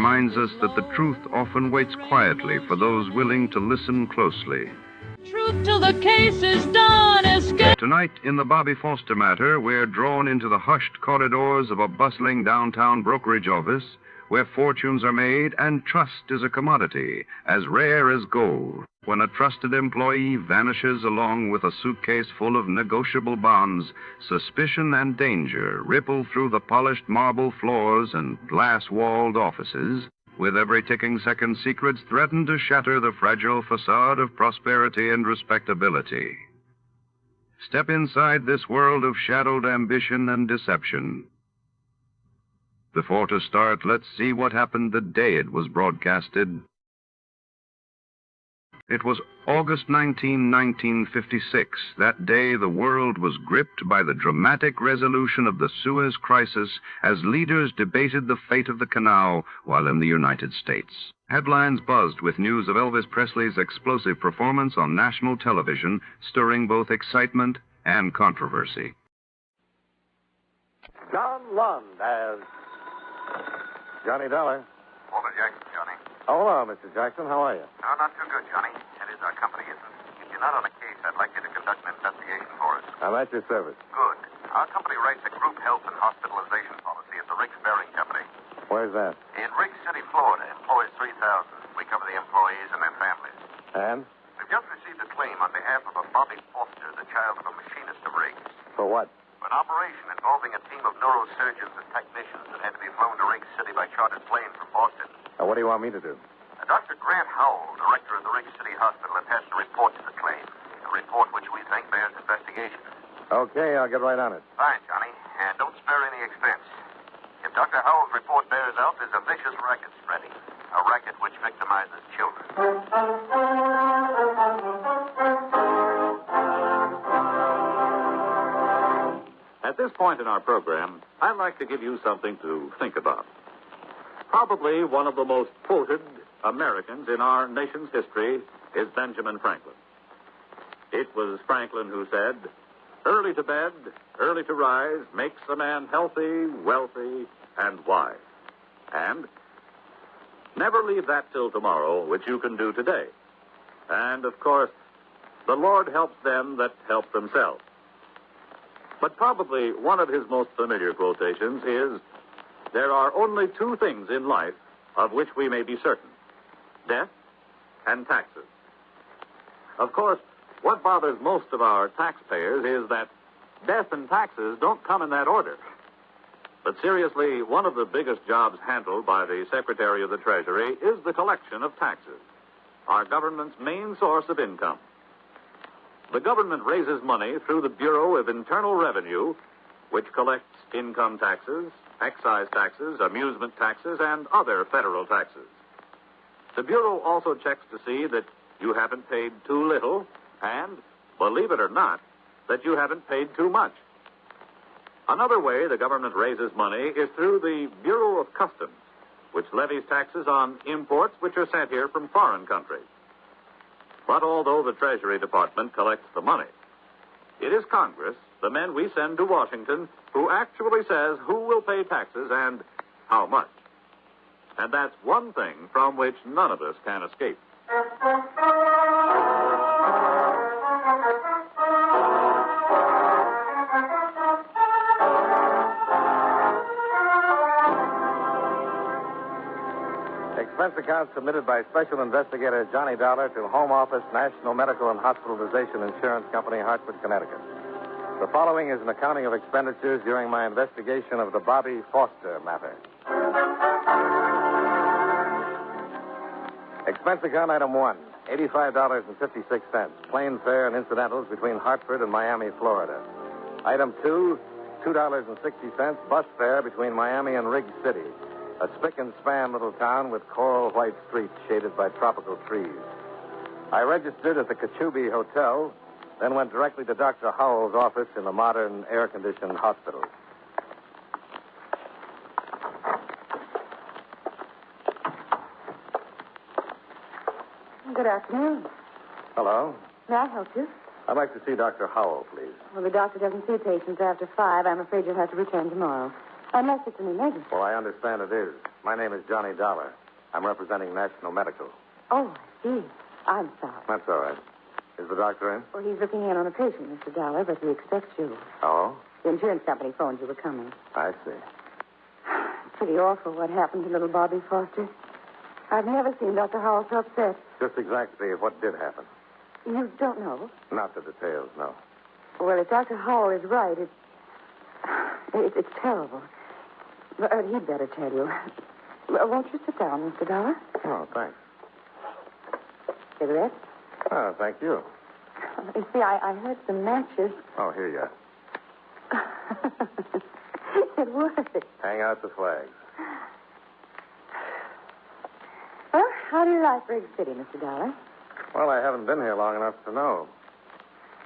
reminds us that the truth often waits quietly for those willing to listen closely. Truth till the case is done. Escape. Tonight, in the Bobby Foster matter, we're drawn into the hushed corridors of a bustling downtown brokerage office where fortunes are made and trust is a commodity as rare as gold. When a trusted employee vanishes along with a suitcase full of negotiable bonds, suspicion and danger ripple through the polished marble floors and glass-walled offices. With every ticking second, secrets threaten to shatter the fragile facade of prosperity and respectability. Step inside this world of shadowed ambition and deception. Before to start, let's see what happened the day it was broadcasted. It was August 19, 1956. That day, the world was gripped by the dramatic resolution of the Suez Crisis as leaders debated the fate of the canal while in the United States. Headlines buzzed with news of Elvis Presley's explosive performance on national television, stirring both excitement and controversy. John Lund as Johnny Dollar. Walter Jackson, Johnny. Oh, hello, Mr. Jackson. How are you? No, not too good, Johnny. That is, our company isn't. If you're not on a case, I'd like you to conduct an investigation for us. I'm at your service. Good. Our company writes a group health and hospitalization policy at the Riggs Bearing Company. Where's that? In Riggs City, Florida. Employs 3,000. We cover the employees and their families. And? We've just received a claim on behalf of a Bobby Foster, the child of a machinist of Riggs. For what? An operation involving a team of neurosurgeons and technicians that had to be flown to Riggs City by chartered plane from Boston. Now, what do you want me to do? Dr. Grant Howell, director of the Riggs City Hospital, attached a report to the claim. A report which we think bears investigation. Okay, I'll get right on it. Fine, Johnny. And don't spare any expense. If Dr. Howell's report bears out, there's a vicious racket spreading. A racket which victimizes children. At this point in our program, I'd like to give you something to think about. Probably one of the most quoted Americans in our nation's history is Benjamin Franklin. It was Franklin who said, "Early to bed, early to rise makes a man healthy, wealthy, and wise." And never leave that till tomorrow, which you can do today. And, of course, the Lord helps them that help themselves. But probably one of his most familiar quotations is, "There are only two things in life of which we may be certain: death and taxes." Of course, what bothers most of our taxpayers is that death and taxes don't come in that order. But seriously, one of the biggest jobs handled by the Secretary of the Treasury is the collection of taxes, our government's main source of income. The government raises money through the Bureau of Internal Revenue, which collects income taxes, excise taxes, amusement taxes, and other federal taxes. The Bureau also checks to see that you haven't paid too little and, believe it or not, that you haven't paid too much. Another way the government raises money is through the Bureau of Customs, which levies taxes on imports which are sent here from foreign countries. But although the Treasury Department collects the money, it is Congress, the men we send to Washington, who actually says who will pay taxes and how much. And that's one thing from which none of us can escape. Expense account submitted by Special Investigator Johnny Dollar to Home Office, National Medical and Hospitalization Insurance Company, Hartford, Connecticut. The following is an accounting of expenditures during my investigation of the Bobby Foster matter. Expense account item 1, $85.56, plane fare and incidentals between Hartford and Miami, Florida. Item 2, $2.60, bus fare between Miami and Riggs City, a spick and span little town with coral white streets shaded by tropical trees. I registered at the Kachubi Hotel, then went directly to Dr. Howell's office in the modern air-conditioned hospital. Good afternoon. Hello. May I help you? I'd like to see Dr. Howell, please. Well, the doctor doesn't see patients after 5. I'm afraid you'll have to return tomorrow. Unless it's an emergency. Well, I understand it is. My name is Johnny Dolar. I'm representing National Medical. Oh, I see. I'm sorry. That's all right. Is the doctor in? Well, he's looking in on a patient, Mr. Dollar, but he expects you. Oh? The insurance company phoned you were coming. I see. It's pretty awful what happened to little Bobby Foster. I've never seen Dr. Howell so upset. Just exactly what did happen. You don't know? Not the details, no. Well, if Dr. Howell is right, it's terrible. But he'd better tell you. Won't you sit down, Mr. Dollar? Oh, thanks. Cigarette? Oh, thank you. You see, I heard some matches. Oh, here you are. It worked. Hang out the flags. Well, how do you like Briggs City, Mr. Dollar? Well, I haven't been here long enough to know.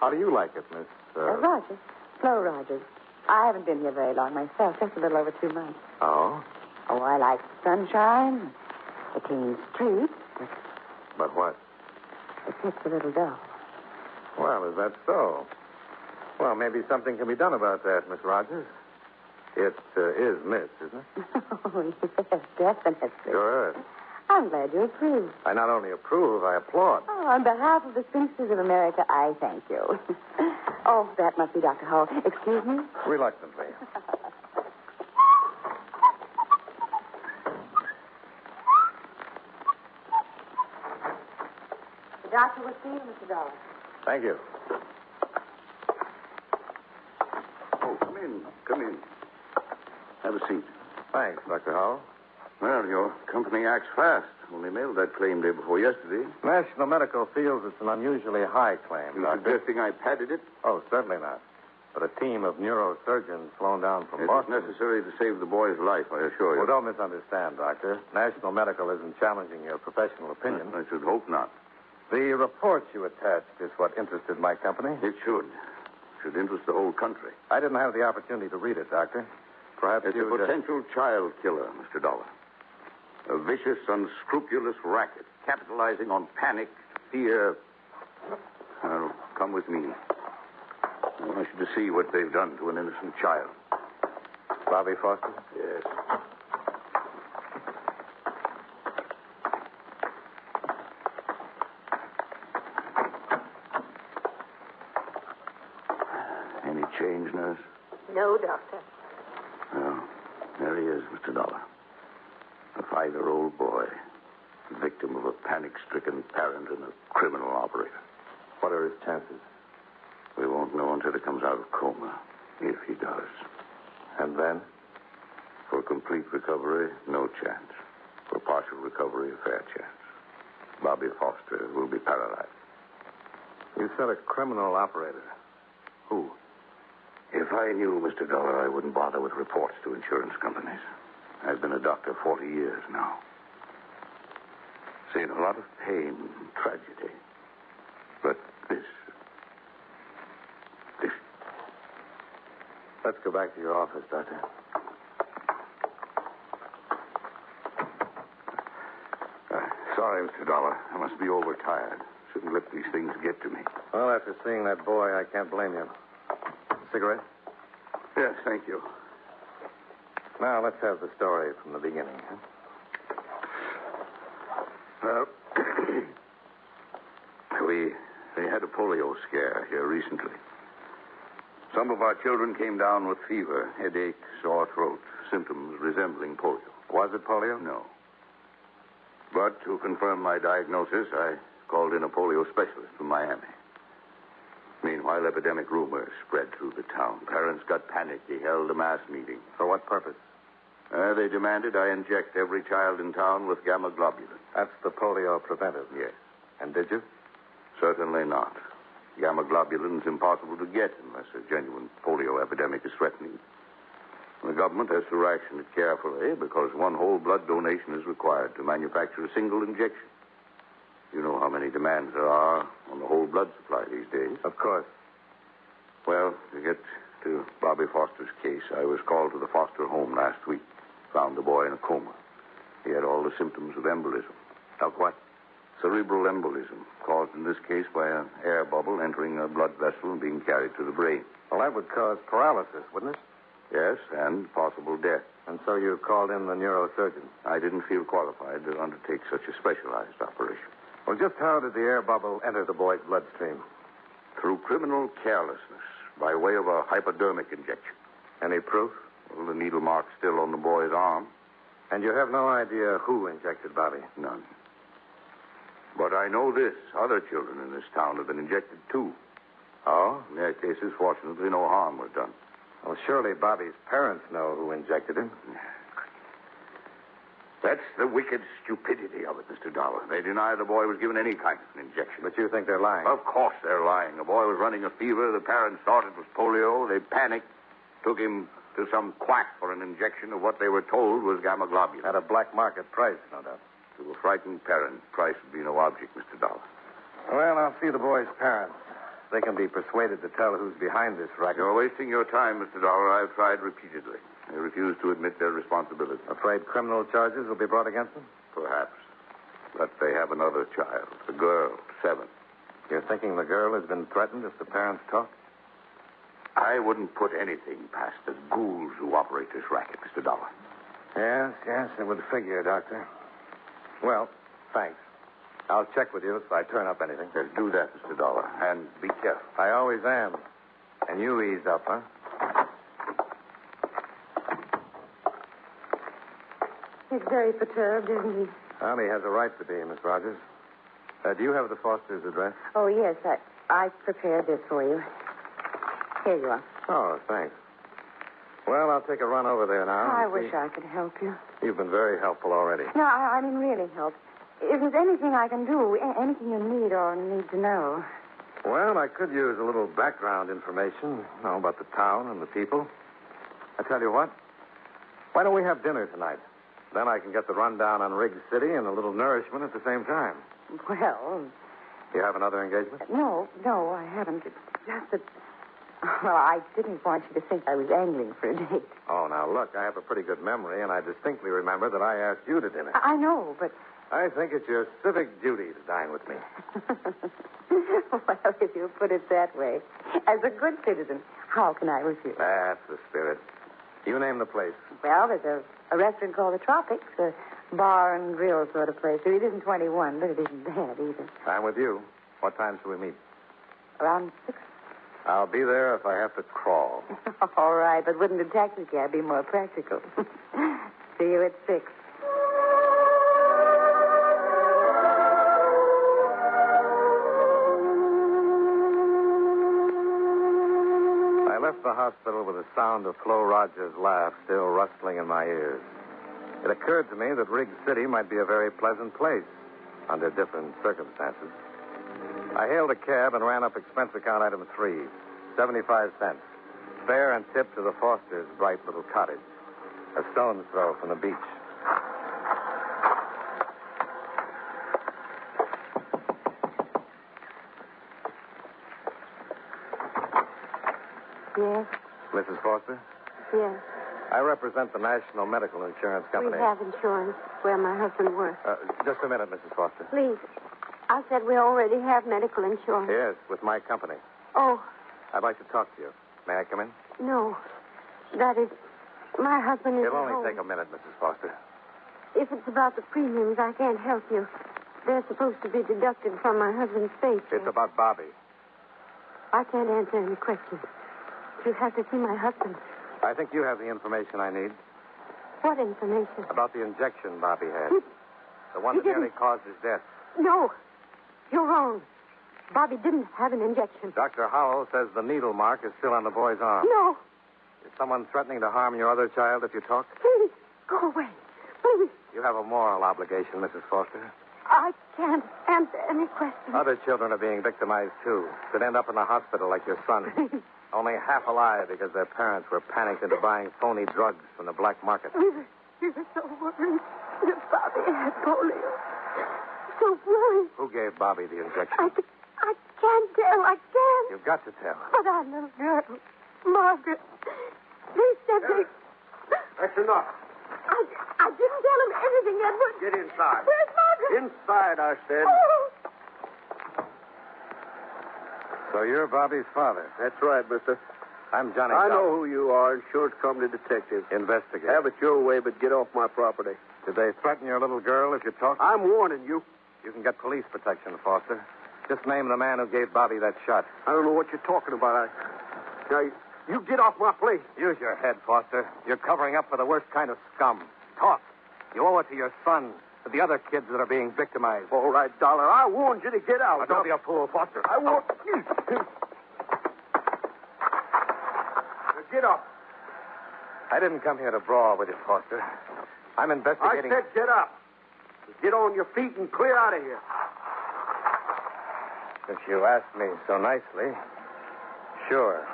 How do you like it, Miss... Rogers. Flo Rogers. I haven't been here very long myself, just a little over 2 months. Oh? Oh, I like the sunshine, the clean streets, But what? but it's a little dull. Well, is that so? Well, maybe something can be done about that, Miss Rogers. It is Miss, isn't it? Oh, yes, definitely. Sure is. I'm glad you approve. I not only approve, I applaud. Oh, on behalf of the spinsters of America, I thank you. Oh, that must be Dr. Hall. Excuse me? Reluctantly. The doctor will see you, Mr. Dollar. Thank you. Oh, come in. Come in. Have a seat. Thanks, Dr. Howell. Well, your company acts fast. Only mailed that claim day before yesterday. National Medical feels it's an unusually high claim, You Doctor. suggesting I padded it? Oh, certainly not. But a team of neurosurgeons flown down from It was Boston... necessary to save the boy's life, I assure you. Well, don't misunderstand, Doctor. National Medical isn't challenging your professional opinion. I should hope not. The report you attached is what interested my company. It should. Should interest the whole country. I didn't have the opportunity to read it, Doctor. Perhaps It's a you'd... potential child killer, Mr. Dollar. A vicious, unscrupulous racket, capitalizing on panic, fear. Well, come with me. I want you to see what they've done to an innocent child. Bobby Foster? Yes. Any change, nurse? No, Doctor. Oh, there he is, Mr. Dollar. A 5-year-old boy, victim of a panic-stricken parent and a criminal operator. What are his chances? We won't know until he comes out of coma, if he does. And then? For complete recovery, no chance. For partial recovery, a fair chance. Bobby Foster will be paralyzed. You said a criminal operator. Who? If I knew, Mr. Dollar, I wouldn't bother with reports to insurance companies. I've been a doctor 40 years now. Seen a lot of pain and tragedy. But this... Let's go back to your office, Doctor. Sorry, Mr. Dollar. I must be overtired. Shouldn't let these things get to me. Well, after seeing that boy, I can't blame you. Cigarette? Yes, thank you. Now, let's have the story from the beginning, huh? Well, we had a polio scare here recently. Some of our children came down with fever, headache, sore throat, symptoms resembling polio. Was it polio? No. But to confirm my diagnosis, I called in a polio specialist from Miami. Meanwhile, epidemic rumors spread through the town. Parents got panicked. He held a mass meeting. For what purpose? They demanded I inject every child in town with gamma globulin. That's the polio preventive. Yes. And did you? Certainly not. Gamma globulin is impossible to get unless a genuine polio epidemic is threatening. The government has to ration it carefully because one whole blood donation is required to manufacture a single injection. You know how many demands there are on the whole blood supply these days. Of course. Well, to get to Bobby Foster's case, I was called to the Foster home last week. Found the boy in a coma. He had all the symptoms of embolism. Of what? Cerebral embolism, caused in this case by an air bubble entering a blood vessel and being carried to the brain. Well, that would cause paralysis, wouldn't it? Yes, and possible death. And so you called in the neurosurgeon. I didn't feel qualified to undertake such a specialized operation. Well, just how did the air bubble enter the boy's bloodstream? Through criminal carelessness, by way of a hypodermic injection. Any proof? Well, the needle mark's still on the boy's arm. And you have no idea who injected Bobby? None. But I know this. Other children in this town have been injected, too. Oh? In their cases, fortunately, no harm was done. Well, surely Bobby's parents know who injected him. That's the wicked stupidity of it, Mr. Dollar. They deny the boy was given any kind of an injection. But you think they're lying? Of course they're lying. The boy was running a fever. The parents thought it was polio. They panicked, took him to some quack for an injection of what they were told was gamma globulin. At a black market price, no doubt. To a frightened parent, price would be no object, Mr. Dollar. Well, I'll see the boy's parents. They can be persuaded to tell who's behind this racket. You're wasting your time, Mr. Dollar. I've tried repeatedly. They refuse to admit their responsibility. Afraid criminal charges will be brought against them? Perhaps. But they have another child, a girl, 7. You're thinking the girl has been threatened if the parents talk? I wouldn't put anything past the ghouls who operate this racket, Mr. Dollar. Yes, it would figure, Doctor. Well, thanks. I'll check with you if I turn up anything. Just do that, Mr. Dollar, and be careful. I always am. And you ease up, huh? He's very perturbed, isn't he? Well, he has a right to be, Miss Rogers. Do you have the Foster's address? Oh, yes. I prepared this for you. Here you are. Oh, thanks. Well, I'll take a run over there now. I wish I could help you. You've been very helpful already. No, I mean really help. If there's anything I can do, anything you need or need to know. Well, I could use a little background information, about the town and the people. I tell you what, why don't we have dinner tonight? Then I can get the rundown on Riggs City and a little nourishment at the same time. Well... You have another engagement? No, I haven't. It's just that... Well, I didn't want you to think I was angling for a date. Oh, now, look, I have a pretty good memory, and I distinctly remember that I asked you to dinner. I know, but... I think it's your civic duty to dine with me. Well, if you put it that way, as a good citizen, how can I refuse? That's the spirit. You name the place. Well, there's a restaurant called the Tropics, a bar and grill sort of place. It isn't 21, but it isn't bad either. I'm with you. What time shall we meet? Around 6. I'll be there if I have to crawl. All right, but wouldn't a taxi cab be more practical? See you at 6. The hospital with the sound of Flo Rogers' laugh still rustling in my ears. It occurred to me that Riggs City might be a very pleasant place under different circumstances. I hailed a cab and ran up expense account item 3, 75 cents. Fare and tip to the Fosters' bright little cottage, a stone's throw from the beach. Yes? Mrs. Foster? Yes. I represent the National Medical Insurance Company. We have insurance where my husband works. Just a minute, Mrs. Foster. Please. I said we already have medical insurance. Yes, with my company. Oh, I'd like to talk to you. May I come in? no. That is, my husband is It'll at only home. take a minute, Mrs. Foster. If it's about the premiums, I can't help you. They're supposed to be deducted from my husband's paycheck. It's about Bobby. I can't answer any questions. You have to see my husband. I think you have the information I need What information? about the injection Bobby had. He- The one he that nearly didn't- caused his death. No. You're wrong. Bobby didn't have an injection. Dr. Howell says the needle mark is still on the boy's arm. No. Is someone threatening to harm your other child if you talk? Please, go away. Please. You have a moral obligation, Mrs. Foster. I can't answer any questions. Other children are being victimized, too. Could end up in the hospital like your son. Only half alive because their parents were panicked into buying phony drugs from the black market. We were so worried that Bobby had polio. So worried. Who gave Bobby the injection? I can't tell. I can't. You've got to tell. But our little girl, Margaret, they said they... That's enough. I didn't tell him anything, Edward. Get inside. Where's Margaret? Inside, I said. Oh. So you're Bobby's father. That's right, mister. I'm Johnny. I know who you are, insurance company detective. Investigate. Have it your way, but get off my property. Did they threaten your little girl if you talk? I'm warning you. You can get police protection, Foster. Just name the man who gave Bobby that shot. I don't know what you're talking about. Now, you get off my place. Use your head, Foster. You're covering up for the worst kind of scum. Talk. You owe it to your son, to the other kids that are being victimized. All right, Dollar. I warned you to get out. Now, don't be a fool, Foster. I won't. Get up. I didn't come here to brawl with you, Foster. I'm investigating. I said get up. Get on your feet and clear out of here. If you ask me so nicely, sure.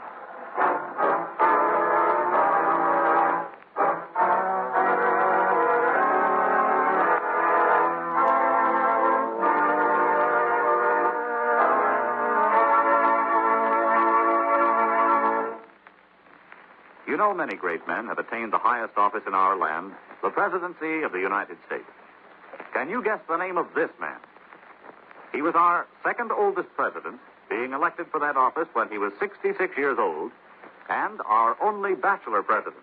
You know, many great men have attained the highest office in our land, the presidency of the United States. Can you guess the name of this man? He was our second oldest president, being elected for that office when he was 66 years old, and our only bachelor president.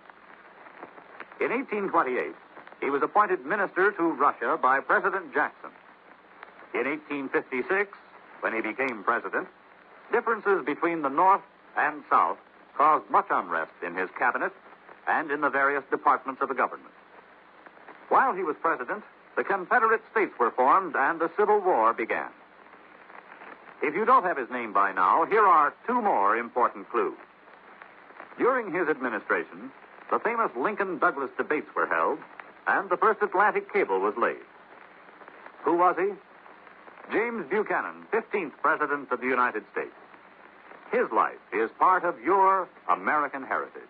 In 1828, he was appointed minister to Russia by President Jackson. In 1856, when he became president, differences between the North and South caused much unrest in his cabinet and in the various departments of the government. While he was president, the Confederate States were formed and the Civil War began. If you don't have his name by now, here are two more important clues. During his administration, the famous Lincoln-Douglas debates were held, and the first Atlantic cable was laid. Who was he? James Buchanan, 15th President of the United States. His life is part of your American heritage.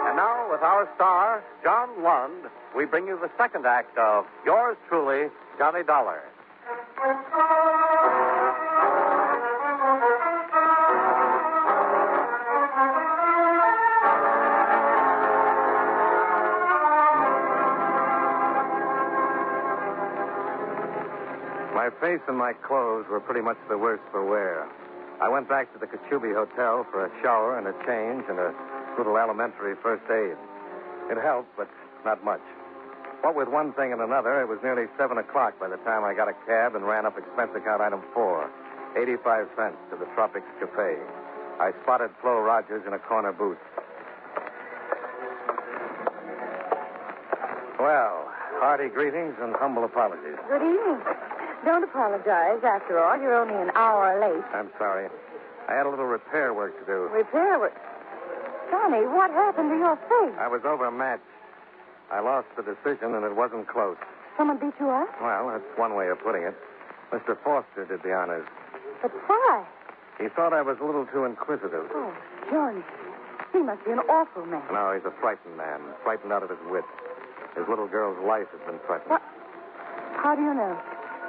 And now, with our star, John Lund, we bring you the second act of Yours Truly, Johnny Dollar. My face and my clothes were pretty much the worse for wear. I went back to the Kachubi Hotel for a shower and a change and a little elementary first aid. It helped, but not much. What with one thing and another, it was nearly 7 o'clock by the time I got a cab and ran up expense account item 4, 85 cents to the Tropics Cafe. I spotted Flo Rogers in a corner booth. Well, hearty greetings and humble apologies. Good evening. Don't apologize. After all, you're only an hour late. I'm sorry. I had a little repair work to do. Repair work? Johnny, what happened to your face? I was overmatched. I lost the decision, and it wasn't close. Someone beat you up? Well, that's one way of putting it. Mr. Foster did the honors. But why? He thought I was a little too inquisitive. Oh, Johnny. He must be an awful man. No, he's a frightened man, frightened out of his wits. His little girl's life has been threatened. What? How do you know?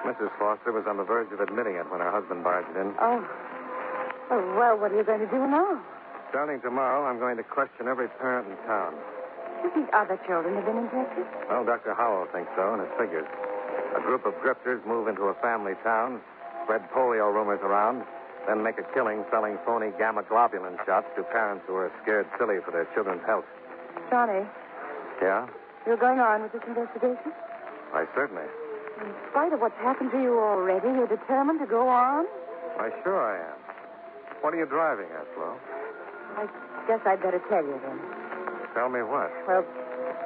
Mrs. Foster was on the verge of admitting it when her husband barged in. Oh, well, what are you going to do now? Starting tomorrow, I'm going to question every parent in town. Do you think other children have been infected? Well, Dr. Howell thinks so, and it figures. A group of grifters move into a family town, spread polio rumors around, then make a killing selling phony gamma globulin shots to parents who are scared silly for their children's health. Johnny. Yeah? You're going on with this investigation? Why, certainly. In spite of what's happened to you already, you're determined to go on? Why, sure I am. What are you driving at, Flo? I guess I'd better tell you then. Tell me what? Well,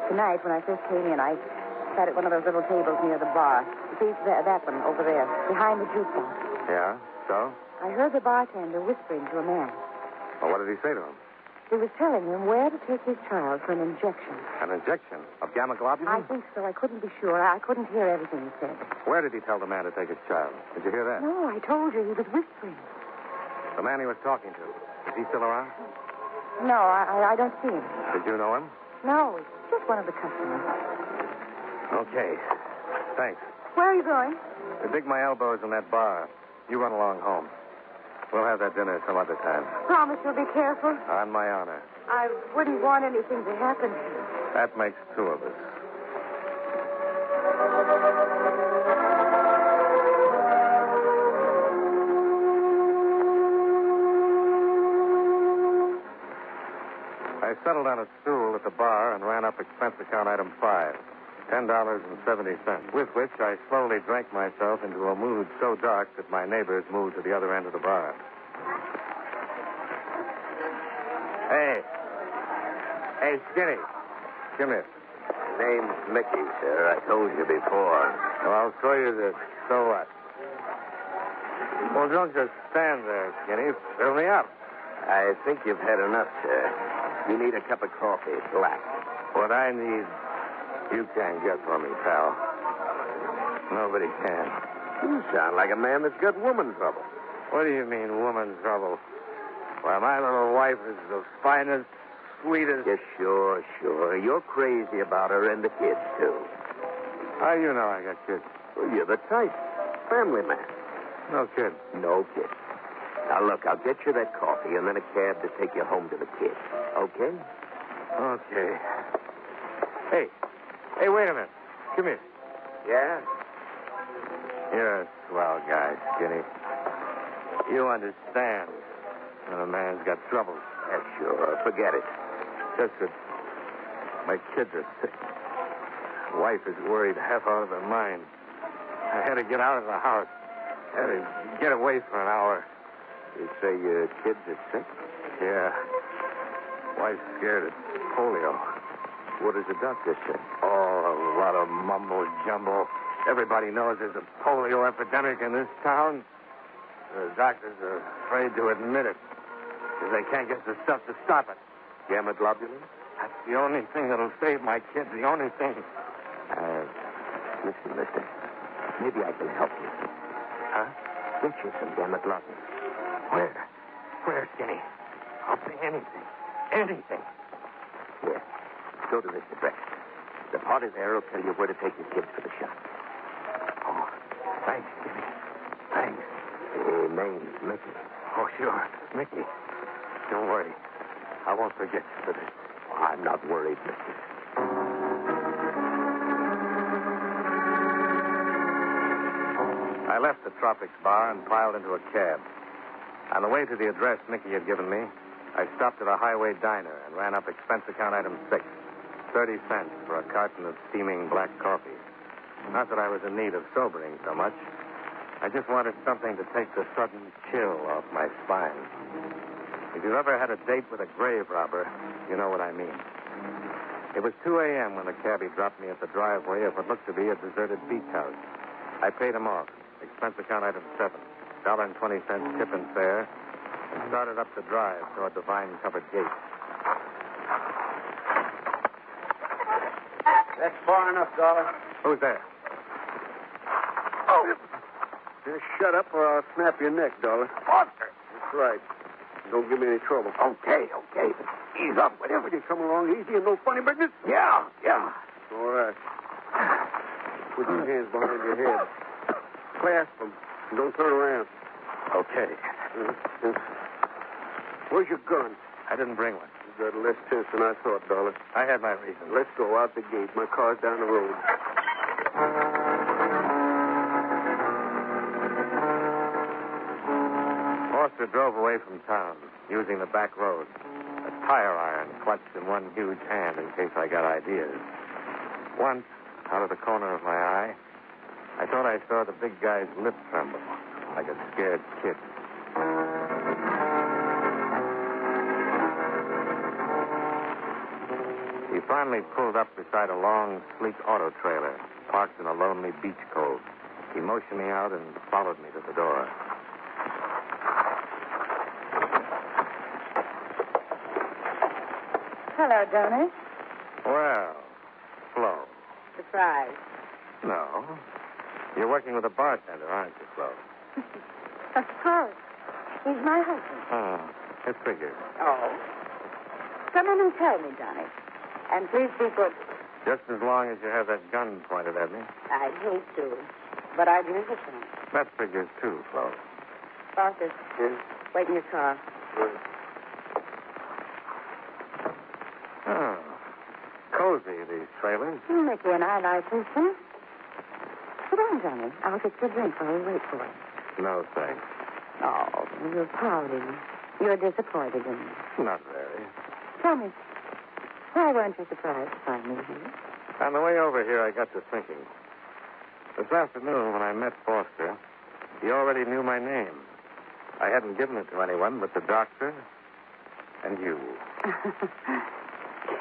tonight when I first came in, I sat at one of those little tables near the bar. You see, that one over there, behind the jukebox. Yeah? So? I heard the bartender whispering to a man. Well, what did he say to him? He was telling him where to take his child for an injection. An injection? Of gamma globulin? I think so. I couldn't be sure. I couldn't hear everything he said. Where did he tell the man to take his child? Did you hear that? No, I told you he was whispering. The man he was talking to, is he still around? No, I don't see him. Did you know him? No, it's just one of the customers. Okay. Thanks. Where are you going? To dig my elbows in that bar. You run along home. We'll have that dinner some other time. Promise you'll be careful. On my honor. I wouldn't want anything to happen to you. That makes two of us. settled on a stool at the bar and ran up expense account item 5, $10.70, with which I slowly drank myself into a mood so dark that my neighbors moved to the other end of the bar. Hey, Skinny. Come here. Name's Mickey, sir. I told you before. Well, I'll show you this. So what? Well, don't just stand there, Skinny. Fill me up. I think you've had enough, sir. You need a cup of coffee, black. What I need, you can't get for me, pal. Nobody can. You sound like a man that's got woman trouble. What do you mean, woman trouble? Why, my little wife is the finest, sweetest... Yes, sure. You're crazy about her and the kids, too. How do you know I got kids? Well, you're the type. Family man. No kids. No kids. Now, look, I'll get you that coffee and then a cab to take you home to the kids. Okay? Okay. Hey, wait a minute. Come here. Yeah? You're a swell guy, Skinny. You understand when a man's got trouble. Yeah, sure. Forget it. Just that my kids are sick. Wife is worried half out of her mind. I had to get out of the house. Had to get away for an hour. You say your kids are sick? Yeah. Wife's scared of polio. What does the doctor say? Oh, a lot of mumbo-jumbo. Everybody knows there's a polio epidemic in this town. The doctors are afraid to admit it because they can't get the stuff to stop it. Gamma globulin? That's the only thing that'll save my kids, the only thing. Listen, mister. Maybe I can help you. Huh? Get you some gamma globulin. Where, Skinny? I'll pay anything. Anything. Here. Go to this address. The party there will tell you where to take your kids for the shot. Oh, thanks, Skinny. Thanks. Name's Mickey. Oh, sure. Mickey. Don't worry. I won't forget you for this. Oh, I'm not worried, mister. I left the Tropics bar and piled into a cab. On the way to the address Mickey had given me, I stopped at a highway diner and ran up expense account item 6, 30 cents for a carton of steaming black coffee. Not that I was in need of sobering so much. I just wanted something to take the sudden chill off my spine. If you've ever had a date with a grave robber, you know what I mean. It was 2 a.m. when the cabbie dropped me at the driveway of what looked to be a deserted beach house. I paid him off, expense account item 7, $1.20 tip and fare, and started up the drive toward the vine-covered gate. That's far enough, Dolar. Who's there? Oh! Just shut up or I'll snap your neck, Dolar. Foster! That's right. Don't give me any trouble. Okay. Ease up, will you? Will you come along easy and no funny business? Yeah. All right. Put your hands behind your head. Clasp them. Don't turn around. Okay. Where's your gun? I didn't bring one. You got less sense than I thought, Dolar. I had my reasons. Let's go out the gate. My car's down the road. Foster drove away from town, using the back road. A tire iron clutched in one huge hand in case I got ideas. Once, out of the corner of my eye, I thought I saw the big guy's lip tremble, like a scared kid. He finally pulled up beside a long, sleek auto trailer, parked in a lonely beach cove. He motioned me out and followed me to the door. Hello, Donor. Well, Flo. Surprise. No. You're working with a bartender, aren't you, Flo? Of course. He's my husband. Oh, it figures. Oh. Come in and tell me, Donny. And please be good. Just as long as you have that gun pointed at me. I'd hate to, but I'd do the same. That figures, too, Flo. Foster, wait in your car. Oh. Cozy, these trailers. Mickey and I like this, huh? Sit down, Johnny. I'll fix your drink while we wait for it. No, thanks. Oh, you're pouting. You're disappointed in me. Not very. Tell me, Why weren't you surprised to find me here? On the way over here, I got to thinking. This afternoon, when I met Foster, he already knew my name. I hadn't given it to anyone but the doctor and you.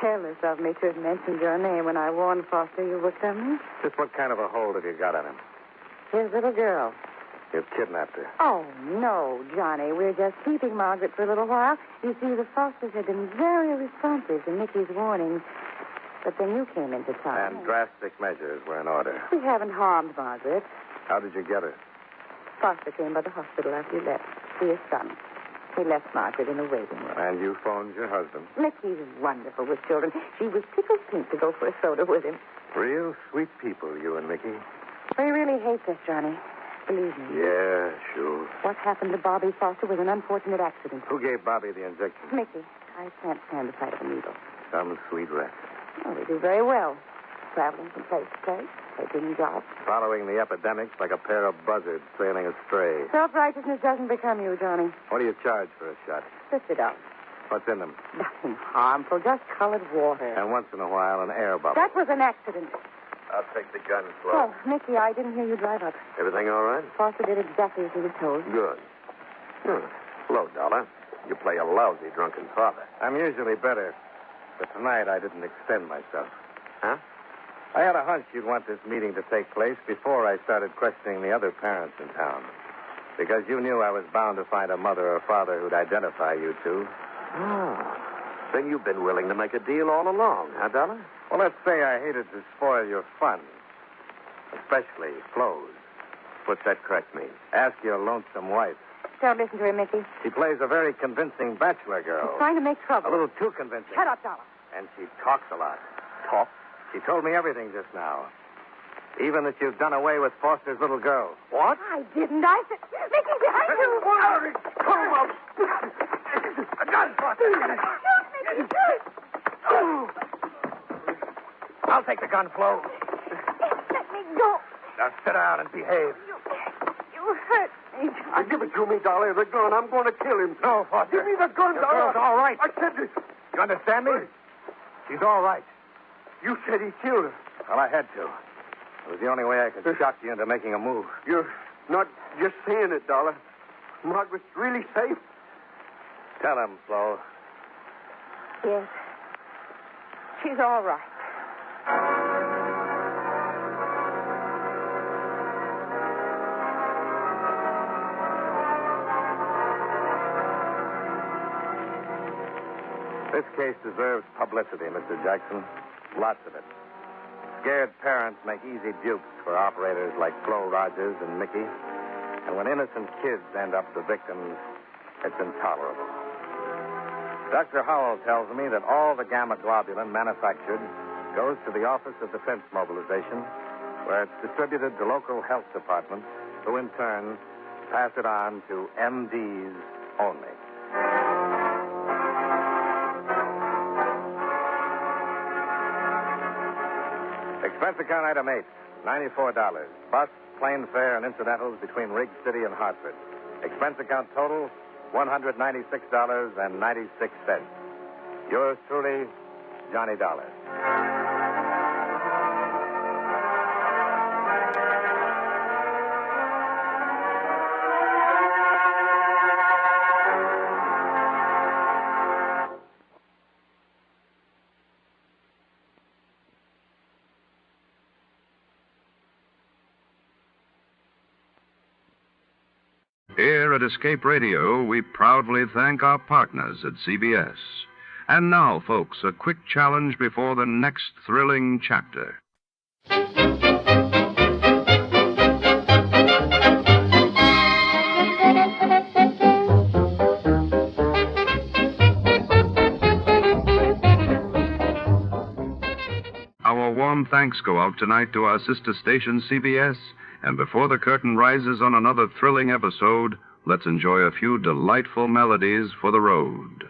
Careless of me to have mentioned your name when I warned Foster you were coming. Just what kind of a hold have you got on him? His little girl. You've kidnapped her. Oh, no, Johnny. We're just keeping Margaret for a little while. You see, the Fosters have been very responsive to Mickey's warnings. But then you came into town. And drastic measures were in order. We haven't harmed Margaret. How did you get her? Foster came by the hospital after you left. See his son. He left Margaret in the waiting room. And you phoned your husband. Mickey's wonderful with children. She was tickled pink to go for a soda with him. Real sweet people, you and Mickey. But he really hates us, Johnny. Believe me. Yeah, sure. What happened to Bobby Foster was an unfortunate accident. Who gave Bobby the injection? Mickey. I can't stand the sight of a needle. Some sweet rest. Oh, we do very well. Traveling from place to place, taking jobs. Following the epidemics like a pair of buzzards sailing astray. Self-righteousness doesn't become you, Johnny. What do you charge for a shot? $50. What's in them? Nothing harmful, just colored water. And once in a while, an air bubble. That was an accident. I'll take the gun, Flo. Oh, Mickey, I didn't hear you drive up. Everything all right? Foster did exactly as he was told. Good. Slow, Dollar. You play a lousy drunken father. I'm usually better, but tonight I didn't extend myself. Huh? I had a hunch you'd want this meeting to take place before I started questioning the other parents in town. Because you knew I was bound to find a mother or father who'd identify you two. Ah. Then you've been willing to make a deal all along, huh, Dollar? Well, let's say I hated to spoil your fun. Especially Flo's. What's that crack mean? Ask your lonesome wife. Don't listen to him, Mickey. She plays a very convincing bachelor girl. He's trying to make trouble. A little too convincing. Shut up, Dollar. And she talks a lot. Talk? She told me everything just now. Even that you've done away with Foster's little girl. What? I didn't. I said, Mickey, behind you. Come on. A gun, Foster. Shoot, Mickey, shoot. I'll take the gun, Flo. Let me go. Now sit down and behave. You hurt me, Johnny. Give it to me, Dolly. The gun. I'm going to kill him. No, Foster. Give me the gun, The Dolly. girl's all right. I said this. You understand me? She's all right. You said he killed her. Well, I had to. It was the only way I could shock you into making a move. You're not just saying it, Dollar. Margaret's really safe. Tell him, Flo. Yes. She's all right. This case deserves publicity, Mr. Jackson. Lots of it. Scared parents make easy dupes for operators like Flo Rogers and Mickey. And when innocent kids end up the victims, it's intolerable. Dr. Howell tells me that all the gamma globulin manufactured goes to the Office of Defense Mobilization, where it's distributed to local health departments, who in turn pass it on to MDs only. Expense account item 8, $94. Bus, plane fare, and incidentals between Riggs City and Hartford. Expense account total, $196.96. Yours truly, Johnny Dollar. Here at Escape Radio, we proudly thank our partners at CBS. And now, folks, a quick challenge before the next thrilling chapter. Our warm thanks go out tonight to our sister station, CBS. And before the curtain rises on another thrilling episode, let's enjoy a few delightful melodies for the road.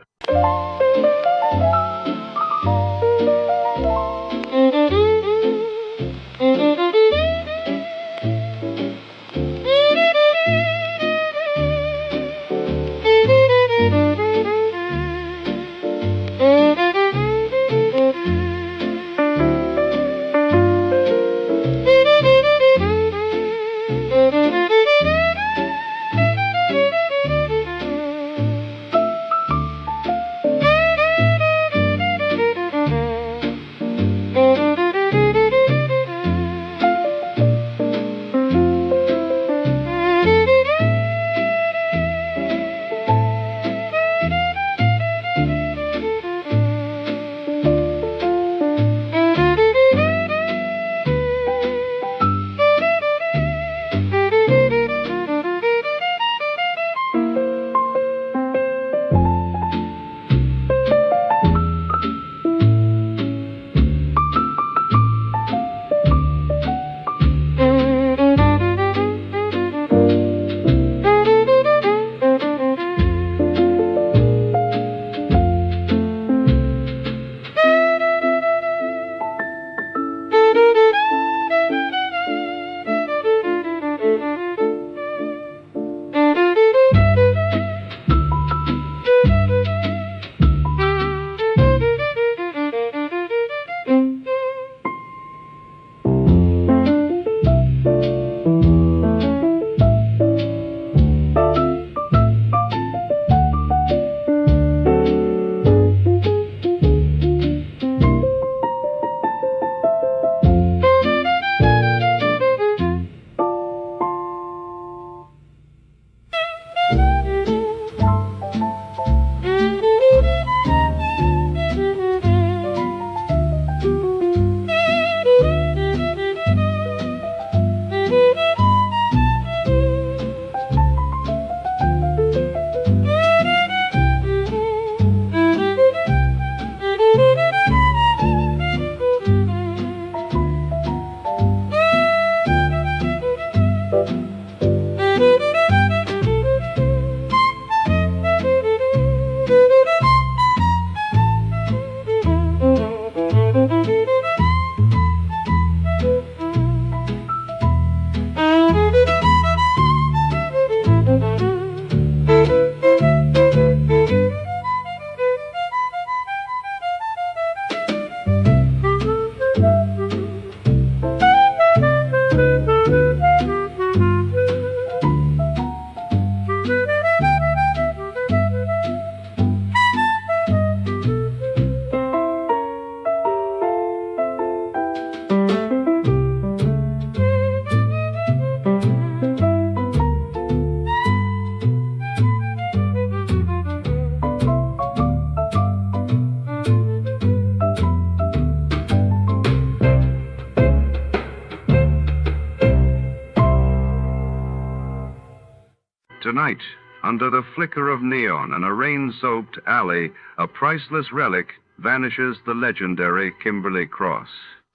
tonight, under the flicker of neon in a rain-soaked alley, a priceless relic, vanishes the legendary Kimberley cross.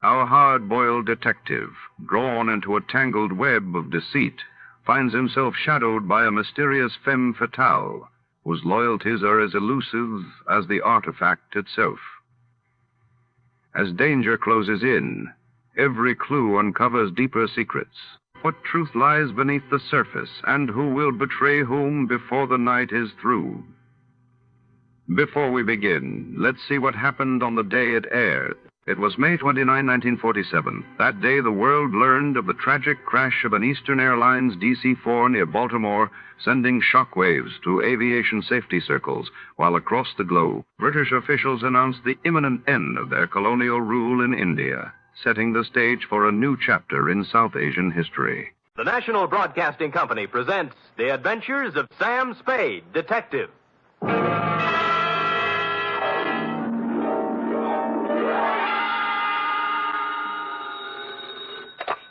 Our hard-boiled detective, drawn into a tangled web of deceit, finds himself shadowed by a mysterious femme fatale, whose loyalties are as elusive as the artifact itself. As danger closes in, every clue uncovers deeper secrets. What truth lies beneath the surface, and who will betray whom before the night is through? Before we begin, let's see what happened on the day it aired. It was May 29, 1947. That day, the world learned of the tragic crash of an Eastern Airlines DC-4 near Baltimore, sending shockwaves through aviation safety circles, while across the globe, British officials announced the imminent end of their colonial rule in India, setting the stage for a new chapter in South Asian history. The National Broadcasting Company presents The Adventures of Sam Spade, Detective.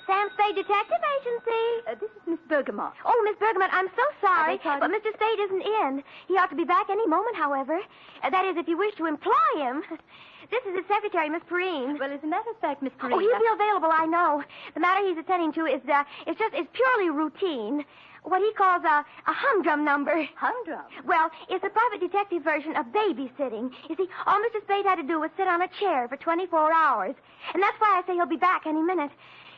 Sam Spade Detective Agency. This is Miss Bergamot. Oh, Miss Bergamot, I'm so sorry, I beg but pardon? Mr. Spade isn't in. He ought to be back any moment, however. That is, if you wish to employ him. This is his secretary, Miss Perrine. Well, as a matter of fact, Miss Perrine... Oh, he'll be available, I know. The matter he's attending to is purely routine. What he calls a humdrum number. Humdrum? Well, it's a private detective version of babysitting. You see, all Mr. Spade had to do was sit on a chair for 24 hours. And that's why I say he'll be back any minute.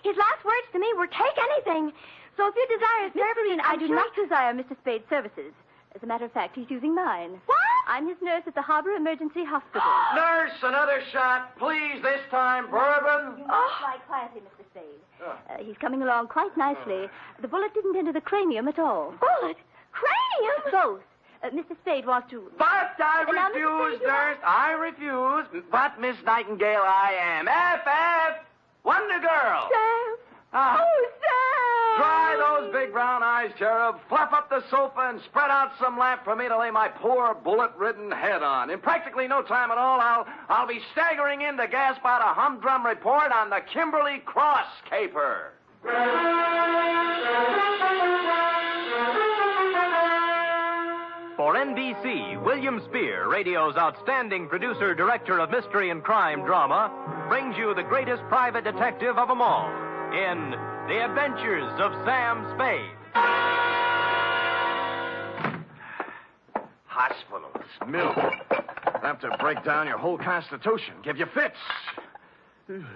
His last words to me were, take anything. So if you desire his Miss Perrine, I I'm do sure- not desire Mr. Spade's services. As a matter of fact, he's using mine. What? I'm his nurse at the Harbor Emergency Hospital. Nurse, another shot. Please, this time, bourbon. You must lie quietly, Mr. Spade. He's coming along quite nicely. The bullet didn't enter the cranium at all. Bullet? Cranium? Both. Mr. Spade wants to... But I Now, Mr. refuse, Spade, you nurse. I refuse. But, Miss Nightingale, I am. F.F. Wonder Girl. Sam. Ah. Oh, Sam. Dry those big brown eyes, Cherub. Fluff up the sofa and spread out some lap for me to lay my poor bullet-ridden head on. In practically no time at all, I'll be staggering in to gasp out a humdrum report on the Kimberley Cross caper. For NBC, William Spear, radio's outstanding producer, director of mystery and crime drama, brings you the greatest private detective of them all in The Adventures of Sam Spade. Hospitals, milk. Have to break down your whole constitution, give you fits. Sam?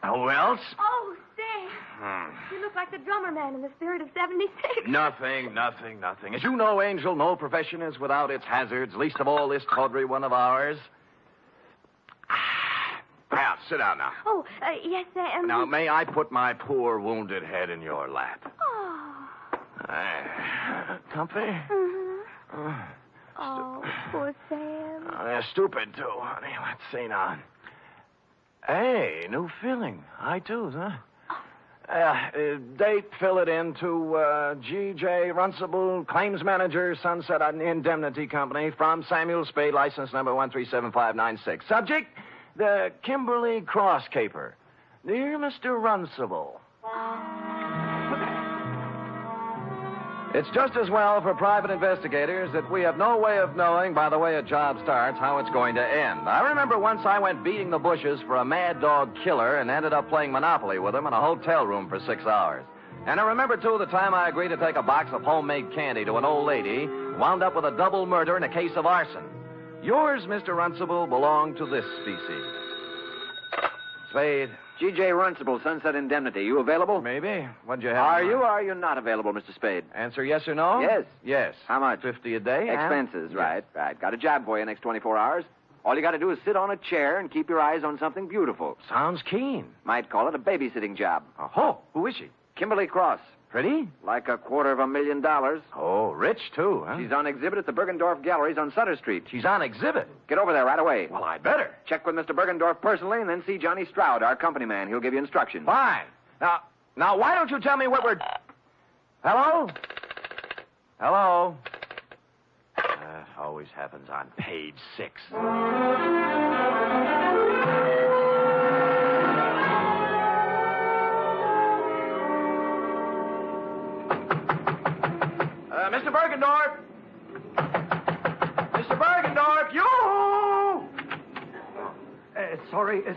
Who else? Oh, Sam. You look like the drummer man in the Spirit of 76. Nothing. As you know, Angel, no profession is without its hazards, least of all this tawdry one of ours. Now, sit down now. Oh, yes, Sam. Now, may I put my poor wounded head in your lap? Oh. Comfy? Mm-hmm. Oh, poor Sam. They're stupid, too, honey. Let's see now. Hey, new feeling. High twos, huh? Date, fill it in to G.J. Runcible, claims manager, Sunset Indemnity Company, from Samuel Spade, license number 137596. Subject, the Kimberley Cross caper. Dear Mr. Runcible. It's just as well for private investigators that we have no way of knowing, by the way a job starts, how it's going to end. I remember once I went beating the bushes for a mad dog killer and ended up playing Monopoly with him in a hotel room for 6 hours. And I remember, too, the time I agreed to take a box of homemade candy to an old lady, wound up with a double murder and a case of arson. Yours, Mr. Runcible, belong to this species. Spade. G.J. Runcible, Sunset Indemnity. You available? Maybe. What'd you have? Are you or are you not available, Mr. Spade? Answer yes or no? Yes. Yes. How much? $50 a day. Expenses, and... right. Got a job for you next 24 hours. All you got to do is sit on a chair and keep your eyes on something beautiful. Sounds keen. Might call it a babysitting job. Oh, who is she? Kimberley Cross. Pretty? Like $250,000. Oh, rich, too, huh? She's on exhibit at the Bergendorf Galleries on Sutter Street. She's on exhibit? Get over there right away. Well, I'd better. Check with Mr. Bergendorf personally and then see Johnny Stroud, our company man. He'll give you instructions. Fine. Now, why don't you tell me what we're... Hello? Hello? Always happens on page 6. Mr. Bergendorf! Mr. Bergendorf, you!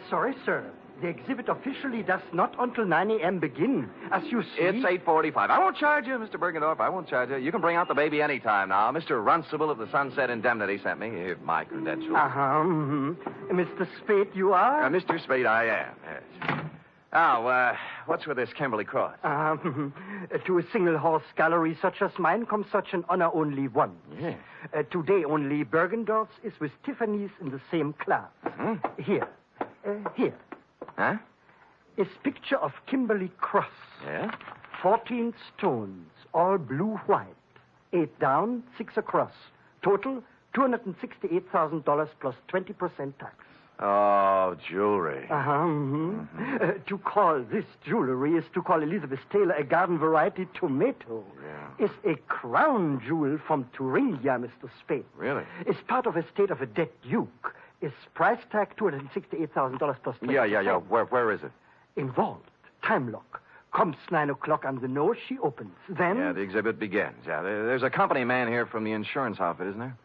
Sorry, sir. The exhibit officially does not until 9 a.m. begin. As you see... It's 8:45. I won't charge you, Mr. Bergendorf. I won't charge you. You can bring out the baby any time now. Mr. Runcible of the Sunset Indemnity sent me. Here's my credentials. Mr. Spade, you are? Mr. Spade, I am, yes. Now, what's with this Kimberley cross? To a single-horse gallery such as mine comes such an honor only once. Yeah. Today only Bergendorf's is with Tiffany's in the same class. Mm-hmm. Here. Huh? Is picture of Kimberley cross. Yeah? 14 stones, all blue-white. 8 down, 6 across. Total, $268,000 plus 20% tax. Oh, jewelry. To call this jewelry is to call Elizabeth Taylor a garden variety tomato. Yeah. Is a crown jewel from Thuringia, Mr. Spade. Really? Is part of estate of a dead duke. Is price tag $268,000 plus 20%. Yeah. Where is it? Involved. Time lock. Comes 9 o'clock on the nose, she opens. Then... Yeah, the exhibit begins. Yeah, there's a company man here from the insurance outfit, isn't there?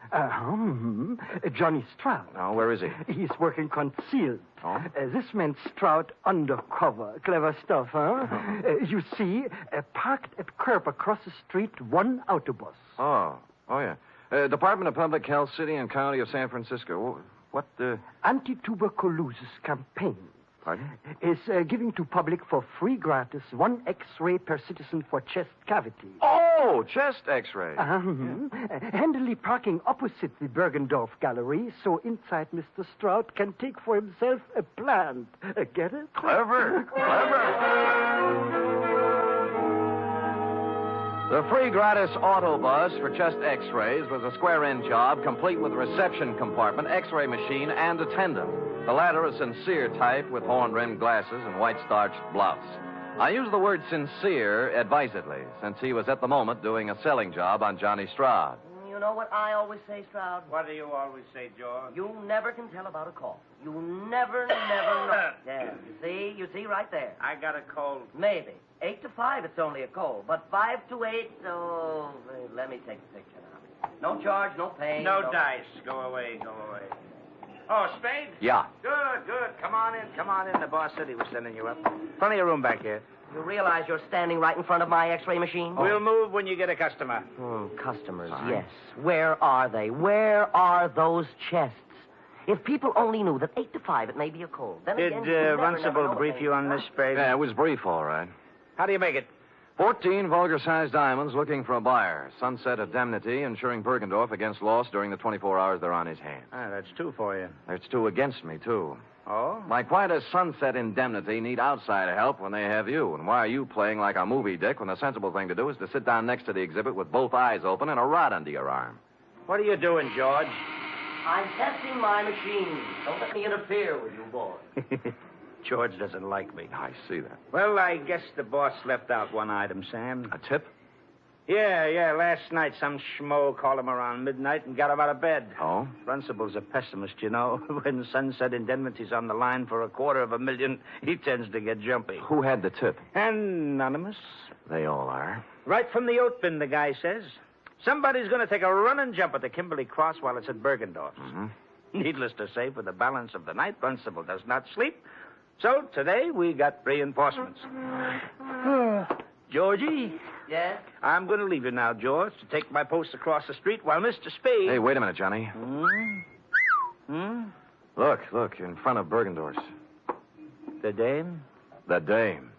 Johnny Stroud. Oh, where is he? He's working concealed. Oh? This man Stroud undercover. Clever stuff, huh? You see, parked at curb across the street, one autobus. Oh, yeah. Department of Public Health, City and County of San Francisco. What, Anti-tuberculosis campaign. Pardon? Is giving to public for free gratis 1 X-ray per citizen for chest cavity. Oh, chest X-ray. Handily parking opposite the Bergendorf Gallery, so inside Mr. Stroud can take for himself a plant. Get it? Clever. The free gratis autobus for chest X-rays was a square-end job, complete with reception compartment, X-ray machine, and attendant. The latter a sincere type with horn-rimmed glasses and white-starched blouse. I use the word sincere advisedly, since he was at the moment doing a selling job on Johnny Stroud. You know what I always say, Stroud? What do you always say, George? You never can tell about a call. You never know. Yeah, you see right there. I got a cold. Maybe. 8 to 5, it's only a cold. But 5 to 8, let me take the picture now. No charge, no pain. No dice. Go away. Oh, Spade? Yeah. Good. Come on in. The boss said he was sending you up. Plenty of room back here. You realize you're standing right in front of my X-ray machine? We'll move when you get a customer. Customers, yes. Where are they? Where are those chests? If people only knew that 8 to 5 it may be a cold. Then Did Runcible brief you on this, Spade? Yeah, it was brief, all right. How do you make it? 14 vulgar-sized diamonds looking for a buyer. Sunset indemnity insuring Bergendorf against loss during the 24 hours they're on his hands. That's 2 for you. There's 2 against me, too. Oh? Like, why does Sunset Indemnity need outside help when they have you? And why are you playing like a movie dick when the sensible thing to do is to sit down next to the exhibit with both eyes open and a rod under your arm? What are you doing, George? I'm testing my machine. Don't let me interfere with you, boy. George doesn't like me. I see that. Well, I guess the boss left out one item, Sam. A tip? Yeah. Last night, some schmo called him around midnight and got him out of bed. Oh? Runcible's a pessimist, you know. When Sunset Indemnity's on the line for $250,000, he tends to get jumpy. Who had the tip? Anonymous. They all are. Right from the oat bin, the guy says. Somebody's going to take a running jump at the Kimberley cross while it's at Bergendorf's. Mm-hmm. Needless to say, for the balance of the night, Runcible does not sleep. So today we got reinforcements. Georgie? Yes? I'm going to leave you now, George, to take my post across the street while Mr. Spade... Hey, wait a minute, Johnny. Look, in front of Bergendorf's. The dame? The dame.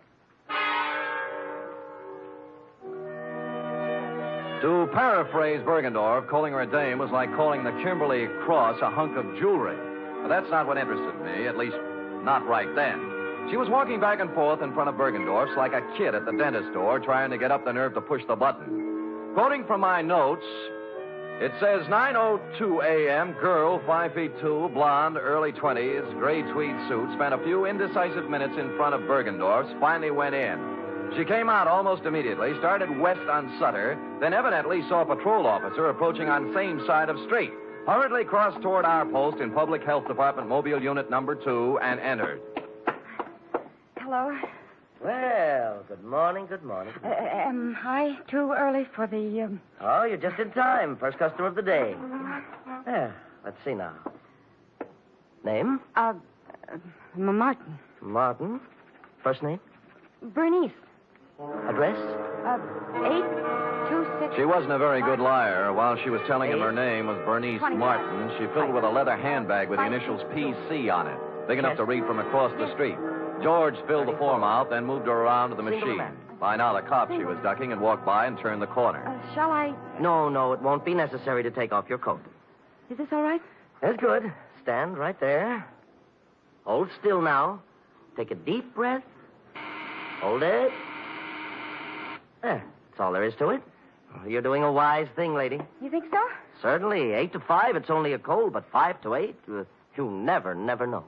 To paraphrase Bergendorf, calling her a dame was like calling the Kimberley cross a hunk of jewelry. But that's not what interested me, at least not right then. She was walking back and forth in front of Bergendorf's like a kid at the dentist door trying to get up the nerve to push the button. Quoting from my notes, it says 9:02 a.m., girl, 5'2", blonde, early 20s, gray tweed suit, spent a few indecisive minutes in front of Bergendorf's, finally went in. She came out almost immediately, started west on Sutter, then evidently saw a patrol officer approaching on same side of street, hurriedly crossed toward our post in Public Health Department Mobile Unit number 2 and entered. Hello? Well, good morning, good morning. Am I too early for the... Oh, you're just in time. First customer of the day. Yeah, let's see now. Name? Martin. Martin. First name? Bernice. Address? 826... She wasn't a very good liar. While she was telling him her name was Bernice Martin, she filled with a leather handbag with the initials PC on it, big enough to read from across the street. George filled the form out, then moved her around to the machine. By now, the cop she was ducking had walked by and turned the corner. Shall I... No, it won't be necessary to take off your coat. Is this all right? That's good. Stand right there. Hold still now. Take a deep breath. Hold it. There. That's all there is to it. You're doing a wise thing, lady. You think so? Certainly. 8 to 5, it's only a cold, but 5 to 8, you never know.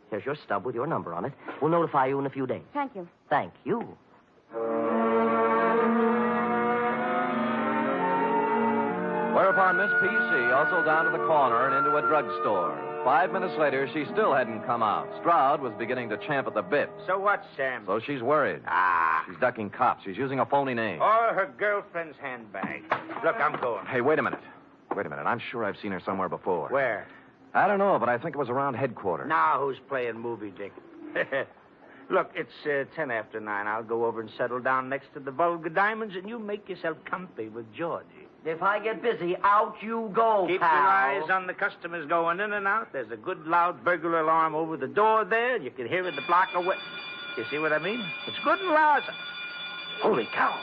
Here's your stub with your number on it. We'll notify you in a few days. Thank you. Thank you. Whereupon Miss P.C. hustled down to the corner and into a drugstore. 5 minutes later, she still hadn't come out. Stroud was beginning to champ at the bit. So what, Sam? So she's worried. She's ducking cops. She's using a phony name. Or her girlfriend's handbag. Look, I'm going. Hey, wait a minute. I'm sure I've seen her somewhere before. Where? I don't know, but I think it was around headquarters. Now who's playing movie dick? Look, it's 10 after 9. I'll go over and settle down next to the vulgar diamonds, and you make yourself comfy with Georgie. If I get busy, out you go, Keep pal. your eyes on the customers going in and out. There's a good loud burglar alarm over the door there. You can hear it a block away. You see what I mean? It's good and loud. Holy cow.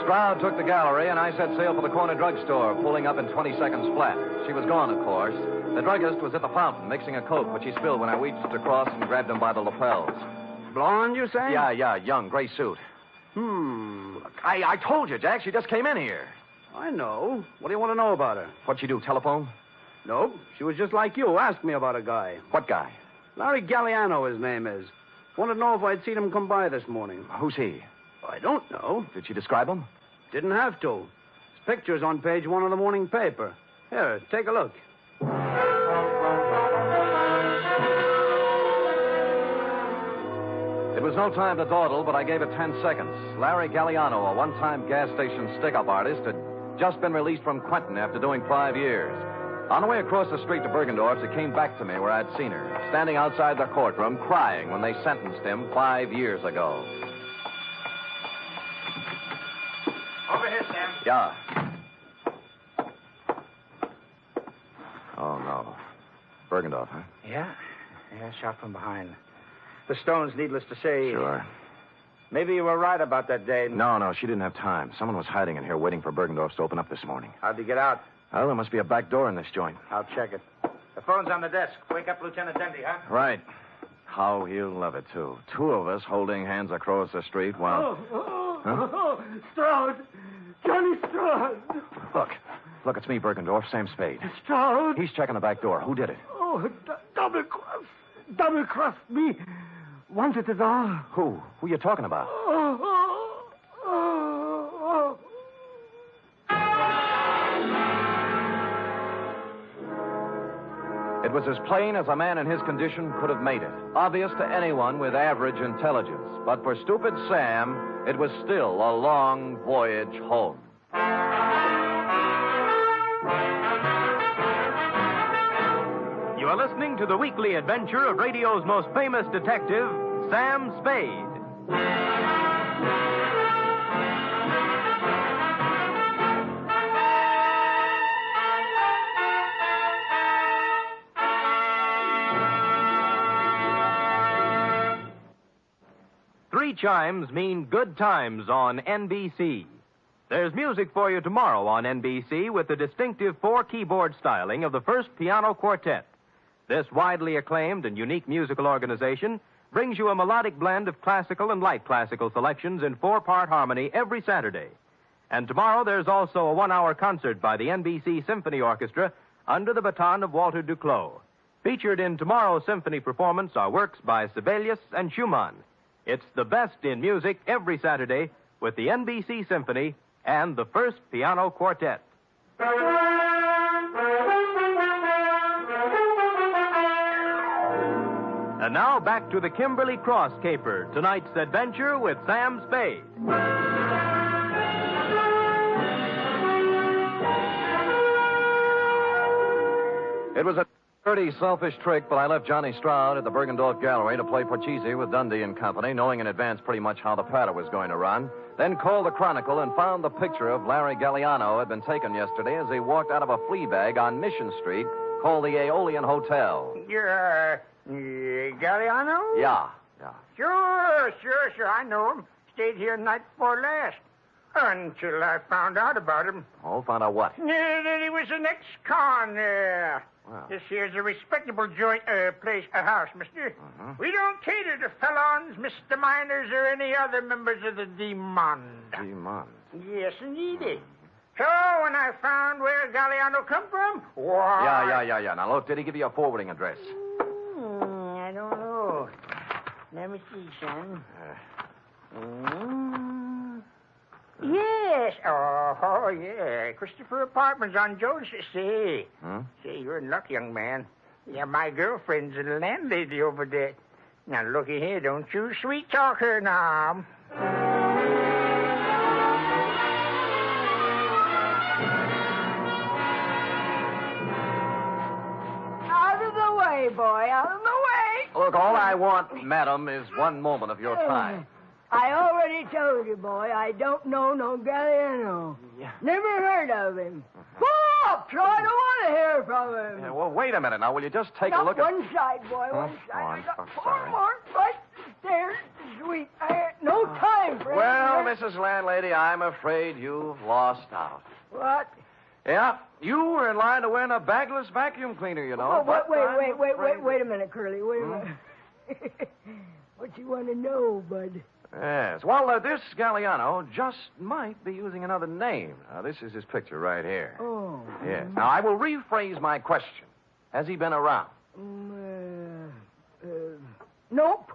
Stroud took the gallery, and I set sail for the corner drugstore, pulling up in 20 seconds flat. She was gone, of course. The druggist was at the fountain, mixing a Coke, which he spilled when I reached across and grabbed him by the lapels. Blonde, you say? Yeah, young, gray suit. I told you, Jack, she just came in here. I know. What do you want to know about her? What'd she do, telephone? Nope. She was just like you. Asked me about a guy. What guy? Larry Galliano, his name is. Wanted to know if I'd seen him come by this morning. Who's he? I don't know. Did she describe him? Didn't have to. His picture's on page 1 of the morning paper. Here, take a look. It was no time to dawdle, but I gave it 10 seconds. Larry Galliano, a one-time gas station stick-up artist, had just been released from Quentin after doing 5 years. On the way across the street to Bergendorf's, it came back to me where I'd seen her, standing outside the courtroom, crying when they sentenced him 5 years ago. Over here, Sam. Yeah. Oh, no. Bergendorf, huh? Yeah, shot from behind. The stones, needless to say. Sure. Maybe you were right about that day. No, she didn't have time. Someone was hiding in here waiting for Bergendorf's to open up this morning. How'd he get out? Well, there must be a back door in this joint. I'll check it. The phone's on the desk. Wake up Lieutenant Dendy, huh? Right. How he'll love it, too. 2 of us holding hands across the street while... Stroud! Johnny Stroud! Look, it's me, Bergendorf, Sam Spade. Stroud! He's checking the back door. Who did it? Oh, double-crossed me. Wanted it all. Who? Who you talking about? It was as plain as a man in his condition could have made it. Obvious to anyone with average intelligence. But for stupid Sam, it was still a long voyage home. You are listening to the weekly adventure of radio's most famous detective, Sam Spade. Three chimes mean good times on NBC. There's music for you tomorrow on NBC with the distinctive 4-keyboard styling of the First Piano Quartet. This widely acclaimed and unique musical organization brings you a melodic blend of classical and light classical selections in 4-part harmony every Saturday. And tomorrow there's also a 1-hour concert by the NBC Symphony Orchestra under the baton of Walter Duclos. Featured in tomorrow's symphony performance are works by Sibelius and Schumann. It's the best in music every Saturday with the NBC Symphony and the First Piano Quartet. And now back to the Kimberley Cross Caper, tonight's adventure with Sam Spade. It was a dirty, selfish trick, but I left Johnny Stroud at the Bergendorf Gallery to play Porchese with Dundee and Company, knowing in advance pretty much how the patter was going to run. Then called the Chronicle and found the picture of Larry Galliano had been taken yesterday as he walked out of a flea bag on Mission Street called the Aeolian Hotel. You're, Galliano? Yeah. Sure. I know him. Stayed here night before last. Until I found out about him. Oh, found out what? That he was an ex-con. Wow. This here's a respectable a house, mister. Uh-huh. We don't cater to felons, misdemeanors, or any other members of the Demon. Demon? Yes, indeed. So, when I found where Galliano come from, why... Yeah. Now, look, did he give you a forwarding address? I don't know. Let me see, son. Yes. Oh, yeah. Christopher Apartments on Jones. See. See, you're in luck, young man. Yeah, my girlfriend's a landlady over there. Now, looky here. Don't you sweet-talk her now. Out of the way, boy. Out of the way. Look, all I want, madam, is one moment of your time. I already told you, boy, I don't know no Galliano. Yeah. Never heard of him. Pull up, so I don't want to hear from him. Yeah, well, wait a minute now. Will you just take a look at... one side, boy, one side. I got four more right there. Sweet. I had no time for Well, anything. Mrs. Landlady, I'm afraid you've lost out. What? Yeah, you were in line to win a bagless vacuum cleaner, you know. Wait a minute, Curly. Wait a minute. What you want to know, bud? Yes. Well, this Galliano just might be using another name. Now, this is his picture right here. Oh. Yes. Now, I will rephrase my question. Has he been around? Nope.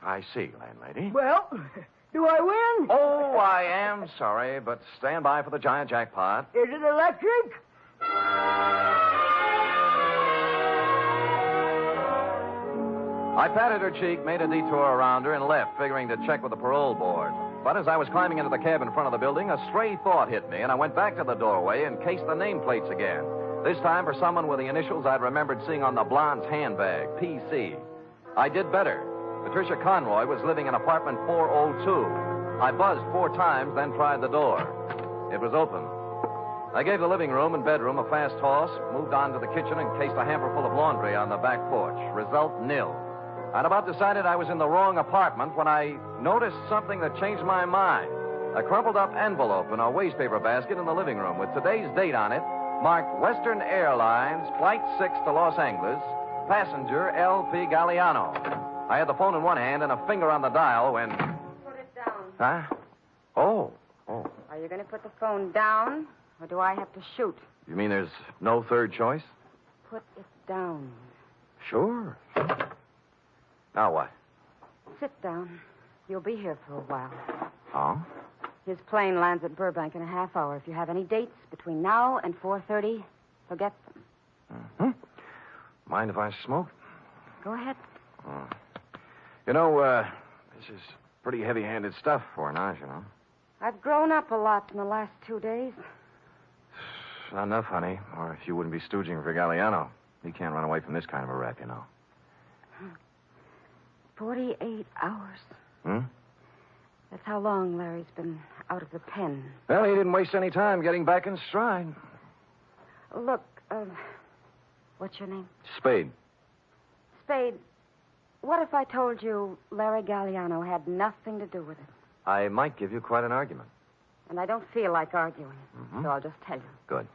I see, landlady. Well, do I win? Oh, I am sorry, but stand by for the giant jackpot. Is it electric? I patted her cheek, made a detour around her, and left, figuring to check with the parole board. But as I was climbing into the cab in front of the building, a stray thought hit me, and I went back to the doorway and cased the nameplates again. This time for someone with the initials I'd remembered seeing on the blonde's handbag, PC. I did better. Patricia Conroy was living in apartment 402. I buzzed 4 times, then tried the door. It was open. I gave the living room and bedroom a fast toss, moved on to the kitchen, and cased a hamper full of laundry on the back porch. Result, nil. I'd about decided I was in the wrong apartment when I noticed something that changed my mind. A crumpled up envelope in a wastepaper basket in the living room with today's date on it, marked Western Airlines, Flight 6 to Los Angeles, passenger L.P. Galliano. I had the phone in one hand and a finger on the dial when... Put it down. Huh? Oh. Are you going to put the phone down, or do I have to shoot? You mean there's no third choice? Put it down. Sure. Now what? Sit down. You'll be here for a while. Oh? His plane lands at Burbank in a half hour. If you have any dates between now and 4:30, forget them. Mm-hmm. Mind if I smoke? Go ahead. Oh. You know, this is pretty heavy-handed stuff for Naj, you know. I've grown up a lot in the last 2 days. Not enough, honey, or if you wouldn't be stooging for Galliano. He can't run away from this kind of a rap, you know. 48 hours. Hmm? That's how long Larry's been out of the pen. Well, he didn't waste any time getting back in stride. Look, what's your name? Spade. Spade, what if I told you Larry Galliano had nothing to do with it? I might give you quite an argument. And I don't feel like arguing, Mm-hmm. so I'll just tell you. Good.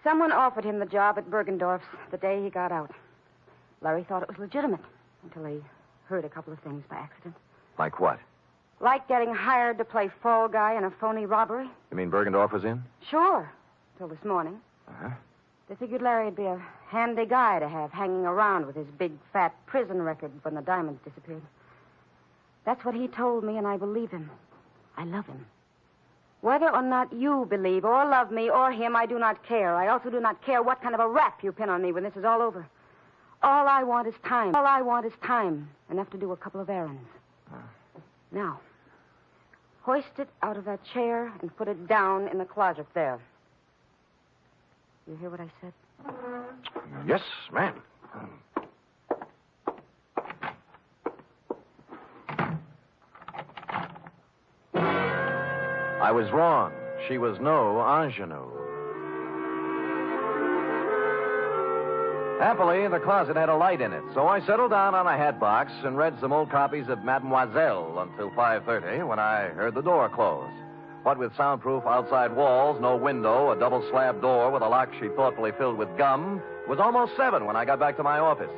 Someone offered him the job at Bergendorf's the day he got out. Larry thought it was legitimate until he heard a couple of things by accident. Like what? Like getting hired to play fall guy in a phony robbery. You mean Bergendorf was in? Sure, till this morning. Uh-huh. They figured Larry'd be a handy guy to have hanging around with his big, fat prison record when the diamonds disappeared. That's what he told me, and I believe him. I love him. Whether or not you believe or love me or him, I do not care. I also do not care what kind of a rap you pin on me when this is all over. All I want is time. All I want is time. Enough to do a couple of errands. Now, hoist it out of that chair and put it down in the closet there. You hear what I said? Yes, ma'am. I was wrong. She was no ingenue. Happily, the closet had a light in it, so I settled down on a hat box and read some old copies of Mademoiselle until 5:30 when I heard the door close. What with soundproof outside walls, no window, a double slab door with a lock she thoughtfully filled with gum, it was almost 7 when I got back to my office.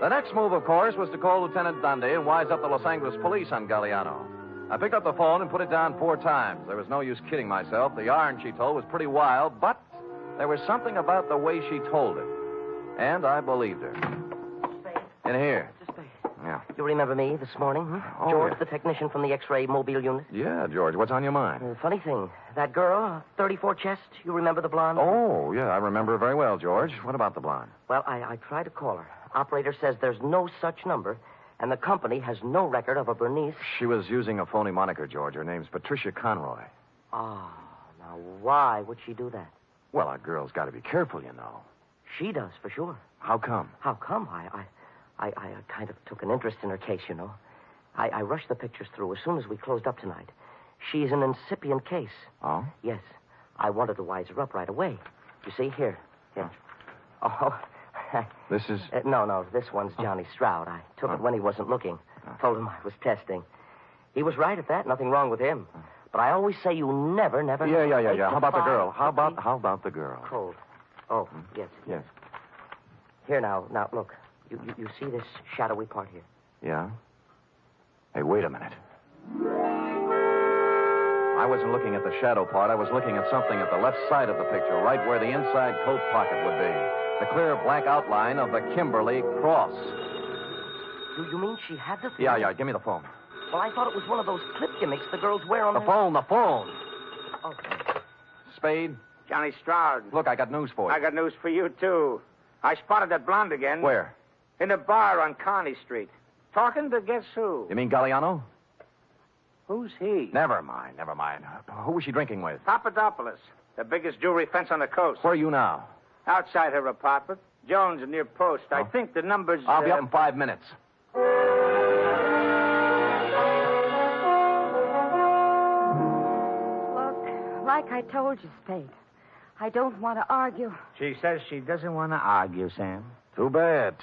The next move, of course, was to call Lieutenant Dundee and wise up the Los Angeles police on Galliano. I picked up the phone and put it down 4 times. There was no use kidding myself. The yarn she told was pretty wild, but there was something about the way she told it. And I believed her. Spade. In here. Mr. Spade. Yeah. You remember me this morning, huh? Oh, George, yeah. the technician from the X-ray mobile unit? Yeah, George, what's on your mind? Funny thing, that girl, 34 chest, you remember the blonde? Oh, yeah, I remember her very well, George. What about the blonde? Well, I tried to call her. Operator says there's no such number, and the company has no record of a Bernice. She was using a phony moniker, George. Her name's Patricia Conroy. Ah, now why would she do that? Well, a girl's got to be careful, you know. She does, for sure. How come? How come? I kind of took an interest in her case, you know. I rushed the pictures through as soon as we closed up tonight. She's an incipient case. Oh? Yes. I wanted to wise her up right away. You see, here. Oh. This is... No, this one's Johnny Stroud. I took it when he wasn't looking. Told him I was testing. He was right at that. Nothing wrong with him. But I always say you never... Yeah. How about the girl? How about the girl? Cold. Oh, yes. Yes. Here, now, look. You see this shadowy part here? Yeah? Hey, wait a minute. I wasn't looking at the shadow part. I was looking at something at the left side of the picture, right where the inside coat pocket would be. The clear black outline of the Kimberley cross. You mean she had the thing? Yeah. Give me the phone. Well, I thought it was one of those clip gimmicks the girls wear on the phone. Oh. Spade? Johnny Stroud. Look, I got news for you. I got news for you, too. I spotted that blonde again. Where? In a bar on Kearney Street. Talking to guess who? You mean Galliano? Who's he? Never mind. Who was she drinking with? Papadopoulos, the biggest jewelry fence on the coast. Where are you now? Outside her apartment. Jones near Post. I think the number's... I'll be up in 5 minutes. Look, like I told you, Spade, I don't want to argue. She says she doesn't want to argue, Sam. Too bad.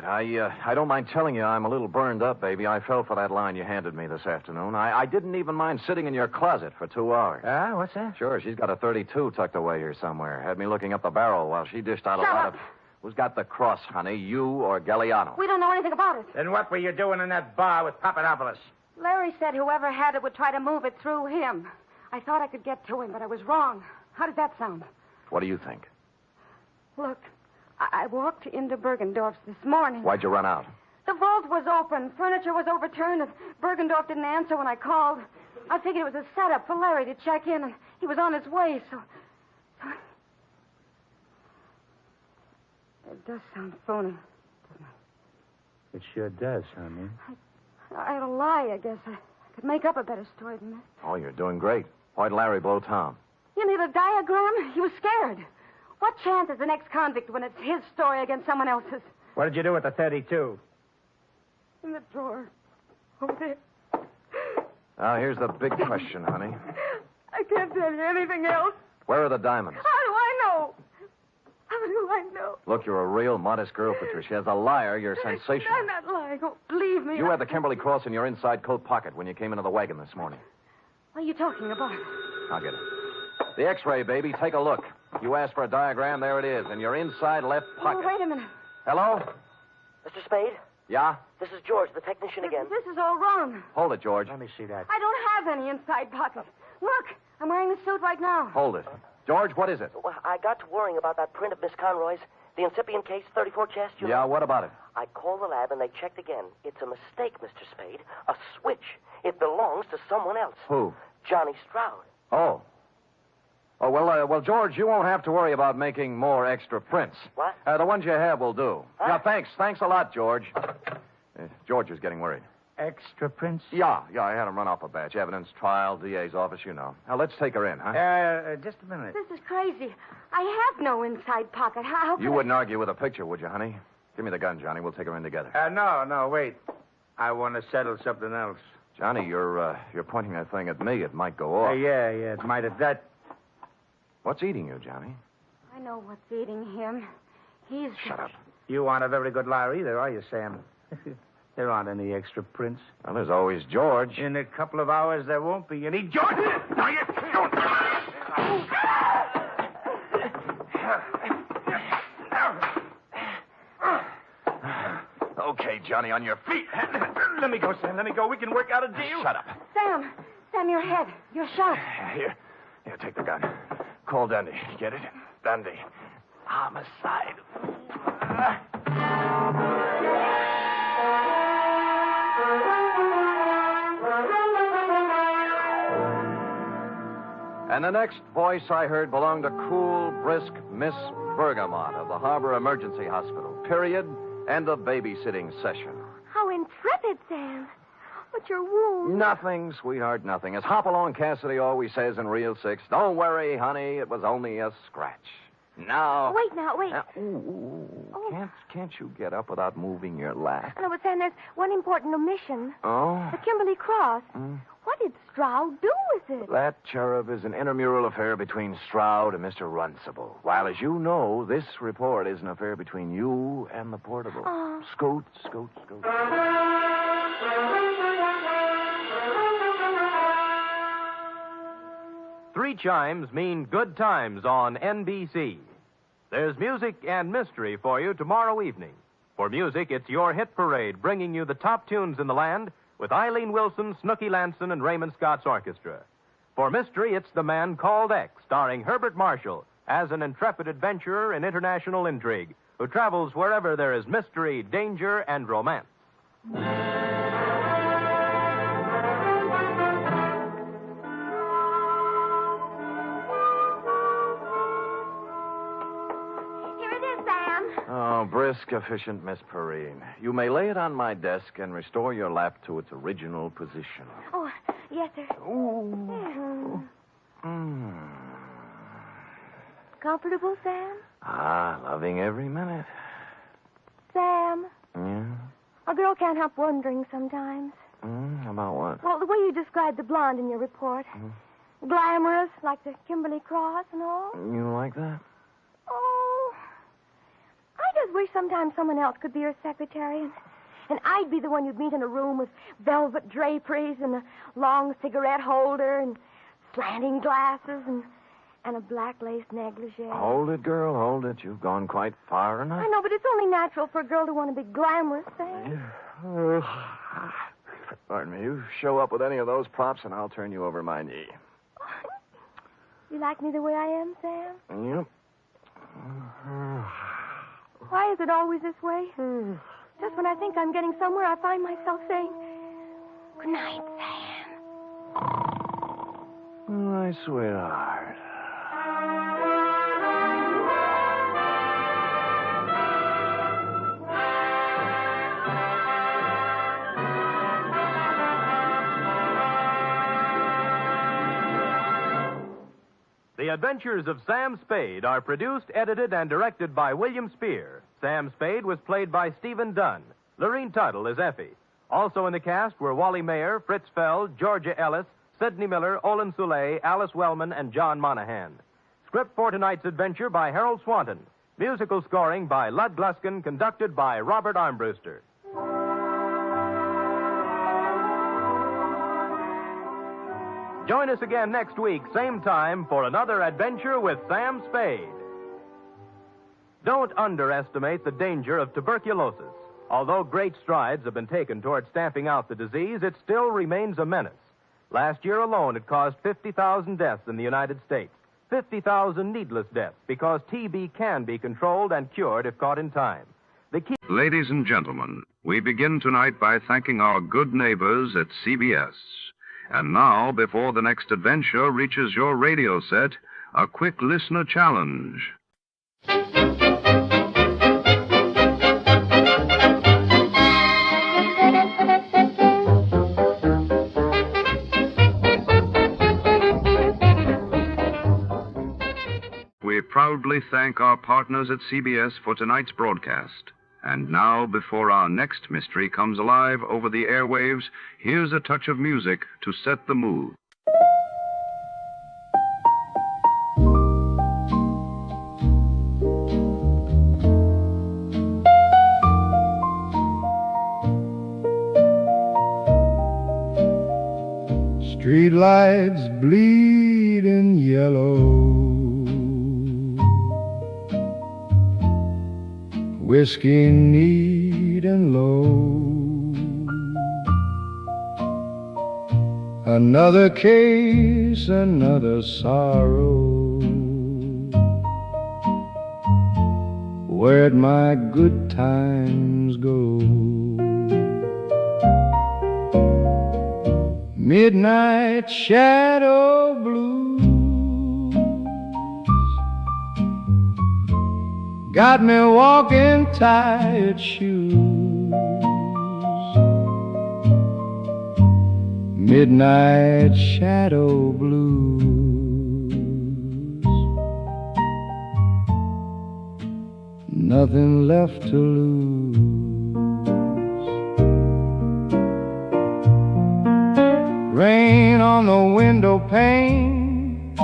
I don't mind telling you I'm a little burned up, baby. I fell for that line you handed me this afternoon. I didn't even mind sitting in your closet for 2 hours. What's that? Sure, she's got a 32 tucked away here somewhere. Had me looking up the barrel while she dished out a lot of... Who's got the cross, honey? You or Galliano? We don't know anything about it. Then what were you doing in that bar with Papadopoulos? Larry said whoever had it would try to move it through him. I thought I could get to him, but I was wrong. How does that sound? What do you think? Look, I walked into Bergendorf's this morning. Why'd you run out? The vault was open. Furniture was overturned, and Bergendorf didn't answer when I called. I figured it was a setup for Larry to check in, and he was on his way, so... It does sound phony, doesn't it? It sure does, honey. I had a lie, I guess. I could make up a better story than that. Oh, you're doing great. Why'd Larry blow Tom? You need a diagram? He was scared. What chance is an ex-convict when it's his story against someone else's? What did you do with the 32? In the drawer. Over there. Now, here's the big question, honey. I can't tell you anything else. Where are the diamonds? How do I know? How do I know? Look, you're a real modest girl, Patricia. As a liar, you're sensational. I'm not lying. Oh, believe me. You had the Kimberley cross in your inside coat pocket when you came into the wagon this morning. What are you talking about? I'll get it. The X-ray, baby. Take a look. You asked for a diagram. There it is, in your inside left pocket. Oh, wait a minute. Hello? Mr. Spade? Yeah? This is George, the technician again. This is all wrong. Hold it, George. Let me see that. I don't have any inside pocket. Look, I'm wearing the suit right now. Hold it. George, what is it? Well, I got to worrying about that print of Miss Conroy's, the incipient case, 34 chest. Yeah, what about it? I called the lab and they checked again. It's a mistake, Mr. Spade. A switch. It belongs to someone else. Who? Johnny Stroud. Oh. Oh, well, George, you won't have to worry about making more extra prints. What? The ones you have will do. Huh? Yeah, thanks. Thanks a lot, George. George is getting worried. Extra prints? Yeah, I had him run off a batch. Evidence, trial, DA's office, you know. Now, let's take her in, huh? Just a minute. This is crazy. I have no inside pocket. How could You wouldn't argue with a picture, would you, honey? Give me the gun, Johnny. We'll take her in together. No, wait. I want to settle something else. Johnny, you're pointing that thing at me. It might go off. Yeah, it might have that. What's eating you, Johnny? I know what's eating him. He's... Shut up. You aren't a very good liar either, are you, Sam? There aren't any extra prints. Well, there's always George. In a couple of hours, there won't be any George. Now you don't. Okay, Johnny, on your feet. Let me go, Sam. Let me go. We can work out a deal. Shut up. Sam, your head. You're shot. Here, take the gun. Call Dundee. Get it? Dundee. Homicide. And the next voice I heard belonged to cool, brisk Miss Bergamot of the Harbor Emergency Hospital. Period. End of babysitting session. How intrepid, Sam. But your wound... Nothing, sweetheart, nothing. As Hopalong Cassidy always says in Reel 6, don't worry, honey, it was only a scratch. Now... Wait. Can't you get up without moving your lap? No, but Sam, there's one important omission. Oh? The Kimberley cross. What did Stroud do with it? That, cherub, is an intramural affair between Stroud and Mr. Runcible. While, as you know, this report is an affair between you and the portable. Oh. Scoot. 3 chimes mean good times on NBC. There's music and mystery for you tomorrow evening. For music, it's your hit parade, bringing you the top tunes in the land with Eileen Wilson, Snooky Lanson, and Raymond Scott's orchestra. For mystery, it's The Man Called X, starring Herbert Marshall as an intrepid adventurer in international intrigue who travels wherever there is mystery, danger, and romance. Oh, brisk, efficient Miss Perrine. You may lay it on my desk and restore your lap to its original position. Oh, yes, sir. Ooh. Comfortable, Sam? Loving every minute. Sam, Yeah? a girl can't help wondering sometimes. About what? Well, the way you described the blonde in your report. Glamorous, like the Kimberley cross and all. You like that? Oh, I just wish sometimes someone else could be your secretary, and I'd be the one you'd meet in a room with velvet draperies and a long cigarette holder and slanting glasses and a black lace negligee. Hold it, girl, hold it. You've gone quite far enough. I know, but it's only natural for a girl to want to be glamorous, Sam. Pardon me. You show up with any of those props, and I'll turn you over my knee. You like me the way I am, Sam? Yep. Why is it always this way? Just when I think I'm getting somewhere, I find myself saying, good night, Sam. My sweetheart. The Adventures of Sam Spade are produced, edited, and directed by William Spear. Sam Spade was played by Stephen Dunn. Lorene Tuttle is Effie. Also in the cast were Wally Mayer, Fritz Feld, Georgia Ellis, Sidney Miller, Olin Soule, Alice Wellman, and John Monahan. Script for tonight's adventure by Harold Swanton. Musical scoring by Lud Gluskin, conducted by Robert Armbruster. Join us again next week, same time, for another adventure with Sam Spade. Don't underestimate the danger of tuberculosis. Although great strides have been taken toward stamping out the disease, it still remains a menace. Last year alone, it caused 50,000 deaths in the United States. 50,000 needless deaths, because TB can be controlled and cured if caught in time. Ladies and gentlemen, we begin tonight by thanking our good neighbors at CBS. And now, before the next adventure reaches your radio set, a quick listener challenge. We proudly thank our partners at CBS for tonight's broadcast. And now, before our next mystery comes alive over the airwaves, here's a touch of music to set the mood. Street lights bleeding yellow, whiskey neat and low. Another case, another sorrow. Where'd my good times go? Midnight shadow blues got me walking tired shoes. Midnight shadow blues, nothing left to lose. Rain on the window pane,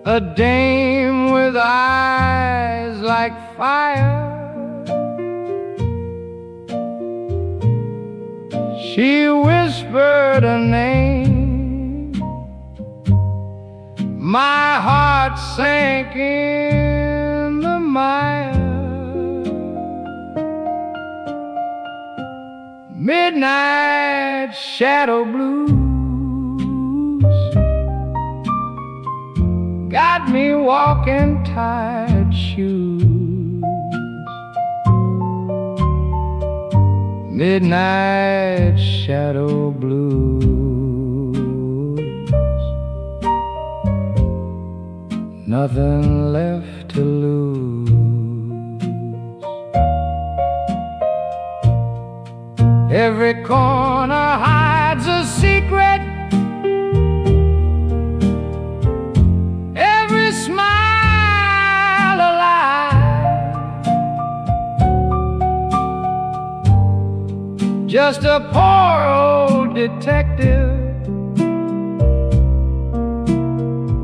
a dame with eyes like fire. She whispered a name, my heart sank in the mire. Midnight shadow blues got me walking tired shoes. Midnight shadow blues, nothing left to lose. Every corner hides a secret, every smile a lie. Just a poor old detective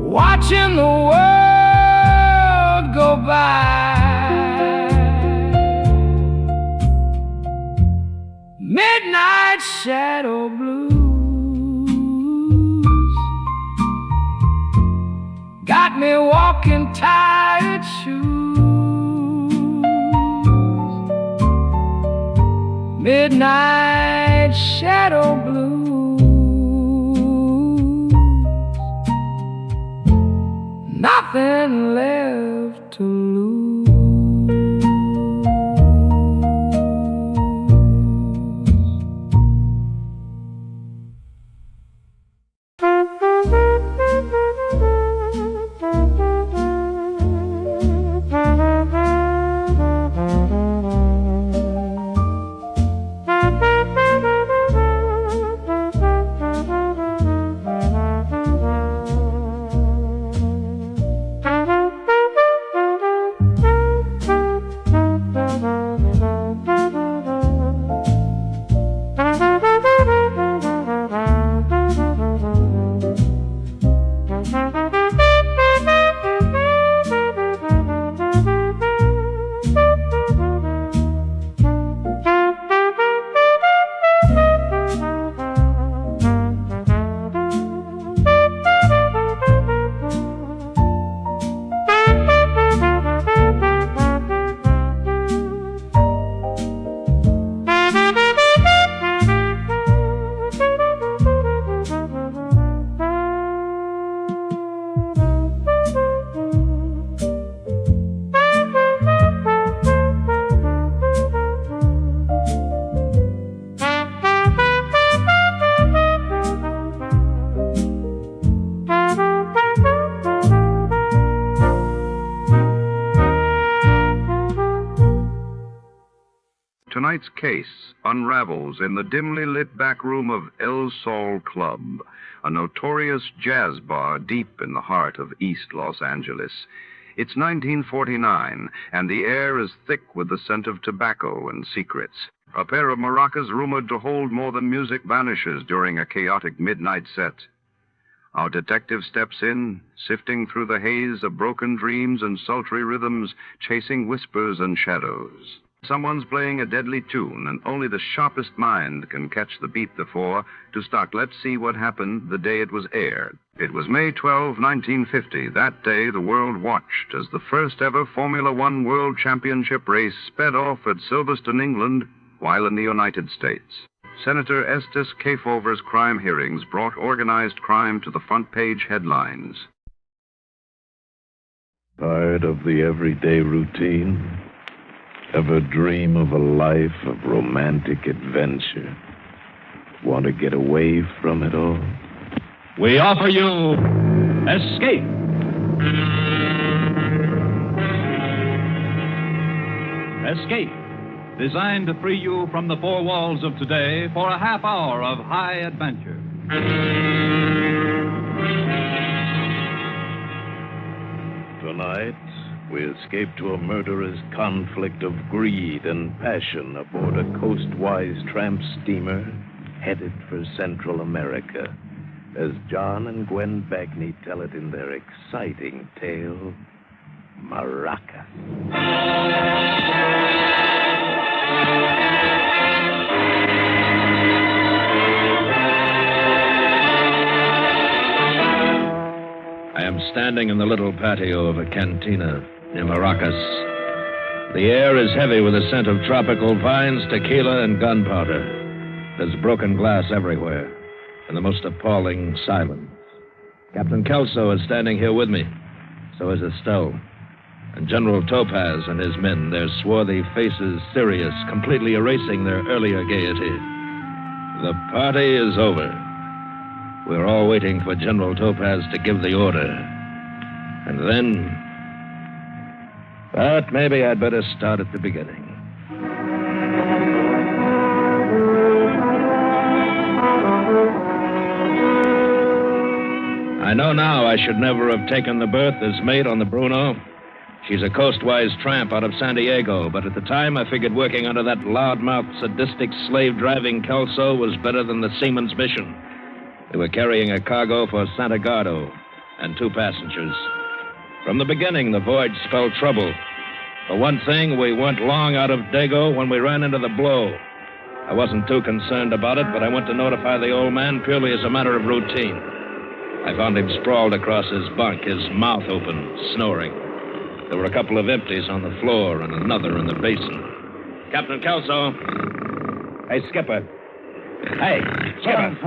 watching the world go by. Midnight shadow blues got me walking tired shoes. Midnight shadow blues, nothing left to lose. tonight's case unravels in the dimly lit back room of El Sol Club, a notorious jazz bar deep in the heart of East Los Angeles. It's 1949, and the air is thick with the scent of tobacco and secrets. A pair of maracas rumored to hold more than music vanishes during a chaotic midnight set. Our detective steps in, sifting through the haze of broken dreams and sultry rhythms, chasing whispers and shadows. Someone's playing a deadly tune, and only the sharpest mind can catch the beat before to start Let's See What Happened the day it was aired. It was May 12, 1950. That day, the world watched as the first ever Formula One World Championship race sped off at Silverstone, England, while in the United States. Senator Estes Kefauver's crime hearings brought organized crime to the front page headlines. Tired of the everyday routine? Ever dream of a life of romantic adventure? Want to get away from it all? We offer you Escape. Escape, designed to free you from the four walls of today for a half hour of high adventure. Tonight, we escape to a murderous conflict of greed and passion aboard a coastwise tramp steamer headed for Central America, as John and Gwen Bagney tell it in their exciting tale, Maracas. I am standing in the little patio of a cantina near Maracas. The air is heavy with the scent of tropical vines, tequila, and gunpowder. There's broken glass everywhere, and the most appalling silence. Captain Kelso is standing here with me. So is Estelle. And General Topaz and his men, their swarthy faces serious, completely erasing their earlier gaiety. The party is over. We're all waiting for General Topaz to give the order. And then... But maybe I'd better start at the beginning. I know now I should never have taken the berth as mate on the Bruno. She's a coastwise tramp out of San Diego, but at the time I figured working under that loudmouth, sadistic, slave-driving Kelso was better than the seaman's mission. They were carrying a cargo for Santa Gardo and 2 passengers. From the beginning, the voyage spelled trouble. For one thing, we weren't long out of Dago when we ran into the blow. I wasn't too concerned about it, but I went to notify the old man purely as a matter of routine. I found him sprawled across his bunk, his mouth open, snoring. There were a couple of empties on the floor and another in the basin. Captain Kelso. Hey, Skipper. Hey, Skipper.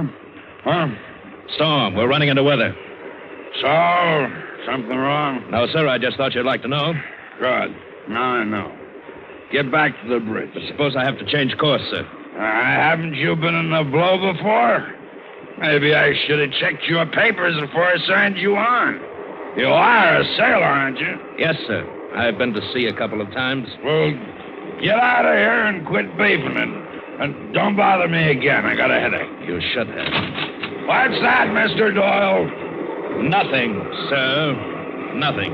Storm, we're running into weather. So, something wrong? No, sir, I just thought you'd like to know. Good. Now I know. Get back to the bridge. But suppose I have to change course, sir. Haven't you been in a blow before? Maybe I should have checked your papers before I signed you on. You are a sailor, aren't you? Yes, sir. I've been to sea a couple of times. Well, get out of here and quit beefing it. And don't bother me again. I got a headache. You should have. What's that, Mr. Doyle? Nothing, sir. Nothing.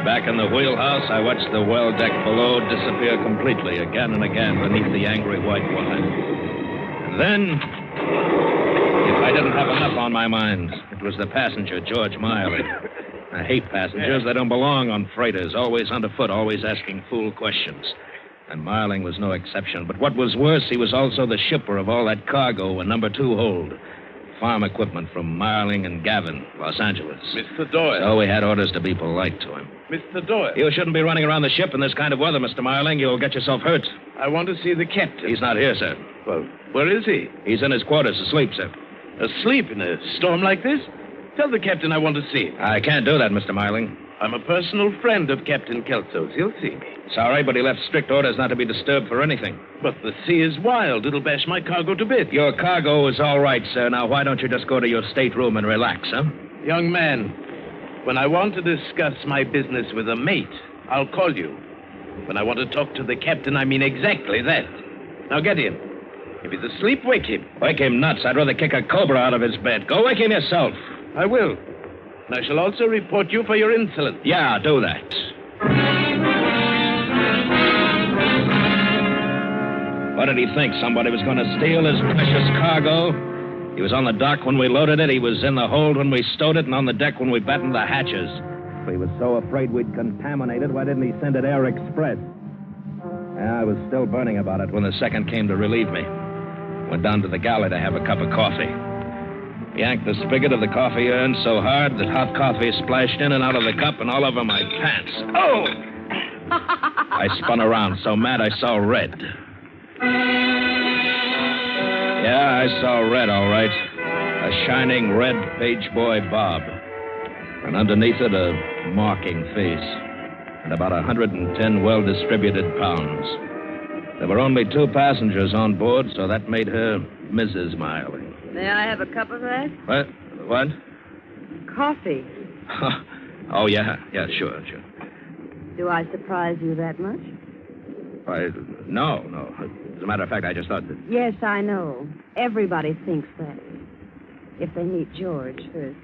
Back in the wheelhouse, I watched the well deck below disappear completely again and again beneath the angry white wine. And then, if I didn't have enough on my mind, it was the passenger, George Miley. I hate passengers. They don't belong on freighters, always underfoot, always asking fool questions. And Marling was no exception. But what was worse, he was also the shipper of all that cargo in number 2 hold. Farm equipment from Marling and Gavin, Los Angeles. Mr. Doyle. So we had orders to be polite to him. Mr. Doyle. You shouldn't be running around the ship in this kind of weather, Mr. Marling. You'll get yourself hurt. I want to see the captain. He's not here, sir. Well, where is he? He's in his quarters, asleep, sir. Asleep in a storm like this? Tell the captain I want to see him. I can't do that, Mr. Marling. I'm a personal friend of Captain Kelso's. He'll see me. Sorry, but he left strict orders not to be disturbed for anything. But the sea is wild. It'll bash my cargo to bits. Your cargo is all right, sir. Now, why don't you just go to your stateroom and relax, huh? Young man, When I want to discuss my business with a mate, I'll call you. When I want to talk to the captain, I mean exactly that. Now get him. If he's asleep, wake him. Wake him nuts. I'd rather kick a cobra out of his bed. Go wake him yourself. I will. And I shall also report you for your insolence. Yeah, do that. What did he think? Somebody was going to steal his precious cargo? He was on the dock when we loaded it. He was in the hold when we stowed it, and on the deck when we battened the hatches. If he was so afraid we'd contaminate it, why didn't he send it air express? I was still burning about it when the second came to relieve me. Went down to the galley to have a cup of coffee. Yanked the spigot of the coffee urn so hard that hot coffee splashed in and out of the cup and all over my pants. Oh! I spun around so mad I saw red. Yeah, I saw red, all right. A shining red page boy bob. And underneath it, a marking face. And about 110 well-distributed pounds. There were only 2 passengers on board, so that made her Mrs. Marlowe. May I have a cup of that? What? Coffee. Oh, yeah, sure. Do I surprise you that much? No. As a matter of fact, I just thought that... Yes, I know. Everybody thinks that. If they meet George first.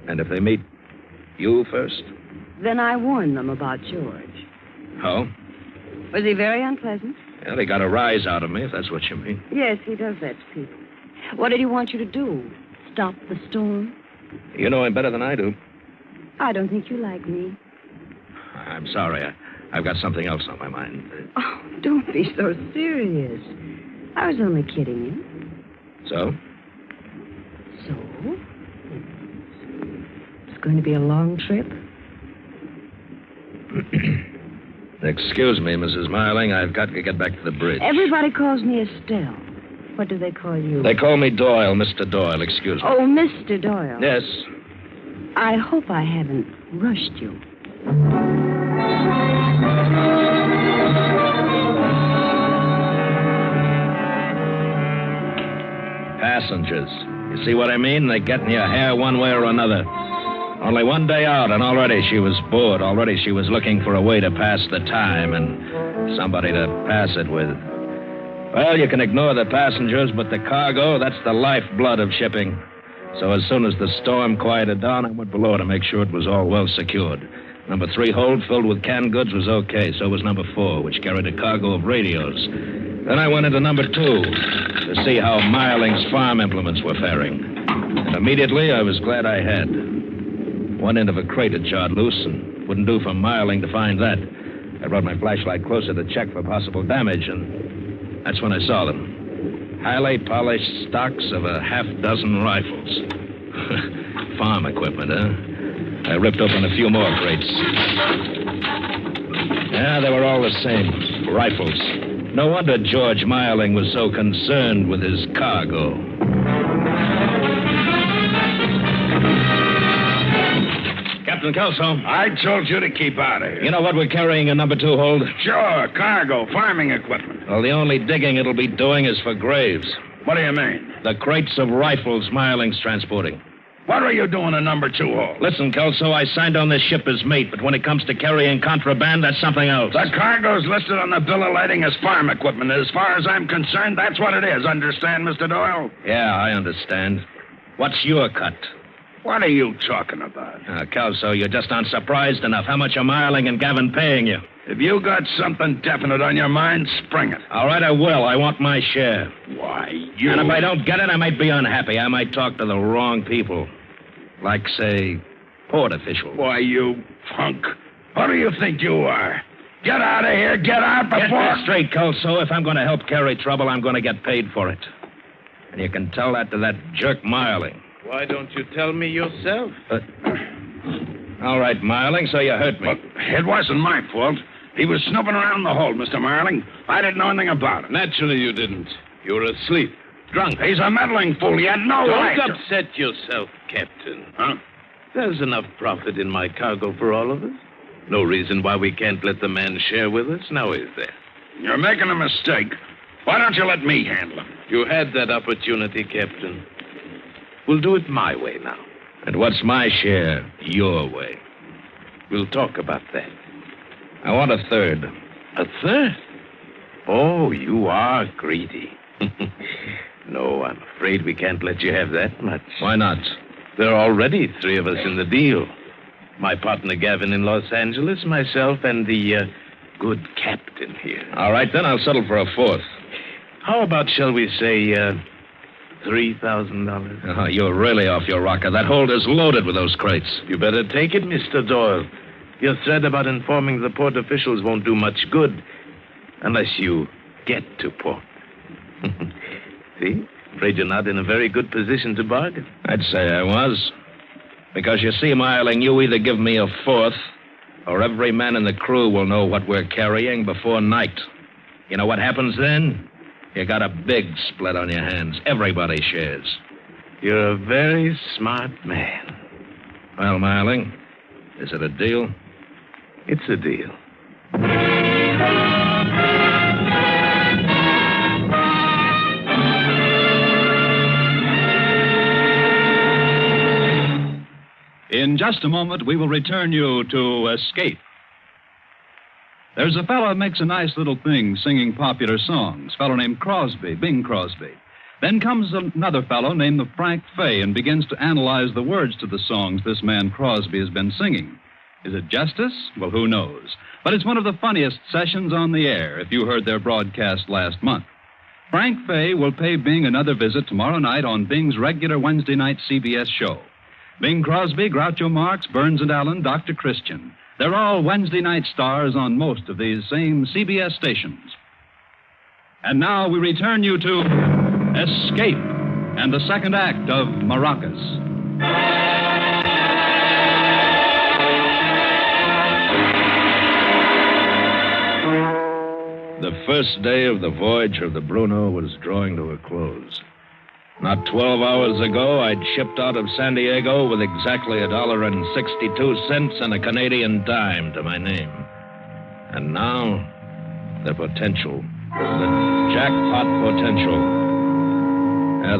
And if they meet you first? Then I warn them about George. Oh? Was he very unpleasant? Well, he got a rise out of me, if that's what you mean. Yes, he does that to people. What did he want you to do? Stop the storm? You know him better than I do. I don't think you like me. I'm sorry. I've got something else on my mind. Oh, don't be so serious. I was only kidding you. So? So? It's going to be a long trip? Excuse me, Mrs. Marling. I've got to get back to the bridge. Everybody calls me Estelle. What do they call you? They call me Doyle, Mr. Doyle. Excuse me. Oh, Mr. Doyle. Yes. I hope I haven't rushed you. Passengers. You see what I mean? They get in your hair one way or another. Only one day out, and already she was bored. Already she was looking for a way to pass the time and somebody to pass it with. Well, you can ignore the passengers, but the cargo, that's the lifeblood of shipping. So as soon as the storm quieted down, I went below to make sure it was all well secured. Number 3 hold filled with canned goods was okay. So was number 4, which carried a cargo of radios. Then I went into number 2 to see how Marling's farm implements were faring. And immediately I was glad I had. One end of a crate had jarred loose, and wouldn't do for Marling to find that. I brought my flashlight closer to check for possible damage, and that's when I saw them. Highly polished stocks of a half-dozen rifles. Farm equipment, huh? I ripped open a few more crates. Yeah, they were all the same. Rifles. No wonder George Marling was so concerned with his cargo. Captain Kelso. I told you to keep out of here. You know what we're carrying in number 2 hold? Sure, cargo, farming equipment. Well, the only digging it'll be doing is for graves. What do you mean? The crates of rifles Marling's transporting. What are you doing in number 2 hold? Listen, Kelso, I signed on this ship as mate, but when it comes to carrying contraband, that's something else. The cargo's listed on the bill of lading as farm equipment. As far as I'm concerned, that's what it is. Understand, Mr. Doyle? Yeah, I understand. What's your cut? What are you talking about? Kelso, you're just not surprised enough. How much are Marling and Gavin paying you? If you got something definite on your mind, spring it. All right, I will. I want my share. Why, you... And if I don't get it, I might be unhappy. I might talk to the wrong people. Like, say, port officials. Why, you punk. What do you think you are? Get out of here. Get out before... Get that straight, Kelso. If I'm going to help carry trouble, I'm going to get paid for it. And you can tell that to that jerk Marling. Why don't you tell me yourself? All right, Marling, so you hurt me. Well, it wasn't my fault. He was snooping around the hold, Mr. Marling. I didn't know anything about it. Naturally you didn't. You were asleep. Drunk. He's a meddling fool. He had no right. Don't upset yourself, Captain. Huh? There's enough profit in my cargo for all of us. No reason why we can't let the man share with us, now is there? You're making a mistake. Why don't you let me handle him? You had that opportunity, Captain. We'll do it my way now. And what's my share? Your way. We'll talk about that. I want a third. A third? Oh, you are greedy. No, I'm afraid we can't let you have that much. Why not? There are already 3 of us in the deal. My partner Gavin in Los Angeles, myself, and the good captain here. All right, then I'll settle for a fourth. How about, shall we say, $3,000? Oh, you're really off your rocker. That hold is loaded with those crates. You better take it, Mr. Doyle. Your threat about informing the port officials won't do much good unless you get to port. See? Afraid you're not in a very good position to bargain. I'd say I was. Because you see, Marling, you either give me a fourth, or every man in the crew will know what we're carrying before night. You know what happens then? You got a big split on your hands. Everybody shares. You're a very smart man. Well, Marling, is it a deal? It's a deal. In just a moment, we will return you to Escape. There's a fellow who makes a nice little thing singing popular songs, a fellow named Crosby, Bing Crosby. Then comes another fellow named Frank Fay and begins to analyze the words to the songs this man Crosby has been singing. Is it justice? Well, who knows? But it's one of the funniest sessions on the air, if you heard their broadcast last month. Frank Fay will pay Bing another visit tomorrow night on Bing's regular Wednesday night CBS show. Bing Crosby, Groucho Marx, Burns and Allen, Dr. Christian. They're all Wednesday night stars on most of these same CBS stations. And now we return you to Escape and the second act of Maracas. The first day of the voyage of the Bruno was drawing to a close. Not 12 hours ago, I'd shipped out of San Diego with exactly $1.62 and a Canadian dime to my name. And now, the potential. The jackpot potential.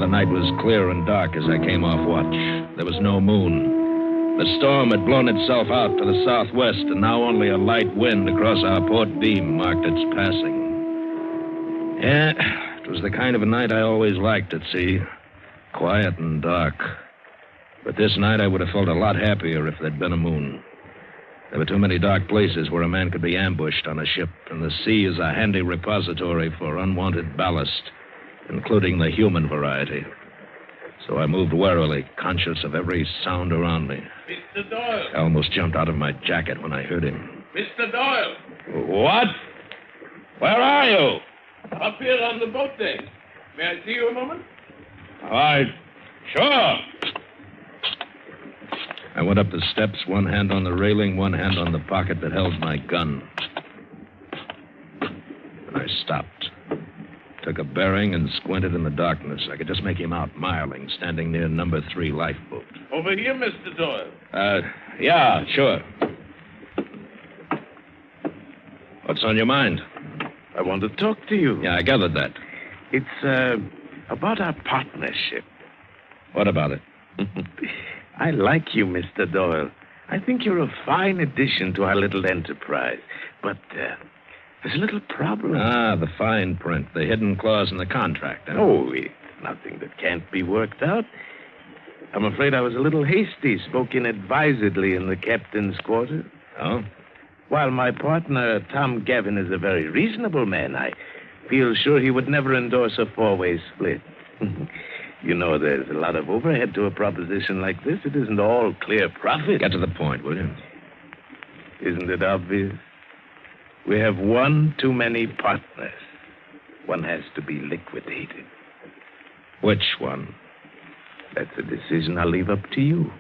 The night was clear and dark as I came off watch. There was no moon. The storm had blown itself out to the southwest, and now only a light wind across our port beam marked its passing. Yeah. It was the kind of a night I always liked at sea. Quiet and dark. But this night I would have felt a lot happier if there'd been a moon. There were too many dark places where a man could be ambushed on a ship, and the sea is a handy repository for unwanted ballast, including the human variety. So I moved warily, conscious of every sound around me. Mr. Doyle! I almost jumped out of my jacket when I heard him. Mr. Doyle! What? Where are you? Up here on the boat deck. May I see you a moment? All right. Sure. I went up the steps, one hand on the railing, one hand on the pocket that held my gun. And I stopped. Took a bearing and squinted in the darkness. I could just make him out, Marling, standing near number 3 lifeboat. Over here, Mr. Doyle. Yeah, sure. What's on your mind? I want to talk to you. Yeah, I gathered that. It's, about our partnership. What about it? I like you, Mr. Doyle. I think you're a fine addition to our little enterprise. But, there's a little problem. Ah, the fine print, the hidden clause in the contract. Huh? Oh, it's nothing that can't be worked out. I'm afraid I was a little hasty, spoke inadvisedly in the captain's quarters. Oh? While my partner, Tom Gavin, is a very reasonable man, I feel sure he would never endorse a 4-way split. You know, there's a lot of overhead to a proposition like this. It isn't all clear profit. Get to the point, will you? Isn't it obvious? We have one too many partners. One has to be liquidated. Which one? That's a decision I'll leave up to you.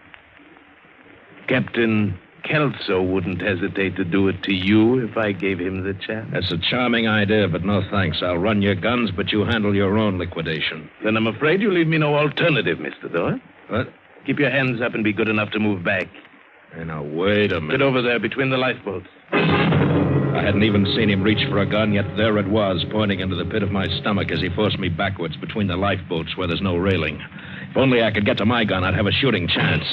Captain Kelso wouldn't hesitate to do it to you if I gave him the chance. That's a charming idea, but no thanks. I'll run your guns, but you handle your own liquidation. Then I'm afraid you leave me no alternative, Mr. Doyle. What? Keep your hands up and be good enough to move back. Hey, now, wait a minute. Get over there between the lifeboats. I hadn't even seen him reach for a gun, yet there it was, pointing into the pit of my stomach as he forced me backwards between the lifeboats where there's no railing. If only I could get to my gun, I'd have a shooting chance.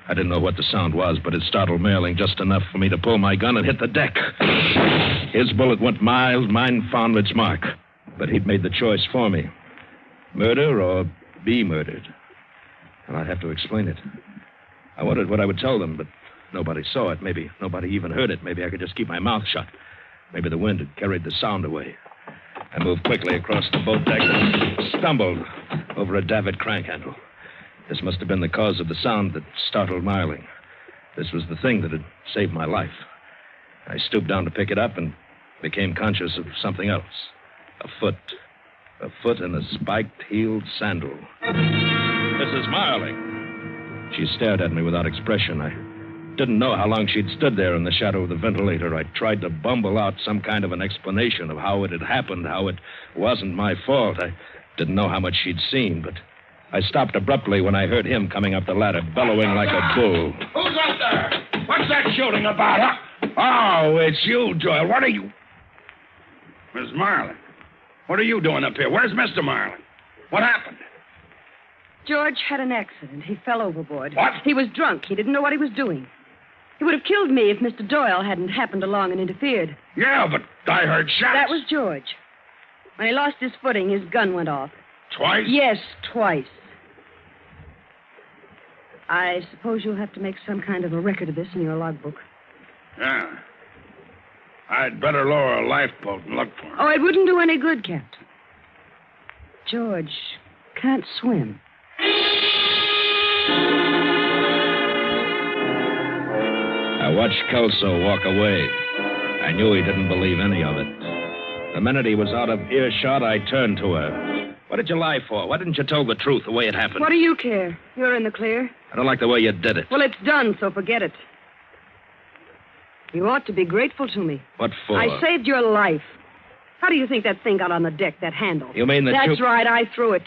I didn't know what the sound was, but it startled Merling just enough for me to pull my gun and hit the deck. His bullet went mild, mine found its mark. But he'd made the choice for me. Murder or be murdered. And I'd have to explain it. I wondered what I would tell them, but nobody saw it. Maybe nobody even heard it. Maybe I could just keep my mouth shut. Maybe the wind had carried the sound away. I moved quickly across the boat deck and stumbled over a davit crank handle. This must have been the cause of the sound that startled Marling. This was the thing that had saved my life. I stooped down to pick it up and became conscious of something else. A foot. A foot in a spiked-heeled sandal. Mrs. Marling. She stared at me without expression. I didn't know how long she'd stood there in the shadow of the ventilator. I tried to bumble out some kind of an explanation of how it had happened, how it wasn't my fault. I didn't know how much she'd seen, but I stopped abruptly when I heard him coming up the ladder, bellowing like a bull. Who's up there? What's that shooting about, huh? Oh, it's you, Doyle. What are you... Miss Marling, what are you doing up here? Where's Mr. Marling? What happened? George had an accident. He fell overboard. What? He was drunk. He didn't know what he was doing. He would have killed me if Mr. Doyle hadn't happened along and interfered. Yeah, but I heard shots. That was George. When he lost his footing, his gun went off. Twice? Yes, twice. I suppose you'll have to make some kind of a record of this in your logbook. Yeah. I'd better lower a lifeboat and look for him. Oh, it wouldn't do any good, Captain. George can't swim. I watched Kelso walk away. I knew he didn't believe any of it. The minute he was out of earshot, I turned to her. What did you lie for? Why didn't you tell the truth the way it happened? What do you care? You're in the clear. I don't like the way you did it. Well, it's done, so forget it. You ought to be grateful to me. What for? I saved your life. How do you think that thing got on the deck, that handle? You mean that That's right, I threw it.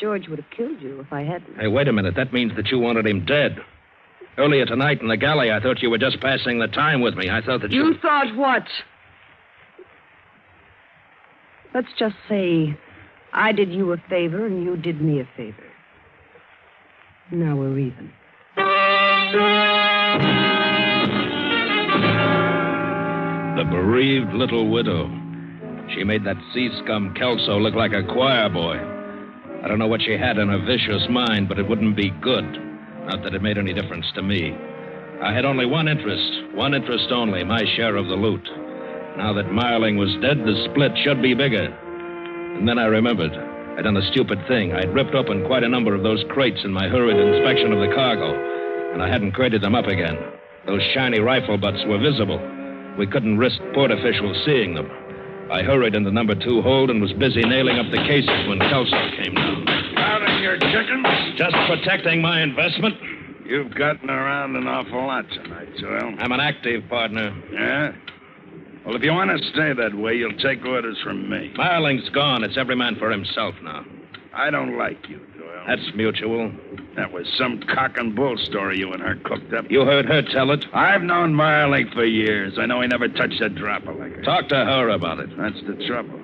George would have killed you if I hadn't. Hey, wait a minute. That means that you wanted him dead. Earlier tonight in the galley, I thought you were just passing the time with me. I thought that You thought what? Let's just say I did you a favor and you did me a favor. Now we're even. The bereaved little widow. She made that sea scum Kelso look like a choir boy. I don't know what she had in her vicious mind, but it wouldn't be good. Not that it made any difference to me. I had only one interest only, my share of the loot. Now that Marling was dead, the split should be bigger. And then I remembered. I'd done a stupid thing. I'd ripped open quite a number of those crates in my hurried inspection of the cargo, and I hadn't crated them up again. Those shiny rifle butts were visible. We couldn't risk port officials seeing them. I hurried into number 2 hold and was busy nailing up the cases when Kelso came down. Counting your chickens? Just protecting my investment. You've gotten around an awful lot tonight, Doyle. I'm an active partner. Yeah? Well, if you want to stay that way, you'll take orders from me. Marling's gone. It's every man for himself now. I don't like you, Doyle. That's mutual. That was some cock and bull story you and her cooked up. You heard her tell it? I've known Marling for years. I know he never touched a drop of liquor. Talk to her about it. That's the trouble.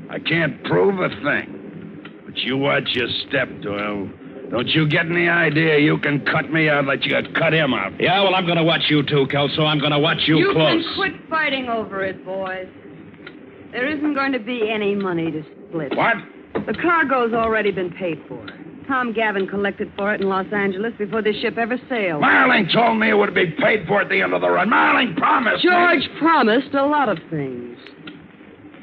I can't prove a thing. But you watch your step, Doyle. Don't you get any idea you can cut me out like you cut him out? Yeah, well, I'm going to watch you too, Kelso. I'm going to watch you close. You can quit fighting over it, boys. There isn't going to be any money to split. What? The cargo's already been paid for. Tom Gavin collected for it in Los Angeles before this ship ever sailed. Marling told me it would be paid for at the end of the run. Marling promised George promised a lot of things.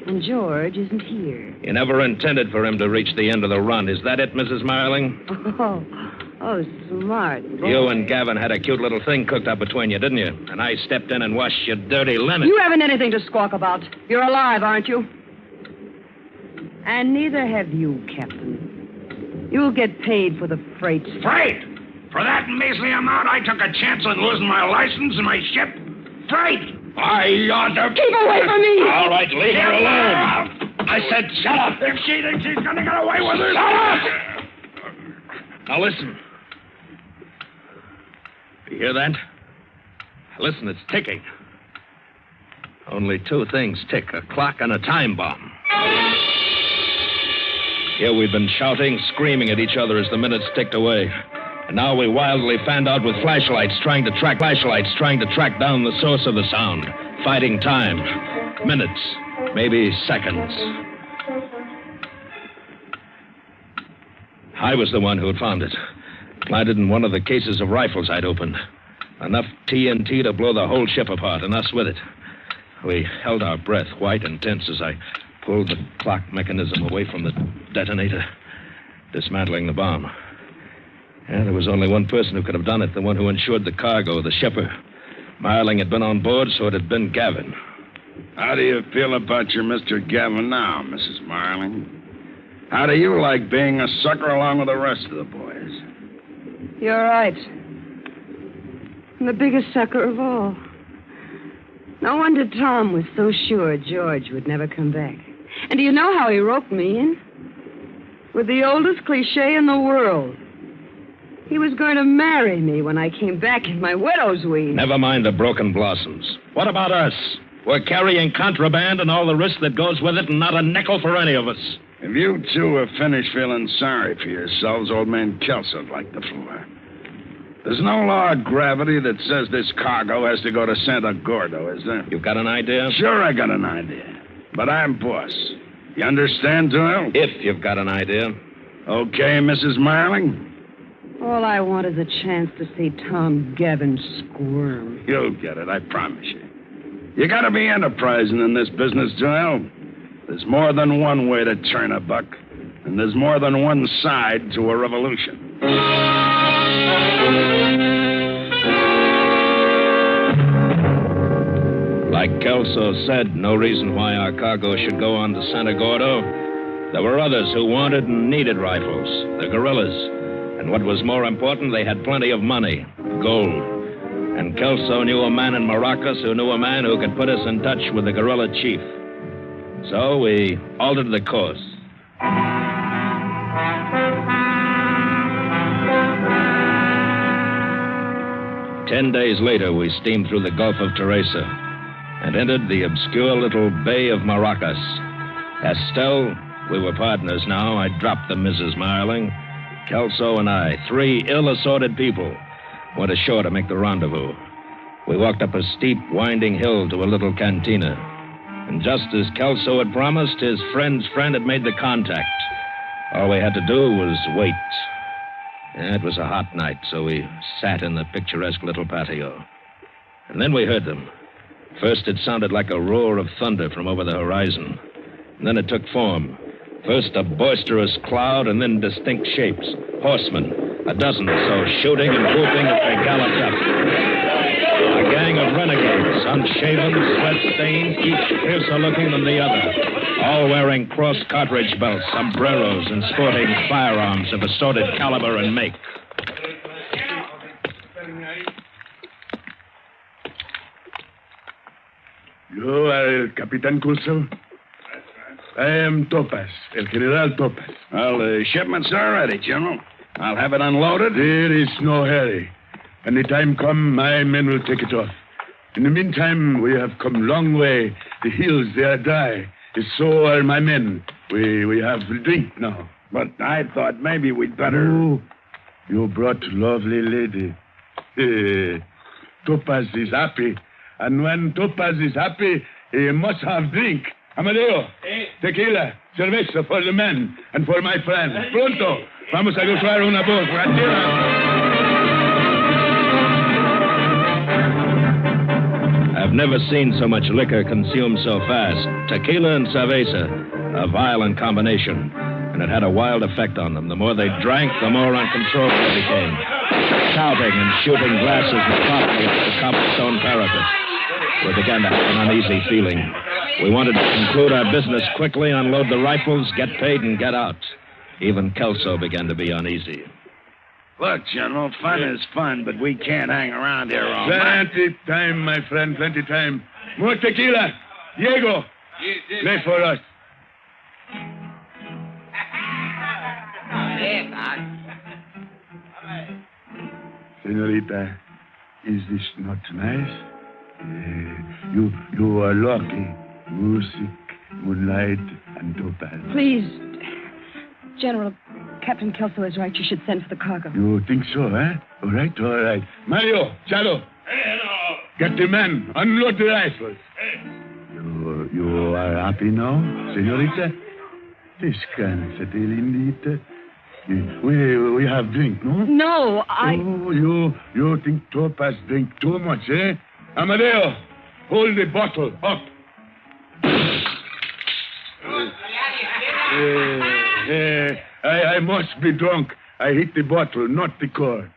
And George isn't here. You never intended for him to reach the end of the run. Is that it, Mrs. Marling? Oh, smart boy. You and Gavin had a cute little thing cooked up between you, didn't you? And I stepped in and washed your dirty linen. You haven't anything to squawk about. You're alive, aren't you? And neither have you, Captain. You'll get paid for the freight. Freight? For that measly amount, I took a chance on losing my license and my ship? Freight? I ought to... Keep away from me! All right, leave her alone. I said shut up. If she thinks she's going to get away with it... Shut up! Now listen. You hear that? Listen, it's ticking. Only 2 things tick, a clock and a time bomb. Here we'd been shouting, screaming at each other as the minutes ticked away. And now we wildly fanned out with flashlights, trying to track down the source of the sound. Fighting time. Minutes, maybe seconds. I was the one who had found it. Planted in one of the cases of rifles I'd opened. Enough TNT to blow the whole ship apart, and us with it. We held our breath, white and tense, as I pulled the clock mechanism away from the detonator, dismantling the bomb. Yeah, there was only one person who could have done it, the one who insured the cargo, the shipper. Marling had been on board, so it had been Gavin. How do you feel about your Mr. Gavin now, Mrs. Marling? How do you like being a sucker along with the rest of the boys? You're right. I'm the biggest sucker of all. No wonder Tom was so sure George would never come back. And do you know how he roped me in? With the oldest cliche in the world. He was going to marry me when I came back in my widow's weed. Never mind the broken blossoms. What about us? We're carrying contraband and all the risk that goes with it, and not a nickel for any of us. If you two have finished feeling sorry for yourselves, old man Kelso'd like the floor. There's no law of gravity that says this cargo has to go to Santa Gordo, is there? You've got an idea? Sure, I got an idea. But I'm boss. You understand, Doyle? If you've got an idea. Okay, Mrs. Marling? All I want is a chance to see Tom Gavin squirm. You'll get it, I promise you. You gotta be enterprising in this business, Doyle. There's more than one way to turn a buck, and there's more than one side to a revolution. Like Kelso said, no reason why our cargo should go on to Santa Gordo. There were others who wanted and needed rifles, the guerrillas. And what was more important, they had plenty of money, gold. And Kelso knew a man in Maracas who knew a man who could put us in touch with the guerrilla chief. So we altered the course. 10 days later, we steamed through the Gulf of Teresa and entered the obscure little Bay of Maracas. Estelle, we were partners now. I dropped the Mrs. Marling. Kelso and I, 3 ill-assorted people, went ashore to make the rendezvous. We walked up a steep, winding hill to a little cantina. And just as Kelso had promised, his friend's friend had made the contact. All we had to do was wait. Yeah, it was a hot night, so we sat in the picturesque little patio. And then we heard them. First, it sounded like a roar of thunder from over the horizon. And then it took form. First a boisterous cloud, and then distinct shapes. Horsemen, a dozen or so, shooting and whooping as they galloped up. A gang of renegades, unshaven, sweat-stained, each fiercer looking than the other. All wearing crossed cartridge belts, sombreros, and sporting firearms of assorted caliber and make. You are Capitan Curso? I am Topaz, El General Topaz. Well, the shipment's all ready, General. I'll have it unloaded. There is no hurry. When the time comes, my men will take it off. In the meantime, we have come long way. The hills, they are dry. So are my men. We have drink now. But I thought maybe we'd better... Oh, you brought lovely lady. Topaz is happy. And when Topaz is happy, he must have drink. Amadeo, tequila, cerveza for the men and for my friend. Pronto, vamos a gozar una voz. I've never seen so much liquor consumed so fast. Tequila and cerveza, a violent combination. And it had a wild effect on them. The more they drank, the more uncontrollable they became. Shouting and shooting glasses and coffee at the cobblestone parapet. We began to have an uneasy feeling. We wanted to conclude our business quickly, unload the rifles, get paid, and get out. Even Kelso began to be uneasy. Look, General, fun is fun, but we can't hang around here all night. Plenty time, my friend, plenty time. More tequila. Diego, play for us. Senorita, is this not nice? You are lucky. Music, moonlight, and topaz. Please, General, Captain Kelso is right. You should send for the cargo. You think so, eh? All right. Mario, Chalo. Get the men. Unload the rifles. You are happy now, senorita? Descansa, Delindita. We have drink, no? No, Oh, you think Topaz drink too much, eh? Amadeo, hold the bottle up. I must be drunk. I hit the bottle, not the cork.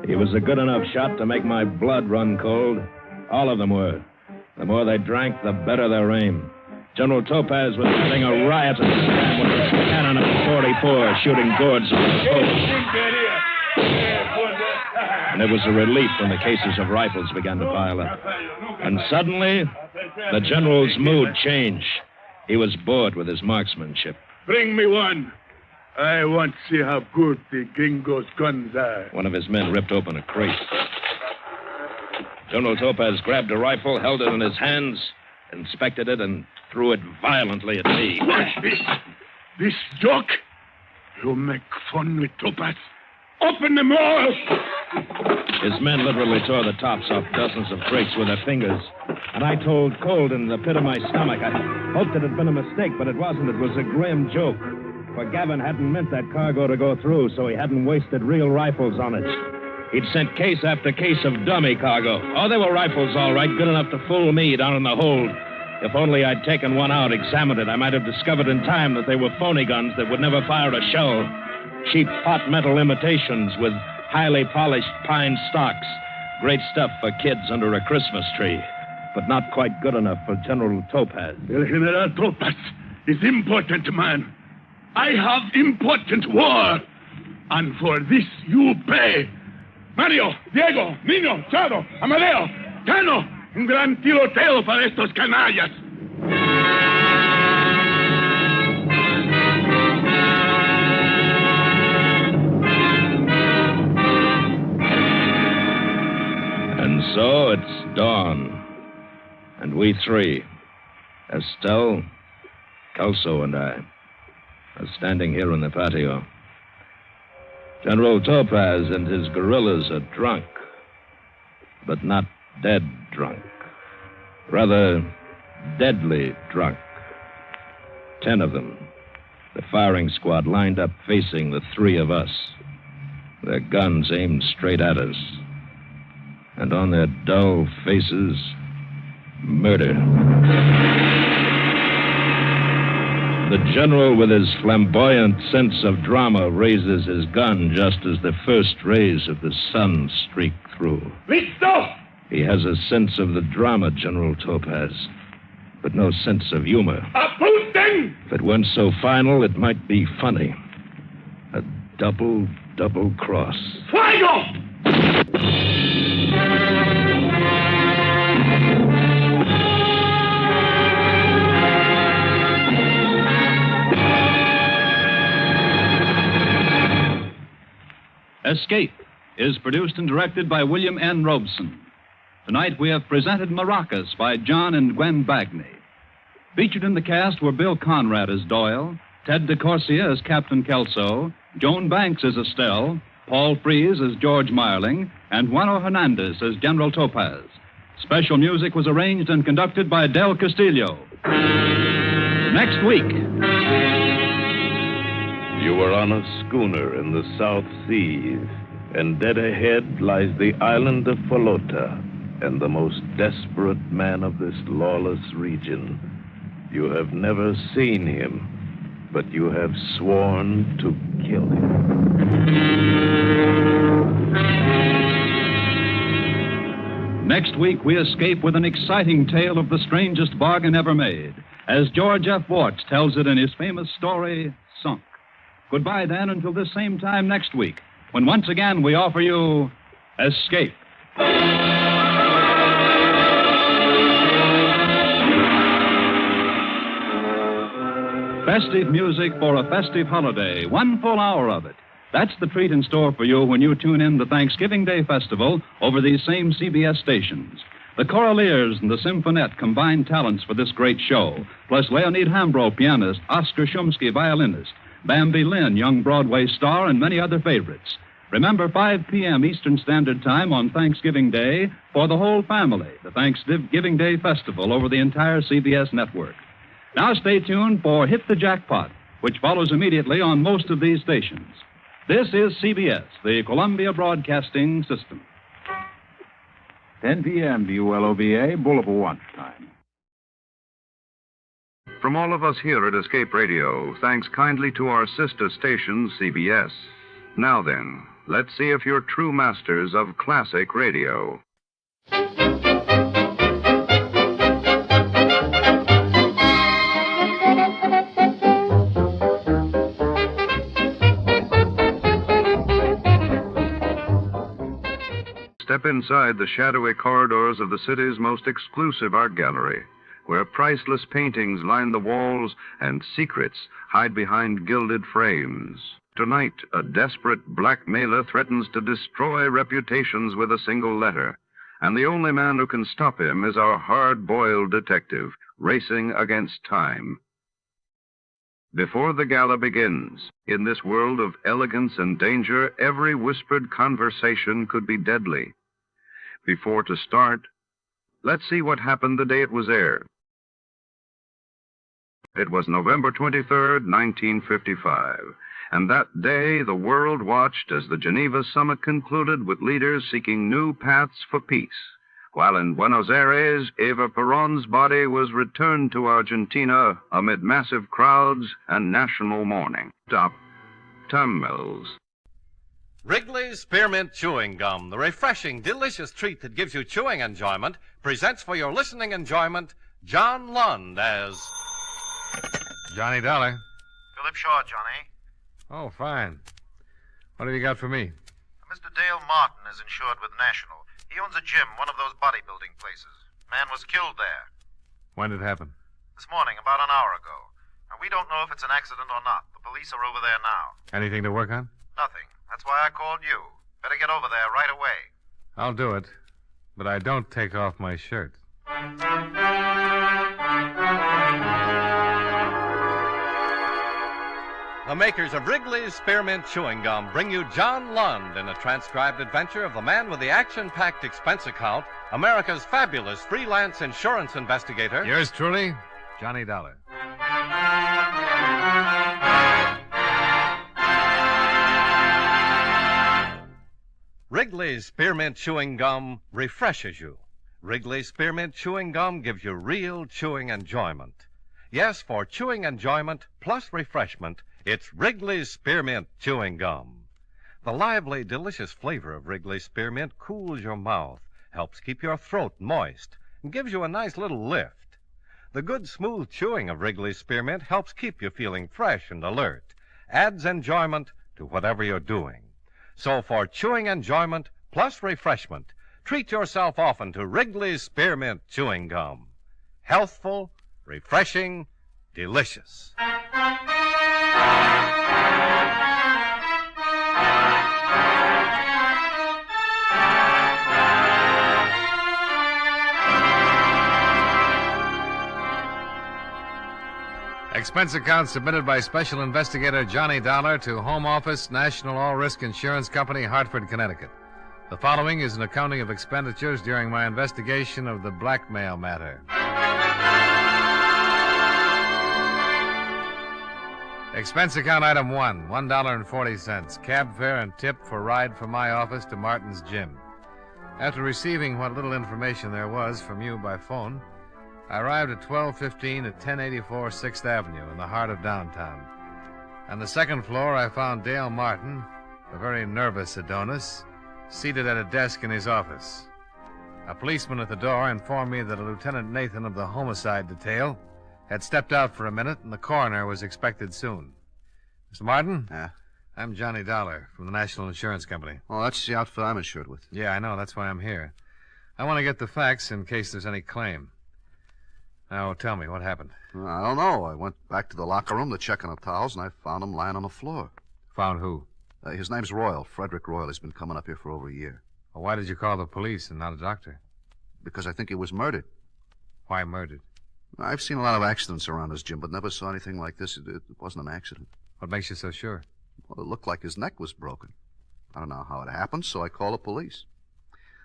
He was a good enough shot to make my blood run cold. All of them were. The more they drank, the better their aim. General Topaz was having a riot at the time with his cannon of 44 shooting gourds on the post. And it was a relief when the cases of rifles began to pile up. And suddenly, the general's mood changed. He was bored with his marksmanship. Bring me one. I want to see how good the gringo's guns are. One of his men ripped open a crate. General Topaz grabbed a rifle, held it in his hands, inspected it, and threw it violently at me. What? This joke? You make fun with Topaz? Open them all! His men literally tore the tops off dozens of crates with their fingers. And I told cold in the pit of my stomach. I hoped it had been a mistake, but it wasn't. It was a grim joke. For Gavin hadn't meant that cargo to go through, so he hadn't wasted real rifles on it. He'd sent case after case of dummy cargo. Oh, they were rifles, all right, good enough to fool me down in the hold. If only I'd taken one out, examined it, I might have discovered in time that they were phony guns that would never fire a shell. Cheap hot metal imitations with highly polished pine stocks. Great stuff for kids under a Christmas tree, but not quite good enough for General Topaz. El General Topaz is important man. I have important war. And for this you pay. Mario, Diego, Nino, Chado, Amadeo, Cano, un gran tiroteo para estos canallas. And so it's dawn. And we three, Estelle, Kelso, and I, are standing here in the patio. General Topaz and his guerrillas are drunk, but not dead drunk. Rather, deadly drunk. 10 of them. The firing squad lined up facing the 3 of us. Their guns aimed straight at us. And on their dull faces, murder. The general, with his flamboyant sense of drama, raises his gun just as the first rays of the sun streak through. Listo! He has a sense of the drama, General Topaz, but no sense of humor. Apunten! If it weren't so final, it might be funny. A double cross. Fuego! Escape is produced and directed by William N. Robeson. Tonight we have presented Maracas by John and Gwen Bagney. Featured in the cast were Bill Conrad as Doyle, Ted DeCorsia as Captain Kelso, Joan Banks as Estelle, Paul Frees as George Marling, and Juano Hernandez as General Topaz. Special music was arranged and conducted by Del Castillo. Next week. You were on a schooner in the South Seas, and dead ahead lies the island of Falota, and the most desperate man of this lawless region. You have never seen him, but you have sworn to kill him. Next week, we escape with an exciting tale of the strangest bargain ever made, as George F. Warts tells it in his famous story, Sunk. Goodbye, then, until this same time next week, when once again we offer you Escape. Festive music for a festive holiday, 1 full hour of it. That's the treat in store for you when you tune in to Thanksgiving Day Festival over these same CBS stations. The Choraliers and the Symphonette combined talents for this great show, plus Leonid Hambro, pianist, Oscar Shumsky, violinist, Bambi Lynn, young Broadway star, and many other favorites. Remember, 5 p.m. Eastern Standard Time on Thanksgiving Day for the whole family, the Thanksgiving Day Festival over the entire CBS network. Now stay tuned for Hit the Jackpot, which follows immediately on most of these stations. This is CBS, the Columbia Broadcasting System. 10 p.m. WLOBA, Boulevard Watch Time. From all of us here at Escape Radio, thanks kindly to our sister station, CBS. Now then, let's see if you're true masters of classic radio. Step inside the shadowy corridors of the city's most exclusive art gallery, where priceless paintings line the walls and secrets hide behind gilded frames. Tonight, a desperate blackmailer threatens to destroy reputations with a single letter, and the only man who can stop him is our hard-boiled detective, racing against time. Before the gala begins, in this world of elegance and danger, every whispered conversation could be deadly. Before to start, let's see what happened the day it was aired. It was November 23rd, 1955, and that day the world watched as the Geneva summit concluded with leaders seeking new paths for peace, while in Buenos Aires, Eva Perón's body was returned to Argentina amid massive crowds and national mourning. Stop. Tom Mills. Wrigley's Spearmint Chewing Gum, the refreshing, delicious treat that gives you chewing enjoyment, presents for your listening enjoyment John Lund as Johnny Dollar. Philip Shaw, Johnny. Oh, fine. What have you got for me? Mr. Dale Martin is insured with National. He owns a gym, one of those bodybuilding places. Man was killed there. When did it happen? This morning, about an hour ago. Now, we don't know if it's an accident or not. The police are over there now. Anything to work on? Nothing. That's why I called you. Better get over there right away. I'll do it. But I don't take off my shirt. The makers of Wrigley's Spearmint Chewing Gum bring you John Lund in a transcribed adventure of the man with the action-packed expense account, America's fabulous freelance insurance investigator. Yours truly, Johnny Dollar. Wrigley's Spearmint Chewing Gum refreshes you. Wrigley's Spearmint Chewing Gum gives you real chewing enjoyment. Yes, for chewing enjoyment plus refreshment, it's Wrigley's Spearmint Chewing Gum. The lively, delicious flavor of Wrigley's Spearmint cools your mouth, helps keep your throat moist, and gives you a nice little lift. The good, smooth chewing of Wrigley's Spearmint helps keep you feeling fresh and alert, adds enjoyment to whatever you're doing. So for chewing enjoyment plus refreshment, treat yourself often to Wrigley's Spearmint Chewing Gum. Healthful, refreshing, delicious. Expense account submitted by Special Investigator Johnny Dollar to Home Office, National All-Risk Insurance Company, Hartford, Connecticut. The following is an accounting of expenditures during my investigation of the Blackmail matter. Expense account item 1, $1.40. Cab fare and tip for ride from my office to Martin's gym. After receiving what little information there was from you by phone, I arrived at 12:15 at 1084 6th Avenue in the heart of downtown. On the second floor, I found Dale Martin, a very nervous Adonis, seated at a desk in his office. A policeman at the door informed me that a Lieutenant Nathan of the homicide detail had stepped out for a minute and the coroner was expected soon. Mr. Martin? Yeah? I'm Johnny Dollar from the National Insurance Company. Oh, that's the outfit I'm insured with. Yeah, I know. That's why I'm here. I want to get the facts in case there's any claim. Now, tell me, what happened? I don't know. I went back to the locker room to check on the towels, and I found him lying on the floor. Found who? His name's Royal, Frederick Royal. He's been coming up here for over a year. Well, why did you call the police and not a doctor? Because I think he was murdered. Why murdered? I've seen a lot of accidents around this, Jim, but never saw anything like this. It wasn't an accident. What makes you so sure? Well, it looked like his neck was broken. I don't know how it happened, so I called the police.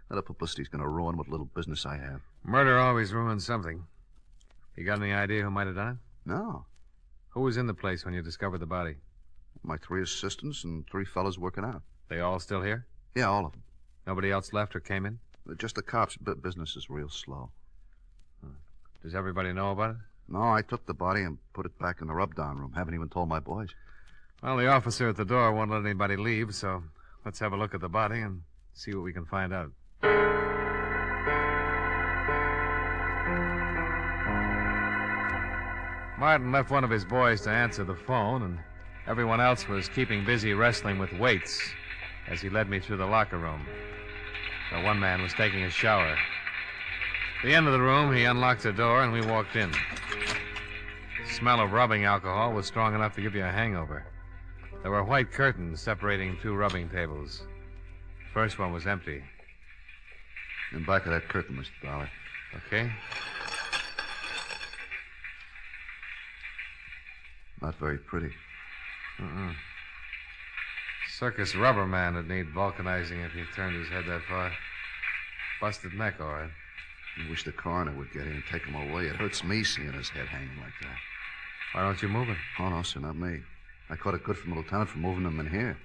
That publicity's going to ruin what little business I have. Murder always ruins something. You got any idea who might have done it? No. Who was in the place when you discovered the body? My 3 assistants and 3 fellas working out. They all still here? Yeah, all of them. Nobody else left or came in? Just the cops. Business is real slow. Does everybody know about it? No, I took the body and put it back in the rub-down room. Haven't even told my boys. Well, the officer at the door won't let anybody leave, so let's have a look at the body and see what we can find out. Martin left one of his boys to answer the phone, and everyone else was keeping busy wrestling with weights as he led me through the locker room. Now, one man was taking a shower. At the end of the room, he unlocked the door, and we walked in. The smell of rubbing alcohol was strong enough to give you a hangover. There were white curtains separating 2 rubbing tables. The first one was empty. In back of that curtain, Mr. Dollar. Okay. Not very pretty. Circus rubber man would need vulcanizing if he turned his head that far. Busted neck, all right. I wish the coroner would get in and take him away. It hurts me seeing his head hanging like that. Why don't you move it? Oh, no, sir, not me. I caught it good from the lieutenant for moving him in here.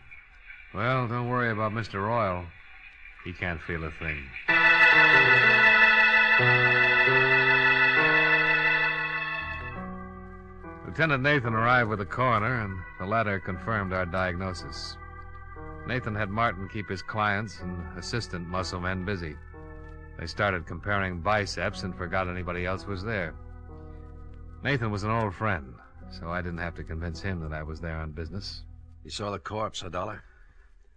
Well, don't worry about Mr. Royal. He can't feel a thing. Lieutenant Nathan arrived with the coroner, and the latter confirmed our diagnosis. Nathan had Martin keep his clients and assistant muscle men busy. They started comparing biceps and forgot anybody else was there. Nathan was an old friend, so I didn't have to convince him that I was there on business. You saw the corpse, Dollar?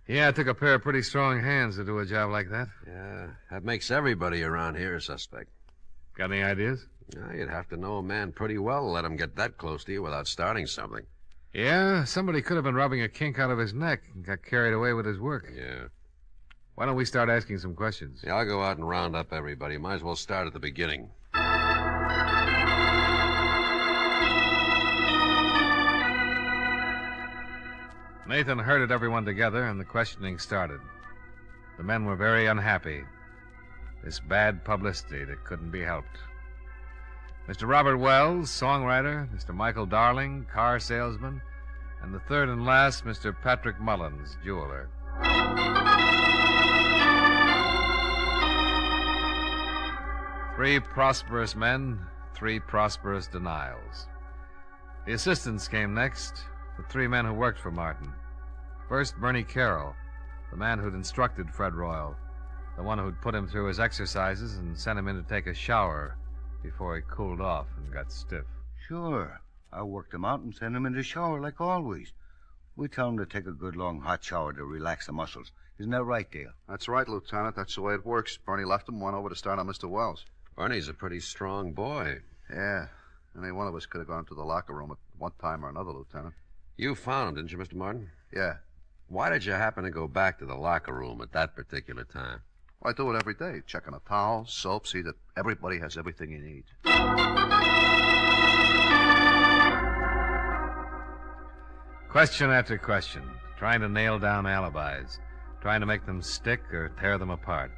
Yeah, it took a pair of pretty strong hands to do a job like that. Yeah, that makes everybody around here a suspect. Got any ideas? Yeah, you'd have to know a man pretty well to let him get that close to you without starting something. Yeah, somebody could have been rubbing a kink out of his neck and got carried away with his work. Yeah. Why don't we start asking some questions? Yeah, I'll go out and round up everybody. Might as well start at the beginning. Nathan herded everyone together, and the questioning started. The men were very unhappy. This bad publicity that couldn't be helped. Mr. Robert Wells, songwriter, Mr. Michael Darling, car salesman, and the third and last, Mr. Patrick Mullins, jeweler. 3 prosperous men, 3 prosperous denials. The assistants came next, the 3 men who worked for Martin. First, Bernie Carroll, the man who'd instructed Fred Royal, the one who'd put him through his exercises and sent him in to take a shower before he cooled off and got stiff. Sure. I worked him out and sent him in the shower like always. We tell him to take a good long hot shower to relax the muscles. Isn't that right, Dale? That's right, Lieutenant. That's the way it works. Bernie left him, went over to start on Mr. Wells. Bernie's a pretty strong boy. Yeah. Any one of us could have gone to the locker room at one time or another, Lieutenant. You found him, didn't you, Mr. Martin? Yeah. Why did you happen to go back to the locker room at that particular time? Well, I do it every day. Checking a towel, soap, see that everybody has everything he needs. Question after question, trying to nail down alibis, trying to make them stick or tear them apart.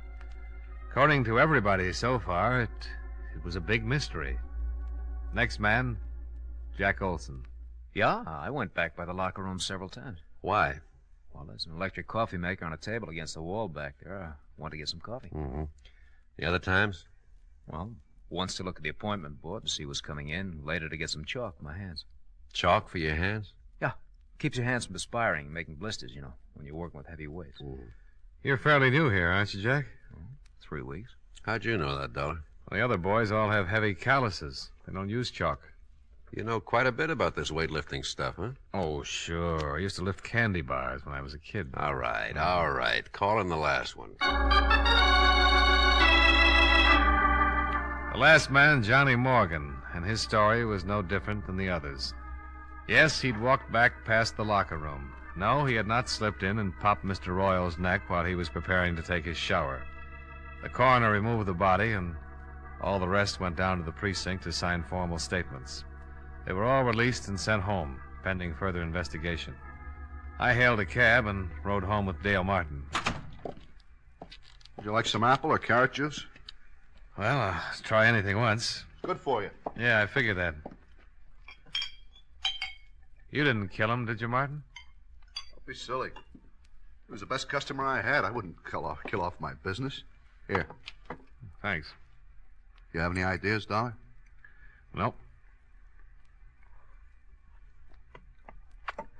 According to everybody so far, it was a big mystery. Next man, Jack Olson. Yeah, I went back by the locker room several times. Why? Well, there's an electric coffee maker on a table against the wall back there. I wanted to get some coffee. Mm-hmm. The other times? Well, once to look at the appointment board to see who's coming in, later to get some chalk for my hands. Chalk for your hands? Yeah. Keeps your hands from perspiring, making blisters, you know, when you're working with heavy weights. You're fairly new here, aren't you, Jack? 3 weeks. How'd you know that, Dollar? Well, the other boys all have heavy calluses. They don't use chalk. You know quite a bit about this weightlifting stuff, huh? Oh, sure. I used to lift candy bars when I was a kid. All right. Call in the last one. The last man, Johnny Morgan, and his story was no different than the others. Yes, he'd walked back past the locker room. No, he had not slipped in and popped Mr. Royal's neck while he was preparing to take his shower. The coroner removed the body, and all the rest went down to the precinct to sign formal statements. They were all released and sent home, pending further investigation. I hailed a cab and rode home with Dale Martin. Would you like some apple or carrot juice? Well, I'll try anything once. Good for you. Yeah, I figured that. You didn't kill him, did you, Martin? Don't be silly. He was the best customer I had. I wouldn't kill off my business. Here. Thanks. You have any ideas, Dollar? Nope.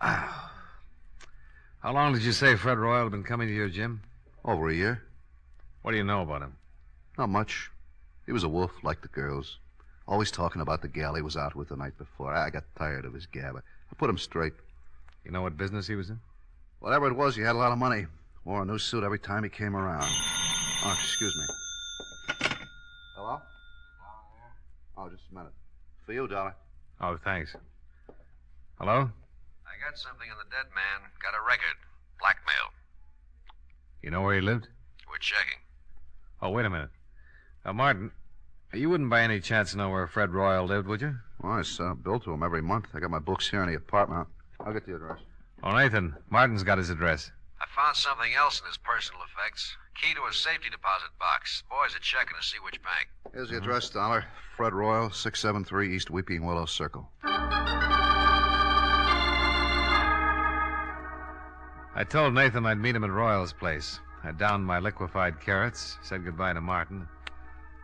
How long did you say Fred Royal had been coming to your gym? Over a year. What do you know about him? Not much. He was a wolf, like the girls. Always talking about the gal he was out with the night before. I got tired of his gab. I put him straight. You know what business he was in? Whatever it was, he had a lot of money. Wore a new suit every time he came around. Oh, excuse me. Hello? Oh, just a minute. For you, Dollar. Oh, thanks. Hello? I got something on the dead man. Got a record. Blackmail. You know where he lived? We're checking. Oh, wait a minute. Martin, you wouldn't by any chance know where Fred Royal lived, would you? Well, I send a bill to him every month. I got my books here in the apartment. I'll get the address. Oh, Nathan, Martin's got his address. I found something else in his personal effects. Key to a safety deposit box. Boys are checking to see which bank. Here's the address, Dollar. Fred Royal, 673 East Weeping Willow Circle. I told Nathan I'd meet him at Royal's place. I downed my liquefied carrots, said goodbye to Martin.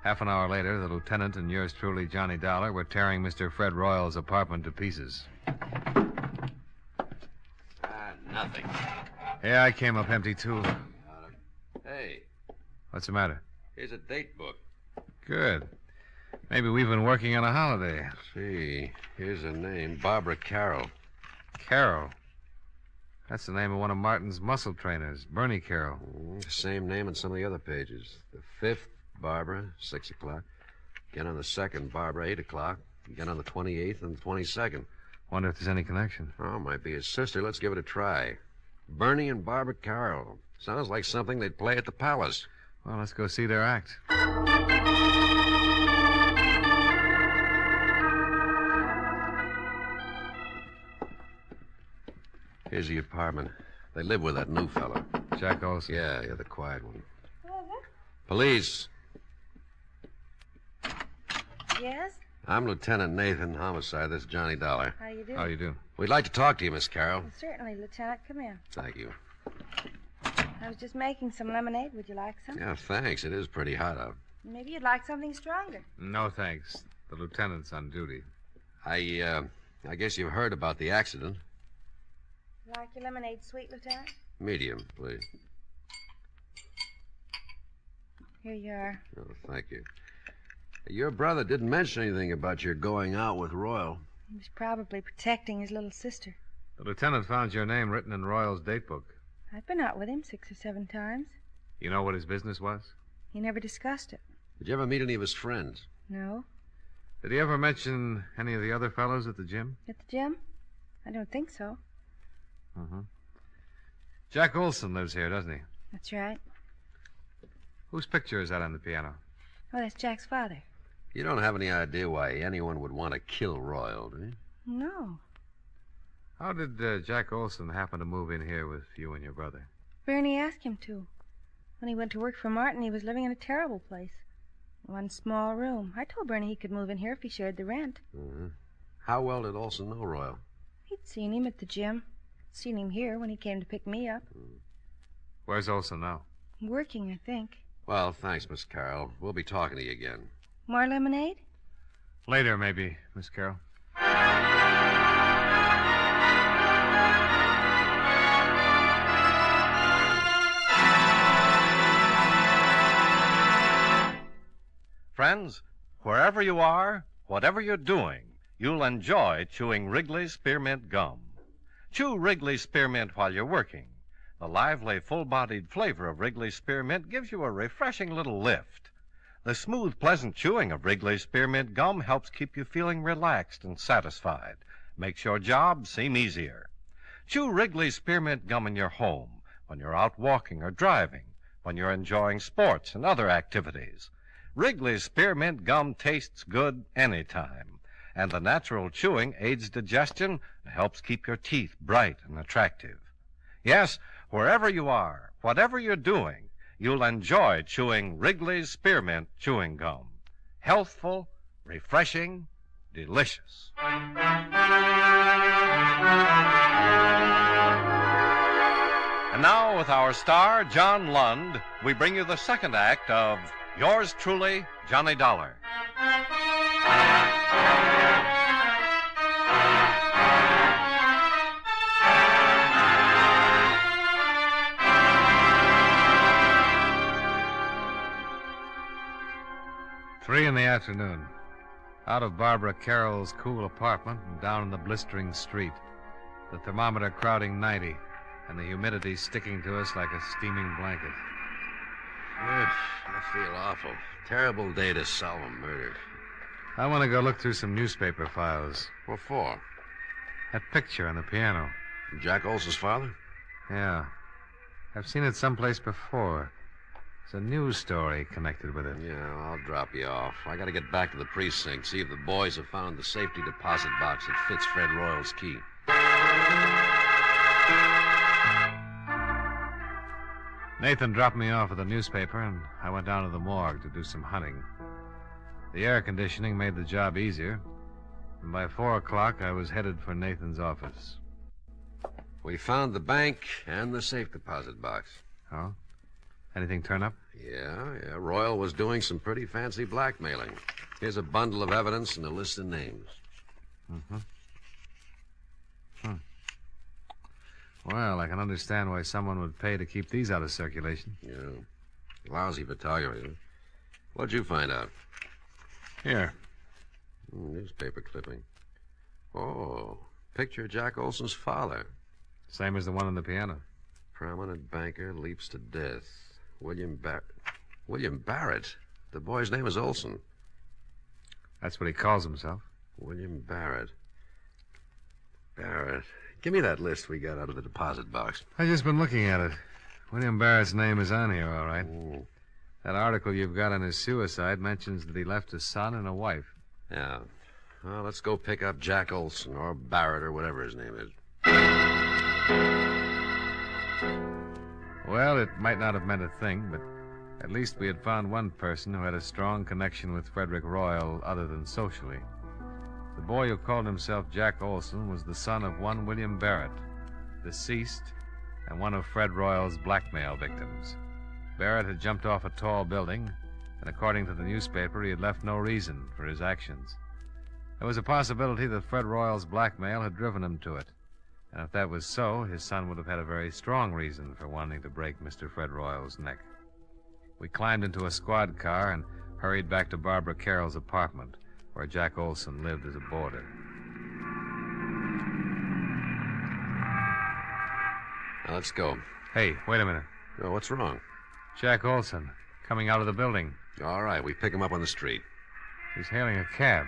Half an hour later, the lieutenant and yours truly, Johnny Dollar, were tearing Mr. Fred Royal's apartment to pieces. Nothing. Yeah, I came up empty, too. Hey, What's the matter? here's a date book. Good. Maybe we've been working on a holiday. See, here's a name. Barbara Carroll. Carroll. That's the name of one of Martin's muscle trainers, Bernie Carroll. Same name on some of the other pages. The 5th, Barbara, 6 o'clock. Again on the 2nd, Barbara, 8 o'clock. Again on the 28th and the 22nd. Wonder if there's any connection. Oh, might be his sister. Let's give it a try. Bernie and Barbara Carroll. Sounds like something they'd play at the Palace. Well, let's go see their act. Here's the apartment. They live with that new fella. Jack Olson. Yeah, the quiet one. Police. Yes? I'm Lieutenant Nathan, homicide. This is Johnny Dollar. How you do? How you do? We'd like to talk to you, Miss Carroll. Well, certainly, Lieutenant. Come in. Thank you. I was just making some lemonade. Would you like some? Yeah, thanks. It is pretty hot out. Maybe you'd like something stronger. No, thanks. The lieutenant's on duty. I guess you've heard about the accident. Like your lemonade sweet, Lieutenant? Medium, please. Here you are. Oh, thank you. Your brother didn't mention anything about your going out with Royal. He was probably protecting his little sister. The lieutenant found your name written in Royal's date book. I've been out with him 6 or 7 times. You know what his business was? He never discussed it. Did you ever meet any of his friends? No. Did he ever mention any of the other fellows at the gym? At the gym? I don't think so. Uh-huh. Jack Olson lives here, doesn't he? That's right. Whose picture is that on the piano? Oh, that's Jack's father. You don't have any idea why anyone would want to kill Royal, do you? No. How did Jack Olson happen to move in here with you and your brother? Bernie asked him to. When he went to work for Martin, he was living in a terrible place. One small room. I told Bernie he could move in here if he shared the rent. Mm-hmm. How well did Olson know Royal? He'd seen him at the gym. Seen him here when he came to pick me up. Where's Olson now? Working, I think. Well, thanks, Miss Carroll. We'll be talking to you again. More lemonade? Later, maybe, Miss Carroll. Friends, wherever you are, whatever you're doing, you'll enjoy chewing Wrigley's Spearmint Gum. Chew Wrigley's Spearmint while you're working. The lively, full-bodied flavor of Wrigley's Spearmint gives you a refreshing little lift. The smooth, pleasant chewing of Wrigley's Spearmint Gum helps keep you feeling relaxed and satisfied. Makes your job seem easier. Chew Wrigley's Spearmint Gum in your home, when you're out walking or driving, when you're enjoying sports and other activities. Wrigley's Spearmint Gum tastes good anytime, and the natural chewing aids digestion and helps keep your teeth bright and attractive. Yes, wherever you are, whatever you're doing, you'll enjoy chewing Wrigley's Spearmint Chewing Gum. Healthful, refreshing, delicious. And now, with our star, John Lund, we bring you the second act of Yours Truly, Johnny Dollar. Three in the afternoon. Out of Barbara Carroll's cool apartment and down in the blistering street. The thermometer crowding 90, and the humidity sticking to us like a steaming blanket. I feel awful. Terrible day to solve a murder. I want to go look through some newspaper files. What for? That picture on the piano. Jack Olson's father? Yeah. I've seen it someplace before. There's a news story connected with it. Yeah, I'll drop you off. I got to get back to the precinct, see if the boys have found the safety deposit box that fits Fred Royal's key. Nathan dropped me off at the newspaper, and I went down to the morgue to do some hunting. The air conditioning made the job easier, and by 4 o'clock I was headed for Nathan's office. We found the bank and the safe deposit box. Oh? Anything turn up? Yeah. Royal was doing some pretty fancy blackmailing. Here's a bundle of evidence and a list of names. Mm-hmm. Well, I can understand why someone would pay to keep these out of circulation. Yeah. Lousy photography. What'd you find out? Here. Newspaper clipping. Oh, picture of Jack Olson's father. Same as the one on the piano. Prominent banker leaps to death. William Barrett. The boy's name is Olson. That's what he calls himself. William Barrett. Give me that list we got out of the deposit box. I've just been looking at it. William Barrett's name is on here, all right. Ooh. That article you've got on his suicide mentions that he left a son and a wife. Yeah. Well, let's go pick up Jack Olson, or Barrett, or whatever his name is. Well, it might not have meant a thing, but at least we had found one person who had a strong connection with Frederick Royal other than socially. The boy who called himself Jack Olson was the son of one William Barrett, deceased, and one of Fred Royal's blackmail victims. Barrett had jumped off a tall building, and according to the newspaper, he had left no reason for his actions. There was a possibility that Fred Royal's blackmail had driven him to it, and if that was so, his son would have had a very strong reason for wanting to break Mr. Fred Royal's neck. We climbed into a squad car and hurried back to Barbara Carroll's apartment, where Jack Olson lived as a boarder. Now, let's go. Hey, wait a minute. Oh, what's wrong? Jack Olson, coming out of the building. All right, we pick him up on the street. He's hailing a cab.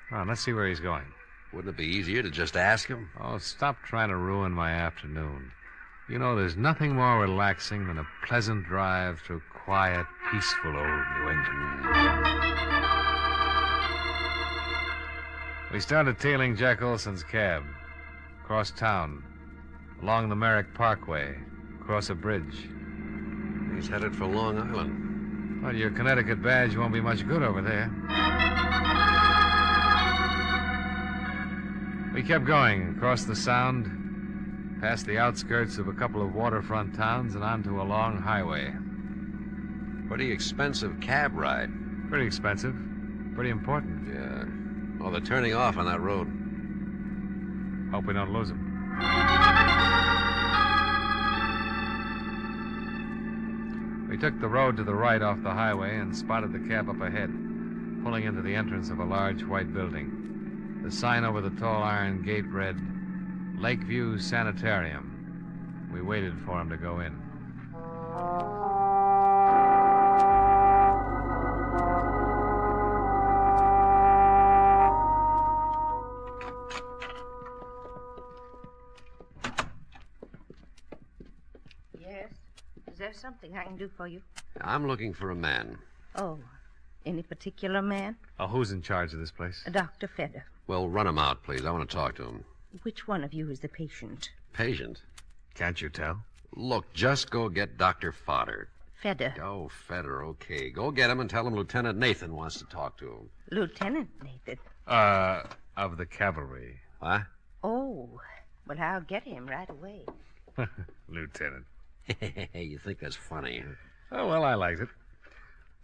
Come on, let's see where he's going. Wouldn't it be easier to just ask him? Oh, stop trying to ruin my afternoon. You know, there's nothing more relaxing than a pleasant drive through quiet, peaceful old New England. We started tailing Jack Olson's cab. Across town. Along the Merrick Parkway. Across a bridge. He's headed for Long Island. Well, your Connecticut badge won't be much good over there. We kept going across the Sound, past the outskirts of a couple of waterfront towns and onto a long highway. Pretty expensive cab ride. Pretty expensive. Pretty important. Yeah. Well, they're turning off on that road. Hope we don't lose them. We took the road to the right off the highway and spotted the cab up ahead, pulling into the entrance of a large white building. The sign over the tall iron gate read, Lakeview Sanitarium. We waited for him to go in. there's something I can do for you. I'm looking for a man. Oh, any particular man? Oh, who's in charge of this place? Dr. Feder. Well, run him out, please. I want to talk to him. Which one of you is the patient? Patient? Can't you tell? Look, just go get Dr. Fodder. Feder. Oh, Feder, okay. Go get him and tell him Lieutenant Nathan wants to talk to him. Lieutenant Nathan. Of the cavalry. What? Oh, well, I'll get him right away. Lieutenant. You think that's funny? Oh, well, I liked it.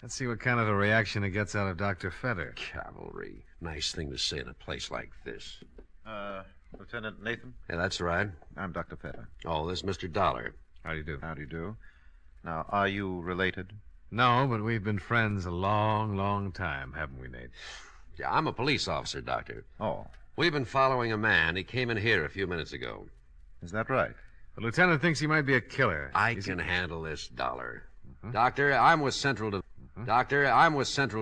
Let's see what kind of a reaction it gets out of Dr. Feder. Cavalry. Nice thing to say in a place like this. Lieutenant Nathan? Yeah, that's right. I'm Dr. Feder. Oh, this is Mr. Dolar. How do you do? How do you do? Now, are you related? No, but we've been friends a long, long time, haven't we, Nate? Yeah, I'm a police officer, Doctor. Oh. We've been following a man. He came in here a few minutes ago. Is that right? The lieutenant thinks he might be a killer. I can handle this, Dolar. Doctor, I'm with Central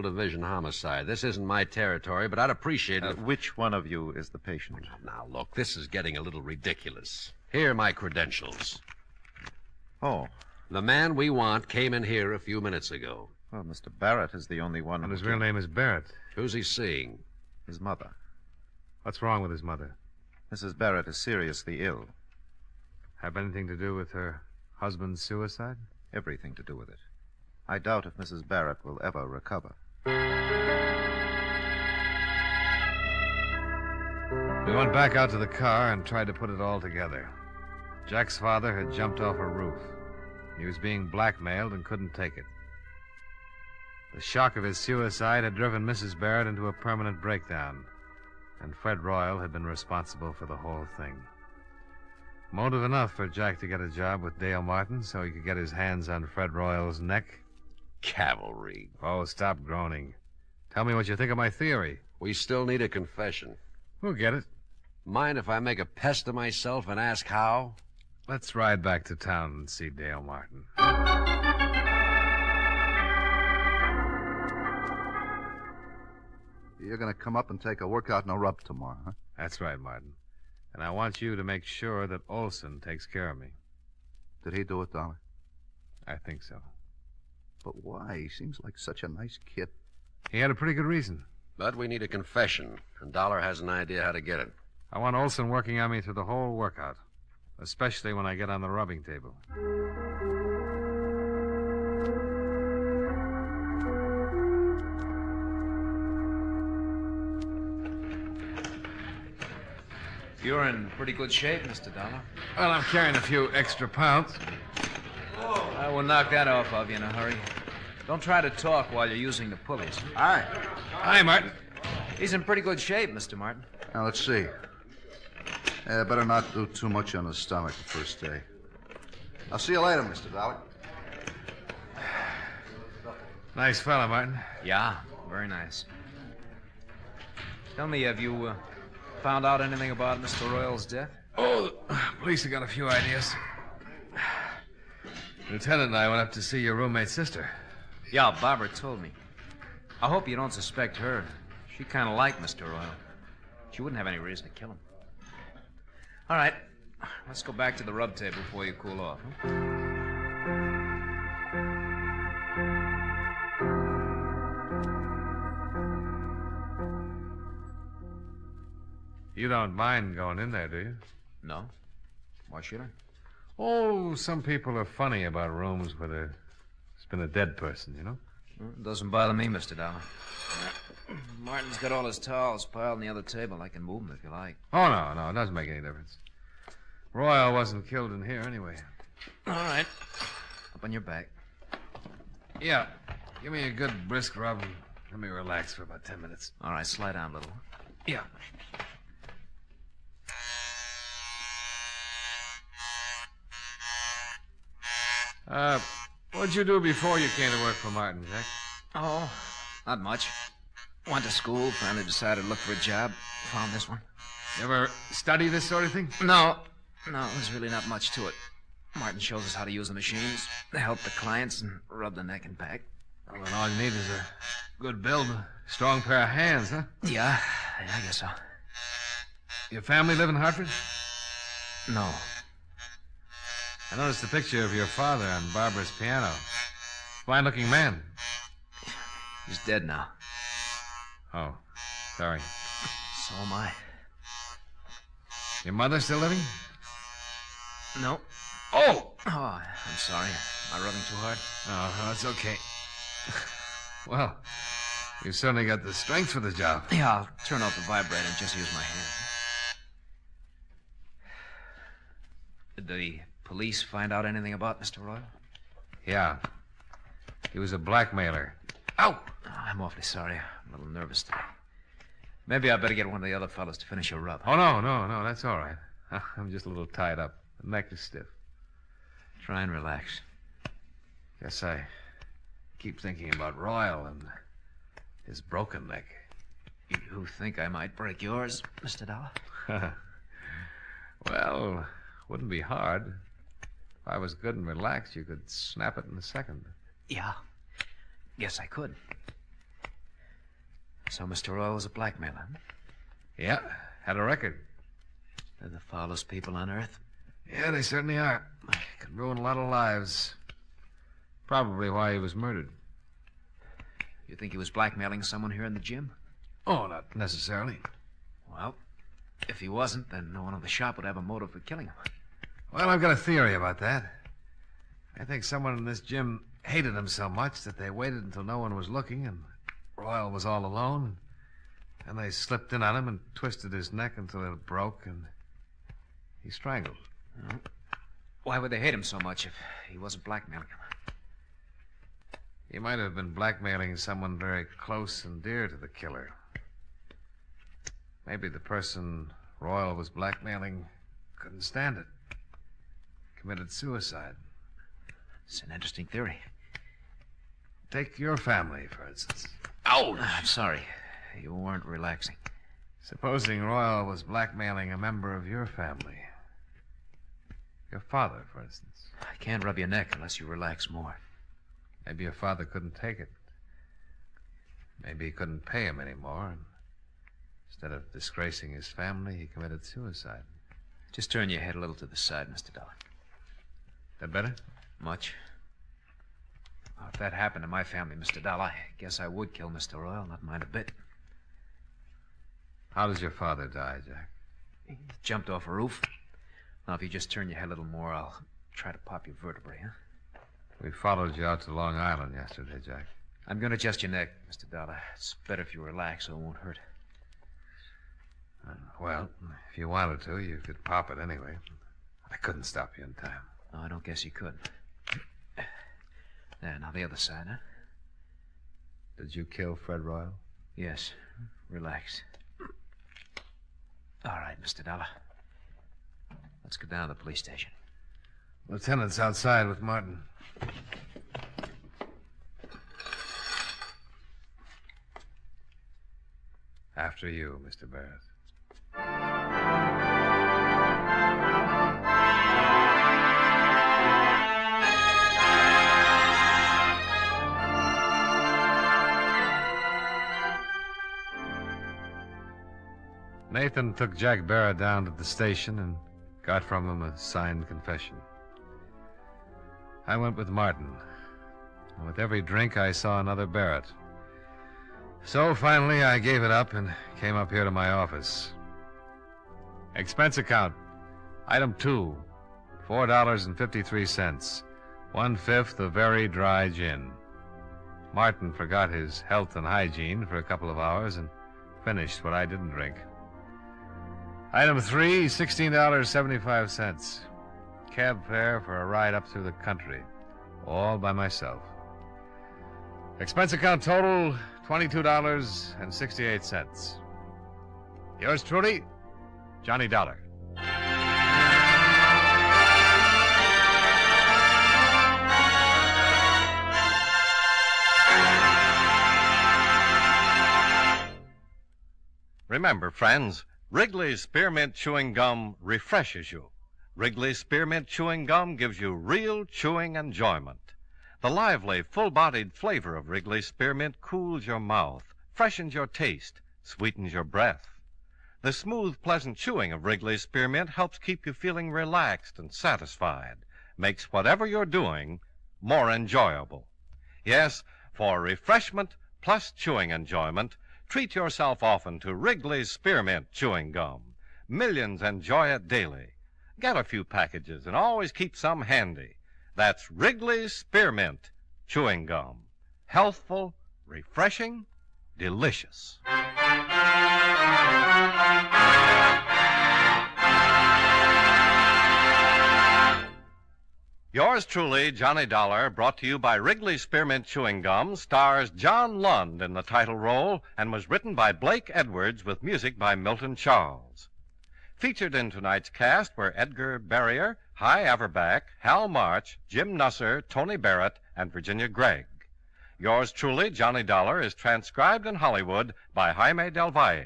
Division Homicide. This isn't my territory, but I'd appreciate it. Which one of you is the patient? Now, look, this is getting a little ridiculous. Here are my credentials. Oh. The man we want came in here a few minutes ago. Well, Mr. Barrett is the only one. And his real name is Barrett. Who's he seeing? His mother. What's wrong with his mother? Mrs. Barrett is seriously ill. Have anything to do with her husband's suicide? Everything to do with it. I doubt if Mrs. Barrett will ever recover. We went back out to the car and tried to put it all together. Jack's father had jumped off a roof. He was being blackmailed and couldn't take it. The shock of his suicide had driven Mrs. Barrett into a permanent breakdown, and Fred Royal had been responsible for the whole thing. Motive enough for Jack to get a job with Dale Martin so he could get his hands on Fred Royal's neck. Cavalry. Oh, stop groaning. Tell me what you think of my theory. We still need a confession. We'll get it. Mind if I make a pest of myself and ask how? Let's ride back to town and see Dale Martin. You're going to come up and take a workout and a rub tomorrow, huh? That's right, Martin. And I want you to make sure that Olson takes care of me. Did he do it, Dollar? I think so. But why? He seems like such a nice kid. He had a pretty good reason. But we need a confession, and Dollar has an idea how to get it. I want Olson working on me through the whole workout, especially when I get on the rubbing table. You're in pretty good shape, Mr. Dollar. Well, I'm carrying a few extra pounds. I will knock that off of you in a hurry. Don't try to talk while you're using the pulleys. Hi. Hi, Martin. He's in pretty good shape, Mr. Martin. Now, let's see. Better not do too much on the stomach the first day. I'll see you later, Mr. Dollar. Nice fella, Martin. Yeah, very nice. Tell me, have you found out anything about Mr. Royal's death? Oh, the police have got a few ideas. Lieutenant and I went up to see your roommate's sister. Yeah, Barbara told me. I hope you don't suspect her. She kind of liked Mr. Royal. She wouldn't have any reason to kill him. All right, let's go back to the rub table before you cool off. Huh? You don't mind going in there, do you? No. Why should I? Oh, some people are funny about rooms where there's been a dead person, you know? Well, it doesn't bother me, Mr. Dollar. Martin's got all his towels piled on the other table. I can move them if you like. Oh, no, it doesn't make any difference. Royal wasn't killed in here anyway. All right. Up on your back. Yeah. Give me a good brisk rub and let me relax for about 10 minutes. All right, slide down a little. Yeah. What'd you do before you came to work for Martin, Jack? Oh, not much. Went to school, finally decided to look for a job. Found this one. You ever study this sort of thing? No, there's really not much to it. Martin shows us how to use the machines, help the clients, and rub the neck and back. Well, then all you need is a good build, a strong pair of hands, huh? Yeah, I guess so. Your family live in Hartford? No. I noticed a picture of your father on Barbara's piano. Fine-looking man. He's dead now. Oh, sorry. So am I. Your mother still living? No. Oh, I'm sorry. Am I rubbing too hard? Oh, that's okay. Well, you certainly got the strength for the job. Yeah, I'll turn off the vibrator and just use my hand. Did the police find out anything about Mr. Royal? Yeah. He was a blackmailer. Ow! I'm awfully sorry. I'm a little nervous today. Maybe I better get one of the other fellows to finish your rub. Oh, no, that's all right. I'm just a little tied up. The neck is stiff. Try and relax. Guess I keep thinking about Royal and his broken neck. You think I might break yours, Mr. Dollar? Well, wouldn't be hard. If I was good and relaxed, you could snap it in a second. Yeah. Yes, I could. So Mr. Royal was a blackmailer, huh? Yeah, had a record. They're the foulest people on earth. Yeah, they certainly are. Could ruin a lot of lives. Probably why he was murdered. You think he was blackmailing someone here in the gym? Oh, not necessarily. Well, if he wasn't, then no one in the shop would have a motive for killing him. Well, I've got a theory about that. I think someone in this gym hated him so much that they waited until no one was looking and Royal was all alone. And they slipped in on him and twisted his neck until it broke and he strangled. Well, why would they hate him so much if he wasn't blackmailing him? He might have been blackmailing someone very close and dear to the killer. Maybe the person Royal was blackmailing couldn't stand it. Committed suicide. It's an interesting theory. Take your family, for instance. Ouch! I'm sorry. You weren't relaxing. Supposing Royal was blackmailing a member of your family. Your father, for instance. I can't rub your neck unless you relax more. Maybe your father couldn't take it. Maybe he couldn't pay him anymore. And instead of disgracing his family, he committed suicide. Just turn your head a little to the side, Mr. Dollar. That better? Much. Well, if that happened to my family, Mr. Dollar, I guess I would kill Mr. Royal, not mind a bit. How does your father die, Jack? He jumped off a roof. Now, if you just turn your head a little more, I'll try to pop your vertebrae, huh? We followed you out to Long Island yesterday, Jack. I'm going to adjust your neck, Mr. Dollar. It's better if you relax so it won't hurt. Well, if you wanted to, you could pop it anyway. I couldn't stop you in time. No, I don't guess you could. There, now the other side, huh? Did you kill Fred Royal? Yes. Relax. All right, Mr. Dollar. Let's go down to the police station. Lieutenant's outside with Martin. After you, Mr. Barrett. Nathan took Jack Barrett down to the station and got from him a signed confession. I went with Martin, and with every drink I saw another Barrett. So finally I gave it up and came up here to my office. Expense account, item 2, $4.53, 1/5 of very dry gin. Martin forgot his health and hygiene for a couple of hours and finished what I didn't drink. Item 3, $16.75. Cab fare for a ride up through the country, all by myself. Expense account total, $22.68. Yours truly, Johnny Dollar. Remember, friends, Wrigley's Spearmint Chewing Gum refreshes you. Wrigley's Spearmint Chewing Gum gives you real chewing enjoyment. The lively, full-bodied flavor of Wrigley's Spearmint cools your mouth, freshens your taste, sweetens your breath. The smooth, pleasant chewing of Wrigley's Spearmint helps keep you feeling relaxed and satisfied, makes whatever you're doing more enjoyable. Yes, for refreshment plus chewing enjoyment, treat yourself often to Wrigley's Spearmint Chewing Gum. Millions enjoy it daily. Get a few packages and always keep some handy. That's Wrigley's Spearmint Chewing Gum. Healthful, refreshing, delicious. Yours truly, Johnny Dollar, brought to you by Wrigley's Spearmint Chewing Gum, stars John Lund in the title role and was written by Blake Edwards with music by Milton Charles. Featured in tonight's cast were Edgar Barrier, Hy Averback, Hal March, Jim Nusser, Tony Barrett, and Virginia Gregg. Yours truly, Johnny Dollar, is transcribed in Hollywood by Jaime Del Valle.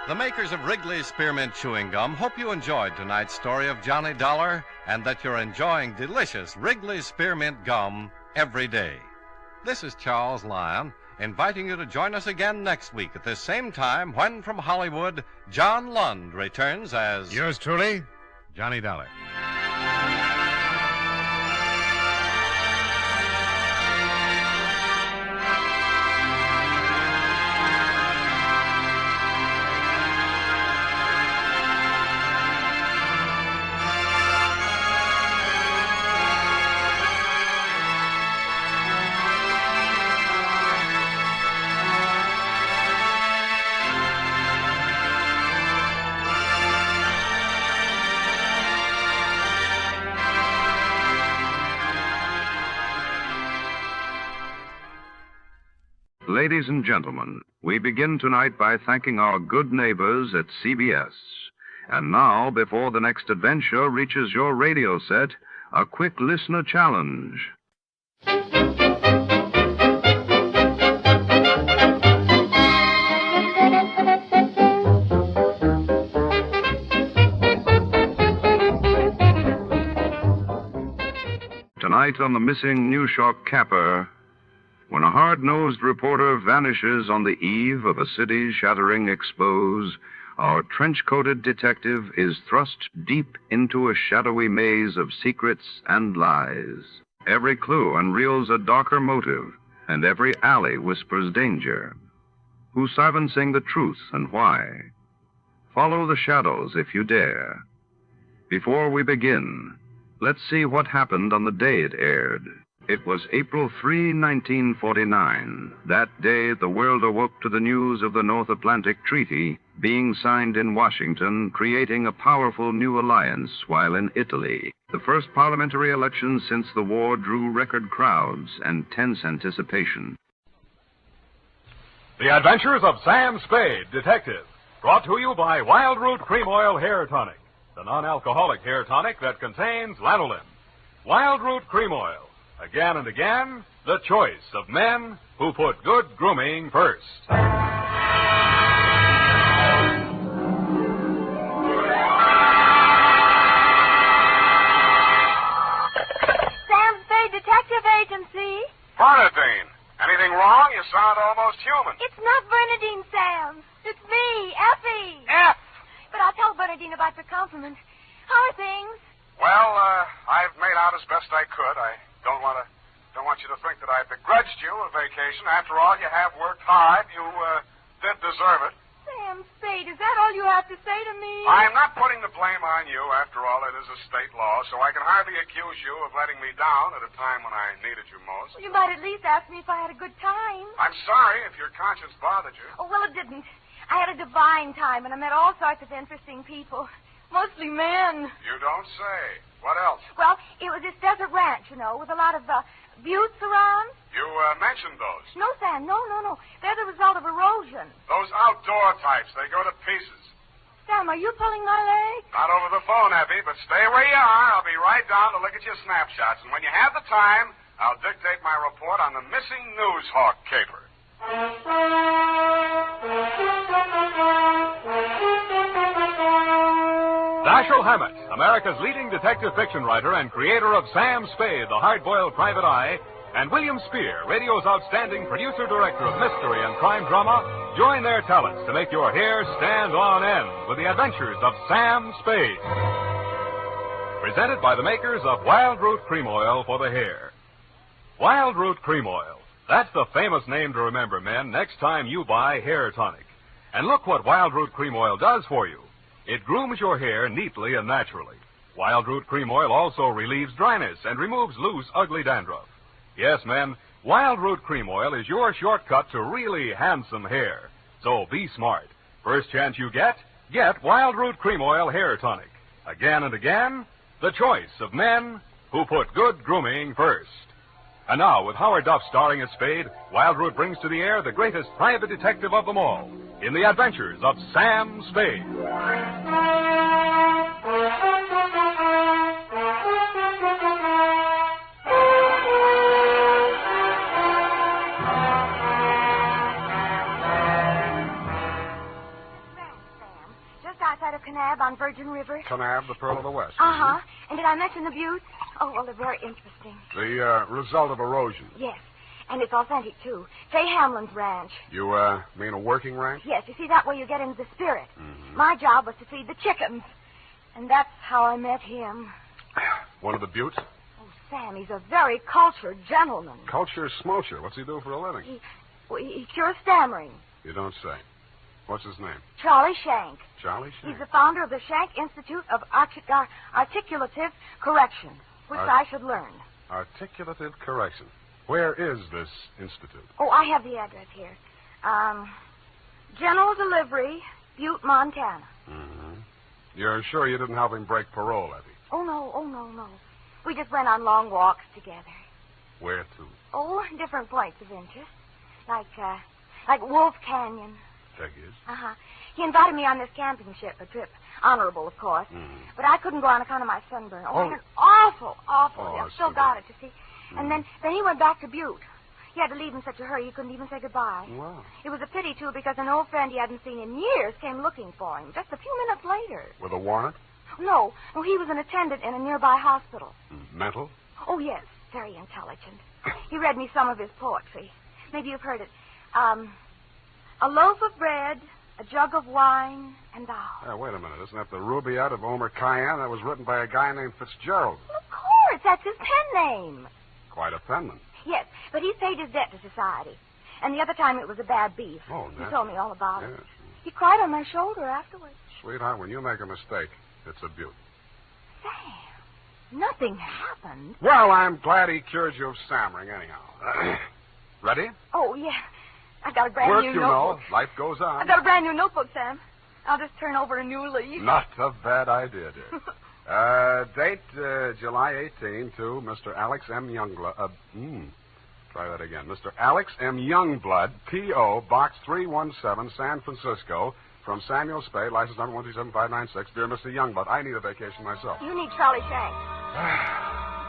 The makers of Wrigley's Spearmint Chewing Gum hope you enjoyed tonight's story of Johnny Dollar and that you're enjoying delicious Wrigley's Spearmint Gum every day. This is Charles Lyon, inviting you to join us again next week at this same time when, from Hollywood, John Lund returns as... Yours truly, Johnny Dollar. Ladies and gentlemen, we begin tonight by thanking our good neighbors at CBS. And now, before the next adventure reaches your radio set, a quick listener challenge. Tonight on the missing Newshawk capper, when a hard-nosed reporter vanishes on the eve of a city-shattering expose, our trench-coated detective is thrust deep into a shadowy maze of secrets and lies. Every clue unreels a darker motive, and every alley whispers danger. Who's silencing the truth and why? Follow the shadows if you dare. Before we begin, let's see what happened on the day it aired. It was April 3, 1949. That day, the world awoke to the news of the North Atlantic Treaty being signed in Washington, creating a powerful new alliance, while in Italy, the first parliamentary election since the war drew record crowds and tense anticipation. The Adventures of Sam Spade, Detective, brought to you by Wild Root Cream Oil Hair Tonic, the non-alcoholic hair tonic that contains lanolin. Wild Root Cream Oil. Again and again, the choice of men who put good grooming first. Sam Spade Detective Agency. Bernadine, anything wrong? You sound almost human. It's not Bernadine, Sam. It's me, Effie. F. But I'll tell Bernadine about your compliment. How are things? Well, I've made out as best I could. I don't want you to think that I begrudged you a vacation. After all, you have worked hard. You did deserve it. Sam Spade, is that all you have to say to me? I'm not putting the blame on you. After all, it is a state law, so I can hardly accuse you of letting me down at a time when I needed you most. You might at least ask me if I had a good time. I'm sorry if your conscience bothered you. Oh, well, it didn't. I had a divine time, and I met all sorts of interesting people. Mostly men. You don't say. What else? Well, it was this desert ranch, you know, with a lot of buttes around. You mentioned those. No, Sam, no. They're the result of erosion. Those outdoor types, they go to pieces. Sam, are you pulling my leg? Not over the phone, Effie, but stay where you are. I'll be right down to look at your snapshots. And when you have the time, I'll dictate my report on the missing Newshawk caper. Dashiell Hammett, America's leading detective fiction writer and creator of Sam Spade, the hard-boiled private eye, and William Spear, radio's outstanding producer-director of mystery and crime drama, join their talents to make your hair stand on end with the adventures of Sam Spade. Presented by the makers of Wild Root Cream Oil for the hair. Wild Root Cream Oil. That's the famous name to remember, men, next time you buy hair tonic. And look what Wild Root Cream Oil does for you. It grooms your hair neatly and naturally. Wild Root Cream Oil also relieves dryness and removes loose, ugly dandruff. Yes, men, Wild Root Cream Oil is your shortcut to really handsome hair. So be smart. First chance you get Wild Root Cream Oil Hair Tonic. Again and again, the choice of men who put good grooming first. And now, with Howard Duff starring as Spade, Wild Root brings to the air the greatest private detective of them all in the adventures of Sam Spade. Outside of Kanab on Virgin River. Kanab, the Pearl of the West. Uh-huh. And did I mention the buttes? Oh, well, they're very interesting. The result of erosion. Yes. And it's authentic, too. Fay Hamlin's ranch. You, mean a working ranch? Yes. You see, that way you get into the spirit. Mm-hmm. My job was to feed the chickens. And that's how I met him. One of the buttes? Oh, Sam, he's a very cultured gentleman. Culture smulcher. What's he do for a living? He cures stammering. You don't say. What's his name? Charlie Shank. Charlie Shank? He's the founder of the Shank Institute of Articulative Correction, which I should learn. Articulative Correction. Where is this institute? Oh, I have the address here. General Delivery, Butte, Montana. Mm-hmm. You're sure you didn't help him break parole, have you? Oh, no. We just went on long walks together. Where to? Oh, different points of interest. Like Wolf Canyon. Figures. Uh-huh. He invited me on this camping ship, a trip. Honorable, of course. Mm. But I couldn't go on account of my sunburn. Oh, it was awful. I've still got it, you see. Mm. And then he went back to Butte. He had to leave in such a hurry he couldn't even say goodbye. Wow. It was a pity, too, because an old friend he hadn't seen in years came looking for him just a few minutes later. With a warrant? No, he was an attendant in a nearby hospital. Mental? Oh, yes. Very intelligent. He read me some of his poetry. Maybe you've heard it. A loaf of bread, a jug of wine, and thou. Wait a minute. Isn't that the Rubaiyat of Omer Khayyam? That was written by a guy named Fitzgerald. Well, of course. That's his pen name. Quite a penman. Yes, but he's paid his debt to society. And the other time it was a bad beef. Oh, He told me all about it. Yes. He cried on my shoulder afterwards. Sweetheart, when you make a mistake, it's a beaut. Sam, nothing happened. Well, I'm glad he cured you of stammering anyhow. Ready? Oh, yeah. I got a brand new notebook. Know. Life goes on. I got a brand new notebook, Sam. I'll just turn over a new leaf. Not a bad idea, dear. Date July 18 to Mr. Alex M. Youngblood. Try that again. Mr. Alex M. Youngblood, P.O., Box 317, San Francisco. From Samuel Spade, license number 127596. Dear Mr. Youngblood, I need a vacation myself. You need Charlie Shank.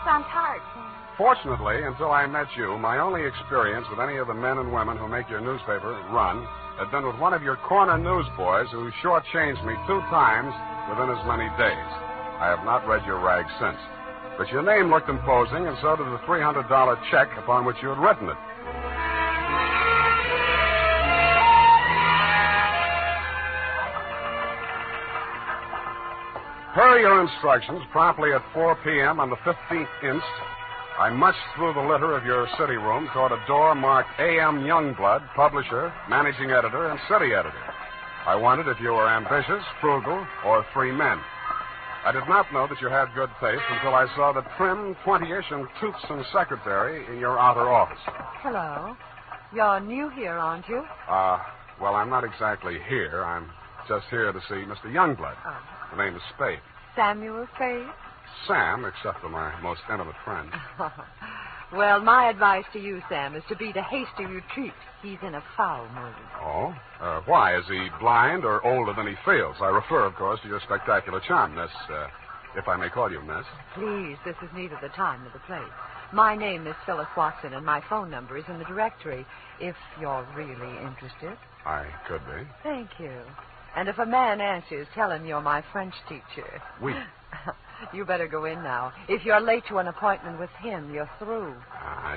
Sounds hard, Sam. Fortunately, until I met you, my only experience with any of the men and women who make your newspaper run had been with one of your corner newsboys who shortchanged me 2 times within as many days. I have not read your rag since. But your name looked imposing, and so did the $300 check upon which you had written it. Per your instructions, promptly at 4 p.m. on the 15th inst., I munched through the litter of your city room toward a door marked A.M. Youngblood, publisher, managing editor, and city editor. I wondered if you were ambitious, frugal, or 3 men. I did not know that you had good taste until I saw the trim, 20-ish, and toothsome secretary in your outer office. Hello. You're new here, aren't you? Well, I'm not exactly here. I'm just here to see Mr. Youngblood. Oh. The name is Spade. Samuel Spade? Sam, except for my most intimate friend. Well, my advice to you, Sam, is to beat a hasty retreat. He's in a foul mood. Oh? Why? Is he blind or older than he feels? I refer, of course, to your spectacular charm, Miss, if I may call you Miss. Please, this is neither the time nor the place. My name is Phyllis Watson, and my phone number is in the directory, if you're really interested. I could be. Thank you. And if a man answers, tell him you're my French teacher. Oui. You better go in now. If you're late to an appointment with him, you're through.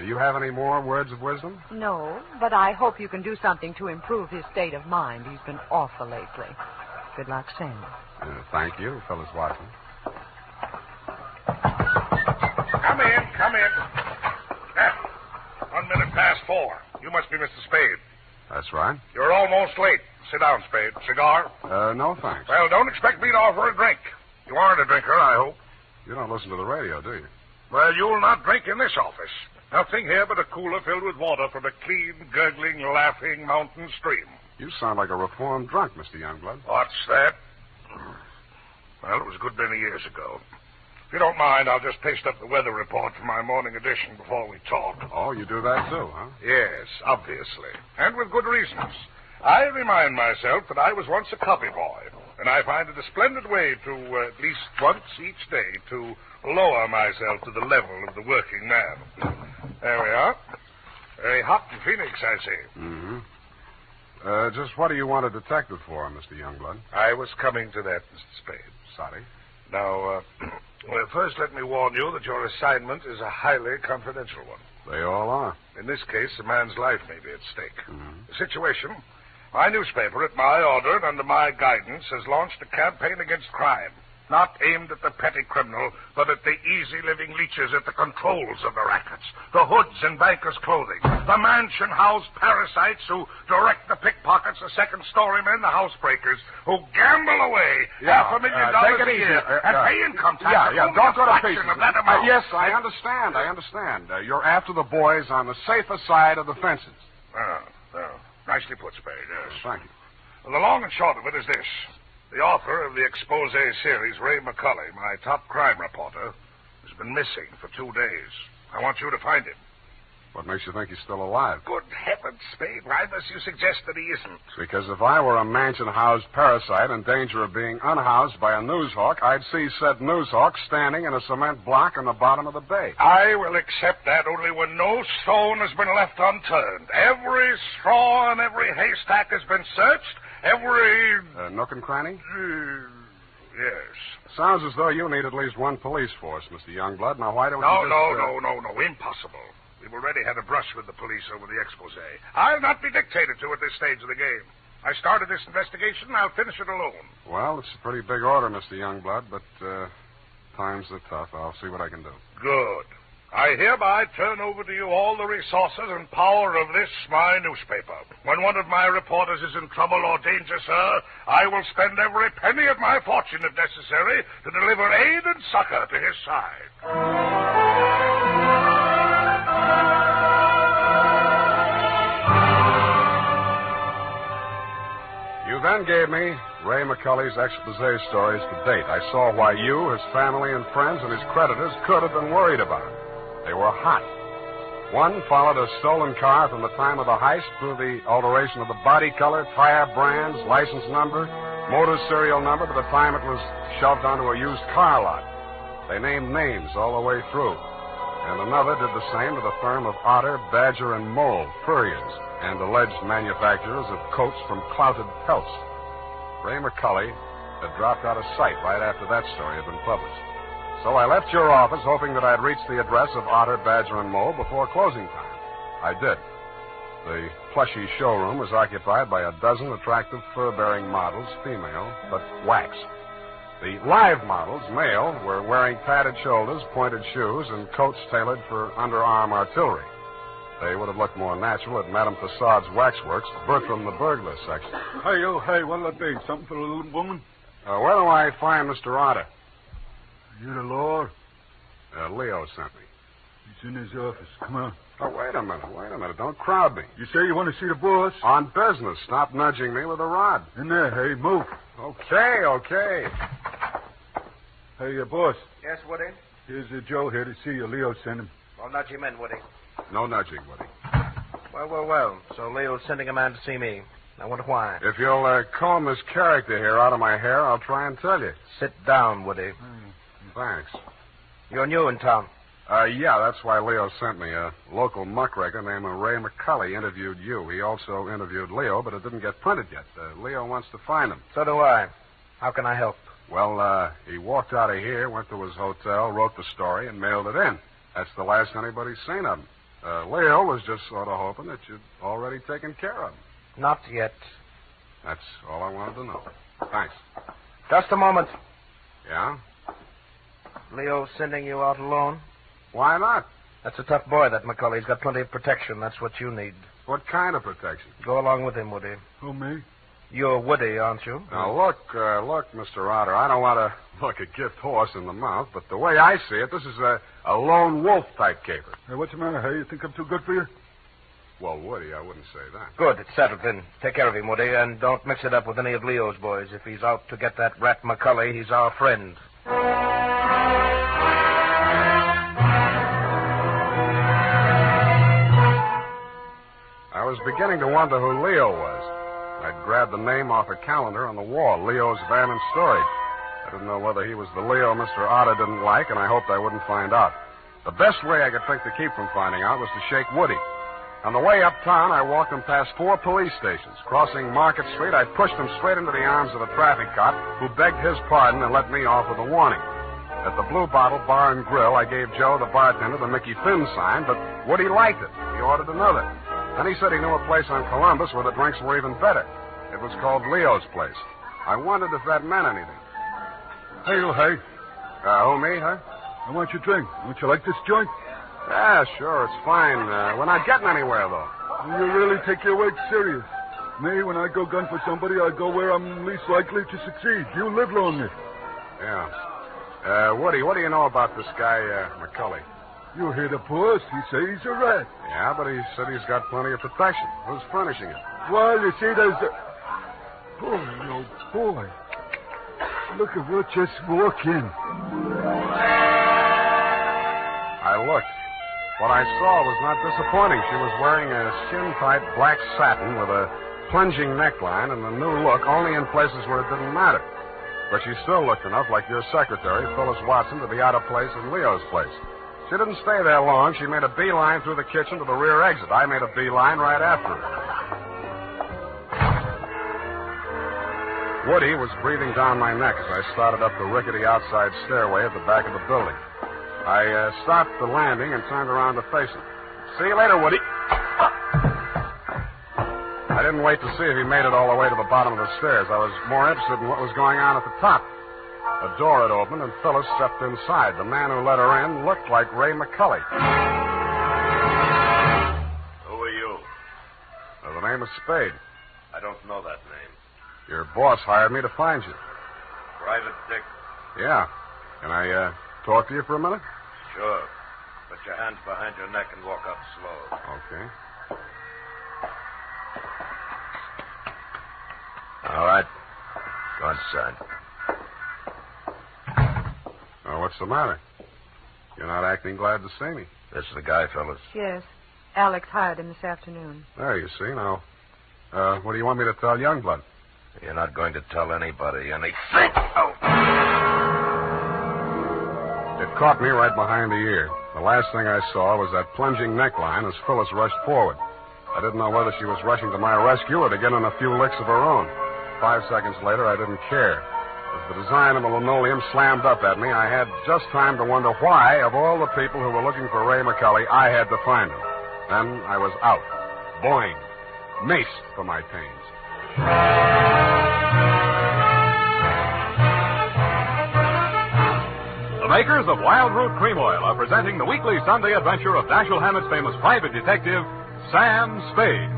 You have any more words of wisdom? No, but I hope you can do something to improve his state of mind. He's been awful lately. Good luck, Sam. Thank you, Phyllis Watson. Come in. 1 minute past 4. You must be Mr. Spade. That's right. You're almost late. Sit down, Spade. Cigar? No, thanks. Well, don't expect me to offer a drink. You aren't a drinker, I hope. You don't listen to the radio, do you? Well, you'll not drink in this office. Nothing here but a cooler filled with water from a clean, gurgling, laughing mountain stream. You sound like a reformed drunk, Mr. Youngblood. What's that? Well, it was a good many years ago. If you don't mind, I'll just paste up the weather report for my morning edition before we talk. Oh, you do that too, huh? Yes, obviously. And with good reasons. I remind myself that I was once a copy boy, and I find it a splendid way to, at least once each day, to lower myself to the level of the working man. There we are. Very hot in Phoenix, I see. Mm-hmm. Just what do you want a detective for, Mr. Youngblood? I was coming to that, Mr. Spade. Sorry. Now, well, first let me warn you that your assignment is a highly confidential one. They all are. In this case, a man's life may be at stake. Mm-hmm. The situation, my newspaper, at my order and under my guidance, has launched a campaign against crime. Not aimed at the petty criminal, but at the easy-living leeches at the controls of the rackets, the hoods and bankers' clothing, the mansion-house parasites who direct the pickpockets, the second-story men, the housebreakers, who gamble away $500,000 take it a easy. year and pay income tax. Don't go to pieces. Of that amount. Yes, I understand. You're after the boys on the safer side of the fences. Nicely put, Spade, yes. Thank you. Well, the long and short of it is this. The author of the expose series, Ray McCulley, my top crime reporter, has been missing for 2 days. I want you to find him. What makes you think he's still alive? Good heavens, Spade. Why must you suggest that he isn't? Because if I were a mansion-housed parasite in danger of being unhoused by a newshawk, I'd see said newshawk standing in a cement block in the bottom of the bay. I will accept that only when no stone has been left unturned. Every straw and every haystack has been searched. Every... nook and cranny? Yes. Sounds as though you need at least one police force, Mr. Youngblood. Now, why don't No, you just... No. Impossible. We've already had a brush with the police over the expose. I'll not be dictated to at this stage of the game. I started this investigation, and I'll finish it alone. Well, it's a pretty big order, Mr. Youngblood, but times are tough. I'll see what I can do. Good. I hereby turn over to you all the resources and power of this, my newspaper. When one of my reporters is in trouble or danger, sir, I will spend every penny of my fortune, if necessary, to deliver aid and succor to his side. You then gave me Ray McCulley's expose stories to date. I saw why you, his family and friends, and his creditors could have been worried about him. They were hot. One followed a stolen car from the time of the heist through the alteration of the body color, tire brands, license number, motor serial number to the time it was shoved onto a used car lot. They named names all the way through. And another did the same to the firm of Otter, Badger, and Mole, furriers, and alleged manufacturers of coats from clouted pelts. Ray McCulley had dropped out of sight right after that story had been published. So I left your office hoping that I'd reach the address of Otter, Badger, and Mole before closing time. I did. The plushy showroom was occupied by a dozen attractive fur-bearing models, female, but wax. The live models, male, were wearing padded shoulders, pointed shoes, and coats tailored for underarm artillery. They would have looked more natural at Madame Tussaud's waxworks, Bertram the burglar section. Hey, what'll it be? Something for the little woman? Where do I find Mr. Otter? You the law? Leo sent me. He's in his office. Come on. Oh, wait a minute. Don't crowd me. You say you want to see the boss? On business. Stop nudging me with a rod. In there, hey, move. Okay. Hey, boss. Yes, Woody? Here's Joe here to see you. Leo sent him. Well, nudge him in, Woody. No nudging, Woody. Well. So Leo's sending a man to see me. I wonder why. If you'll comb this character here out of my hair, I'll try and tell you. Sit down, Woody. Thanks. You're new in town. Yeah, that's why Leo sent me. A local muckraker named Ray McCulley interviewed you. He also interviewed Leo, but it didn't get printed yet. Leo wants to find him. So do I. How can I help? Well, he walked out of here, went to his hotel, wrote the story, and mailed it in. That's the last anybody's seen of him. Leo was just sort of hoping that you'd already taken care of him. Not yet. That's all I wanted to know. Thanks. Just a moment. Yeah? Leo sending you out alone? Why not? That's a tough boy, that McCully. He's got plenty of protection. That's what you need. What kind of protection? Go along with him, Woody. Who, me? You're Woody, aren't you? Now, look, Mr. Otter, I don't want to look a gift horse in the mouth, but the way I see it, this is a lone wolf type caper. Hey, what's the matter, hey? You think I'm too good for you? Well, Woody, I wouldn't say that. Good, it's settled then. Take care of him, Woody, and don't mix it up with any of Leo's boys. If he's out to get that rat McCully, he's our friend. I was beginning to wonder who Leo was. I'd grabbed the name off a calendar on the wall, Leo's Van and Storage. I didn't know whether he was the Leo Mr. Otter didn't like, and I hoped I wouldn't find out. The best way I could think to keep from finding out was to shake Woody. On the way uptown, I walked him past 4 police stations. Crossing Market Street, I pushed him straight into the arms of a traffic cop who begged his pardon and let me off with a warning. At the Blue Bottle Bar and Grill, I gave Joe, the bartender, the Mickey Finn sign, but Woody liked it. He ordered another. Then he said he knew a place on Columbus where the drinks were even better. It was called Leo's Place. I wondered if that meant anything. Hey, you, hey. Who, me, huh? I want your drink. Don't you like this joint? Yeah, sure, it's fine. We're not getting anywhere, though. You really take your work serious. Me, when I go gun for somebody, I go where I'm least likely to succeed. You live lonely. Yeah. Woody, what do you know about this guy, McCully? You hear the boss. He says he's a rat. Yeah, but he said he's got plenty of protection. Who's furnishing it? Well, you see, there's a... Boy, oh, boy. Look at what just walked in. I looked. What I saw was not disappointing. She was wearing a skin-tight black satin with a plunging neckline and a new look only in places where it didn't matter. But she still looked enough like your secretary, Phyllis Watson, to be out of place in Leo's place. She didn't stay there long. She made a beeline through the kitchen to the rear exit. I made a beeline right after her. Woody was breathing down my neck as I started up the rickety outside stairway at the back of the building. I stopped the landing and turned around to face him. See you later, Woody. I didn't wait to see if he made it all the way to the bottom of the stairs. I was more interested in what was going on at the top. A door had opened, and Phyllis stepped inside. The man who let her in looked like Ray McCully. Who are you? The name is Spade. I don't know that name. Your boss hired me to find you. Private Dick? Yeah. Can I talk to you for a minute? Sure. Put your hands behind your neck and walk up slow. Okay. All right. Go inside. What's the matter? You're not acting glad to see me. This is the guy, fellas. Yes. Alex hired him this afternoon. There, you see. Now, what do you want me to tell Youngblood? You're not going to tell anybody anything. Oh! It caught me right behind the ear. The last thing I saw was that plunging neckline as Phyllis rushed forward. I didn't know whether she was rushing to my rescue or to get in a few licks of her own. 5 seconds later, I didn't care. As the design of the linoleum slammed up at me, I had just time to wonder why, of all the people who were looking for Ray McCully, I had to find him. Then I was out. Boing. Maced for my pains. The makers of Wild Root Cream Oil are presenting the weekly Sunday adventure of Dashiell Hammett's famous private detective, Sam Spade.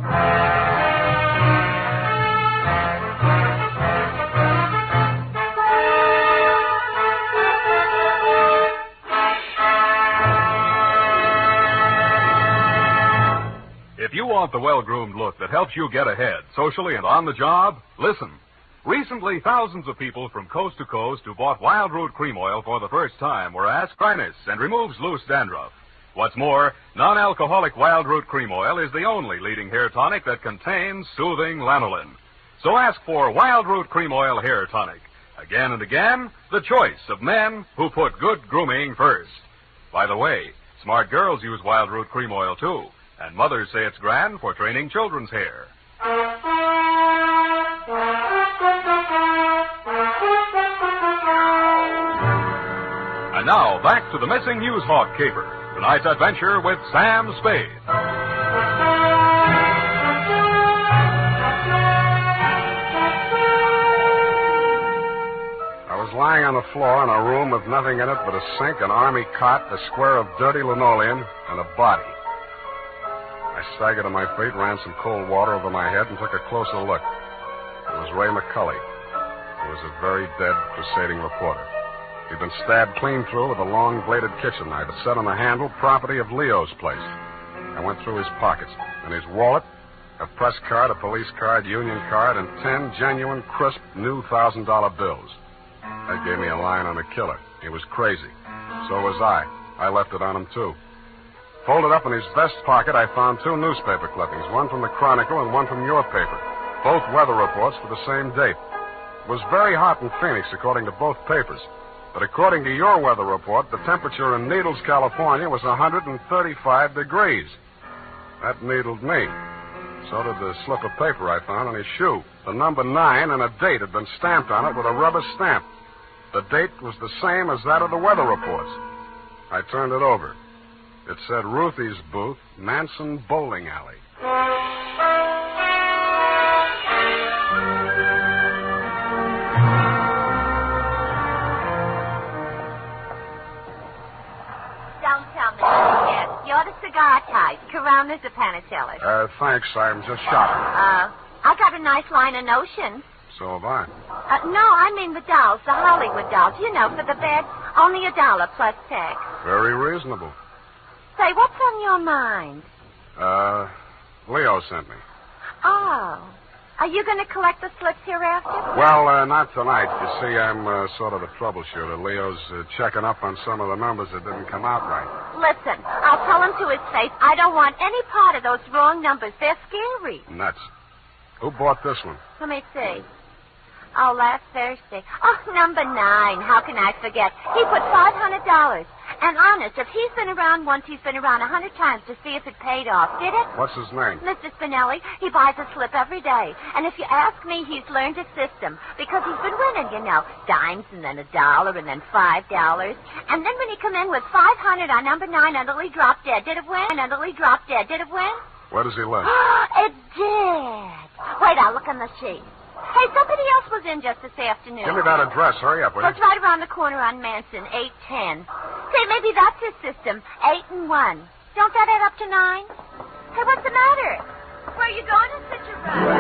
If you want the well-groomed look that helps you get ahead, socially and on the job, listen. Recently, thousands of people from coast to coast who bought Wild Root Cream Oil for the first time were asked dryness and removes loose dandruff. What's more, non-alcoholic Wild Root Cream Oil is the only leading hair tonic that contains soothing lanolin. So ask for Wild Root Cream Oil Hair Tonic. Again and again, the choice of men who put good grooming first. By the way, smart girls use Wild Root Cream Oil, too. And mothers say it's grand for training children's hair. And now, back to the missing Newshawk caper. Tonight's adventure with Sam Spade. I was lying on the floor in a room with nothing in it but a sink, an army cot, a square of dirty linoleum, and a body. I staggered to my feet, ran some cold water over my head, and took a closer look. It was Ray McCulley. He was a very dead crusading reporter. He'd been stabbed clean through with a long-bladed kitchen knife. It set on the handle, property of Leo's place. I went through his pockets. In his wallet, a press card, a police card, union card, and 10 genuine, crisp, new $1,000 bills. That gave me a line on the killer. He was crazy. So was I. I left it on him, too. Folded up in his vest pocket, I found 2 newspaper clippings, one from the Chronicle and one from your paper. Both weather reports for the same date. It was very hot in Phoenix, according to both papers. But according to your weather report, the temperature in Needles, California was 135 degrees. That needled me. So did the slip of paper I found on his shoe. The number 9 and a date had been stamped on it with a rubber stamp. The date was the same as that of the weather reports. I turned it over. It said Ruthie's Booth, Manson Bowling Alley. Don't tell me yet. You're the cigar type. Coronas or Panicellas? Thanks. I'm just shopping. I got a nice line of notions. So have I. No, I mean the dolls, the Hollywood dolls. You know, for the bed, only $1 plus tax. Very reasonable. Say, what's on your mind? Leo sent me. Oh. Are you going to collect the slips hereafter? Well, not tonight. You see, I'm sort of a troubleshooter. Leo's checking up on some of the numbers that didn't come out right. Listen, I'll tell him to his face, I don't want any part of those wrong numbers. They're scary. Nuts. Who bought this one? Let me see. Oh, last Thursday. Oh, number 9. How can I forget? He put $500. And honest, if he's been around once, he's been around 100 times to see if it paid off. Did it? What's his name? Mr. Spinelli. He buys a slip every day. And if you ask me, he's learned a system. Because he's been winning, you know. Dimes and then $1 and then $5. And then when he come in with 500 on number 9 until he dropped dead, did it win? And until he dropped dead, did it win? Where does he live? It did. Wait, I'll look on the sheet. Hey, somebody else was in just this afternoon. Give me that address. Hurry up, will you? It's right around the corner on Manson, 810. Say, maybe that's his system, 8 and 1. Don't that add up to 9? Hey, what's the matter? Where are you going in such a rush?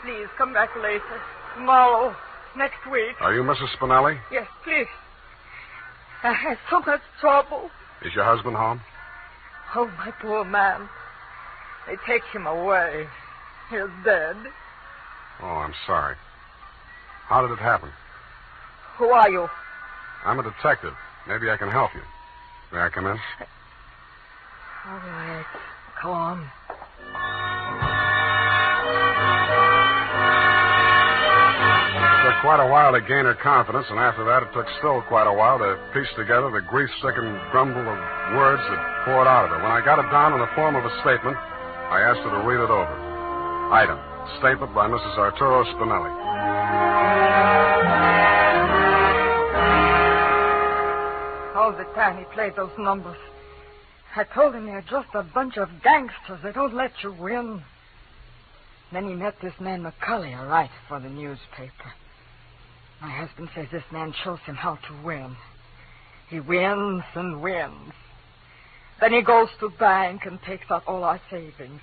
Please, come back later. Tomorrow. Next week. Are you Mrs. Spinelli? Yes, please. I had so much trouble. Is your husband home? Oh, my poor man. They take him away. He's dead. Oh, I'm sorry. How did it happen? Who are you? I'm a detective. Maybe I can help you. May I come in? All right. Come on. It took quite a while to gain her confidence, and after that it took still quite a while to piece together the grief-stricken grumble of words that poured out of her. When I got it down in the form of a statement, I asked her to read it over. Item, statement by Mrs. Arturo Spinelli. All the time he played those numbers. I told him they're just a bunch of gangsters. They don't let you win. Then he met this man McCulley, a writer for the newspaper. My husband says this man shows him how to win. He wins and wins. Then he goes to bank and takes out all our savings.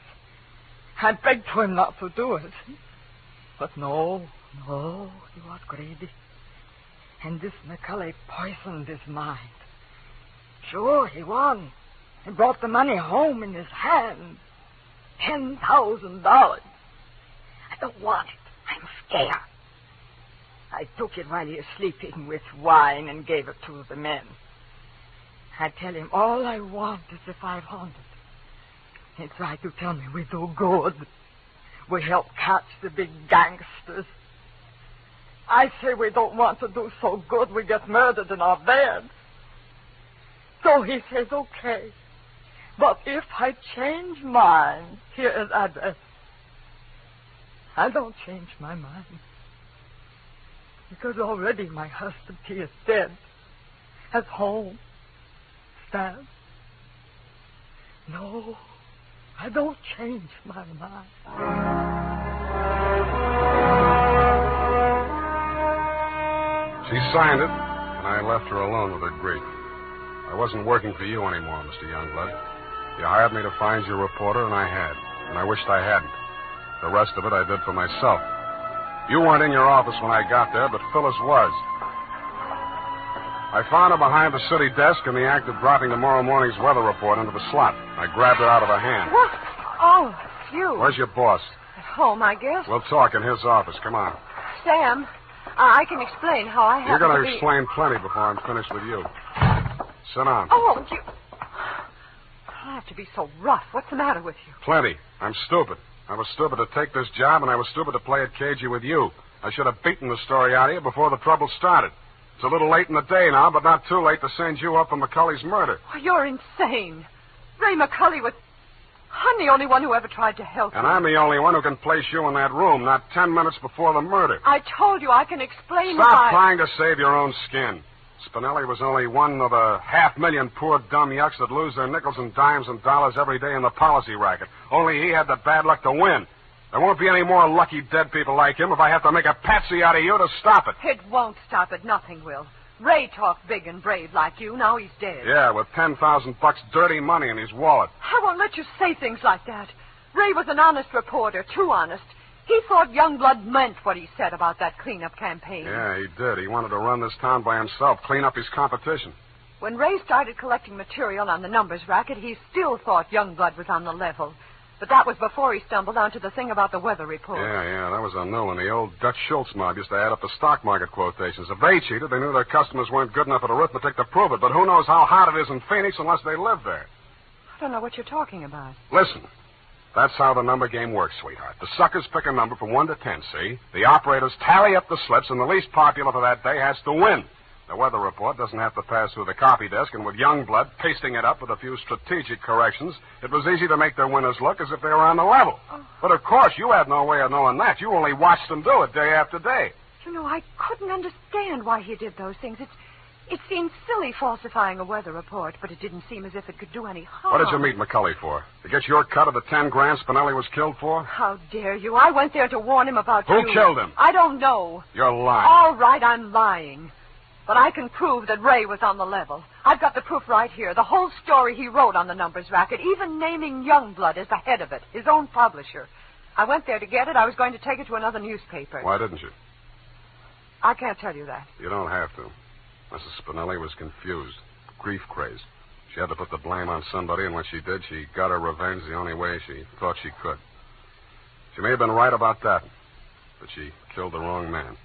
I begged for him not to do it. But no, he was greedy. And this McCulley poisoned his mind. Sure, he won. He brought the money home in his hand. $10,000. I don't want it. I'm scared. I took it while he was sleeping with wine and gave it to the men. I tell him all I want is the 500. He tried to tell me we do good. We help catch the big gangsters. I say we don't want to do so good we get murdered in our beds. So he says, okay. But if I change mine, here is address. I don't change my mind. Because already my husband, he is dead. Has home. Staff. No, I don't change my mind. She signed it, and I left her alone with her grief. I wasn't working for you anymore, Mr. Youngblood. You hired me to find you a reporter, and I had. And I wished I hadn't. The rest of it I did for myself. You weren't in your office when I got there, but Phyllis was. I found her behind the city desk in the act of dropping tomorrow morning's weather report into the slot. I grabbed it out of her hand. What? Oh, it's you. Where's your boss? At home, I guess. We'll talk in his office. Come on. Sam, I can explain how I You're happened going to to be... explain plenty before I'm finished with you. Sit down. Oh, you... I have to be so rough. What's the matter with you? Plenty. I'm stupid. I was stupid to take this job, and I was stupid to play it cagey with you. I should have beaten the story out of you before the trouble started. It's a little late in the day now, but not too late to send you up for McCulley's murder. Oh, you're insane. Ray McCulley was... I'm the only one who ever tried to help And you. I'm the only one who can place you in that room, not 10 minutes before the murder. I told you I can explain Stop why... trying to save your own skin. Spinelli was only one of a 500,000 poor dumb yucks that lose their nickels and dimes and dollars every day in the policy racket. Only he had the bad luck to win. There won't be any more lucky dead people like him if I have to make a patsy out of you to stop it. It won't stop it. Nothing will. Ray talked big and brave like you. Now he's dead. Yeah, with $10,000 dirty money in his wallet. I won't let you say things like that. Ray was an honest reporter, too honest. He thought Youngblood meant what he said about that cleanup campaign. Yeah, he did. He wanted to run this town by himself, clean up his competition. When Ray started collecting material on the numbers racket, he still thought Youngblood was on the level. But that was before he stumbled onto the thing about the weather report. Yeah, that was a new one. The old Dutch Schultz mob used to add up the stock market quotations. If they cheated, they knew their customers weren't good enough at arithmetic to prove it. But who knows how hot it is in Phoenix unless they live there. I don't know what you're talking about. Listen, that's how the number game works, sweetheart. The suckers pick a number from 1 to 10, see? The operators tally up the slips, and the least popular for that day has to win. The weather report doesn't have to pass through the copy desk, and with Youngblood pasting it up with a few strategic corrections, it was easy to make their winners look as if they were on the level. Oh. But, of course, you had no way of knowing that. You only watched them do it day after day. You know, I couldn't understand why he did those things. It seemed silly falsifying a weather report, but it didn't seem as if it could do any harm. What did you meet McCulley for? To get your cut of the 10 grand Spinelli was killed for? How dare you? I went there to warn him about you. Who killed him? I don't know. You're lying. All right, I'm lying. But I can prove that Ray was on the level. I've got the proof right here. The whole story he wrote on the numbers racket, even naming Youngblood as the head of it, his own publisher. I went there to get it. I was going to take it to another newspaper. Why didn't you? I can't tell you that. You don't have to. Mrs. Spinelli was confused, grief-crazed. She had to put the blame on somebody, and when she did, she got her revenge the only way she thought she could. She may have been right about that, but she killed the wrong man.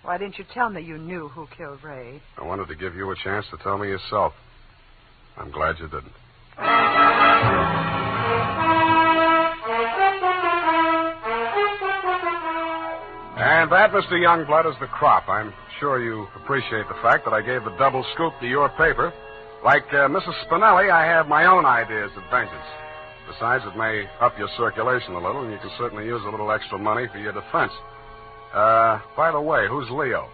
Why didn't you tell me you knew who killed Ray? I wanted to give you a chance to tell me yourself. I'm glad you didn't. And that, Mr. Youngblood, is the crop. I'm sure you appreciate the fact that I gave the double scoop to your paper. Like Mrs. Spinelli, I have my own ideas of vengeance. Besides, it may up your circulation a little, and you can certainly use a little extra money for your defense. By the way, who's Leo?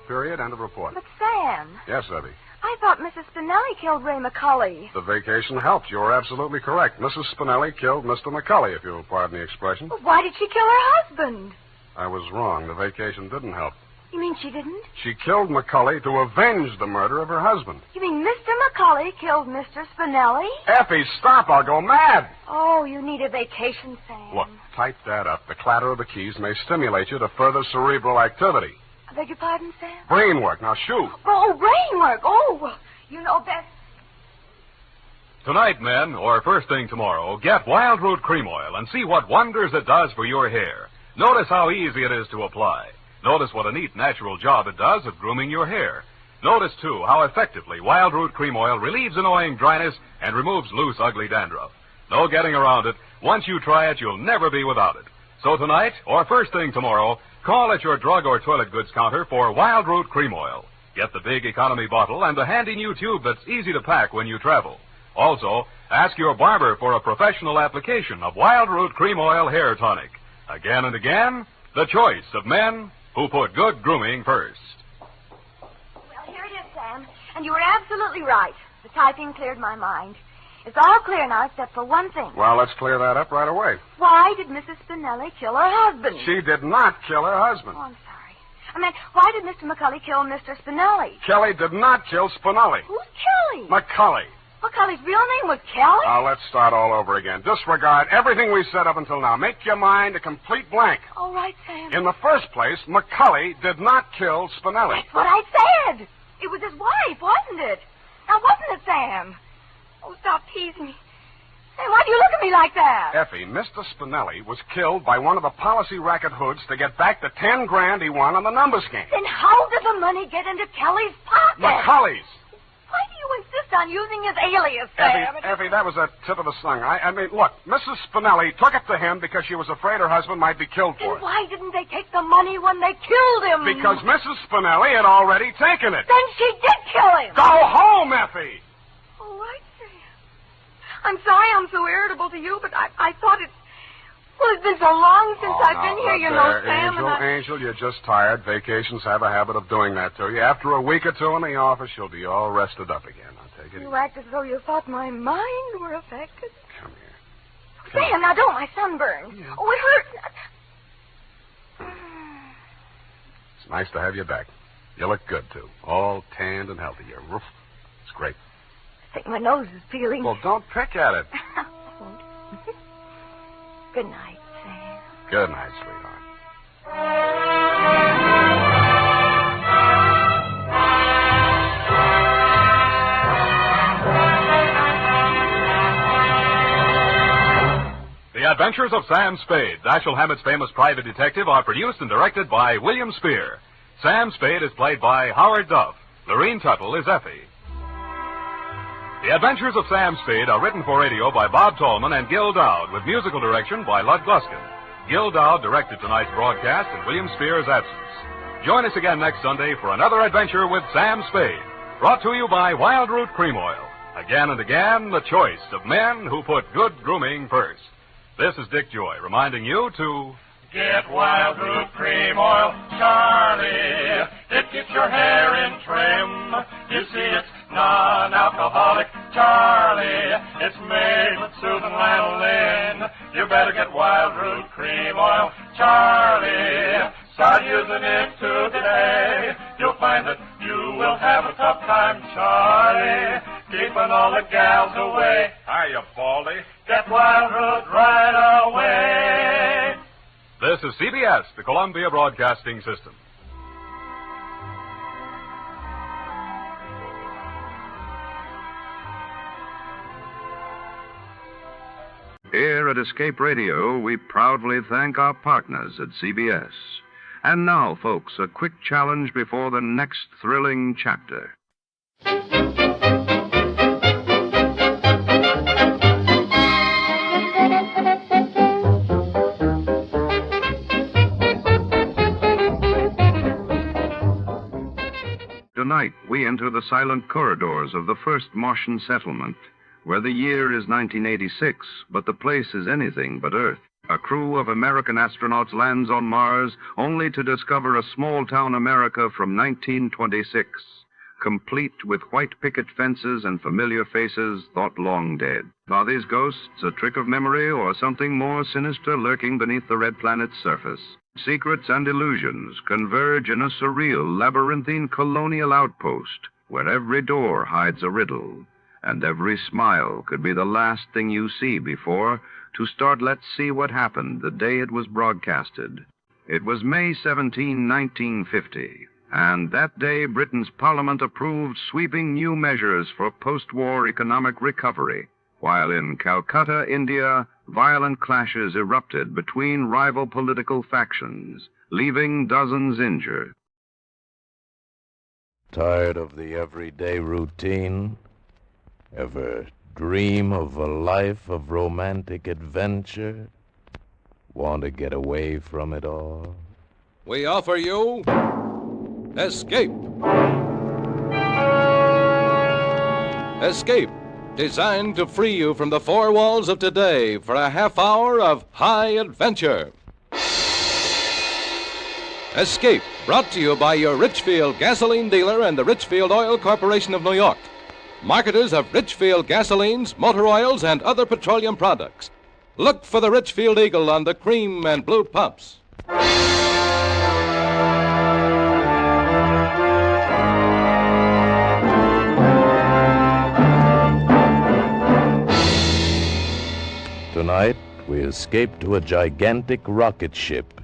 Period, end of report. But, Sam. Yes, Evie. I thought Mrs. Spinelli killed Ray McCulley. The vacation helped. You were absolutely correct. Mrs. Spinelli killed Mr. McCulley, if you'll pardon the expression. Well, why did she kill her husband? I was wrong. The vacation didn't help. You mean she didn't? She killed McCulley to avenge the murder of her husband. You mean Mr. McCulley killed Mr. Spinelli? Effie, stop. I'll go mad. Oh, you need a vacation, Sam. Look, type that up. The clatter of the keys may stimulate you to further cerebral activity. I beg your pardon, Sam? Brain work. Now, shoot. Oh, brain work. Oh, well, you know best. Tonight, men, or first thing tomorrow, get Wild Root Cream Oil and see what wonders it does for your hair. Notice how easy it is to apply. Notice what a neat, natural job it does of grooming your hair. Notice, too, how effectively Wild Root Cream Oil relieves annoying dryness and removes loose, ugly dandruff. No getting around it. Once you try it, you'll never be without it. So tonight, or first thing tomorrow, call at your drug or toilet goods counter for Wild Root Cream Oil. Get the big economy bottle and the handy new tube that's easy to pack when you travel. Also, ask your barber for a professional application of Wild Root Cream Oil Hair Tonic. Again and again, the choice of men who put good grooming first. Well, here it is, Sam. And you were absolutely right. The typing cleared my mind. It's all clear now except for one thing. Well, let's clear that up right away. Why did Mrs. Spinelli kill her husband? She did not kill her husband. Oh, I'm sorry. I mean, why did Mr. McCulley kill Mr. Spinelli? Kelly did not kill Spinelli. Who's Kelly? McCulley. McCulley's real name was Kelly? Now, let's start all over again. Disregard everything we said up until now. Make your mind a complete blank. All right, Sam. In the first place, McCulley did not kill Spinelli. That's what I said. It was his wife, wasn't it? Now, wasn't it, Sam? Oh, stop teasing me. Hey, why do you look at me like that? Effie, Mr. Spinelli was killed by one of the policy racket hoods to get back the $10,000 he won on the numbers game. Then how did the money get into Kelly's pocket? McCulley's. Why do you insist on using his alias, Sam? Effie, that was a tip of the tongue. I mean, look, Mrs. Spinelli took it to him because she was afraid her husband might be killed for Then it. why didn't they take the money when they killed him? Because Mrs. Spinelli had already taken it. Then she did kill him. Go home, Effie! All right, Sam. I'm sorry I'm so irritable to you, but I thought it... Well, it's been so long since I've been here, you know, Sam. Angel, you're just tired. Vacations have a habit of doing that to you. After a week or two in the office, you'll be all rested up again. I'll take it You easy. act as though you thought my mind were affected. Come here. Sam, now don't, my sunburn. Yeah. Oh, it hurts. It's nice to have you back. You look good, too. All tanned and healthy. Your roof. It's great. I think my nose is peeling. Well, don't pick at it. Good night, Sam. Good night, sweetheart. The Adventures of Sam Spade, Dashiell Hammett's famous private detective, are produced and directed by William Spear. Sam Spade is played by Howard Duff. Lorene Tuttle is Effie. The Adventures of Sam Spade are written for radio by Bob Tallman and Gil Dowd, with musical direction by Lud Gluskin. Gil Dowd directed tonight's broadcast in William Spear's absence. Join us again next Sunday for another adventure with Sam Spade, brought to you by Wild Root Cream Oil. Again and again, the choice of men who put good grooming first. This is Dick Joy reminding you to... Get Wild Root Cream Oil, Charlie. It keeps your hair in trim. You see, it's non-alcoholic, Charlie. It's made with soothing lanolin. You better get Wild Root Cream Oil, Charlie. Start using it today. You'll find that you will have a tough time, Charlie, keeping all the gals away. Hiya, Baldy. Get Wild Root right away. This is CBS, the Columbia Broadcasting System. Here at Escape Radio, we proudly thank our partners at CBS. And now, folks, a quick challenge before the next thrilling chapter. Tonight, we enter the silent corridors of the first Martian settlement, where the year is 1986, but the place is anything but Earth. A crew of American astronauts lands on Mars, only to discover a small-town America from 1926, complete with white picket fences and familiar faces thought long dead. Are these ghosts a trick of memory or something more sinister lurking beneath the red planet's surface? Secrets and illusions converge in a surreal, labyrinthine colonial outpost where every door hides a riddle, and every smile could be the last thing you see before to start Let's See What Happened the day it was broadcasted. It was May 17, 1950, and that day Britain's Parliament approved sweeping new measures for post-war economic recovery, while in Calcutta, India, violent clashes erupted between rival political factions, leaving dozens injured. Tired of the everyday routine? Ever dream of a life of romantic adventure? Want to get away from it all? We offer you Escape. Escape, designed to free you from the four walls of today for a half hour of high adventure. Escape, brought to you by your Richfield gasoline dealer and the Richfield Oil Corporation of New York. Marketers of Richfield gasolines, motor oils, and other petroleum products. Look for the Richfield Eagle on the cream and blue pumps. Tonight, we escape to a gigantic rocket ship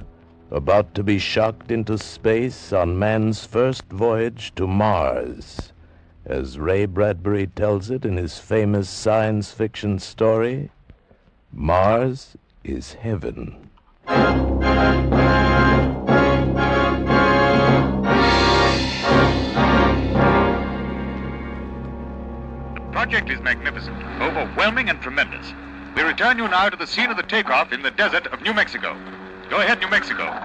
about to be shocked into space on man's first voyage to Mars. As Ray Bradbury tells it in his famous science fiction story, Mars is heaven. The project is magnificent, overwhelming, and tremendous. We return you now to the scene of the takeoff in the desert of New Mexico. Go ahead, New Mexico.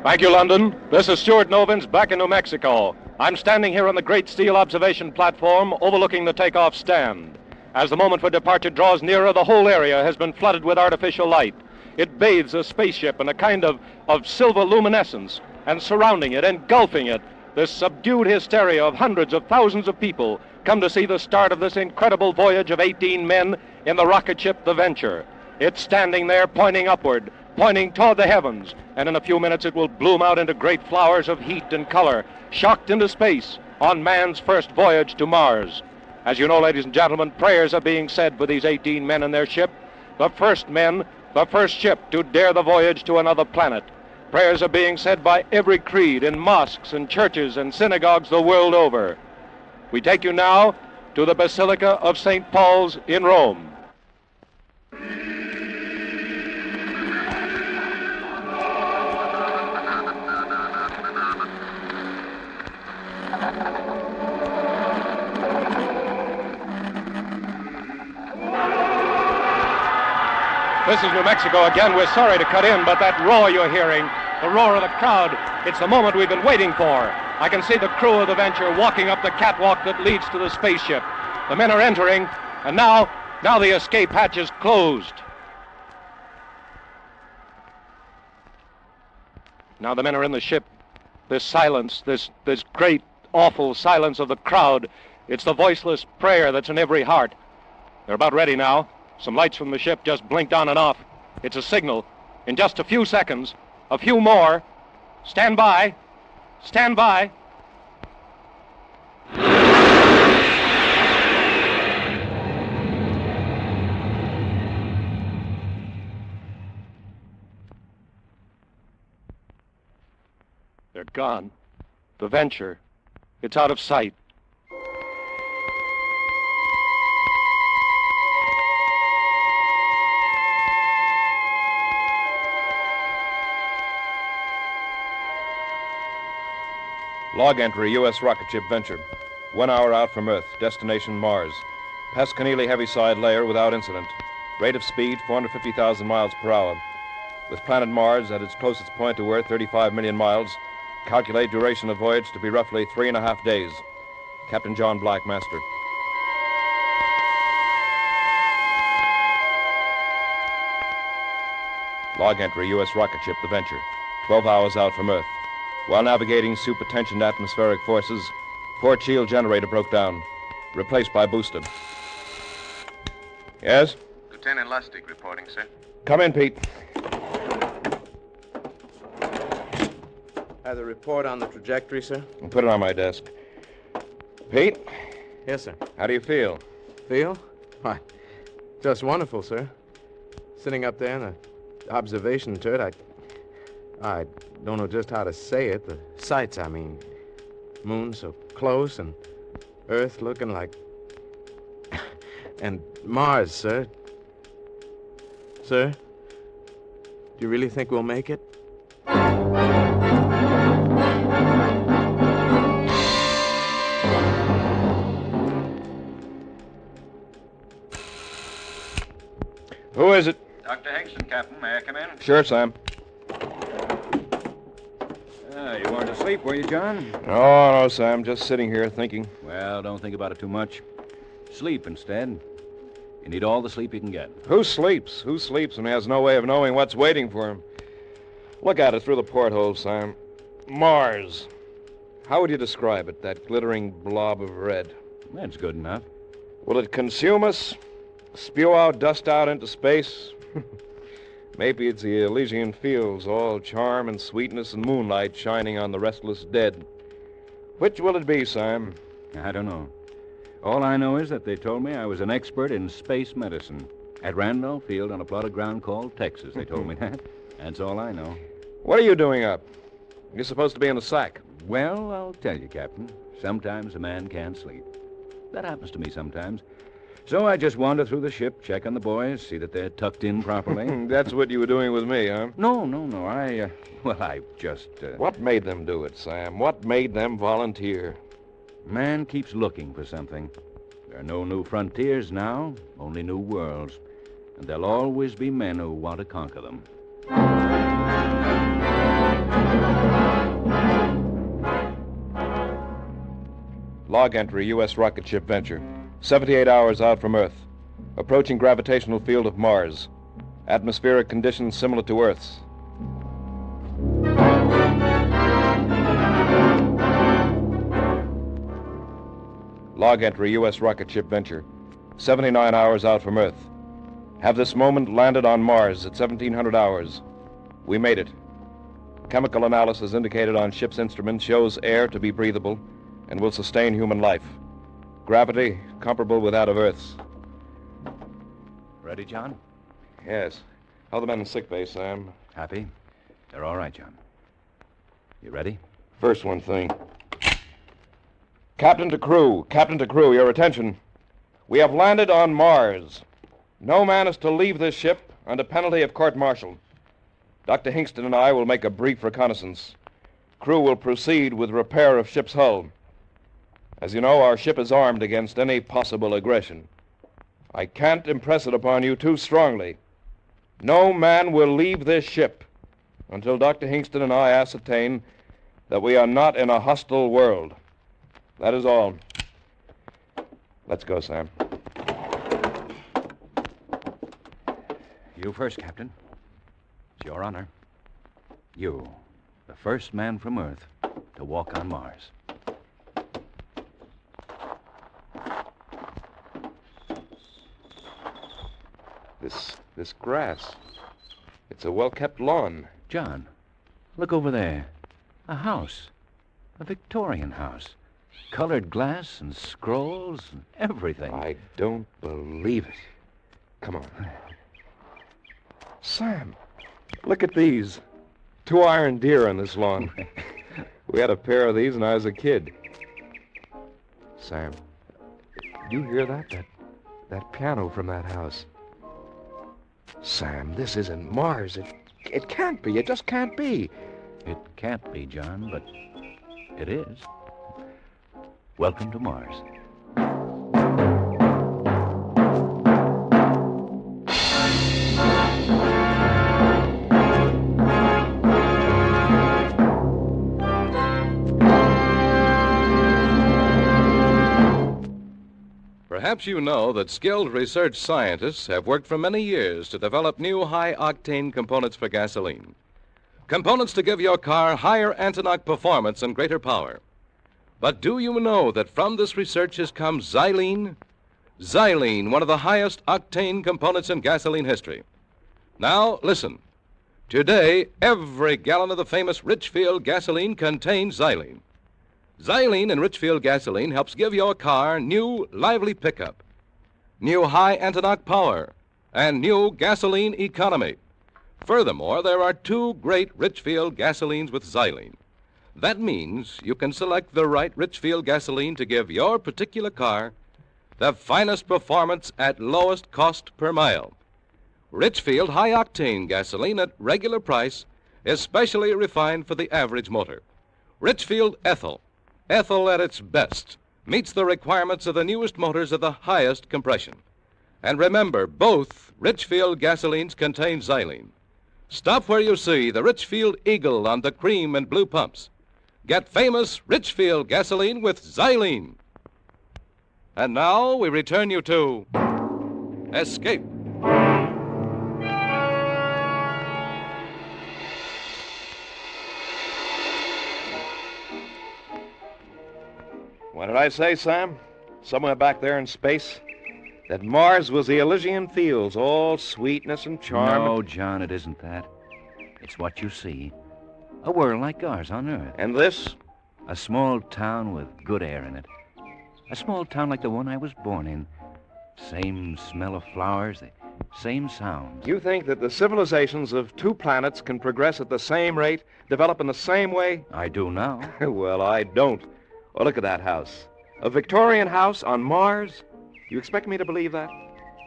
Thank you, London. This is Stuart Novins back in New Mexico. I'm standing here on the great steel observation platform overlooking the takeoff stand. As the moment for departure draws nearer, the whole area has been flooded with artificial light. It bathes a spaceship in a kind of silver luminescence, and surrounding it, engulfing it, this subdued hysteria of hundreds of thousands of people come to see the start of this incredible voyage of 18 men in the rocket ship, the Venture. It's standing there pointing upward, pointing toward the heavens, and in a few minutes it will bloom out into great flowers of heat and color, shocked into space on man's first voyage to Mars. As you know, ladies and gentlemen, prayers are being said for these 18 men and their ship, the first men, the first ship to dare the voyage to another planet. Prayers are being said by every creed in mosques and churches and synagogues the world over. We take you now to the Basilica of St. Paul's in Rome. This is New Mexico again. We're sorry to cut in, but that roar you're hearing, the roar of the crowd, it's the moment we've been waiting for. I can see the crew of the Venture walking up the catwalk that leads to the spaceship. The men are entering, and now the escape hatch is closed. Now the men are in the ship. This silence, this great, awful silence of the crowd, it's the voiceless prayer that's in every heart. They're about ready now. Some lights from the ship just blinked on and off. It's a signal. In just a few seconds, a few more. Stand by. Stand by. They're gone. The Venture. It's out of sight. Log entry, U.S. rocket ship Venture. 1 hour out from Earth. Destination Mars. Past Keneally heaviside layer without incident. Rate of speed, 450,000 miles per hour. With planet Mars at its closest point to Earth, 35 million miles. Calculate duration of voyage to be roughly 3.5 days. Captain John Black, Master. Log entry, U.S. rocket ship The Venture. 12 hours out from Earth. While navigating supertensioned atmospheric forces, port shield generator broke down. Replaced by booster. Yes? Lieutenant Lustig reporting, sir. Come in, Pete. Have the report on the trajectory, sir? I'll put it on my desk. Pete? Yes, sir. How do you feel? Feel? Why, just wonderful, sir. Sitting up there in the observation turret, I don't know just how to say it. The sights, I mean. Moon so close and Earth looking like... and Mars, sir. Sir? Do you really think we'll make it? Who is it? Dr. Hickson, Captain. May I come in? Sure, Sam. You weren't a asleep, were you, John? No, Sam. Just sitting here thinking. Well, don't think about it too much. Sleep instead. You need all the sleep you can get. Who sleeps? Who sleeps and has no way of knowing what's waiting for him? Look at it through the porthole, Sam. Mars. How would you describe it, that glittering blob of red? That's good enough. Will it consume us? Spew out dust out into space? Maybe it's the Elysian fields, all charm and sweetness and moonlight shining on the restless dead. Which will it be, Sam? I don't know. All I know is that they told me I was an expert in space medicine. At Randolph Field on a plot of ground called Texas, they told me that. That's all I know. What are you doing up? You're supposed to be in the sack. Well, I'll tell you, Captain. Sometimes a man can't sleep. That happens to me sometimes. So I just wander through the ship, check on the boys, see that they're tucked in properly. That's what you were doing with me, huh? No. I just... What made them do it, Sam? What made them volunteer? Man keeps looking for something. There are no new frontiers now, only new worlds. And there'll always be men who want to conquer them. Log entry, U.S. rocket ship Venture. 78 hours out from Earth. Approaching gravitational field of Mars. Atmospheric conditions similar to Earth's. Log entry, U.S. rocket ship Venture. 79 hours out from Earth. Have this moment landed on Mars at 1700 hours. We made it. Chemical analysis indicated on ship's instruments shows air to be breathable and will sustain human life. Gravity comparable with that of Earth's. Ready, John? Yes. How are the men in sickbay, Sam? Happy? They're all right, John. You ready? First one thing. Captain to crew, your attention. We have landed on Mars. No man is to leave this ship under penalty of court-martial. Dr. Hingston and I will make a brief reconnaissance. Crew will proceed with repair of ship's hull. As you know, our ship is armed against any possible aggression. I can't impress it upon you too strongly. No man will leave this ship until Dr. Hingston and I ascertain that we are not in a hostile world. That is all. Let's go, Sam. You first, Captain. It's your honor. You, the first man from Earth to walk on Mars. This grass. It's a well-kept lawn. John, look over there. A house. A Victorian house. Colored glass and scrolls and everything. I don't believe it. Come on. Sam, look at these. 2 iron deer on this lawn. We had a pair of these when I was a kid. Sam, you hear that? That piano from that house. Sam, this isn't Mars. It can't be. It just can't be. It can't be, John, but it is. Welcome to Mars. Perhaps you know that skilled research scientists have worked for many years to develop new high-octane components for gasoline. Components to give your car higher anti-knock performance and greater power. But do you know that from this research has come xylene? Xylene, one of the highest octane components in gasoline history. Now, listen. Today, every gallon of the famous Richfield gasoline contains xylene. Xylene in Richfield gasoline helps give your car new, lively pickup, new high anti-knock power, and new gasoline economy. Furthermore, there are 2 great Richfield gasolines with xylene. That means you can select the right Richfield gasoline to give your particular car the finest performance at lowest cost per mile. Richfield high-octane gasoline at regular price is specially refined for the average motor. Richfield ethyl. Ethyl at its best meets the requirements of the newest motors of the highest compression. And remember, both Richfield gasolines contain xylene. Stop where you see the Richfield Eagle on the cream and blue pumps. Get famous Richfield gasoline with xylene. And now we return you to Escape. What did I say, Sam? Somewhere back there in space? That Mars was the Elysian fields, all sweetness and charm. No, John, it isn't that. It's what you see. A world like ours on Earth. And this? A small town with good air in it. A small town like the one I was born in. Same smell of flowers, the same sounds. You think that the civilizations of two planets can progress at the same rate, develop in the same way? I do now. Well, I don't. Oh, look at that house. A Victorian house on Mars? You expect me to believe that?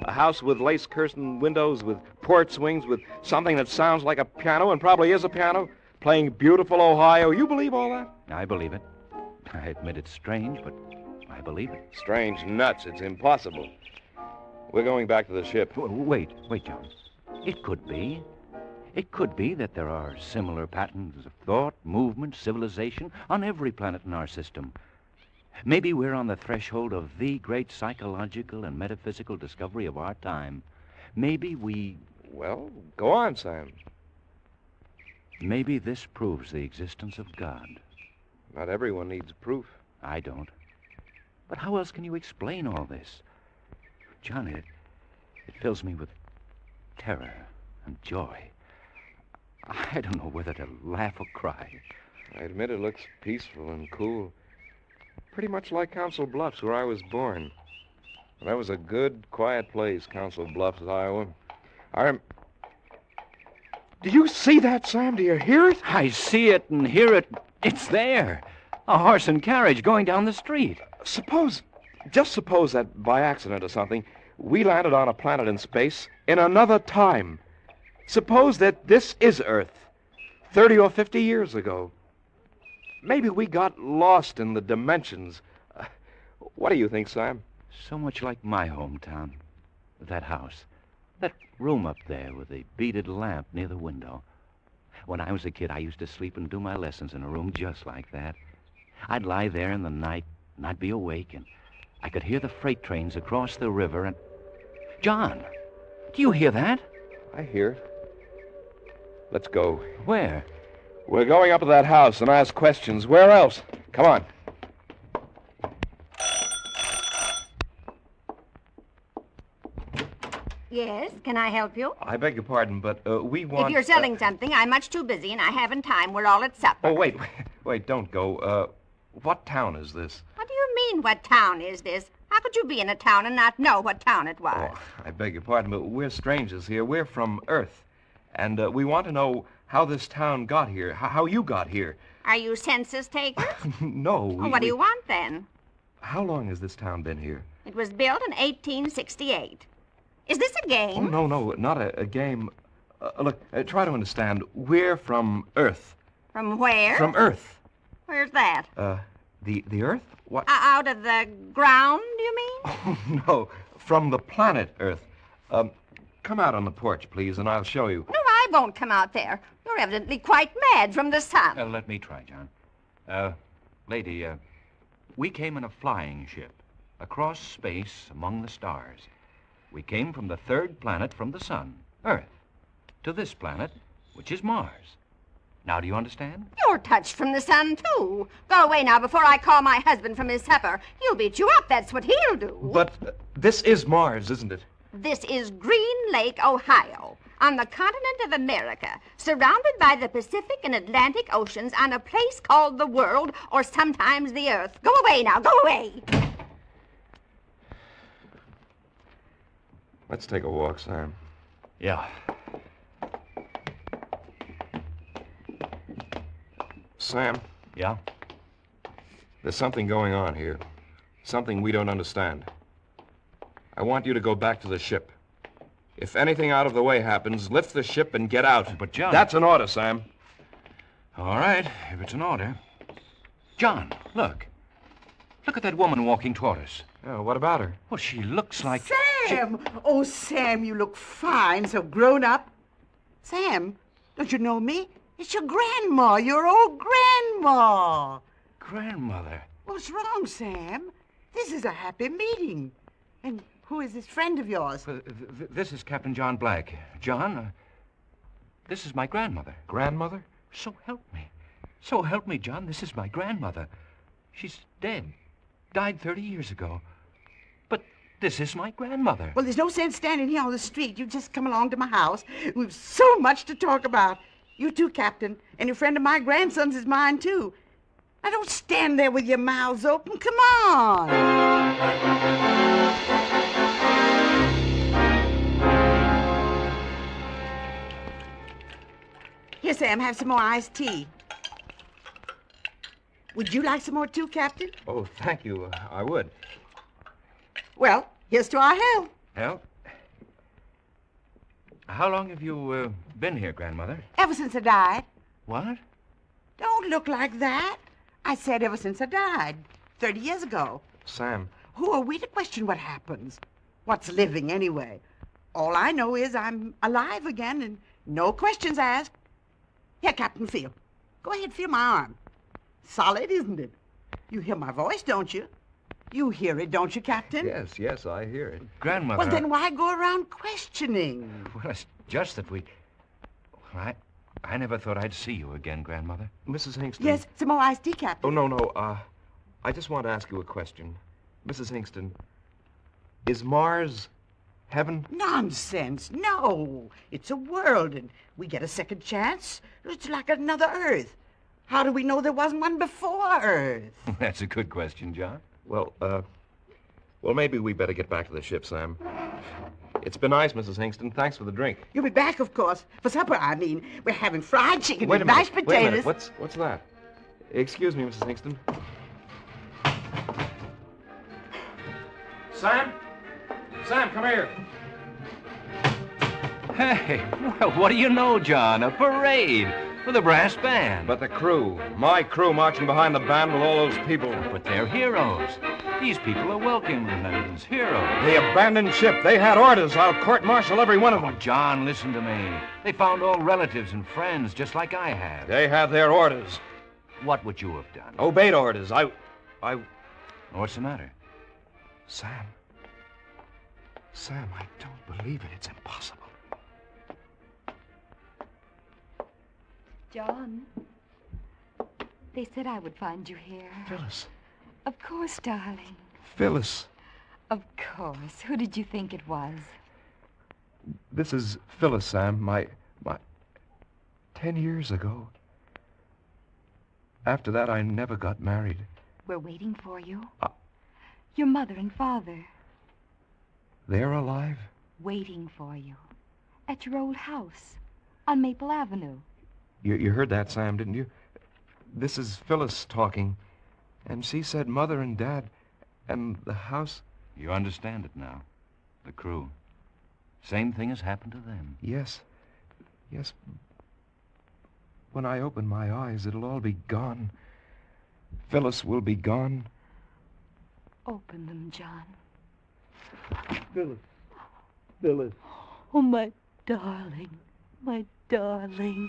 A house with lace-curtained windows, with port swings, with something that sounds like a piano and probably is a piano, playing beautiful Ohio. You believe all that? I believe it. I admit it's strange, but I believe it. Strange nuts. It's impossible. We're going back to the ship. Wait, John. It could be. It could be that there are similar patterns of thought, movement, civilization on every planet in our system. Maybe we're on the threshold of the great psychological and metaphysical discovery of our time. Maybe we... Well, go on, Sam. Maybe this proves the existence of God. Not everyone needs proof. I don't. But how else can you explain all this? John, it fills me with terror and joy. I don't know whether to laugh or cry. I admit it looks peaceful and cool. Pretty much like Council Bluffs, where I was born. That was a good, quiet place, Council Bluffs, Iowa. Do you see that, Sam? Do you hear it? I see it and hear it. It's there. A horse and carriage going down the street. Just suppose that by accident or something, we landed on a planet in space in another time. Suppose that this is Earth, 30 or 50 years ago. Maybe we got lost in the dimensions. What do you think, Sam? So much like my hometown. That house. That room up there with the beaded lamp near the window. When I was a kid, I used to sleep and do my lessons in a room just like that. I'd lie there in the night, and I'd be awake, and I could hear the freight trains across the river, and... John, do you hear that? I hear it. Let's go. Where? We're going up to that house and ask questions. Where else? Come on. Yes, can I help you? I beg your pardon, but we want... If you're selling something, I'm much too busy and I haven't time. We're all at supper. Oh, wait, don't go. What town is this? What do you mean, what town is this? How could you be in a town and not know what town it was? Oh, I beg your pardon, but we're strangers here. We're from Earth. And we want to know how this town got here, how you got here. Are you census takers? No. What do you want, then? How long has this town been here? It was built in 1868. Is this a game? Oh, no, not a game. Look, try to understand. We're from Earth. From where? From Earth. Where's that? The Earth? What? Out of the ground, you mean? Oh, no, from the planet Earth. Come out on the porch, please, and I'll show you. No, I won't come out there. You're evidently quite mad from the sun. Let me try, John. Lady, we came in a flying ship across space among the stars. We came from the third planet from the sun, Earth, to this planet, which is Mars. Now, do you understand? You're touched from the sun, too. Go away now before I call my husband from his supper. He'll beat you up. That's what he'll do. But this is Mars, isn't it? This is Green Lake, Ohio, on the continent of America, surrounded by the Pacific and Atlantic Oceans on a place called the world, or sometimes the Earth. Go away now. Go away. Let's take a walk, Sam. Yeah. Sam? Yeah? There's something going on here. Something we don't understand. I want you to go back to the ship. If anything out of the way happens, lift the ship and get out. But, John... That's an order, Sam. All right, if it's an order. John, look. Look at that woman walking toward us. Oh, what about her? Well, she looks like... Sam! Oh, Sam, you look fine, so grown up. Sam, don't you know me? It's your grandma, your old Grandma! Grandmother. What's wrong, Sam? This is a happy meeting. And who is this friend of yours? This is Captain John Black. John, this is my grandmother. Grandmother? So help me. So help me, John. This is my grandmother. She's dead. Died 30 years ago. But this is my grandmother. Well, there's no sense standing here on the street. You just come along to my house. We've so much to talk about. You too, Captain. Any friend of my grandson's is mine, too. Now, don't stand there with your mouths open. Come on. Here, Sam, have some more iced tea. Would you like some more, too, Captain? Oh, thank you. I would. Well, here's to our health. Well, how long have you been here, Grandmother? Ever since I died. What? Don't look like that. I said ever since I died, 30 years ago. Sam. Who are we to question what happens? What's living, anyway? All I know is I'm alive again and no questions asked. Here, Captain, feel. Go ahead, feel my arm. Solid, isn't it? You hear my voice, don't you? You hear it, don't you, Captain? Yes, I hear it. Grandmother... Well, then why go around questioning? Well, it's just that we... Well, I never thought I'd see you again, Grandmother. Mrs. Hingston. Yes, some more iced tea, Captain. Oh, no. I just want to ask you a question. Mrs. Hingston, is Mars heaven? Nonsense. No. It's a world, and we get a second chance. It's like another Earth. How do we know there wasn't one before Earth? That's a good question, John. Well, maybe we better get back to the ship, Sam. It's been nice, Mrs. Hingston. Thanks for the drink. You'll be back, of course. For supper, I mean. We're having fried chicken Wait with a minute. mashed potatoes. Wait a minute. What's that? Excuse me, Mrs. Hingston. Sam? Sam, come here. Hey, well, what do you know, John? A parade with a brass band. But the crew, my crew marching behind the band with all those people. But they're heroes. These people are welcome as heroes. The abandoned ship. They had orders. I'll court-martial every one of them. Oh, John, listen to me. They found old relatives and friends just like I have. They had their orders. What would you have done? Obeyed orders. I... What's the matter? Sam, I don't believe it. It's impossible. John, they said I would find you here. Phyllis. Of course, darling. Phyllis. Of course. Who did you think it was? This is Phyllis, Sam. My 10 years ago. After that, I never got married. We're waiting for you. Your mother and father. They're alive? Waiting for you. At your old house. On Maple Avenue. You heard that, Sam, didn't you? This is Phyllis talking. And she said Mother and Dad and the house... You understand it now. The crew. Same thing has happened to them. Yes. When I open my eyes, it'll all be gone. Phyllis will be gone. Open them, John. Phyllis. Oh, my darling. My darling.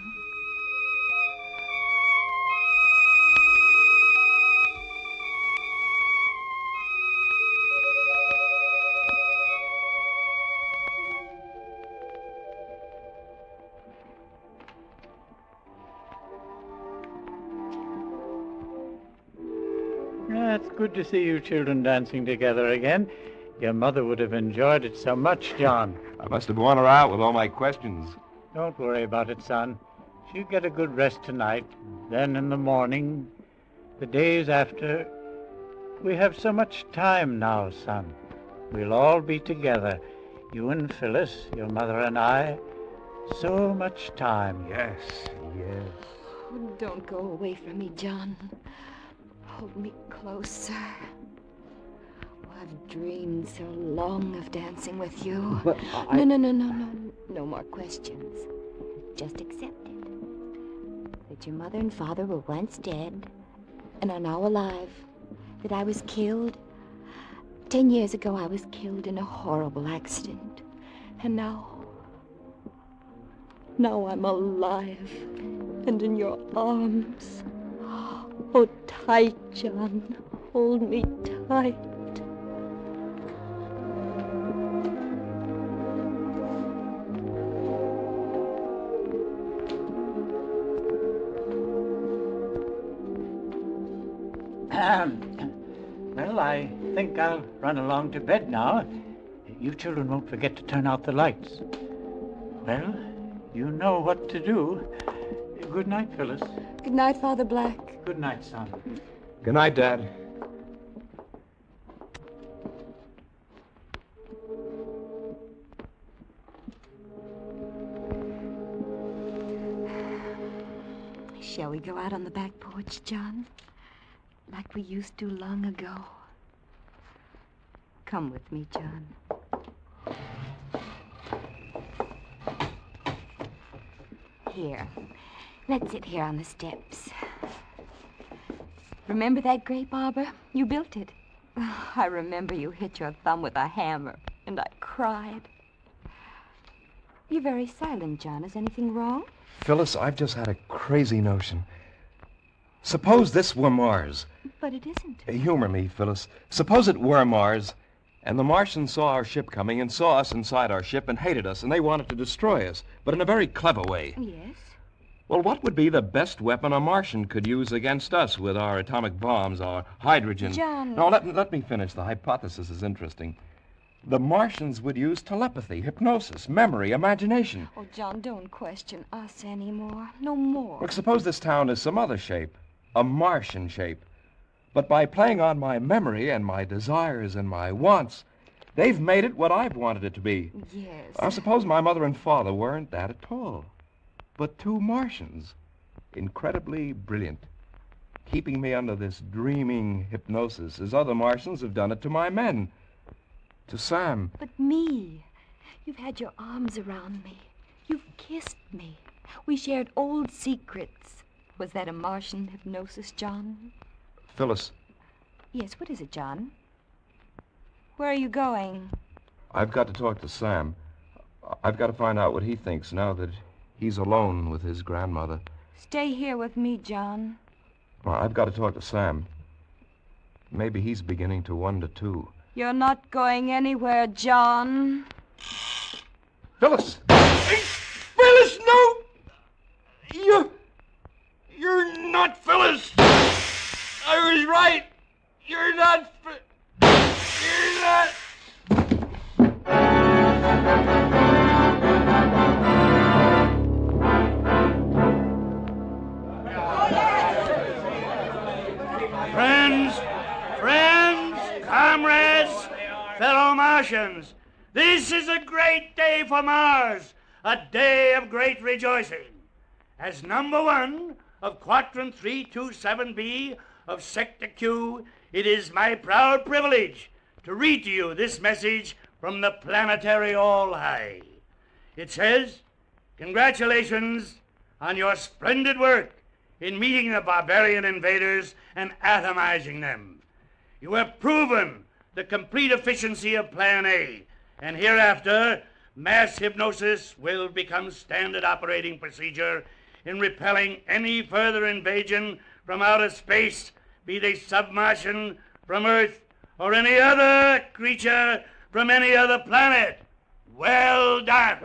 It's good to see you children dancing together again. Your mother would have enjoyed it so much, John. I must have worn her out with all my questions. Don't worry about it, son. She'll get a good rest tonight. Then in the morning, the days after... We have so much time now, son. We'll all be together. You and Phyllis, your mother and I. So much time. Yes. Oh, don't go away from me, John. Hold me closer. Oh, I've dreamed so long of dancing with you. But No more questions. Just accept it. That your mother and father were once dead and are now alive. That I was killed. 10 years ago, I was killed in a horrible accident. And now I'm alive and in your arms. Oh, tight, John. Hold me tight. Well, I think I'll run along to bed now. You children won't forget to turn out the lights. Well, you know what to do. Good night, Phyllis. Good night, Father Black. Good night, son. Good night, Dad. Shall we go out on the back porch, John? Like we used to long ago. Come with me, John. Here. Let's sit here on the steps. Remember that grape arbor? You built it. Oh, I remember you hit your thumb with a hammer, and I cried. You're very silent, John. Is anything wrong? Phyllis, I've just had a crazy notion. Suppose this were Mars. But it isn't. Humor me, Phyllis. Suppose it were Mars, and the Martians saw our ship coming and saw us inside our ship and hated us, and they wanted to destroy us, but in a very clever way. Yes? Well, what would be the best weapon a Martian could use against us with our atomic bombs, our hydrogen? John... No, let me finish. The hypothesis is interesting. The Martians would use telepathy, hypnosis, memory, imagination. Oh, John, don't question us anymore. No more. Look, suppose this town is some other shape, a Martian shape. But by playing on my memory and my desires and my wants, they've made it what I've wanted it to be. Yes. I suppose my mother and father weren't that at all. But two Martians, incredibly brilliant, keeping me under this dreaming hypnosis as other Martians have done it to my men. To Sam. But me. You've had your arms around me. You've kissed me. We shared old secrets. Was that a Martian hypnosis, John? Phyllis. Yes, what is it, John? Where are you going? I've got to talk to Sam. I've got to find out what he thinks now that he's alone with his grandmother. Stay here with me, John. Well, I've got to talk to Sam. Maybe he's beginning to wonder, too. You're not going anywhere, John. Phyllis! Phyllis, no! You're not Phyllis! I was right! You're not... You're not... Friends, comrades, fellow Martians, this is a great day for Mars, a day of great rejoicing. As number one of Quadrant 327B of Sector Q, it is my proud privilege to read to you this message from the planetary All-High. It says, congratulations on your splendid work in meeting the barbarian invaders and atomizing them. You have proven the complete efficiency of Plan A, and hereafter, mass hypnosis will become standard operating procedure in repelling any further invasion from outer space, be they submartian, from Earth, or any other creature from any other planet. Well done.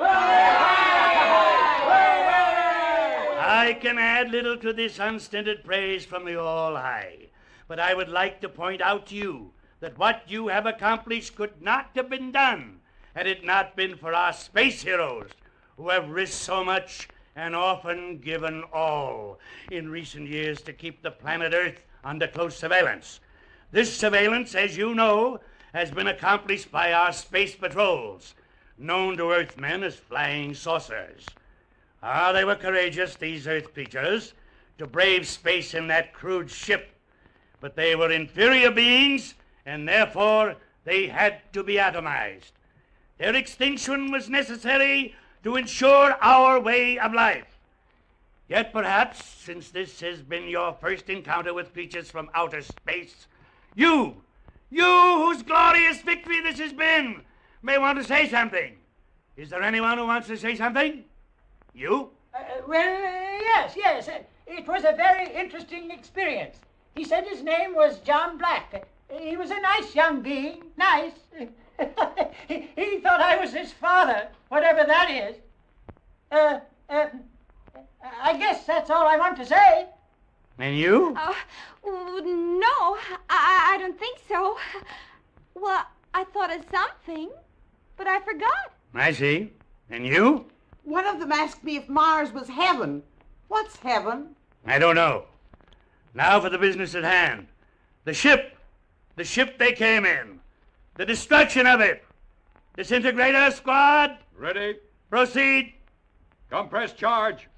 I can add little to this unstinted praise from the All-High, but I would like to point out to you that what you have accomplished could not have been done had it not been for our space heroes who have risked so much and often given all in recent years to keep the planet Earth under close surveillance. This surveillance, as you know, has been accomplished by our space patrols, known to Earthmen as flying saucers. They were courageous, these Earth creatures, to brave space in that crude ship, but they were inferior beings, and therefore they had to be atomized. Their extinction was necessary to ensure our way of life. Yet perhaps, since this has been your first encounter with creatures from outer space, you whose glorious victory this has been, may want to say something. Is there anyone who wants to say something? You? Yes. It was a very interesting experience. He said his name was John Black. He was a nice young being. Nice. He thought I was his father, whatever that is. I guess that's all I want to say. And you? No, I don't think so. Well, I thought of something, but I forgot. I see. And you? One of them asked me if Mars was heaven. What's heaven? I don't know. Now for the business at hand. The ship they came in. The destruction of it. Disintegrator squad. Ready. Proceed. Compress charge.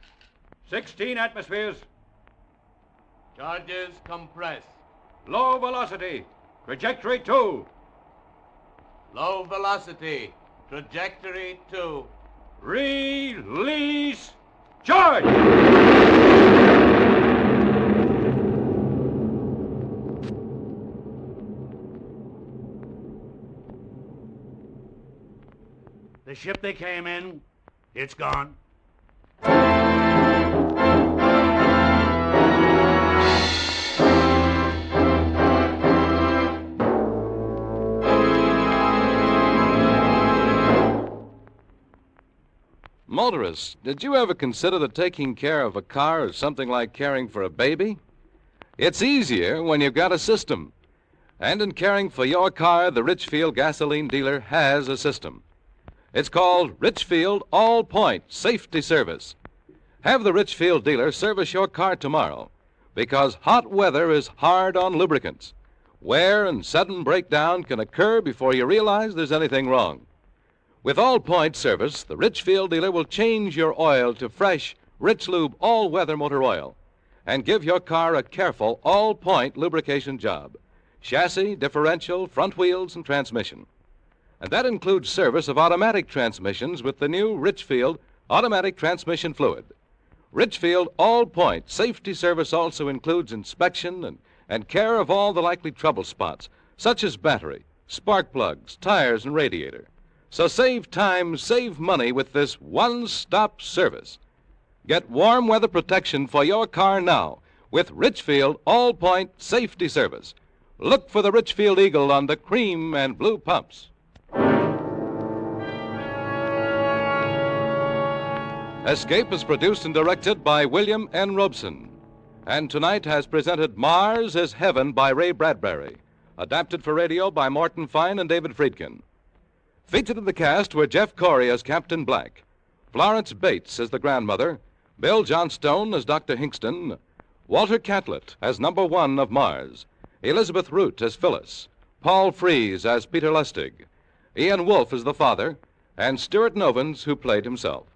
16 atmospheres. Charges compress. Low velocity. Trajectory 2. Low velocity. Trajectory 2. Release. Charge! The ship they came in, it's gone. Motorists, did you ever consider that taking care of a car is something like caring for a baby? It's easier when you've got a system. And in caring for your car, the Richfield gasoline dealer has a system. It's called Richfield All-Point Safety Service. Have the Richfield dealer service your car tomorrow, because hot weather is hard on lubricants. Wear and sudden breakdown can occur before you realize there's anything wrong. With All-Point service, the Richfield dealer will change your oil to fresh, Rich Lube all-weather motor oil and give your car a careful all-point lubrication job. Chassis, differential, front wheels, and transmission. And that includes service of automatic transmissions with the new Richfield automatic transmission fluid. Richfield All-Point Safety Service also includes inspection and care of all the likely trouble spots, such as battery, spark plugs, tires, and radiator. So save time, save money with this one-stop service. Get warm weather protection for your car now with Richfield All-Point Safety Service. Look for the Richfield Eagle on the cream and blue pumps. Escape is produced and directed by William N. Robeson. And tonight has presented Mars is Heaven by Ray Bradbury, adapted for radio by Morton Fine and David Friedkin. Featured in the cast were Jeff Corey as Captain Black, Florence Bates as the grandmother, Bill Johnstone as Dr. Hingston, Walter Catlett as number 1 of Mars, Elizabeth Root as Phyllis, Paul Frees as Peter Lustig, Ian Wolfe as the father, and Stuart Novins, who played himself.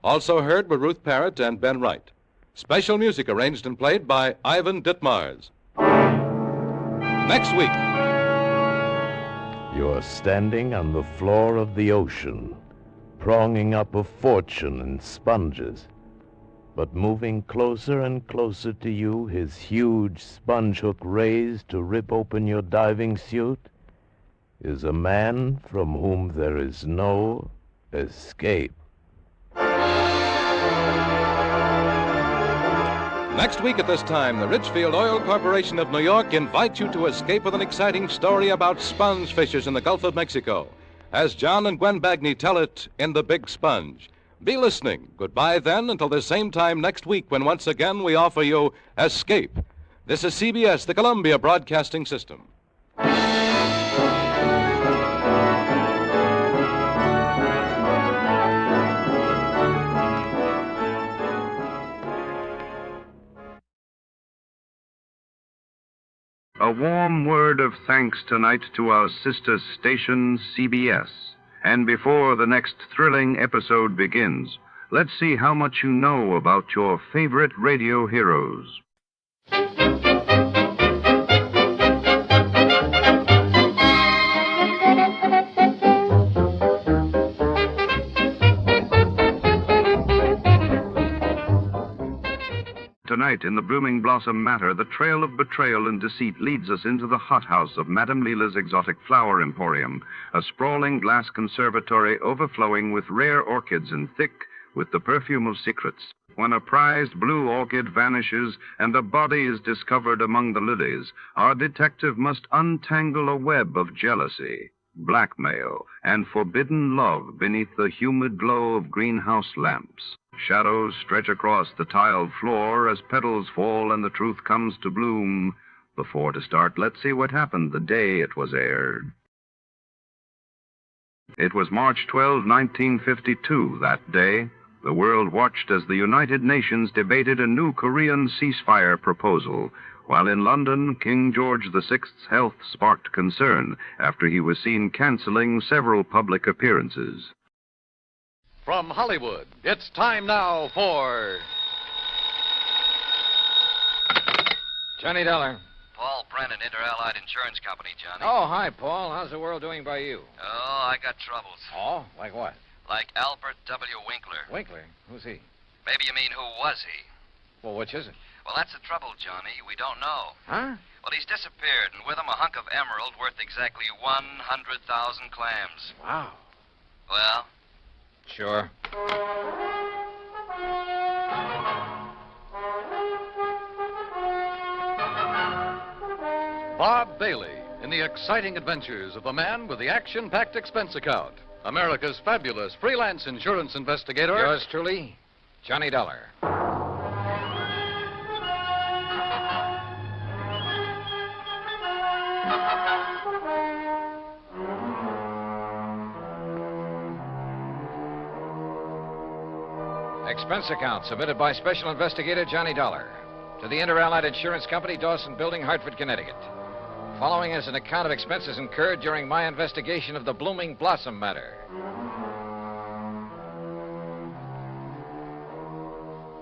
Also heard were Ruth Parrott and Ben Wright. Special music arranged and played by Ivan Ditmars. Next week. You're standing on the floor of the ocean, pronging up a fortune in sponges. But moving closer and closer to you, his huge sponge hook raised to rip open your diving suit, is a man from whom there is no escape. Next week at this time, the Richfield Oil Corporation of New York invites you to escape with an exciting story about sponge fishers in the Gulf of Mexico, as John and Gwen Bagney tell it in The Big Sponge. Be listening. Goodbye then until the same time next week when once again we offer you Escape. This is CBS, the Columbia Broadcasting System. A warm word of thanks tonight to our sister station, CBS. And before the next thrilling episode begins, let's see how much you know about your favorite radio heroes. Tonight, in the Blooming Blossom Matter, the trail of betrayal and deceit leads us into the hothouse of Madame Leela's exotic flower emporium, a sprawling glass conservatory overflowing with rare orchids and thick with the perfume of secrets. When a prized blue orchid vanishes and a body is discovered among the lilies, our detective must untangle a web of jealousy, blackmail, and forbidden love beneath the humid glow of greenhouse lamps. Shadows stretch across the tiled floor as petals fall and the truth comes to bloom. Before to start, let's see what happened the day it was aired. It was March 12, 1952, that day. The world watched as the United Nations debated a new Korean ceasefire proposal, while in London, King George VI's health sparked concern after he was seen canceling several public appearances. From Hollywood, it's time now for... Johnny Dolar. Paul Brennan, Inter-Allied Insurance Company, Johnny. Oh, hi, Paul. How's the world doing by you? Oh, I got troubles. Oh, like what? Like Albert W. Winkler. Winkler? Who's he? Maybe you mean who was he? Well, which is it? Well, that's the trouble, Johnny. We don't know. Huh? Well, he's disappeared, and with him a hunk of emerald worth exactly 100,000 clams. Wow. Well? Sure. Bob Bailey in the exciting adventures of the man with the action-packed expense account. America's fabulous freelance insurance investigator. Yours truly, Johnny Dolar. Expense account submitted by Special Investigator Johnny Dolar to the Inter-Allied Insurance Company, Dawson Building, Hartford, Connecticut. Following is an account of expenses incurred during my investigation of the Blooming Blossom matter.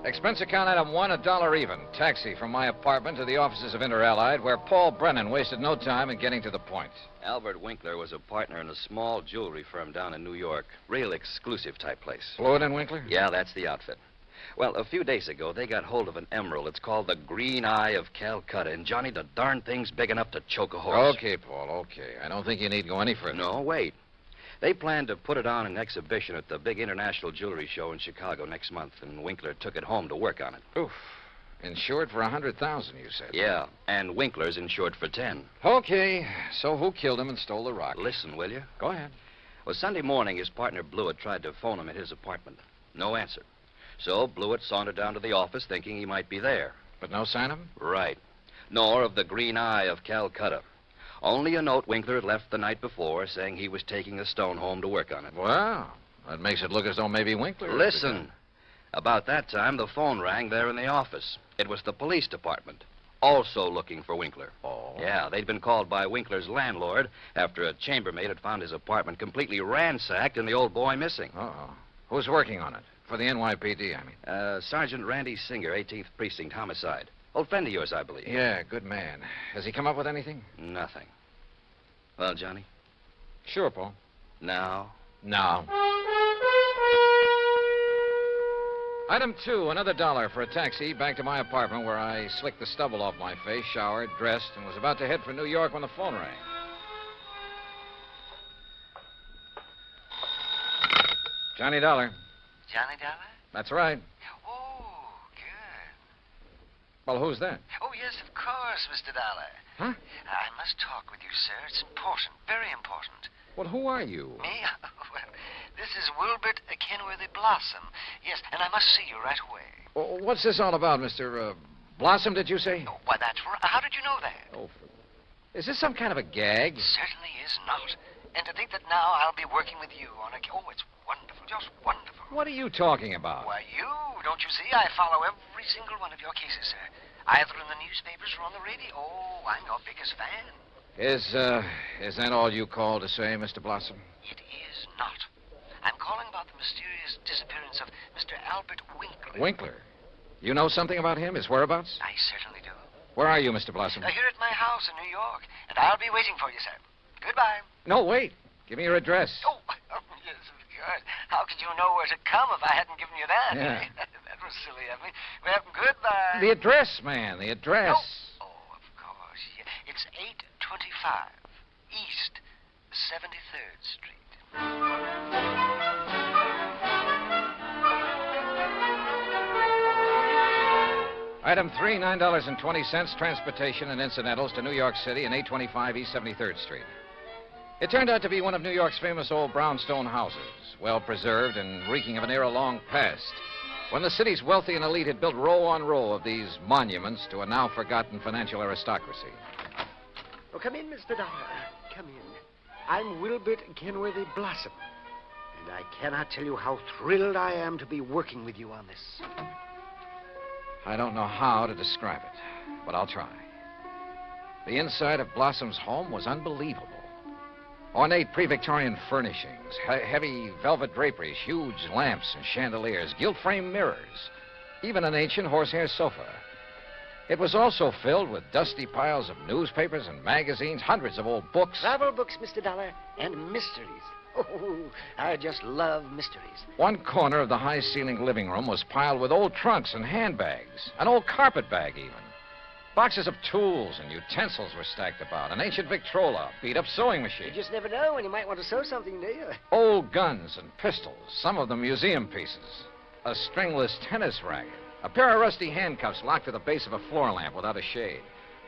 Expense account item 1, $1 even. Taxi from my apartment to the offices of Inter-Allied, where Paul Brennan wasted no time in getting to the point. Albert Winkler was a partner in a small jewelry firm down in New York. Real exclusive type place. Fluid and Winkler? Yeah, that's the outfit. Well, a few days ago, they got hold of an emerald. It's called the Green Eye of Calcutta. And, Johnny, the darn thing's big enough to choke a horse. Okay, Paul, okay. I don't think you need go any further. No, wait. They plan to put it on an exhibition at the big international jewelry show in Chicago next month, and Winkler took it home to work on it. Oof. Insured for 100,000, you said. Yeah, and Winkler's insured for 10. Okay, so who killed him and stole the rock? Listen, will you? Go ahead. Well, Sunday morning, his partner Blewett tried to phone him at his apartment. No answer. So Blewett sauntered down to the office thinking he might be there. But no sign of him? Right. Nor of the Green Eye of Calcutta. Only a note Winkler had left the night before saying he was taking the stone home to work on it. Well, that makes it look as though maybe Winkler... Listen. About that time, the phone rang there in the office. It was the police department, also looking for Winkler. Oh. Yeah, they'd been called by Winkler's landlord after a chambermaid had found his apartment completely ransacked and the old boy missing. Uh-oh. Who's working on it? For the NYPD, I mean. Sergeant Randy Singer, 18th Precinct, homicide. Old friend of yours, I believe. Yeah, good man. Has he come up with anything? Nothing. Well, Johnny? Sure, Paul. Now? Now. Item 2, another $1 for a taxi back to my apartment where I slicked the stubble off my face, showered, dressed, and was about to head for New York when the phone rang. Johnny Dolar. Johnny Dolar? That's right. Oh, good. Well, who's that? Oh, yes, of course, Mr. Dolar. Huh? I must talk with you, sir. It's important, very important. Well, who are you? Me? Well, this is Wilbert Kenworthy Blossom. Yes, and I must see you right away. Well, what's this all about, Mr. Blossom, did you say? Oh, why, that's right. How did you know that? Oh, is this some kind of a gag? Certainly is not. And to think that now I'll be working with you on a... Oh, it's wonderful, just wonderful. What are you talking about? Why, you, don't you see? I follow every single one of your cases, sir. Either in the newspapers or on the radio. Oh, I'm your biggest fan. Is that all you called to say, Mr. Blossom? It is not. I'm calling about the mysterious disappearance of Mr. Albert Winkler. Winkler? You know something about him, his whereabouts? I certainly do. Where are you, Mr. Blossom? Here at my house in New York, and I'll be waiting for you, sir. Goodbye. No, wait. Give me your address. Oh, yes, of course. How could you know where to come if I hadn't given you that? Yeah. That was silly of me. Well, goodbye. The address, man, the address. Oh, of course. Yeah. It's 825 East 73rd Street. Item 3, $9.20, transportation and incidentals to New York City and 825 East 73rd Street. It turned out to be one of New York's famous old brownstone houses, well preserved and reeking of an era long past, when the city's wealthy and elite had built row on row of these monuments to a now forgotten financial aristocracy. Oh, come in, Mr. Dollar. Come in. I'm Wilbert Kenworthy Blossom, and I cannot tell you how thrilled I am to be working with you on this. I don't know how to describe it, but I'll try. The inside of Blossom's home was unbelievable. Ornate pre-Victorian furnishings, heavy velvet draperies, huge lamps and chandeliers, gilt-framed mirrors, even an ancient horsehair sofa. It was also filled with dusty piles of newspapers and magazines, hundreds of old books. Travel books, Mr. Dollar, and mysteries. Oh, I just love mysteries. One corner of the high-ceilinged living room was piled with old trunks and handbags, an old carpet bag even. Boxes of tools and utensils were stacked about, an ancient Victrola, beat-up sewing machine. You just never know when you might want to sew something, do you? Old guns and pistols, some of them museum pieces. A stringless tennis racket. A pair of rusty handcuffs locked to the base of a floor lamp without a shade.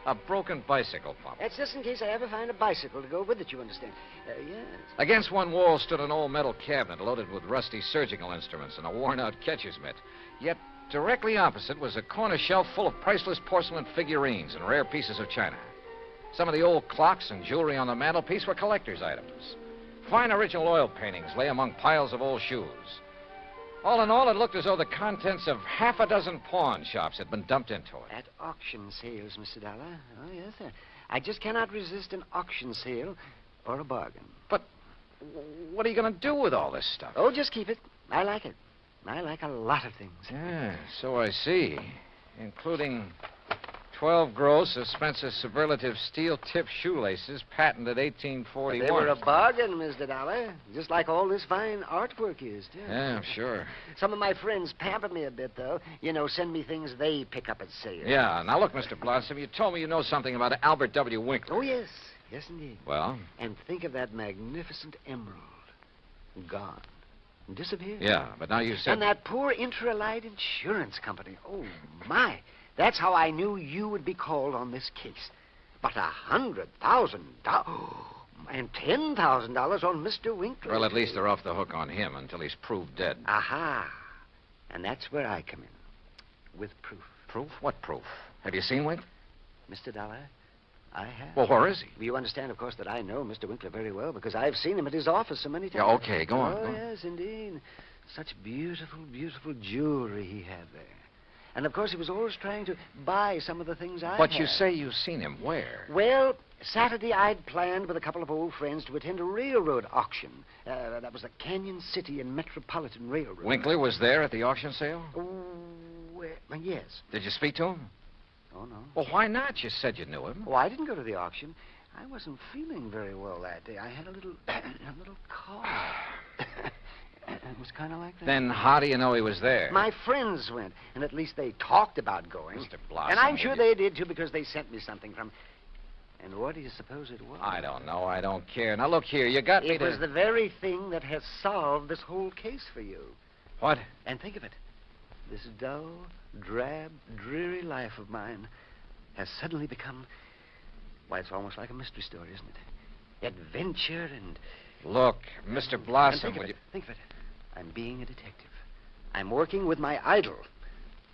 A broken bicycle pump. That's just in case I ever find a bicycle to go with it, you understand. Yes. Against one wall stood an old metal cabinet loaded with rusty surgical instruments and a worn-out catcher's mitt. Yet directly opposite was a corner shelf full of priceless porcelain figurines and rare pieces of china. Some of the old clocks and jewelry on the mantelpiece were collector's items. Fine original oil paintings lay among piles of old shoes. All in all, it looked as though the contents of half a dozen pawn shops had been dumped into it. At auction sales, Mr. Dollar. Oh, yes, sir. I just cannot resist an auction sale or a bargain. But what are you going to do with all this stuff? Oh, just keep it. I like it. I like a lot of things. Yeah, so I see. Including 12 gross of Spencer's superlative steel-tip shoelaces, patented 1841. They were a bargain, Mr. Dollar. Just like all this fine artwork is, too. Yeah, I'm sure. Some of my friends pamper me a bit, though. You know, send me things they pick up at sale. Yeah, now look, Mr. Blossom, you told me you know something about Albert W. Winkler. Oh, yes. Yes, indeed. Well? And think of that magnificent emerald. Gone. Disappeared. Yeah, but now you said... And that poor Interallied Insurance Company. Oh, my. That's how I knew you would be called on this case. But $100,000 and $10,000 on Mr. Winkler. Well, at least they're off the hook on him until he's proved dead. Aha. And that's where I come in. With proof. Proof? What proof? Have you seen Winkler? Mr. Dollar, I have. Well, where is he? You understand, of course, that I know Mr. Winkler very well because I've seen him at his office so many times. Yeah, okay, go on. Oh, go on. Yes, indeed. Such beautiful, beautiful jewelry he had there. And, of course, he was always trying to buy some of the things I But had. you say you've seen him. Where? Well, Saturday I'd planned with a couple of old friends to attend a railroad auction. That was the Canyon City and Metropolitan Railroad. Winkler was there at the auction sale? Oh, well, yes. Did you speak to him? Oh, no. Well, why not? You said you knew him. Oh, I didn't go to the auction. I wasn't feeling very well that day. I had a little cough. It was kind of like that. Then how do you know he was there? My friends went, and at least they talked about going. Mr. Blossom. And I'm sure they did, too, because they sent me something from... And what do you suppose it was? I don't know. I don't care. Now, look here. You got me It was the very thing that has solved this whole case for you. What? And think of it. This dull, drab, dreary life of mine has suddenly become... Why, it's almost like a mystery story, isn't it? Adventure and... Look, Mr. Blossom, Think of it. I'm being a detective. I'm working with my idol,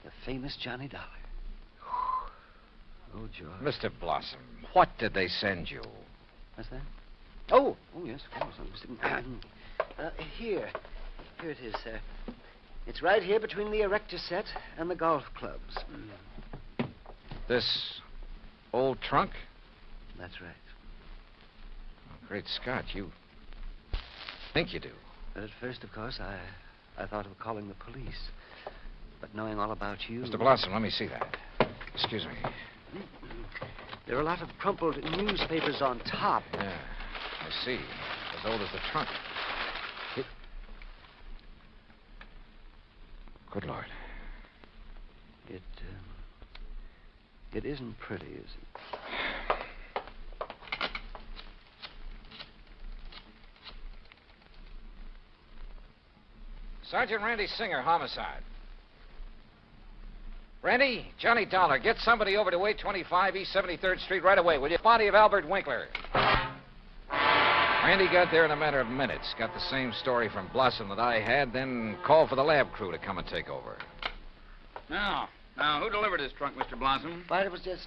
the famous Johnny Dollar. Oh, George. Mr. Blossom, what did they send you? What's that? Oh, yes, of course. Here it is, sir. It's right here between the erector set and the golf clubs. This old trunk? That's right. Oh, great Scott, you think you do. But at first, of course, I thought of calling the police. But knowing all about you... Mr. Blossom, let me see that. Excuse me. There are a lot of crumpled newspapers on top. Yeah, I see. As old as the trunk. Good Lord. It isn't pretty, is it? Sergeant Randy Singer, homicide. Randy, Johnny Dollar, get somebody over to 825 East 73rd Street right away, will you? Body of Albert Winkler. Randy got there in a matter of minutes. Got the same story from Blossom that I had, then called for the lab crew to come and take over. Now, who delivered this trunk, Mr. Blossom? Why, it was just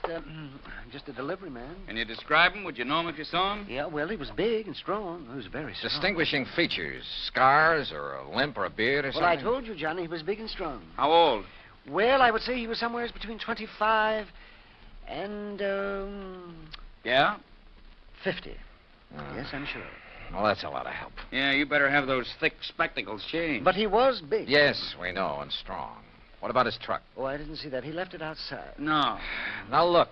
a delivery man. Can you describe him? Would you know him if you saw him? Yeah, well, he was big and strong. He was very strong. Distinguishing features, scars or a limp or a beard or something? Well, I told you, Johnny, he was big and strong. How old? Well, I would say he was somewhere between 25 and, Yeah? 50. Yes, I'm sure. Well, that's a lot of help. Yeah, you better have those thick spectacles changed. But he was big. Yes, we know, and strong. What about his truck? Oh, I didn't see that. He left it outside. No. Now, look,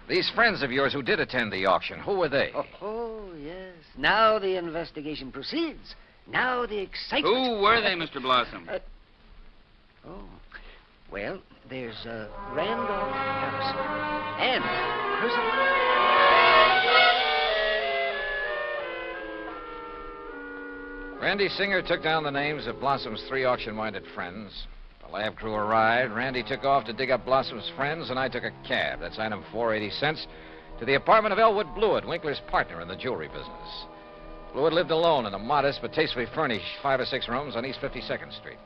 these friends of yours who did attend the auction, who were they? Oh, yes. Now the investigation proceeds. Now the excitement. Who were they, Mr. Blossom? Well, there's Randolph Harrison and Percival. Randy Singer took down the names of Blossom's 3 auction-minded friends. The lab crew arrived. Randy took off to dig up Blossom's friends, and I took a cab. That's item 480 cents. To the apartment of Elwood Blewett, Winkler's partner in the jewelry business. Blewett lived alone in a modest but tastefully furnished 5 or 6 rooms on East 52nd Street.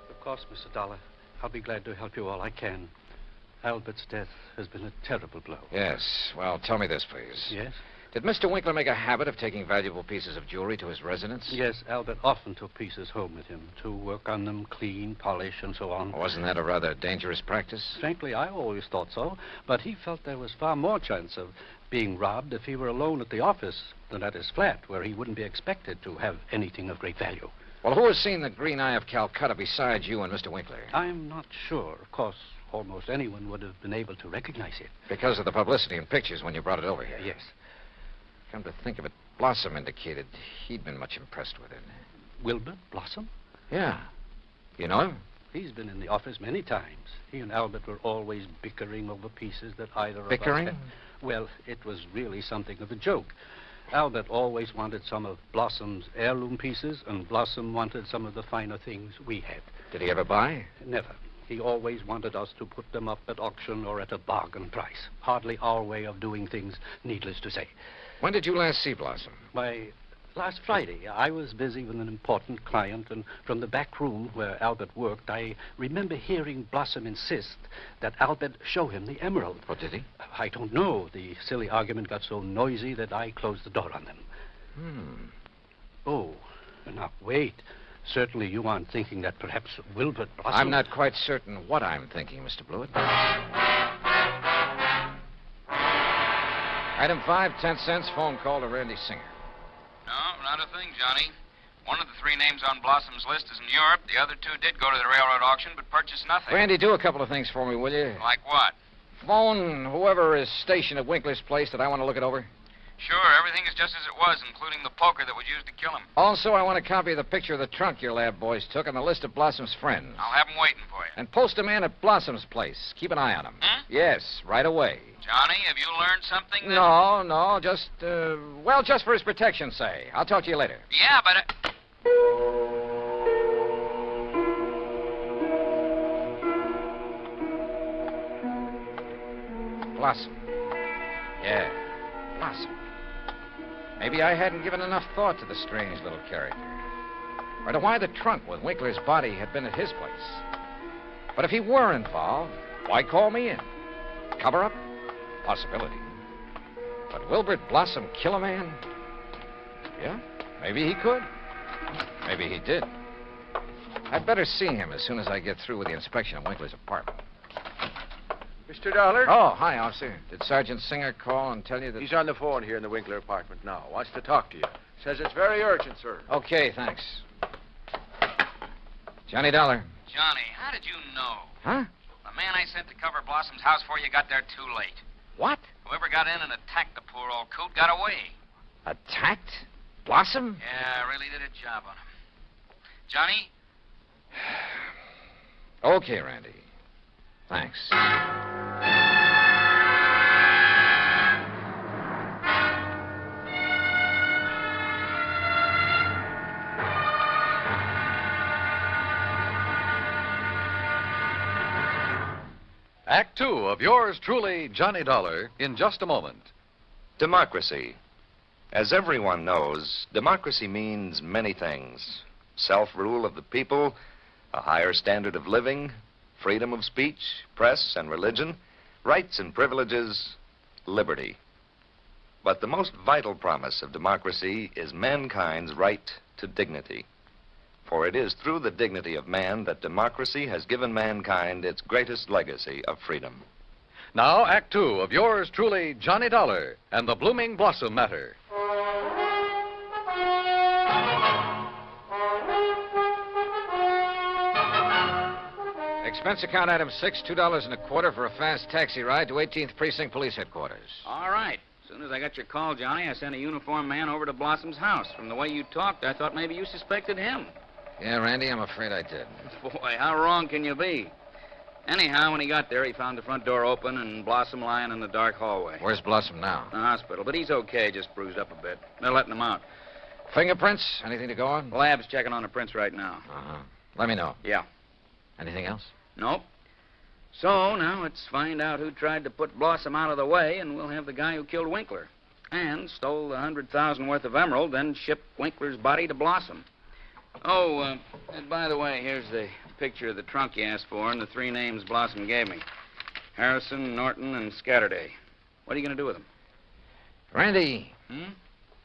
Of course, Mr. Dollar. I'll be glad to help you all I can. Albert's death has been a terrible blow. Yes. Well, tell me this, please. Yes? Did Mr. Winkler make a habit of taking valuable pieces of jewelry to his residence? Yes, Albert often took pieces home with him to work on them, clean, polish, and so on. Wasn't that a rather dangerous practice? Frankly, I always thought so, but he felt there was far more chance of being robbed if he were alone at the office than at his flat, where he wouldn't be expected to have anything of great value. Well, who has seen the Green Eye of Calcutta besides you and Mr. Winkler? I'm not sure. Of course, almost anyone would have been able to recognize it. Because of the publicity and pictures when you brought it over here? Yes. Come to think of it, Blossom indicated he'd been much impressed with it. Wilbur Blossom? Yeah. You know him? He's been in the office many times. He and Albert were always bickering over pieces that either of us Bickering? had. Well, it was really something of a joke. Albert always wanted some of Blossom's heirloom pieces, and Blossom wanted some of the finer things we had. Did he ever buy? Never. He always wanted us to put them up at auction or at a bargain price. Hardly our way of doing things, needless to say. When did you last see Blossom? Why, last Friday. I was busy with an important client, and from the back room where Albert worked, I remember hearing Blossom insist that Albert show him the emerald. What did he? I don't know. The silly argument got so noisy that I closed the door on them. Oh, now wait. Certainly you aren't thinking that perhaps Wilbur Blossom... I'm not quite certain what I'm thinking, Mr. Blewett. Item 5, 10 cents, phone call to Randy Singer. No, not a thing, Johnny. One of the 3 names on Blossom's list is in Europe. The other 2 did go to the railroad auction, but purchased nothing. Randy, do a couple of things for me, will you? Like what? Phone whoever is stationed at Winkler's place that I want to look it over. Sure, everything is just as it was, including the poker that was used to kill him. Also, I want a copy of the picture of the trunk your lab boys took and the list of Blossom's friends. I'll have them waiting for you. And post a man at Blossom's place. Keep an eye on him. Yes, right away. Johnny, have you learned something? No, just, just for his protection, say. I'll talk to you later. Yeah, but... Blossom. Yeah, Blossom. Maybe I hadn't given enough thought to the strange little character. Or to why the trunk with Winkler's body had been at his place. But if he were involved, why call me in? Cover up? Possibility. But Wilbert Blossom kill a man? Yeah, maybe he could. Maybe he did. I'd better see him as soon as I get through with the inspection of Winkler's apartment. Mr. Dollar? Oh, hi, officer. Did Sergeant Singer call and tell you that... He's on the phone here in the Winkler apartment now. Wants to talk to you. Says it's very urgent, sir. Okay, thanks. Johnny Dollar. Johnny, how did you know? Huh? The man I sent to cover Blossom's house for you got there too late. What? Whoever got in and attacked the poor old coot got away. Attacked? Blossom? Yeah, really did a job on him. Johnny? Okay, Randy. Thanks. of yours truly, Johnny Dollar, in just a moment. Democracy. As everyone knows, democracy means many things. Self-rule of the people, a higher standard of living, freedom of speech, press and religion, rights and privileges, liberty. But the most vital promise of democracy is mankind's right to dignity. For it is through the dignity of man that democracy has given mankind its greatest legacy of freedom. Now, Act Two of yours truly, Johnny Dollar, and the Blooming Blossom Matter. Expense account item 6, $2.25 for a fast taxi ride to 18th Precinct Police Headquarters. All right. As soon as I got your call, Johnny, I sent a uniformed man over to Blossom's house. From the way you talked, I thought maybe you suspected him. Yeah, Randy, I'm afraid I did. Boy, how wrong can you be? Anyhow, when he got there, he found the front door open and Blossom lying in the dark hallway. Where's Blossom now? The hospital, but he's okay, just bruised up a bit. They're letting him out. Fingerprints? Anything to go on? Lab's checking on the prints right now. Uh-huh. Let me know. Yeah. Anything else? Nope. So, now let's find out who tried to put Blossom out of the way, and we'll have the guy who killed Winkler. And stole the $100,000 worth of emerald, then shipped Winkler's body to Blossom. Oh, and by the way, here's the picture of the trunk you asked for and the 3 names Blossom gave me. Harrison, Norton, and Scatterday. What are you going to do with them? Randy,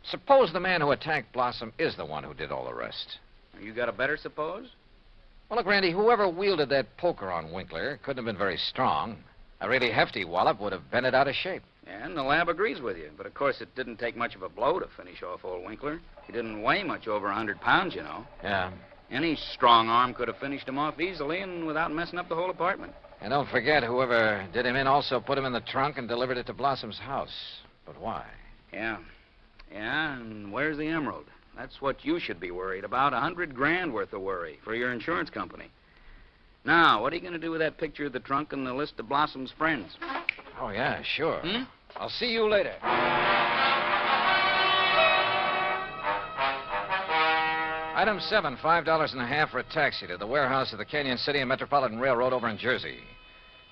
suppose the man who attacked Blossom is the one who did all the rest. You got a better suppose? Well, look, Randy, whoever wielded that poker on Winkler couldn't have been very strong. A really hefty wallop would have bent it out of shape. Yeah, and the lab agrees with you. But, of course, it didn't take much of a blow to finish off old Winkler. He didn't weigh much over 100 pounds, you know. Yeah. Any strong arm could have finished him off easily and without messing up the whole apartment. And don't forget, whoever did him in also put him in the trunk and delivered it to Blossom's house. But why? Yeah. Yeah, and where's the emerald? That's what you should be worried about. $100,000 worth of worry for your insurance company. Now, what are you going to do with that picture of the trunk and the list of Blossom's friends? Oh, yeah, sure. I'll see you later. Item 7, $5.50 for a taxi to the warehouse of the Canyon City and Metropolitan Railroad over in Jersey.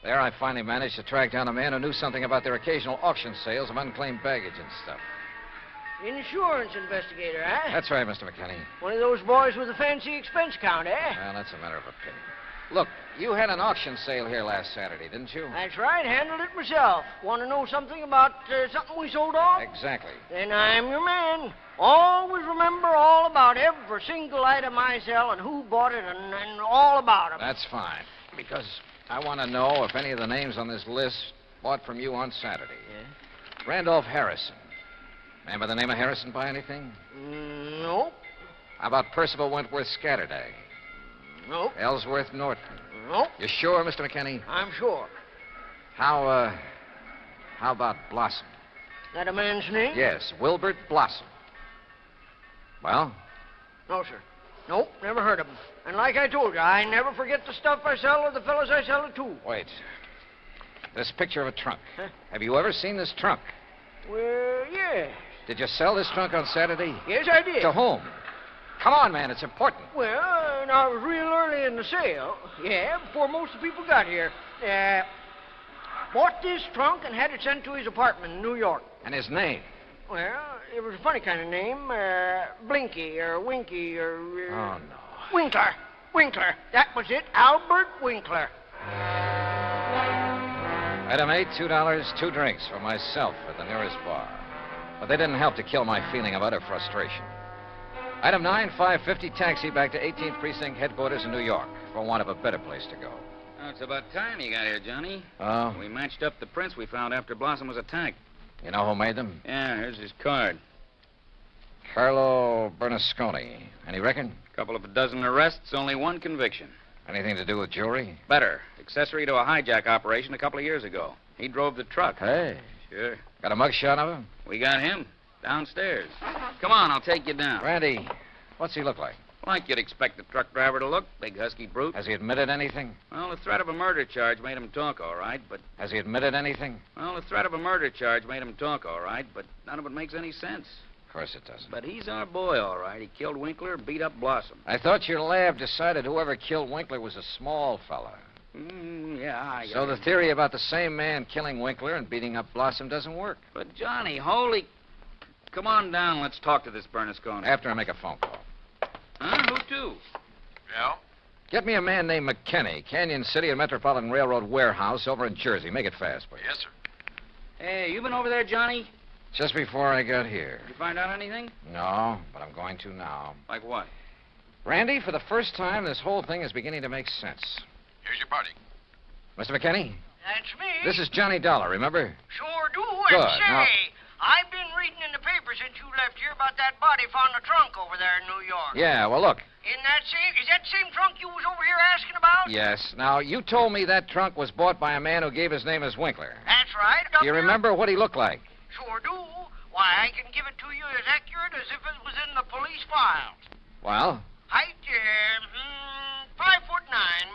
There I finally managed to track down a man who knew something about their occasional auction sales of unclaimed baggage and stuff. Insurance investigator, huh? That's right, Mr. McKinney. One of those boys with a fancy expense account, eh? Well, that's a matter of opinion. Look, you had an auction sale here last Saturday, didn't you? That's right. Handled it myself. Want to know something about something we sold off? Exactly. Then I'm your man. Always remember all about every single item I sell and who bought it and all about them. That's fine, because I want to know if any of the names on this list bought from you on Saturday. Yeah? Randolph Harrison. Man by the name of Harrison buy anything? Nope. How about Percival Wentworth Scatterday? Nope. Ellsworth Norton? Nope. You sure, Mr. McKinney? I'm sure. How about Blossom? That a man's name? Yes, Wilbert Blossom. Well? No, sir. Nope, never heard of him. And like I told you, I never forget the stuff I sell or the fellows I sell it to. Wait. This picture of a trunk. Huh? Have you ever seen this trunk? Well, yes. Did you sell this trunk on Saturday? Yes, I did. To whom? Come on, man, it's important. Well, I was real early in the sale. Yeah, before most of the people got here. Bought this trunk and had it sent to his apartment in New York. And his name? Well, it was a funny kind of name. Blinky or Winky or... Oh, no. Winkler. Winkler. That was it. Albert Winkler. Item 8, $2, 2 drinks for myself at the nearest bar. But they didn't help to kill my feeling of utter frustration. Item 9, $5.50 taxi back to 18th Precinct headquarters in New York for want of a better place to go. Oh, it's about time you got here, Johnny. Oh? We matched up the prints we found after Blossom was attacked. You know who made them? Yeah, here's his card. Carlo Bernasconi. Any reckon? Couple of a dozen arrests, only one conviction. Anything to do with jewelry? Better. Accessory to a hijack operation a couple of years ago. He drove the truck. Hey. Sure. Got a mugshot of him? We got him. Downstairs. Come on, I'll take you down. Randy, what's he look like? Like you'd expect the truck driver to look. Big, husky brute. Has he admitted anything? Well, the threat of a murder charge made him talk all right, but... Has he admitted anything? Well, the threat of a murder charge made him talk all right, but none of it makes any sense. Of course it doesn't. But he's our boy, all right. He killed Winkler, beat up Blossom. I thought your lab decided whoever killed Winkler was a small fella. Yeah. So the theory about the same man killing Winkler and beating up Blossom doesn't work. But, Johnny, holy... Come on down. Let's talk to this Bernasconi. After I make a phone call. Huh? Who to? Yeah? Get me a man named McKinney, Canyon City and Metropolitan Railroad warehouse over in Jersey. Make it fast, please. Yes, sir. Hey, you been over there, Johnny? Just before I got here. Did you find out anything? No, but I'm going to now. Like what? Randy, for the first time, this whole thing is beginning to make sense. Here's your party. Mr. McKinney? That's me. This is Johnny Dollar, remember? Sure do. Good. And say, Now- I've been reading in the paper since you left here about that body found in the trunk over there in New York. Yeah, well, look. Is that the same trunk you was over here asking about? Yes. Now, you told me that trunk was bought by a man who gave his name as Winkler. That's right. Do you remember what he looked like? Sure do. Why, I can give it to you as accurate as if it was in the police files. Well, Height, 5'9",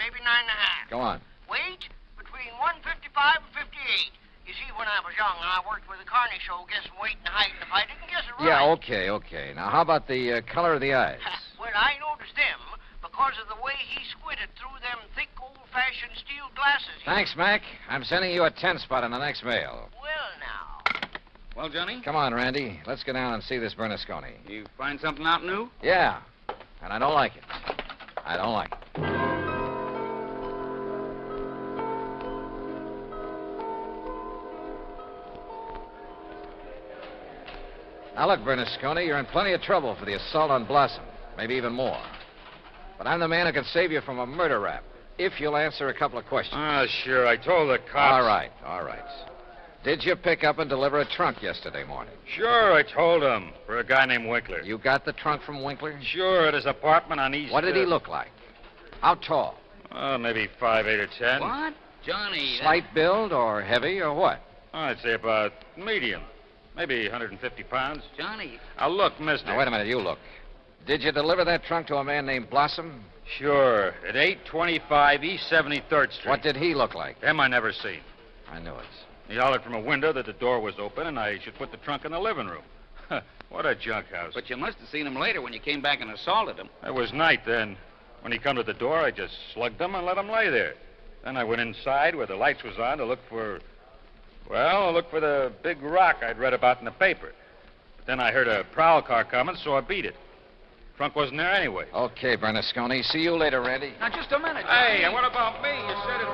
maybe 9.5. go on. Weight, between 155 and 58. You see, when I was young, I worked with a carny show guessing weight and height, and if I didn't guess it right... Yeah, okay. Now, how about the color of the eyes? Well, I noticed them because of the way he squinted through them thick, old-fashioned steel glasses. Thanks, Mac. I'm sending you a 10-spot on the next mail. Well, now. Well, Johnny? Come on, Randy. Let's go down and see this Bernasconi. You find something out new? Yeah, and I don't like it. I don't like it. Now, look, Bernasconi, you're in plenty of trouble for the assault on Blossom. Maybe even more. But I'm the man who can save you from a murder rap, if you'll answer a couple of questions. Sure. I told the cops. All right. Did you pick up and deliver a trunk yesterday morning? Sure, I told him. For a guy named Winkler. You got the trunk from Winkler? Sure, at his apartment on East... What did he look like? How tall? Maybe 5'8" or 10. What? Johnny... Slight build or heavy or what? I'd say about medium. Maybe 150 pounds. Johnny... Now, look, mister. Now, wait a minute, you look. Did you deliver that trunk to a man named Blossom? Sure, at 825 East 73rd Street. What did he look like? Him I never seen. I knew it. He hollered from a window that the door was open and I should put the trunk in the living room. What a junk house. But you must have seen him later when you came back and assaulted him. It was night then. When he come to the door, I just slugged him and let him lay there. Then I went inside where the lights was on to look for... Well, I looked for the big rock I'd read about in the paper. But then I heard a prowl car coming, so I beat it. Trunk wasn't there anyway. Okay, Bernasconi. See you later, Randy. Now, just a minute. Hey, Johnny. and what about me? You said it...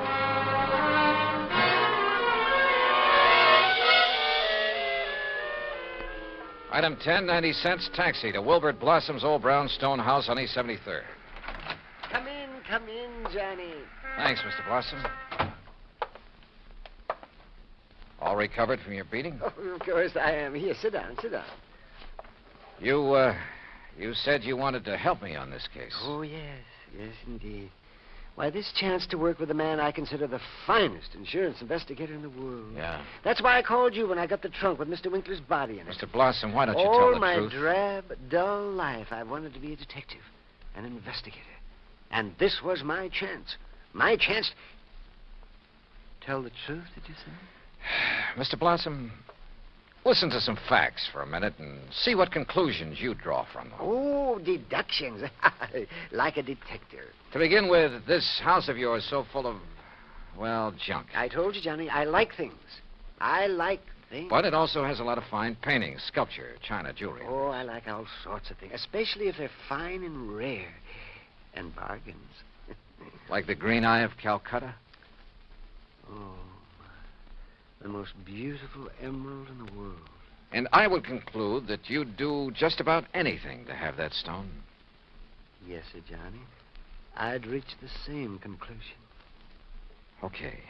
Item 10, 90 cents, taxi to Wilbert Blossom's old brownstone house on East 73rd. Come in, Johnny. Thanks, Mr. Blossom. All recovered from your beating? Oh, of course I am. Here, sit down. You said you wanted to help me on this case. Oh, yes, indeed. Why, this chance to work with a man I consider the finest insurance investigator in the world. Yeah. That's why I called you when I got the trunk with Mr. Winkler's body in it. Mr. Blossom, why don't you tell All the my truth? drab, dull life, I've wanted to be a detective, an investigator. And this was my chance. My chance... Tell the truth, did you say? Mr. Blossom, listen to some facts for a minute and see what conclusions you draw from them. Oh, deductions. Like a detective. To begin with, this house of yours so full of, well, junk. I told you, Johnny, I like things. I like things. But it also has a lot of fine paintings, sculpture, china, jewelry. Oh, I like all sorts of things, especially if they're fine and rare. And bargains. Like the green eye of Calcutta? Oh, the most beautiful emerald in the world. And I would conclude that you'd do just about anything to have that stone. Yes, sir, Johnny. I'd reach the same conclusion. Okay.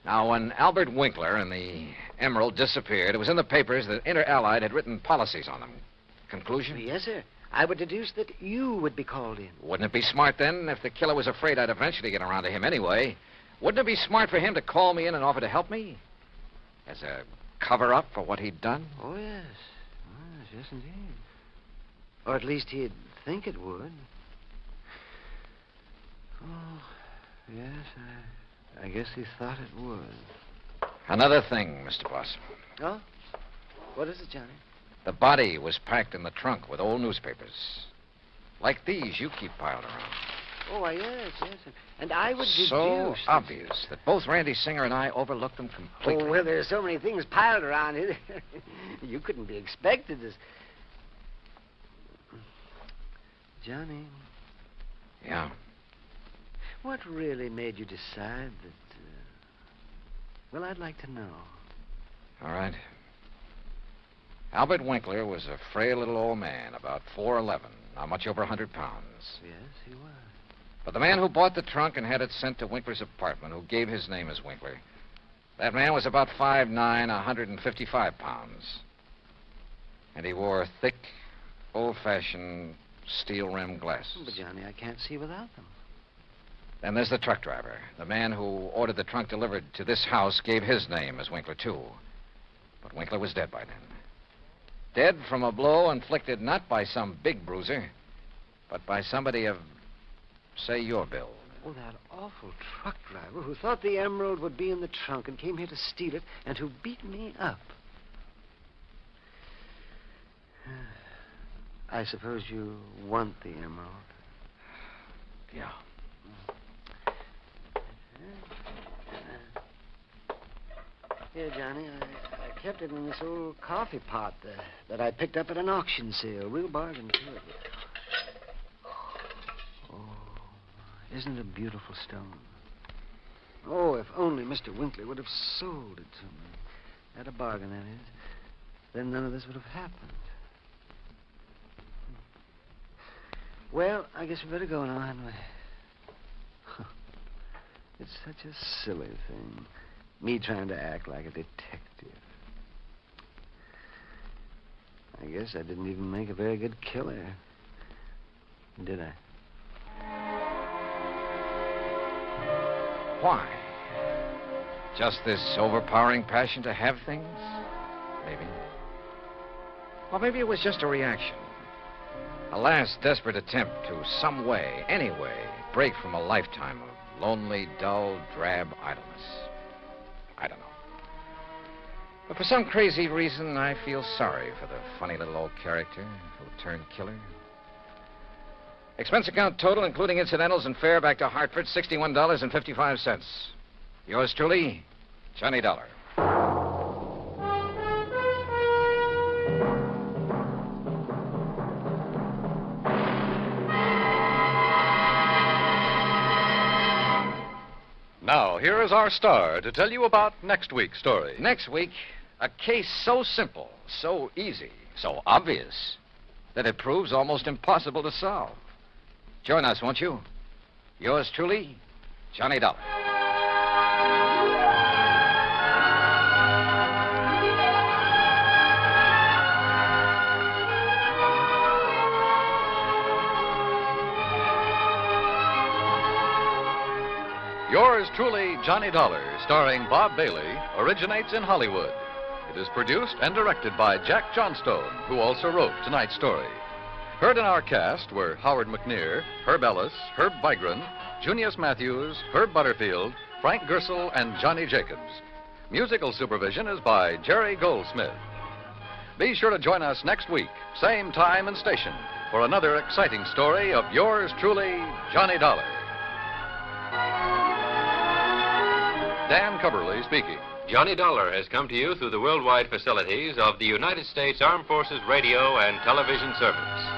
Now, when Albert Winkler and the emerald disappeared, it was in the papers that Inter Allied had written policies on them. Conclusion? Yes, sir. I would deduce that you would be called in. Wouldn't it be smart, then, if the killer was afraid I'd eventually get around to him anyway? Wouldn't it be smart for him to call me in and offer to help me? As a cover-up for what he'd done? Oh, yes. Yes, indeed. Or at least he'd think it would. Oh, yes, I guess he thought it would. Another thing, Mr. Blossom. Oh? What is it, Johnny? The body was packed in the trunk with old newspapers. Like these you keep piled around. Oh, why, yes. And I would deduce... So obvious that both Randy Singer and I overlooked them completely. Oh, well, there's so many things piled around here. You couldn't be expected to... Johnny. Yeah. What really made you decide that... Well, I'd like to know. All right. Albert Winkler was a frail little old man, about 4'11", not much over 100 pounds. Yes, he was. But the man who bought the trunk and had it sent to Winkler's apartment, who gave his name as Winkler, that man was about 5'9", 155 pounds. And he wore thick, old-fashioned steel-rimmed glasses. But, Johnny, I can't see without them. Then there's the truck driver. The man who ordered the trunk delivered to this house gave his name as Winkler, too. But Winkler was dead by then. Dead from a blow inflicted not by some big bruiser, but by somebody of, say, your build. Oh, that awful truck driver who thought the emerald would be in the trunk and came here to steal it and who beat me up. I suppose you want the emerald. Yeah. Here, Johnny, I kept it in this old coffee pot that I picked up at an auction sale. Real bargain, too. Oh, isn't it a beautiful stone? Oh, if only Mr. Winkler would have sold it to me. At a bargain, that is. Then none of this would have happened. Well, I guess we better go now, hadn't we? It's such a silly thing. Me trying to act like a detective. I guess I didn't even make a very good killer. Did I? Why? Just this overpowering passion to have things? Maybe. Or maybe it was just a reaction. A last desperate attempt to some way, any way, break from a lifetime of lonely, dull, drab idleness. I don't know. But for some crazy reason, I feel sorry for the funny little old character who turned killer. Expense account total, including incidentals and fare back to Hartford, $61.55. Yours truly, Johnny Dollar. Now, here is our star to tell you about next week's story. Next week, a case so simple, so easy, so obvious, that it proves almost impossible to solve. Join us, won't you? Yours truly, Johnny Dollar. Yours truly, Johnny Dollar, starring Bob Bailey, originates in Hollywood. It is produced and directed by Jack Johnstone, who also wrote tonight's story. Heard in our cast were Howard McNear, Herb Ellis, Herb Vigran, Junius Matthews, Herb Butterfield, Frank Gersel, and Johnny Jacobs. Musical supervision is by Jerry Goldsmith. Be sure to join us next week, same time and station, for another exciting story of yours truly, Johnny Dollar. Dan Kimberley speaking. Johnny Dollar has come to you through the worldwide facilities of the United States Armed Forces Radio and Television Service.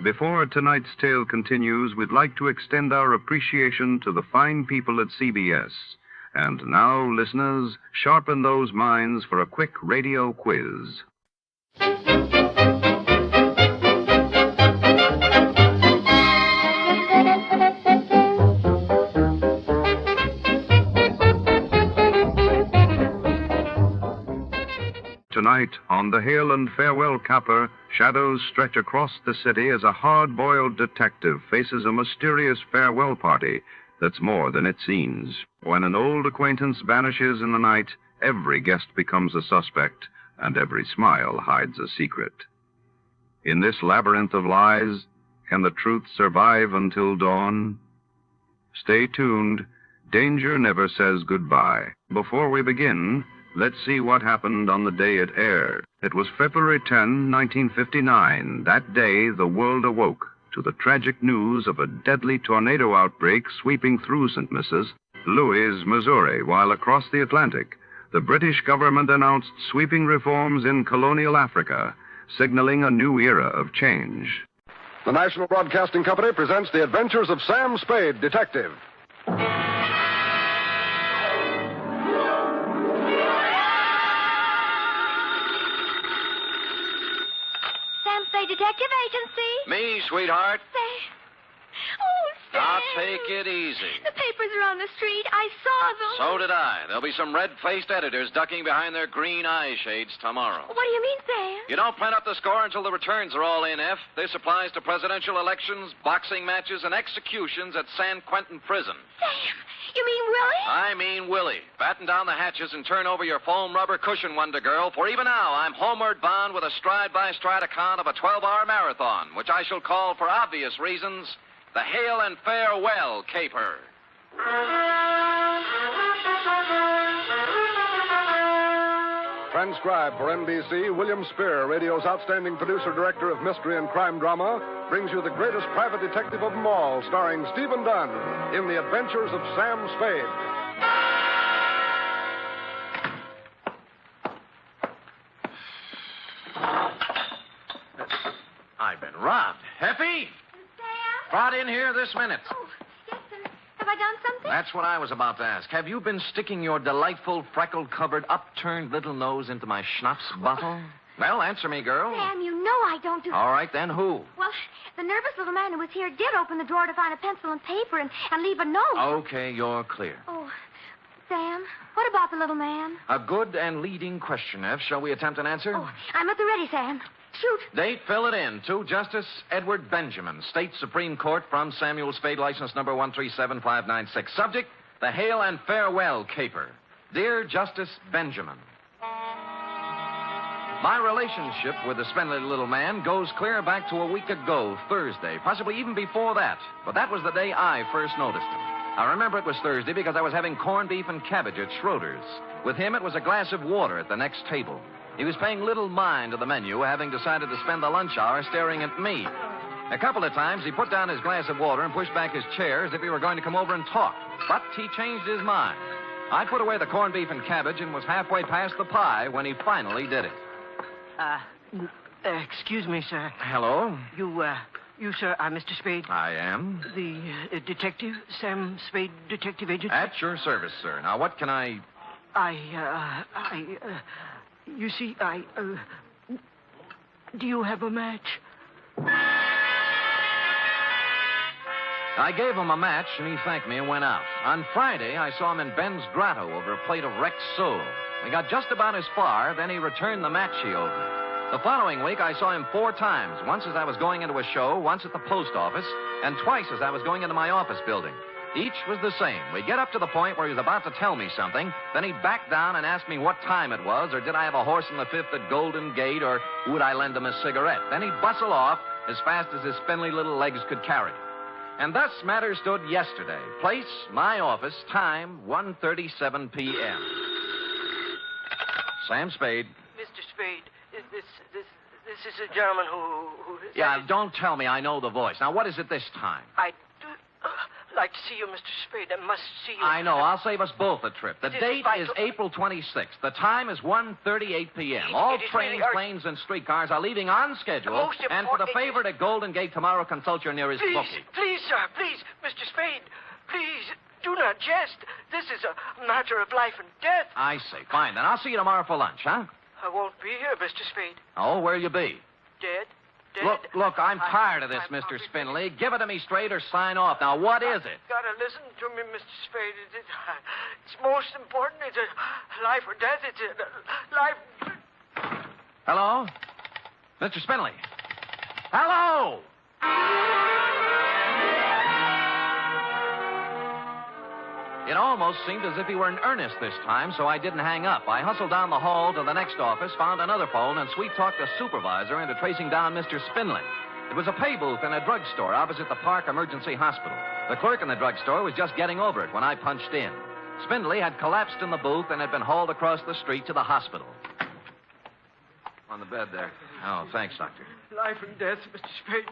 Before tonight's tale continues, we'd like to extend our appreciation to the fine people at CBS. And now, listeners, sharpen those minds for a quick radio quiz. Tonight, on the Hail and Farewell Capper, shadows stretch across the city as a hard-boiled detective faces a mysterious farewell party that's more than it seems. When an old acquaintance vanishes in the night, every guest becomes a suspect, and every smile hides a secret. In this labyrinth of lies, can the truth survive until dawn? Stay tuned. Danger never says goodbye. Before we begin, let's see what happened on the day it aired. It was February 10, 1959. That day, the world awoke to the tragic news of a deadly tornado outbreak sweeping through St. Mrs. Louis, Missouri, while across the Atlantic, the British government announced sweeping reforms in colonial Africa, signaling a new era of change. The National Broadcasting Company presents The Adventures of Sam Spade, Detective. Detective Agency. Me, sweetheart. Oh, Sam. Now, take it easy. The papers are on the street. I saw them. So did I. There'll be some red-faced editors ducking behind their green eye shades tomorrow. What do you mean, Sam? You don't print up the score until the returns are all in, F. This applies to presidential elections, boxing matches, and executions at San Quentin Prison. Sam, you mean Willie? I mean Willie. Batten down the hatches and turn over your foam rubber cushion, Wonder Girl, for even now I'm homeward bound with a stride-by-stride account of a 12-hour marathon, which I shall call, for obvious reasons, the Hail and Farewell Caper. Transcribed for NBC, William Spear, radio's outstanding producer-director of mystery and crime drama, brings you the greatest private detective of them all, starring Stephen Dunn in The Adventures of Sam Spade. I've been robbed. Effie? Sam? Brought in here this minute. Oh, yes, sir. Have I done something? That's what I was about to ask. Have you been sticking your delightful, freckle-covered, upturned little nose into my schnapps bottle? Well, answer me, girl. Sam, you know I don't do... All right, then who? Well, the nervous little man who was here did open the drawer to find a pencil and paper and leave a note. Okay, you're clear. Oh, Sam, what about the little man? A good and leading question, F. Shall we attempt an answer? Oh, I'm at the ready, Sam. Shoot. Date, fill it in. To Justice Edward Benjamin, State Supreme Court, from Samuel Spade, license number 137596. Subject, the Hail and Farewell Caper. Dear Justice Benjamin, my relationship with the spindly little man goes clear back to a week ago, Thursday, possibly even before that. But that was the day I first noticed him. I remember it was Thursday because I was having corned beef and cabbage at Schroeder's. With him, it was a glass of water at the next table. He was paying little mind to the menu, having decided to spend the lunch hour staring at me. A couple of times, he put down his glass of water and pushed back his chair as if he were going to come over and talk. But he changed his mind. I put away the corned beef and cabbage and was halfway past the pie when he finally did it. Excuse me, sir. Hello? You, sir, are Mr. Spade? I am. The detective, Sam Spade, detective agent? At your service, sir. Now, what can I... You see, do you have a match? I gave him a match, and he thanked me and went out. On Friday, I saw him in Ben's grotto over a plate of wrecked sole. We got just about as far, then he returned the match he owed me. The following week, I saw him 4 times, once as I was going into a show, once at the post office, and twice as I was going into my office building. Each was the same. We'd get up to the point where he was about to tell me something, then he'd back down and ask me what time it was, or did I have a horse in the fifth at Golden Gate, or would I lend him a cigarette. Then he'd bustle off as fast as his spindly little legs could carry. And thus matters stood yesterday. Place, my office, time, 1:37 p.m. Sam Spade. Mr. Spade, this is a gentleman who... Yeah, don't tell me I know the voice. Now, what is it this time? like to see you, Mr. Spade. I must see you. I know. I'll save us both a trip. The It is date is vital. April 26th. The time is 1:38 p.m. All It is trains, really urgent. planes, and streetcars are leaving on schedule. The most And for the important- favorite at Golden Gate tomorrow, consult your nearest Please, bookie. please, sir, please, Mr. Spade, please, do not jest. This is a matter of life and death. I see. Fine, then I'll see you tomorrow for lunch, huh? I won't be here, Mr. Spade. Oh, where'll you be? Dead? Look, I'm tired of this, Mr. Spindley. Give it to me straight or sign off. Now, what is it? Gotta listen to me, Mr. Spade. It's most important. It's a life or death. It's a life. Hello? Mr. Spindley? Hello? It almost seemed as if he were in earnest this time, so I didn't hang up. I hustled down the hall to the next office, found another phone, and sweet-talked the supervisor into tracing down Mr. Spindley. It was a pay booth in a drugstore opposite the Park Emergency Hospital. The clerk in the drugstore was just getting over it when I punched in. Spindley had collapsed in the booth and had been hauled across the street to the hospital. On the bed there. Oh, thanks, Doctor. Life and death, Mr. Spade.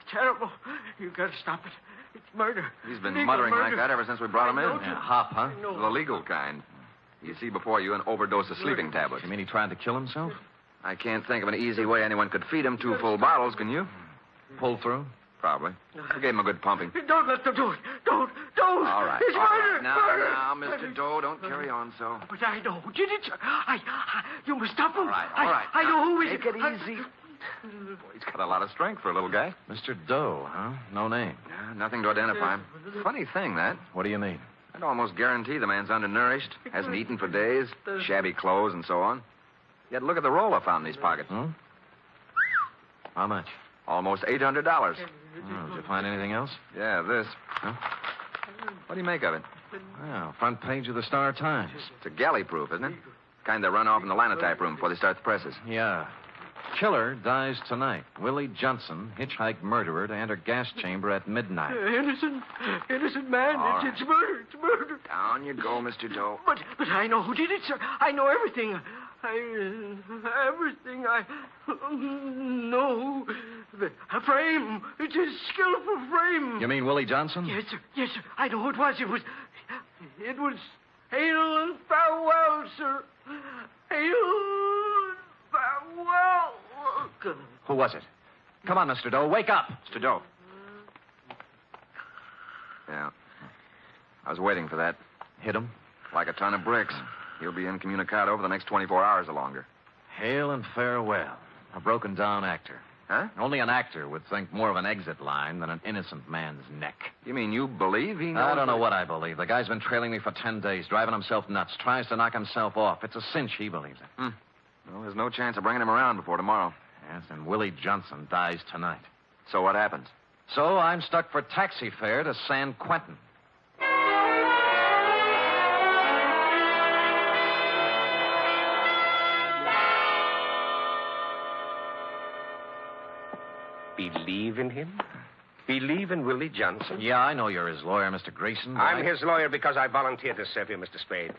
Terrible. You gotta stop it. It's murder. He's been Legal muttering murder. like that ever since we brought him I know in. to- Hop, huh? I know. The legal kind. You see before you an overdose of sleeping tablets. You mean he tried to kill himself? I can't think of an easy way anyone could feed him 2 full bottles, can you? Pull through? Probably. We gave him a good pumping. Don't let them do it. Don't. All right. It's all murder. right. Now, murder. now, Mr. Doe, don't carry on so. But I know who did it, sir. You must stop him. All right. I know who is Take it easy. He's got a lot of strength for a little guy. Mr. Doe, huh? No name. Yeah, nothing to identify him. Funny thing, that. What do you mean? I'd almost guarantee the man's undernourished, hasn't eaten for days, shabby clothes and so on. Yet look at the roll I found in his pockets. Hmm? How much? Almost $800. Oh, did you find anything else? Yeah, this. Huh? What do you make of it? Well, front page of the Star Times. It's a galley proof, isn't it? Kind they run off in the linotype room before they start the presses. Yeah. Killer dies tonight. Willie Johnson, hitchhike murderer, to enter gas chamber at midnight. Innocent man. All It's murder. It's murder. Down you go, Mr. Doe. But I know who did it, sir. I know everything. Everything. I know. A frame. It's a skillful frame. You mean Willie Johnson? Yes, sir. Yes, sir. I know who it was. It was hail and farewell, sir. Hail and farewell. Who was it? Come on, Mr. Doe. Wake up. Mr. Doe. Yeah. I was waiting for that. Hit him? Like a ton of bricks. He'll be incommunicado for the next 24 hours or longer. Hail and farewell. A broken down actor. Huh? Only an actor would think more of an exit line than an innocent man's neck. You mean you believe he knows? I don't know what I believe. The guy's been trailing me for 10 days, driving himself nuts, tries to knock himself off. It's a cinch he believes it. Well, there's no chance of bringing him around before tomorrow. Yes, and Willie Johnson dies tonight. So what happens? So I'm stuck for taxi fare to San Quentin. Believe in him? Believe in Willie Johnson? Yeah, I know you're his lawyer, Mr. Grayson. but I'm his lawyer because I volunteered to serve you, Mr. Spade.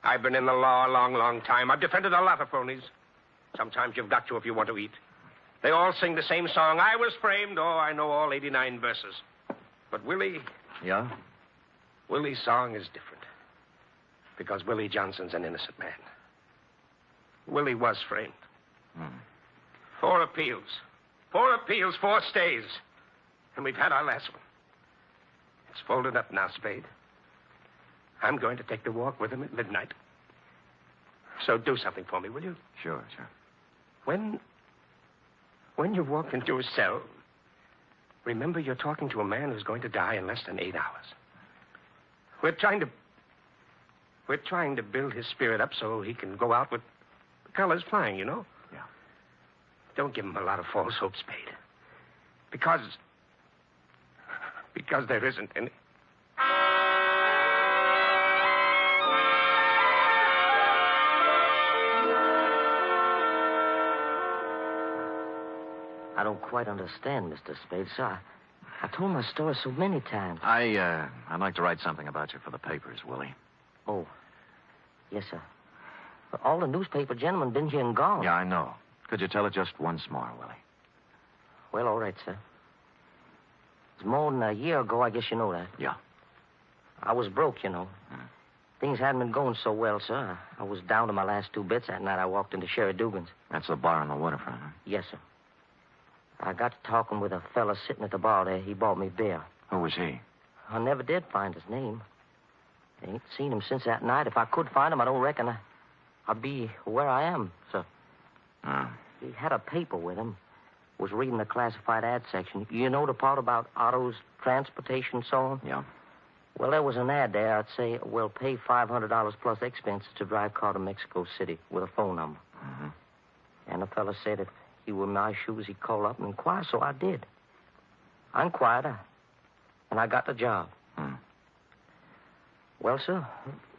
I've been in the law a long, long time. I've defended a lot of phonies. Sometimes you've got to if you want to eat. They all sing the same song. I was framed. Oh, I know all 89 verses. But Willie... Yeah? Willie's song is different. Because Willie Johnson's an innocent man. Willie was framed. 4 appeals. 4 appeals, 4 stays. And we've had our last one. It's folded up now, Spade. I'm going to take the walk with him at midnight. So do something for me, will you? Sure. When you walk into a cell, remember you're talking to a man who's going to die in less than 8 hours. We're trying to build his spirit up so he can go out with the colors flying, you know? Yeah. Don't give him a lot of false hope, Spade. Because there isn't any. I don't quite understand, Mr. Spade, sir. I told my story so many times. I'd like to write something about you for the papers, Willie. Oh. Yes, sir. But all the newspaper gentlemen been here and gone. Yeah, I know. Could you tell it just once more, Willie? Well, all right, sir. It's more than a year ago, I guess you know that. Yeah. I was broke, you know. Things hadn't been going so well, sir. I was down to my last 2 bits that night. I walked into Sherry Dugan's. That's the bar on the waterfront, huh? Yes, sir. I got to talking with a fella sitting at the bar there. He bought me beer. Who was he? I never did find his name. I ain't seen him since that night. If I could find him, I don't reckon I'd be where I am, sir. Oh. He had a paper with him. Was reading the classified ad section. You know the part about autos, transportation, and so on? Yeah. Well, there was an ad there. I'd say, we'll pay $500 plus expenses to drive car to Mexico City with a phone number. Mm-hmm. And the fella said if he were in my shoes, he'd call up and inquire, so I did. I inquired, and I got the job. Well, sir,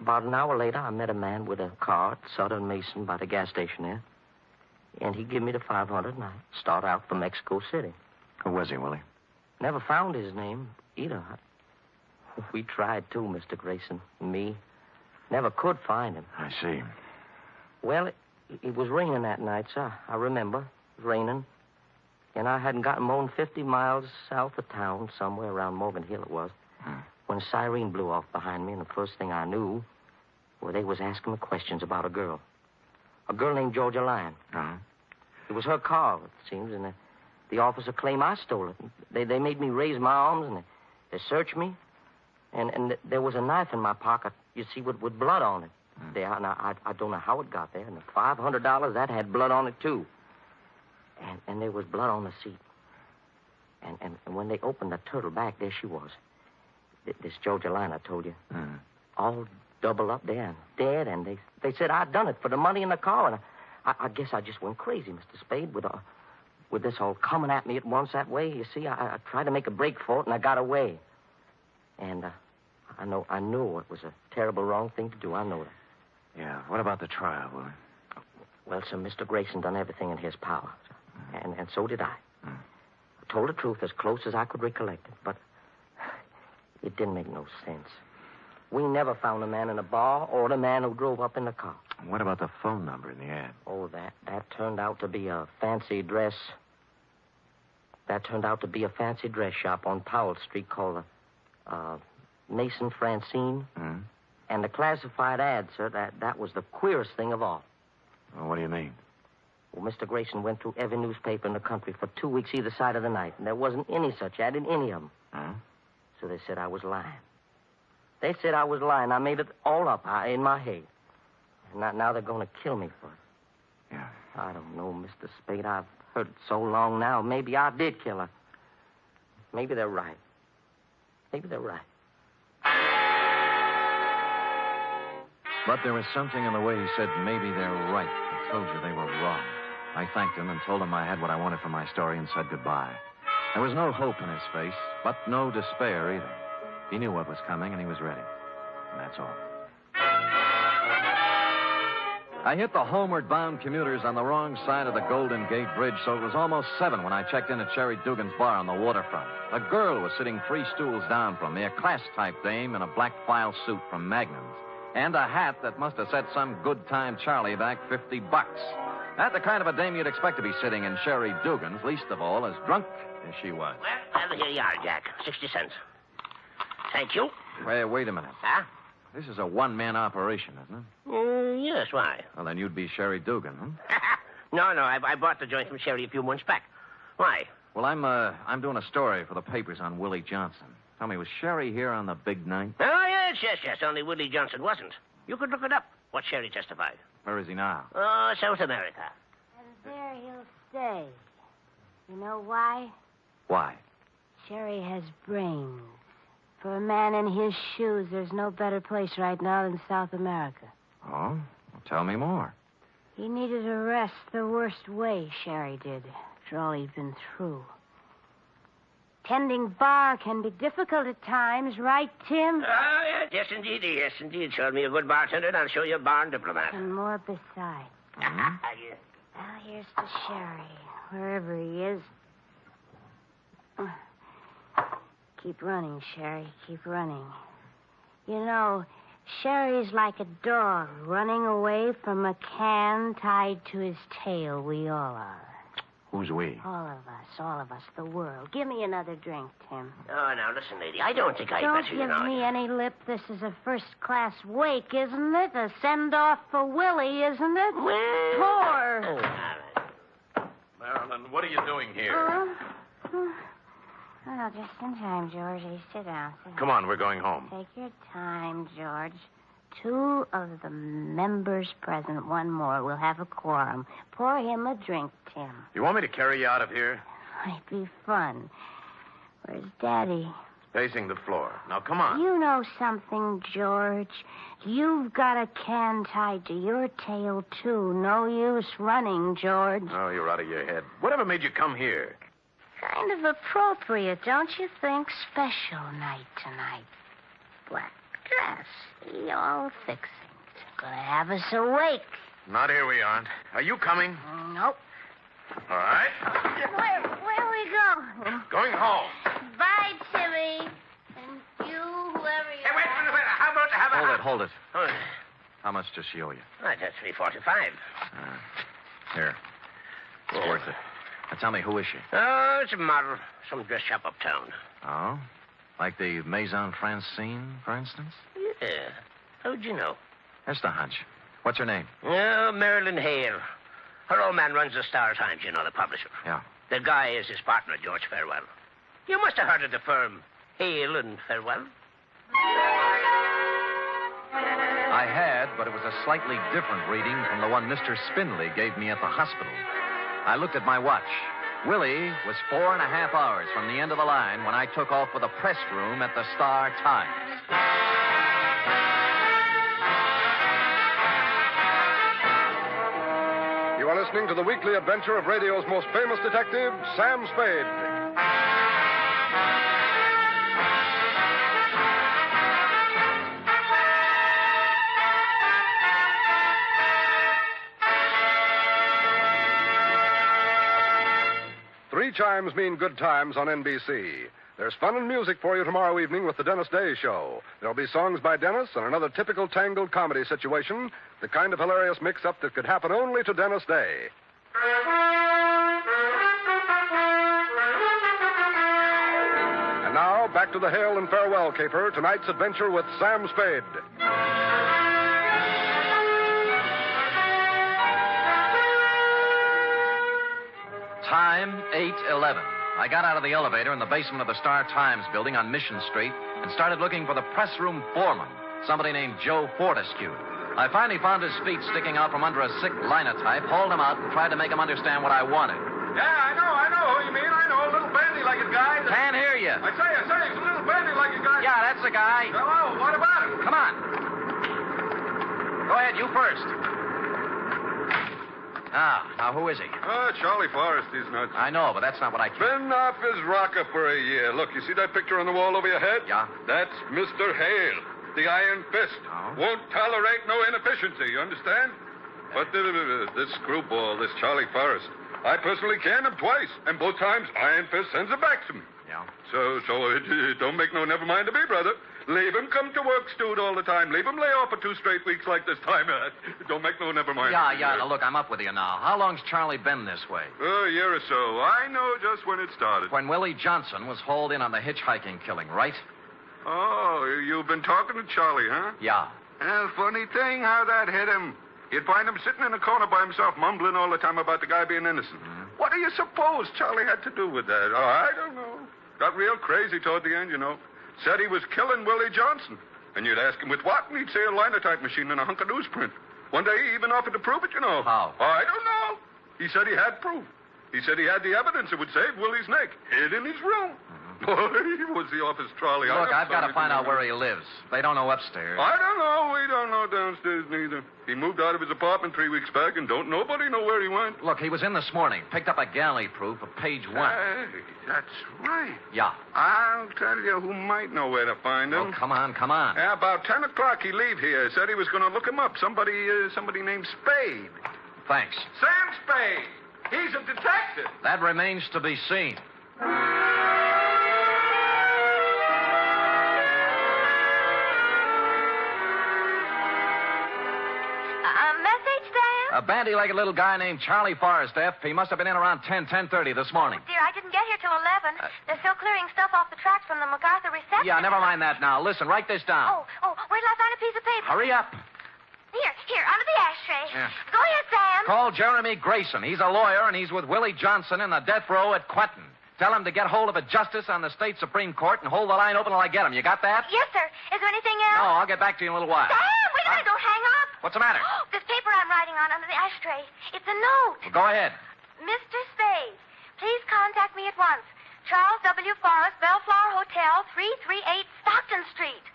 about an hour later, I met a man with a car at Southern Mason by the gas station there. And he gave me the $500, and I start out for Mexico City. Who was he, Willie? Never found his name either. We tried, too, Mr. Grayson and me. Never could find him. I see. Well, it was raining that night, sir. I remember. It was raining. And I hadn't gotten more than 50 miles south of town, somewhere around Morgan Hill it was, when a siren blew off behind me, and the first thing I knew, well, they was asking me questions about a girl. A girl named Georgia Lyon. Uh-huh. It was her car, it seems, and the officer claimed I stole it. They made me raise my arms, and they searched me. And there was a knife in my pocket, you see, with blood on it. There, and I don't know how it got there. And the $500, that had blood on it, too. And there was blood on the seat. And when they opened the turtle back, there she was. This Georgia Lyon I told you. All doubled up there and dead. And they said I'd done it for the money in the car. And I guess I just went crazy, Mr. Spade, with this all coming at me at once that way. You see, I tried to make a break for it, and I got away. And I knew it was a terrible wrong thing to do. I know that. Yeah, what about the trial, Willie? Well, sir, Mr. Grayson done everything in his power, sir. And so did I. I told the truth as close as I could recollect it, but it didn't make no sense. We never found the man in the bar or the man who drove up in the car. What about the phone number in the ad? Oh, that turned out to be a fancy dress. That turned out to be a fancy dress shop on Powell Street called Mason Francine. And the classified ad, sir, that was the queerest thing of all. Well, what do you mean? Well, Mr. Grayson went through every newspaper in the country for 2 weeks either side of the night, and there wasn't any such ad in any of them. So they said I was lying. They said I was lying. I made it all up in my head. And now they're going to kill me for it. Yeah. I don't know, Mr. Spade. I've heard it so long now. Maybe I did kill her. Maybe they're right. Maybe they're right. But there was something in the way he said, maybe they're right. I told you they were wrong. I thanked him and told him I had what I wanted for my story and said goodbye. There was no hope in his face, but no despair either. He knew what was coming, and he was ready. And that's all. I hit the homeward-bound commuters on the wrong side of the Golden Gate Bridge, so it was almost 7 when I checked in at Sherry Dugan's bar on the waterfront. A girl was sitting 3 stools down from me, a class-type dame in a black file suit from Magnum's, and a hat that must have set some good-time Charlie back $50. That's the kind of a dame you'd expect to be sitting in Sherry Dugan's, least of all as drunk as she was. Well, here you are, Jack. 60 cents. Thank you. Wait a minute. Huh? This is a one-man operation, isn't it? Yes, why? Well, then you'd be Sherry Dugan, huh? No, I bought the joint from Sherry a few months back. Why? Well, I'm doing a story for the papers on Willie Johnson. Tell me, was Sherry here on the big night? Oh, yes. Only Willie Johnson wasn't. You could look it up, what Sherry testified. Where is he now? Oh, South America. And there he'll stay. You know why? Why? Sherry has brains. For a man in his shoes, there's no better place right now than South America. Oh? Well, tell me more. He needed a rest the worst way, Sherry did, after all he'd been through. Tending bar can be difficult at times, right, Tim? Oh, yes, indeed. Show me a good bartender, and I'll show you a barn diplomat. And more besides. Well, here's to Sherry, wherever he is. Keep running, Sherry. Keep running. You know, Sherry's like a dog running away from a can tied to his tail. We all are. Who's we? All of us, the world. Give me another drink, Tim. Oh, now, listen, lady. I don't think I Don't better, give me any lip. This is a first-class wake, isn't it? A send-off for Willie, isn't it? Poor. Marilyn, what are you doing here? Oh, just in time, Georgie. Sit down. Come on, we're going home. Take your time, George. 2 of the members present. 1 more. We'll have a quorum. Pour him a drink, Tim. You want me to carry you out of here? Might be fun. Where's Daddy? Pacing the floor. Now, come on. You know something, George? You've got a can tied to your tail, too. No use running, George. Oh, you're out of your head. Whatever made you come here? Kind of appropriate, don't you think? Special night tonight. Black dress. All fixings. Gonna have us awake. Not here we aren't. Are you coming? Nope. All right. Where we go? Going home. Bye, Timmy. And you, whoever you Wait a minute. How about to have Hold it. How much does she owe you? Right, that's $3.45. Here. It's worth it. Now tell me, who is she? Oh, it's a model. Some dress shop uptown. Oh? Like the Maison Francine, for instance? Yeah. How'd you know? Just a hunch. What's her name? Oh, Marilyn Hale. Her old man runs the Star Times, you know, the publisher. Yeah. The guy is his partner, George Farewell. You must have heard of the firm Hale and Farewell. I had, but it was a slightly different reading from the one Mr. Spindley gave me at the hospital. I looked at my watch. Willie was 4.5 hours from the end of the line when I took off for the press room at the Star Times. You are listening to the weekly adventure of radio's most famous detective, Sam Spade. Three chimes mean good times on NBC. There's fun and music for you tomorrow evening with the Dennis Day Show. There'll be songs by Dennis and another typical tangled comedy situation, the kind of hilarious mix-up that could happen only to Dennis Day. And now, back to the Hail and Farewell caper, tonight's adventure with Sam Spade. Time 8:11. I got out of the elevator in the basement of the Star Times building on Mission Street and started looking for the press room foreman, somebody named Joe Fortescue. I finally found his feet sticking out from under a sick linotype, hauled him out, and tried to make him understand what I wanted. Yeah, I know who you mean. I know, a little bandy-legged guy. Can't hear you. I say, he's a little bandy-legged guy. Yeah, that's the guy. Hello, what about him? Come on. Go ahead, you first. Now, who is he? Charlie Forrest, he's nuts. I know, but that's not what I Been off his rocker for a year. Look, you see that picture on the wall over your head? Yeah. That's Mr. Hale, the Iron Fist. Oh. Won't tolerate no inefficiency, you understand? But this screwball, this Charlie Forrest, I personally canned him twice, and both times Iron Fist sends it back to me. Yeah. So it don't make no never mind to me, brother. Leave him come to work, stewed all the time. Leave him lay off for 2 straight weeks like this time. Don't make no never mind. Yeah. Now, look, I'm up with you now. How long's Charlie been this way? A year or so. I know just when it started. When Willie Johnson was hauled in on the hitchhiking killing, right? Oh, you've been talking to Charlie, huh? Yeah. Funny thing how that hit him. You'd find him sitting in a corner by himself, mumbling all the time about the guy being innocent. Mm-hmm. What do you suppose Charlie had to do with that? Oh, I don't know. Got real crazy toward the end, you know. Said he was killing Willie Johnson. And you'd ask him with what, and he'd say a linotype machine and a hunk of newsprint. One day he even offered to prove it, you know. How? I don't know. He said he had proof. He said he had the evidence that would save Willie's neck, hid in his room. Boy, was he off his trolley. Look, I've got to find out where he lives. They don't know upstairs. I don't know. We don't know downstairs neither. He moved out of his apartment 3 weeks back, and don't nobody know where he went. Look, he was in this morning. Picked up a galley proof of page 1. Hey, that's right. Yeah. I'll tell you who might know where to find him. Oh, come on. Yeah, about 10 o'clock he leave here. Said he was going to look him up. Somebody named Spade. Thanks. Sam Spade. He's a detective. That remains to be seen. Message, Sam? A bandy-legged little guy named Charlie Forrester. He must have been in around 10:30 this morning. Oh, dear, I didn't get here till 11. They're still clearing stuff off the tracks from the MacArthur reception. Yeah, never mind that now. Listen, write this down. Oh, wait till I find a piece of paper. Hurry up. Here, under the ashtray. Yeah. Go ahead, Sam. Call Jeremy Grayson. He's a lawyer, and he's with Willie Johnson in the death row at Quentin. Tell him to get hold of a justice on the state Supreme Court and hold the line open till I get him. You got that? Yes, sir. Is there anything else? No, I'll get back to you in a little while. Sam, wait a minute. Don't hang up. What's the matter? This paper I'm writing on under the ashtray. It's a note. Well, go ahead. Mr. Spade, please contact me at once. Charles W. Forrest, Bellflower Hotel, 338 Stockton Street.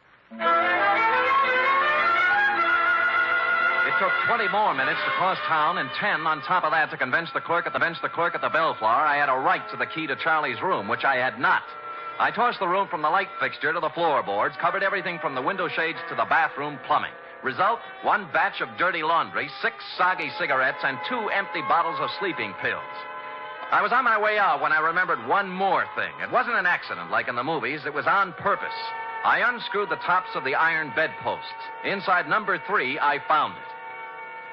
It took 20 more minutes to cross town and 10 on top of that to convince the clerk at the Bellflower I had a right to the key to Charlie's room, which I had not. I tossed the room from the light fixture to the floorboards, covered everything from the window shades to the bathroom plumbing. Result, 1 batch of dirty laundry, 6 soggy cigarettes, and 2 empty bottles of sleeping pills. I was on my way out when I remembered one more thing. It wasn't an accident like in the movies. It was on purpose. I unscrewed the tops of the iron bedposts. Inside number 3, I found it.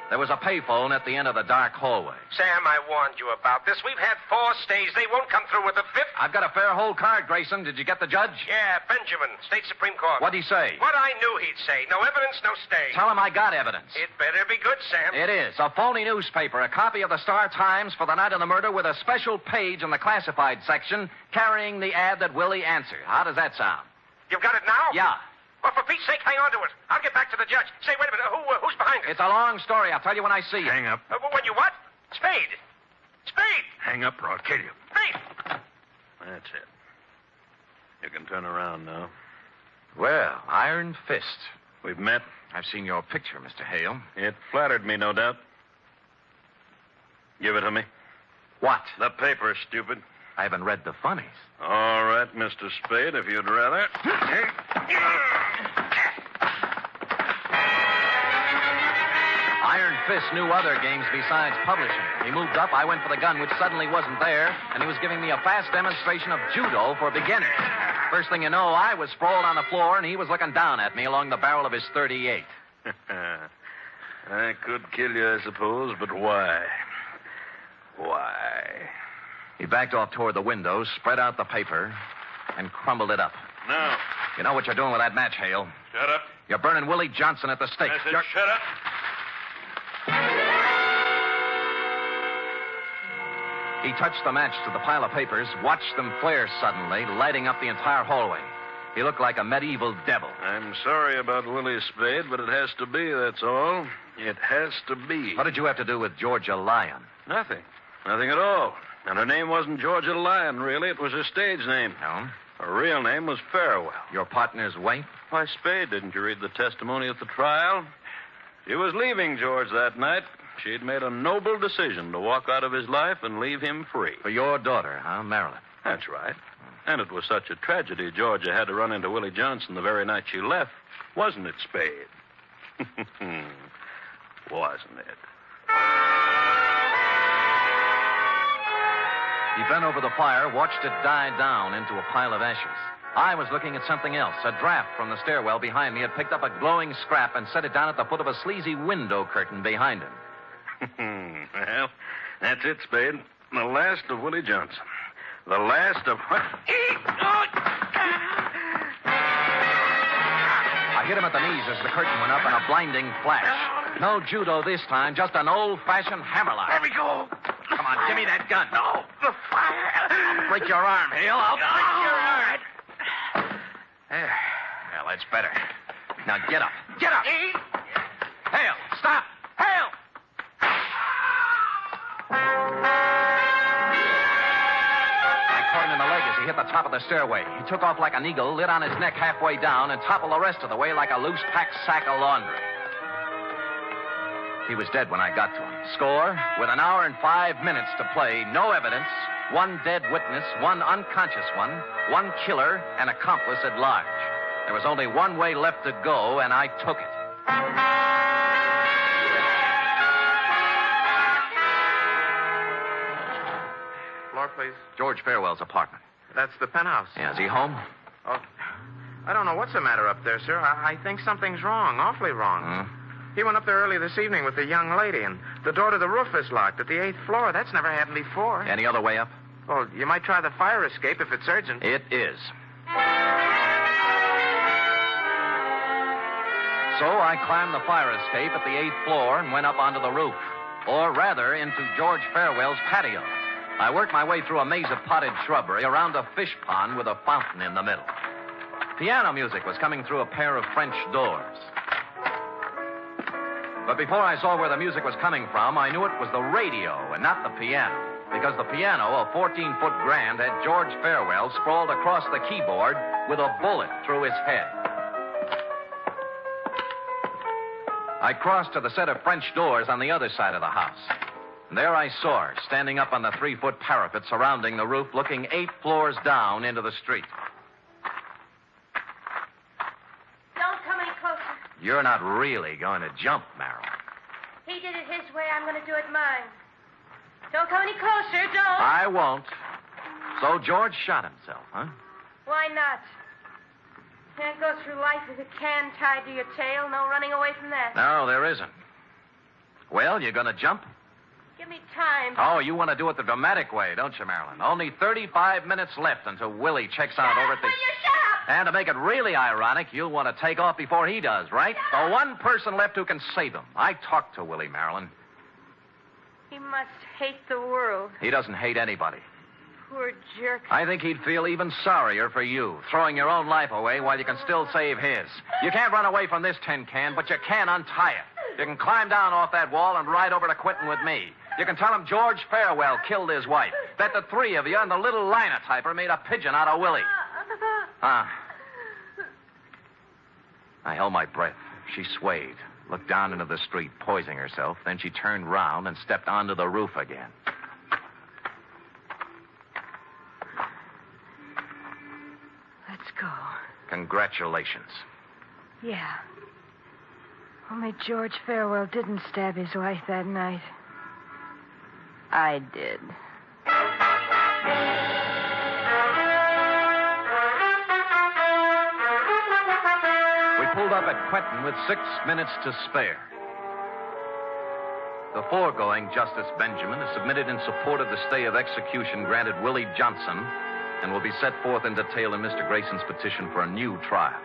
There was a payphone at the end of the dark hallway. Sam, I warned you about this. We've had 4 stays. They won't come through with the 5th. I've got a fair hold card, Grayson. Did you get the judge? Yeah, Benjamin, State Supreme Court. What'd he say? What I knew he'd say. No evidence, no stay. Tell him I got evidence. It better be good, Sam. It is. A phony newspaper, a copy of the Star-Times for the night of the murder with a special page in the classified section carrying the ad that Willie answered. How does that sound? You've got it now? Yeah. Well, for Pete's sake, hang on to it. I'll get back to the judge. Say, wait a minute. Who's behind it? It's a long story. I'll tell you when I see you. Hang up. When you what? Spade. Spade. Hang up or I'll kill you. Spade. That's it. You can turn around now. Well, Iron Fist. We've met. I've seen your picture, Mr. Hale. It flattered me, no doubt. Give it to me. What? The paper, stupid. I haven't read the funnies. All right, Mr. Spade, if you'd rather. Iron Fist knew other games besides publishing. He moved up, I went for the gun, which suddenly wasn't there, and he was giving me a fast demonstration of judo for beginners. First thing you know, I was sprawled on the floor, and he was looking down at me along the barrel of his .38. I could kill you, I suppose, but why? Why? He backed off toward the window, spread out the paper, and crumbled it up. No. You know what you're doing with that match, Hale? Shut up. You're burning Willie Johnson at the stake. I said shut up. He touched the match to the pile of papers, watched them flare suddenly, lighting up the entire hallway. He looked like a medieval devil. I'm sorry about Willie Spade, but it has to be, that's all. It has to be. What did you have to do with Georgia Lyon? Nothing. Nothing at all. And her name wasn't Georgia Lyon, really. It was her stage name. No? Her real name was Farewell. Your partner's wife? Why, Spade, didn't you read the testimony at the trial? She was leaving George that night. She'd made a noble decision to walk out of his life and leave him free. For your daughter, huh, Marilyn? That's right. And it was such a tragedy Georgia had to run into Willie Johnson the very night she left, wasn't it, Spade? Wasn't it? He bent over the fire, watched it die down into a pile of ashes. I was looking at something else. A draft from the stairwell behind me had picked up a glowing scrap and set it down at the foot of a sleazy window curtain behind him. Well, that's it, Spade. The last of Willie Johnson. The last of... I hit him at the knees as the curtain went up in a blinding flash. No judo this time, just an old-fashioned hammerlock. Let me go. Come on, give me that gun. No, the fire. I'll break your arm, Hale. I'll break your arm. There. Well, that's better. Now get up. Get up. Hale, stop. Hale! I caught him in the leg as he hit the top of the stairway. He took off like an eagle, lit on his neck halfway down, and toppled the rest of the way like a loose-packed sack of laundry. He was dead when I got to him. Score, with 1 hour and 5 minutes to play, no evidence, 1 dead witness, 1 unconscious one, 1 killer, and accomplice at large. There was only 1 way left to go, and I took it. Floor, please. George Farewell's apartment. That's the penthouse. Yeah, is he home? Oh, I don't know what's the matter up there, sir. I think something's wrong, awfully wrong. He went up there early this evening with the young lady, and The door to the roof is locked at the 8th floor. That's never happened before. Any other way up? Well, you might try the fire escape if it's urgent. It is. So I climbed the fire escape at the 8th floor and went up onto the roof. Or rather, into George Farewell's patio. I worked my way through a maze of potted shrubbery around a fish pond with a fountain in the middle. Piano music was coming through a pair of French doors. But before I saw where the music was coming from, I knew it was the radio and not the piano. Because the piano, a 14-foot grand, had George Farewell sprawled across the keyboard with a bullet through his head. I crossed to the set of French doors on the other side of the house. And there I saw her, standing up on the 3-foot parapet surrounding the roof, looking 8 floors down into the street. Don't come any closer. You're not really going to jump, Merrill. He did it his way. I'm going to do it mine. Don't come any closer. Don't. I won't. So George shot himself, huh? Why not? Can't go through life with a can tied to your tail. No running away from that. No, there isn't. Well, you going to jump? Give me time. Oh, you want to do it the dramatic way, don't you, Marilyn? Only 35 minutes left until Willie checks out over at the... And to make it really ironic, you'll want to take off before he does, right? The one person left who can save him. I talked to Willie, Marilyn. He must hate the world. He doesn't hate anybody. Poor jerk. I think he'd feel even sorrier for you, throwing your own life away while you can still save his. You can't run away from this tin can, but you can untie it. You can climb down off that wall and ride over to Quentin with me. You can tell him George Farewell killed his wife, that the 3 of you and the little linotyper made a pigeon out of Willie. I held my breath. She swayed, looked down into the street, poising herself. Then she turned round and stepped onto the roof again. Let's go. Congratulations. Yeah. Only George Farewell didn't stab his wife that night. I did. We pulled up at Quentin with 6 minutes to spare. The foregoing Justice Benjamin is submitted in support of the stay of execution granted Willie Johnson and will be set forth in detail in Mr. Grayson's petition for a new trial.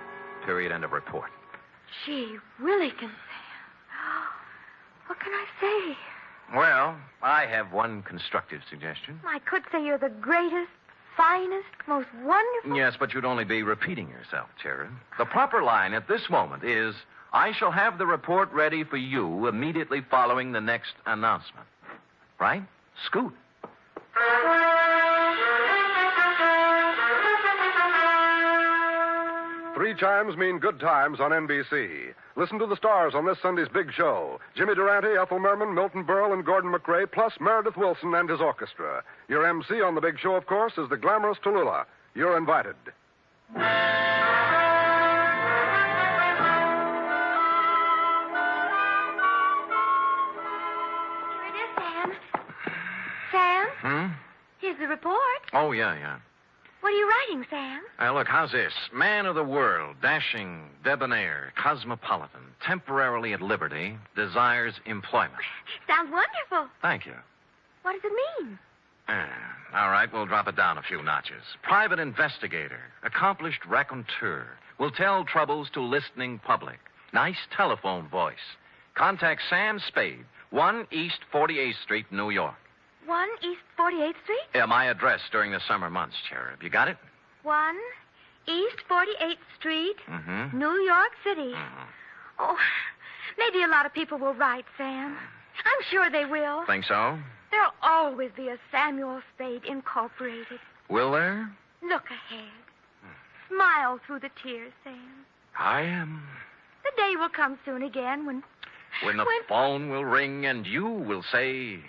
Period. End of report. Gee, Willie can say. What can I say? Well, I have one constructive suggestion. I could say you're the greatest, finest, most wonderful... Yes, but you'd only be repeating yourself, Cherub. The proper line at this moment is, I shall have the report ready for you immediately following the next announcement. Right? Scoot. 3 chimes mean good times on NBC. Listen to the stars on this Sunday's big show. Jimmy Durante, Ethel Merman, Milton Berle, and Gordon McRae, plus Meredith Wilson and his orchestra. Your MC on the big show, of course, is the glamorous Tallulah. You're invited. Here it is, Sam. Sam? Here's the report. Oh, yeah. What are you writing, Sam? Look, how's this? Man of the world, dashing, debonair, cosmopolitan, temporarily at liberty, desires employment. Sounds wonderful. Thank you. What does it mean? All right, we'll drop it down a few notches. Private investigator, accomplished raconteur, will tell troubles to listening public. Nice telephone voice. Contact Sam Spade, 1 East 48th Street, New York. 1 East 48th Street? Yeah, my address during the summer months, Cherub. You got it? 1 East 48th Street, Mm-hmm. New York City. Oh, maybe a lot of people will write, Sam. I'm sure they will. Think so? There'll always be a Samuel Spade Incorporated. Will there? Look ahead. Smile through the tears, Sam. I am. The day will come soon again when the phone will ring and you will say...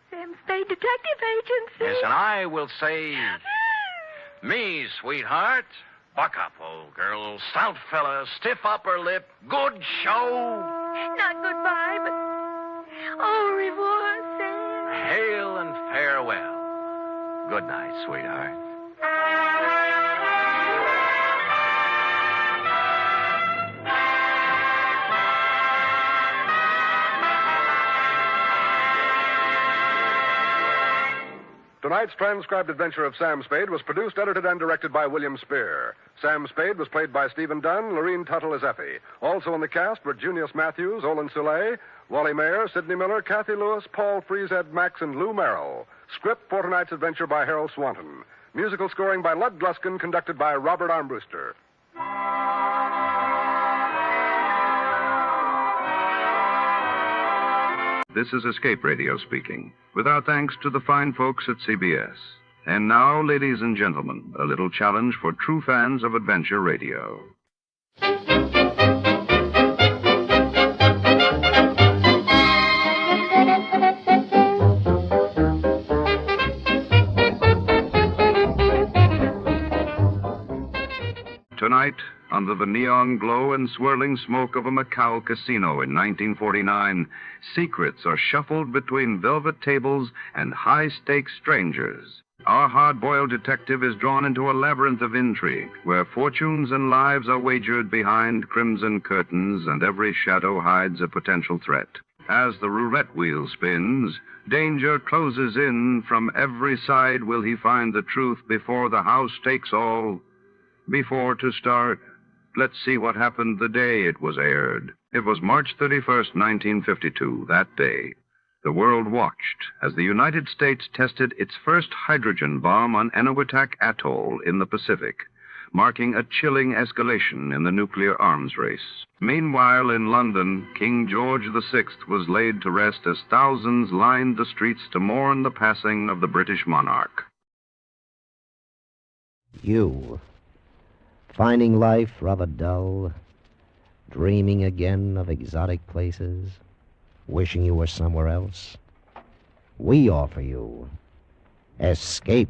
Sam Spade Detective Agency. Yes, and I will say... Me, sweetheart. Buck up, old girl. Stout fella, stiff upper lip. Good show. Not goodbye, but au revoir, Sam. Hail and farewell. Good night, sweetheart. Tonight's transcribed adventure of Sam Spade was produced, edited, and directed by William Spear. Sam Spade was played by Stephen Dunn, Lorene Tuttle as Effie. Also in the cast were Junius Matthews, Olin Soule, Wally Mayer, Sidney Miller, Kathy Lewis, Paul Friesed Max, and Lou Merrill. Script for tonight's adventure by Harold Swanton. Musical scoring by Lud Gluskin, conducted by Robert Armbruster. This is Escape Radio speaking, with our thanks to the fine folks at CBS. And now, ladies and gentlemen, a little challenge for true fans of adventure radio. Tonight, under the neon glow and swirling smoke of a Macao casino in 1949, secrets are shuffled between velvet tables and high-stakes strangers. Our hard-boiled detective is drawn into a labyrinth of intrigue, where fortunes and lives are wagered behind crimson curtains and every shadow hides a potential threat. As the roulette wheel spins, danger closes in. From every side will he find the truth before the house takes all. Before to start, let's see what happened the day it was aired. It was March 31st, 1952, that day. The world watched as the United States tested its first hydrogen bomb on Eniwetok Atoll in the Pacific, marking a chilling escalation in the nuclear arms race. Meanwhile, in London, King George VI was laid to rest as thousands lined the streets to mourn the passing of the British monarch. You, finding life rather dull, dreaming again of exotic places, wishing you were somewhere else? We offer you Escape.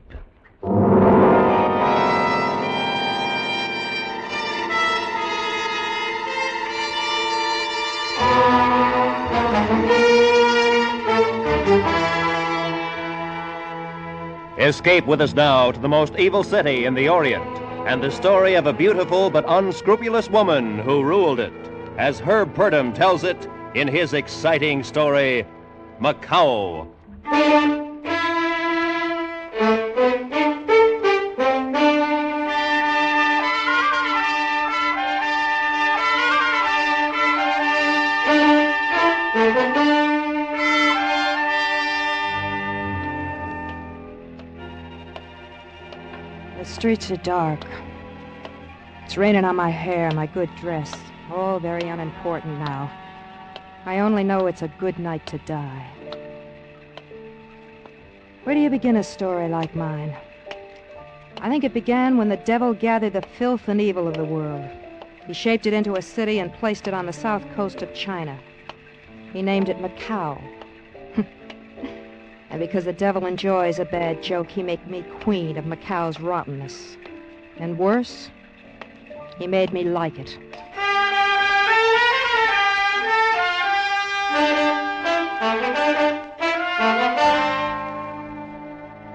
Escape with us now to the most evil city in the Orient, and the story of a beautiful but unscrupulous woman who ruled it, as Herb Purdom tells it in his exciting story, Macao. The streets are dark. It's raining on my hair, my good dress. All very unimportant now. I only know it's a good night to die. Where do you begin a story like mine? I think it began when the devil gathered the filth and evil of the world. He shaped it into a city and placed it on the south coast of China. He named it Macao. And because the devil enjoys a bad joke, he made me queen of Macao's rottenness. And worse, he made me like it.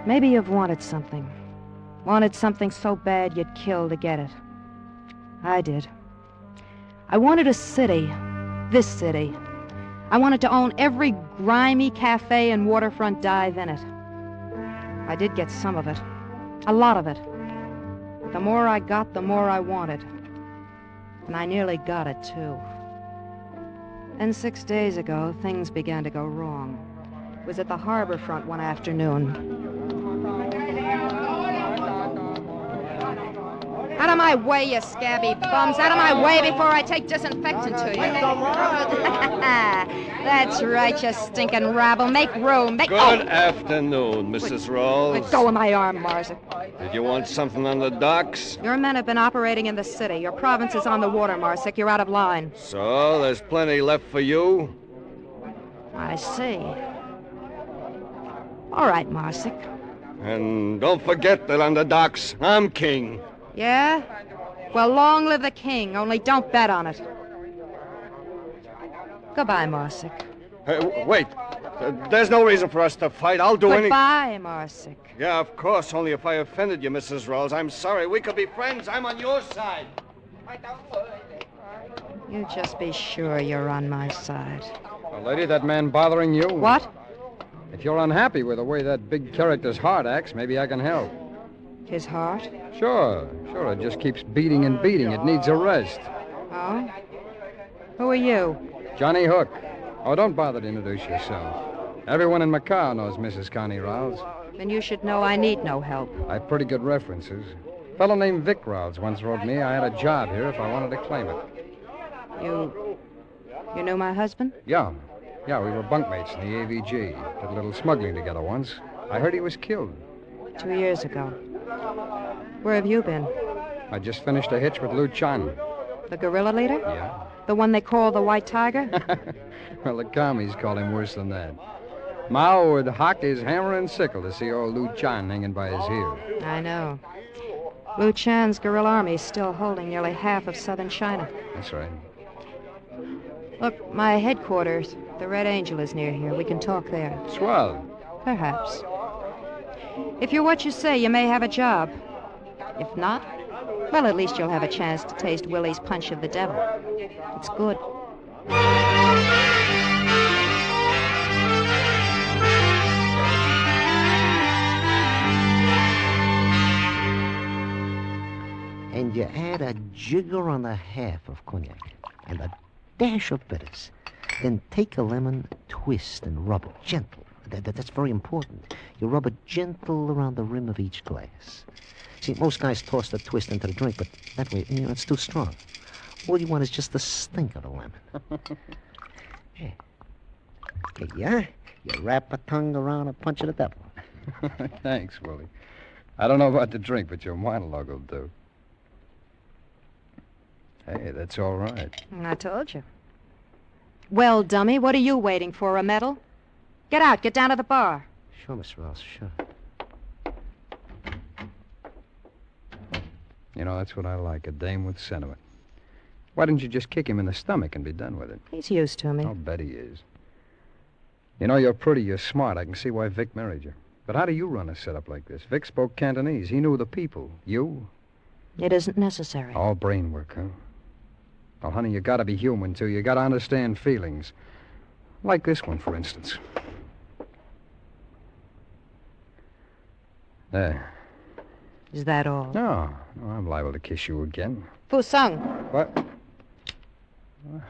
Maybe you've wanted something. Wanted something so bad you'd kill to get it. I did. I wanted a city. This city. I wanted to own every grimy cafe and waterfront dive in it. I did get some of it. A lot of it. But the more I got, the more I wanted. And I nearly got it, too. Then 6 days ago, things began to go wrong. It was at the harbor front one afternoon. Out of my way, you scabby bums. Out of my way before I take disinfectant to you. That's right, you stinking rabble. Make room. Good afternoon, Mrs. Rawls. Let go of my arm, Marzik. Did you want something on the docks? Your men have been operating in the city. Your province is on the water, Marzik. You're out of line. So, there's plenty left for you? I see. All right, Marzik. And don't forget that on the docks, I'm king. Yeah? Well, long live the king, only don't bet on it. Goodbye, Marzik. Wait. There's no reason for us to fight. I'll do anything. Goodbye, Marzik. Yeah, of course, only if I offended you, Mrs. Rawls. I'm sorry. We could be friends. I'm on your side. You just be sure you're on my side. Lady, that man bothering you? What? If you're unhappy with the way that big character's heart acts, maybe I can help. His heart? Sure. It just keeps beating and beating. It needs a rest. Oh? Who are you? Johnny Hook. Oh, don't bother to introduce yourself. Everyone in Macao knows Mrs. Connie Rouse. Then you should know I need no help. I have pretty good references. A fellow named Vic Rouse once wrote me I had a job here if I wanted to claim it. You knew my husband? Yeah, we were bunkmates in the AVG. Did a little smuggling together once. I heard he was killed. 2 years ago. Where have you been? I just finished a hitch with Lou Chan. The guerrilla leader? Yeah. The one they call the White Tiger? Well, the commies call him worse than that. Mao would hock his hammer and sickle to see old Lou Chan hanging by his heel. I know. Lou Chan's guerrilla army is still holding nearly half of southern China. That's right. Look, my headquarters, the Red Angel, is near here. We can talk there. Swell. Perhaps. If you're what you say, you may have a job. If not, well, at least you'll have a chance to taste Willie's punch of the devil. It's good. And you add a jigger and a half of cognac and a dash of bitters. Then take a lemon, twist, and rub it gentle. That's very important. You rub it gentle around the rim of each glass. See, most guys toss the twist into the drink, but that way, it's too strong. All you want is just the stink of the lemon. Yeah. Here you are. You wrap a tongue around a punch of the devil. Thanks, Willie. I don't know about the drink, but your monologue will do. Hey, that's all right. I told you. Well, dummy, what are you waiting for, a medal? Get out, get down to the bar. Sure, Miss Ross, sure. You know, that's what I like, a dame with sentiment. Why didn't you just kick him in the stomach and be done with it? He's used to me. I'll bet he is. You know, you're pretty, you're smart. I can see why Vic married you. But how do you run a setup like this? Vic spoke Cantonese. He knew the people. You? It isn't necessary. All brain work, huh? Well, honey, you gotta be human, too. You gotta understand feelings. Like this one, for instance. There. Is that all? No, I'm liable to kiss you again. Fusung. What?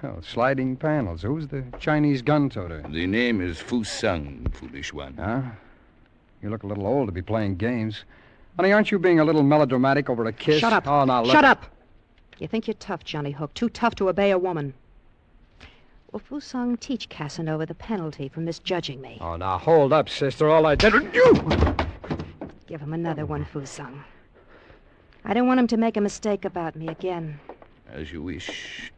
Well, sliding panels. Who's the Chinese gun-toter? The name is Fusung, foolish one. Huh? You look a little old to be playing games. Honey, aren't you being a little melodramatic over a kiss? Shut up. Oh, now look. Shut up. You think you're tough, Johnny Hook. Too tough to obey a woman. Well, Fusung, teach Casanova the penalty for misjudging me. Oh, now hold up, sister. All I did was... You! Give him another one, Fusung. I don't want him to make a mistake about me again. As you wish.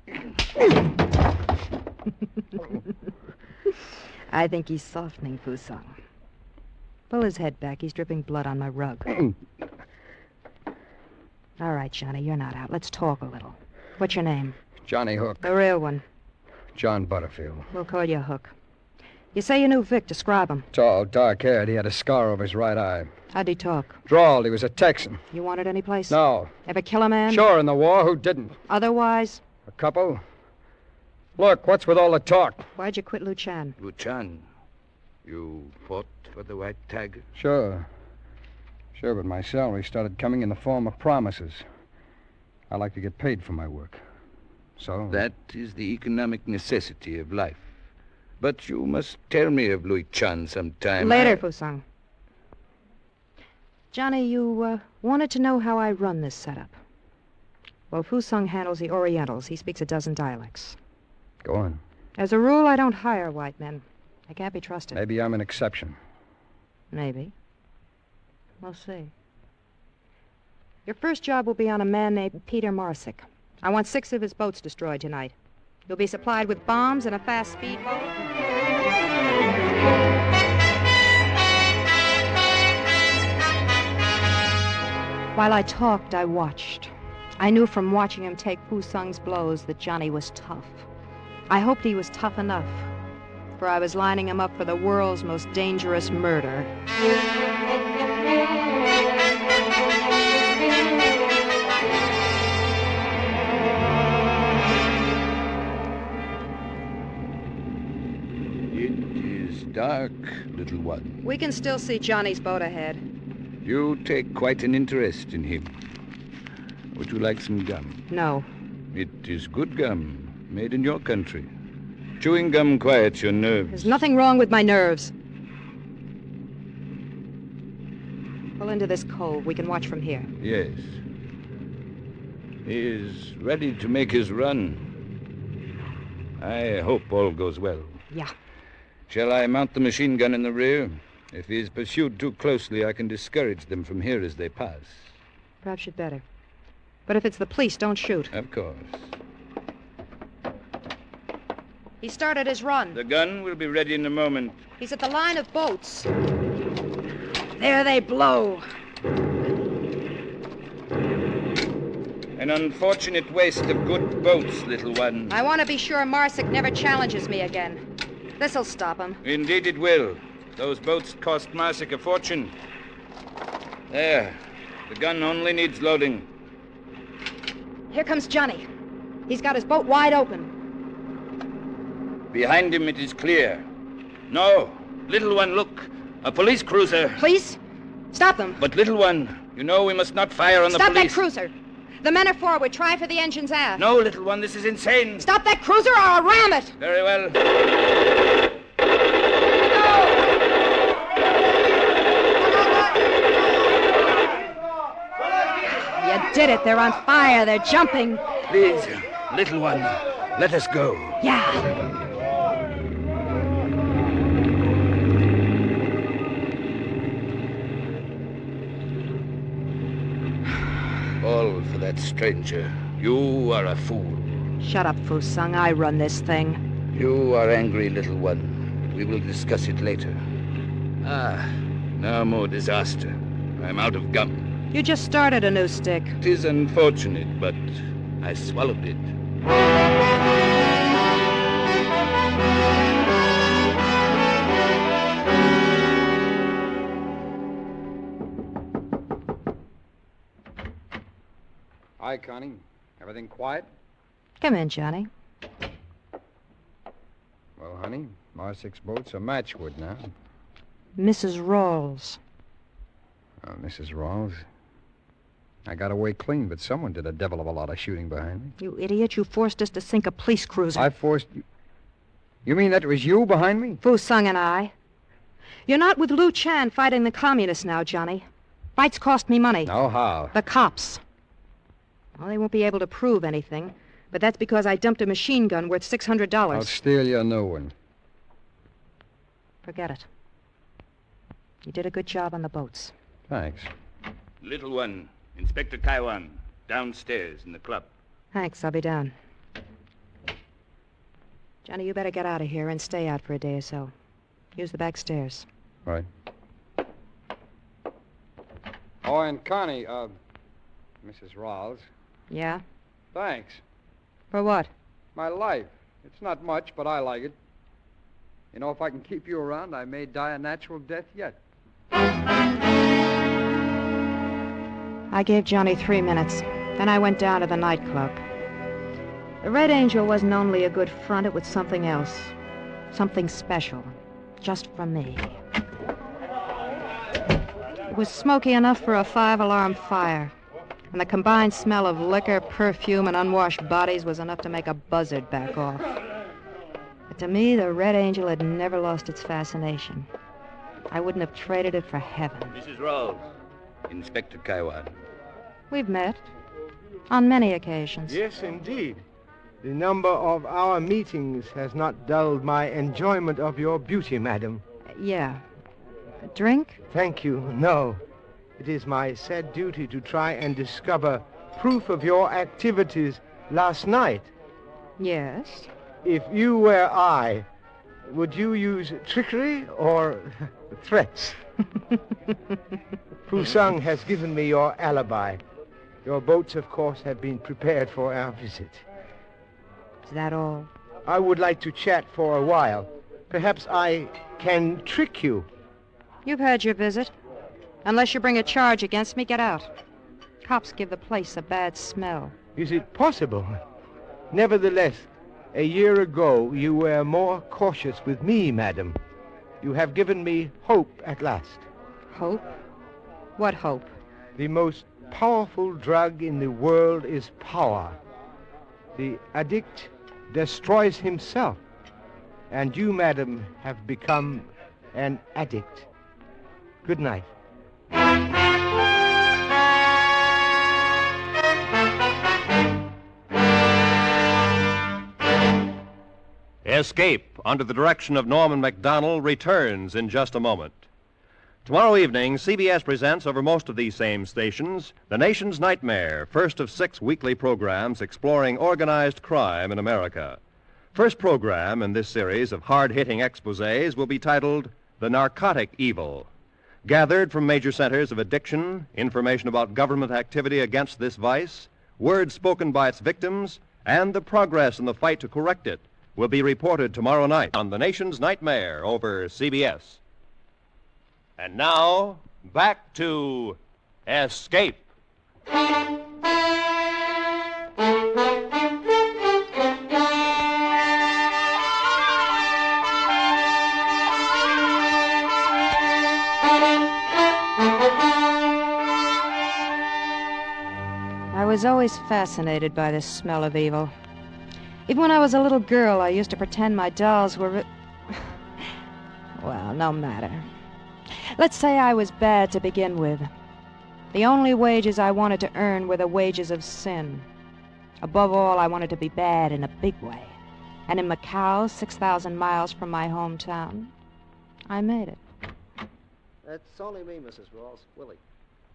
I think he's softening, Fusung. Pull his head back. He's dripping blood on my rug. All right, Johnny, you're not out. Let's talk a little. What's your name? Johnny Hook. The real one. John Butterfield. We'll call you Hook. You say you knew Vic. Describe him. Tall, dark-haired. He had a scar over his right eye. How'd he talk? Drawled. He was a Texan. You wanted any place? No. Ever kill a man? Sure, in the war. Who didn't? Otherwise? A couple. Look, what's with all the talk? Why'd you quit Luchan? Luchan, you fought for the White Tiger? Sure, but my salary started coming in the form of promises. I like to get paid for my work. So? That is the economic necessity of life. But you must tell me of Louis Chan sometime. Later, Fusung. Johnny, you wanted to know how I run this setup. Well, Fusung handles the Orientals. He speaks a dozen dialects. Go on. As a rule, I don't hire white men. They can't be trusted. Maybe I'm an exception. Maybe. We'll see. Your first job will be on a man named Peter Marsick. I want 6 of his boats destroyed tonight. You'll be supplied with bombs and a fast speedboat. While I talked, I watched. I knew from watching him take Fusung's blows that Johnny was tough. I hoped he was tough enough, for I was lining him up for the world's most dangerous murder. It is dark little one? We can still see Johnny's boat ahead. You take quite an interest in him. Would you like some gum? No. It is good gum, made in your country. Chewing gum quiets your nerves. There's nothing wrong with my nerves. Pull into this cove. We can watch from here. Yes. He is ready to make his run. I hope all goes well. Yeah. Shall I mount the machine gun in the rear? If he is pursued too closely, I can discourage them from here as they pass. Perhaps you'd better. But if it's the police, don't shoot. Of course. He started his run. The gun will be ready in a moment. He's at the line of boats. There they blow. An unfortunate waste of good boats, little one. I want to be sure Marsick never challenges me again. This'll stop him. Indeed it will. Those boats cost Marsick a fortune. There. The gun only needs loading. Here comes Johnny. He's got his boat wide open. Behind him it is clear. No. Little one, look. A police cruiser. Police? Stop them. But little one, you know we must not fire on the police. Stop that cruiser. The men are forward. Try for the engines aft. No, little one, this is insane. Stop that cruiser or I'll ram it. Very well. You did it. They're on fire. They're jumping. Please, little one, let us go. Yeah. All for that stranger. You are a fool. Shut up, Fusung. I run this thing. You are angry, little one. We will discuss it later. Now more disaster. I'm out of gum. You just started a new stick. It is unfortunate, but I swallowed it. Hi, Connie. Everything quiet? Come in, Johnny. Well, honey, Marsick's boat's a matchwood now. Mrs. Rawls. Oh, Mrs. Rawls. I got away clean, but someone did a devil of a lot of shooting behind me. You idiot. You forced us to sink a police cruiser. I forced you... You mean that was you behind me? Fusung and I. You're not with Lou Chan fighting the communists now, Johnny. Fights cost me money. Oh, how? The cops. Well, they won't be able to prove anything, but that's because I dumped a machine gun worth $600. I'll steal you a new one. Forget it. You did a good job on the boats. Thanks. Little one, Inspector Kaiwan, downstairs in the club. Thanks, I'll be down. Johnny, you better get out of here and stay out for a day or so. Use the back stairs. Right. Oh, and Connie, Mrs. Rawls. Yeah? Thanks. For what? My life. It's not much, but I like it. You know, if I can keep you around, I may die a natural death yet. I gave Johnny 3 minutes. Then I went down to the nightclub. The Red Angel wasn't only a good front, it was something else. Something special. Just for me. It was smoky enough for a 5-alarm fire. And the combined smell of liquor, perfume, and unwashed bodies was enough to make a buzzard back off. But to me, the Red Angel had never lost its fascination. I wouldn't have traded it for heaven. Mrs. Rawls, Inspector Kaiwan. We've met. On many occasions. Yes, indeed. The number of our meetings has not dulled my enjoyment of your beauty, madam. Yeah. A drink? Thank you, no. It is my sad duty to try and discover proof of your activities last night. Yes. If you were I, would you use trickery or threats? Fusung has given me your alibi. Your boats, of course, have been prepared for our visit. Is that all? I would like to chat for a while. Perhaps I can trick you. You've had your visit. Unless you bring a charge against me, get out. Cops give the place a bad smell. Is it possible? Nevertheless, a year ago, you were more cautious with me, madam. You have given me hope at last. Hope? What hope? The most powerful drug in the world is power. The addict destroys himself. And you, madam, have become an addict. Good night. Escape, under the direction of Norman MacDonald, returns in just a moment. Tomorrow evening, CBS presents over most of these same stations The Nation's Nightmare, first of 6 weekly programs exploring organized crime in America. First program in this series of hard-hitting exposés will be titled The Narcotic Evil. Gathered from major centers of addiction, information about government activity against this vice, words spoken by its victims, and the progress in the fight to correct it will be reported tomorrow night on The Nation's Nightmare over CBS. And now, back to Escape. I was always fascinated by the smell of evil. Even when I was a little girl, I used to pretend my dolls were... Well, no matter. Let's say I was bad to begin with. The only wages I wanted to earn were the wages of sin. Above all, I wanted to be bad in a big way. And in Macao, 6,000 miles from my hometown, I made it. It's only me, Mrs. Rawls. Willie.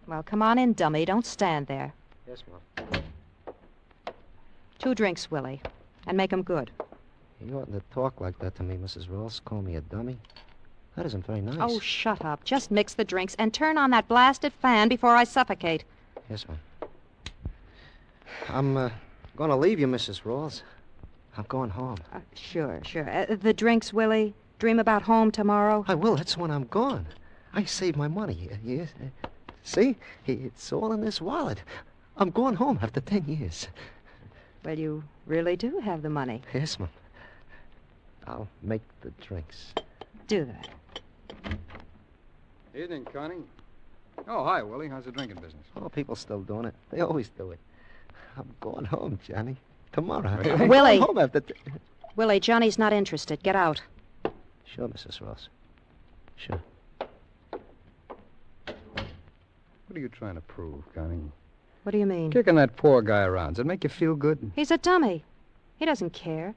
Well, come on in, dummy. Don't stand there. Yes, Mom. 2 drinks, Willie, and make 'em good. You oughtn't to talk like that to me, Mrs. Rawls. Call me a dummy. That isn't very nice. Oh, shut up. Just mix the drinks and turn on that blasted fan before I suffocate. Yes, ma'am. I'm going to leave you, Mrs. Rawls. I'm going home. Sure. The drinks, Willie. Dream about home tomorrow. I will. That's when I'm gone. I saved my money. Yes. See? It's all in this wallet. I'm going home after 10 years. Well, you really do have the money. Yes, ma'am. I'll make the drinks. Do that. Evening, Connie. Oh, hi, Willie. How's the drinking business? Oh, people still doing it. They always do it. I'm going home, Johnny. Tomorrow. Really? I'm Willie! going home after... Willie, Johnny's not interested. Get out. Sure, Mrs. Ross. Sure. What are you trying to prove, Connie? What do you mean? Kicking that poor guy around. Does it make you feel good? He's a dummy. He doesn't care.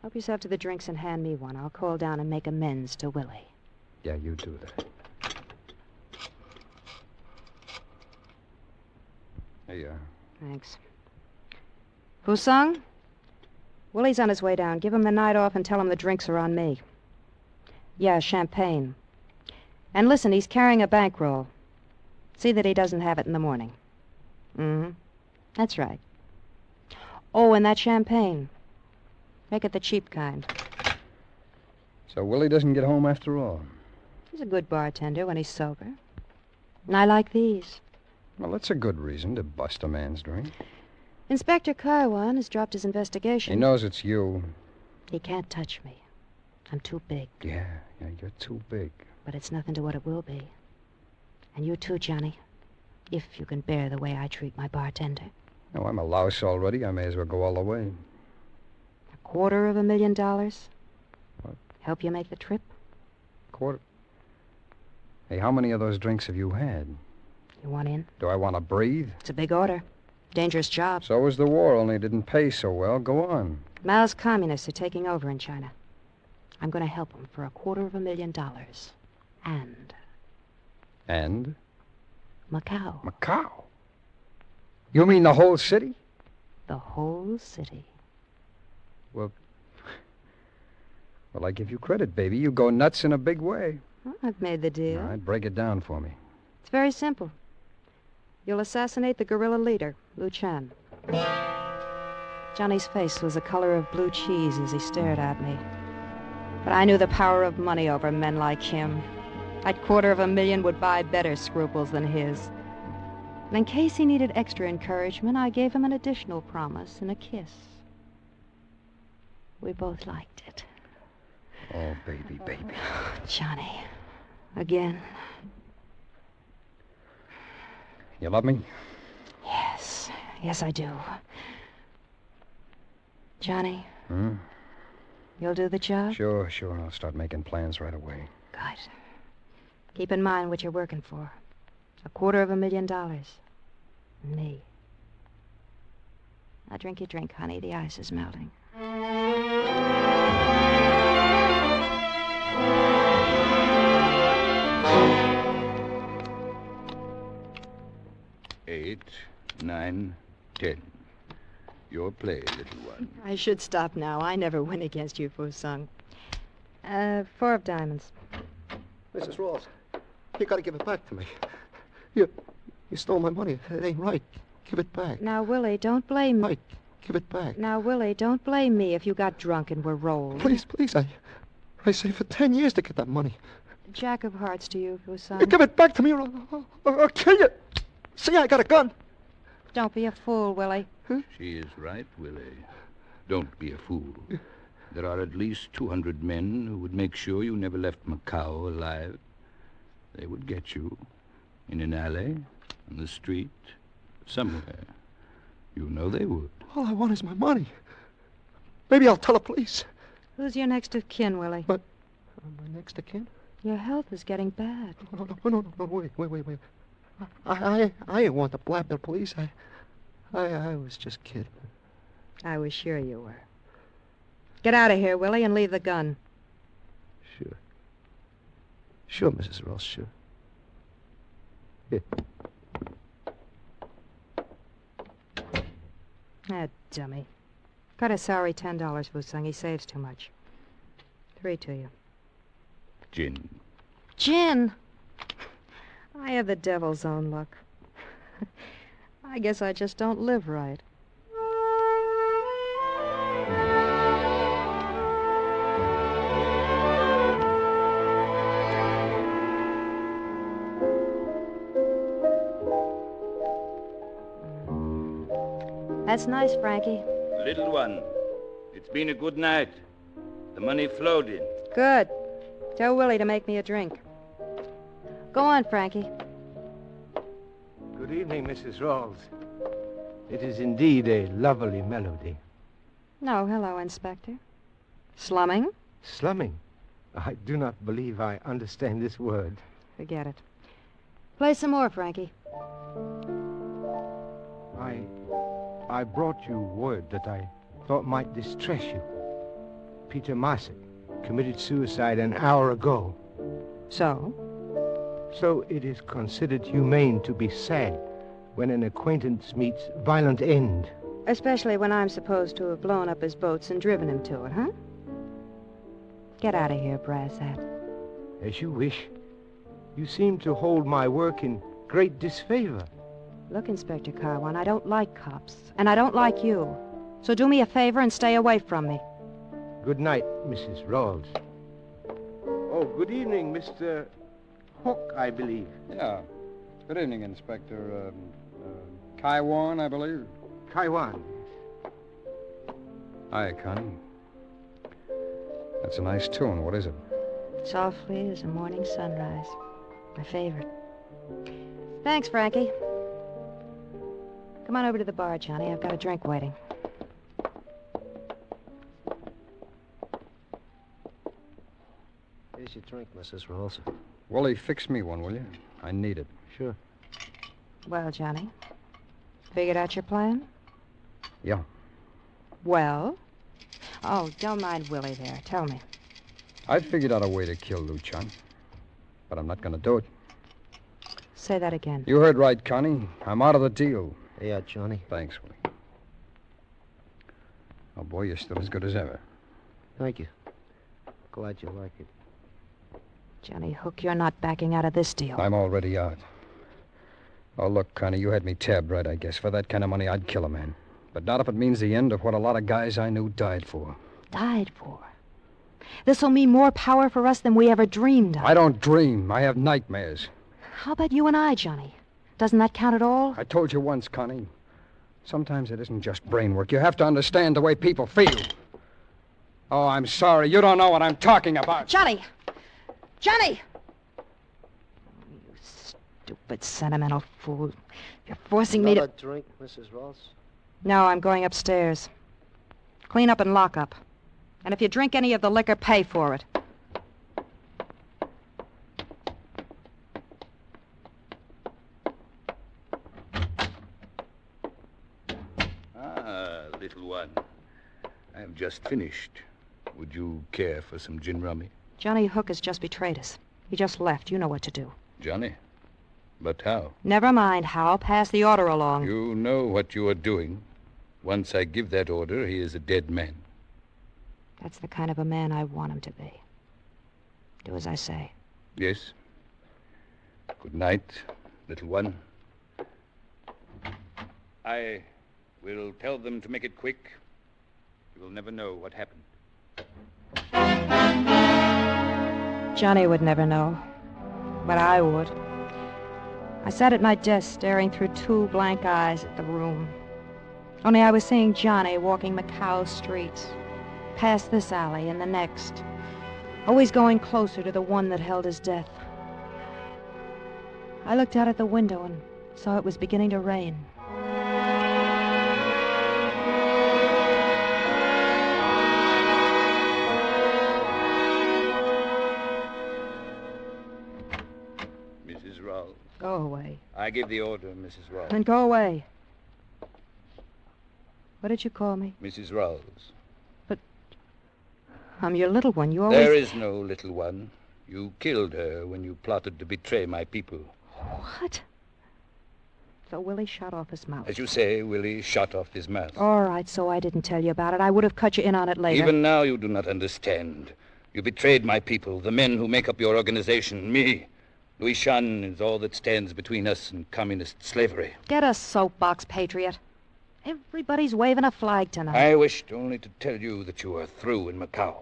Help yourself to the drinks and hand me one. I'll call down and make amends to Willie. Yeah, you do that. Here you are. Thanks. Fusung? Willie's on his way down. Give him the night off and tell him the drinks are on me. Yeah, champagne. And listen, he's carrying a bankroll. See that he doesn't have it in the morning. Mm-hmm. That's right. Oh, and that champagne. Make it the cheap kind. So Willie doesn't get home after all. He's a good bartender when he's sober. And I like these. Well, that's a good reason to bust a man's drink. Inspector Kaiwan has dropped his investigation. He knows it's you. He can't touch me. I'm too big. Yeah, you're too big. But it's nothing to what it will be. And you too, Johnny. If you can bear the way I treat my bartender. Oh, I'm a louse already. I may as well go all the way. $250,000? What? Help you make the trip? Quarter? Hey, how many of those drinks have you had? You want in? Do I want to breathe? It's a big order. Dangerous job. So was the war, only it didn't pay so well. Go on. Mao's communists are taking over in China. I'm going to help them for $250,000. And? Macao. Macao? You mean the whole city? The whole city. Well, I give you credit, baby. You go nuts in a big way. Well, I've made the deal. All right, break it down for me. It's very simple. You'll assassinate the guerrilla leader, Lu Chan. Johnny's face was the color of blue cheese as he stared at me. But I knew the power of money over men like him. That $250,000 would buy better scruples than his. And in case he needed extra encouragement, I gave him an additional promise and a kiss. We both liked it. Oh, baby, baby. Johnny. Again. You love me? Yes. Yes, I do. Johnny, you'll do the job? Sure. I'll start making plans right away. Good. Keep in mind what you're working for. $250,000. Me. Now drink your drink, honey. The ice is melting. 8, 9, 10. Your play, little one. I should stop now. I never win against you, Fusung. 4 of diamonds. Mrs. Rawls, you gotta give it back to me. You stole my money. It ain't right. Give it back. Now, Willie, don't blame me. Right. Give it back. Now, Willie, don't blame me if you got drunk and were rolled. Please, I saved for 10 years to get that money. Jack of hearts to you, Fusung. Give it back to me or I'll kill you. See, I got a gun. Don't be a fool, Willie. She is right, Willie. Don't be a fool. There are at least 200 men who would make sure you never left Macao alive. They would get you in an alley, on the street, somewhere. You know they would. All I want is my money. Maybe I'll tell the police. Who's your next of kin, Willie? My next of kin? Your health is getting bad. No, wait. I ain't want to blackmail police. I was just kidding. I was sure you were. Get out of here, Willie, and leave the gun. Sure, Mrs. Ross, sure. Here. That dummy. Cut a salary $10, Fusung. He saves too much. 3 to you. Gin. Gin? I have the devil's own luck. I guess I just don't live right. That's nice, Frankie. Little one, it's been a good night. The money flowed in. Good. Tell Willie to make me a drink. Go on, Frankie. Good evening, Mrs. Rawls. It is indeed a lovely melody. No, hello, Inspector. Slumming? Slumming? I do not believe I understand this word. Forget it. Play some more, Frankie. I brought you word that I thought might distress you. Peter Marsick committed suicide an hour ago. So? So it is considered humane to be sad when an acquaintance meets violent end. Especially when I'm supposed to have blown up his boats and driven him to it, huh? Get out of here, Brass Hat. As you wish. You seem to hold my work in great disfavor. Look, Inspector Carwan, I don't like cops, and I don't like you. So do me a favor and stay away from me. Good night, Mrs. Rawls. Oh, good evening, Mr. Hook, I believe. Yeah. Good evening, Inspector. Kaiwan, I believe. Kaiwan. Hi, Connie. That's a nice tune. What is it? Softly as a morning sunrise. My favorite. Thanks, Frankie. Come on over to the bar, Johnny. I've got a drink waiting. Here's your drink, Mrs. Rawls. Wally, fix me one, will you? I need it. Sure. Well, Johnny, figured out your plan? Yeah. Well? Oh, don't mind Willie there. Tell me. I figured out a way to kill Luchan, but I'm not going to do it. Say that again. You heard right, Connie. I'm out of the deal. Yeah, Johnny. Thanks, Willie. Oh, boy, you're still as good as ever. Thank you. Glad you like it. Johnny Hook, you're not backing out of this deal. I'm already out. Oh, look, Connie, you had me tabbed right, I guess. For that kind of money, I'd kill a man. But not if it means the end of what a lot of guys I knew died for. Died for? This'll mean more power for us than we ever dreamed of. I don't dream. I have nightmares. How about you and I, Johnny? Doesn't that count at all? I told you once, Connie. Sometimes it isn't just brain work. You have to understand the way people feel. Oh, I'm sorry. You don't know what I'm talking about. Johnny! Johnny! You stupid, sentimental fool. You're forcing me to... Another drink, Mrs. Ross? No, I'm going upstairs. Clean up and lock up. And if you drink any of the liquor, pay for it. Little one. I have just finished. Would you care for some gin rummy? Johnny Hook has just betrayed us. He just left. You know what to do. Johnny? But how? Never mind how. Pass the order along. You know what you are doing. Once I give that order, he is a dead man. That's the kind of a man I want him to be. Do as I say. Yes. Good night, little one. I will tell them to make it quick. You will never know what happened. Johnny would never know. But I would. I sat at my desk staring through 2 blank eyes at the room. Only I was seeing Johnny walking Macao streets, past this alley and the next, always going closer to the one that held his death. I looked out at the window and saw it was beginning to rain. Mrs. Rawls. Go away. I give the order, Mrs. Rawls. Then go away. What did you call me? Mrs. Rawls. But I'm your little one. You always... There is no little one. You killed her when you plotted to betray my people. What? So Willie shot off his mouth. As you say, Willie shot off his mouth. All right, so I didn't tell you about it. I would have cut you in on it later. Even now you do not understand. You betrayed my people, the men who make up your organization, me. Louis Shan is all that stands between us and communist slavery. Get a soapbox, patriot. Everybody's waving a flag tonight. I wished only to tell you that you are through in Macao.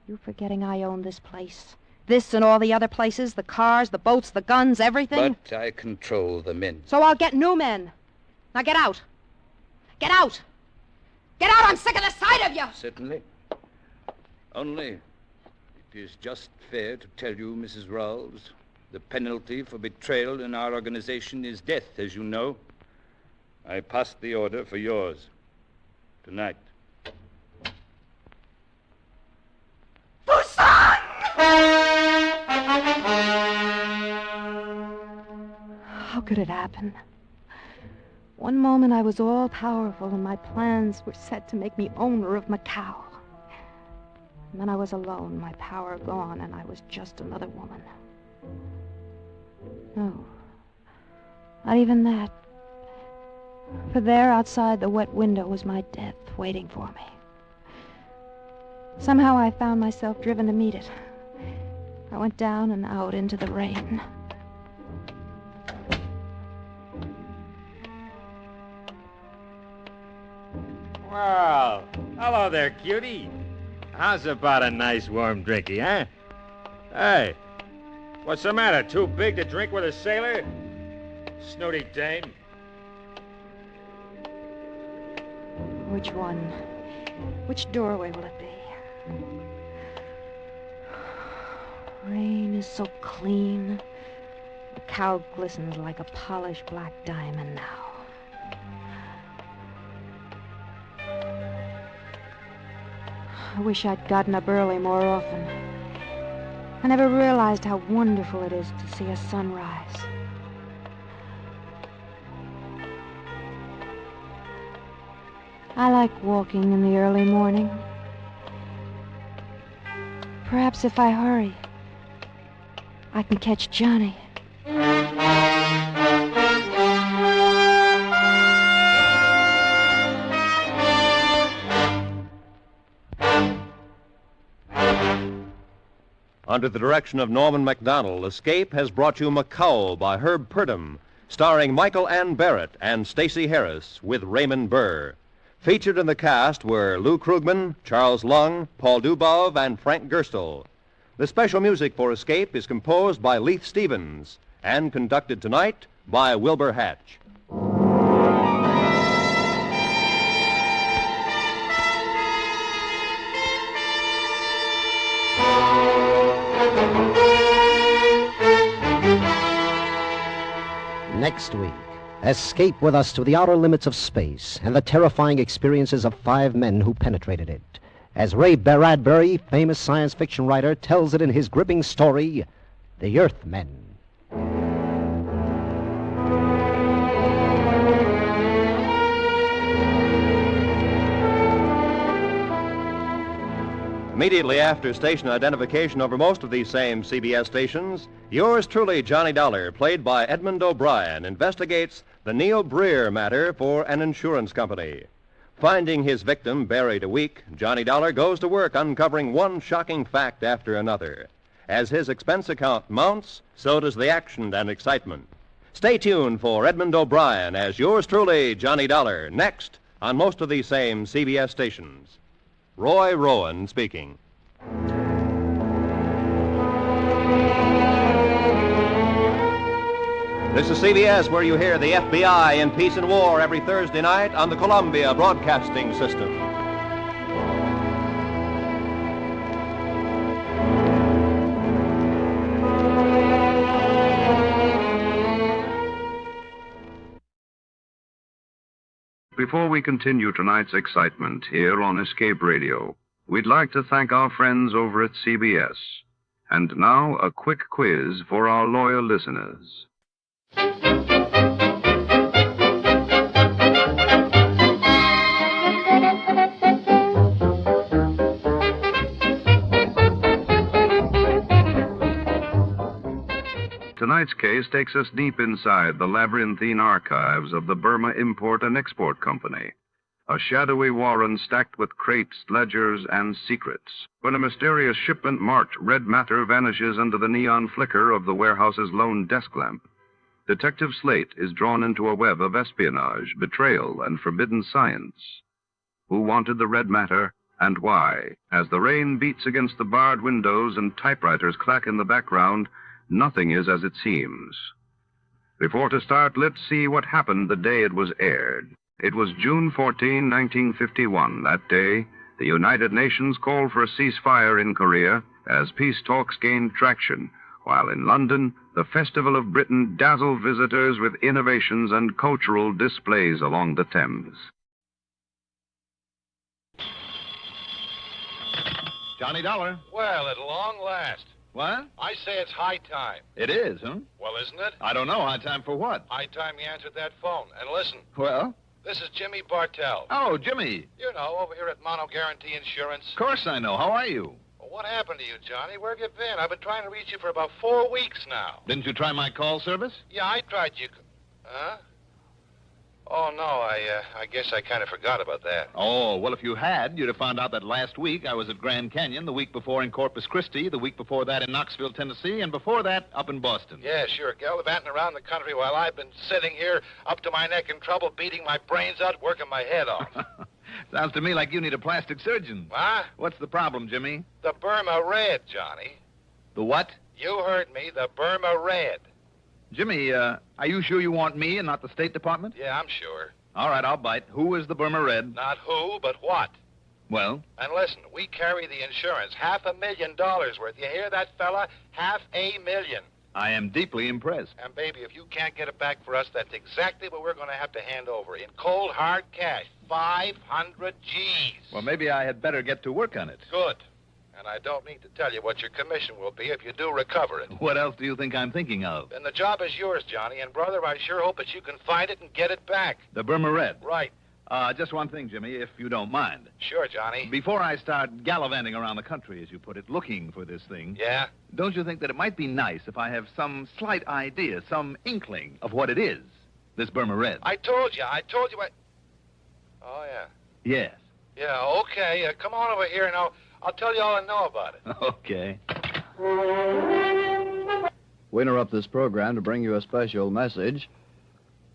You forgetting I own this place? This and all the other places, the cars, the boats, the guns, everything? But I control the men. So I'll get new men. Now get out. Get out. Get out! I'm sick of the sight of you! Certainly. Only, it is just fair to tell you, Mrs. Rawls, the penalty for betrayal in our organization is death, as you know. I passed the order for yours. Tonight. How could it happen? One moment I was all powerful and my plans were set to make me owner of Macao. And then I was alone, my power gone, and I was just another woman. No, not even that. For there outside the wet window was my death waiting for me. Somehow I found myself driven to meet it. I went down and out into the rain. Well, hello there, cutie. How's about a nice warm drinky, huh? Hey, what's the matter? Too big to drink with a sailor? Snooty dame. Which one? Which doorway will it be? Rain is so clean. The cow glistens like a polished black diamond now. I wish I'd gotten up early more often. I never realized how wonderful it is to see a sunrise. I like walking in the early morning. Perhaps if I hurry, I can catch Johnny. Under the direction of Norman MacDonald, Escape has brought you Macao by Herb Purdom, starring Michael Ann Barrett and Stacey Harris with Raymond Burr. Featured in the cast were Lou Krugman, Charles Lung, Paul Dubov, and Frank Gerstle. The special music for Escape is composed by Leith Stevens and conducted tonight by Wilbur Hatch. Next week, escape with us to the outer limits of space and the terrifying experiences of 5 men who penetrated it, as Ray Bradbury, famous science fiction writer, tells it in his gripping story, The Earthmen. Immediately after station identification over most of these same CBS stations, yours truly, Johnny Dollar, played by Edmund O'Brien, investigates the Neil Breer matter for an insurance company. Finding his victim buried a week, Johnny Dollar goes to work uncovering one shocking fact after another. As his expense account mounts, so does the action and excitement. Stay tuned for Edmund O'Brien as yours truly, Johnny Dollar, next on most of these same CBS stations. Roy Rowan speaking. This is CBS, where you hear the FBI in Peace and War every Thursday night on the Columbia Broadcasting System. Before we continue tonight's excitement here on Escape Radio, we'd like to thank our friends over at CBS. And now, a quick quiz for our loyal listeners. Tonight's case takes us deep inside the labyrinthine archives of the Burma Import and Export Company, a shadowy warren stacked with crates, ledgers, and secrets. When a mysterious shipment marked red matter vanishes under the neon flicker of the warehouse's lone desk lamp, Detective Slate is drawn into a web of espionage, betrayal, and forbidden science. Who wanted the red matter, and why? As the rain beats against the barred windows and typewriters clack in the background, nothing is as it seems. Before to start, let's see what happened the day it was aired. It was June 14, 1951. That day, the United Nations called for a ceasefire in Korea as peace talks gained traction, while in London, the Festival of Britain dazzled visitors with innovations and cultural displays along the Thames. Johnny Dollar. Well, at long last. What? I say it's high time. It is, huh? Well, isn't it? I don't know. High time for what? High time you answered that phone. And listen. Well? This is Jimmy Bartell. Oh, Jimmy. You know, over here at Mono Guarantee Insurance. Of course I know. How are you? Well, what happened to you, Johnny? Where have you been? I've been trying to reach you for about 4 weeks now. Didn't you try my call service? Yeah, I tried you. Huh? Oh, no, I guess I kind of forgot about that. Oh, well, if you had, you'd have found out that last week I was at Grand Canyon, the week before in Corpus Christi, the week before that in Knoxville, Tennessee, and before that up in Boston. Yeah, sure, gallivanting around the country while I've been sitting here up to my neck in trouble, beating my brains out, working my head off. Sounds to me like you need a plastic surgeon. Huh? What's the problem, Jimmy? The Burma Red, Johnny. The what? You heard me, the Burma Red. Jimmy, are you sure you want me and not the State Department? Yeah, I'm sure. All right, I'll bite. Who is the Burma Red? Not who, but what. Well? And listen, we carry the insurance, $500,000 worth. You hear that, fella? $500,000. I am deeply impressed. And, baby, if you can't get it back for us, that's exactly what we're going to have to hand over in cold, hard cash. 500 G's. Well, maybe I had better get to work on it. Good. And I don't need to tell you what your commission will be if you do recover it. What else do you think I'm thinking of? Then the job is yours, Johnny. And, brother, I sure hope that you can find it and get it back. The Burma Red? Right. Just one thing, Jimmy, if you don't mind. Sure, Johnny. Before I start gallivanting around the country, as you put it, looking for this thing... Yeah? Don't you think that it might be nice if I have some slight idea, some inkling of what it is, this Burma Red? I told you. Oh, yeah. Yes. Yeah, okay. Come on over here and I'll tell you all I know about it. Okay. We interrupt this program to bring you a special message.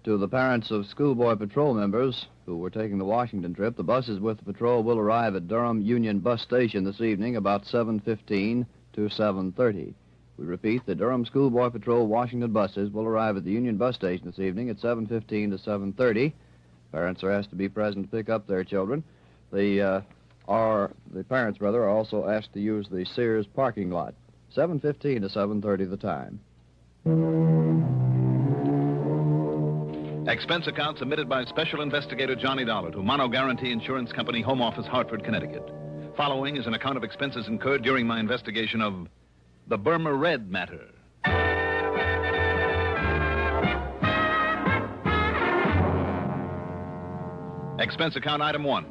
To the parents of schoolboy patrol members who were taking the Washington trip, the buses with the patrol will arrive at Durham Union Bus Station this evening about 7:15 to 7:30. We repeat, the Durham Schoolboy Patrol Washington buses will arrive at the Union Bus Station this evening at 7:15 to 7:30. Parents are asked to be present to pick up their children. The parents, are also asked to use the Sears parking lot. 7:15 to 7:30 the time. Expense account submitted by Special Investigator Johnny Dollar to Mono Guarantee Insurance Company, Home Office, Hartford, Connecticut. Following is an account of expenses incurred during my investigation of the Burma Red matter. Expense account item 1.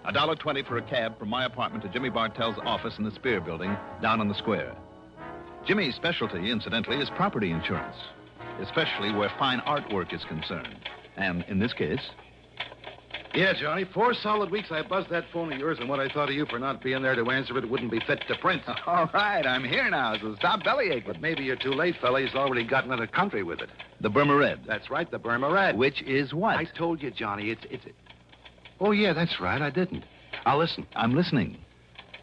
$1.20 for a cab from my apartment to Jimmy Bartell's office in the Spear Building down on the square. Jimmy's specialty, incidentally, is property insurance, especially where fine artwork is concerned. And in this case... Yeah, Johnny, 4 solid weeks I buzzed that phone of yours, and what I thought of you for not being there to answer it wouldn't be fit to print. All right, I'm here now, so stop bellyaching. But maybe you're too late, fella. He's already gotten into the country with it. The Burma Red. That's right, the Burma Red. Which is what? I told you, Johnny, it's... Oh, yeah, that's right, I didn't. Now, listen. I'm listening.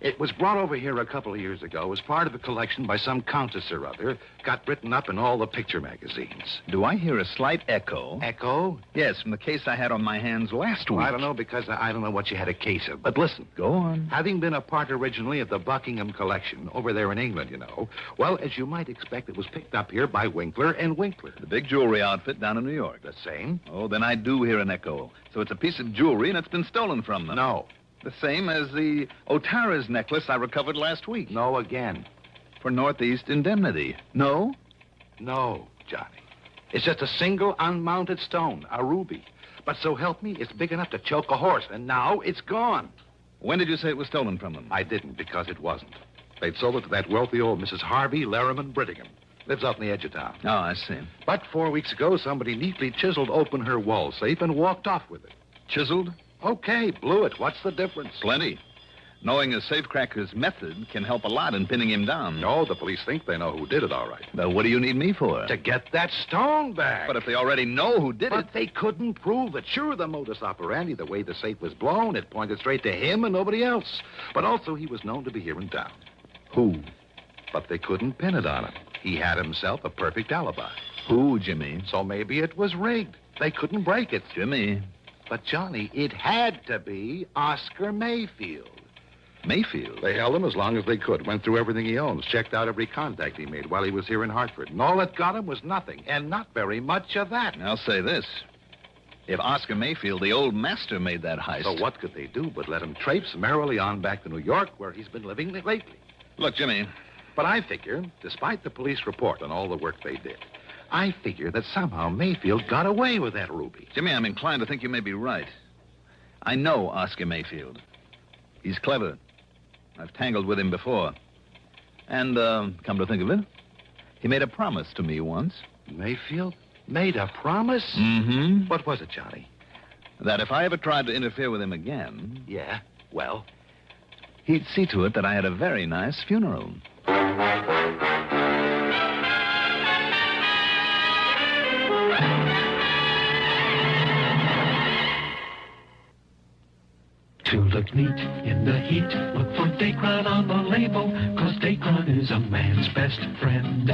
It was brought over here a couple of years ago as part of a collection by some countess or other. Got written up in all the picture magazines. Do I hear a slight echo? Echo? Yes, from the case I had on my hands last week. I don't know, because I don't know what you had a case of. But listen. Go on. Having been a part originally of the Buckingham collection over there in England, you know, well, as you might expect, it was picked up here by Winkler and Winkler. The big jewelry outfit down in New York. The same? Oh, then I do hear an echo. So it's a piece of jewelry and it's been stolen from them. No. The same as the Otara's necklace I recovered last week. No again. For Northeast indemnity. No? No, Johnny. It's just a single unmounted stone, a ruby. But so help me, it's big enough to choke a horse, and now it's gone. When did you say it was stolen from them? I didn't, because it wasn't. They'd sold it to that wealthy old Mrs. Harvey Larriman Brittingham. Lives out in the edge of town. Oh, I see. But 4 weeks ago, somebody neatly chiseled open her wall safe and walked off with it. Chiseled? Okay, blew it. What's the difference? Plenty. Knowing a safecracker's method can help a lot in pinning him down. No, the police think they know who did it, all right. Well, what do you need me for? To get that stone back. But if they already know who did it... But they couldn't prove it. Sure, the modus operandi, the way the safe was blown, it pointed straight to him and nobody else. But also he was known to be here in town. Who? But they couldn't pin it on him. He had himself a perfect alibi. Who, Jimmy? So maybe it was rigged. They couldn't break it. Jimmy... But, Johnny, it had to be Oscar Mayfield. Mayfield? They held him as long as they could, went through everything he owns, checked out every contact he made while he was here in Hartford. And all that got him was nothing, and not very much of that. I'll say this. If Oscar Mayfield, the old master, made that heist... So what could they do but let him traipse merrily on back to New York, where he's been living lately? Look, Jimmy... But I figure, despite the police report on all the work they did, I figure that somehow Mayfield got away with that ruby. Jimmy, I'm inclined to think you may be right. I know Oscar Mayfield. He's clever. I've tangled with him before. And, come to think of it, he made a promise to me once. Mayfield made a promise? Mm-hmm. What was it, Johnny? That if I ever tried to interfere with him again... Yeah? Well? He'd see to it that I had a very nice funeral. To look neat in the heat, look for Dacron on the label, 'cause Dacron is a man's best friend.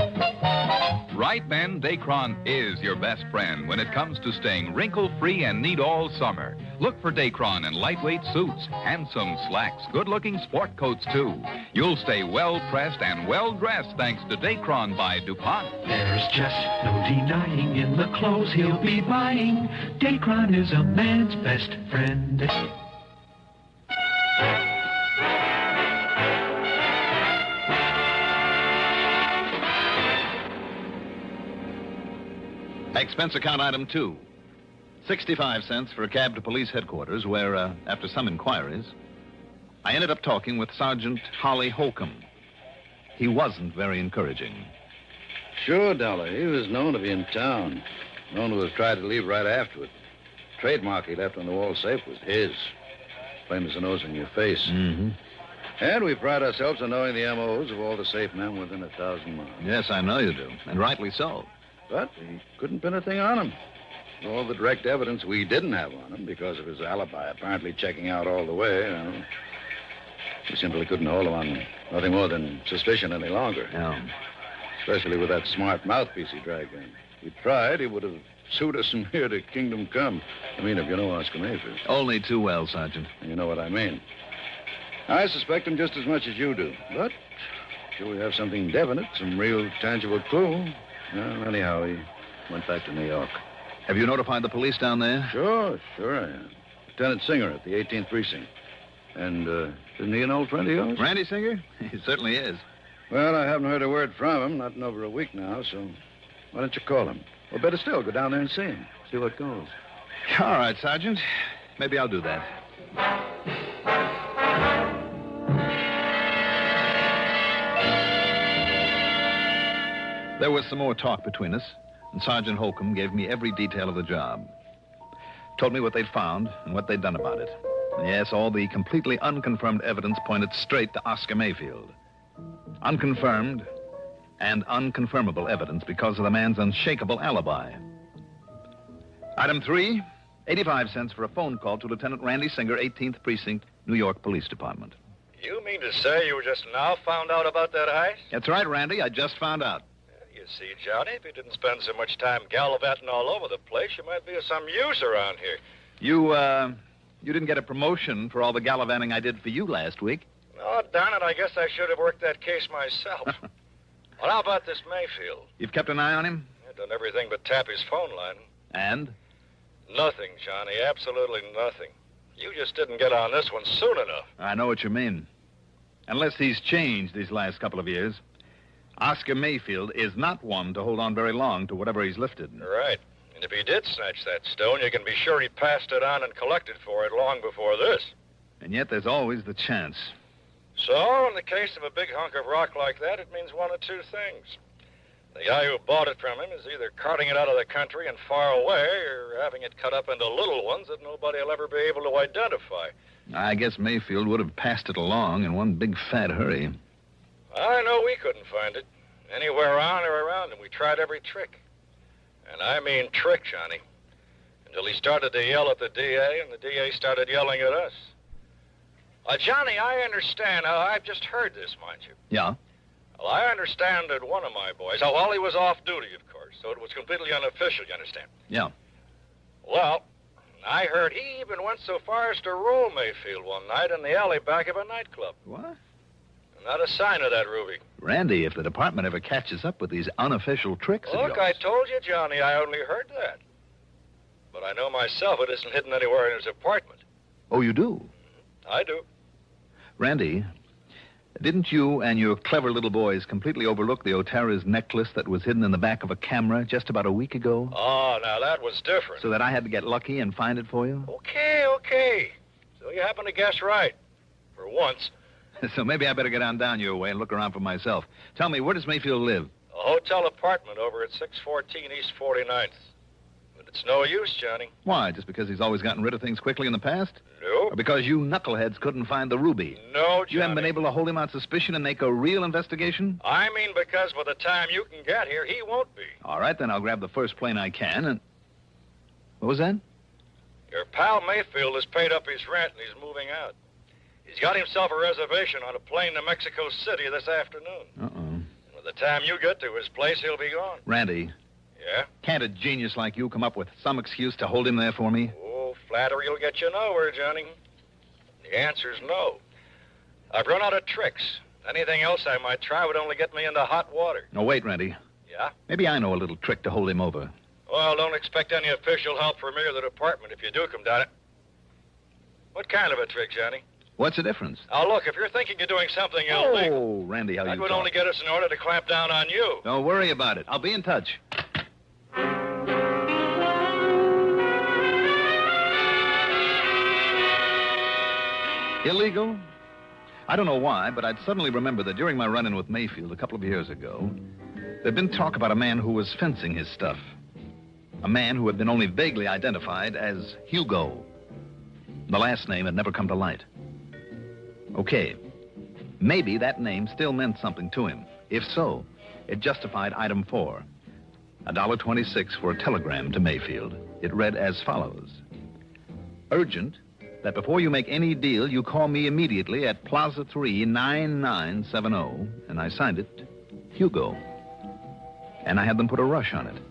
Right, men, Dacron is your best friend when it comes to staying wrinkle-free and neat all summer. Look for Dacron in lightweight suits, handsome slacks, good-looking sport coats, too. You'll stay well-pressed and well-dressed thanks to Dacron by DuPont. There's just no denying in the clothes he'll be buying, Dacron is a man's best friend. Expense account item 2. 65 cents for a cab to police headquarters where, after some inquiries, I ended up talking with Sergeant Holly Holcomb. He wasn't very encouraging. Sure, Dollar. He was known to be in town. Known to have tried to leave right afterward. Trademark he left on the wall safe was his. Plain as the nose on your face. Mm-hmm. And we pride ourselves on knowing the MOs of all the safe men within 1,000 miles. Yes, I know you do, and rightly so. But he couldn't pin a thing on him. All the direct evidence we didn't have on him because of his alibi apparently checking out all the way. We simply couldn't hold him on nothing more than suspicion any longer. No. Especially with that smart mouthpiece he dragged in. If he tried, he would have sued us from here to Kingdom Come. I mean, if you know Oscar Mayfield. Only too well, Sergeant. You know what I mean. I suspect him just as much as you do. But till we have something definite, some real tangible clue... Well, anyhow, he went back to New York. Have you notified the police down there? Sure I am. Lieutenant Singer at the 18th Precinct. And, isn't he an old friend of yours? Randy Singer? He certainly is. Well, I haven't heard a word from him, not in over a week now, so why don't you call him? Or better still, go down there and see him. See what goes. All right, Sergeant. Maybe I'll do that. There was some more talk between us, and Sergeant Holcomb gave me every detail of the job. Told me what they'd found and what they'd done about it. And yes, all the completely unconfirmed evidence pointed straight to Oscar Mayfield. Unconfirmed and unconfirmable evidence because of the man's unshakable alibi. Item 3, 85 cents for a phone call to Lieutenant Randy Singer, 18th Precinct, New York Police Department. You mean to say you just now found out about that heist? That's right, Randy. I just found out. You see, Johnny, if you didn't spend so much time gallivanting all over the place, you might be of some use around here. You didn't get a promotion for all the gallivanting I did for you last week. Oh, darn it, I guess I should have worked that case myself. Well, how about this Mayfield? You've kept an eye on him? I've done everything but tap his phone line. And? Nothing, Johnny, absolutely nothing. You just didn't get on this one soon enough. I know what you mean. Unless he's changed these last couple of years. Oscar Mayfield is not one to hold on very long to whatever he's lifted. Right. And if he did snatch that stone, you can be sure he passed it on and collected for it long before this. And yet there's always the chance. So, in the case of a big hunk of rock like that, it means one of two things. The guy who bought it from him is either carting it out of the country and far away, or having it cut up into little ones that nobody will ever be able to identify. I guess Mayfield would have passed it along in one big fat hurry. I know we couldn't find it. Anywhere on or around him. We tried every trick. And I mean trick, Johnny. Until he started to yell at the DA, and the DA started yelling at us. Johnny, I understand. I've just heard this, mind you. Yeah? Well, I understand that one of my boys... Oh, well, he was off duty, of course, so it was completely unofficial, you understand? Yeah. Well, I heard he even went so far as to roll Mayfield one night in the alley back of a nightclub. What? Not a sign of that, Ruby. Randy, if the department ever catches up with these unofficial tricks of Look, yours... I told you, Johnny, I only heard that. But I know myself it isn't hidden anywhere in his apartment. Oh, you do? I do. Randy, didn't you and your clever little boys completely overlook the Otara's necklace that was hidden in the back of a camera just about a week ago? Oh, now that was different. So that I had to get lucky and find it for you? Okay. So you happen to guess right. For once. So maybe I better get on down your way and look around for myself. Tell me, where does Mayfield live? A hotel apartment over at 614 East 49th. But it's no use, Johnny. Why, just because he's always gotten rid of things quickly in the past? No. Or because you knuckleheads couldn't find the ruby? No, Johnny. You haven't been able to hold him on suspicion and make a real investigation? I mean because by the time you can get here, he won't be. All right, then I'll grab the first plane I can and... What was that? Your pal Mayfield has paid up his rent and he's moving out. He's got himself a reservation on a plane to Mexico City this afternoon. Uh-oh. And by the time you get to his place, he'll be gone. Randy. Yeah? Can't a genius like you come up with some excuse to hold him there for me? Oh, flattery will get you nowhere, Johnny. The answer's no. I've run out of tricks. Anything else I might try would only get me into hot water. No, wait, Randy. Yeah? Maybe I know a little trick to hold him over. Well, don't expect any official help from me or the department if you do come down it. What kind of a trick, Johnny? What's the difference? Now, look, if you're thinking of doing something illegal... Oh, Randy, how you that would talk. only get us in order to clamp down on you. Don't worry about it. I'll be in touch. Illegal? I don't know why, but I'd suddenly remember that during my run-in with Mayfield a couple of years ago, there'd been talk about a man who was fencing his stuff. A man who had been only vaguely identified as Hugo. The last name had never come to light. Okay, maybe that name still meant something to him. If so, it justified item 4. $1.26 for a telegram to Mayfield. It read as follows. Urgent, that before you make any deal, you call me immediately at Plaza 3, 9970, and I signed it, Hugo. And I had them put a rush on it,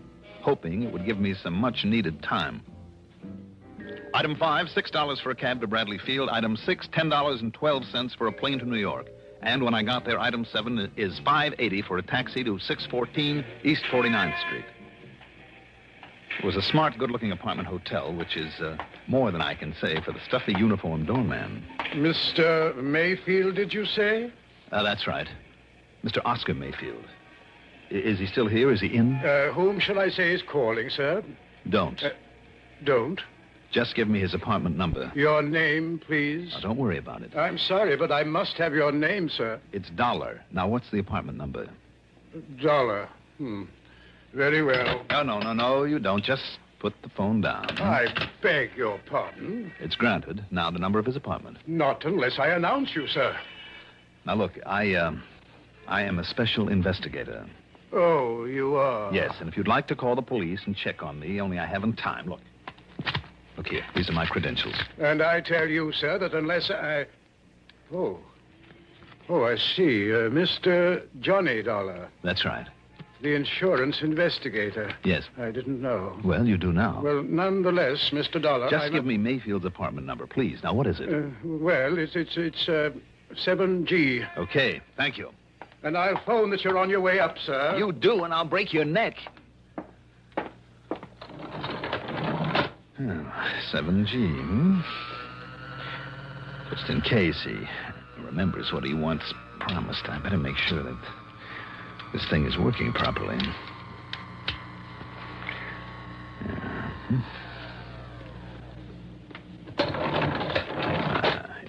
hoping it would give me some much-needed time. Item 5, $6 for a cab to Bradley Field. Item 6, $10.12 for a plane to New York. And when I got there, item 7 is $5.80 for a taxi to 614 East 49th Street. It was a smart, good-looking apartment hotel, which is more than I can say for the stuffy uniformed doorman. Mr. Mayfield, did you say? That's right. Mr. Oscar Mayfield. Is he still here? Is he in? Whom shall I say is calling, sir? Don't. Don't? Just give me his apartment number. Your name, please? Now, don't worry about it. I'm sorry, but I must have your name, sir. It's Dolar. Now, what's the apartment number? Dolar. Very well. No, you don't. Just put the phone down. I beg your pardon. It's granted. Now, the number of his apartment. Not unless I announce you, sir. Now, look, I am a special investigator. Oh, you are? Yes, and if you'd like to call the police and check on me, only I haven't time. Look here. These are my credentials. And I tell you, sir, that unless I... Oh, I see. Mr. Johnny Dollar. That's right. The insurance investigator. Yes. I didn't know. Well, you do now. Well, nonetheless, Mr. Dollar... Just give me Mayfield's apartment number, please. Now, what is it? Well, it's 7G. Okay, thank you. And I'll phone that you're on your way up, sir. You do, and I'll break your neck. 7G, Just in case he remembers what he once promised, I better make sure that this thing is working properly.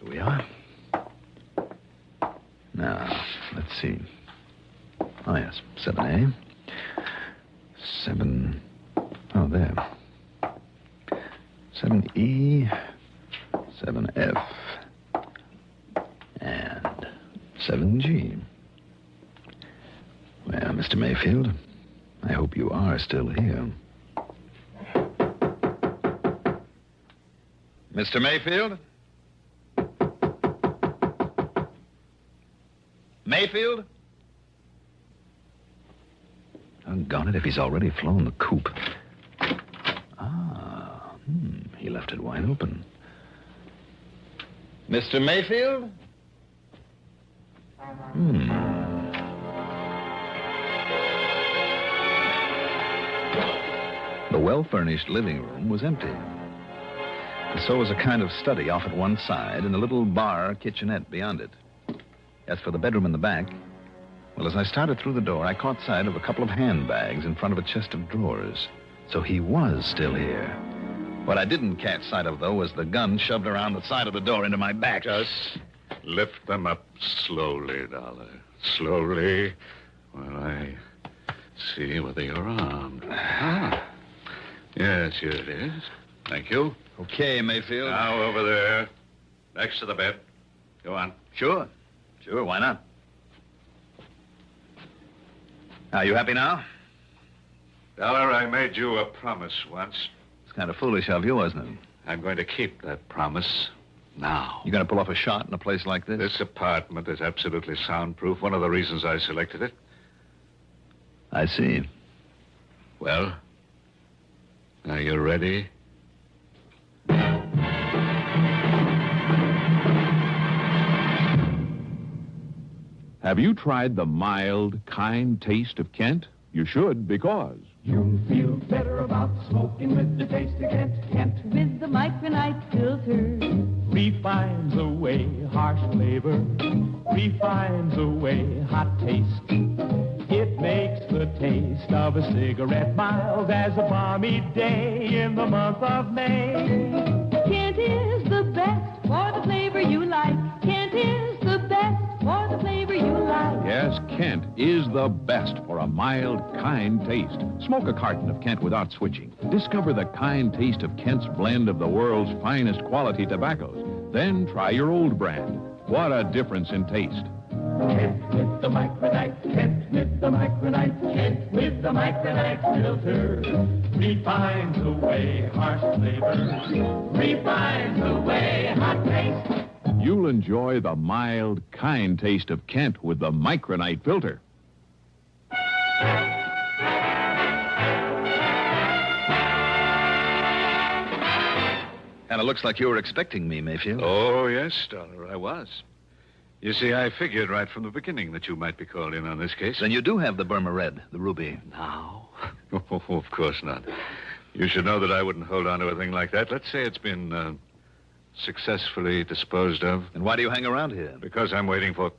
Here we are. Now, let's see. Oh, yes, 7A. 7... Oh, there. 7E, 7F, and 7G. Well, Mr. Mayfield, I hope you are still here. Mr. Mayfield? Mayfield? Doggone it if he's already flown the coop. He left it wide open. Mr. Mayfield? The well-furnished living room was empty. And so was a kind of study off at one side and a little bar kitchenette beyond it. As for the bedroom in the back, well, as I started through the door, I caught sight of a couple of handbags in front of a chest of drawers. So he was still here. What I didn't catch sight of, though, was the gun shoved around the side of the door into my back. Just lift them up slowly, Dollar. Slowly, while I see whether you're armed. Yes, here it is. Thank you. Okay, Mayfield. Now, over there, next to the bed. Go on. Sure, why not? Are you happy now? Dollar, I made you a promise once. It's kind of foolish of you, wasn't it? I'm going to keep that promise now. You going to pull off a shot in a place like this? This apartment is absolutely soundproof. One of the reasons I selected it. I see. Well, are you ready? Have you tried the mild, kind taste of Kent? You should, because you'll feel better about smoking with the taste of Kent. Kent with the micronite filter refines away harsh flavor, refines away hot taste. It makes the taste of a cigarette mild as a balmy day in the month of May. Kent is the best for the flavor you like. Kent is the best for the flavor you like. Yes, Kent is the best for a mild, kind taste. Smoke a carton of Kent without switching. Discover the kind taste of Kent's blend of the world's finest quality tobaccos. Then try your old brand. What a difference in taste. Kent with the micronite, Kent with the micronite, Kent with the micronite filter refines away harsh flavors, refines away hot taste. You'll enjoy the mild, kind taste of Kent with the micronite filter. And it looks like you were expecting me, Mayfield. Oh, yes, Dollar, I was. You see, I figured right from the beginning that you might be called in on this case. Then you do have the Burma Red, the ruby. Now? Oh, of course not. You should know that I wouldn't hold on to a thing like that. Let's say it's been successfully disposed of. And why do you hang around here? Because I'm waiting for...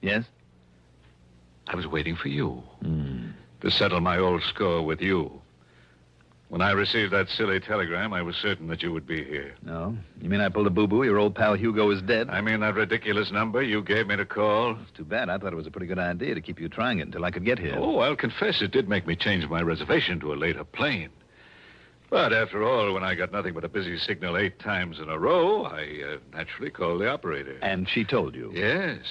Yes? I was waiting for you. To settle my old score with you. When I received that silly telegram, I was certain that you would be here. No? You mean I pulled a boo-boo? Your old pal Hugo is dead? I mean that ridiculous number you gave me to call. It's too bad. I thought it was a pretty good idea to keep you trying it until I could get here. Oh, I'll confess it did make me change my reservation to a later plane. But after all, when I got nothing but a busy signal 8 times in a row, I naturally called the operator. And she told you? Yes,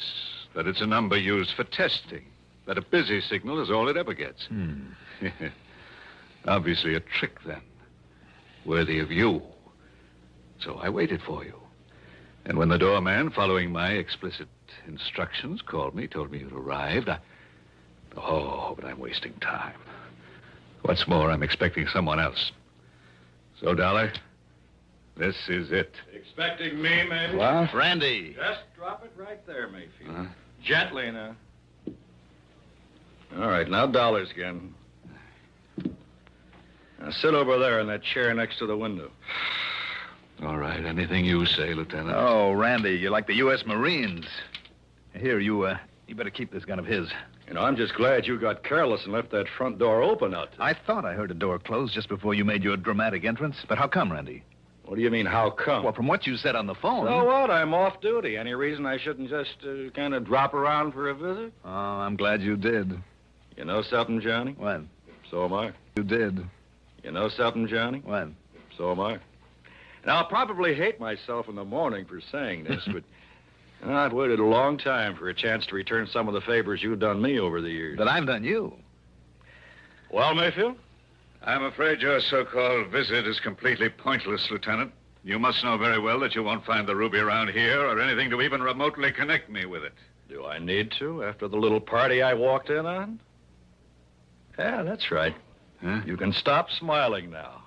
that it's a number used for testing. That a busy signal is all it ever gets. Obviously a trick, then. Worthy of you. So I waited for you. And when the doorman, following my explicit instructions, called me, told me you'd arrived, Oh, but I'm wasting time. What's more, I'm expecting someone else. So, Dollar, this is it. Expecting me, maybe? What? Randy. Just drop it right there, Mayfield. Gently, now. All right, now dollars again. Now sit over there in that chair next to the window. All right, anything you say, Lieutenant. Oh, Randy, you're like the U.S. Marines. Here, you better keep this gun of his. You know, I'm just glad you got careless and left that front door open out there. I thought I heard a door close just before you made your dramatic entrance. But how come, Randy? What do you mean, how come? Well, from what you said on the phone... So what? I'm off duty. Any reason I shouldn't just kind of drop around for a visit? Oh, I'm glad you did. You know something, Johnny? When? So am I. You did. You know something, Johnny? When? So am I. Now, I'll probably hate myself in the morning for saying this, but I've waited a long time for a chance to return some of the favors you've done me over the years. That I've done you? Well, Mayfield? I'm afraid your so-called visit is completely pointless, Lieutenant. You must know very well that you won't find the ruby around here or anything to even remotely connect me with it. Do I need to after the little party I walked in on? Yeah, that's right. Huh? You can stop smiling now.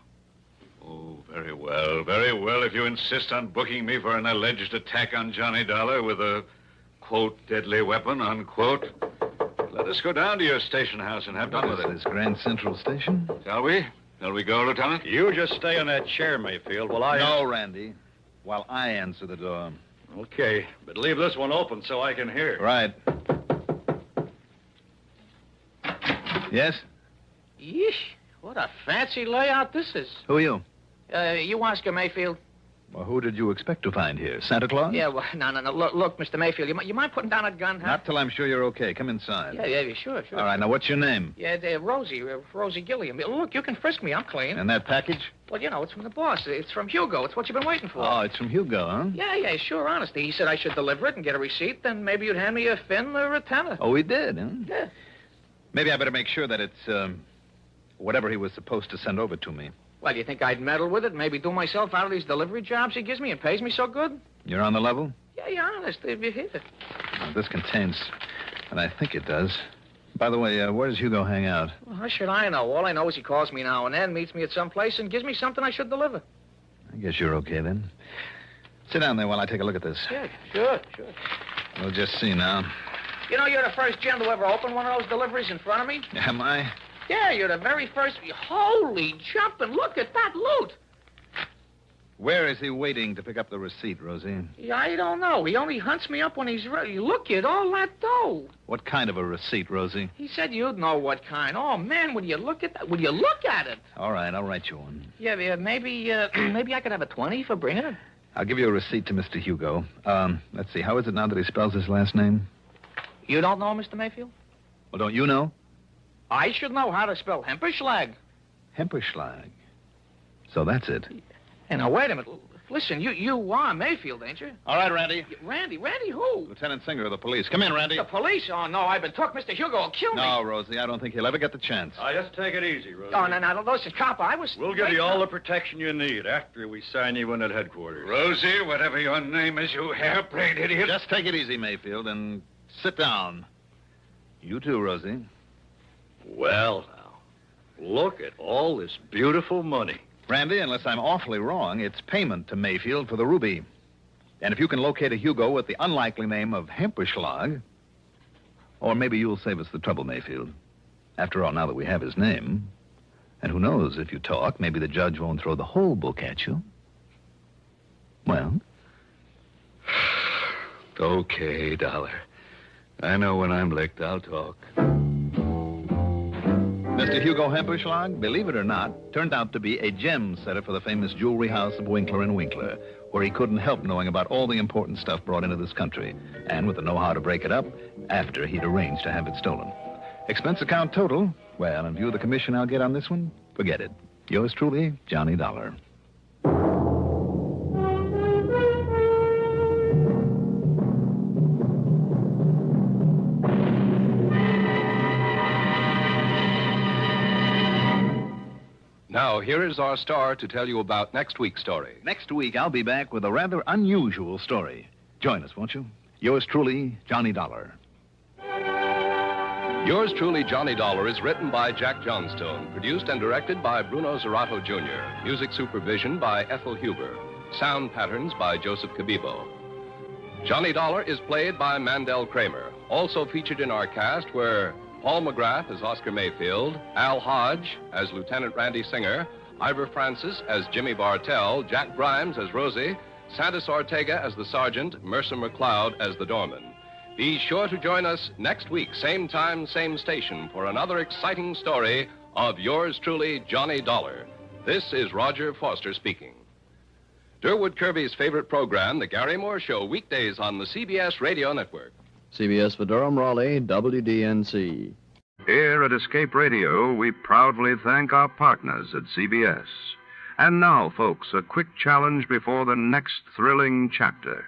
Oh, very well, very well. If you insist on booking me for an alleged attack on Johnny Dollar with a, quote, deadly weapon, unquote, let us go down to your station house and have done with it. This Grand Central Station? Shall we? Shall we go, Lieutenant? You just stay in that chair, Mayfield, while I... No, Randy. While I answer the door. Okay, but leave this one open so I can hear. Right. Yes? Yeesh, what a fancy layout this is. Who are you? You Oscar Mayfield. Well, who did you expect to find here? Santa Claus? Yeah, well, no. Look, Mr. Mayfield, you mind putting down that gun, huh? Not till I'm sure you're okay. Come inside. Yeah, sure. All right, now what's your name? Yeah, Rosie Gilliam. Look, you can frisk me. I'm clean. And that package? Well, you know, it's from the boss. It's from Hugo. It's what you've been waiting for. Oh, it's from Hugo, huh? Yeah, sure, honestly. He said I should deliver it and get a receipt, then maybe you'd hand me a fin or a tenner. Oh, he did, huh? Yeah. Maybe I better make sure that it's, whatever he was supposed to send over to me. Well, you think I'd meddle with it and maybe do myself out of these delivery jobs he gives me and pays me so good? You're on the level? Yeah, honest, if you hit it. Well, this contains, and I think it does. By the way, where does Hugo hang out? Well, how should I know? All I know is he calls me now and then, meets me at some place, and gives me something I should deliver. I guess you're okay, then. Sit down there while I take a look at this. Yeah, sure. We'll just see now. You know, you're the first gent to ever open one of those deliveries in front of me. Am I? Yeah, you're the very first. Holy jumping, look at that loot. Where is he waiting to pick up the receipt, Rosie? Yeah, I don't know. He only hunts me up when he's ready. Look at all that dough. What kind of a receipt, Rosie? He said you'd know what kind. Oh, man, would you look at that? Would you look at it? All right, I'll write you one. Yeah, maybe I could have a 20 for bringing it. I'll give you a receipt to Mr. Hugo. Let's see, how is it now that he spells his last name? You don't know, Mr. Mayfield? Well, don't you know? I should know how to spell Hemperschlag. Hemperschlag. So that's it. Hey, now, wait a minute. Listen, you are Mayfield, ain't you? All right, Randy. Randy who? Lieutenant Singer of the police. Come in, Randy. The police? Oh, no, I've been took. Mr. Hugo will kill me. No, Rosie, I don't think he'll ever get the chance. Just take it easy, Rosie. Oh, no, listen, cop, I was... We'll give you all the protection you need after we sign you in at headquarters. Rosie, whatever your name is, you hair-brained idiot. Just take it easy, Mayfield, and sit down. You too, Rosie. Well, now, look at all this beautiful money. Randy, unless I'm awfully wrong, it's payment to Mayfield for the ruby. And if you can locate a Hugo with the unlikely name of Hemperschlag, or maybe you'll save us the trouble, Mayfield. After all, now that we have his name, And who knows, if you talk, maybe the judge won't throw the whole book at you. Well? Okay, Dollar. I know when I'm licked, I'll talk. Mr. Hugo Hemperschlag, believe it or not, turned out to be a gem setter for the famous jewelry house of Winkler & Winkler, where he couldn't help knowing about all the important stuff brought into this country, and with the know-how to break it up after he'd arranged to have it stolen. Expense account total, well, in view of the commission I'll get on this one, forget it. Yours truly, Johnny Dollar. Now, here is our star to tell you about next week's story. Next week, I'll be back with a rather unusual story. Join us, won't you? Yours truly, Johnny Dollar. Yours truly, Johnny Dollar, is written by Jack Johnstone, produced and directed by Bruno Zerato Jr., music supervision by Ethel Huber, sound patterns by Joseph Cabibo. Johnny Dollar is played by Mandel Kramer. Also featured in our cast were Paul McGrath as Oscar Mayfield, Al Hodge as Lieutenant Randy Singer, Ivor Francis as Jimmy Bartell, Jack Grimes as Rosie, Santos Ortega as the Sergeant, Mercer McLeod as the Doorman. Be sure to join us next week, same time, same station, for another exciting story of yours truly, Johnny Dollar. This is Roger Foster speaking. Durwood Kirby's favorite program, The Gary Moore Show, weekdays on the CBS Radio Network. CBS for Durham, Raleigh, WDNC. Here at Escape Radio, we proudly thank our partners at CBS. And now, folks, a quick challenge before the next thrilling chapter.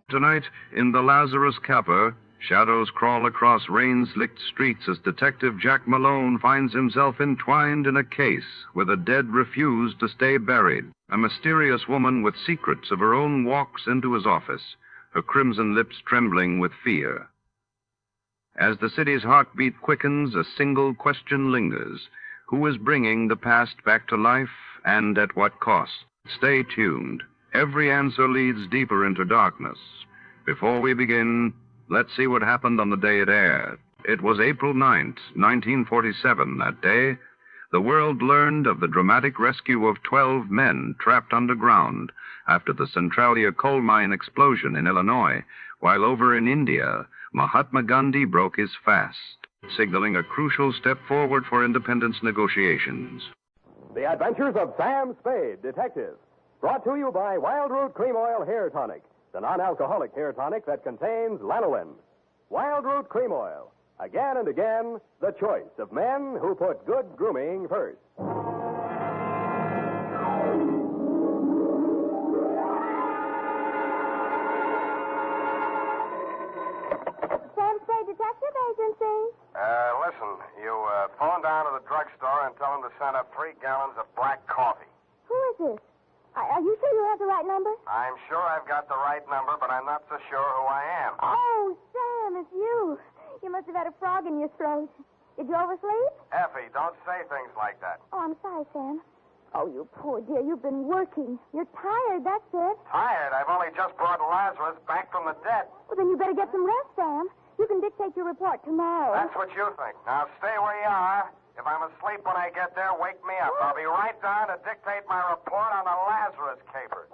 Tonight, in the Lazarus Capper, shadows crawl across rain-slicked streets as Detective Jack Malone finds himself entwined in a case where the dead refuse to stay buried. A mysterious woman with secrets of her own walks into his office, her crimson lips trembling with fear. As the city's heartbeat quickens, a single question lingers. Who is bringing the past back to life, and at what cost? Stay tuned. Every answer leads deeper into darkness. Before we begin, let's see what happened on the day it aired. It was April 9th, 1947, that day. The world learned of the dramatic rescue of 12 men trapped underground after the Centralia coal mine explosion in Illinois, while over in India, Mahatma Gandhi broke his fast, signaling a crucial step forward for independence negotiations. The Adventures of Sam Spade, Detective. Brought to you by Wild Root Cream Oil Hair Tonic, the non-alcoholic hair tonic that contains lanolin. Wild Root Cream Oil. Again and again, the choice of men who put good grooming first. Sam Spade Detective Agency. Listen, you phone down to the drugstore and tell them to send up 3 gallons of black coffee. Who is this? Are you sure you have the right number? I'm sure I've got the right number, but I'm not so sure who I am. Oh, Sam, it's you. You must have had a frog in your throat. Did you oversleep? Effie, don't say things like that. Oh, I'm sorry, Sam. Oh, you poor dear. You've been working. You're tired, that's it. Tired? I've only just brought Lazarus back from the dead. Well, then you better get some rest, Sam. You can dictate your report tomorrow. That's what you think. Now, stay where you are. If I'm asleep when I get there, wake me up. I'll be right down to dictate my report on the Lazarus caper.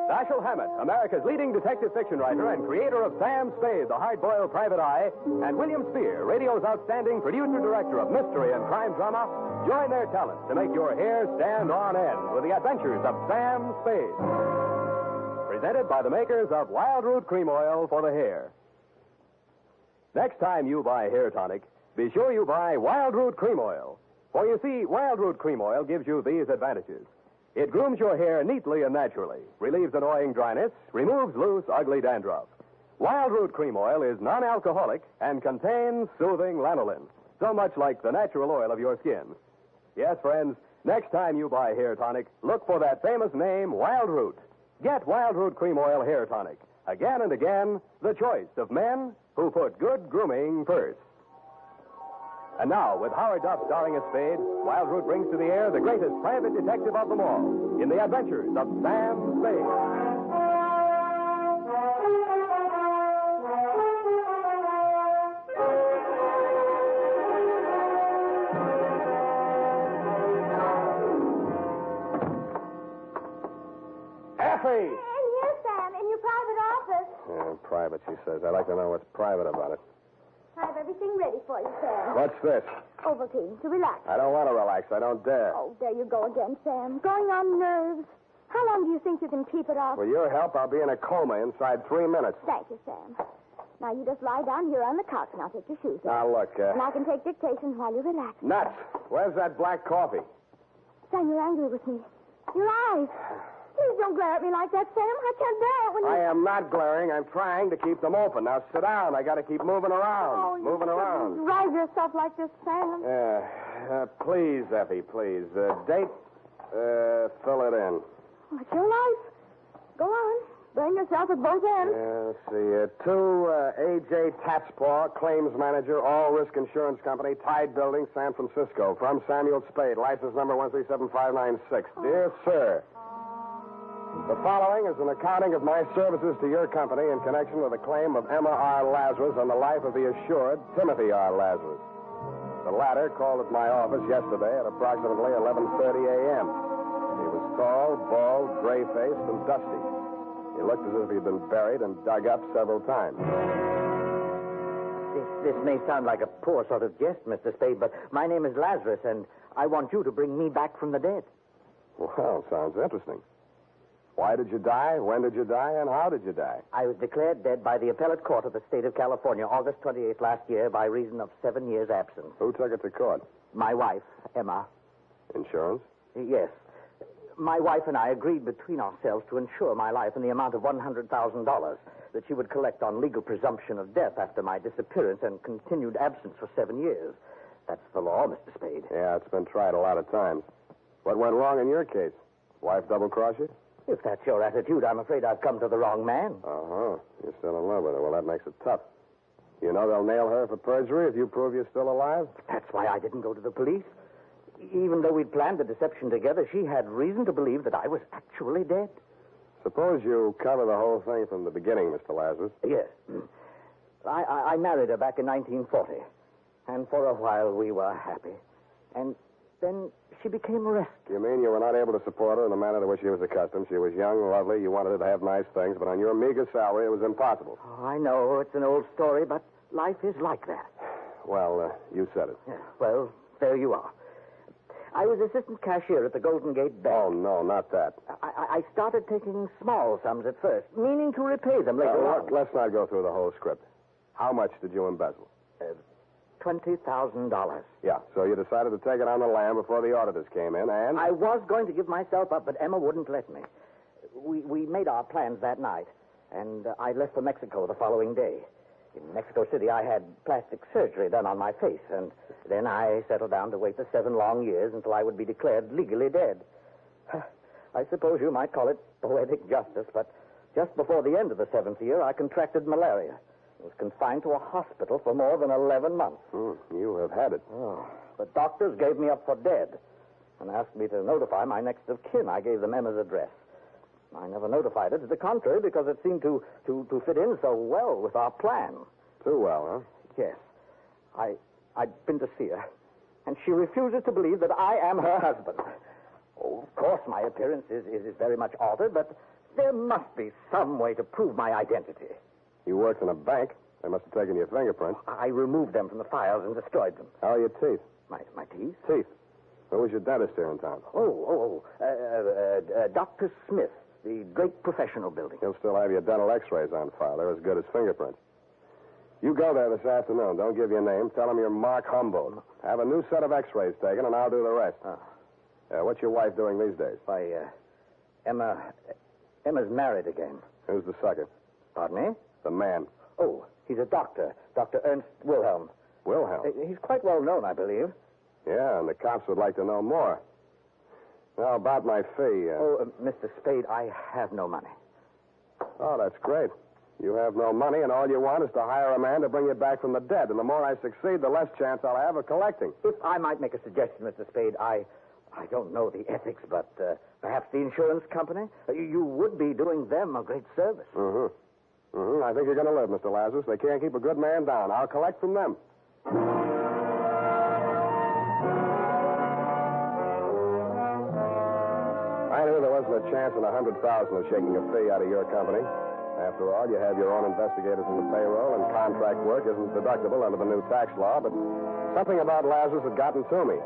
Dashiell Hammett, America's leading detective fiction writer and creator of Sam Spade, the hard-boiled private eye, and William Spear, radio's outstanding producer-director of mystery and crime drama, join their talents to make your hair stand on end with the adventures of Sam Spade. Presented by the makers of Wild Root Cream Oil for the hair. Next time you buy hair tonic, be sure you buy Wild Root Cream Oil. For you see, Wild Root Cream Oil gives you these advantages. It grooms your hair neatly and naturally, relieves annoying dryness, removes loose, ugly dandruff. Wild Root Cream Oil is non-alcoholic and contains soothing lanolin, so much like the natural oil of your skin. Yes, friends, next time you buy hair tonic, look for that famous name, Wild Root. Get Wild Root Cream Oil Hair Tonic. Again and again, the choice of men who put good grooming first. And now, with Howard Duff starring as Spade, Wild Root brings to the air the greatest private detective of them all in the adventures of Sam Spade. In here, Sam, in your private office. Yeah, private, she says. I'd like to know what's private about it. I have everything ready for you, Sam. What's this? Ovaltine, to relax. I don't want to relax. I don't dare. Oh, there you go again, Sam. Going on nerves. How long do you think you can keep it up? With your help, I'll be in a coma inside 3 minutes. Thank you, Sam. Now, you just lie down here on the couch and I'll take your shoes off. Now, look, And I can take dictation while you relax. Nuts. Where's that black coffee? Sam, you're angry with me. Your eyes. Please don't glare at me like that, Sam. I can't bear it when you... I am not glaring. I'm trying to keep them open. Now, sit down. I got to keep moving around. Moving around. Drive yourself like this, Sam. Please, Effie, please. Date, fill it in. It's your life. Go on. Burn yourself at both ends. Let's see. To A.J. Tatspaw, claims manager, All Risk Insurance Company, Tide Building, San Francisco. From Samuel Spade, license number 137596. Dear Sir, the following is an accounting of my services to your company in connection with the claim of Emma R. Lazarus on the life of the assured Timothy R. Lazarus. The latter called at my office yesterday at approximately 11:30 a.m. He was tall, bald, gray-faced, and dusty. He looked as if he'd been buried and dug up several times. This may sound like a poor sort of jest, Mr. Spade, but my name is Lazarus, and I want you to bring me back from the dead. Well, sounds interesting. Why did you die? When did you die? And how did you die? I was declared dead by the appellate court of the state of California August 28th last year by reason of 7 years' absence. Who took it to court? My wife, Emma. Insurance? Yes. My wife and I agreed between ourselves to insure my life in the amount of $100,000 that she would collect on legal presumption of death after my disappearance and continued absence for 7 years. That's the law, Mr. Spade. Yeah, it's been tried a lot of times. What went wrong in your case? Wife double-cross you? If that's your attitude, I'm afraid I've come to the wrong man. Uh-huh. You're still in love with her. Well, that makes it tough. You know they'll nail her for perjury if you prove you're still alive? That's why I didn't go to the police. Even though we'd planned the deception together, she had reason to believe that I was actually dead. Suppose you cover the whole thing from the beginning, Mr. Lazarus. Yes. I married her back in 1940. And for a while we were happy. And then she became arrested. You mean you were not able to support her in the manner to which she was accustomed? She was young, lovely, you wanted her to have nice things, but on your meager salary, it was impossible. Oh, I know, it's an old story, but life is like that. Well, you said it. Yeah, well, there you are. I was assistant cashier at the Golden Gate Bank. Oh, no, not that. I started taking small sums at first, meaning to repay them later on. Look, let's not go through the whole script. How much did you embezzle? $20,000. Yeah, so you decided to take it on the lam before the auditors came in, and... I was going to give myself up, but Emma wouldn't let me. We made our plans that night, and I left for Mexico the following day. In Mexico City, I had plastic surgery done on my face, and then I settled down to wait the 7 long years until I would be declared legally dead. I suppose you might call it poetic justice, but just before the end of the 7th year, I contracted malaria. I was confined to a hospital for more than 11 months. You have had it. Oh, the doctors gave me up for dead and asked me to notify my next of kin. I gave them Emma's address. I never notified her to the contrary because it seemed to fit in so well with our plan. Too well, huh? Yes. I'd been to see her, and she refuses to believe that I am her husband. Oh, of course, my appearance is very much altered, but there must be some way to prove my identity. You worked in a bank. They must have taken your fingerprints. I removed them from the files and destroyed them. How are your teeth? My teeth? Teeth. Who was your dentist here in town? Dr. Smith, the Drake Professional Building. He'll still have your dental x-rays on file. They're as good as fingerprints. You go there this afternoon. Don't give your name. Tell them you're Mark Humboldt. Have a new set of x-rays taken, and I'll do the rest. What's your wife doing these days? Emma's married again. Who's the sucker? Pardon me? The man. Oh, he's a doctor. Dr. Ernst Wilhelm. Wilhelm? He's quite well known, I believe. Yeah, and the cops would like to know more. Now, about my fee. Mr. Spade, I have no money. Oh, that's great. You have no money, and all you want is to hire a man to bring you back from the dead. And the more I succeed, the less chance I'll have of collecting. If I might make a suggestion, Mr. Spade, I don't know the ethics, but perhaps the insurance company? You would be doing them a great service. I think you're going to live, Mr. Lazarus. They can't keep a good man down. I'll collect from them. I knew there wasn't a chance in 100,000 of shaking a fee out of your company. After all, you have your own investigators in the payroll, and contract work isn't deductible under the new tax law, but something about Lazarus had gotten to me.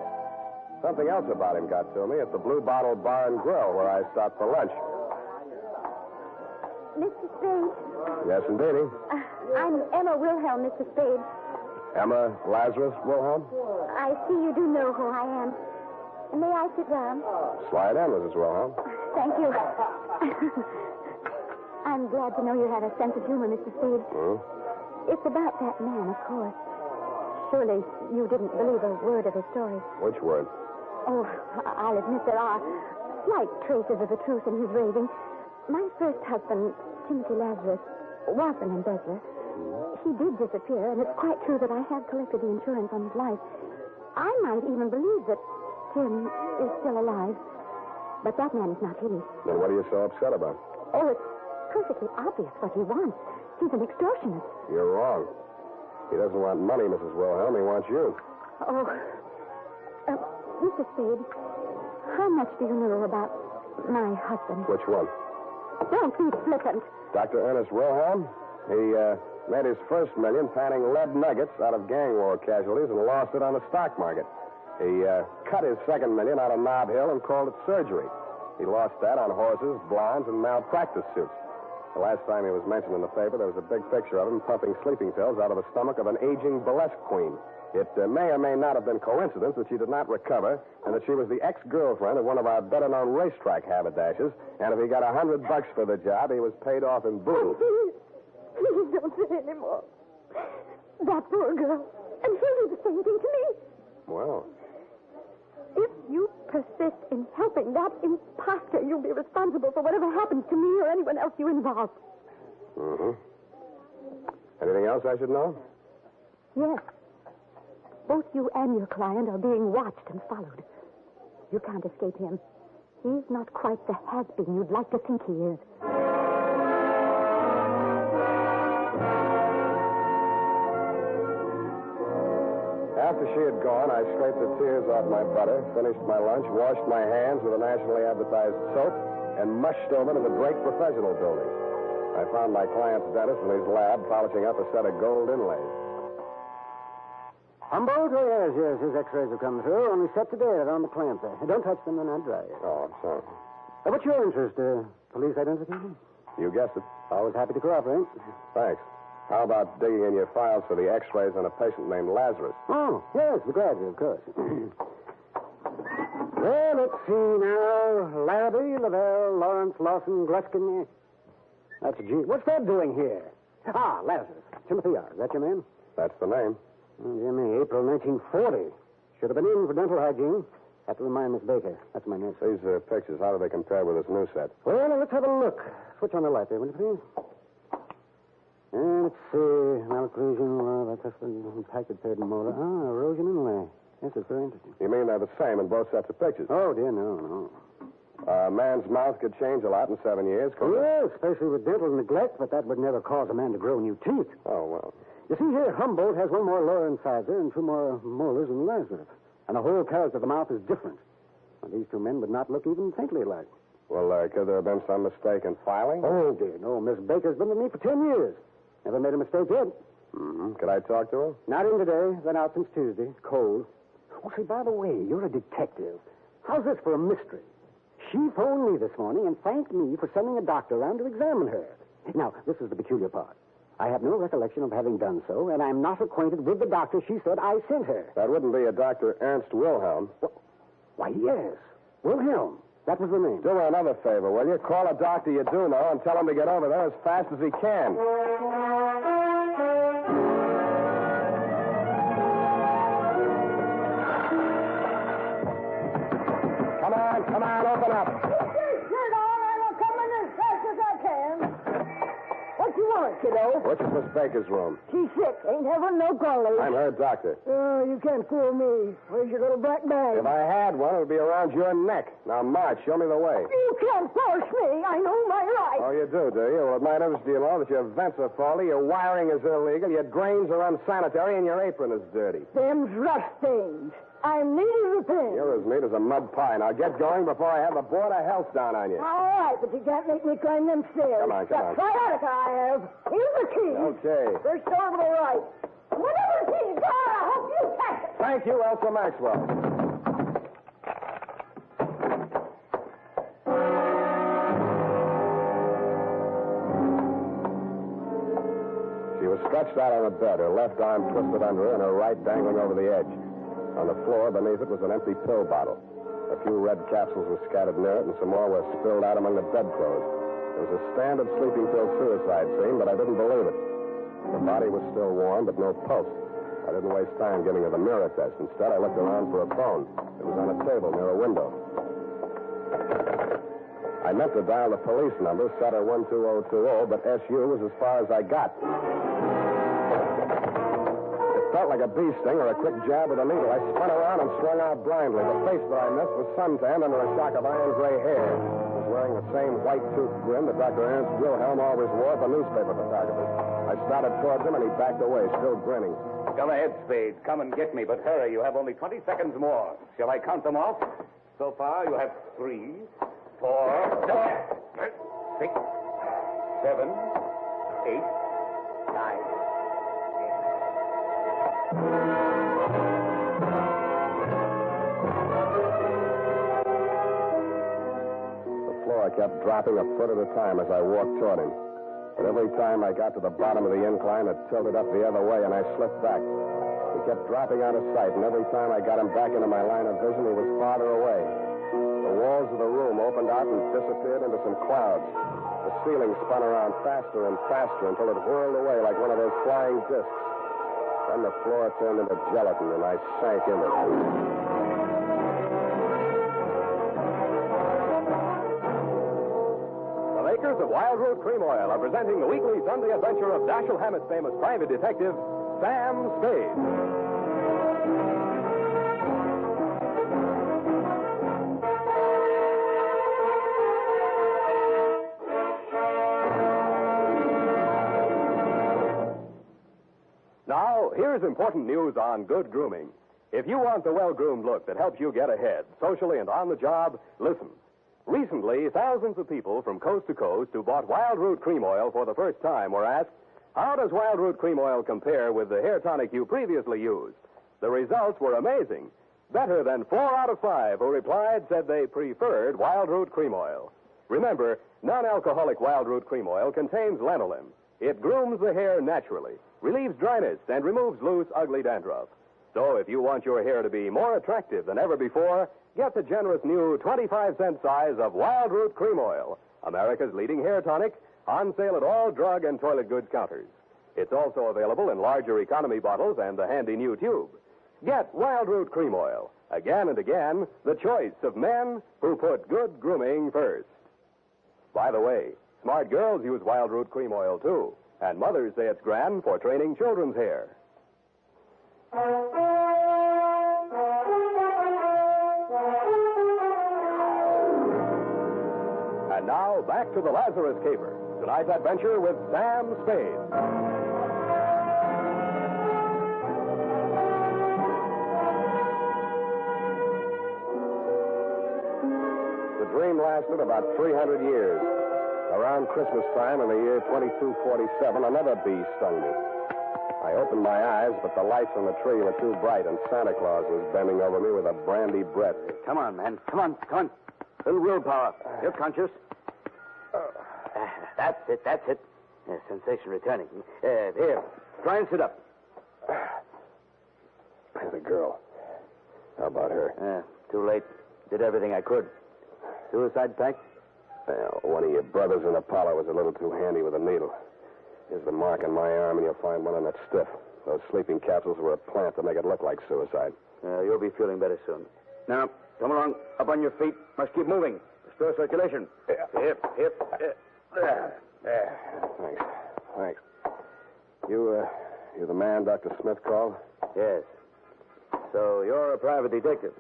Something else about him got to me at the Blue Bottle Bar and Grill, where I stopped for lunch. Mr. Spade? Yes, indeed. I'm Emma Wilhelm, Mr. Spade. Emma Lazarus Wilhelm? I see you do know who I am. May I sit down? Slide in, Mrs. Wilhelm. Thank you. I'm glad to know you have a sense of humor, Mr. Spade. It's about that man, of course. Surely you didn't believe a word of his story. Which word? Oh, I'll admit there are slight traces of the truth in his raving. My first husband, Timothy Lazarus, was an embezzler. He did disappear, and it's quite true that I have collected the insurance on his life. I might even believe that Tim is still alive. But that man is not he. Then what are you so upset about? Oh, it's perfectly obvious what he wants. He's an extortionist. You're wrong. He doesn't want money, Mrs. Wilhelm. He wants you. Oh, Mr. Spade, how much do you know about my husband? Which one? Don't be flippant. Dr. Ernest Wilhelm. He made his first million panning lead nuggets out of gang war casualties and lost it on the stock market. He cut his second million out of Nob Hill and called it surgery. He lost that on horses, blondes, and malpractice suits. The last time he was mentioned in the paper, there was a big picture of him pumping sleeping pills out of the stomach of an aging burlesque queen. It may or may not have been coincidence that she did not recover and that she was the ex-girlfriend of one of our better-known racetrack haberdashers, and if he got $100 for the job, he was paid off in booty. Please don't say any more. That poor girl. And she'll do the same thing to me. Well, if you persist in helping that imposter, you'll be responsible for whatever happens to me or anyone else you involve. Anything else I should know? Yes. Both you and your client are being watched and followed. You can't escape him. He's not quite the has-been you'd like to think he is. After she had gone, I scraped the tears off my butter, finished my lunch, washed my hands with a nationally advertised soap, and mushed over to the Drake Professional Building. I found my client's dentist in his lab polishing up a set of gold inlays. Humboldt? Oh, yes. His x-rays have come through. Only set today. They're on the clamp there. Don't touch them. They're not dry yet. Oh, I'm sorry. What's your interest? Police identification? You guessed it. Always happy to cooperate. Thanks. How about digging in your files for the x-rays on a patient named Lazarus? Oh, yes, be glad to, of course. Well, let's see now. Larrabee, Lavelle, Lawrence, Lawson, Gluskin. That's a G. What's that doing here? Ah, Lazarus. Timothy R. Is that your man? That's the name. Oh, dear me, April 1940. Should have been in for dental hygiene. Have to remind Miss Baker. That's my nurse. These pictures, how do they compare with this new set? Well, now, let's have a look. Switch on the light there, will you, please? And let's see. Malocclusion, impacted third molar. Ah, erosion inlay. Yes, it's very interesting. You mean they're the same in both sets of pictures? Oh, dear, no. A man's mouth could change a lot in 7 years, couldn't it? Yes, especially with dental neglect, but that would never cause a man to grow new teeth. Oh, well. You see here, Humboldt has one more lower incisor and 2 more molars than Lazarus. And the whole character of the mouth is different. Well, these 2 men would not look even faintly alike. Well, could there have been some mistake in filing? Oh, dear, no. Miss Baker's been with me for 10 years. Never made a mistake yet. Could I talk to her? Not in today. Been out since Tuesday. Cold. Oh, say, by the way, you're a detective. How's this for a mystery? She phoned me this morning and thanked me for sending a doctor around to examine her. Now, this is the peculiar part. I have no recollection of having done so, and I'm not acquainted with the doctor she said I sent her. That wouldn't be a Dr. Ernst Wilhelm. Why, yes. Wilhelm. That was the name. Do her another favor, will you? Call a doctor you do know and tell him to get over there as fast as he can. Come on, open up. Sure, Dolar. I'll come in as fast as I can. What you want? morning, kiddo. What's Miss Baker's room? She's sick. Ain't having no callers. I'm her doctor. Oh, you can't fool me. Where's your little black bag? If I had one, it would be around your neck. Now, March, show me the way. You can't force me. I know my rights. Oh, you do you? Well, it might interest you to know that your vents are faulty, your wiring is illegal, your drains are unsanitary, and your apron is dirty. Them's rust stains. I'm needing repairs. You're as neat as a mud pie. Now, get going before I have the board of health down on you. All right, but you can't make me climb them stairs. Come on. That sciatica I have. Here's the key. Okay. First door to the right. Whatever the key's got, I hope you catch it. Thank you, Elsa Maxwell. She was stretched out on a bed, her left arm twisted under her and her right dangling over the edge. On the floor beneath it was an empty pill bottle. A few red capsules were scattered near it, and some more were spilled out among the bedclothes. It was a standard sleeping pill suicide scene, but I didn't believe it. The body was still warm, but no pulse. I didn't waste time giving her the mirror test. Instead, I looked around for a phone. It was on a table near a window. I meant to dial the police number, set her 12020, but SU was as far as I got. Felt like a bee sting or a quick jab with a needle. I spun around and swung out blindly. The face that I missed was suntanned under a shock of iron gray hair. I was wearing the same white-toothed grin that Dr. Ernst Wilhelm always wore at the newspaper photographers. I started towards him, and he backed away, still grinning. Come ahead, Spade. Come and get me, but hurry. You have only 20 seconds more. Shall I count them off? So far, you have 3, 4, 6, 7, 8, 9. The floor kept dropping a foot at a time as I walked toward him. But every time I got to the bottom of the incline, it tilted up the other way, and I slipped back. He kept dropping out of sight, and every time I got him back into my line of vision, he was farther away. The walls of the room opened out and disappeared into some clouds. The ceiling spun around faster and faster until it whirled away like one of those flying discs. Then the floor turned into gelatin, and I sank in it. The makers of Wild Root Cream Oil are presenting the weekly Sunday adventure of Dashiell Hammett's famous private detective, Sam Spade. Now, here's important news on good grooming. If you want the well-groomed look that helps you get ahead, socially and on the job, listen. Recently, thousands of people from coast to coast who bought Wild Root Cream Oil for the first time were asked, how does Wild Root Cream Oil compare with the hair tonic you previously used? The results were amazing. Better than 4 out of 5 who replied said they preferred Wild Root Cream Oil. Remember, non-alcoholic Wild Root Cream Oil contains lanolin. It grooms the hair naturally, relieves dryness, and removes loose, ugly dandruff. So if you want your hair to be more attractive than ever before, get the generous new 25-cent size of Wild Root Cream Oil, America's leading hair tonic, on sale at all drug and toilet goods counters. It's also available in larger economy bottles and the handy new tube. Get Wild Root Cream Oil. Again and again, the choice of men who put good grooming first. By the way, smart girls use Wild Root Cream Oil, too. And mothers say it's grand for training children's hair. And now, back to the Lazarus caper. Tonight's adventure with Sam Spade. The dream lasted about 300 years. Around Christmas time in the year 2247, another bee stung me. I opened my eyes, but the lights on the tree were too bright, and Santa Claus was bending over me with a brandy breath. Come on, man. Come on. A little willpower. You're conscious. That's it. Sensation returning. Here, try and sit up. There's a girl. How about her? Too late. Did everything I could. Suicide pact? Well, one of your brothers in Apollo was a little too handy with a needle. Here's the mark on my arm, and you'll find one on that stiff. Those sleeping capsules were a plant to make it look like suicide. You'll be feeling better soon. Now, come along. Up on your feet. Must keep moving. Restore circulation. Yeah. Hip. There. Thanks. Thanks. You the man Dr. Smith called? Yes. So you're a private detective.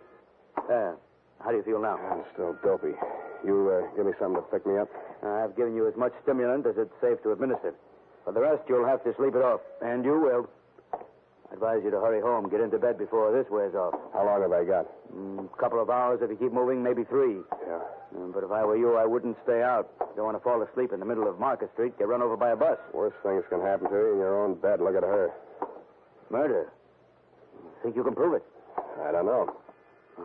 How do you feel now? I'm still dopey. You give me something to pick me up? I've given you as much stimulant as it's safe to administer. For the rest, you'll have to sleep it off. And you will. I advise you to hurry home. Get into bed before this wears off. How long have I got? A couple of hours if you keep moving, maybe 3. Yeah. But if I were you, I wouldn't stay out. Don't want to fall asleep in the middle of Marcus Street, get run over by a bus. Worst things can happen to you in your own bed. Look at her. Murder? Think you can prove it? I don't know.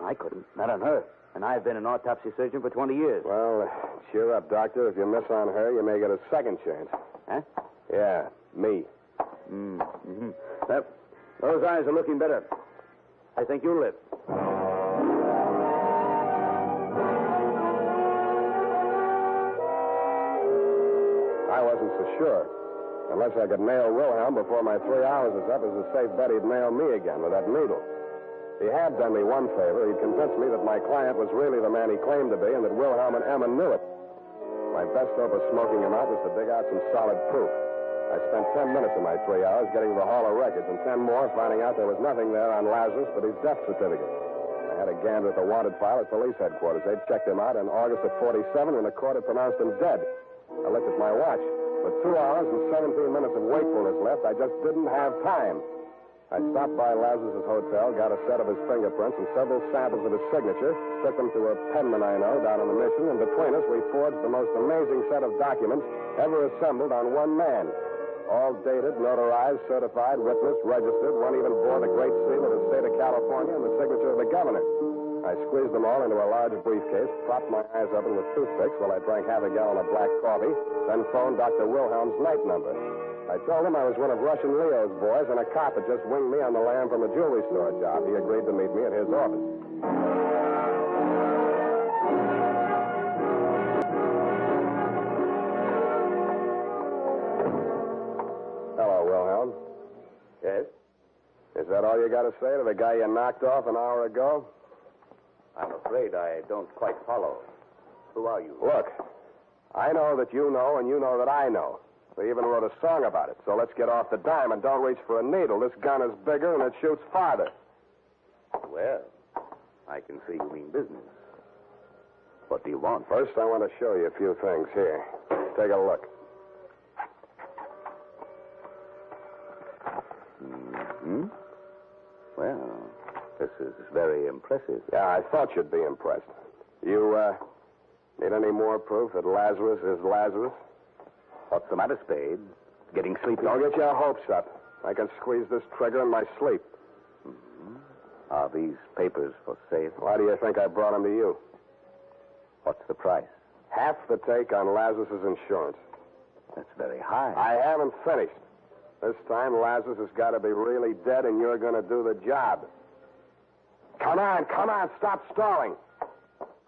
I couldn't. Not on her. And I've been an autopsy surgeon for 20 years. Well, cheer up, Doctor. If you miss on her, you may get a second chance. Huh? Yeah, me. Mm-hmm. Those eyes are looking better. I think you'll live. I wasn't so sure. Unless I could nail Wilhelm before my 3 hours is up, it's a safe bet he'd nail me again with that needle. He had done me one favor. He'd convinced me that my client was really the man he claimed to be and that Wilhelm and Emma knew it. My best hope of smoking him out was to dig out some solid proof. I spent 10 minutes of my 3 hours getting to the Hall of Records and 10 more finding out there was nothing there on Lazarus but his death certificate. I had a gander at the wanted file at police headquarters. They'd checked him out in August of 47 when the court had pronounced him dead. I looked at my watch. With 2 hours and 17 minutes of wakefulness left, I just didn't have time. I stopped by Lazarus' hotel, got a set of his fingerprints and several samples of his signature, took them to a penman I know down on the mission, and between us we forged the most amazing set of documents ever assembled on one man. All dated, notarized, certified, witnessed, registered. One even bore the great seal of the state of California and the signature of the governor. I squeezed them all into a large briefcase, propped my eyes open with toothpicks while I drank half a gallon of black coffee, then phoned Dr. Wilhelm's night number. I told him I was one of Russian Leo's boys, and a cop had just winged me on the lam from a jewelry store job. He agreed to meet me at his office. Hello, Wilhelm. Yes? Is that all you got to say to the guy you knocked off an hour ago? I'm afraid I don't quite follow. Who are you? Look, I know that you know, and you know that I know. We even wrote a song about it, so let's get off the dime and don't reach for a needle. This gun is bigger and it shoots farther. Well, I can see you mean business. What do you want? First, I want to show you a few things. Here, take a look. Mm-hmm. Well, this is very impressive. Yeah, I thought you'd be impressed. You, need any more proof that Lazarus is Lazarus? What's the matter, Spade? Getting sleepy? Don't get your hopes up. I can squeeze this trigger in my sleep. Mm-hmm. Are these papers for sale? Why do you think I brought them to you? What's the price? Half the take on Lazarus's insurance. That's very high. I haven't finished. This time, Lazarus has got to be really dead, and you're going to do the job. Come on, stop stalling.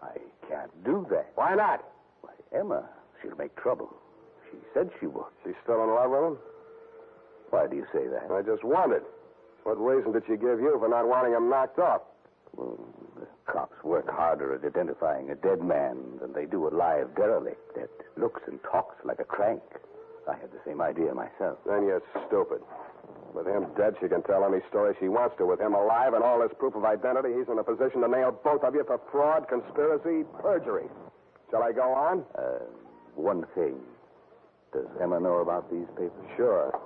I can't do that. Why not? Why, Emma, she'll make trouble. She said she would. She's still in love with him? Why do you say that? I just wondered. What reason did she give you for not wanting him knocked off? Well, the cops work harder at identifying a dead man than they do a live derelict that looks and talks like a crank. I had the same idea myself. Then you're stupid. With him dead, she can tell any story she wants to. With him alive and all this proof of identity, he's in a position to nail both of you for fraud, conspiracy, perjury. Shall I go on? One thing. Does Emma know about these papers? Sure.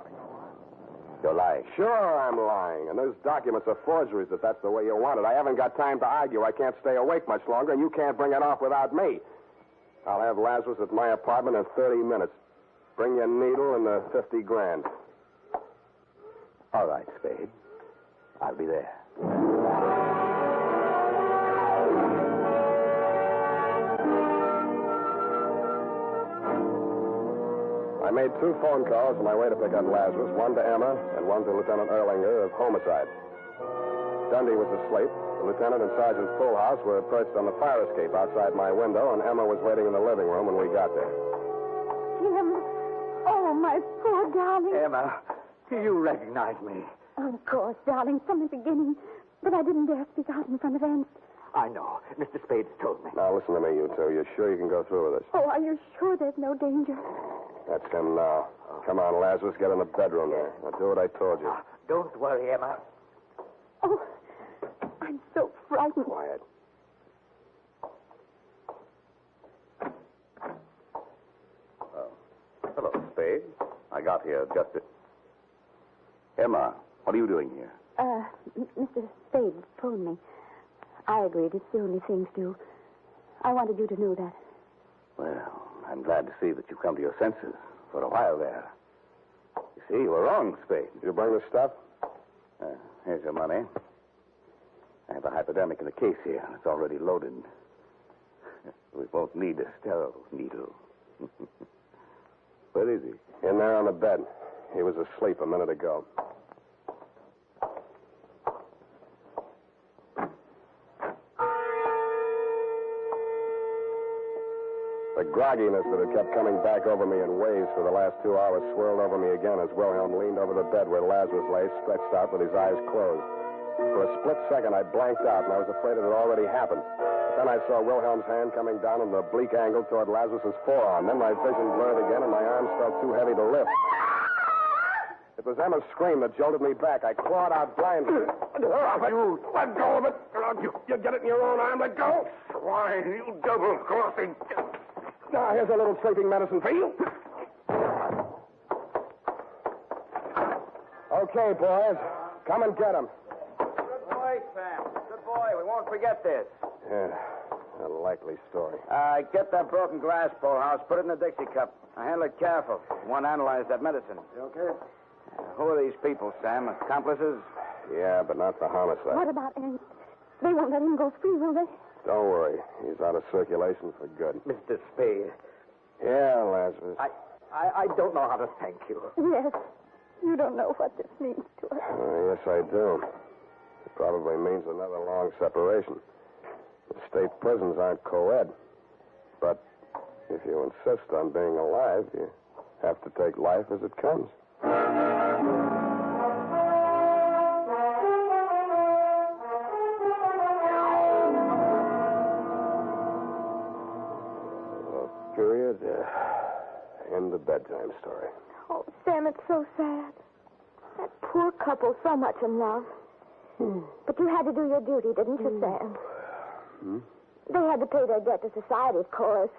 You're lying. Sure I'm lying. And those documents are forgeries if that's the way you want it. I haven't got time to argue. I can't stay awake much longer, and you can't bring it off without me. I'll have Lazarus at my apartment in 30 minutes. Bring your needle and the $50,000. All right, Spade. I'll be there. I made 2 phone calls on my way to pick up Lazarus, one to Emma and one to Lieutenant Erlinger of Homicide. Dundee was asleep. The lieutenant and Sergeant Fullhouse were perched on the fire escape outside my window, and Emma was waiting in the living room when we got there. Jim. Oh, my poor darling. Emma, do you recognize me? Of course, darling, from the beginning. But I didn't dare speak out in front of Ernst. I know. Mr. Spade's told me. Now, listen to me, you two. You're sure you can go through with this? Oh, are you sure there's no danger? That's him now. Come on, Lazarus, get in the bedroom there. Now do what I told you. Don't worry, Emma. Oh, I'm so frightened. Quiet. Hello, Spade. I got here just at... Emma, what are you doing here? Mr. Spade phoned me. I agreed. It's the only thing to do. I wanted you to know that. Well, I'm glad to see that you've come to your senses for a while there. You see, you were wrong, Spade. Did you bring the stuff? Here's your money. I have a hypodermic in the case here. It's already loaded. We won't need a sterile needle. Where is he? In there on the bed. He was asleep a minute ago. The grogginess that had kept coming back over me in waves for the last 2 hours swirled over me again as Wilhelm leaned over the bed where Lazarus lay, stretched out with his eyes closed. For a split second, I blanked out, and I was afraid it had already happened. But then I saw Wilhelm's hand coming down in an oblique angle toward Lazarus's forearm. Then my vision blurred again, and my arms felt too heavy to lift. It was Emma's scream that jolted me back. I clawed out blindly. You let go of it. You get it in your own arm. Let go. Why, you double-crossing... Now, here's a little sleeping medicine for you. Okay, boys. Come and get him. Good boy, Sam. Good boy. We won't forget this. Yeah, a likely story. Get that broken glass, Polehouse. Put it in a Dixie cup. Now, handle it careful. You want to analyze that medicine. You okay? Who are these people, Sam? Accomplices? Yeah, but not the homicide. What about Ernst? They won't let him go free, will they? Don't worry. He's out of circulation for good. Mr. Spade. Yeah, Lazarus. I don't know how to thank you. Yes. You don't know what this means to us. Yes, I do. It probably means another long separation. The state prisons aren't co-ed. But if you insist on being alive, you have to take life as it comes. Period. End the bedtime story. Oh, Sam, it's so sad. That poor couple, so much in love. But you had to do your duty, didn't you, Sam? They had to pay their debt to society, of course.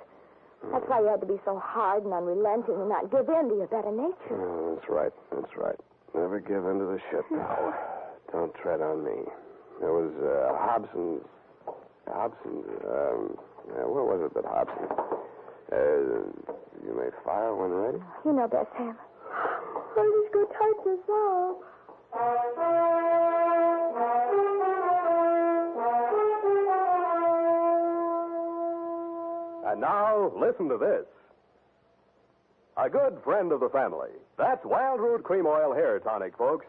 That's why you had to be so hard and unrelenting and not give in to your better nature. Oh, that's right. That's right. Never give in to the ship. Don't tread on me. There was Hobson's... what was it that Hobson... you may fire when ready. You know best, Sam. I'll just go type this up. And now, listen to this. A good friend of the family. That's Wild Root Cream Oil Hair Tonic, folks.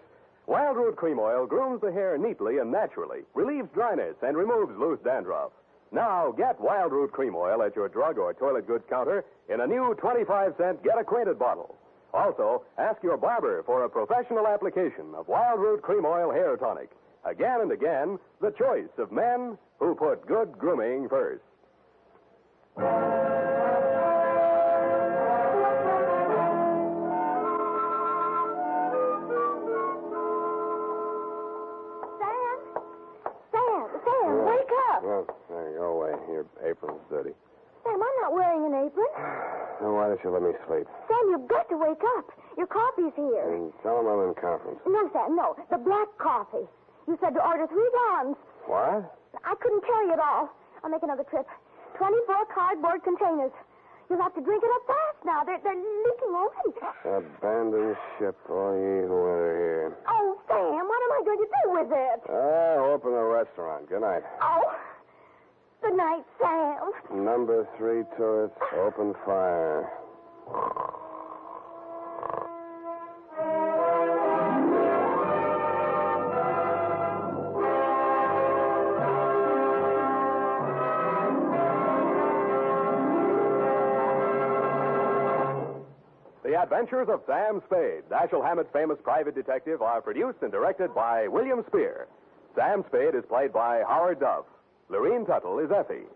Wild Root Cream Oil grooms the hair neatly and naturally, relieves dryness, and removes loose dandruff. Now, get Wild Root Cream Oil at your drug or toilet goods counter in a new 25-cent Get Acquainted bottle. Also, ask your barber for a professional application of Wild Root Cream Oil Hair Tonic. Again and again, the choice of men who put good grooming first. Sam, wake up. Well, go away. Your apron's dirty. Sam, I'm not wearing an apron. Then why don't you let me sleep? Sam, you've got to wake up. Your coffee's here. And tell them I'm in conference. No, Sam, no. The black coffee. You said to order 3 gallons. What? I couldn't carry it all. I'll make another trip. 24 cardboard containers. You'll have to drink it up fast now. They're leaking already. Abandon ship, all ye who enter here. Oh, Sam, what am I going to do with it? Open the restaurant. Good night. Oh, good night, Sam. Number 3 turrets, open fire. The Adventures of Sam Spade, Dashiell Hammett's famous private detective, are produced and directed by William Spear. Sam Spade is played by Howard Duff. Lorene Tuttle is Effie.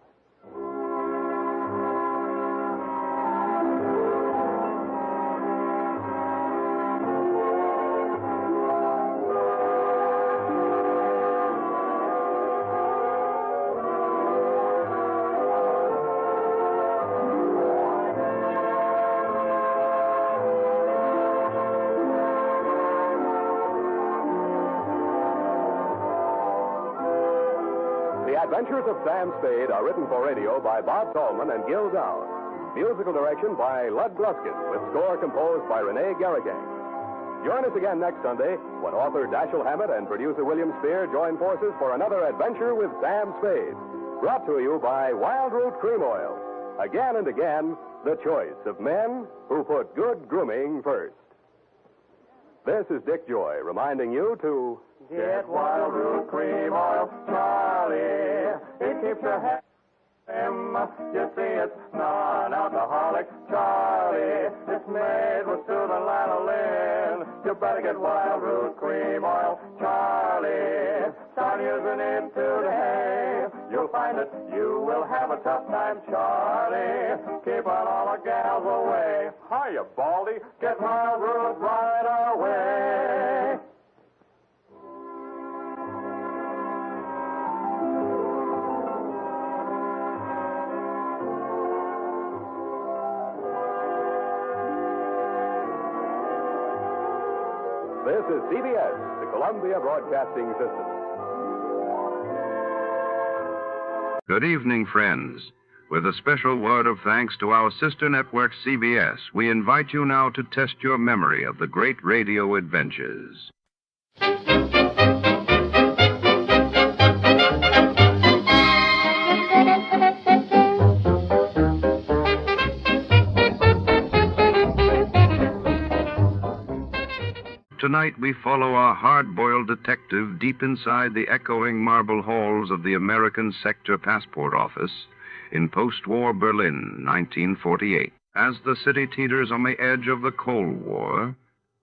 Adventures of Sam Spade are written for radio by Bob Tallman and Gil Down. Musical direction by Lud Gluskin, with score composed by Renee Garrigang. Join us again next Sunday when author Dashiell Hammett and producer William Spear join forces for another adventure with Sam Spade. Brought to you by Wild Root Cream Oil. Again and again, the choice of men who put good grooming first. This is Dick Joy reminding you to Get Wild Root Cream Oil, Charlie. It keeps your hair. You see, it's non-alcoholic, Charlie. It's made with soothing lanolin. You better get Wild Root Cream Oil, Charlie. Start using it today. You'll find that you will have a tough time, Charlie. Keep on all the gals away. Hiya, Baldy. Get Wild Root right away. This is CBS, the Columbia Broadcasting System. Good evening, friends. With a special word of thanks to our sister network, CBS, we invite you now to test your memory of the great radio adventures. Tonight, we follow our hard-boiled detective deep inside the echoing marble halls of the American Sector Passport Office in post-war Berlin, 1948. As the city teeters on the edge of the Cold War,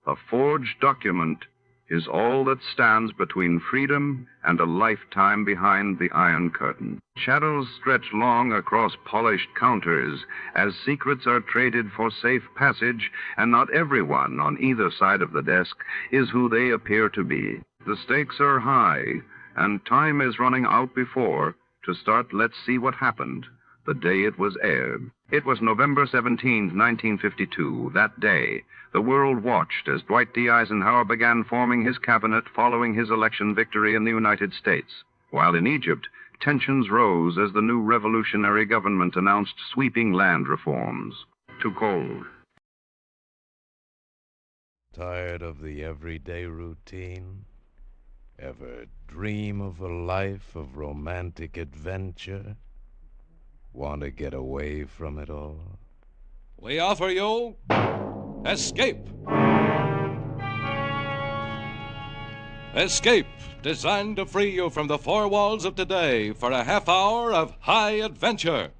a forged document is all that stands between freedom and a lifetime behind the Iron Curtain. Shadows stretch long across polished counters as secrets are traded for safe passage, and not everyone on either side of the desk is who they appear to be. The stakes are high, and time is running out before to start Let's See What Happened the day it was aired. It was November 17, 1952. That day, the world watched as Dwight D. Eisenhower began forming his cabinet following his election victory in the United States. While in Egypt, tensions rose as the new revolutionary government announced sweeping land reforms. Too cold. Tired of the everyday routine? Ever dream of a life of romantic adventure? Want to get away from it all? We offer you Escape. Escape, designed to free you from the four walls of today for a half hour of high adventure.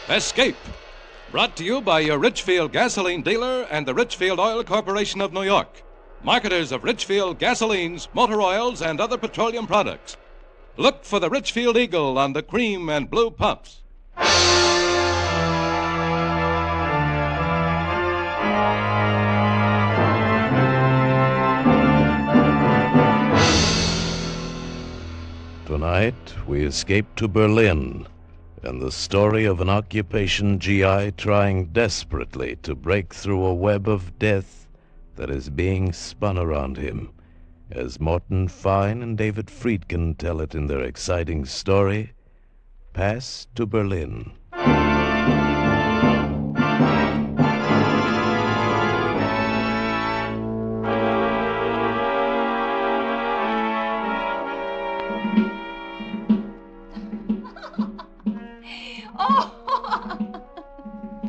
Escape, brought to you by your Richfield gasoline dealer and the Richfield Oil Corporation of New York, marketers of Richfield gasolines, motor oils, and other petroleum products. Look for the Richfield Eagle on the cream and blue pumps. Tonight, we escape to Berlin and the story of an occupation GI trying desperately to break through a web of death that is being spun around him, as Morton Fine and David Friedkin tell it in their exciting story, Pass to Berlin.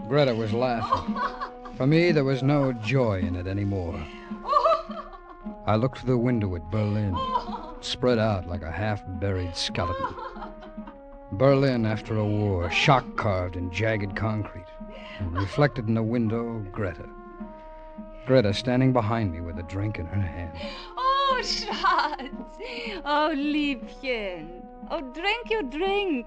Greta was laughing. For me, there was no joy in it anymore. I looked through the window at Berlin, spread out like a half-buried skeleton. Berlin after a war, shock-carved in jagged concrete, and reflected in the window, Greta. Greta standing behind me with a drink in her hand. Oh, Schatz! Oh, Liebchen! Oh, drink your drink!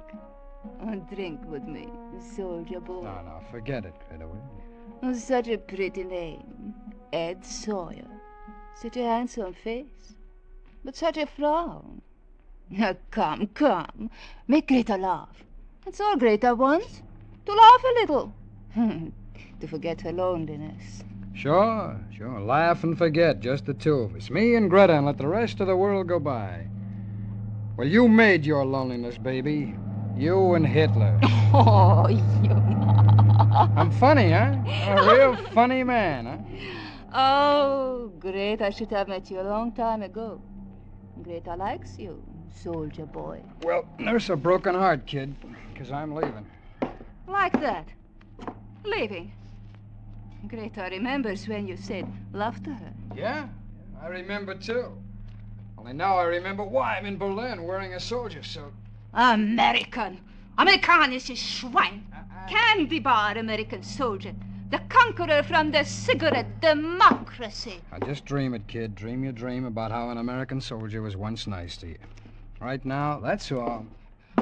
Oh, drink with me, soldier boy. No, forget it, Greta. Oh, such a pretty name. Ed Sawyer. Such a handsome face. But such a frown. Now, come. Make Greta laugh. That's all Greta wants. To laugh a little. To forget her loneliness. Sure. Laugh and forget, just the two of us. Me and Greta, and let the rest of the world go by. Well, you made your loneliness, baby. You and Hitler. Oh, you. I'm funny, huh? A real funny man, huh? Oh, Greta should have met you a long time ago. Greta likes you, soldier boy. Well, nurse a broken heart, kid, because I'm leaving. Like that. Leaving. Greta remembers when you said love to her. Yeah, I remember, too. Only now I remember why I'm in Berlin wearing a soldier suit. American. Amerikanisches Schwein. Candy bar American soldier. The conqueror from the cigarette democracy. Now, just dream it, kid. Dream your dream about how an American soldier was once nice to you. Right now, that's all.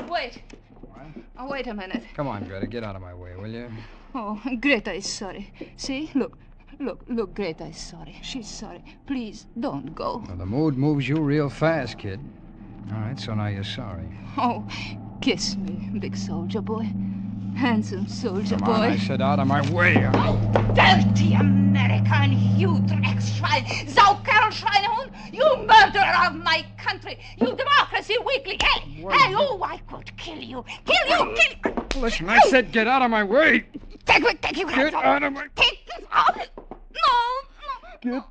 Wait. What? Oh, wait a minute. Come on, Greta, get out of my way, will you? Oh, Greta is sorry. See? Look, Greta is sorry. She's sorry. Please, don't go. Well, the mood moves you real fast, kid. All right, so now you're sorry. Oh, kiss me, big soldier boy. Handsome soldier Come boy. on, I said out of my way. Dirty American, you Dreckschwein, Saukerlschweinehund, you murderer of my country, you democracy weakling. Hey, oh, I could kill you. Kill you. Listen, I said get out of my way. Take your Get hands off. out of my... Take this off. No. Get... No,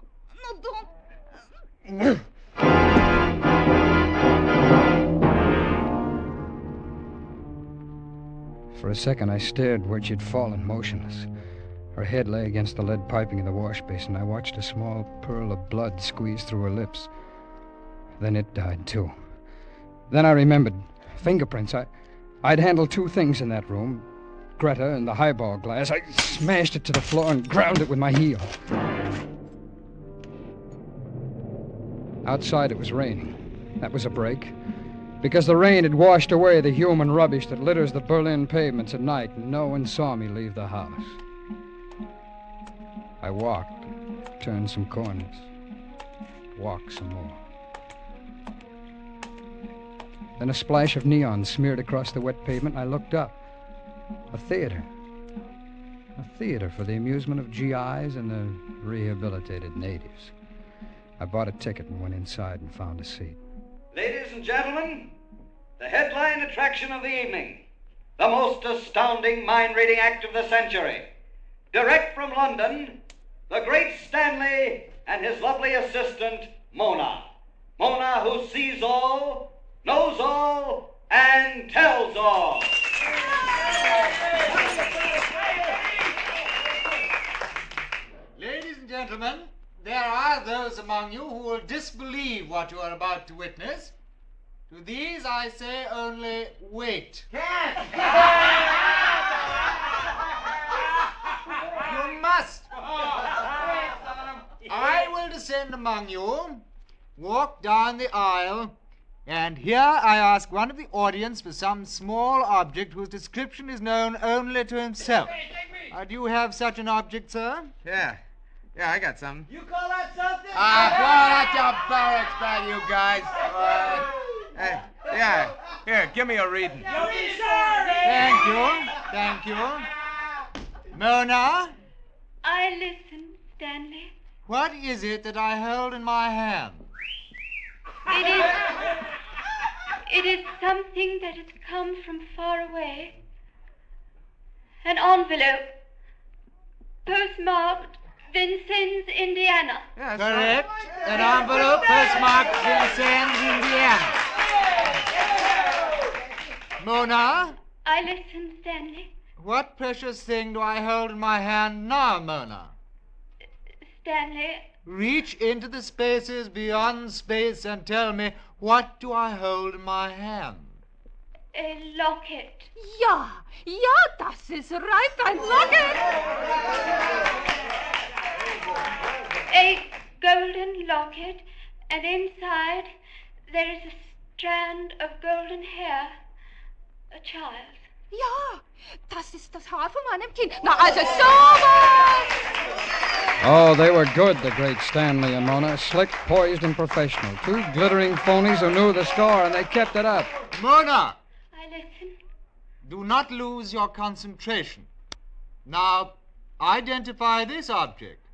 don't. For a second, I stared where she'd fallen, motionless. Her head lay against the lead piping in the wash basin. I watched a small pearl of blood squeeze through her lips. Then it died, too. Then I remembered. Fingerprints. I'd handled two things in that room. Greta and the highball glass. I smashed it to the floor and ground it with my heel. Outside, it was raining. That was a break. Because the rain had washed away the human rubbish that litters the Berlin pavements at night, and no one saw me leave the house. I walked, turned some corners, walked some more. Then a splash of neon smeared across the wet pavement, and I looked up. A theater. A theater for the amusement of GIs and the rehabilitated natives. I bought a ticket and went inside and found a seat. Ladies and gentlemen, the headline attraction of the evening, the most astounding mind-reading act of the century. Direct from London, the great Stanley and his lovely assistant, Mona. Mona who sees all, knows all, and tells all. Ladies and gentlemen, there are those among you who will disbelieve what you are about to witness. To these I say only, wait. You must. I will descend among you, walk down the aisle, and here I ask one of the audience for some small object whose description is known only to himself. Do you have such an object, sir? Yeah, I got some. You call that something? Blow out your barracks bag, you guys. Yeah, here, give me a reading. Thank you. Mona? I listen, Stanley. What is it that I hold in my hand? It is something that has come from far away. An envelope, postmarked Vincennes, Indiana. Yes, correct. An envelope postmarked Vincennes, Indiana. Mona? I listen, Stanley. What precious thing do I hold in my hand now, Mona? Stanley. Reach into the spaces beyond space and tell me, what do I hold in my hand? A locket. Ja, das ist right, ein Locket. A golden locket, and inside there is a strand of golden hair. A child. Ja, das ist das Haar von meinem Kind. Na, also sowas! Oh, they were good, the great Stanley and Mona. Slick, poised, and professional. Two glittering phonies who knew the score, and they kept it up. Mona! I listen. Do not lose your concentration. Now, identify this object.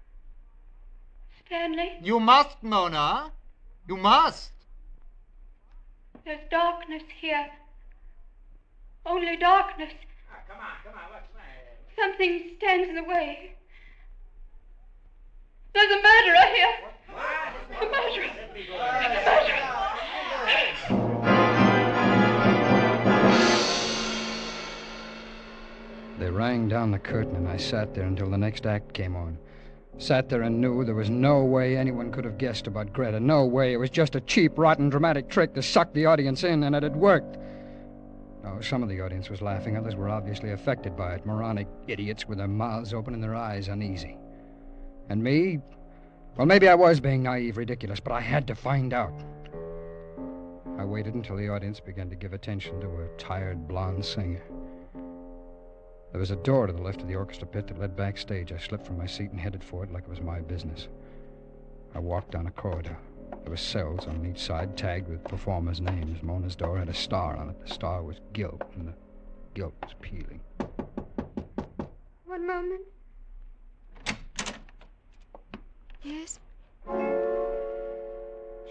Stanley? You must, Mona. You must. There's darkness here. Only darkness. Come on, what's the matter? Something stands in the way. There's a murderer here. A murderer. A murderer. They rang down the curtain, and I sat there until the next act came on. Sat there and knew there was no way anyone could have guessed about Greta. No way. It was just a cheap, rotten, dramatic trick to suck the audience in, and it had worked. No, some of the audience was laughing. Others were obviously affected by it. Moronic idiots with their mouths open and their eyes uneasy. And me? Well, maybe I was being naive, ridiculous, but I had to find out. I waited until the audience began to give attention to a tired blonde singer. There was a door to the left of the orchestra pit that led backstage. I slipped from my seat and headed for it like it was my business. I walked down a corridor. There were cells on each side tagged with performers' names. Mona's door had a star on it. The star was gilt, and the gilt was peeling. One moment. Yes?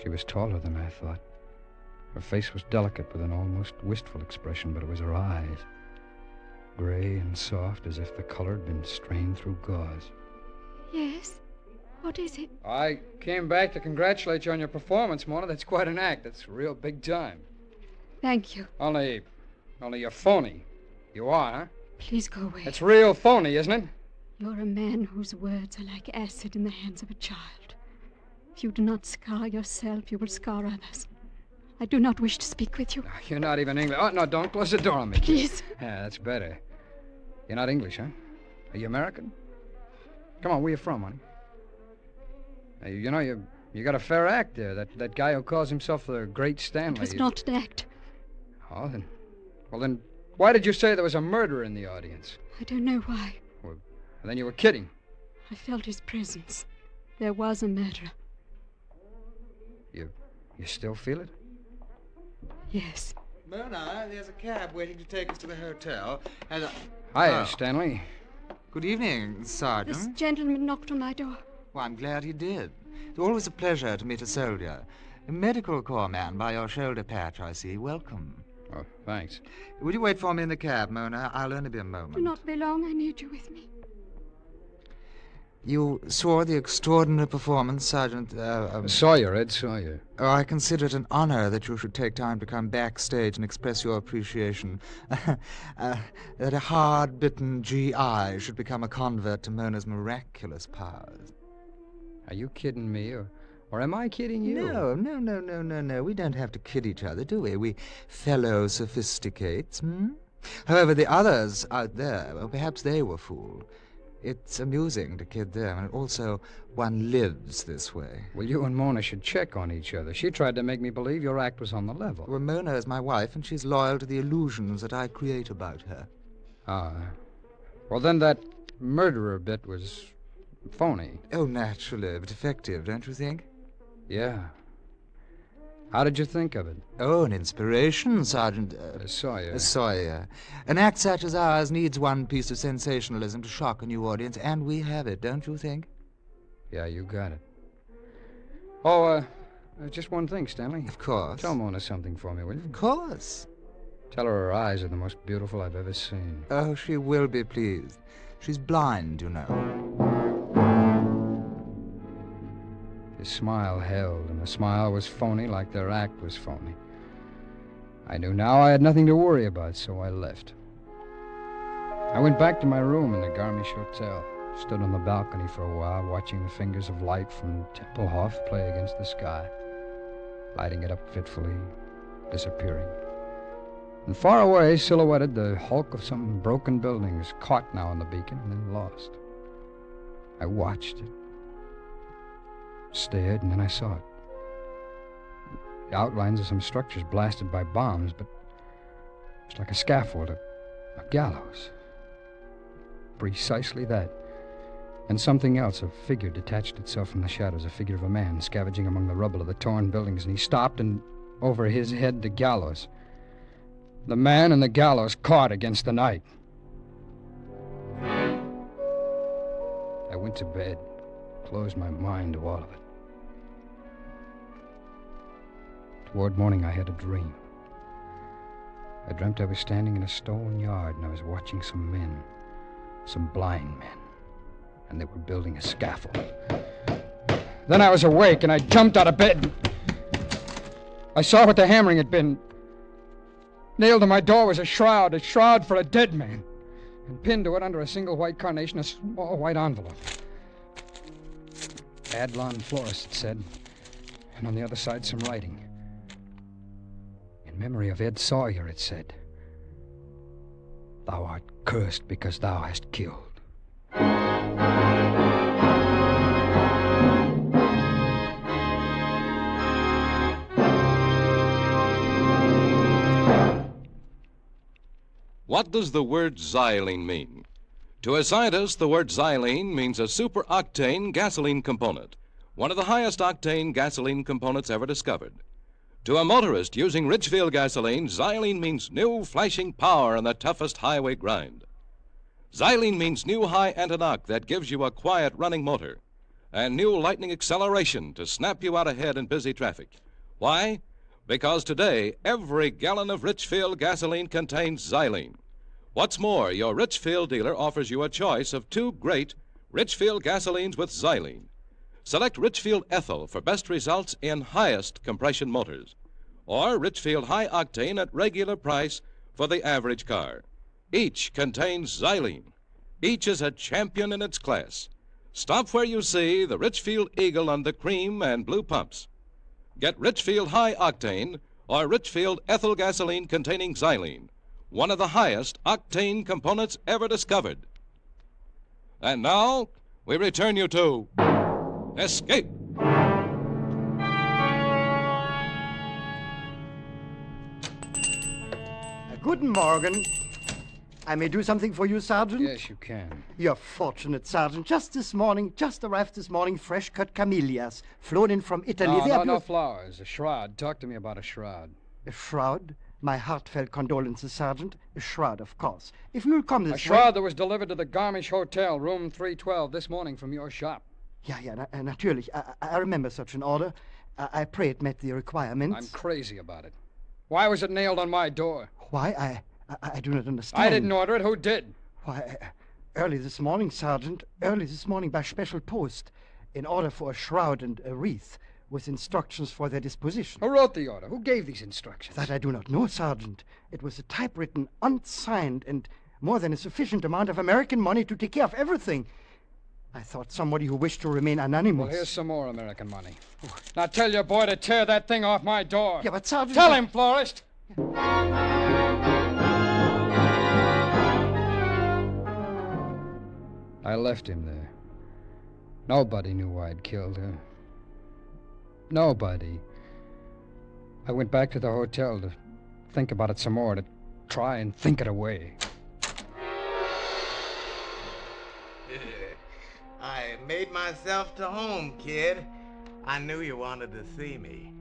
She was taller than I thought. Her face was delicate with an almost wistful expression, but it was her eyes. Gray and soft, as if the color had been strained through gauze. Yes? What is it? I came back to congratulate you on your performance, Mona. That's quite an act. That's real big time. Thank you. Only you're phony. You are, huh? Please go away. It's real phony, isn't it? You're a man whose words are like acid in the hands of a child. If you do not scar yourself, you will scar others. I do not wish to speak with you. You're not even English. Oh, no, don't close the door on me. Please. Yeah, that's better. You're not English, huh? Are you American? Come on, where you from, honey? Hey, you know, you got a fair act there. That guy who calls himself the Great Stanley. It was not an act. Oh, then... Well, then, why did you say there was a murderer in the audience? I don't know why. Well, then you were kidding. I felt his presence. There was a murderer. You still feel it? Yes. Mona, there's a cab waiting to take us to the hotel. And Hi, Stanley. Good evening, Sergeant. This gentleman knocked on my door. Well, I'm glad he did. It's always a pleasure to meet a soldier. A medical corps man by your shoulder patch, I see. Welcome. Oh, thanks. Would you wait for me in the cab, Mona? I'll only be a moment. Do not be long. I need you with me. You saw the extraordinary performance, Sergeant... Sawyer, Ed Sawyer. Oh, I consider it an honor that you should take time to come backstage and express your appreciation. That a hard-bitten GI should become a convert to Mona's miraculous powers. Are you kidding me, or am I kidding you? No. We don't have to kid each other, do we? We fellow sophisticates, However, the others out there, well, perhaps they were fooled. It's amusing to kid them, and also one lives this way. Well, you and Mona should check on each other. She tried to make me believe your act was on the level. Well, Mona is my wife, and she's loyal to the illusions that I create about her. Ah. Well, then that murderer bit was phony. Oh, naturally, but effective, don't you think? Yeah. How did you think of it? Oh, an inspiration, Sergeant... Sawyer. Sawyer. An act such as ours needs one piece of sensationalism to shock a new audience, and we have it, don't you think? Yeah, you got it. Oh, just one thing, Stanley. Of course. Tell Mona something for me, will you? Of course. Tell her her eyes are the most beautiful I've ever seen. Oh, she will be pleased. She's blind, you know. His smile held, and the smile was phony like their act was phony. I knew now I had nothing to worry about, so I left. I went back to my room in the Garmisch Hotel, stood on the balcony for a while, watching the fingers of light from Tempelhof play against the sky, lighting it up fitfully, disappearing. And far away, silhouetted, the hulk of some broken buildings, caught now in the beacon and then lost. I watched it. Stared, and then I saw it. The outlines of some structures blasted by bombs, but it's like a scaffold, a gallows. Precisely that. And something else, a figure detached itself from the shadows, a figure of a man scavenging among the rubble of the torn buildings, and he stopped, and over his head the gallows. The man and the gallows caught against the night. I went to bed. Closed my mind to all of it. Toward morning, I had a dream. I dreamt I was standing in a stone yard, and I was watching some men, some blind men, and they were building a scaffold. Then I was awake, and I jumped out of bed. I saw what the hammering had been. Nailed to my door was a shroud for a dead man, and pinned to it under a single white carnation, a small white envelope. Adlon Florist, it said, and on the other side some writing. In memory of Ed Sawyer, it said, "Thou art cursed because thou hast killed." What does the word xylene mean? To a scientist, the word xylene means a superoctane gasoline component, one of the highest octane gasoline components ever discovered. To a motorist using Ridgefield gasoline, xylene means new flashing power in the toughest highway grind. Xylene means new high anti-knock that gives you a quiet running motor, and new lightning acceleration to snap you out ahead in busy traffic. Why? Because today, every gallon of Richfield gasoline contains xylene. What's more, your Richfield dealer offers you a choice of 2 great Richfield gasolines with xylene. Select Richfield Ethyl for best results in highest compression motors, or Richfield High Octane at regular price for the average car. Each contains xylene. Each is a champion in its class. Stop where you see the Richfield Eagle on the cream and blue pumps. Get Richfield High Octane or Richfield Ethyl gasoline containing xylene, one of the highest octane components ever discovered. And now, we return you to Escape. Guten Morgen. I may do something for you, Sergeant? Yes, you can. You're fortunate, Sergeant. Just arrived this morning, fresh-cut camellias, flown in from Italy. No flowers. A shroud. Talk to me about a shroud. A shroud? My heartfelt condolences, Sergeant. A shroud, of course. If you'll come this way... A shroud that was delivered to the Garmisch Hotel, room 312, this morning from your shop. Yeah, natürlich. I remember such an order. I pray it met the requirements. I'm crazy about it. Why was it nailed on my door? Why? I do not understand. I didn't order it. Who did? Why, early this morning, Sergeant. Early this morning by special post. In order for a shroud and a wreath, with instructions for their disposition. Who wrote the order? Who gave these instructions? That I do not know, Sergeant. It was a typewritten, unsigned, and more than a sufficient amount of American money to take care of everything. I thought somebody who wished to remain anonymous. Well, here's some more American money. Now tell your boy to tear that thing off my door. Yeah, but Sergeant... Tell him, Florist! I left him there. Nobody knew I'd killed her. Nobody. I went back to the hotel to think about it some more, to try and think it away. I made myself to home, kid. I knew you wanted to see me.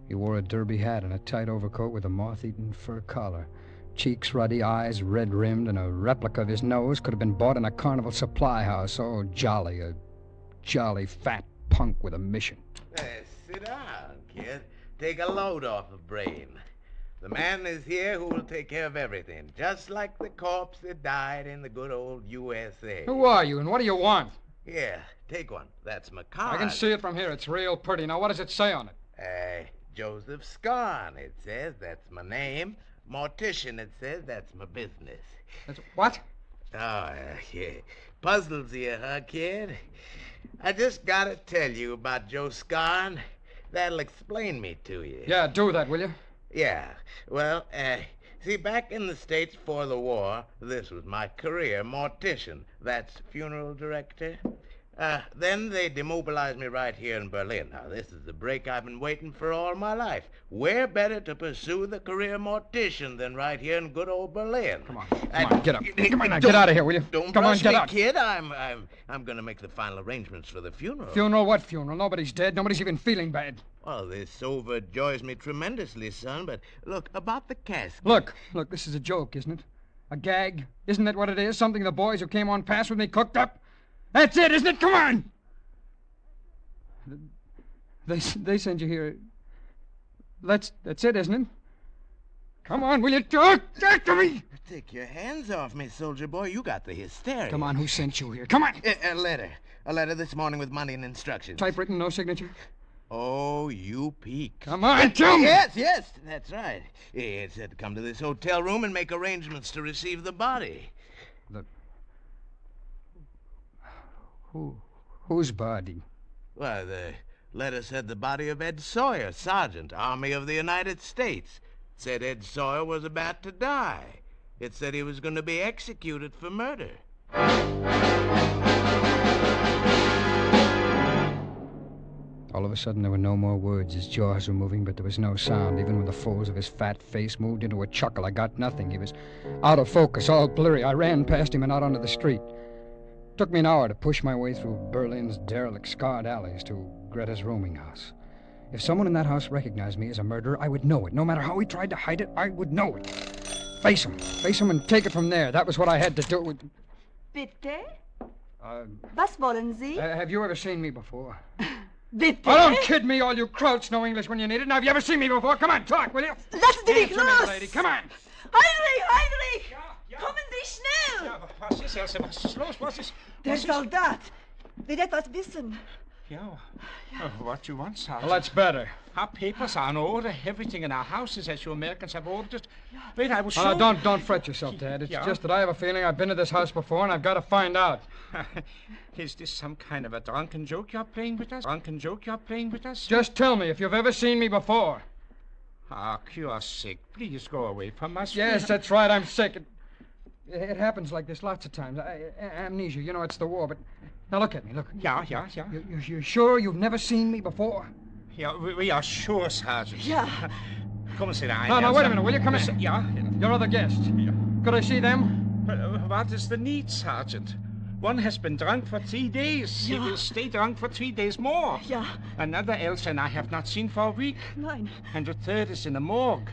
He wore a derby hat and a tight overcoat with a moth-eaten fur collar. Cheeks ruddy, eyes red-rimmed, and a replica of his nose could have been bought in a carnival supply house. Oh, jolly, a jolly fat punk with a mission. Sit down, kid. Take a load off the brain. The man is here who will take care of everything, just like the corpse that died in the good old USA. Who are you, and what do you want? Here, take one. That's my card. I can see it from here. It's real pretty. Now, what does it say on it? Joseph Scarn, it says. That's my name. Mortician, it says. That's my business. That's what? Oh, yeah. Puzzles you, huh, kid? I just gotta tell you about Joe Scarn. That'll explain me to you. Yeah, do that, will you? Yeah. Well, see, back in the States before the war, this was my career, mortician. That's funeral director. Then they demobilized me right here in Berlin. Now, this is the break I've been waiting for all my life. Where better to pursue the career mortician than right here in good old Berlin? Come on, get up. Come on, now, get out of here, will you? Come on, get out. Kid. I'm going to make the final arrangements for the funeral. Funeral? What funeral? Nobody's dead. Nobody's even feeling bad. Well, this overjoys me tremendously, son, but look, about the casket. Look, this is a joke, isn't it? A gag? Isn't that what it is? Something the boys who came on past with me cooked up? That's it, isn't it? Come on! They sent you here... That's it, isn't it? Come on, will you talk to me? Take your hands off me, soldier boy. You got the hysteria. Come on, who sent you here? Come on. A letter. A letter this morning with money and instructions. Typewritten, no signature? Oh, you peak. Come on, tell me. Yes, that's right. It said to come to this hotel room and make arrangements to receive the body. Whose body? Why, the letter said the body of Ed Sawyer, Sergeant, Army of the United States. It said Ed Sawyer was about to die. It said he was going to be executed for murder. All of a sudden, there were no more words. His jaws were moving, but there was no sound. Even when the folds of his fat face moved into a chuckle, I got nothing. He was out of focus, all blurry. I ran past him and out onto the street. It took me an hour to push my way through Berlin's derelict, scarred alleys to Greta's rooming house. If someone in that house recognized me as a murderer, I would know it. No matter how he tried to hide it, I would know it. Face him and take it from there. That was what I had to do. Bitte? Was wollen Sie? Have you ever seen me before? Bitte? Oh, don't kid me, all you krauts know English when you need it. Now, have you ever seen me before? Come on, talk, will you? Lassen Sie mich Answer me, los! lady. Come on. Heinrich! Kommen Sie schnell! Ja, was ist, Else? Was ist los? Was ist... Der Soldat will etwas wissen. Yeah. What you want, Sergeant? Well, that's better. Our papers are in order. Everything in our house is as you Americans have ordered it. Wait, I will show you. Don't fret yourself, Dad. It's just that I have a feeling I've been to this house before, and I've got to find out. Is this some kind of a drunken joke you're playing with us? Just tell me if you've ever seen me before. Ah, you're sick. Please go away from us. Yes, that's right. I'm sick. It happens like this lots of times. Amnesia, you know, it's the war, but... Now, look at me, look. Yeah. You're sure you've never seen me before? Yeah, we are sure, Sergeant. Yeah. Come and sit down. No, wait a minute, will you? Come in. Yeah. Your other guest. Yeah. Could I see them? What is the need, Sergeant? One has been drunk for 3 days. Yeah. He will stay drunk for 3 days more. Yeah. Another Elsa and I have not seen for a week. Nein. And the third is in the morgue.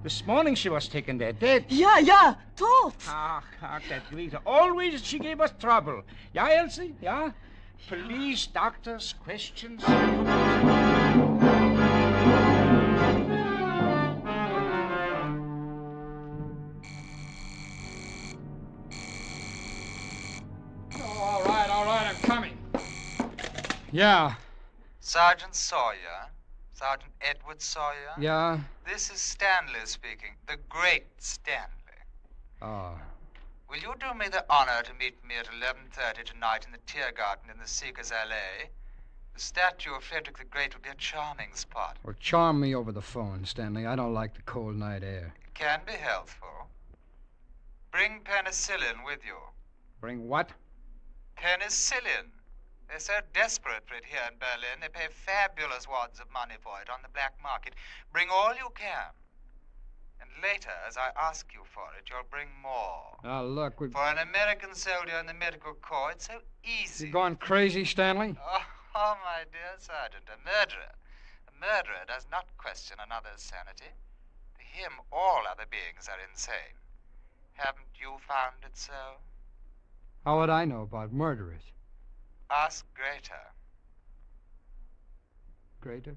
This morning she was taken there dead. Ja, tot. Ach, that Greta. Always she gave us trouble. Yeah, Elsie? Yeah? Police, doctors, questions. All right, I'm coming. Yeah. Sergeant Sawyer? Sergeant Edward Sawyer? Yeah? This is Stanley speaking, the great Stanley. Oh. Will you do me the honor to meet me at 11:30 tonight in the Tiergarten in the Seekers Alley? The statue of Frederick the Great will be a charming spot. Well, charm me over the phone, Stanley. I don't like the cold night air. It can be healthful. Bring penicillin with you. Bring what? Penicillin. They're so desperate for it here in Berlin, they pay fabulous wads of money for it on the black market. Bring all you can. And later, as I ask you for it, you'll bring more. Now, look, For an American soldier in the medical corps, it's so easy. You gone crazy, Stanley? Oh, my dear Sergeant, a murderer does not question another's sanity. To him, all other beings are insane. Haven't you found it so? How would I know about murderers? Ask Greta. Greta?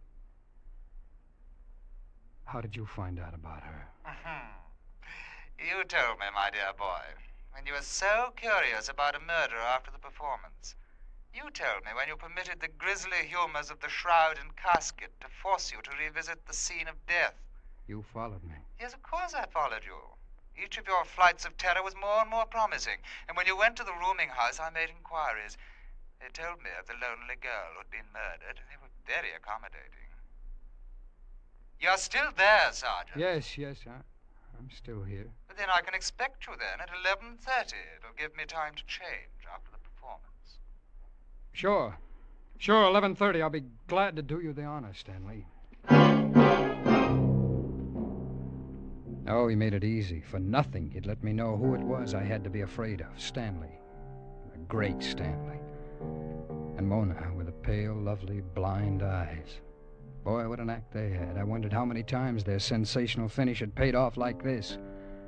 How did you find out about her? You told me, my dear boy, when you were so curious about a murderer after the performance. You told me when you permitted the grisly humors of the shroud and casket to force you to revisit the scene of death. You followed me. Yes, of course I followed you. Each of your flights of terror was more and more promising, and when you went to the rooming house, I made inquiries. They told me of the lonely girl who'd been murdered, and they were very accommodating. You're still there, Sergeant? Yes, I'm still here. But then I can expect you then at 11:30. It'll give me time to change after the performance. Sure, 11:30. I'll be glad to do you the honor, Stanley. Oh, he made it easy. For nothing, he'd let me know who it was I had to be afraid of. Stanley. The great Stanley. And Mona with the pale, lovely, blind eyes. Boy, what an act they had. I wondered how many times their sensational finish had paid off like this.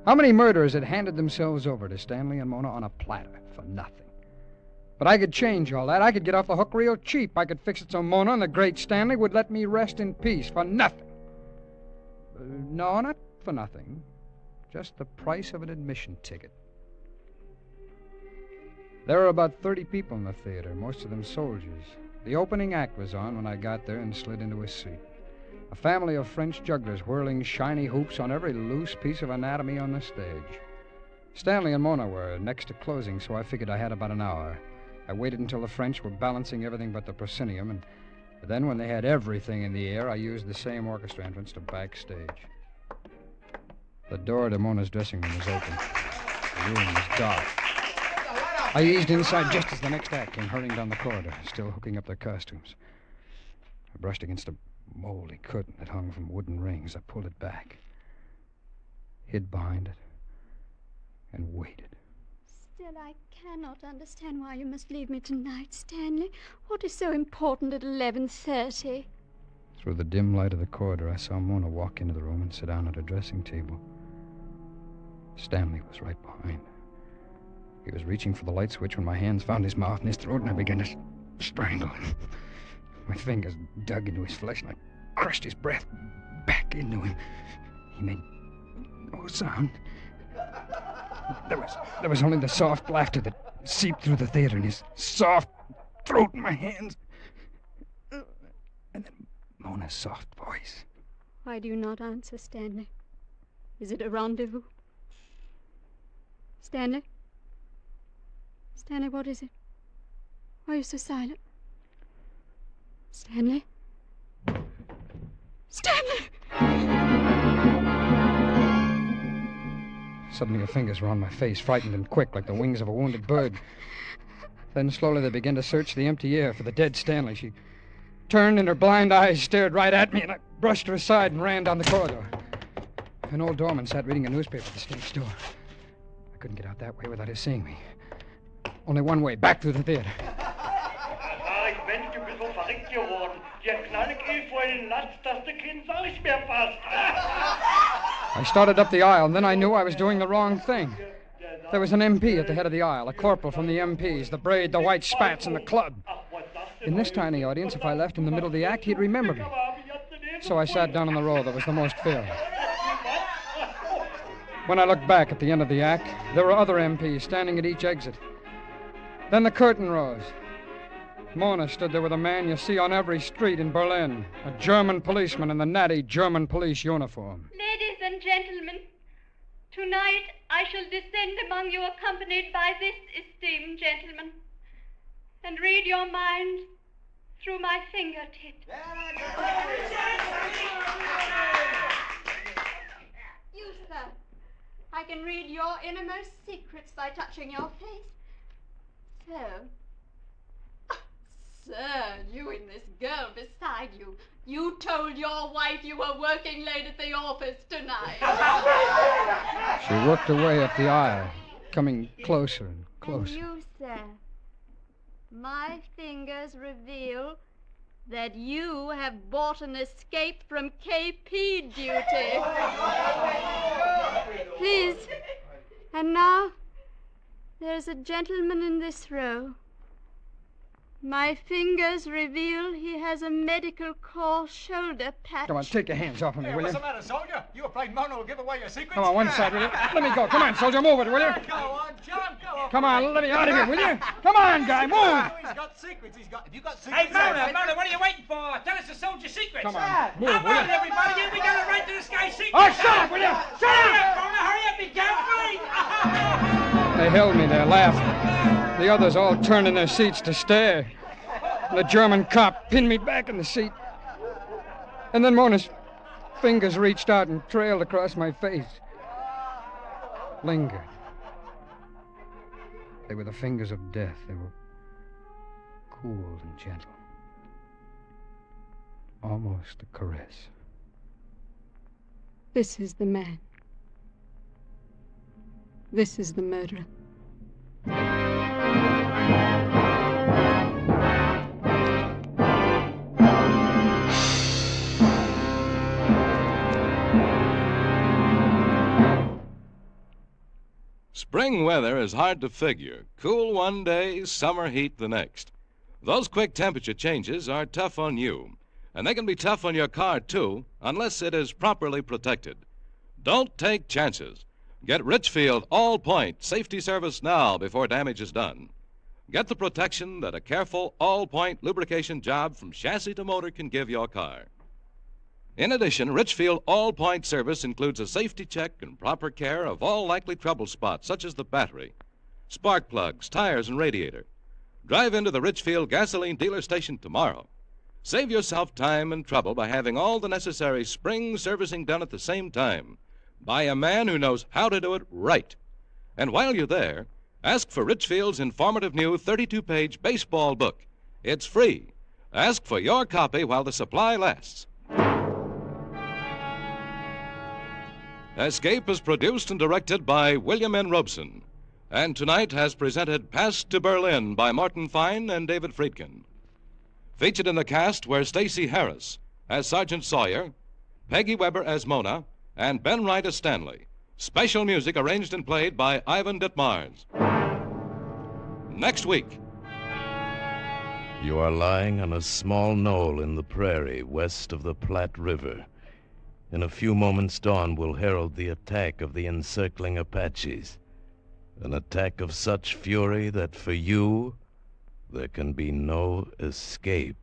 How many murderers had handed themselves over to Stanley and Mona on a platter for nothing. But I could change all that. I could get off the hook real cheap. I could fix it so Mona and the great Stanley would let me rest in peace for nothing. No, not for nothing. Just the price of an admission ticket. There were about 30 people in the theater, most of them soldiers. The opening act was on when I got there and slid into a seat. A family of French jugglers whirling shiny hoops on every loose piece of anatomy on the stage. Stanley and Mona were next to closing, so I figured I had about an hour. I waited until the French were balancing everything but the proscenium, and then when they had everything in the air, I used the same orchestra entrance to backstage. The door to Mona's dressing room was open. The room was dark. I eased inside just as the next act came hurrying down the corridor, still hooking up their costumes. I brushed against a moldy curtain that hung from wooden rings. I pulled it back, hid behind it, and waited. Still, I cannot understand why you must leave me tonight, Stanley. What is so important at 11:30? Through the dim light of the corridor, I saw Mona walk into the room and sit down at her dressing table. Stanley was right behind her. He was reaching for the light switch when my hands found his mouth and his throat, and I began to strangle him. My fingers dug into his flesh, and I crushed his breath back into him. He made no sound. There was only the soft laughter that seeped through the theater and his soft throat in my hands. And then Mona's soft voice. Why do you not answer, Stanley? Is it a rendezvous? Stanley? Stanley, what is it? Why are you so silent? Stanley? Stanley! Suddenly her fingers were on my face, frightened and quick, like the wings of a wounded bird. Then slowly they began to search the empty air for the dead Stanley. She turned and her blind eyes stared right at me, and I brushed her aside and ran down the corridor. An old doorman sat reading a newspaper at the stage door. I couldn't get out that way without his seeing me. Only one way, back through the theater. Ich bin ein bisschen verrückt geworden. Der Knallig vorhin Latz, dass der Kind nicht mehr passt. I started up the aisle, and then I knew I was doing the wrong thing. There was an MP at the head of the aisle, a corporal from the MPs, the braid, the white spats, and the club. In this tiny audience, if I left in the middle of the act, he'd remember me. So I sat down on the row that was the most filled. When I looked back at the end of the act, there were other MPs standing at each exit. Then the curtain rose. Mona stood there with a man you see on every street in Berlin, a German policeman in the natty German police uniform. Ladies and gentlemen, tonight I shall descend among you accompanied by this esteemed gentleman and read your mind through my fingertips. You, sir, I can read your innermost secrets by touching your face. Sir, you and this girl beside you, you told your wife you were working late at the office tonight. She worked her way up the aisle, coming closer and closer. And you, sir, my fingers reveal that you have bought an escape from KP duty. Please. And now, there's a gentleman in this row. My fingers reveal he has a medical corps shoulder patch. Come on, take your hands off of me, will you? What's the matter, soldier? You afraid Mona will give away your secrets? Come on, one side, will you? Let me go. Come on, soldier, move it, will you? Go on, John, go on. Come on, let me out of here, will you? Come on, guy, move! He's got secrets. Have you got secrets? Hey, Mona, what are you waiting for? Tell us the soldier's secrets. Come on, move, Come will on, you? everybody. We got a right to this guy's secrets. Oh, shut up, will you? Shut Hurry up! up, Mona. Hurry up. He can't breathe. They held me there, laughing. The others all turned in their seats to stare. The German cop pinned me back in the seat. And then Mona's fingers reached out and trailed across my face. Lingered. They were the fingers of death. They were cool and gentle. Almost a caress. This is the man. This is the murderer. Spring weather is hard to figure. Cool one day, summer heat the next. Those quick temperature changes are tough on you. And they can be tough on your car, too, unless it is properly protected. Don't take chances. Get Richfield All-Point Safety Service now before damage is done. Get the protection that a careful All-Point lubrication job from chassis to motor can give your car. In addition, Richfield All-Point Service includes a safety check and proper care of all likely trouble spots, such as the battery, spark plugs, tires, and radiator. Drive into the Richfield gasoline dealer station tomorrow. Save yourself time and trouble by having all the necessary spring servicing done at the same time by a man who knows how to do it right. And while you're there, ask for Richfield's informative new 32-page baseball book. It's free. Ask for your copy while the supply lasts. Escape is produced and directed by William N. Robeson, and tonight has presented Passed to Berlin by Morton Fine and David Friedkin. Featured in the cast were Stacey Harris as Sergeant Sawyer, Peggy Weber as Mona, and Ben Wright as Stanley. Special music arranged and played by Ivan Ditmars. Next week. You are lying on a small knoll in the prairie west of the Platte River. In a few moments, dawn will herald the attack of the encircling Apaches. An attack of such fury that for you, there can be no escape.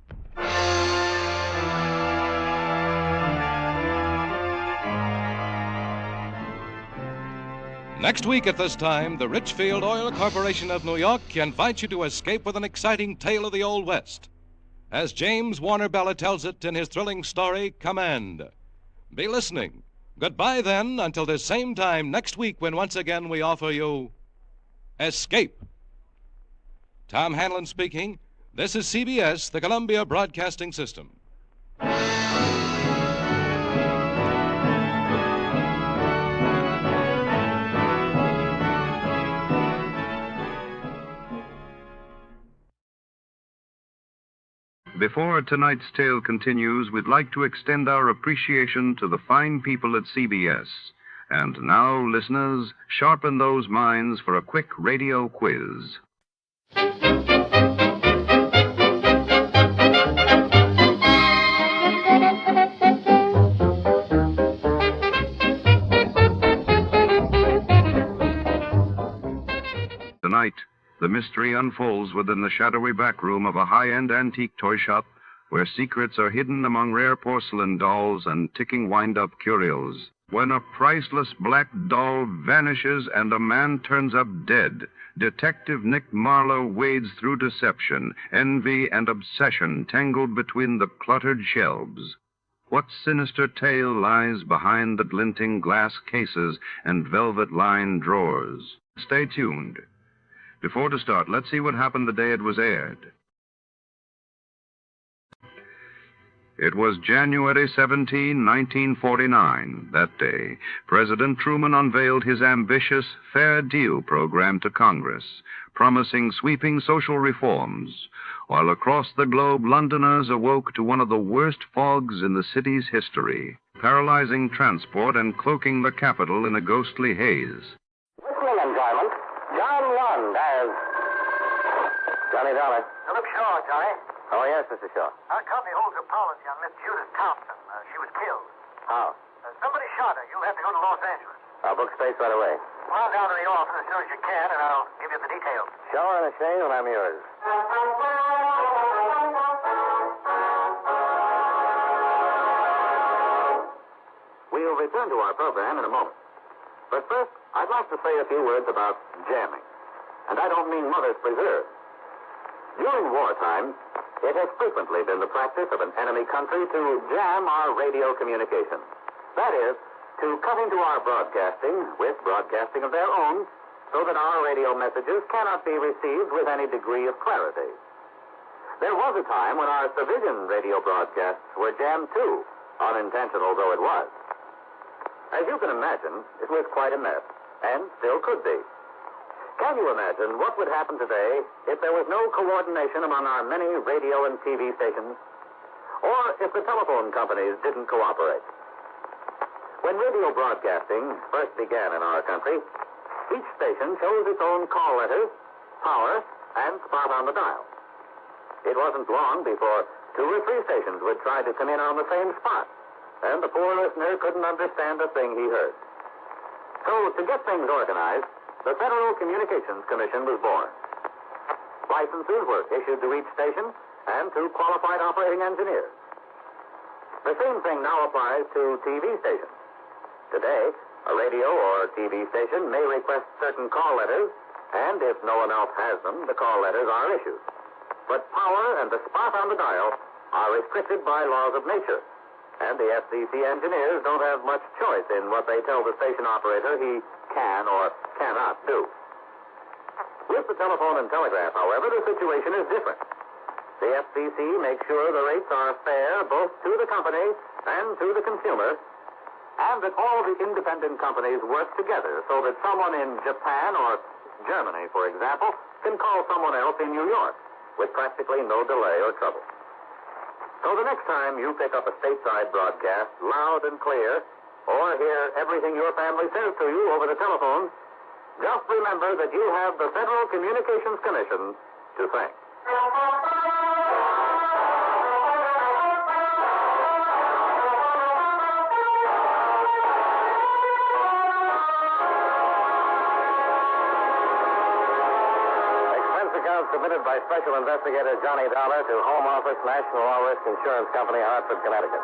Next week at this time, the Richfield Oil Corporation of New York invites you to escape with an exciting tale of the Old West, as James Warner Bella tells it in his thrilling story, Command. Be listening. Goodbye, then, until this same time next week when once again we offer you Escape. Tom Hanlon speaking. This is CBS, the Columbia Broadcasting System. Before tonight's tale continues, we'd like to extend our appreciation to the fine people at CBS. And now, listeners, sharpen those minds for a quick radio quiz. Tonight, the mystery unfolds within the shadowy back room of a high-end antique toy shop where secrets are hidden among rare porcelain dolls and ticking wind-up curios. When a priceless black doll vanishes and a man turns up dead, Detective Nick Marlowe wades through deception, envy, and obsession tangled between the cluttered shelves. What sinister tale lies behind the glinting glass cases and velvet-lined drawers? Stay tuned. Before to start, let's see what happened the day it was aired. It was January 17, 1949. That day, President Truman unveiled his ambitious Fair Deal program to Congress, promising sweeping social reforms, while across the globe, Londoners awoke to one of the worst fogs in the city's history, paralyzing transport and cloaking the capital in a ghostly haze. Listening enjoyment, John Lund as Johnny Dollar. Philip Shaw, Johnny. Oh, yes, Mr. Shaw. Our company holds a policy on Miss Judith Thompson. She was killed. How? Somebody shot her. You'll have to go to Los Angeles. I'll book space right away. Fly down to the office as soon as you can, and I'll give you the details. Show her and a shame, and I'm yours. We'll return to our program in a moment. But first, I'd like to say a few words about jamming. And I don't mean Mother's Preserve. During wartime, it has frequently been the practice of an enemy country to jam our radio communications. That is, to cut into our broadcasting with broadcasting of their own so that our radio messages cannot be received with any degree of clarity. There was a time when our civilian radio broadcasts were jammed too, unintentional though it was. As you can imagine, it was quite a mess, and still could be. Can you imagine what would happen today if there was no coordination among our many radio and TV stations? Or if the telephone companies didn't cooperate? When radio broadcasting first began in our country, each station chose its own call letters, power, and spot on the dial. It wasn't long before 2 or 3 stations would try to come in on the same spot, and the poor listener couldn't understand a thing he heard. So, to get things organized, the Federal Communications Commission was born. Licenses were issued to each station and to qualified operating engineers. The same thing now applies to TV stations. Today, a radio or TV station may request certain call letters, and if no one else has them, the call letters are issued. But power and the spot on the dial are restricted by laws of nature, and the FCC engineers don't have much choice in what they tell the station operator he can or cannot do. With the telephone and telegraph, however, the situation is different. The FCC makes sure the rates are fair both to the company and to the consumer, and that all the independent companies work together so that someone in Japan or Germany, for example, can call someone else in New York with practically no delay or trouble. So the next time you pick up a stateside broadcast loud and clear, or hear everything your family says to you over the telephone, just remember that you have the Federal Communications Commission to thank. Submitted by Special Investigator Johnny Dolar to Home Office, National All-Risk Insurance Company, Hartford, Connecticut.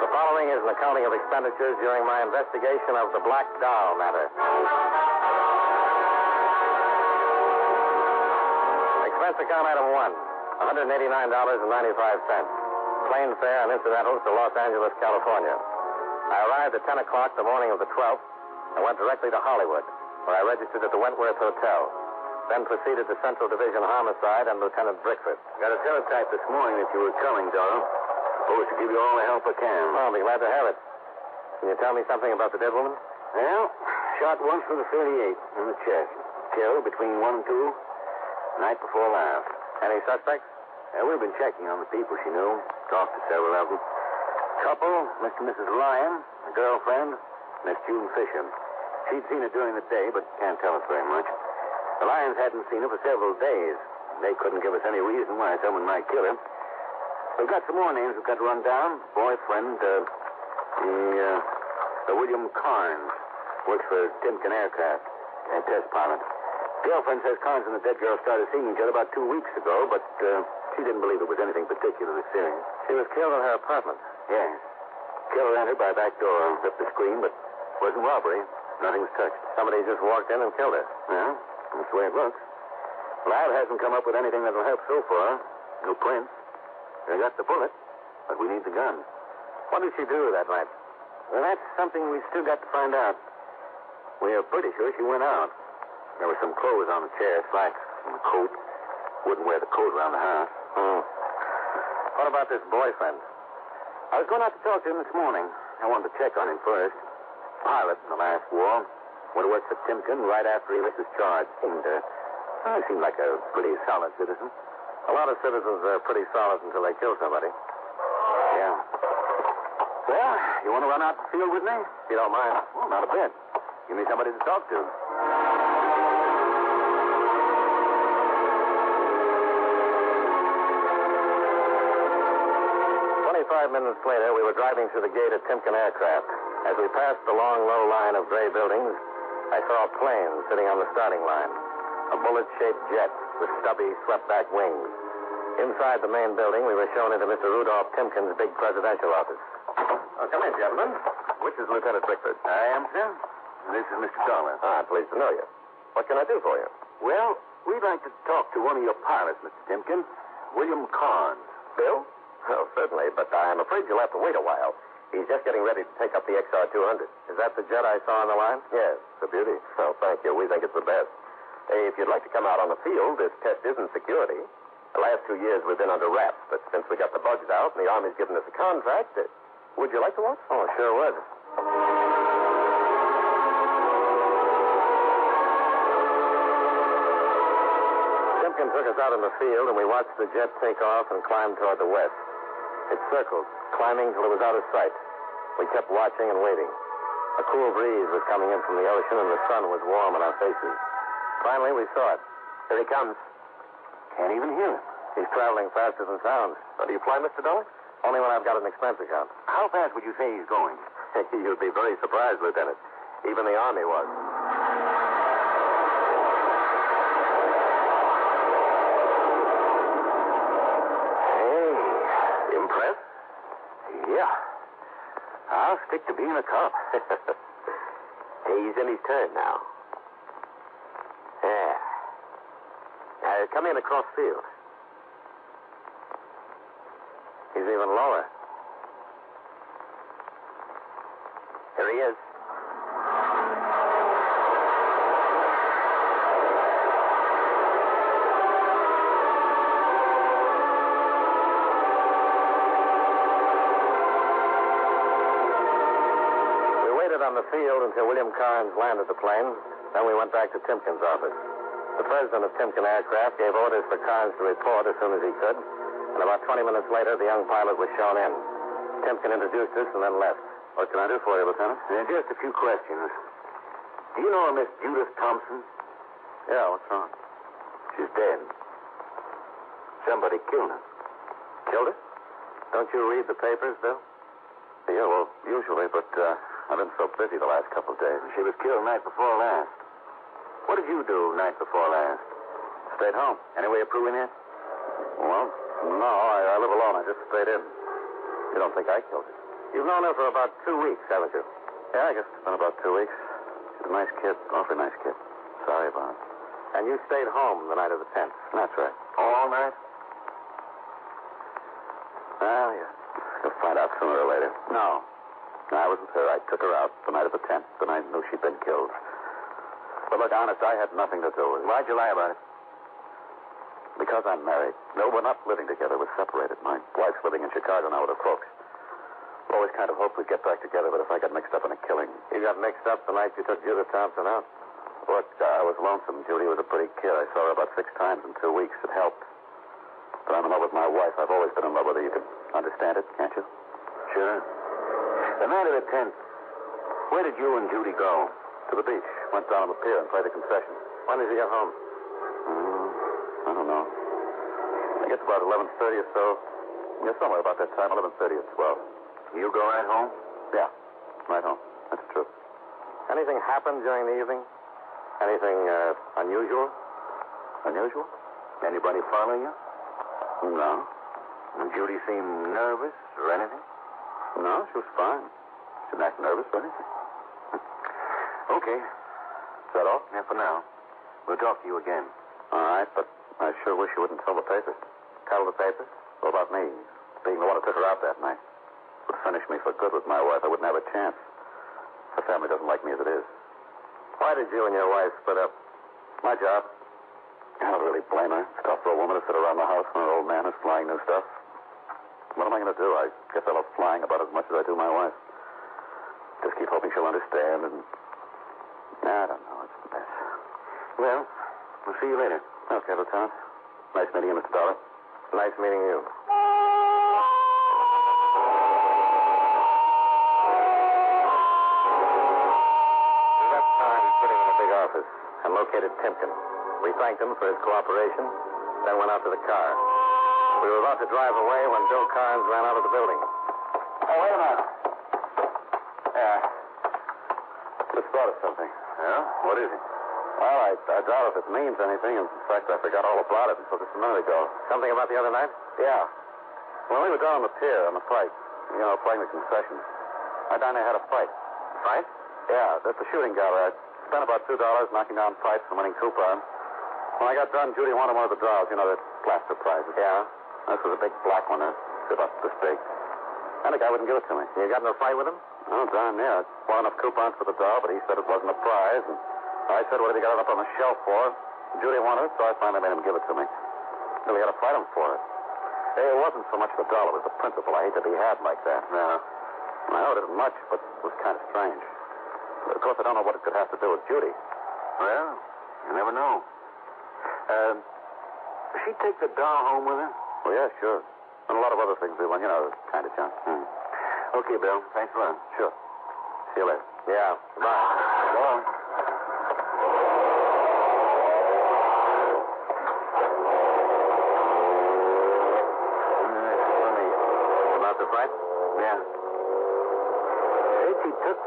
The following is an accounting of expenditures during my investigation of the Black Doll matter. Expense account item 1, $189.95. Plane fare and incidentals to Los Angeles, California. I arrived at 10 o'clock the morning of the 12th and went directly to Hollywood, where I registered at the Wentworth Hotel. Then proceeded to Central Division Homicide and Lieutenant Brickford. Got a teletype this morning that you were coming, Dolar. Supposed to give you all the help I can. I'll be glad to have it. Can you tell me something about the dead woman? Well, shot once with a .38 in the chest. Killed between 1 and 2, night before last. Any suspects? We've been checking on the people she knew. Talked to several of them. Couple, Mr. and Mrs. Lyon, a girlfriend, Miss June Fisher. She'd seen her during the day, but can't tell us very much. The Lyons hadn't seen her for several days. They couldn't give us any reason why someone might kill her. We've got some more names we've got to run down. Boyfriend, William Carnes. Works for Timken Aircraft. Test pilot. Girlfriend says Carnes and the dead girl started seeing each other about 2 weeks ago, but she didn't believe it was anything particularly serious. She was killed in her apartment? Yes. Killer entered by back door and flipped the screen, but wasn't robbery. Nothing was touched. Somebody just walked in and killed her? Yeah. That's the way it looks. Lab hasn't come up with anything that'll help so far. No prints. They got the bullet, but we need the gun. What did she do that night? Well, that's something we still got to find out. We are pretty sure she went out. There were some clothes on the chair, slacks and a coat. Wouldn't wear the coat around the house. What about this boyfriend? I was going out to talk to him this morning. I wanted to check on him first. Pilot in the last war. Went to work for Timken right after he was discharged. Seemed like a pretty solid citizen. A lot of citizens are pretty solid until they kill somebody. Yeah. Well, you want to run out the field with me? If you don't mind. Well, not a bit. Give me somebody to talk to. 25 minutes later, we were driving through the gate at Timken Aircraft. As we passed the long, low line of gray buildings, I saw a plane sitting on the starting line. A bullet-shaped jet with stubby, swept-back wings. Inside the main building, we were shown into Mr. Rudolph Timken's big presidential office. Come in, gentlemen. Which is Lieutenant Brickford? I am, sir. This is Mr. Dolar. I'm pleased to know you. What can I do for you? Well, we'd like to talk to one of your pilots, Mr. Timken. William Carnes. Bill? Oh, certainly, but I'm afraid you'll have to wait a while. He's just getting ready to take up the XR-200. Is that the jet I saw on the line? Yes, it's a beauty. Oh, thank you. We think it's the best. Hey, if you'd like to come out on the field, this test isn't security. The last 2 years we've been under wraps, but since we got the bugs out and the Army's given us a contract, would you like to watch? Oh, sure would. Timken took us out in the field, and we watched the jet take off and climb toward the west. It circled, climbing till it was out of sight. We kept watching and waiting. A cool breeze was coming in from the ocean, and the sun was warm on our faces. Finally, we saw it. Here he comes. Can't even hear him. He's traveling faster than sound. Do you fly, Mr. Dolar? Only when I've got an expense account. How fast would you say he's going? You'd be very surprised, Lieutenant. Even the Army was. Hey, impressed? Yeah. I'll stick to being a cop. He's in his turn now. Yeah. Come in across field. He's even lower. Here he is. We waited on the field until William Carnes landed the plane. Then we went back to Timken's office. The president of Timken Aircraft gave orders for Carnes to report as soon as he could. And about 20 minutes later, the young pilot was shown in. Timken introduced us and then left. What can I do for you, Lieutenant? Just a few questions. Do you know a Miss Judith Thompson? Yeah, what's wrong? She's dead. Somebody killed her. Killed her? Don't you read the papers, Bill? Yeah, well, usually, but I've been so busy the last couple of days. She was killed night before last. What did you do night before last? Stayed home. Any way of proving it? Well, no, I live alone. I just stayed in. You don't think I killed her? You've known her for about 2 weeks, haven't you? Yeah, I guess it's been about 2 weeks. She's a nice kid. Awfully nice kid. Sorry about it. And you stayed home the night of the 10th? That's right. All night? Well, yeah. You'll find out sooner or later. No. I wasn't there. I took her out the night of the 10th, the night I knew she'd been killed. But look, honest, I had nothing to do with it. Why'd you lie about it? Because I'm married. No, we're not living together. We're separated. My wife's living in Chicago now with her folks. Always kind of hoped we'd get back together, but if I got mixed up in a killing... You got mixed up the night you took Judith Thompson out? Look, I was lonesome. Judy was a pretty kid. I saw her about 6 times in 2 weeks. It helped. But I'm in love with my wife. I've always been in love with her. You can understand it, can't you? Sure. The night of the 10th, where did you and Judy go? To the beach. Went down on the pier and played a concession. When did you get home? I don't know. I guess about 11:30 or so. Yeah, somewhere about that time, 11:30 or 12. You go right home? Yeah, right home. That's true. Anything happened during the evening? Anything unusual? Unusual? Anybody following you? No. Did Judy seem nervous or anything? No, she was fine. She didn't act nervous or anything. Okay. Is that all? Yeah, for now. We'll talk to you again. All right, but I sure wish you wouldn't tell the papers. Tell the papers? Well, about me. Being the one who took her out that night. Would finish me for good with my wife. I wouldn't have a chance. Her family doesn't like me as it is. Why did you and your wife split up? My job. I don't really blame her. It's tough for a woman to sit around the house when an old man is flying new stuff. What am I going to do? I guess I love flying about as much as I do my wife. Just keep hoping she'll understand and... I don't know. It's a mess. Well, we'll see you later. Okay, Lieutenant. Nice meeting you, Mr. Dolar. Nice meeting you. We left Carnes sitting in the big office and located Timken. We thanked him for his cooperation, then went out to the car. We were about to drive away when Bill Carnes ran out of the building. Oh, wait a minute. Yeah. Just thought of something. Yeah? What is it? Well, I doubt if it means anything. In fact, I forgot all about it until just a minute ago. Something about the other night? Yeah. When we were down on the pier on the fight, playing the concessions, I down there had a fight. Fight? Yeah, that's the shooting gallery. I spent about $2 knocking down fights and winning coupons. When I got done, Judy wanted one of the draws, the plaster prizes. Yeah? This was a big black one, about this big. And the guy wouldn't give it to me. You got in a fight with him? Oh, darn near. I won enough coupons for the doll, but he said it wasn't a prize. And I said, what had he got it up on the shelf for? Judy wanted it, so I finally made him give it to me. Then we had to fight him for it. It wasn't so much the doll, it was the principle. I hate to be had like that. No. I owed it much, but it was kind of strange. Of course, I don't know what it could have to do with Judy. Well, you never know. Does she take the doll home with her? Well, yeah, sure. And a lot of other things, kind of junk. Okay, Bill. Thanks a lot. Sure. See you later. Yeah. Bye. Go on.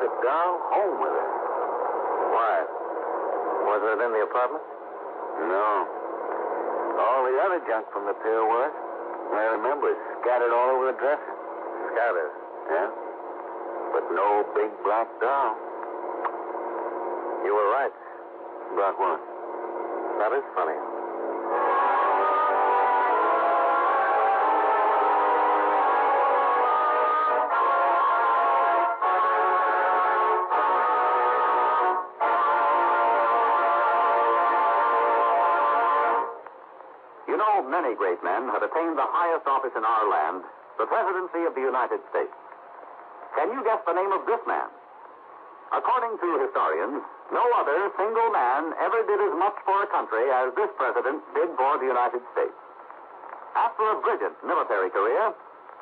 the doll home with her. Why? Wasn't it in the apartment? No. All the other junk from the pier was. I remember it scattered all over the dresser. Scattered? Yeah. But no big black doll. You were right. About what? That is funny. You know, many great men have attained the highest office in our land, the presidency of the United States. Can you guess the name of this man? According to historians, no other single man ever did as much for a country as this president did for the United States. After a brilliant military career,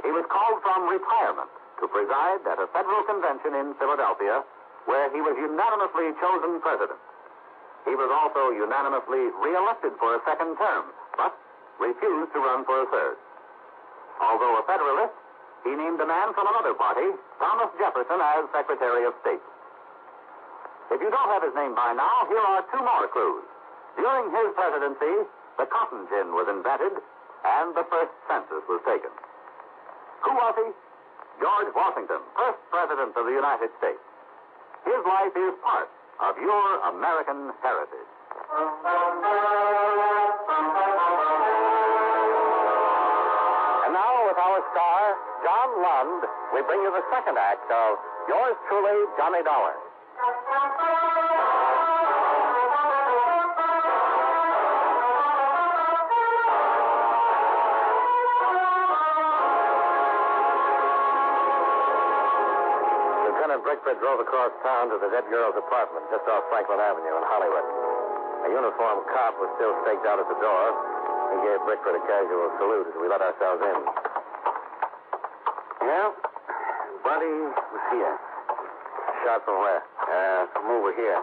he was called from retirement to preside at a federal convention in Philadelphia, where he was unanimously chosen president. He was also unanimously reelected for a second term, but refused to run for a third. Although a Federalist, he named a man from another party, Thomas Jefferson, as Secretary of State. If you don't have his name by now, here are two more clues. During his presidency, the cotton gin was invented, and the first census was taken. Who was he? George Washington, first president of the United States. His life is part of your American heritage. And now, with our star, John Lund, we bring you the second act of yours truly, Johnny Dollar. Lieutenant Brickford drove across town to the dead girl's apartment just off Franklin Avenue in Hollywood. A uniformed cop was still staked out at the door. He gave Brickford a casual salute as we let ourselves in. Yeah, body was here. Shot from where? From over here.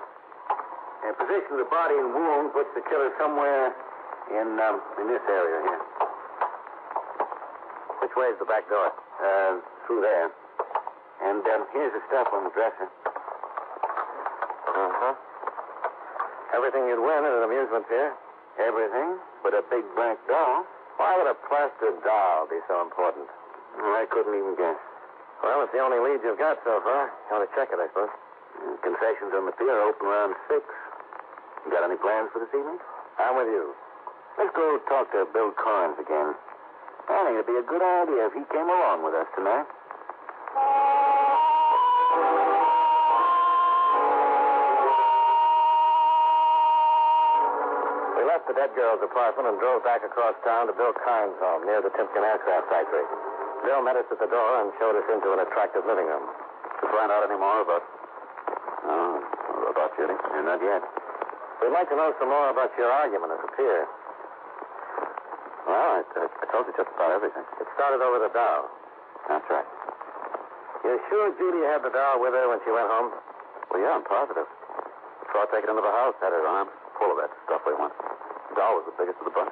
The position of the body and wound puts the killer somewhere in this area here. Which way is the back door? Through there. And here's the stuff on the dresser. Uh-huh. Everything you'd win at an amusement fair. Everything but a big black doll. Why would a plaster doll be so important? I couldn't even guess. Well, it's the only lead you've got so far. You want to check it, I suppose. Concessions on the pier open around 6. You got any plans for this evening? I'm with you. Let's go talk to Bill Carnes again. I think it'd be a good idea if he came along with us tonight. We left the dead girl's apartment and drove back across town to Bill Carnes' home near the Timpkin Aircraft Factory. Bill met us at the door and showed us into an attractive living room. Did you find out any more about... about Judy? Not yet. We'd like to know some more about your argument at the pier. Well, I told you just about everything. It started over the doll. That's right. You're sure Judy had the doll with her when she went home? Well, yeah, I'm positive. Saw her take it into the house, had her arms full of that stuff we want. The doll was the biggest of the bunch.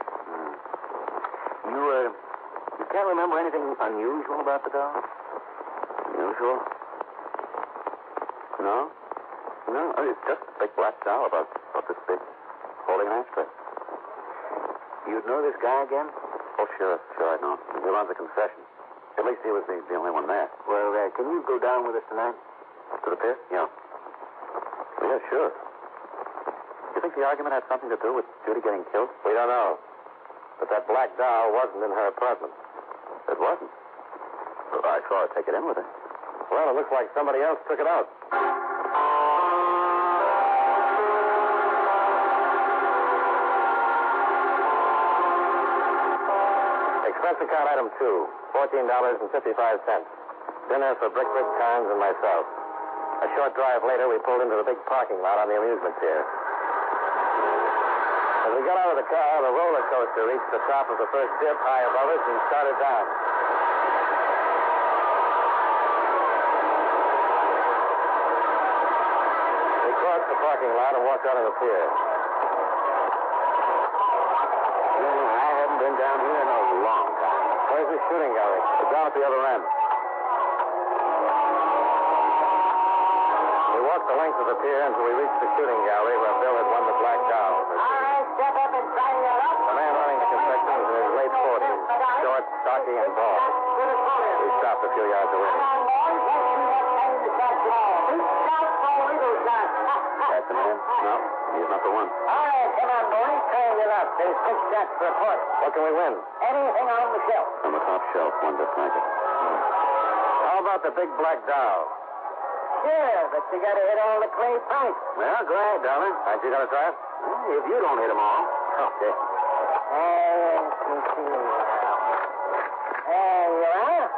You can't remember anything unusual about the doll? Unusual? No? No, it's just a big black doll about this big, holding an ashtray. You'd know this guy again? Oh, sure I know. He runs a concession. At least he was the only one there. Well, can you go down with us tonight? To the pier? Yeah. Yeah, sure. You think the argument had something to do with Judy getting killed? We don't know. But that black doll wasn't in her apartment. It wasn't? Well, I saw her take it in with her. Well, it looks like somebody else took it out. Expense account item 2, $14.55. Dinner for Brickford, Carnes, and myself. A short drive later, we pulled into the big parking lot on the amusement pier. As we got out of the car, the roller coaster reached the top of the first dip high above us and started down. We crossed the parking lot and walked out of the pier. I haven't been down here in a long time. Where's the shooting gallery? It's down at the other end. walked the length of the pier until we reached the shooting gallery where Bill had won the Black Doll. All right, step up and try it up. The man running the concession was in his late 40s, short, stocky, and bald. We stopped a few yards away. That's the man? No, he's not the one. All right, come on, boys. Try it up. There's 6 shots for a quarter. What can we win? Anything on the shelf. On the top shelf, one just like it. How about the big Black Doll? Sure, but you gotta hit all the clay pipes. Well, go ahead, darling. Aren't you going to try it? If you don't hit them all. Okay. Let me see. There you are.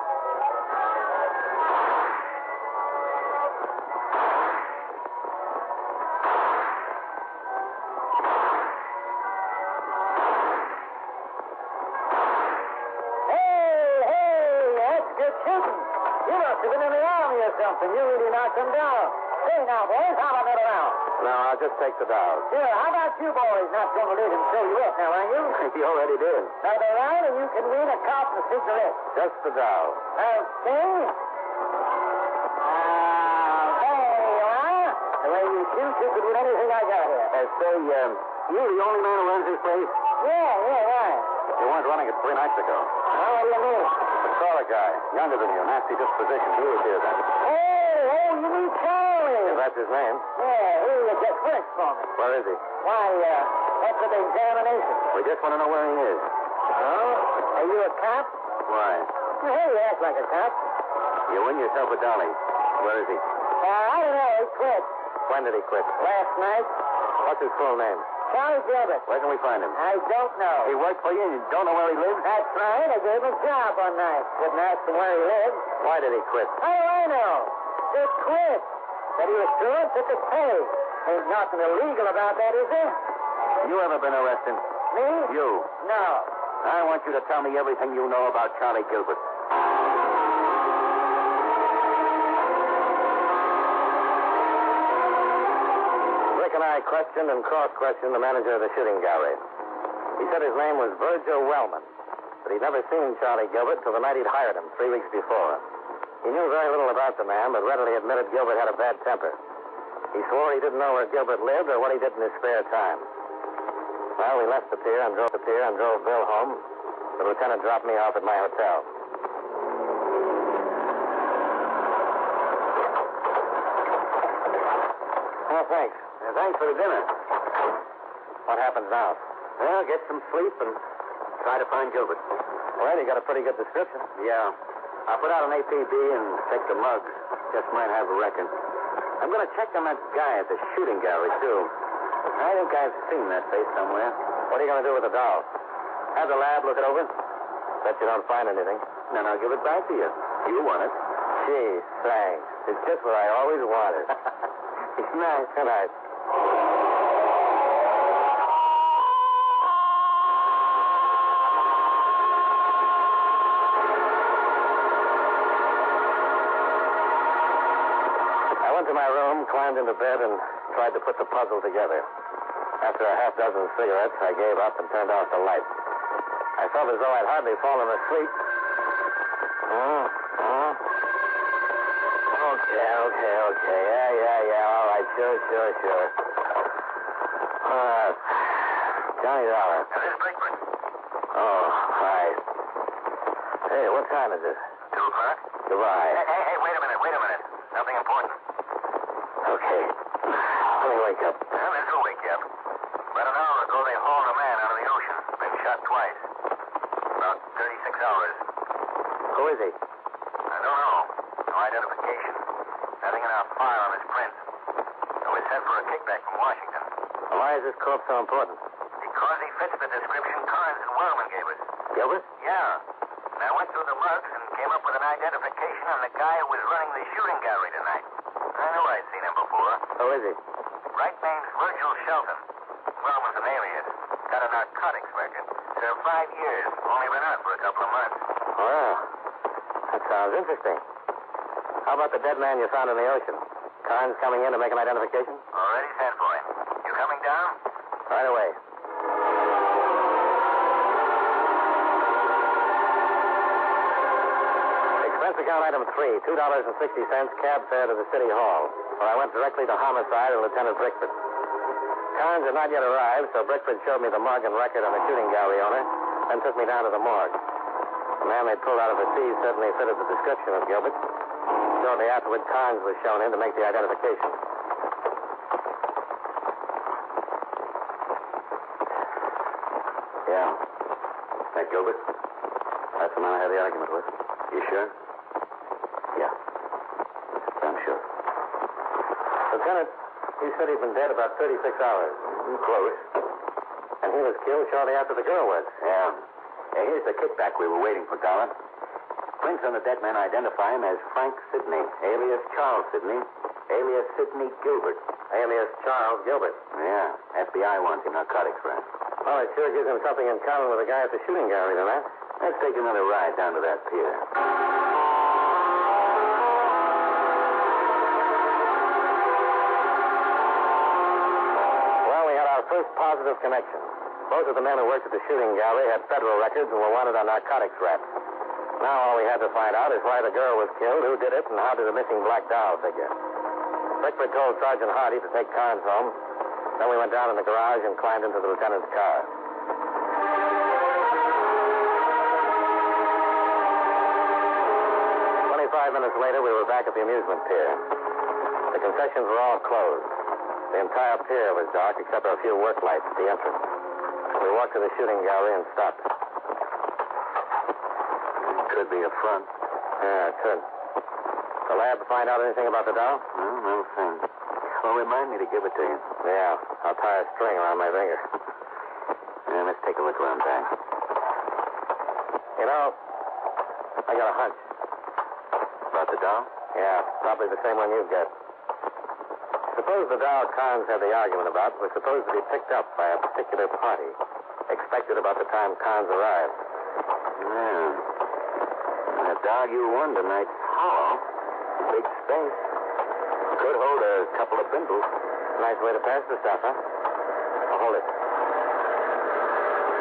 Something. You really knocked them down. Say now, boys, how about another round? No, I'll just take the dolls. Sure, how about you boys? Not going to let him show you up now, are you? He already did. Another round and you can win a carton of cigarettes. Just the dolls. Okay. There you are. The way you shoot, you could win anything I got here. Say, you the only man who runs this place? Yeah, right. You weren't running it 3 nights ago. Oh, what do you mean? The crawler guy, younger than you, nasty disposition. He was here then. Oh, you mean Charlie? If that's his name. Yeah, he just works for me. Where is he? Why, that's an examination. We just want to know where he is. Oh? Are you a cop? Why? Hey, you act like a cop. You win yourself a dolly. Where is he? I don't know. He quit. When did he quit? Last night. What's his full name? Charlie Gilbert. Where can we find him? I don't know. He worked for you and you don't know where he lives? That's right. I gave him a job one night. Didn't ask him where he lived. Why did he quit? How do I know? Just quit. Said he was through and took his pay. Ain't nothing illegal about that, is there? You ever been arrested? Me? You? No. I want you to tell me everything you know about Charlie Gilbert. Rick and I questioned and cross-questioned the manager of the shooting gallery. He said his name was Virgil Wellman, but he'd never seen Charlie Gilbert till the night he'd hired him 3 weeks before. He knew very little about the man, but readily admitted Gilbert had a bad temper. He swore he didn't know where Gilbert lived or what he did in his spare time. Well, we left the pier and drove Bill home. The lieutenant dropped me off at my hotel. Oh, thanks. Thanks for the dinner. What happens now? Well, get some sleep and try to find Gilbert. Well, you got a pretty good description. Yeah. I'll put out an APB and check the mugs. Just might have a record. I'm going to check on that guy at the shooting gallery, too. I think I've seen that face somewhere. What are you going to do with the doll? Have the lab look it over? Bet you don't find anything. Then I'll give it back to you. You want it. Gee, thanks. It's just what I always wanted. Good night. Good night. I went to my room, climbed into bed, and tried to put the puzzle together. After a half dozen cigarettes, I gave up and turned off the light. I felt as though I'd hardly fallen asleep. Okay. Yeah. All right, sure. Johnny Dolar. This is Blackmail. Oh, hi. Hey, what time is it? 2 o'clock? Goodbye. Hey, wait a minute. Nothing important. Okay. Let me wake up. Well, this will wake you up. About an hour ago, they hauled a man out of the ocean. Been shot twice. About 36 hours. Who is he? I don't know. No identification. Nothing in our file on his print. So we sent for a kickback from Washington. Why is this corpse so important? Because he fits the description Carnes and Wellman gave us. Gilbert? Yeah. And I went through the mugs and came up with an identification on the guy who was running the shooting gallery tonight. I knew I'd seen him before. Who is he? Right name's Virgil Shelton. Wellman's an alias. Got a narcotics record. Served 5 years. Only been out for a couple of months. Well, that sounds interesting. How about the dead man you found in the ocean? Carnes coming in to make an identification? Already sent for him. You coming down? Right away. Expense account item 3, $2.60 cab fare to the City Hall, where I went directly to homicide and Lieutenant Brickford. Carnes had not yet arrived, so Brickford showed me the mug and record on the shooting gallery owner, then took me down to the morgue. The man they pulled out of the sea certainly fitted the description of Gilbert. Shortly afterward, Carnes was shown in to make the identification. Yeah. That Gilbert? That's the man I had the argument with. You sure? Yeah. I'm sure. Lieutenant, he said he'd been dead about 36 hours. Close. And he was killed shortly after the girl was. Yeah. Here's the kickback we were waiting for, Dolar. Prints on the dead man identify him as Frank Sidney, alias Charles Sidney, alias Sidney Gilbert. Alias Charles Gilbert. Yeah. FBI wants him, narcotics friend. Well, it sure gives him something in common with the guy at the shooting gallery, tonight. Let's take another ride down to that pier. Well, we had our first positive connection. Both of the men who worked at the shooting gallery had federal records and were wanted on narcotics raps. Now all we had to find out is why the girl was killed, who did it, and how did the missing black doll figure. Brickford told Sergeant Hardy to take Carnes home. Then we went down in the garage and climbed into the lieutenant's car. 25 minutes later, we were back at the amusement pier. The concessions were all closed. The entire pier was dark except for a few work lights at the entrance. We walked to the shooting gallery and stopped. Could be a front. Yeah, it could. The lab find out anything about the doll? No thing. Well, remind me to give it to you. Yeah, I'll tie a string around my finger. Yeah, let's take a look around back. You know, I got a hunch. About the doll? Yeah, probably the same one you've got. Suppose the doll Carnes had the argument about was supposed to be picked up by a particular party, expected about the time Carnes arrived. Yeah. That dog you won tonight's hollow. Big space. Could hold a couple of bindles. Nice way to pass the stuff, huh? Oh, hold it.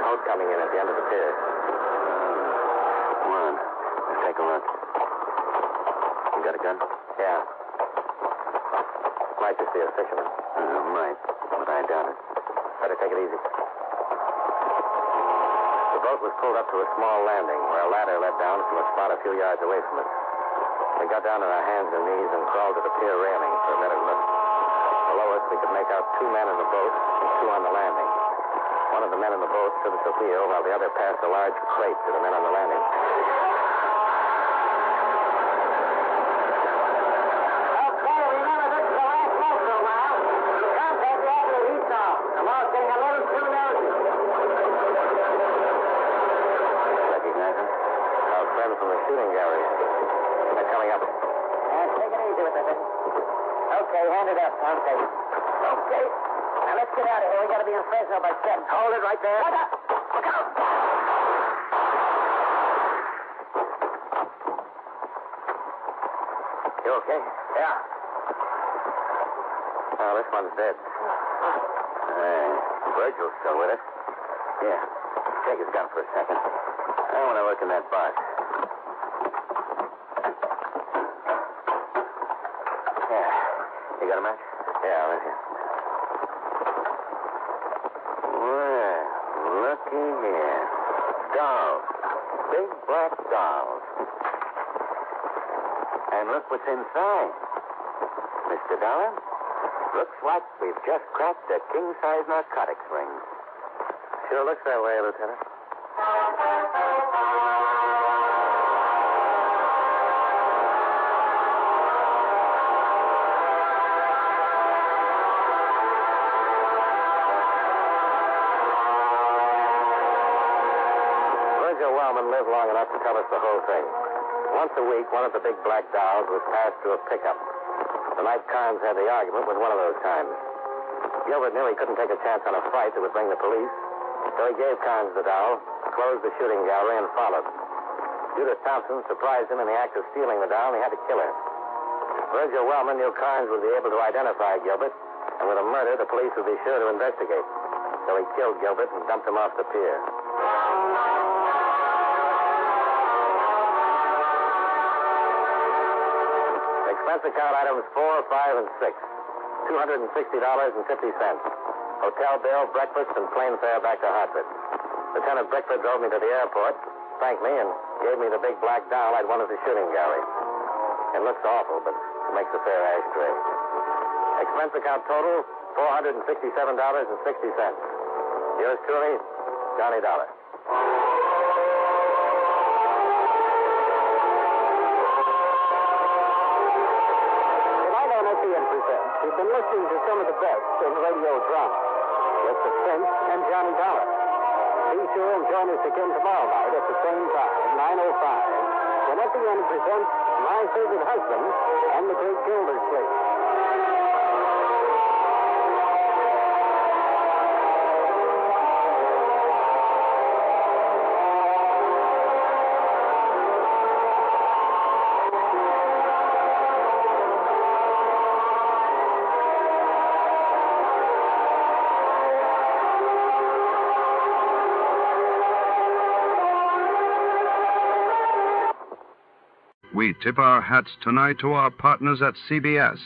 Boat coming in at the end of the pier. Come on. Let's take a look. You got a gun? Yeah. Might just be a fisherman. Might, but I doubt it. Better take it easy. The boat was pulled up to a small landing where a ladder led down from a spot a few yards away from us. We got down on our hands and knees and crawled to the pier railing for a better look. Below us, we could make out 2 men in the boat and 2 on the landing. One of the men in the boat stood at the wheel while the other passed a large crate to the men on the landing. From the shooting gallery. They're coming up. Take it easy with it. Okay, hand it up. Okay. Now let's get out of here. We got to be in Fresno by 7. Hold it right there. Look up. Look out. You okay? Yeah. Oh, this one's dead. Virgil's still with us. Yeah. Take his gun for a second. I want to look in that box. You got a match? Yeah, right here. Well, looky here. Dolls. Big black dolls. And look what's inside. Mr. Dolar, looks like we've just cracked a king-size narcotics ring. Sure looks that way, Lieutenant. Lived long enough to tell us the whole thing. Once a week, one of the big black dolls was passed through a pickup. The night Carnes had the argument was one of those times. Gilbert knew he couldn't take a chance on a fight that would bring the police, so he gave Carnes the doll, closed the shooting gallery, and followed. Judith Thompson surprised him in the act of stealing the doll, and he had to kill her. Virgil Wellman knew Carnes would be able to identify Gilbert, and with a murder, the police would be sure to investigate. So he killed Gilbert and dumped him off the pier. Expense account items 4, 5, and 6. $260.50. Hotel bill, breakfast, and plane fare back to Hartford. Lieutenant Brickford drove me to the airport, thanked me, and gave me the big black doll I'd won at the shooting gallery. It looks awful, but it makes a fair ashtray. Expense account total, $467.60. Yours truly, Johnny Dollar. We've been listening to some of the best in radio drama with Suspense and Johnny Dollar. Be sure and join us again tomorrow night at the same time, 9:05, when at the end presents My Favorite Husband and the Great Gildersleeve. We tip our hats tonight to our partners at CBS.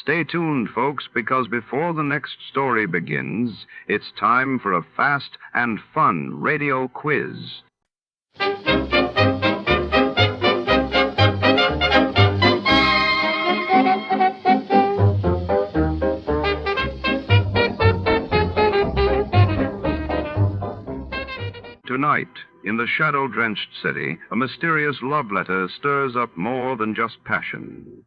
Stay tuned, folks, because before the next story begins, it's time for a fast and fun radio quiz. Tonight, in the shadow-drenched city, a mysterious love letter stirs up more than just passion.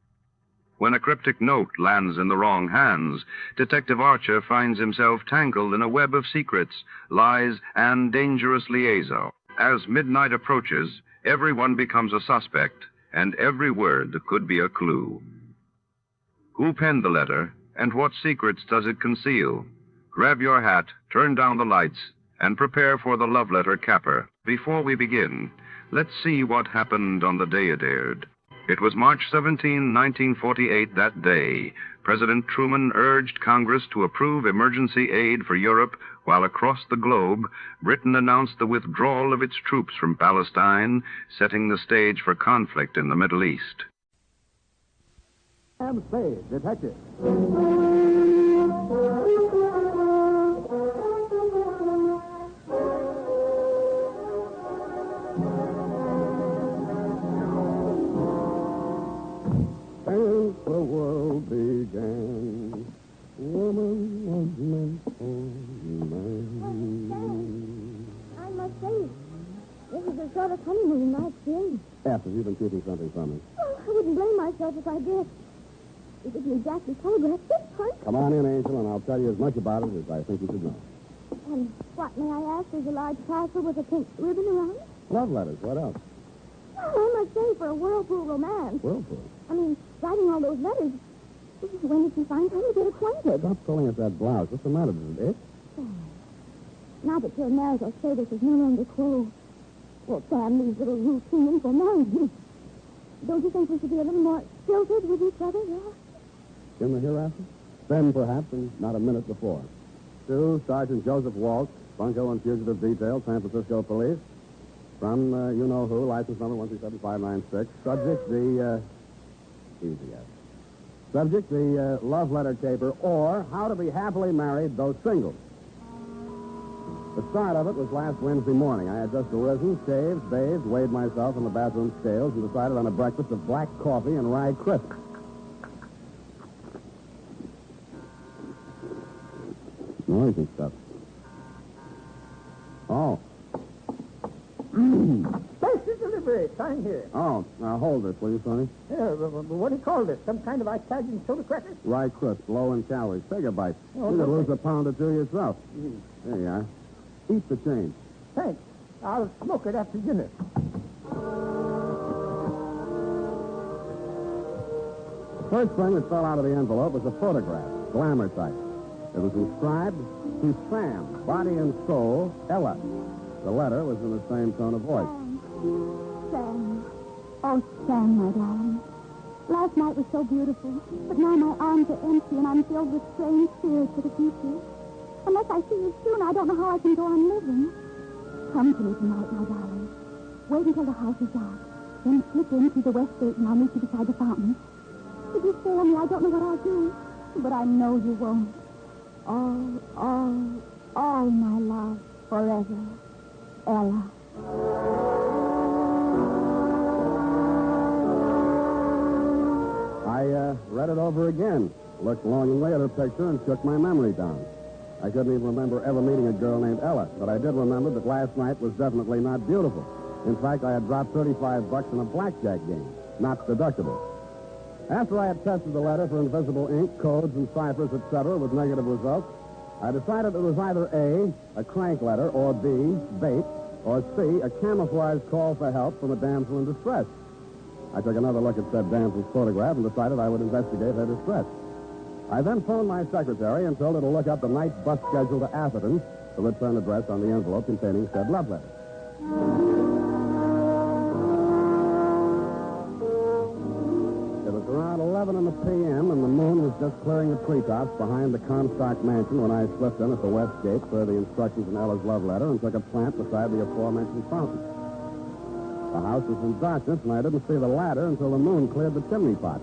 When a cryptic note lands in the wrong hands, Detective Archer finds himself tangled in a web of secrets, lies, and dangerous liaison. As midnight approaches, everyone becomes a suspect, and every word could be a clue. Who penned the letter, and what secrets does it conceal? Grab your hat, turn down the lights, and prepare for the love letter capper. Before we begin, let's see what happened on the day it aired. It was March 17, 1948, that day. President Truman urged Congress to approve emergency aid for Europe, while across the globe, Britain announced the withdrawal of its troops from Palestine, setting the stage for conflict in the Middle East. I'm Spade, detective. Since the world began, woman was meant for man. I must say, this is a sort of honeymoon in my experience. After you've been keeping something from me. Oh, I wouldn't blame myself if I did. It isn't exactly telegraphed this time. Come on in, Angel, and I'll tell you as much about it as I think you should know. And what, may I ask, is a large parcel with a pink ribbon around it? Love letters, what else? Well, I must say, for a whirlpool romance. Whirlpool? I mean, writing all those letters. When did you find time to get acquainted? Stop pulling at that blouse. What's the matter? Does it itch? Oh. Now that your marital service is no longer quo, well, Sam, these little routines will marry me. Don't you think we should be a little more stilted with each other, yeah? In the hereafter? Then, perhaps, and not a minute before. To Sergeant Joseph Walsh, Bunko and Fugitive Detail, San Francisco Police. From you-know-who, license number 137596. Subject, the, easy as. Subject, the love letter caper, or how to be happily married, though single. The start of it was last Wednesday morning. I had just arisen, shaved, bathed, weighed myself in the bathroom scales, and decided on a breakfast of black coffee and rye crisp. Noisy stuff. Oh. Special delivery. Sign here. Oh, now hold this, will you, Sonny? What do you call this? Some kind of Italian soda cracker? Rye crisp, low in calories. Take a bite. Oh, You could okay. lose a pound or two yourself. There you are. Eat the change. Thanks. I'll smoke it after dinner. First thing that fell out of the envelope was a photograph, glamour type. It was inscribed, to Sam, body and soul, Ella. The letter was in the same tone of voice. Sam. Oh, Sam, my darling. Last night was so beautiful, but now my arms are empty and I'm filled with strange fears for the future. Unless I see you soon, I don't know how I can go on living. Come to me tonight, my darling. Wait until the house is dark. Then slip in through the west gate and I'll meet you beside the fountain. If you fail me, I don't know what I'll do. But I know you won't. All my love, forever. Ella. I read it over again, looked longingly at her picture, and shook my memory down. I couldn't even remember ever meeting a girl named Ella, but I did remember that last night was definitely not beautiful. In fact, I had dropped $35 in a blackjack game, not deductible. After I had tested the letter for invisible ink, codes, and ciphers, etc., with negative results, I decided it was either A, crank letter, or B, bait, or C, a camouflaged call for help from a damsel in distress. I took another look at said damsel's photograph and decided I would investigate her distress. I then phoned my secretary and told her to look up the night bus schedule to Atherton, the return address on the envelope containing said love letter. It was around 11 in the p.m., and the moon was just clearing the treetops behind the Comstock mansion when I slipped in at the west gate for the instructions in Ella's love letter and took a plant beside the aforementioned fountain. The house was in darkness, and I didn't see the ladder until the moon cleared the chimney pot.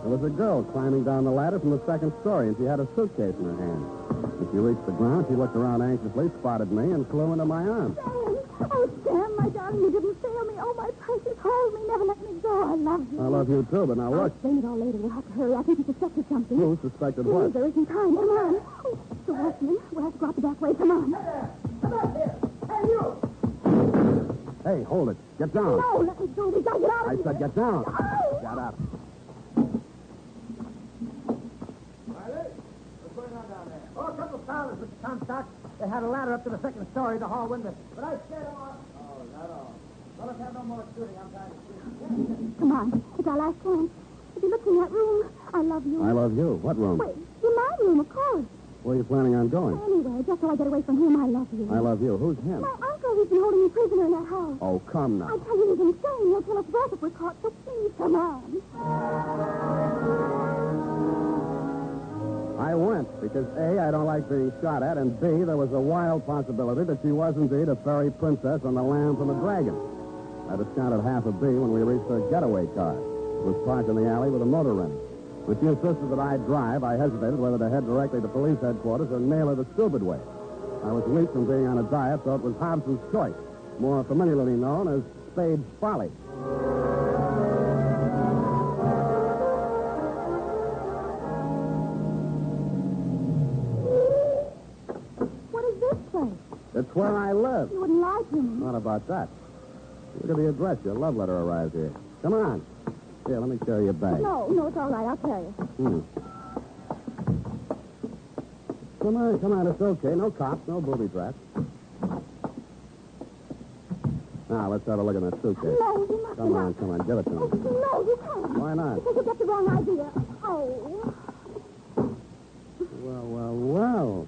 There was a girl climbing down the ladder from the second story, and she had a suitcase in her hand. When she reached the ground, she looked around anxiously, spotted me, and flew into my arms. Sam, my darling, you didn't fail me. Oh, my precious, hold me, never let me go. I love you. I love you, too, but now I'll look. explain it all later. We'll have to hurry. I think he suspected something. Who suspected Please, what? there isn't time. Come on. Oh, the watchman. We'll have to go out the back way. Come on. Come out here. Hey, you. Hey, hold it. Get down. No, let me go. We gotta get out of I here. said get down. Oh. Get up. What's going on down there? Oh, a couple of prowlers, Mr. Comstock. They had a ladder up to the second story, the hall window. But I scared them off. Oh, not all. Well, let's have no more shooting. I'm trying to shoot. Come on. It's our last chance. If you look in that room, I love you. I love you. What room? Wait, in my room, of course. Where are you planning on going? Anyway, just so I get away from him, I love you. I love you. Who's him? My uncle, he's been holding me prisoner in that house. Oh, come now. I tell you, he's insane. He'll kill us both if we're caught, so please, come on. I went because A, I don't like being shot at, and B, there was a wild possibility that she was indeed a fairy princess on the lamb from the dragon. I discounted half a B when we reached her getaway car. It was parked in the alley with a motor in it. When she insisted that I drive, I hesitated whether to head directly to police headquarters or nail her the stupid way. I was weak from being on a diet, so it was Hobson's choice, more familiarly known as Spade's folly. What is this place? It's where I live. You wouldn't lie to me. Not about that. Look at the address. Your love letter arrived here. Come on. Here, let me carry your bag. No, it's all right. I'll carry it. Come on. It's okay. No cops, no booby traps. Now, let's have a look at that suitcase. No, you must Come on. Give it to me. No, you can't. Why not? Because you get the wrong idea. Oh. Well.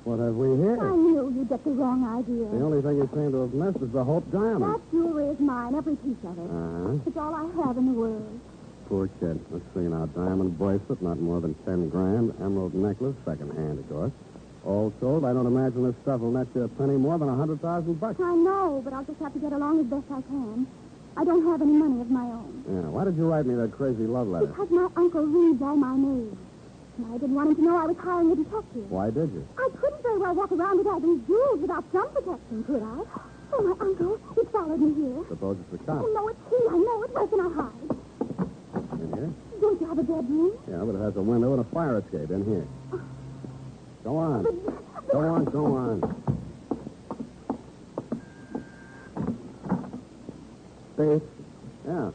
What have we here? I knew you'd get the wrong idea. The only thing you seem to have missed is the Hope diamond. That jewelry is mine, every piece of it. It's all I have in the world. Poor kid. Let's see now. Diamond bracelet, not more than 10 grand. Emerald necklace, second hand, of course. All told, I don't imagine this stuff will net you a penny more than $100,000. I know, but I'll just have to get along as best I can. I don't have any money of my own. Yeah, why did you write me that crazy love letter? Because my uncle reads all my mail. And I didn't want him to know I was hiring a detective. Why did you? I couldn't very well walk around without these jewels without some protection, could I? Oh, my uncle, he followed me here. Suppose it's the cop. Oh, no, it's he. I know it. Where can I hide? In here? Don't you have a bedroom? Yeah, but it has a window and a fire escape in here. Go on. Go on. Spade? Yeah.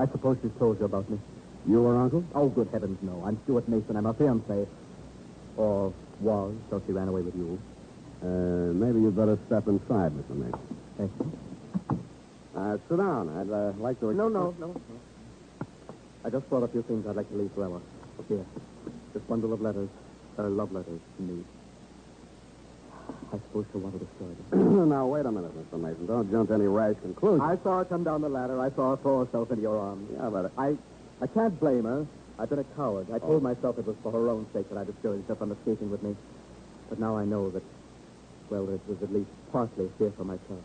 I suppose she's told you about me. You or Uncle? Oh, good heavens, no. I'm Stuart Mason. I'm her fiancé. Or was, till she ran away with you. Maybe you'd better step inside, Mr. Mason. Thank you. Sit down. I'd like to... No. I just brought a few things I'd like to leave to Ella. Here. This bundle of letters. Love letters to me. I suppose she'll want to destroy them. Now, wait a minute, Mr. Mason. Don't jump to any rash conclusions. I saw her come down the ladder. I saw her throw herself into your arms. Yeah, but... I can't blame her. I've been a coward. I told myself it was for her own sake that I discouraged her from escaping with me. But now I know that, well, it was at least partly fear for myself.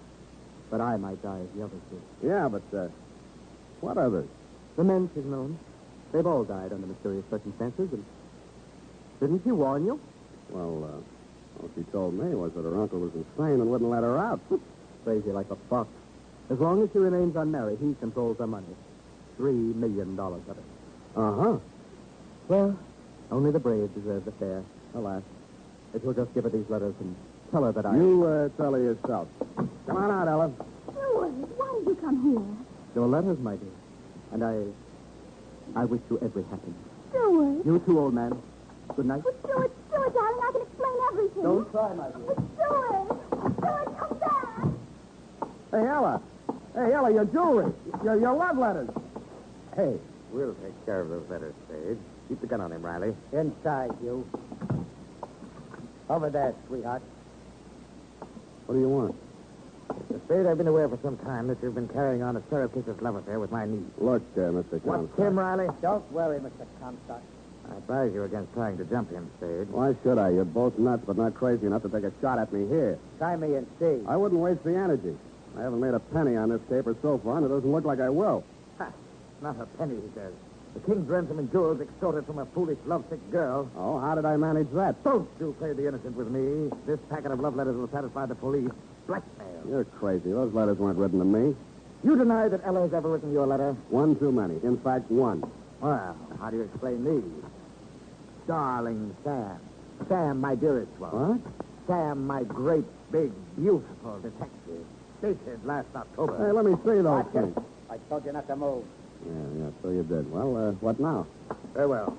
But I might die as the others did. Yeah, but, what others? The men she's known. They've all died under mysterious circumstances, and didn't she warn you? Well, all she told me was that her uncle was insane and wouldn't let her out. Crazy like a fox. As long as she remains unmarried, he controls the money. $3 million of it. Uh-huh. Well, only the brave deserve the fair. Alas. If you'll just give her these letters and tell her that I... You tell her yourself. Come on out, Ella. Stuart, why did you come here? Your letters, my dear. And I wish you every happiness. Stuart. You too, old man. Good night. Oh, Stuart, darling, I can explain everything. Don't try, my dear. Stuart, come back. Hey, Ella. Hey, Ella, your jewelry. Your love letters. Hey, we'll take care of those letters, Spade. Keep the gun on him, Riley. Inside, you. Over there, sweetheart. What do you want? Spade, I've been aware for some time that you've been carrying on a surreptitious love affair with my niece. Look, Mr. What's Comstock. Tim, Riley? Don't worry, Mr. Comstock. I advise you against trying to jump him, Spade. Why should I? You're both nuts, but not crazy enough to take a shot at me here. Try me and see. I wouldn't waste the energy. I haven't made a penny on this caper so far, and it doesn't look like I will. Ha! Not a penny, he says. The king's ransom and jewels extorted from a foolish, lovesick girl. Oh, how did I manage that? Don't you play the innocent with me. This packet of love letters will satisfy the police. Blackmail. You're crazy. Those letters weren't written to me. You deny that Ella has ever written you a letter? One too many. In fact, one. Well, how do you explain these? Darling Sam. Sam, my dearest one. What? Sam, my great, big, beautiful detective. Stated last October. Hey, let me see those things. I told you not to move. Yeah, so you did. Well, what now? Very well.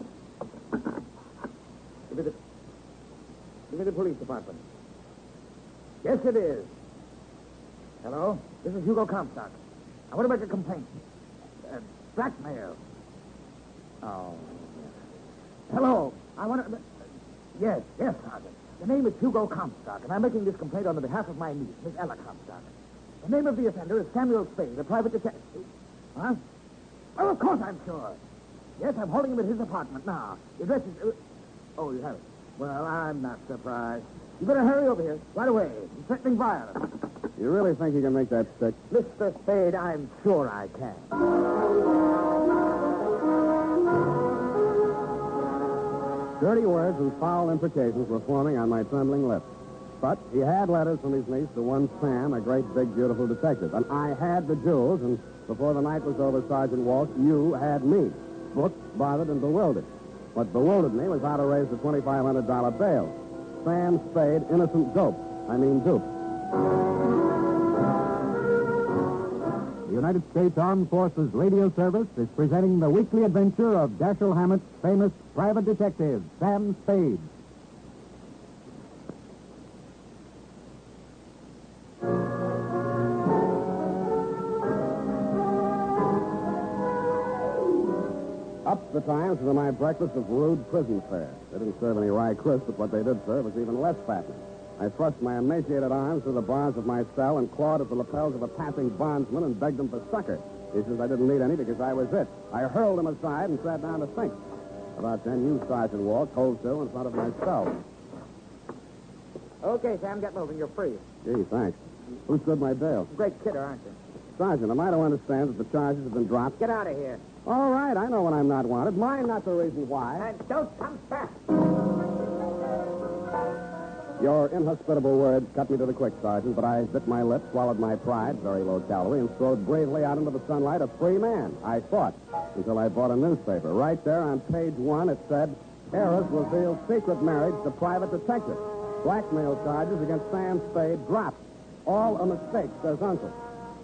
Give me the police department. Yes, it is. Hello? This is Hugo Comstock. I want to make a complaint. Blackmail. Oh, yes. Hello. I want to... Yes, Sergeant. The name is Hugo Comstock, and I'm making this complaint on behalf of my niece, Miss Ella Comstock. The name of the offender is Samuel Spade, a private detective. Huh? Oh, of course I'm sure. Yes, I'm holding him at his apartment now. The address is... Oh, you have it. Well, I'm not surprised. You better hurry over here, right away. He's threatening violence. You really think you can make that stick? Mr. Spade, I'm sure I can. Dirty words and foul imprecations were forming on my trembling lips. But he had letters from his niece to one Sam, a great, big, beautiful detective. And I had the jewels, and before the night was over, Sergeant Walsh, you had me. Booked, bothered, and bewildered. What bewildered me was how to raise the $2,500 bail. Sam Spade, innocent dope. I mean dupe. The United States Armed Forces Radio Service is presenting the weekly adventure of Dashiell Hammett's famous private detective, Sam Spade. Up the Times for my breakfast of rude prison fare. They didn't serve any rye crisp, but what they did serve was even less fattening. I thrust my emaciated arms through the bars of my cell and clawed at the lapels of a passing bondsman and begged him for succor. He says I didn't need any because I was it. I hurled him aside and sat down to think. About then, you, Sergeant Walsh, hove to in front of my cell. Okay, Sam, get moving. You're free. Gee, thanks. Who stood my bail? Great kidder, aren't you? Sergeant, am I to understand that the charges have been dropped? Get out of here. All right, I know when I'm not wanted. Mine not the reason why. And don't come back. Your inhospitable words cut me to the quick, Sergeant, but I bit my lip, swallowed my pride, very low calorie, and strode bravely out into the sunlight a free man. I fought until I bought a newspaper. Right there on page 1, it said, Heiress reveals secret marriage to private detective. Blackmail charges against Sam Spade dropped. All a mistake, says Uncle.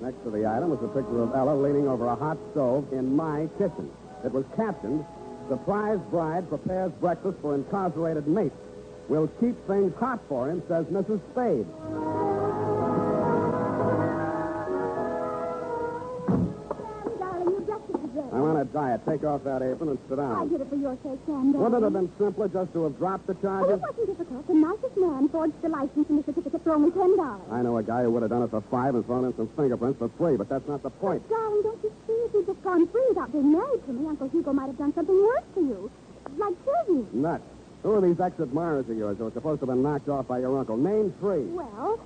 Next to the item was a picture of Ella leaning over a hot stove in my kitchen. It was captioned, Surprise bride prepares breakfast for incarcerated mate. We'll keep things hot for him, says Mrs. Spade. Darling, your breakfast is ready. I'm on a diet. Take off that apron and sit I down. did it for your sake, Sam, darling. Wouldn't it have been simpler just to have dropped the Oh, charges? it wasn't difficult. The nicest man forged the license and the certificate for only $10. I know a guy who would have done it for $5 and thrown in some fingerprints for free, but that's not the point. Darling, don't you see? If you'd just gone free without being married to me, Uncle Hugo might have done something worse to you. Like kill you. Nuts. Who are these ex-admirers of yours who are supposed to have been knocked off by your uncle? Name 3. Well,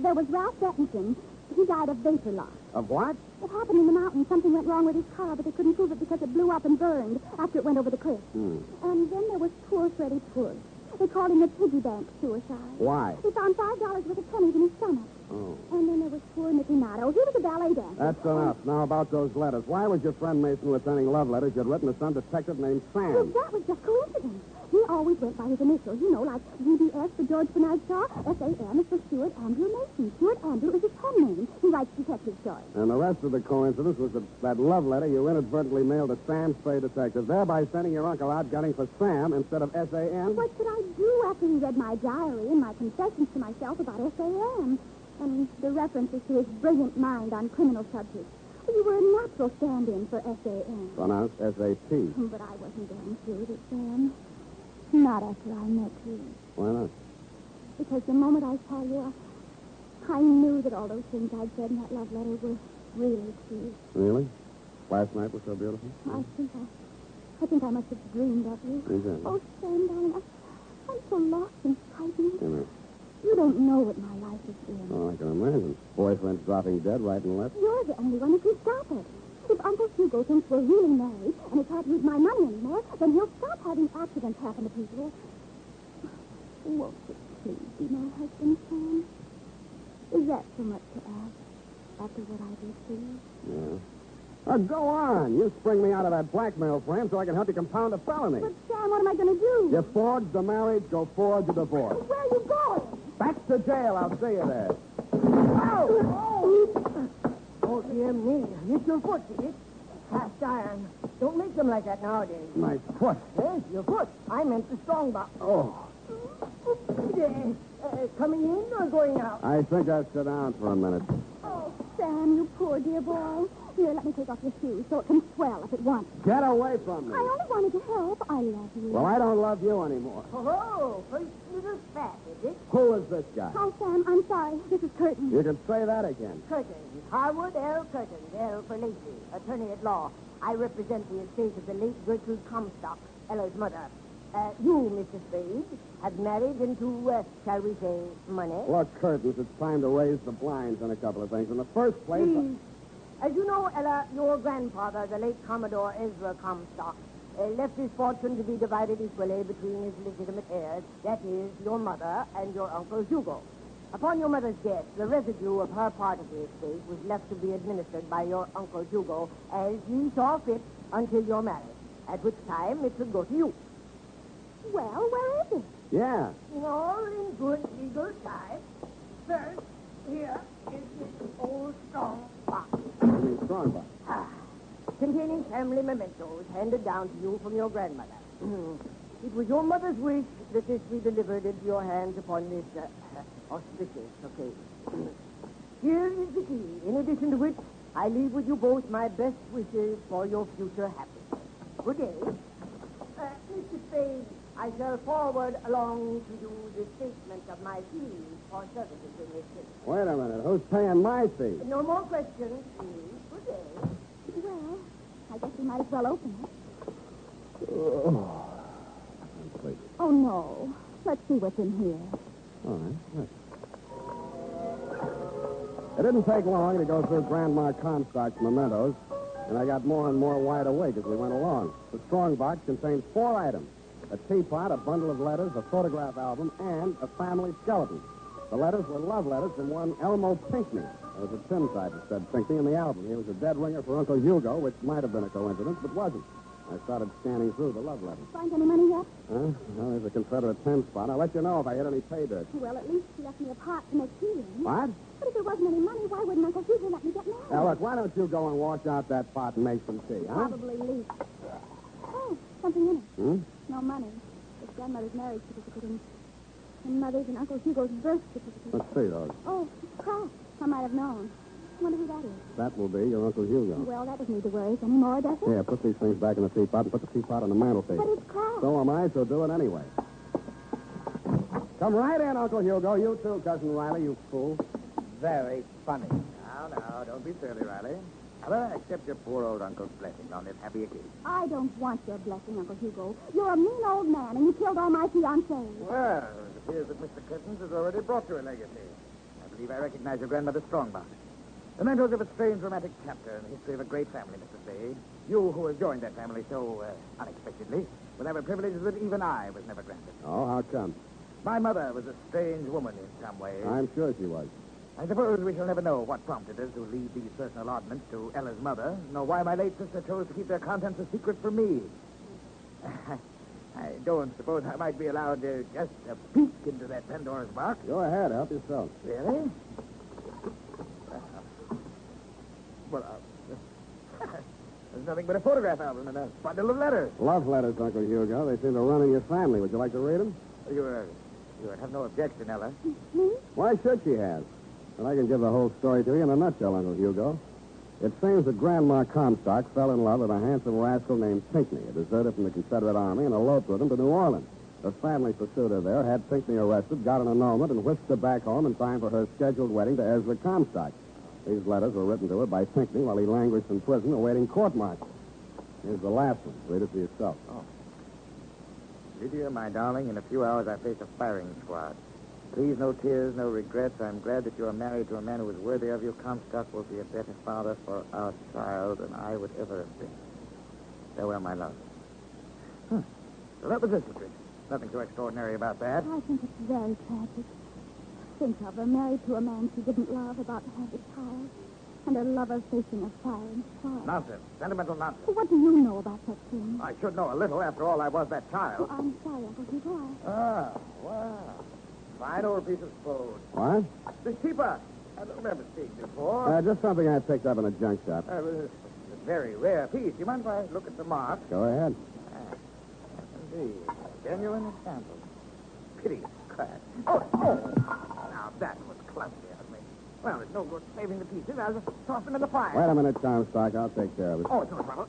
there was Ralph Bettington. He died of vapor loss. Of what? It happened in the mountains. Something went wrong with his car, but they couldn't prove it because it blew up and burned after it went over the cliff. And then there was poor Freddie Poor. They called him a piggy bank suicide. Why? He found $5 worth of pennies in his stomach. Oh. And then there was poor Nicky Nato. He was a ballet dancer. That's enough. Now about those letters. Why was your friend Mason returning love letters you'd written to some detective named Sam? Well, that was just coincidence. He always went by his initials, like GBS for George Bernard Shaw, SAM is for Stuart Andrew Mason. Stuart Andrew is his pen name. He writes detective stories. And the rest of the coincidence was that love letter you inadvertently mailed to Sam Spade Detective, thereby sending your uncle out gunning for Sam instead of SAM? What could I do after he read my diary and my confessions to myself about SAM? And the references to his brilliant mind on criminal subjects. You were a natural stand-in for SAM. Pronounced SAT. But I wasn't going through it, Sam. Not after I met you. Why not? Because the moment I saw you, I knew that all those things I'd said in that love letter were really true. Really? Last night was so beautiful? I think I must have dreamed of you. Exactly. Oh, Sam, darling, I'm so lost and frightened. Yeah. You don't know what my life has been. Oh, I can imagine. Boyfriend's dropping dead right and left. You're the only one who can stop it. If Uncle Hugo thinks we're really married and he can't use my money anymore, then he'll stop having accidents happen to people. Won't you please be my husband, Sam? Is that so much to ask after what I did to you? Yeah. Go on. You spring me out of that blackmail frame so I can help you compound a felony. But, Sam, what am I going to do? You forge the marriage, go forge the divorce. Where are you going? Back to jail. I'll see you there. Oh, dear me. It's your foot, is it? Cast iron. Don't make them like that nowadays. My foot. Yes, your foot. I meant the strong box. Oh. Coming in or going out? I think I'll sit down for a minute. Oh, Sam, you poor dear boy. Here, let me take off your shoes so it can swell if it wants. Get away from me. I only wanted to help. I love you. Well, I don't love you anymore. Oh, first little fat, is it? Who is this guy? Hi, Sam. I'm sorry. This is Curtin. You can say that again. Curtin. Harwood L. Curtin. L for Lacey. Attorney at law. I represent the estate of the late Gertrude Comstock, Ella's mother. You, Mr. Spade, have married into, shall we say, money. Look, Curtis, it's time to raise the blinds on a couple of things. In the first place... Please. As you know, Ella, your grandfather, the late Commodore Ezra Comstock, left his fortune to be divided equally between his legitimate heirs, that is, your mother and your Uncle Hugo. Upon your mother's death, the residue of her part of the estate was left to be administered by your Uncle Hugo as he saw fit until your marriage, at which time it should go to you. Well, where is it? Yeah. All in good legal time. First, here is this old strong box. Strong box. Containing family mementos handed down to you from your grandmother. It was your mother's wish that this be delivered into your hands upon this auspicious occasion. Here is the key, in addition to which I leave with you both my best wishes for your future happiness. Good day. Mr. Spade, I shall forward along to you the statement of my fees for services in this case. Wait a minute. Who's paying my fee? No more questions, please. Good day. Well, I guess we might as well open it. I'm sleepy. Oh, no. Let's see what's in here. All right. It didn't take long to go through Grandma Comstock's mementos, and I got more and more wide awake as we went along. The strong box contained 4 items: a teapot, a bundle of letters, a photograph album, and a family skeleton. The letters were love letters from one Elmo Pinckney. There was a tin side that said Pinckney in the album. He was a dead ringer for Uncle Hugo, which might have been a coincidence, but wasn't. I started scanning through the love letters. Find any money yet? Huh? Well, there's a Confederate 10 spot. I'll let you know if I hit any pay dirt. Well, at least he left me a pot to make tea in. What? But if there wasn't any money, why wouldn't Uncle Hugo let me get married? Now, look, why don't you go and wash out that pot and make some tea, huh? Probably leaked. Oh, something in it. Hmm? No money. His grandmother's marriage certificate and Mother's and Uncle Hugo's birth certificate. Let's see those. Oh, it's cracked. I might have known. I wonder who that is. That will be your Uncle Hugo. Well, that doesn't need to worry us anymore, does it? Here, put these things back in the teapot and put the teapot on the mantelpiece. But it's cracked. So am I, so do it anyway. Come right in, Uncle Hugo. You too, Cousin Riley, you fool. Very funny. Now, don't be silly, Riley. Well, accept your poor old uncle's blessing on this happy occasion. I don't want your blessing, Uncle Hugo. You're a mean old man, and you killed all my fiancés. Well, it appears that Mr. Curtins has already brought you a legacy. I believe I recognize your grandmother's strongbox. Mementos of a strange romantic chapter in the history of a great family, Mr. Spade. You who have joined that family so unexpectedly will have a privilege that even I was never granted. Oh, how come? My mother was a strange woman in some ways. I'm sure she was. I suppose we shall never know what prompted us to leave these personal oddments to Ella's mother, nor why my late sister chose to keep their contents a secret from me. I don't suppose I might be allowed just a peek into that Pandora's box. Go ahead, help yourself. Really? There's nothing but a photograph album and a bundle of letters. Love letters, Uncle Hugo. They seem to run in your family. Would you like to read them? You have no objection, Ella. Me? Why should she have? But I can give the whole story to you in a nutshell, Uncle Hugo. It seems that Grandma Comstock fell in love with a handsome rascal named Pinckney, a deserter from the Confederate Army, and eloped with him to New Orleans. Her family pursued her there, had Pinckney arrested, got an annulment, and whisked her back home in time for her scheduled wedding to Ezra Comstock. These letters were written to her by Pinckney while he languished in prison awaiting court-martial. Here's the last one. Read it for yourself. Oh. Lydia, my darling, in a few hours I face a firing squad. Please, no tears, no regrets. I'm glad that you are married to a man who is worthy of you. Comstock will be a better father for our child than I would ever have been. Farewell, my love. So that was a secret. Nothing so extraordinary about that. I think it's very tragic. Think of her married to a man she didn't love, about to have a child, and her lover facing a firing squad. Nonsense. Sentimental nonsense. Well, what do you know about such things? I should know a little. After all, I was that child. Oh, I'm sorry, Uncle Hugo. Ah, wow. Fine old piece of spode. What? This teapot. I don't remember seeing it before. Just something I picked up in a junk shop. It's a very rare piece. You mind if I look at the mark? Go ahead. Indeed. Genuine example. Pity crack. Oh! Now, that was clumsy of me. Well, there's no good saving the pieces. I'll just toss them in the fire. Wait a minute, Comstock. I'll take care of it. Oh, it's no trouble.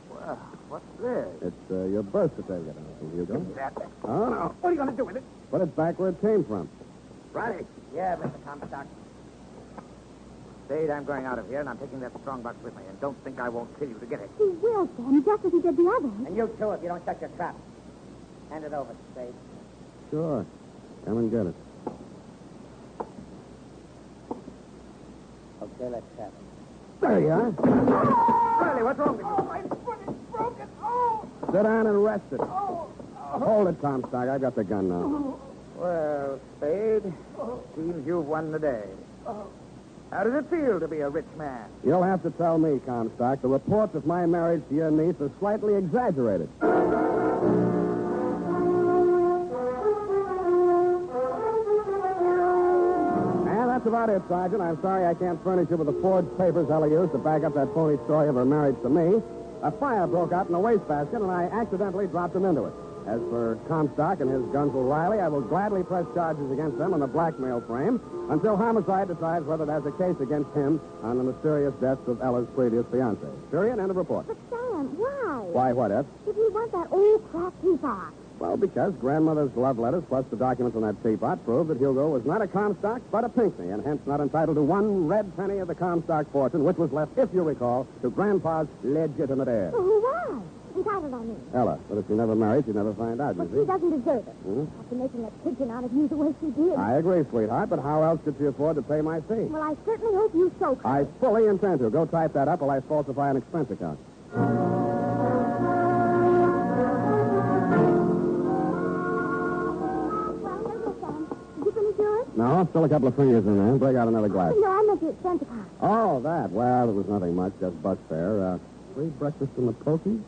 Well, what's this? It's your birth certificate, Uncle Hugo. That. Oh, no. What are you going to do with it? Put it back where it came from. Right. Yeah, Mr. Comstock. Spade, I'm going out of here, and I'm taking that strongbox with me. And don't think I won't kill you to get it. He will, Sam, just as he did the others. And you, too, if you don't shut your trap. Hand it over, Spade. Sure. Come and get it. Okay, let's have it. There you are. Riley, what's wrong with you? My foot is broken. Oh! Sit down and rest it. Oh! Hold it, Comstock. I've got the gun now. Well, Spade, seems you've won the day. How does it feel to be a rich man? You'll have to tell me, Comstock. The reports of my marriage to your niece are slightly exaggerated. That's about it, Sergeant. I'm sorry I can't furnish you with the forged papers Ella used to back up that phony story of her marriage to me. A fire broke out in a wastebasket, and I accidentally dropped him into it. As for Comstock and his gunful Riley, I will gladly press charges against them on the blackmail frame until homicide decides whether there's a case against him on the mysterious deaths of Ella's previous fiancé. Period. End of report. But, Sam, why? Why, what, Ed? If he was that old crap teapot. Well, because grandmother's love letters plus the documents on that teapot prove that Hugo was not a Comstock, but a Pinckney, and hence not entitled to one red penny of the Comstock fortune, which was left, if you recall, to Grandpa's legitimate heir. Well, who was? Entitled, I mean. Ella. But if she never married, she'd never find out, But you she see. doesn't deserve it. Hmm? After making a pigeon out of you the way she did. I agree, sweetheart, but how else could she afford to pay my fee? Well, I certainly hope you so. I fully intend to. Go type that up while I falsify an expense account. No, still a couple of fingers in there. Break out another glass. No, I meant the expense account. Oh, that. Well, it was nothing much, just bus fare. Free breakfast in the pokey?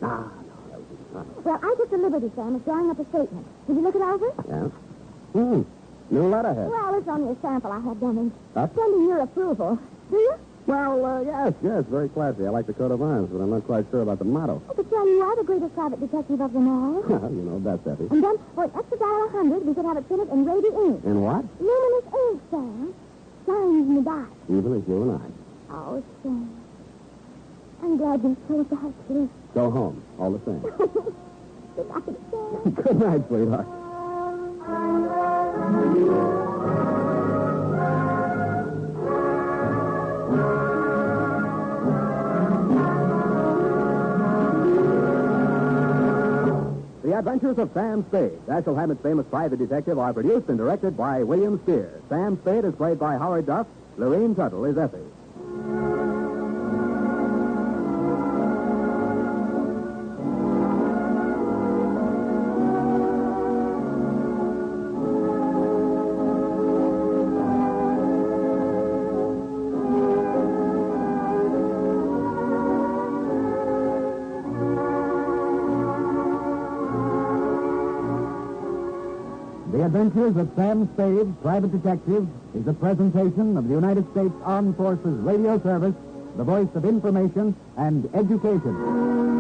No, that was fine. Well, I took the liberty, Sam, of drawing up a statement. Did you look it over? Yeah. New letterhead. Well, it's only a sample I had done in Huh? sending your approval. Do you? Well, yes, very classy. I like the coat of arms, but I'm not quite sure about the motto. Oh, but Sam, you are the greatest private detective of them all. You know, that's Effie. And then, for an extra $100, we could have it printed in Rady ink. In what? Luminous ink, Sam. Shines in the dark. Even as you and I. Oh, Sam. I'm glad you're so dark, too. Go home, all the same. Good night, Sam. Good night, sweetheart. Adventures of Sam Spade, Dashiell Hammett's famous private detective, are produced and directed by William Steer. Sam Spade is played by Howard Duff. Lorene Tuttle is Effie. The Adventures of Sam Spade, Private Detective, is a presentation of the United States Armed Forces Radio Service, the voice of information and education.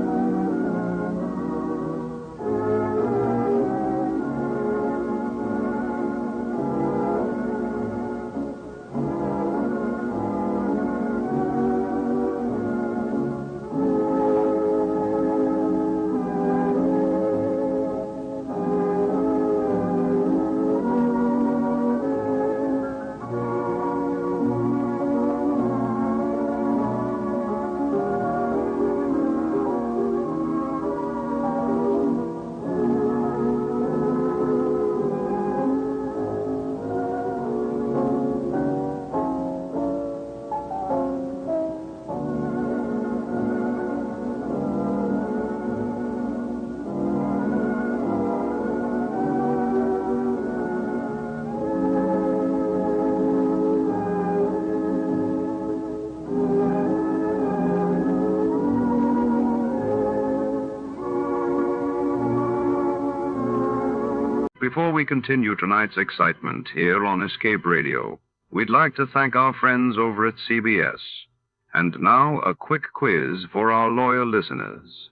Before we continue tonight's excitement here on Escape Radio, we'd like to thank our friends over at CBS. And now, a quick quiz for our loyal listeners.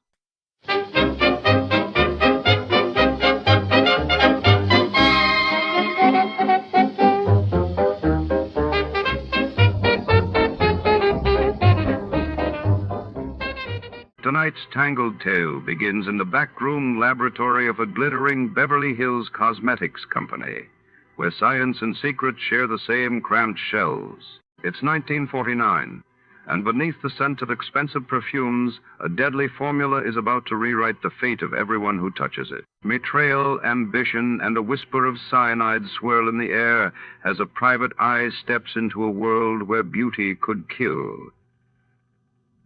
Tonight's tangled tale begins in the backroom laboratory of a glittering Beverly Hills cosmetics company, where science and secret share the same cramped shelves. It's 1949, and beneath the scent of expensive perfumes, a deadly formula is about to rewrite the fate of everyone who touches it. Betrayal, ambition, and a whisper of cyanide swirl in the air as a private eye steps into a world where beauty could kill.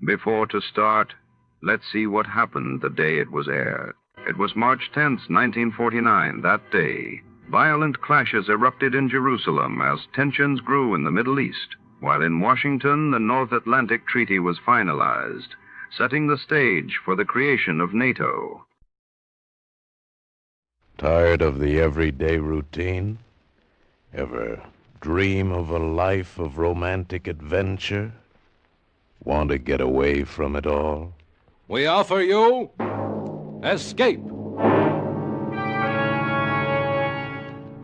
Before to start, let's see what happened the day it was aired. It was March 10th, 1949, that day. Violent clashes erupted in Jerusalem as tensions grew in the Middle East, while in Washington, the North Atlantic Treaty was finalized, setting the stage for the creation of NATO. Tired of the everyday routine? Ever dream of a life of romantic adventure? Want to get away from it all? We offer you Escape.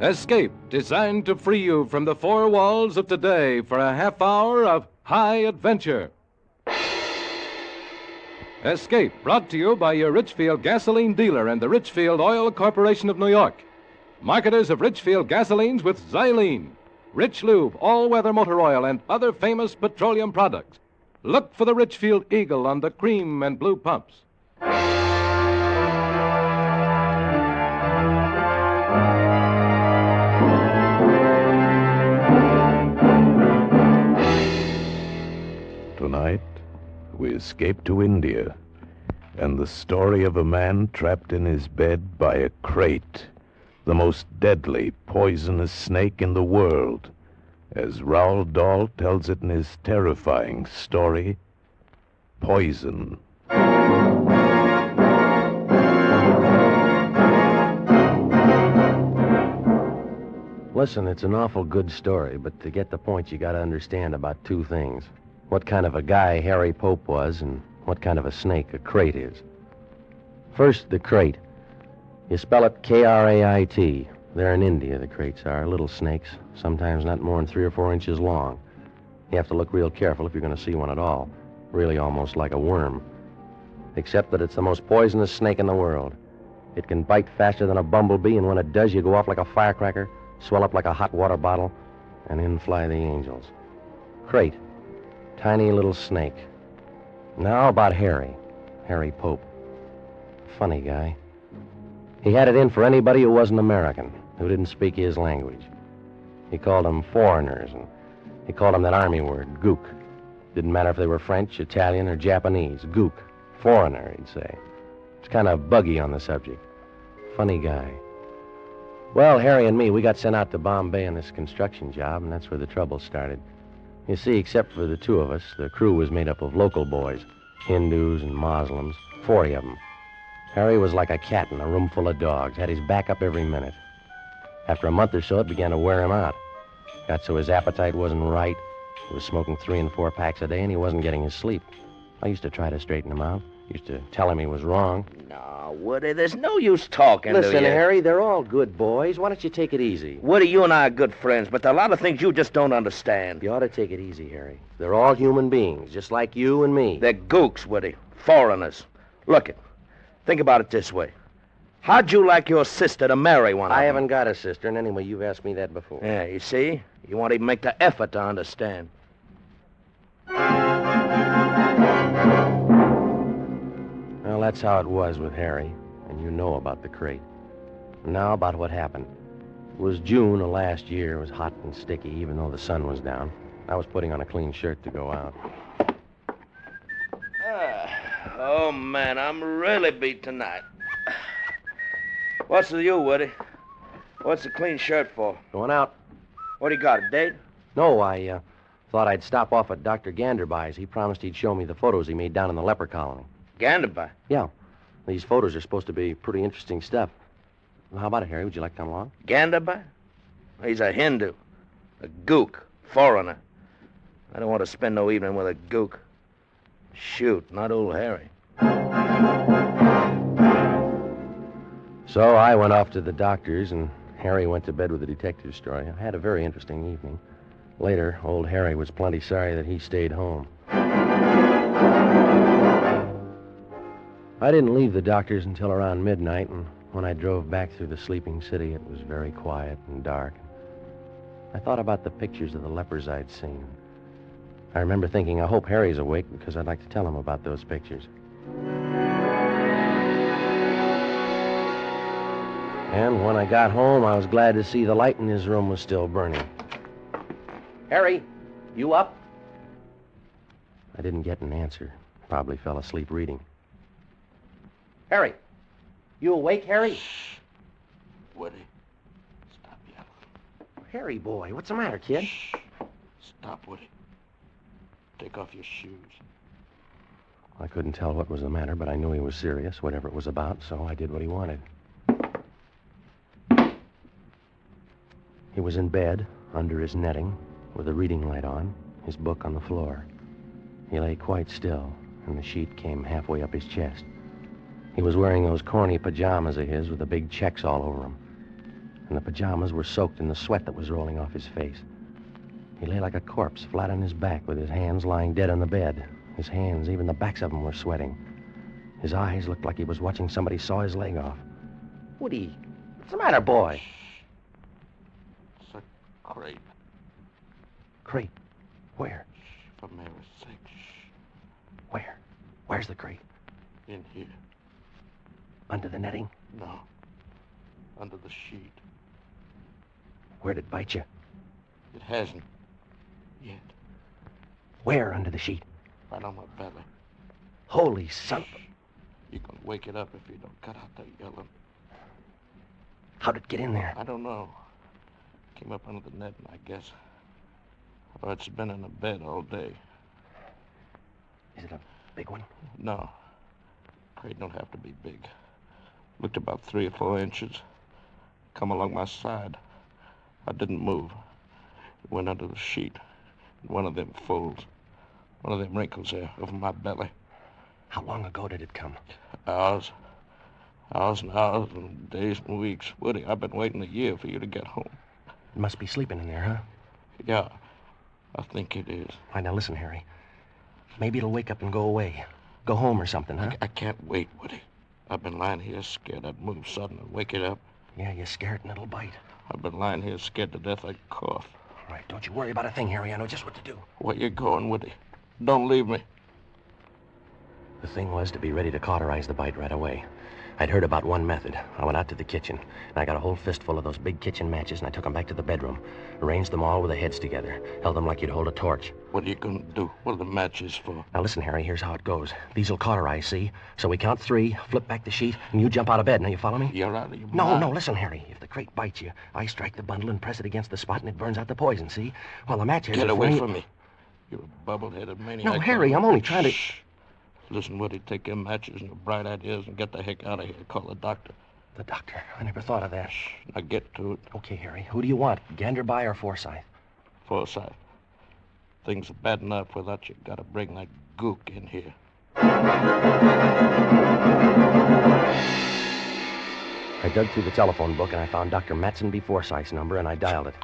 Escape, designed to free you from the four walls of today for a half hour of high adventure. Escape, brought to you by your Richfield gasoline dealer and the Richfield Oil Corporation of New York. Marketers of Richfield gasolines with xylene, Rich Lube, all-weather motor oil, and other famous petroleum products. Look for the Richfield Eagle on the cream and blue pumps. Tonight, we escape to India, and the story of a man trapped in his bed by a crate, the most deadly, poisonous snake in the world, as Roald Dahl tells it in his terrifying story, Poison. Listen, it's an awful good story, but to get the point, you got to understand about two things. What kind of a guy Harry Pope was and what kind of a snake a crate is. First, the crate. You spell it K-R-A-I-T. They're in India, the crates are. Little snakes, sometimes not more than 3 or 4 inches long. You have to look real careful if you're going to see one at all. Really almost like a worm. Except that it's the most poisonous snake in the world. It can bite faster than a bumblebee, and when it does, you go off like a firecracker, swell up like a hot water bottle, and in fly the angels. Crate. Tiny little snake. Now about Harry. Harry Pope. Funny guy. He had it in for anybody who wasn't American, who didn't speak his language. He called them foreigners, and he called them that army word, gook. Didn't matter if they were French, Italian, or Japanese. Gook. Foreigner, he'd say. It's kind of buggy on the subject. Funny guy. Well, Harry and me, we got sent out to Bombay on this construction job, and that's where the trouble started. You see, except for the two of us, the crew was made up of local boys, Hindus and Muslims, 40 of them. Harry was like a cat in a room full of dogs, had his back up every minute. After a month or so, it began to wear him out. Got so his appetite wasn't right. He was smoking 3 and 4 packs a day, and he wasn't getting his sleep. I used to try to straighten him out. Used to tell him he was wrong. No, Woody, there's no use talking to you. Listen, Harry, they're all good boys. Why don't you take it easy? Woody, you and I are good friends, but there are a lot of things you just don't understand. You ought to take it easy, Harry. They're all human beings, just like you and me. They're gooks, Woody. Foreigners. Look, think about it this way. How'd you like your sister to marry one of them? I haven't got a sister, and anyway, you've asked me that before. Yeah, you see? You won't even make the effort to understand. Well, that's how it was with Harry, and you know about the crate. Now about what happened. It was June of last year. It was hot and sticky, even though the sun was down. I was putting on a clean shirt to go out. Oh, man, I'm really beat tonight. What's with you, Woody? What's the clean shirt for? Going out. What do you got, a date? No, I thought I'd stop off at Dr. Ganderby's. He promised he'd show me the photos he made down in the leper colony. Ganderby? Yeah. These photos are supposed to be pretty interesting stuff. Well, how about it, Harry? Would you like to come along? Ganderby? He's a Hindu. A gook. Foreigner. I don't want to spend no evening with a gook. Shoot, not old Harry. So I went off to the doctor's, and Harry went to bed with a detective story. I had a very interesting evening. Later, old Harry was plenty sorry that he stayed home. I didn't leave the doctor's until around midnight, and when I drove back through the sleeping city, it was very quiet and dark. I thought about the pictures of the lepers I'd seen. I remember thinking, I hope Harry's awake, because I'd like to tell him about those pictures. And when I got home, I was glad to see the light in his room was still burning. Harry, you up? I didn't get an answer. Probably fell asleep reading. Harry, you awake, Harry? Shh. Woody, stop yelling. Harry, boy, what's the matter, kid? Shh. Stop, Woody. Take off your shoes. I couldn't tell what was the matter, but I knew he was serious, whatever it was about, so I did what he wanted. He was in bed, under his netting, with a reading light on, his book on the floor. He lay quite still, and the sheet came halfway up his chest. He was wearing those corny pajamas of his with the big checks all over them. And the pajamas were soaked in the sweat that was rolling off his face. He lay like a corpse, flat on his back, with his hands lying dead on the bed. His hands, even the backs of them, were sweating. His eyes looked like he was watching somebody saw his leg off. Woody, what's the matter, boy? It's a crate. Crate? Where? For Mary's sake. Shh. Where? Where's the crate? In here. Under the netting? No. Under the sheet. Where'd it bite you? It hasn't. Yet. Where under the sheet? Right on my belly. Holy son. You can wake it up if you don't cut out that yelling. How'd it get in there? I don't know. Came up under the netting, I guess. Oh, it's been in the bed all day. Is it a big one? No. Crate don't have to be big. Looked about 3 or 4 inches. Come along my side. I didn't move. It went under the sheet. One of them folds. One of them wrinkles there over my belly. How long ago did it come? Hours. Hours and hours and days and weeks. Woody, I've been waiting a year for you to get home. It must be sleeping in there, huh? Yeah, I think it is. All right, now listen, Harry. Maybe it'll wake up and go away. Go home or something, huh? I can't wait, Woody. I've been lying here scared I'd move sudden and wake it up. Yeah, you're scared and it'll bite. I've been lying here scared to death I'd cough. All right, don't you worry about a thing, Harry. I know just what to do. Where you going, Woody? Don't leave me. The thing was to be ready to cauterize the bite right away. I'd heard about one method. I went out to the kitchen, and I got a whole fistful of those big kitchen matches, and I took them back to the bedroom, arranged them all with the heads together, held them like you'd hold a torch. What are you going to do? What are the matches for? Now listen, Harry, here's how it goes. These'll cauterize, see? So we count 3, flip back the sheet, and you jump out of bed. Now, you follow me? You're out of your No, mind. listen, Harry. If the crate bites you, I strike the bundle and press it against the spot, and it burns out the poison, see? While the matches... Get away from me. You're a bubble-headed maniac. No, Harry, I'm only trying to... Shh. Listen, Woody, take your matches and your bright ideas and get the heck out of here. Call the doctor. The doctor? I never thought of that. Shh. Now get to it. Okay, Harry. Who do you want, Ganderby or Forsyth? Forsyth. Things are bad enough without you. Gotta bring that gook in here. I dug through the telephone book, and I found Dr. Matson B. Forsyth's number, and I dialed it.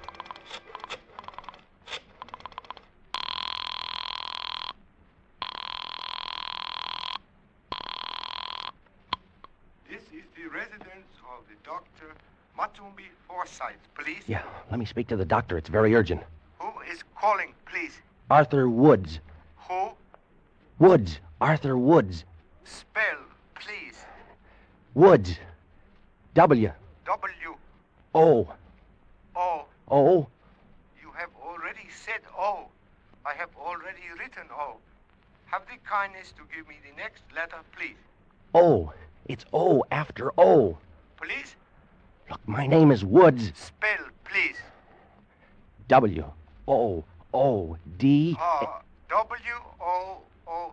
This is the residence of the Dr. Matumbi Forsyth, please. Yeah, let me speak to the doctor. It's very urgent. Who is calling, please? Arthur Woods. Who? Woods. Arthur Woods. Spell, please. Woods. W. W. O. O. O. You have already said O. I have already written O. Have the kindness to give me the next letter, please. O. It's O after O. Please? Look, my name is Woods. Spell, please. W. O. O. D. W-O-O.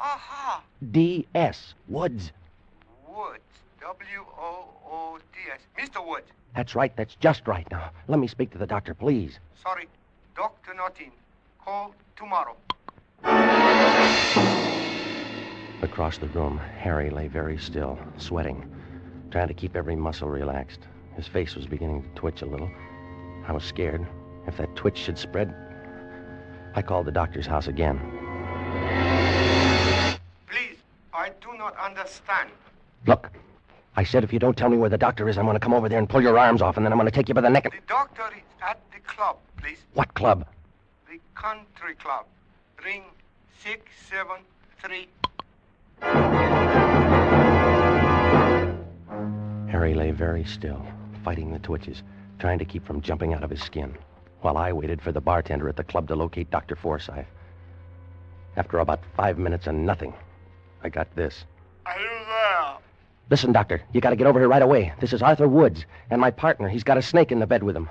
Aha! D-S. Woods. Woods. W-O-O-D-S. Mr. Woods. That's right. That's just right. Now, let me speak to the doctor, please. Sorry. Doctor not in. Call tomorrow. Across the room, Harry lay very still, sweating, trying to keep every muscle relaxed. His face was beginning to twitch a little. I was scared. If that twitch should spread... I called the doctor's house again. Please, I do not understand. Look, I said if you don't tell me where the doctor is, I'm going to come over there and pull your arms off, and then I'm going to take you by the neck and... The doctor is at the club, please. What club? The country club. Ring 673. Harry lay very still, fighting the twitches, trying to keep from jumping out of his skin, while I waited for the bartender at the club to locate Dr. Forsyth. After about 5 minutes and nothing, I got this. Are you there? Listen, Doctor, you got to get over here right away. This is Arthur Woods, and my partner. He's got a snake in the bed with him.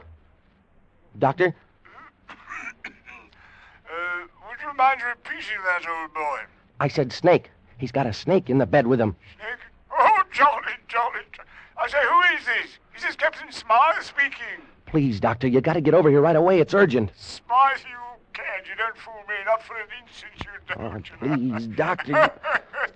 Doctor? Would you mind repeating that, old boy? I said snake. He's got a snake in the bed with him. Snake? Oh, jolly, jolly. I say, who is this? Is this Captain Smythe speaking? Please, Doctor, you got to get over here right away. It's urgent. Smythe, you can't. You don't fool me. Not for an instant, you don't. Please, Doctor.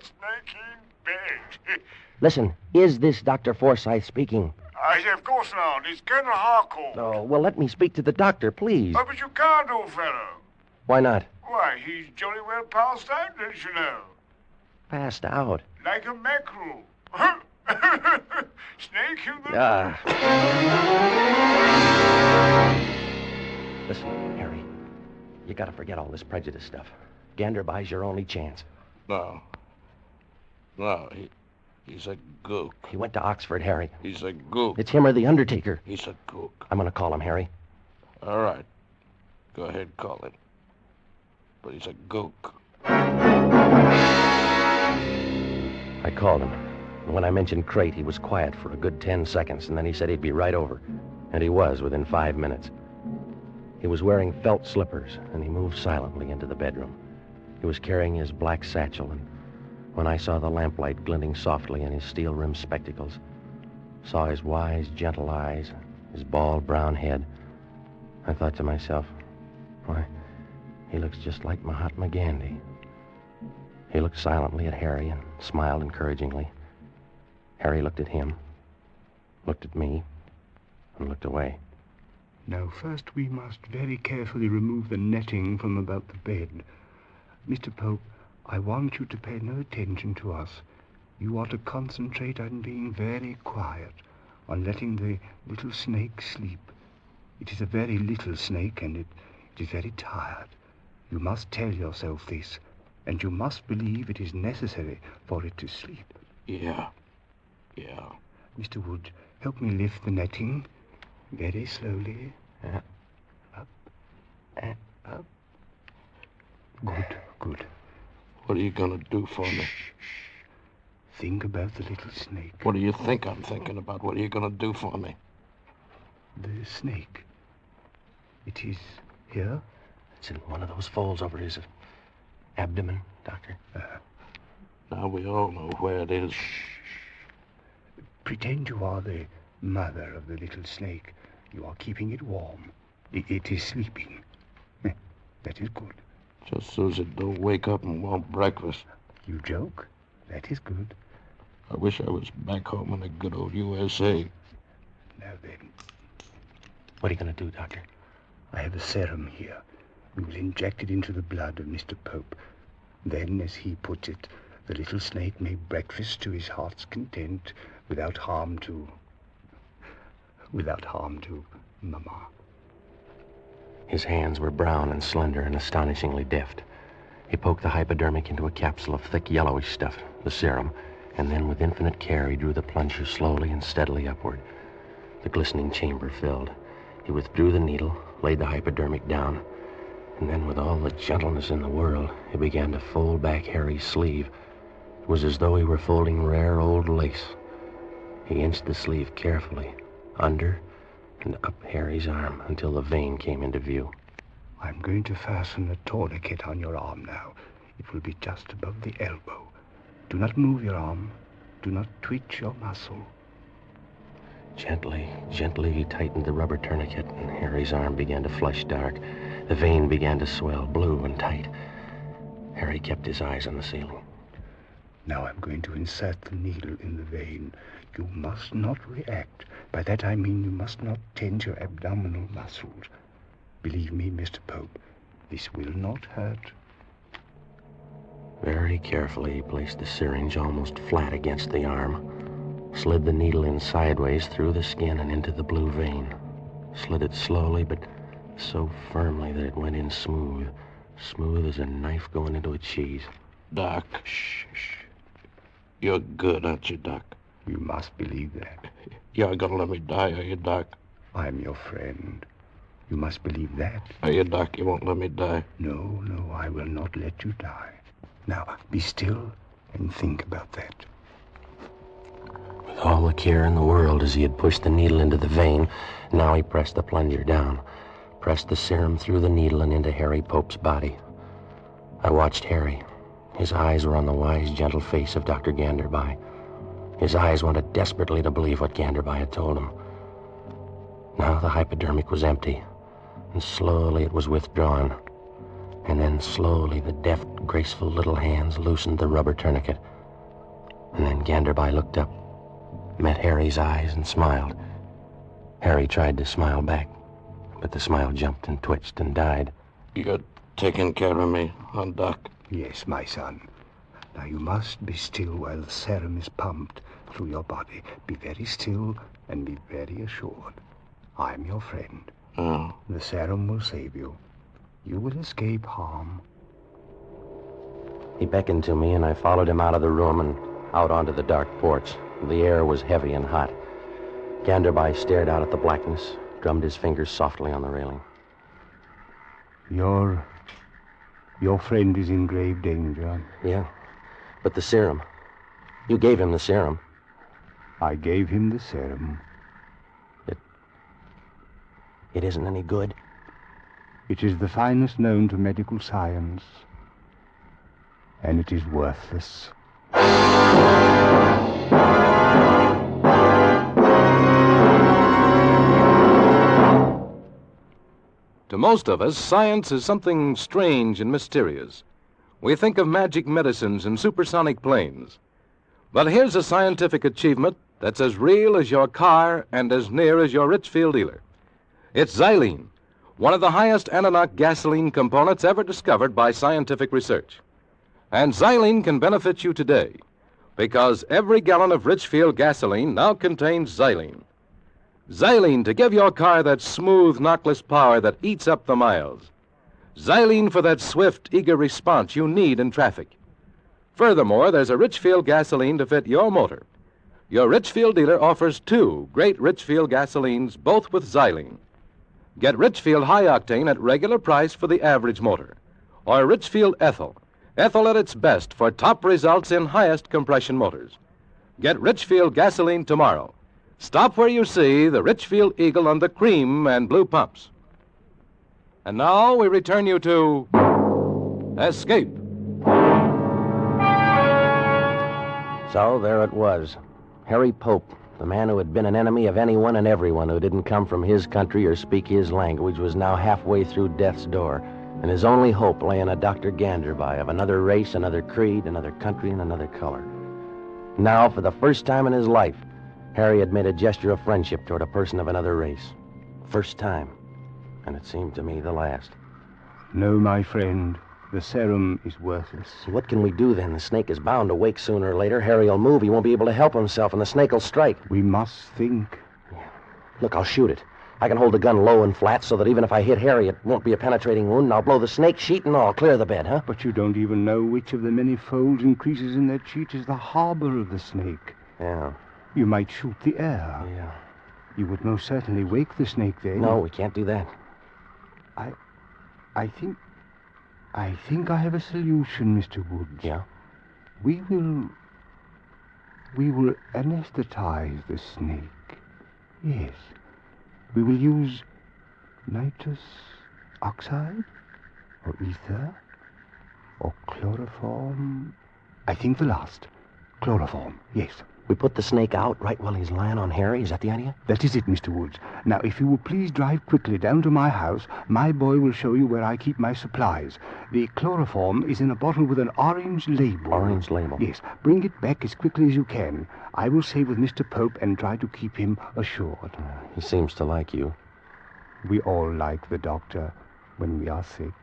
Snake in bed. Listen, is this Dr. Forsyth speaking? I say, of course not. It's Colonel Harcourt. Oh, well, let me speak to the doctor, please. Oh, but you can't, old fellow. Why not? Why, he's jolly well passed out, don't you know? Passed out. Like a mackerel. Snake in the... Listen, Harry, you gotta forget all this prejudice stuff. Ganderby's your only chance. No, he's a gook. He went to Oxford, Harry. He's a gook. It's him or the Undertaker. He's a gook. I'm gonna call him, Harry. All right. Go ahead, call him. But he's a gook. I called him. And when I mentioned crate, he was quiet for a good 10 seconds, and then he said he'd be right over. And he was within 5 minutes. He was wearing felt slippers, and he moved silently into the bedroom. He was carrying his black satchel, and when I saw the lamplight glinting softly in his steel-rimmed spectacles, saw his wise, gentle eyes, his bald brown head, I thought to myself, why, he looks just like Mahatma Gandhi. He looked silently at Harry and smiled encouragingly. Harry looked at him, looked at me, and looked away. Now, first we must very carefully remove the netting from about the bed. Mr. Pope, I want you to pay no attention to us. You are to concentrate on being very quiet, on letting the little snake sleep. It is a very little snake, and it is very tired. You must tell yourself this, and you must believe it is necessary for it to sleep. Yeah. Yeah. Mr. Wood, help me lift the netting. Very slowly. Up. And up. Good. What are you going to do for me? Think about the little snake. What do you think I'm thinking about? What are you going to do for me? The snake. It is here? It's in one of those folds over his abdomen, Doctor. Now we all know where it is. Pretend you are the mother of the little snake. You are keeping it warm. It is sleeping. That is good. Just so as it don't wake up and want breakfast. You joke? That is good. I wish I was back home in the good old USA. Now then. What are you going to do, Doctor? I have a serum here. We will inject it into the blood of Mr. Pope. Then, as he puts it, the little snake may breakfast to his heart's content without harm to Mama. His hands were brown and slender and astonishingly deft. He poked the hypodermic into a capsule of thick yellowish stuff, the serum, and then with infinite care he drew the plunger slowly and steadily upward. The glistening chamber filled. He withdrew the needle, laid the hypodermic down, and then with all the gentleness in the world, he began to fold back Harry's sleeve. It was as though he were folding rare old lace. He inched the sleeve carefully, under and up Harry's arm until the vein came into view. I'm going to fasten a tourniquet on your arm now. It will be just above the elbow. Do not move your arm. Do not twitch your muscle. Gently he tightened the rubber tourniquet, and Harry's arm began to flush dark. The vein began to swell, blue and tight. Harry kept his eyes on the ceiling. Now I'm going to insert the needle in the vein. You must not react. By that I mean you must not tense your abdominal muscles. Believe me, Mr. Pope, this will not hurt. Very carefully he placed the syringe almost flat against the arm, slid the needle in sideways through the skin and into the blue vein, slid it slowly but so firmly that it went in smooth as a knife going into a cheese. Doc. Shh. You're good, aren't you, Doc? You must believe that. You aren't gonna let me die, are you, Doc? I'm your friend. You must believe that. Are you, Doc? You won't let me die? No, I will not let you die. Now, be still and think about that. With all the care in the world as he had pushed the needle into the vein, now he pressed the plunger down, pressed the serum through the needle and into Harry Pope's body. I watched Harry. His eyes were on the wise, gentle face of Dr. Ganderby. His eyes wanted desperately to believe what Ganderby had told him. Now the hypodermic was empty, and slowly it was withdrawn. And then slowly the deft, graceful little hands loosened the rubber tourniquet. And then Ganderby looked up, met Harry's eyes, and smiled. Harry tried to smile back, but the smile jumped and twitched and died. You're taking care of me, huh, Doc? Yes, my son. Now you must be still while the serum is pumped through your body. Be very still and be very assured. I'm your friend. Oh. The serum will save you. You will escape harm. He beckoned to me, and I followed him out of the room and out onto the dark porch. The air was heavy and hot. Ganderby stared out at the blackness, drummed his fingers softly on the railing. Your friend is in grave danger. Yeah, but the serum. You gave him the serum. I gave him the serum. It isn't any good. It is the finest known to medical science, and it is worthless. To most of us, science is something strange and mysterious. We think of magic medicines and supersonic planes. But here's a scientific achievement that's as real as your car and as near as your Richfield dealer. It's xylene, one of the highest analogue gasoline components ever discovered by scientific research. And xylene can benefit you today, because every gallon of Richfield gasoline now contains xylene. Xylene to give your car that smooth, knockless power that eats up the miles. Xylene for that swift, eager response you need in traffic. Furthermore, there's a Richfield gasoline to fit your motor. your Richfield dealer offers 2 great Richfield gasolines, both with xylene. Get Richfield High Octane at regular price for the average motor, or Richfield Ethyl. Ethyl at its best for top results in highest compression motors. Get Richfield gasoline tomorrow. Stop where you see the Richfield Eagle on the cream and blue pumps. And now we return you to Escape. So there it was. Harry Pope, the man who had been an enemy of anyone and everyone who didn't come from his country or speak his language, was now halfway through death's door, and his only hope lay in a Dr. Ganderby of another race, another creed, another country, and another color. Now, for the first time in his life, Harry had made a gesture of friendship toward a person of another race. First time. And it seemed to me the last. No, my friend. The serum is worthless. What can we do then? The snake is bound to wake sooner or later. Harry'll move. He won't be able to help himself, and the snake will strike. We must think. Yeah. Look, I'll shoot it. I can hold the gun low and flat so that even if I hit Harry, it won't be a penetrating wound, and I'll blow the snake sheet and all, clear the bed, huh? But you don't even know which of the many folds and creases in that sheet is the harbor of the snake. Yeah. You might shoot the air. Yeah. You would most certainly wake the snake then. No, we can't do that. I think I have a solution, Mr. Woods. Yeah? We will anesthetize the snake. Yes. We will use nitrous oxide, or ether, or chloroform. I think the last. Chloroform, yes. We put the snake out right while he's lying on Harry? Is that the idea? That is it, Mr. Woods. Now, if you will please drive quickly down to my house, my boy will show you where I keep my supplies. The chloroform is in a bottle with an orange label. Orange label? Yes. Bring it back as quickly as you can. I will stay with Mr. Pope and try to keep him assured. He seems to like you. We all like the doctor when we are sick.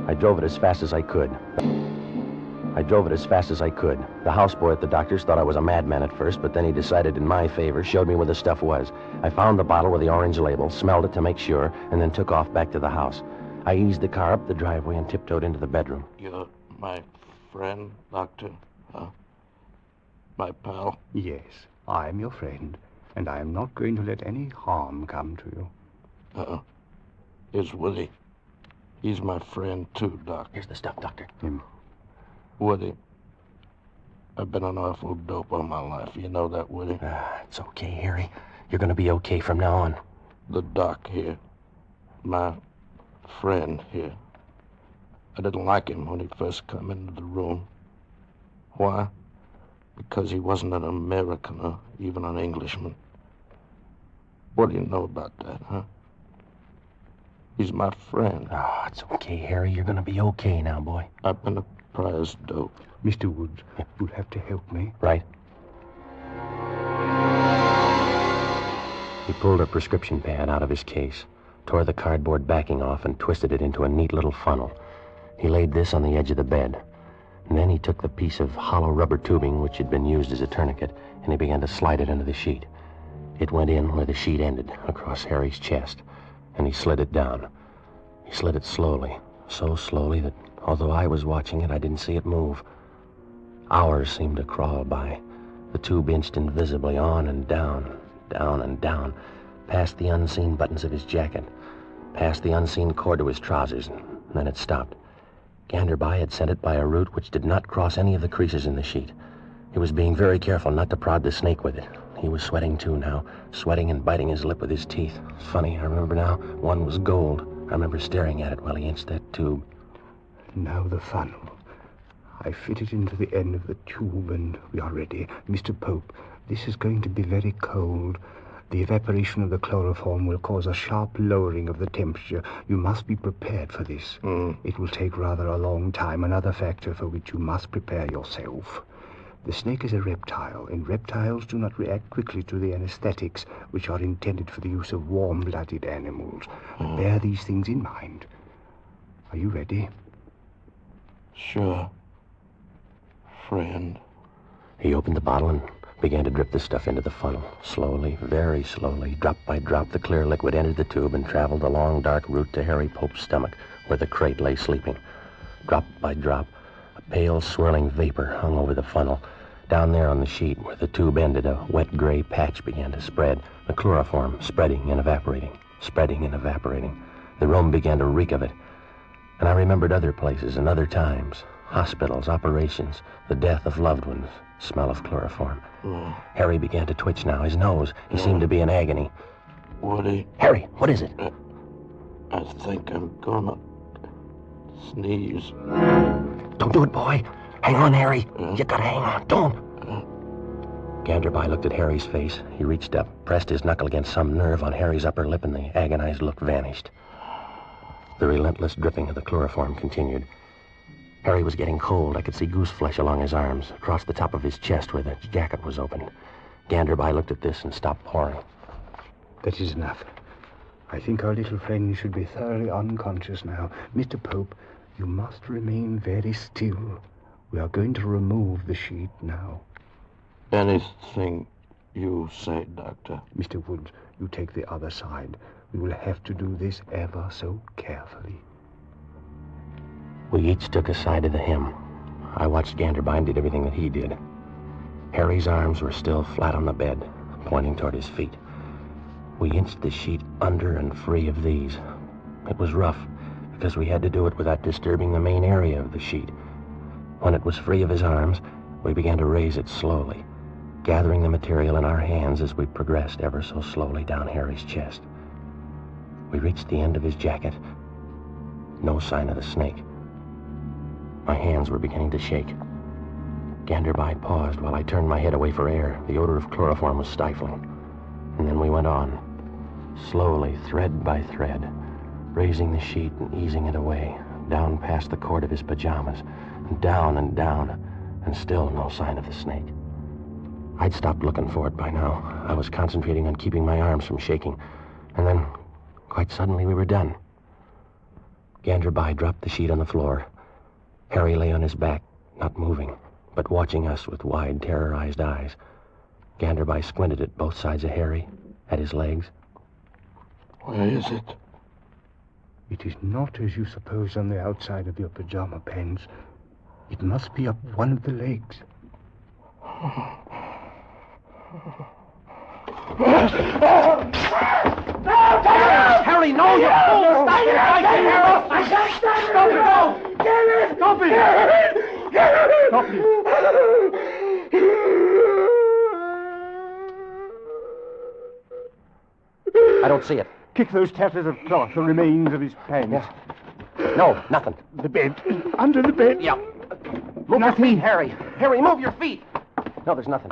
I drove it as fast as I could. The houseboy at the doctor's thought I was a madman at first, but then he decided in my favor, showed me where the stuff was. I found the bottle with the orange label, smelled it to make sure, and then took off back to the house. I eased the car up the driveway and tiptoed into the bedroom. You're my friend, Doctor? Huh? My pal? Yes, I am your friend, and I am not going to let any harm come to you. Here's Woody. He's my friend, too, Doc. Here's the stuff, Doctor. Woody, I've been an awful dope all my life. You know that, Woody? It's okay, Harry. You're going to be okay from now on. The doc here, my friend here, I didn't like him when he first come into the room. Why? Because he wasn't an American or even an Englishman. What do you know about that, huh? He's my friend. It's okay, Harry. You're going to be okay now, boy. I've been a prize dope. Mr. Woods, you'll have to help me. Right. He pulled a prescription pad out of his case, tore the cardboard backing off, and twisted it into a neat little funnel. He laid this on the edge of the bed. And then he took the piece of hollow rubber tubing which had been used as a tourniquet, and he began to slide it into the sheet. It went in where the sheet ended, across Harry's chest, and he slid it down. He slid it slowly, so slowly that although I was watching it, I didn't see it move. Hours seemed to crawl by. The tube inched invisibly on and down, down and down, past the unseen buttons of his jacket, past the unseen cord to his trousers, and then it stopped. Ganderby had sent it by a route which did not cross any of the creases in the sheet. He was being very careful not to prod the snake with it. He was sweating, too, now, sweating and biting his lip with his teeth. It's funny, I remember now, one was gold. I remember staring at it while he inched that tube. Now the funnel. I fit it into the end of the tube, and we are ready. Mr. Pope, this is going to be very cold. The evaporation of the chloroform will cause a sharp lowering of the temperature. You must be prepared for this. It will take rather a long time, another factor for which you must prepare yourself. The snake is a reptile, and reptiles do not react quickly to the anesthetics, which are intended for the use of warm-blooded animals. Bear these things in mind. Are you ready? Sure. Friend. He opened the bottle and began to drip the stuff into the funnel. Slowly, very slowly, drop by drop, the clear liquid entered the tube and traveled the long, dark route to Harry Pope's stomach, where the crate lay sleeping. Drop by drop, A pale, swirling vapor hung over the funnel. Down there on the sheet where the tube ended, a wet gray patch began to spread, the chloroform spreading and evaporating, spreading and evaporating. The room began to reek of it. And I remembered other places and other times. Hospitals, operations, the death of loved ones, smell of chloroform. Harry began to twitch now, his nose. He seemed to be in agony. Woody. Harry, what is it? I think I'm gonna sneeze. Don't do it, boy. Hang on, Harry. You gotta hang on. Don't. Ganderby looked at Harry's face. He reached up, pressed his knuckle against some nerve on Harry's upper lip, and the agonized look vanished. The relentless dripping of the chloroform continued. Harry was getting cold. I could see goose flesh along his arms, across the top of his chest where the jacket was opened. Ganderby looked at this and stopped pouring. That is enough. I think our little friend should be thoroughly unconscious now. Mr. Pope, you must remain very still. We are going to remove the sheet now. Anything you say, Doctor. Mr. Woods, you take the other side. We will have to do this ever so carefully. We each took a side of the hem. I watched Ganderby and did everything that he did. Harry's arms were still flat on the bed, pointing toward his feet. We inched the sheet under and free of these. It was rough, because we had to do it without disturbing the main area of the sheet. When it was free of his arms, we began to raise it slowly, gathering the material in our hands as we progressed ever so slowly down Harry's chest. We reached the end of his jacket. No sign of the snake. My hands were beginning to shake. Ganderby paused while I turned my head away for air. The odor of chloroform was stifling. And then we went on, slowly, thread by thread, raising the sheet and easing it away, down past the cord of his pajamas, and down, and still no sign of the snake. I'd stopped looking for it by now. I was concentrating on keeping my arms from shaking. And then, quite suddenly, we were done. Ganderby dropped the sheet on the floor. Harry lay on his back, not moving, but watching us with wide, terrorized eyes. Ganderby squinted at both sides of Harry, at his legs. Where is it? It is not as you suppose on the outside of your pajama pants. It must be up one of the legs. Harry, no! You fool! Stop it! Stop it! No! Stop it! Stop it! I don't see it. Kick those tatters of cloth, the remains of his pants. Yeah. No, nothing. The bed. Under the bed. Yeah. Move your feet, Harry. Harry, move your feet. No, there's nothing.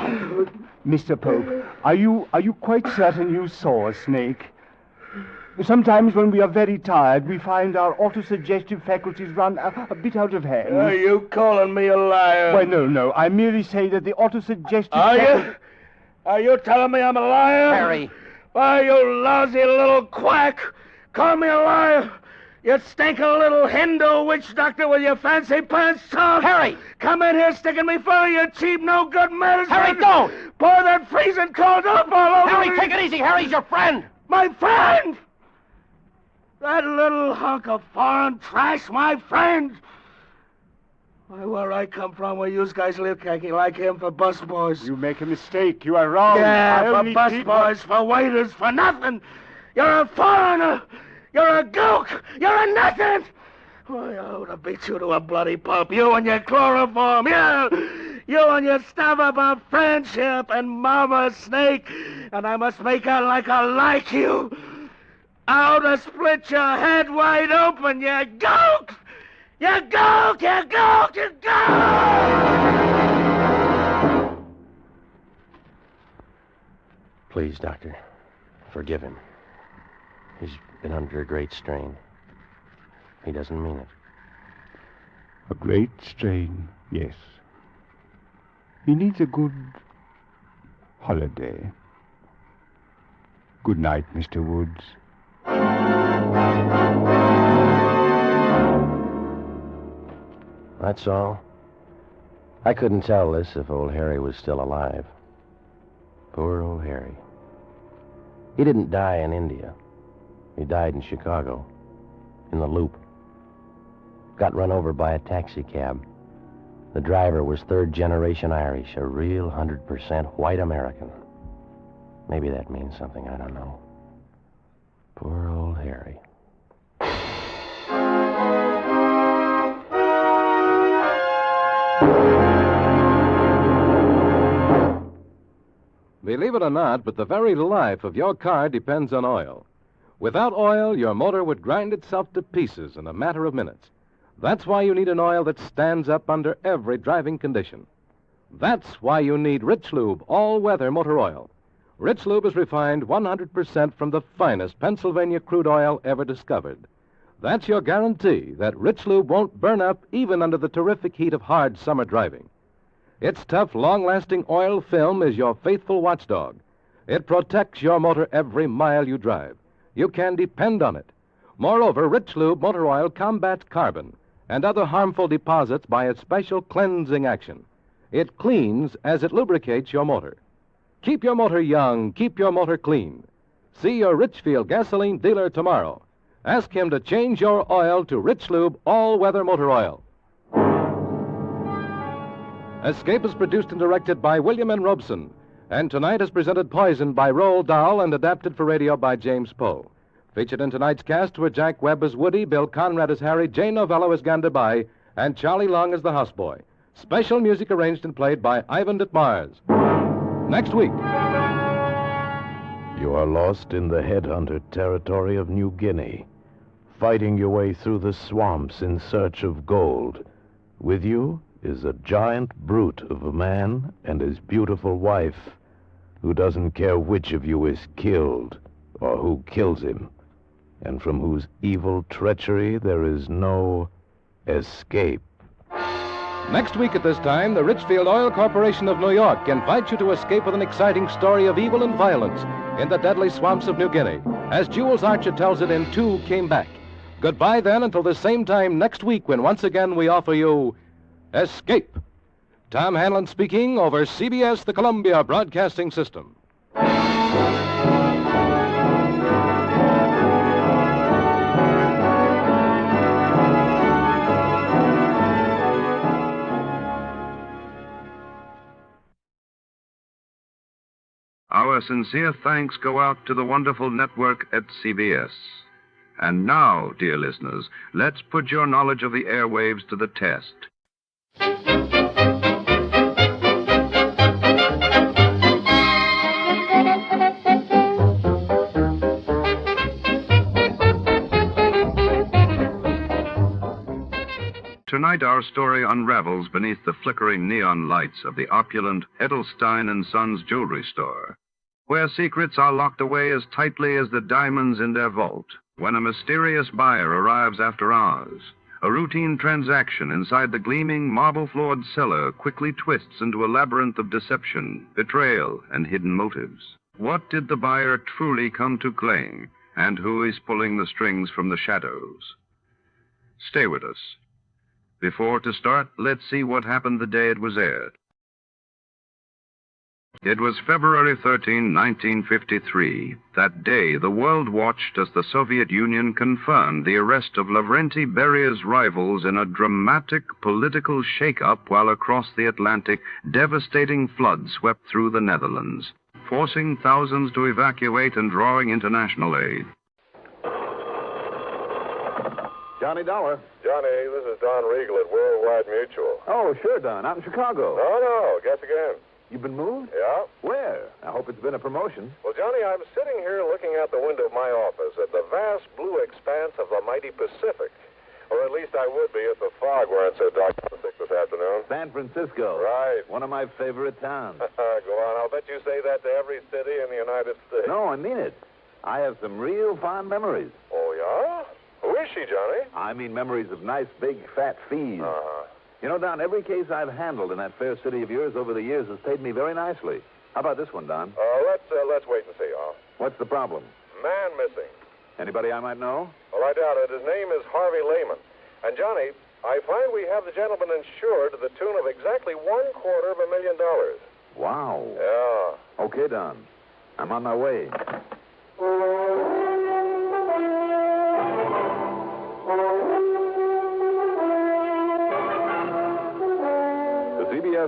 Mr. Pope, are you quite certain you saw a snake? Sometimes when we are very tired, we find our autosuggestive faculties run a bit out of hand. Are you calling me a liar? Why, no. I merely say that the autosuggestive... Are you? Are you telling me I'm a liar? Harry. Why, you lousy little quack. Call me a liar. You stinking little Hindu witch doctor with your fancy pants on. Harry! Come in here sticking me full of your cheap, no-good medicine. Harry, don't! Pour that freezing cold up all over Harry, me. take it easy. Harry's your friend. My friend? That little hunk of foreign trash, my friend? Why, where I come from, we use guys live like him for busboys. You make a mistake. You are wrong. Yeah, for busboys, for waiters, for nothing. You're a foreigner. You're a gook. You're a nothing. Why, I ought to beat you to a bloody pulp. You and your chloroform. You and your stuff about friendship and Mama Snake. And I must make out like I like you. I ought to split your head wide open, you gook. You gook, you gook, you gook! Please, Doctor, forgive him. He's been under a great strain. He doesn't mean it. A great strain, yes. He needs a good holiday. Good night, Mr. Woods. That's all. I couldn't tell this if old Harry was still alive. Poor old Harry. He didn't die in India. He died in Chicago, in the Loop. Got run over by a taxi cab. The driver was third-generation Irish, a real 100% white American. Maybe that means something, I don't know. Poor old Harry. Believe it or not, but the very life of your car depends on oil. Without oil, your motor would grind itself to pieces in a matter of minutes. That's why you need an oil that stands up under every driving condition. That's why you need Rich Lube all-weather motor oil. Rich Lube is refined 100% from the finest Pennsylvania crude oil ever discovered. That's your guarantee that Rich Lube won't burn up even under the terrific heat of hard summer driving. Its tough, long-lasting oil film is your faithful watchdog. It protects your motor every mile you drive. You can depend on it. Moreover, Rich Lube motor oil combats carbon and other harmful deposits by its special cleansing action. It cleans as it lubricates your motor. Keep your motor young, keep your motor clean. See your Richfield gasoline dealer tomorrow. Ask him to change your oil to Rich Lube all-weather motor oil. Escape is produced and directed by William N. Robeson, and tonight is presented Poison by Roald Dahl and adapted for radio by James Poe. Featured in tonight's cast were Jack Webb as Woody, Bill Conrad as Harry, Jane Novello as Gandabai, and Charlie Long as the houseboy. Special music arranged and played by Ivan Ditmars. Next week. You are lost in the headhunter territory of New Guinea, fighting your way through the swamps in search of gold. With you is a giant brute of a man and his beautiful wife, who doesn't care which of you is killed or who kills him, and from whose evil treachery there is no escape. Next week at this time, the Richfield Oil Corporation of New York invites you to escape with an exciting story of evil and violence in the deadly swamps of New Guinea, as Jules Archer tells it in Two Came Back. Goodbye, then, until the same time next week when once again we offer you Escape. Tom Hanlon speaking over CBS, the Columbia Broadcasting System. Our sincere thanks go out to the wonderful network at CBS. And now, dear listeners, let's put your knowledge of the airwaves to the test. Tonight, our story unravels beneath the flickering neon lights of the opulent Edelstein & Sons jewelry store, where secrets are locked away as tightly as the diamonds in their vault. When a mysterious buyer arrives after hours, a routine transaction inside the gleaming, marble-floored cellar quickly twists into a labyrinth of deception, betrayal, and hidden motives. What did the buyer truly come to claim, and who is pulling the strings from the shadows? Stay with us. Before to start, let's see what happened the day it was aired. It was February 13, 1953. That day, the world watched as the Soviet Union confirmed the arrest of Lavrenti Beria's rivals in a dramatic political shake-up while across the Atlantic, devastating floods swept through the Netherlands, forcing thousands to evacuate and drawing international aid. Johnny Dollar. Johnny, this is Don Riegel at Worldwide Mutual. Oh, sure, Don. Out in Chicago. No, guess again. You've been moved? Yeah. Where? I hope it's been a promotion. Well, Johnny, I'm sitting here looking out the window of my office at the vast blue expanse of the mighty Pacific. Or at least I would be if the fog weren't so dark this afternoon. San Francisco. Right. One of my favorite towns. Go on. I'll bet you say that to every city in the United States. No, I mean it. I have some real fond memories. Oh, yeah? Who is she, Johnny? I mean memories of nice, big, fat fees. Uh-huh. You know, Don, every case I've handled in that fair city of yours over the years has paid me very nicely. How about this one, Don? Let's wait and see, huh? What's the problem? Man missing. Anybody I might know? Well, I doubt it. His name is Harvey Lehman. And, Johnny, I find we have the gentleman insured to the tune of exactly $250,000. Wow. Yeah. Okay, Don. I'm on my way.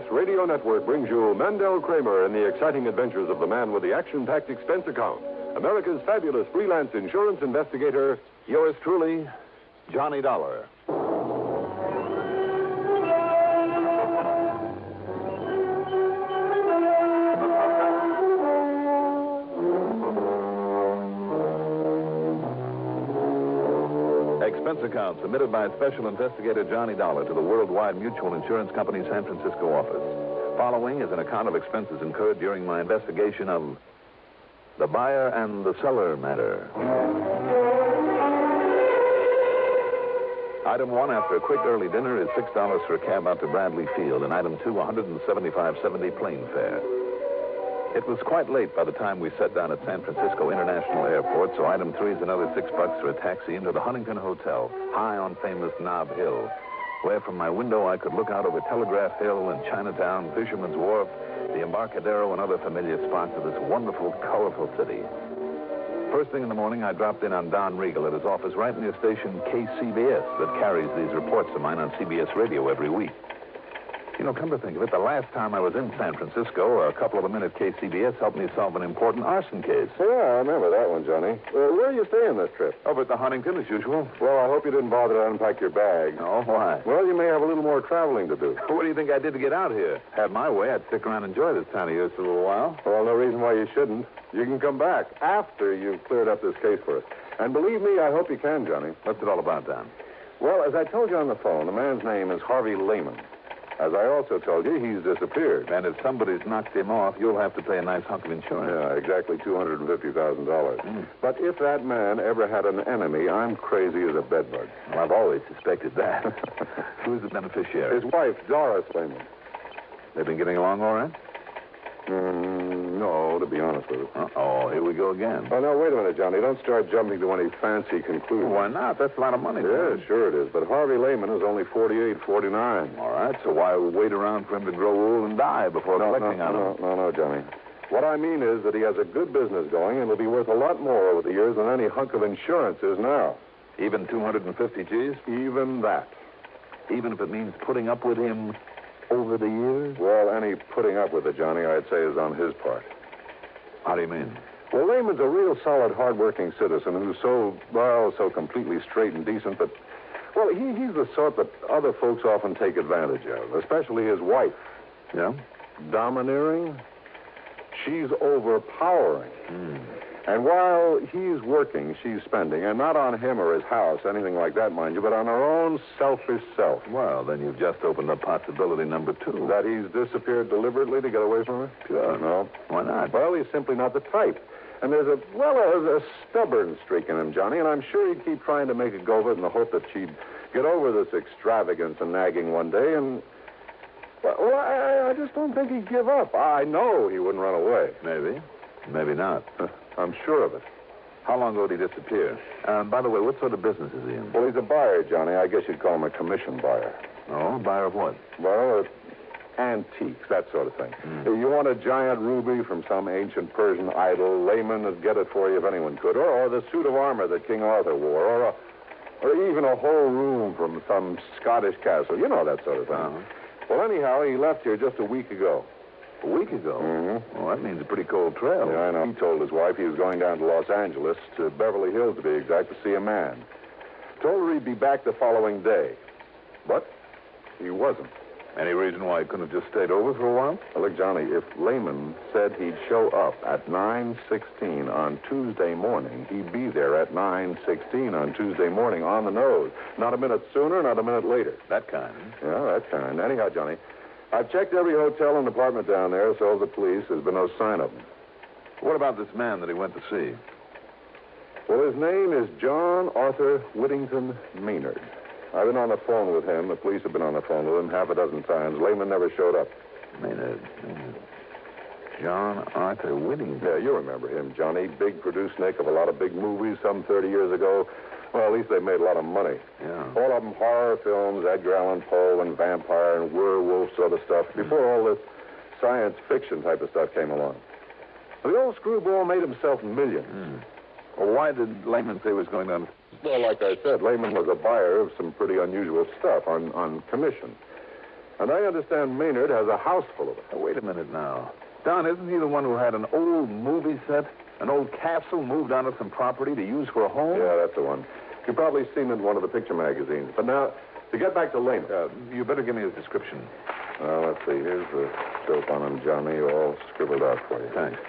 CBS Radio Network brings you Mandel Kramer and the exciting adventures of the man with the action-packed expense account. America's fabulous freelance insurance investigator, yours truly, Johnny Dollar. Expense account submitted by Special Investigator Johnny Dollar to the Worldwide Mutual Insurance Company San Francisco office. Following is an account of expenses incurred during my investigation of the buyer and the seller matter. Item 1, after a quick early dinner, is $6 for a cab out to Bradley Field, and item 2, $175.70 plane fare. It was quite late by the time we set down at San Francisco International Airport, so item 3 is another $6 for a taxi into the Huntington Hotel, high on famous Nob Hill, where from my window I could look out over Telegraph Hill and Chinatown, Fisherman's Wharf, the Embarcadero, and other familiar spots of this wonderful, colorful city. First thing in the morning, I dropped in on Don Regal at his office right near station KCBS that carries these reports of mine on CBS Radio every week. You know, come to think of it, the last time I was in San Francisco, a couple of the men at KCBS helped me solve an important arson case. Yeah, I remember that one, Johnny. Where are you staying this trip? Over at the Huntington, as usual. Well, I hope you didn't bother to unpack your bag. Oh, why? Well, you may have a little more traveling to do. What do you think I did to get out here? Had my way, I'd stick around and enjoy this time of year for a little while. Well, no reason why you shouldn't. You can come back after you've cleared up this case for us. And believe me, I hope you can, Johnny. What's it all about, Don? Well, as I told you on the phone, the man's name is Harvey Lehman. As I also told you, he's disappeared. And if somebody's knocked him off, you'll have to pay a nice hunk of insurance. Yeah, exactly $250,000. But if that man ever had an enemy, I'm crazy as a bedbug. Well, I've always suspected that. Who's the beneficiary? His wife, Doris Lehman. They've been getting along all right? No, to be honest with you. Uh-oh, here we go again. Oh, no, wait a minute, Johnny. Don't start jumping to any fancy conclusions. Why not? That's a lot of money. Yeah, sure it is. But Harvey Lehman is only 48, 49. All right, so why wait around for him to grow old and die before collecting on him? No, Johnny. What I mean is that he has a good business going and will be worth a lot more over the years than any hunk of insurance is now. Even 250 G's? Even that. Even if it means putting up with him over the years? Well, any putting up with it, Johnny, I'd say is on his part. How do you mean? Well, Lehman's a real solid, hard-working citizen who's so completely straight and decent, but, well, he's the sort that other folks often take advantage of, especially his wife. Yeah? Domineering. She's overpowering. And while he's working, she's spending, and not on him or his house, anything like that, mind you, but on her own selfish self. Well, then you've just opened up possibility number 2. That he's disappeared deliberately to get away from her? Sure. No. Why not? Well, he's simply not the type. And there's a stubborn streak in him, Johnny, and I'm sure he'd keep trying to make a go of it in the hope that she'd get over this extravagance and nagging one day, and, well, I just don't think he'd give up. I know he wouldn't run away. Maybe. Maybe not. I'm sure of it. How long ago did he disappear? By the way, what sort of business is he in? Well, he's a buyer, Johnny. I guess you'd call him a commission buyer. Oh, buyer of what? Well, antiques, that sort of thing. You want a giant ruby from some ancient Persian idol, Lehman would get it for you if anyone could. Or the suit of armor that King Arthur wore. Or even a whole room from some Scottish castle. You know that sort of thing. Well, anyhow, he left here just a week ago. A week ago? Well, that means a pretty cold trail. Yeah, I know. He told his wife he was going down to Los Angeles, to Beverly Hills to be exact, to see a man. Told her he'd be back the following day. But he wasn't. Any reason why he couldn't have just stayed over for a while? Well, look, Johnny, if Lehman said he'd show up at 9:16 on Tuesday morning, he'd be there at 9:16 on Tuesday morning on the nose. Not a minute sooner, not a minute later. That kind? Yeah, that kind. Anyhow, Johnny, I've checked every hotel and apartment down there, so have the police. There's been no sign of him. What about this man that he went to see? Well, his name is John Arthur Whittington Maynard. I've been on the phone with him. The police have been on the phone with him half a dozen times. Lehman never showed up. Maynard. John Arthur Whittington. Yeah, you remember him, Johnny. Big producer-nick of a lot of big movies some 30 years ago. Well, at least they made a lot of money. Yeah. All of them horror films, Edgar Allan Poe and vampire and werewolf sort of stuff, before all this science fiction type of stuff came along. The old screwball made himself millions. Well, why did Lehman say he was going down? Well, like I said, Lehman was a buyer of some pretty unusual stuff on commission. And I understand Maynard has a house full of it. Now, wait a minute now. Don, isn't he the one who had an old movie set, an old capsule moved onto some property to use for a home? Yeah, that's the one. You've probably seen it in one of the picture magazines. But now, to get back to Lehman. You better give me his description. Let's see. Here's the dope on him, Johnny, all scribbled out for you. Thanks.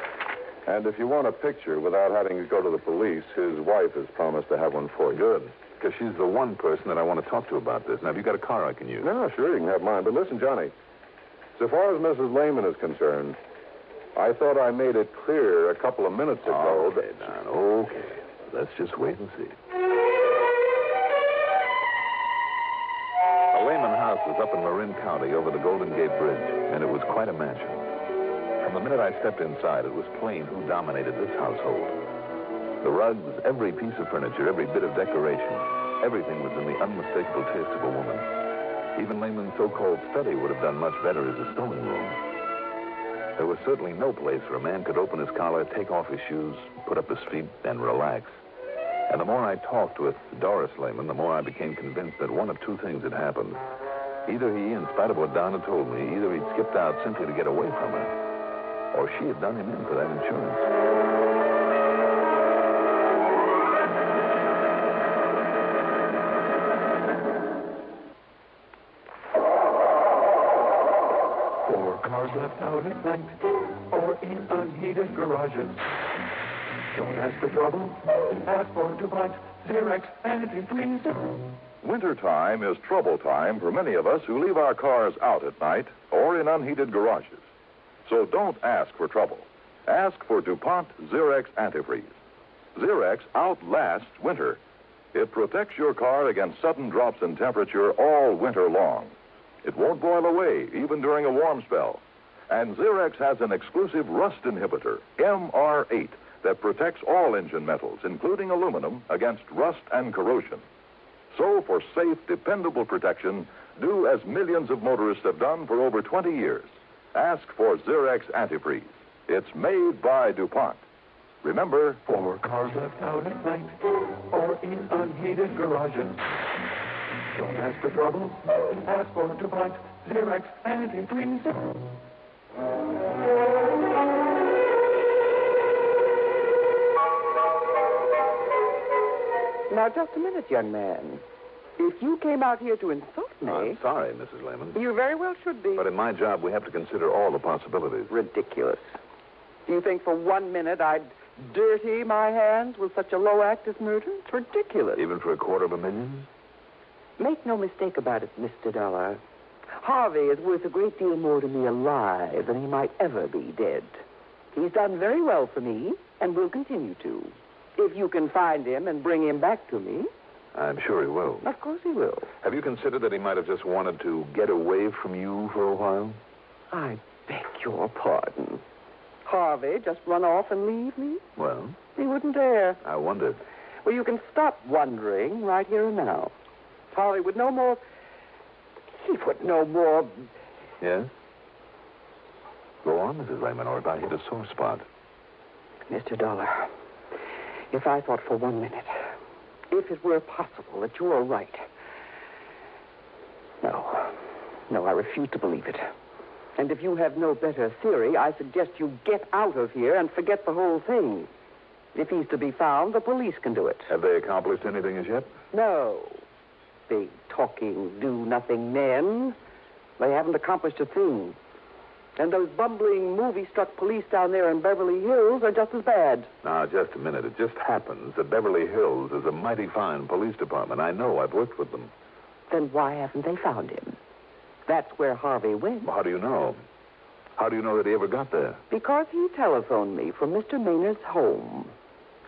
And if you want a picture without having to go to the police, his wife has promised to have one for you. Good. Because she's the one person that I want to talk to about this. Now, have you got a car I can use? No, sure, you can have mine. But listen, Johnny, so far as Mrs. Lehman is concerned, I thought I made it clear a couple of minutes ago Okay, Don, okay. Let's just wait and see. The Lehman house was up in Marin County over the Golden Gate Bridge, and it was quite a mansion. From the minute I stepped inside, it was plain who dominated this household. The rugs, every piece of furniture, every bit of decoration, everything was in the unmistakable taste of a woman. Even Lehman's so-called study would have done much better as a sewing room. There was certainly no place where a man could open his collar, take off his shoes, put up his feet, and relax. And the more I talked with Doris Lehman, the more I became convinced that one of two things had happened. Either he, in spite of what Don had told me, either he'd skipped out simply to get away from her, or she had done him in for that insurance. Cars left out at night or in unheated garages. Don't ask for trouble. Ask for DuPont, Xerox, antifreeze. Wintertime is trouble time for many of us who leave our cars out at night or in unheated garages. So don't ask for trouble. Ask for DuPont Xerox antifreeze. Xerox outlasts winter. It protects your car against sudden drops in temperature all winter long. It won't boil away, even during a warm spell. And Xerox has an exclusive rust inhibitor, MR8, that protects all engine metals, including aluminum, against rust and corrosion. So, for safe, dependable protection, do as millions of motorists have done for over 20 years. Ask for Xerox antifreeze. It's made by DuPont. Remember, for cars left out at night or in unheated garages. Don't ask for trouble. Ask for DuPont, Xerox, antifreeze. Now, just a minute, young man. If you came out here to insult me... I'm sorry, Mrs. Lehman. You very well should be. But in my job, we have to consider all the possibilities. Ridiculous. Do you think for 1 minute I'd dirty my hands with such a low act as murder? It's ridiculous. Even for $250,000? Make no mistake about it, Mr. Dolar. Harvey is worth a great deal more to me alive than he might ever be dead. He's done very well for me and will continue to. If you can find him and bring him back to me. I'm sure he will. Of course he will. Have you considered that he might have just wanted to get away from you for a while? I beg your pardon. Harvey just run off and leave me? Well? He wouldn't dare. I wondered. Well, you can stop wondering right here and now. Harvey would no more... He would no more... Yes? Go on, Mrs. Lehman, or if I hit a sore spot. Mr. Dolar, if I thought for 1 minute, if it were possible that you were right... No, I refuse to believe it. And if you have no better theory, I suggest you get out of here and forget the whole thing. If he's to be found, the police can do it. Have they accomplished anything as yet? No. Big, talking, do-nothing men. They haven't accomplished a thing. And those bumbling, movie-struck police down there in Beverly Hills are just as bad. Now, just a minute. It just happens that Beverly Hills is a mighty fine police department. I know. I've worked with them. Then why haven't they found him? That's where Harvey went. Well, how do you know? How do you know that he ever got there? Because he telephoned me from Mr. Maynard's home.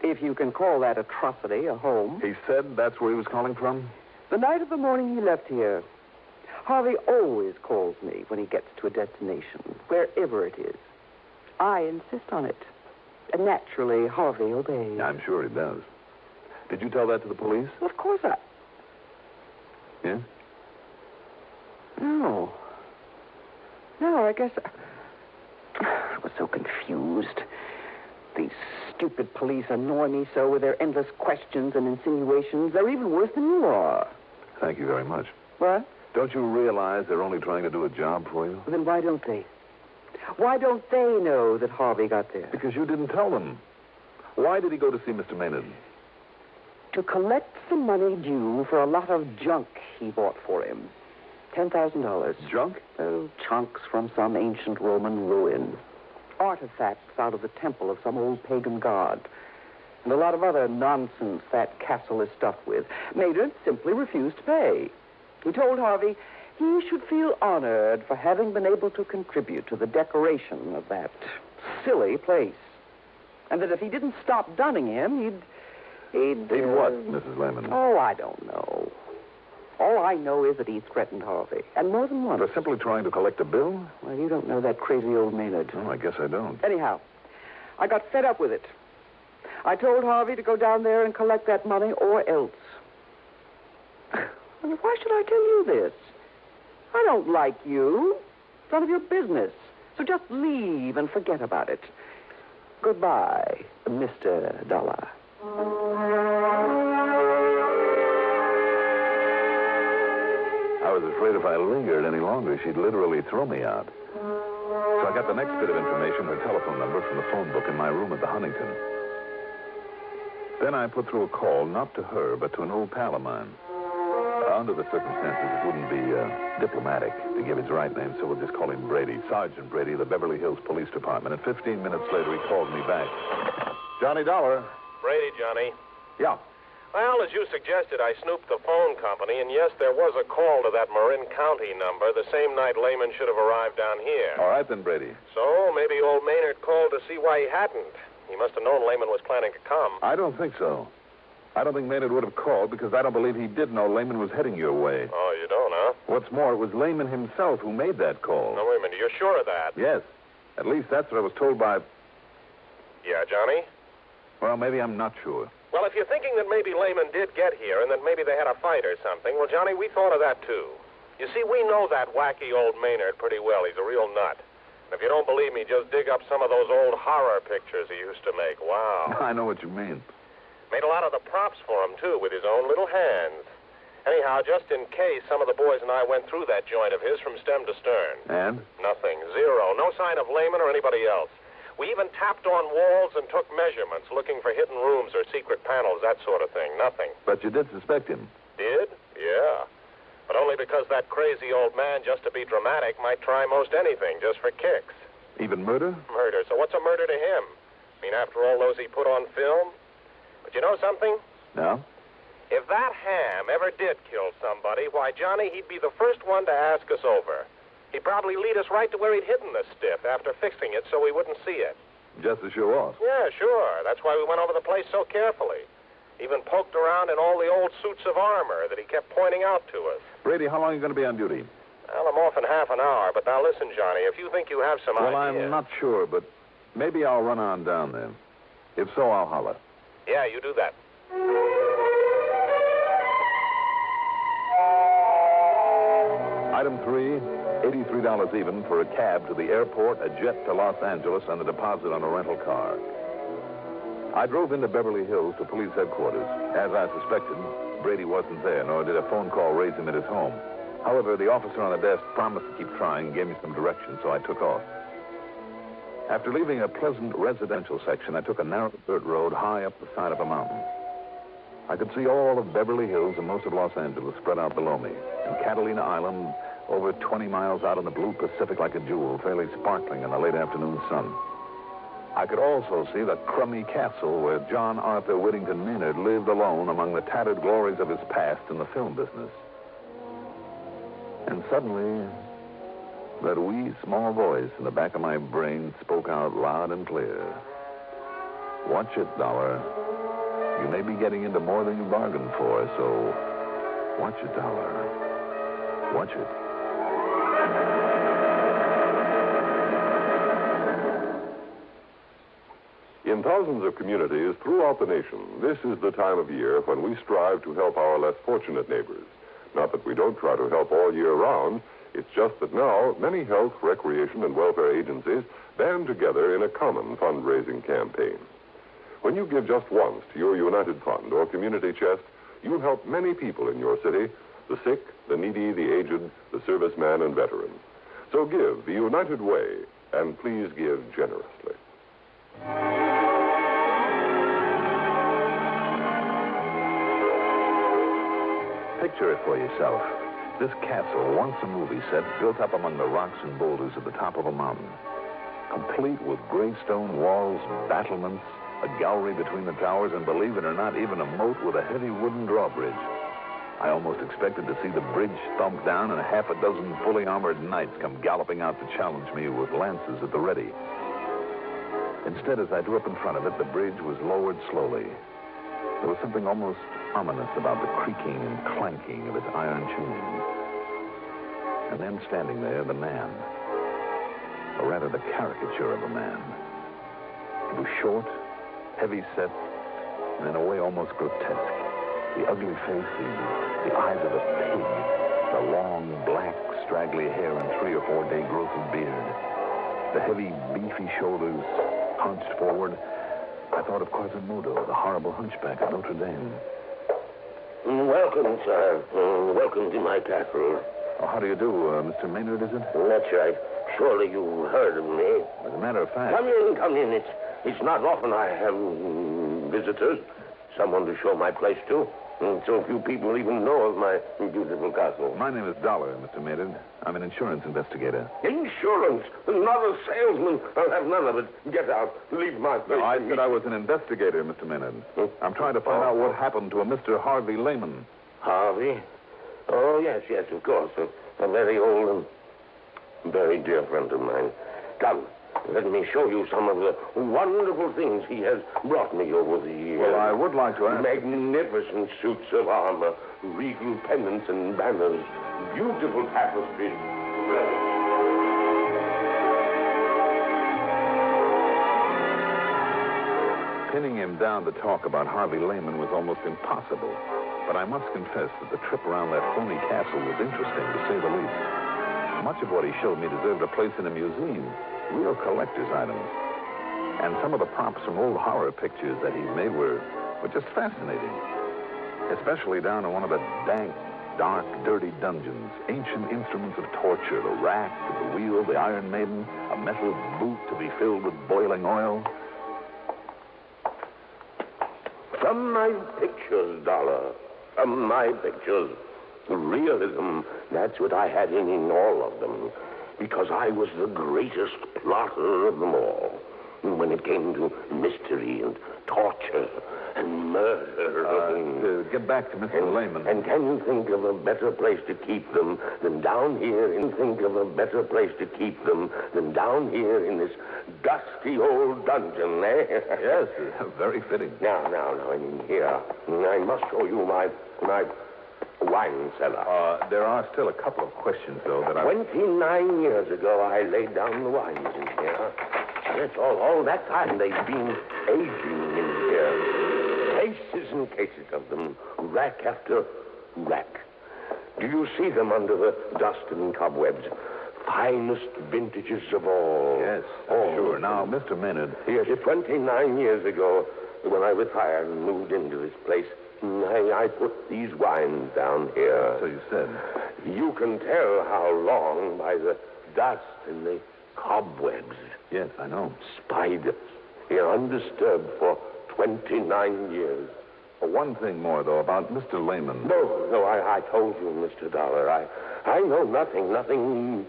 If you can call that atrocity a home. He said that's where he was calling from? The night of the morning he left here. Harvey always calls me when he gets to a destination, wherever it is. I insist on it. And naturally, Harvey obeys. I'm sure he does. Did you tell that to the police? Of course I... Yes? No, I guess... I was so confused. These stupid police annoy me so with their endless questions and insinuations. They're even worse than you are. Thank you very much. What? Don't you realize they're only trying to do a job for you? Then why don't they? Why don't they know that Harvey got there? Because you didn't tell them. Why did he go to see Mr. Maynard? To collect the money due for a lot of junk he bought for him. $10,000. Junk? Oh, chunks from some ancient Roman ruin. Artifacts out of the temple of some old pagan god. And a lot of other nonsense that castle is stuffed with. Maynard simply refused to pay. He told Harvey he should feel honored for having been able to contribute to the decoration of that silly place. And that if he didn't stop dunning him, he'd what, Mrs. Lehman? Oh, I don't know. All I know is that he threatened Harvey, and more than once. For simply trying to collect a bill? Well, you don't know that crazy old Maynard. Oh, I guess I don't. Anyhow, I got fed up with it. I told Harvey to go down there and collect that money or else. Why should I tell you this? I don't like you. It's none of your business. So just leave and forget about it. Goodbye, Mr. Dolar. I was afraid if I lingered any longer, she'd literally throw me out. So I got the next bit of information, her telephone number, from the phone book in my room at the Huntington. Then I put through a call, not to her, but to an old pal of mine. Under the circumstances, it wouldn't be diplomatic to give his right name, so we'll just call him Brady. Sergeant Brady, the Beverly Hills Police Department. And 15 minutes later, he called me back. Johnny Dollar. Brady, Johnny. Yeah. Well, as you suggested, I snooped the phone company, and yes, there was a call to that Marin County number the same night Lehman should have arrived down here. All right, then, Brady. So maybe old Maynard called to see why he hadn't. He must have known Lehman was planning to come. I don't think so. I don't think Maynard would have called because I don't believe he did know Lehman was heading your way. Oh, you don't, huh? What's more, it was Lehman himself who made that call. No, wait a minute. You're sure of that? Yes. At least that's what I was told by... Yeah, Johnny? Well, maybe I'm not sure. Well, if you're thinking that maybe Lehman did get here and that maybe they had a fight or something, well, Johnny, we thought of that, too. You see, we know that wacky old Maynard pretty well. He's a real nut. And if you don't believe me, just dig up some of those old horror pictures he used to make. Wow. I know what you mean. Made a lot of the props for him, too, with his own little hands. Anyhow, just in case, some of the boys and I went through that joint of his from stem to stern. And? Nothing. Zero. No sign of Lehman or anybody else. We even tapped on walls and took measurements, looking for hidden rooms or secret panels, that sort of thing. Nothing. But you did suspect him. Did? Yeah. But only because that crazy old man, just to be dramatic, might try most anything, just for kicks. Even murder? Murder. So what's a murder to him? I mean, after all those he put on film? But you know something? No? If that ham ever did kill somebody, why, Johnny, he'd be the first one to ask us over. He'd probably lead us right to where he'd hidden the stiff after fixing it so we wouldn't see it. Just to show off? Yeah, sure. That's why we went over the place so carefully. Even poked around in all the old suits of armor that he kept pointing out to us. Brady, how long are you going to be on duty? Well, I'm off in half an hour, but now listen, Johnny, if you think you have some Well, idea... I'm not sure, but maybe I'll run on down there. If so, I'll holler. Yeah, you do that. Item 3, $83 even for a cab to the airport, a jet to Los Angeles, and a deposit on a rental car. I drove into Beverly Hills to police headquarters. As I suspected, Brady wasn't there, nor did a phone call raise him at his home. However, the officer on the desk promised to keep trying and gave me some directions, so I took off. After leaving a pleasant residential section, I took a narrow dirt road high up the side of a mountain. I could see all of Beverly Hills and most of Los Angeles spread out below me, and Catalina Island over 20 miles out in the blue Pacific like a jewel, fairly sparkling in the late afternoon sun. I could also see the crummy castle where John Arthur Whittington Maynard lived alone among the tattered glories of his past in the film business. And suddenly, that wee, small voice in the back of my brain spoke out loud and clear. Watch it, Dollar. You may be getting into more than you bargained for, so watch it, Dollar. Watch it. In thousands of communities throughout the nation, this is the time of year when we strive to help our less fortunate neighbors. Not that we don't try to help all year round. It's just that now many health, recreation, and welfare agencies band together in a common fundraising campaign. When you give just once to your United Fund or community chest, you'll help many people in your city the sick, the needy, the aged, the serviceman and veteran. So give the united way, and please give generously. Picture it for yourself. This castle, once a movie set, built up among the rocks and boulders at the top of a mountain. Complete with gray stone walls, battlements, a gallery between the towers, and believe it or not, even a moat with a heavy wooden drawbridge. I almost expected to see the bridge thumped down and half a dozen fully armored knights come galloping out to challenge me with lances at the ready. Instead, as I drew up in front of it, the bridge was lowered slowly. There was something almost ominous about the creaking and clanking of its iron chains. And then standing there, the man, or rather the caricature of a man. He was short, heavy-set, and in a way almost grotesque. The ugly face, the eyes of a pig, the long, black, straggly hair and 3 or 4 day growth of beard, the heavy, beefy shoulders hunched forward. I thought of Quasimodo, the horrible hunchback of Notre Dame. Welcome, sir. Welcome to my castle. Oh, how do you do, Mr. Maynard, is it? That's right. Surely you heard of me. As a matter of fact... Come in. It's not often I have visitors, someone to show my place to. And so few people even know of my beautiful castle. My name is Dolar, Mr. Maynard. I'm an insurance investigator. Insurance? Not a salesman. I'll have none of it. Get out. Leave my place. No, I said I was an investigator, Mr. Maynard. I'm trying to find out what happened to a Mr. Harvey Lehman. Harvey? Oh, yes, of course. A very old and very dear friend of mine. Come, let me show you some of the wonderful things he has brought me over the years. Well, I would like to ask... Magnificent suits of armor, regal pennants and banners, beautiful tapestries. Pinning him down to talk about Harvey Lehman was almost impossible. But I must confess that the trip around that phony castle was interesting, to say the least. Much of what he showed me deserved a place in a museum. Real collector's items. And some of the props from old horror pictures that he's made were just fascinating. Especially down in one of the dank, dark, dirty dungeons. Ancient instruments of torture, the rack, the wheel, the Iron Maiden, a metal boot to be filled with boiling oil. From my pictures, Dolar. From my pictures. Realism, that's what I had in all of them. Because I was the greatest plotter of them all. When it came to mystery and torture and murder. Get back to Mr. Lehman. And can you think of a better place to keep them than down here? And think of a better place to keep them than down here in this dusty old dungeon, eh? Yes, very fitting. Now, in here, I must show you my wine cellar. There are still a couple of questions, though, that 29 years ago, I laid down the wines in here. That's all that time they've been aging in here. Cases and cases of them, rack after rack. Do you see them under the dust and cobwebs? Finest vintages of all. Yes, sure. Now, Mr. Maynard... Yes, 29 years ago, when I retired and moved into this place, I put these wines down here. So you said. You can tell how long by the dust and the cobwebs. Yes, I know. Spiders. Here undisturbed for 29 years. One thing more, though, about Mr. Lehman. No, I told you, Mr. Dolar. I know nothing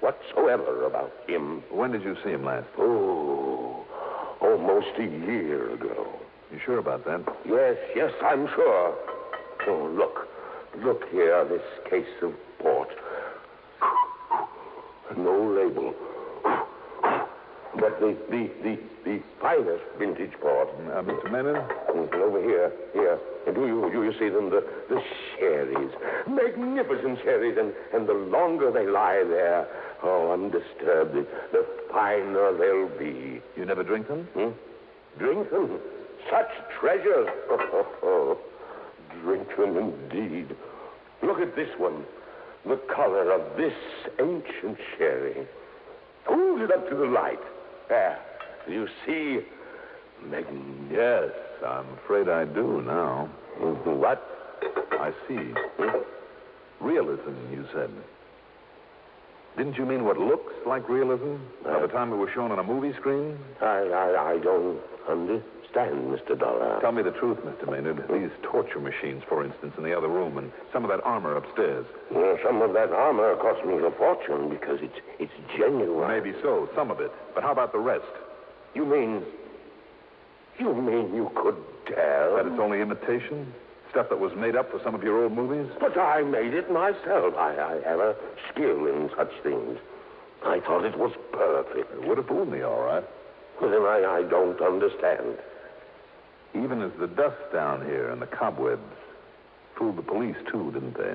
whatsoever about him. When did you see him last? Oh, almost a year ago. You sure about that? Yes, I'm sure. Oh, look here, this case of port. No label. But the finest vintage port. Mr. Maynard? Over here. Do you see them? The sherries. Magnificent sherries. And the longer they lie there, undisturbed, the finer they'll be. You never drink them? Drink them? Such treasures. Drink them indeed. Look at this one. The color of this ancient sherry. Hold it up to the light. There. Do you see? Yes, I'm afraid I do now. What? I see. Realism, you said. Didn't you mean what looks like realism by the time it was shown on a movie screen? I don't understand, Mr. Dolar. Tell me the truth, Mr. Maynard. These torture machines, for instance, in the other room, and some of that armor upstairs. Well, some of that armor cost me a fortune because it's genuine. Maybe so, some of it. But how about the rest? You mean you could tell? That it's only imitation? Stuff that was made up for some of your old movies? But I made it myself. I have a skill in such things. I thought it was perfect. It would have fooled me, all right. Well, then I don't understand. Even as the dust down here and the cobwebs fooled the police, too, didn't they?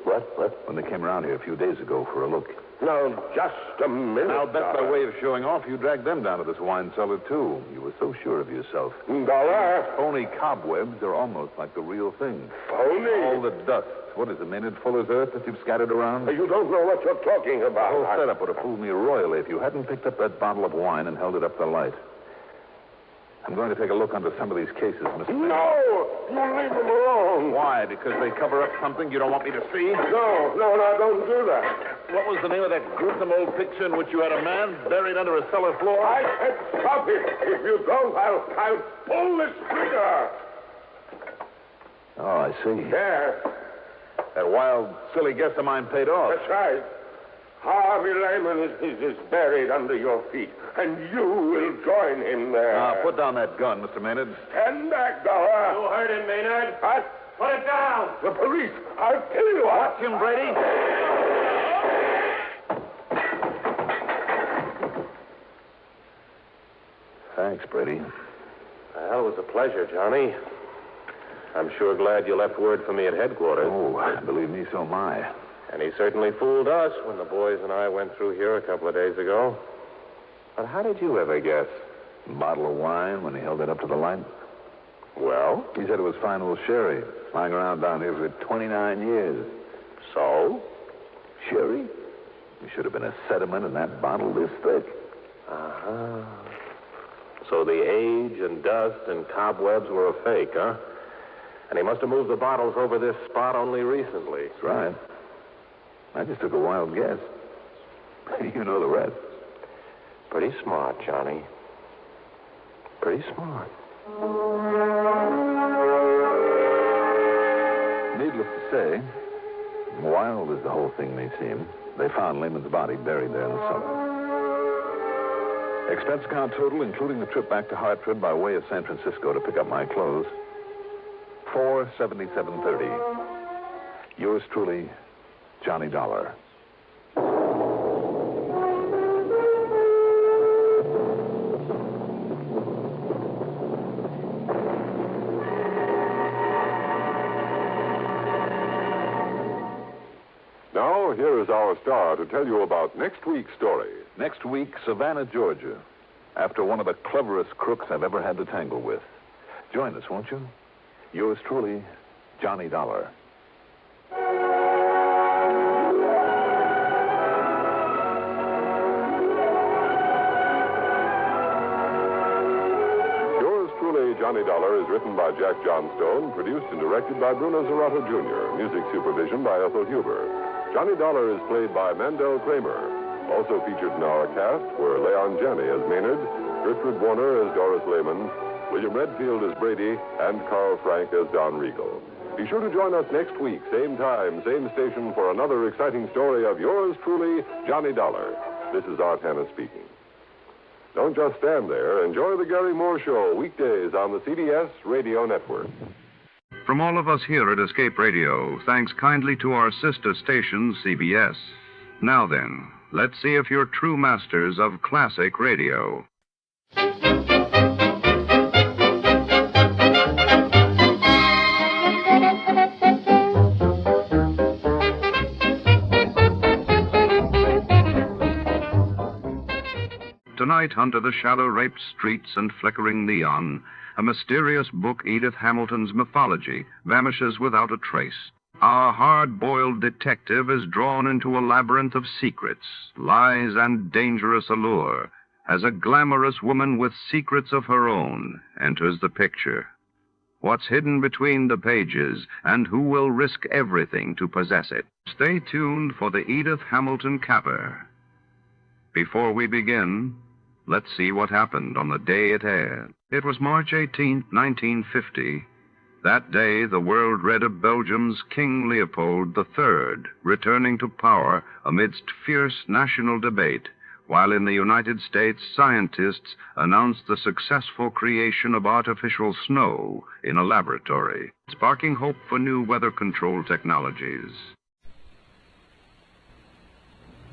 What? When they came around here a few days ago for a look. Now, just a minute. I'll bet by way of showing off, you dragged them down to this wine cellar, too. You were so sure of yourself. Dolar. Phony cobwebs are almost like the real thing. Phony? All the dust. What is it, Maynard? Fuller's earth that you've scattered around? You don't know what you're talking about. The whole setup would have fooled me royally if you hadn't picked up that bottle of wine and held it up to the light. I'm going to take a look under some of these cases, Mr. Maynard. No! You leave them alone. Why? Because they cover up something you don't want me to see? No, don't do that. What was the name of that gruesome old picture in which you had a man buried under a cellar floor? I said stop it. If you don't, I'll pull this trigger. Oh, I see. There. That wild, silly guess of mine paid off. That's right. Harvey Lehman is buried under your feet, and you will join him there. Now, put down that gun, Mr. Maynard. Stand back, Dolar. You heard him, Maynard. What? Put it down. The police. I'll kill you. Watch him, Brady. Thanks, Brady. Well, it was a pleasure, Johnny. I'm sure glad you left word for me at headquarters. Oh, believe me, so am I. And he certainly fooled us when the boys and I went through here a couple of days ago. But how did you ever guess? A bottle of wine when he held it up to the light. Well? He said it was fine old sherry, lying around down here for 29 years. So? Sherry? There should have been a sediment in that bottle this thick. Uh-huh. So the age and dust and cobwebs were a fake, huh? And he must have moved the bottles over this spot only recently. That's right. I just took a wild guess. You know the rest. Pretty smart, Johnny. Pretty smart. Needless to say, wild as the whole thing may seem, they found Lehman's body buried there in the cellar. Expense account total, including the trip back to Hartford by way of San Francisco to pick up my clothes, $477.30. Yours truly, Johnny Dolar. Now, here is our star to tell you about next week's story. Next week, Savannah, Georgia, after one of the cleverest crooks I've ever had to tangle with. Join us, won't you? Yours truly, Johnny Dolar. Yours truly, Johnny Dolar is written by Jack Johnstone, produced and directed by Bruno Zerato Jr., music supervision by Ethel Huber. Johnny Dolar is played by Mandel Kramer. Also featured in our cast were Leon Janney as Maynard, Gertrude Warner as Doris Lehman, William Redfield as Brady, and Carl Frank as Don Riegel. Be sure to join us next week, same time, same station, for another exciting story of yours truly, Johnny Dolar. This is Art Hanna speaking. Don't just stand there. Enjoy the Gary Moore Show weekdays on the CBS Radio Network. From all of us here at Escape Radio, thanks kindly to our sister station, CBS. Now then, let's see if you're true masters of classic radio. Tonight, under the shadow-raped streets and flickering neon, a mysterious book, Edith Hamilton's mythology, vanishes without a trace. Our hard-boiled detective is drawn into a labyrinth of secrets, lies, and dangerous allure, as a glamorous woman with secrets of her own enters the picture. what's hidden between the pages, and who will risk everything to possess it. Stay tuned for the Edith Hamilton Capper. Before we begin, let's see what happened on the day it aired. It was March 18, 1950. That day, the world read of Belgium's King Leopold III returning to power amidst fierce national debate, while in the United States, scientists announced the successful creation of artificial snow in a laboratory, sparking hope for new weather control technologies.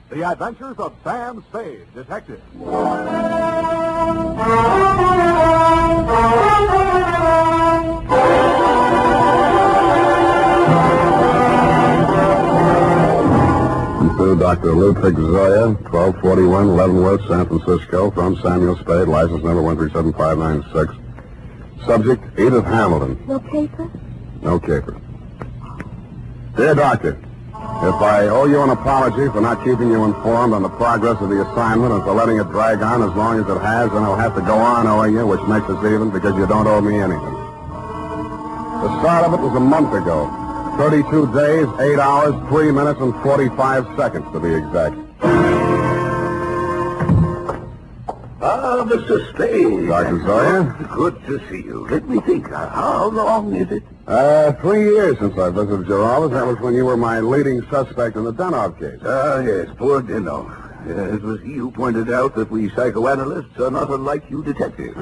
The Adventures of Sam Spade, Detective. To Dr. Ludwig Zoya, 1241 Leavenworth, San Francisco, from Samuel Spade, license number 1375596. Subject, Edith Hamilton. No paper? No caper. Dear Doctor, if I owe you an apology for not keeping you informed on the progress of the assignment and for letting it drag on as long as it has, then I'll have to go on owing you, which makes us even because you don't owe me anything. The start of it was a month ago. 32 days, 8 hours, 3 minutes, and 45 seconds, to be exact. Ah, Mr. Spade. Dr. Zoya? Good to see you. Let me think. How long is it? 3 years since I visited your office. That was when you were my leading suspect in the Denov case. Yes, poor Denov. It was he who pointed out that we psychoanalysts are not unlike you detectives.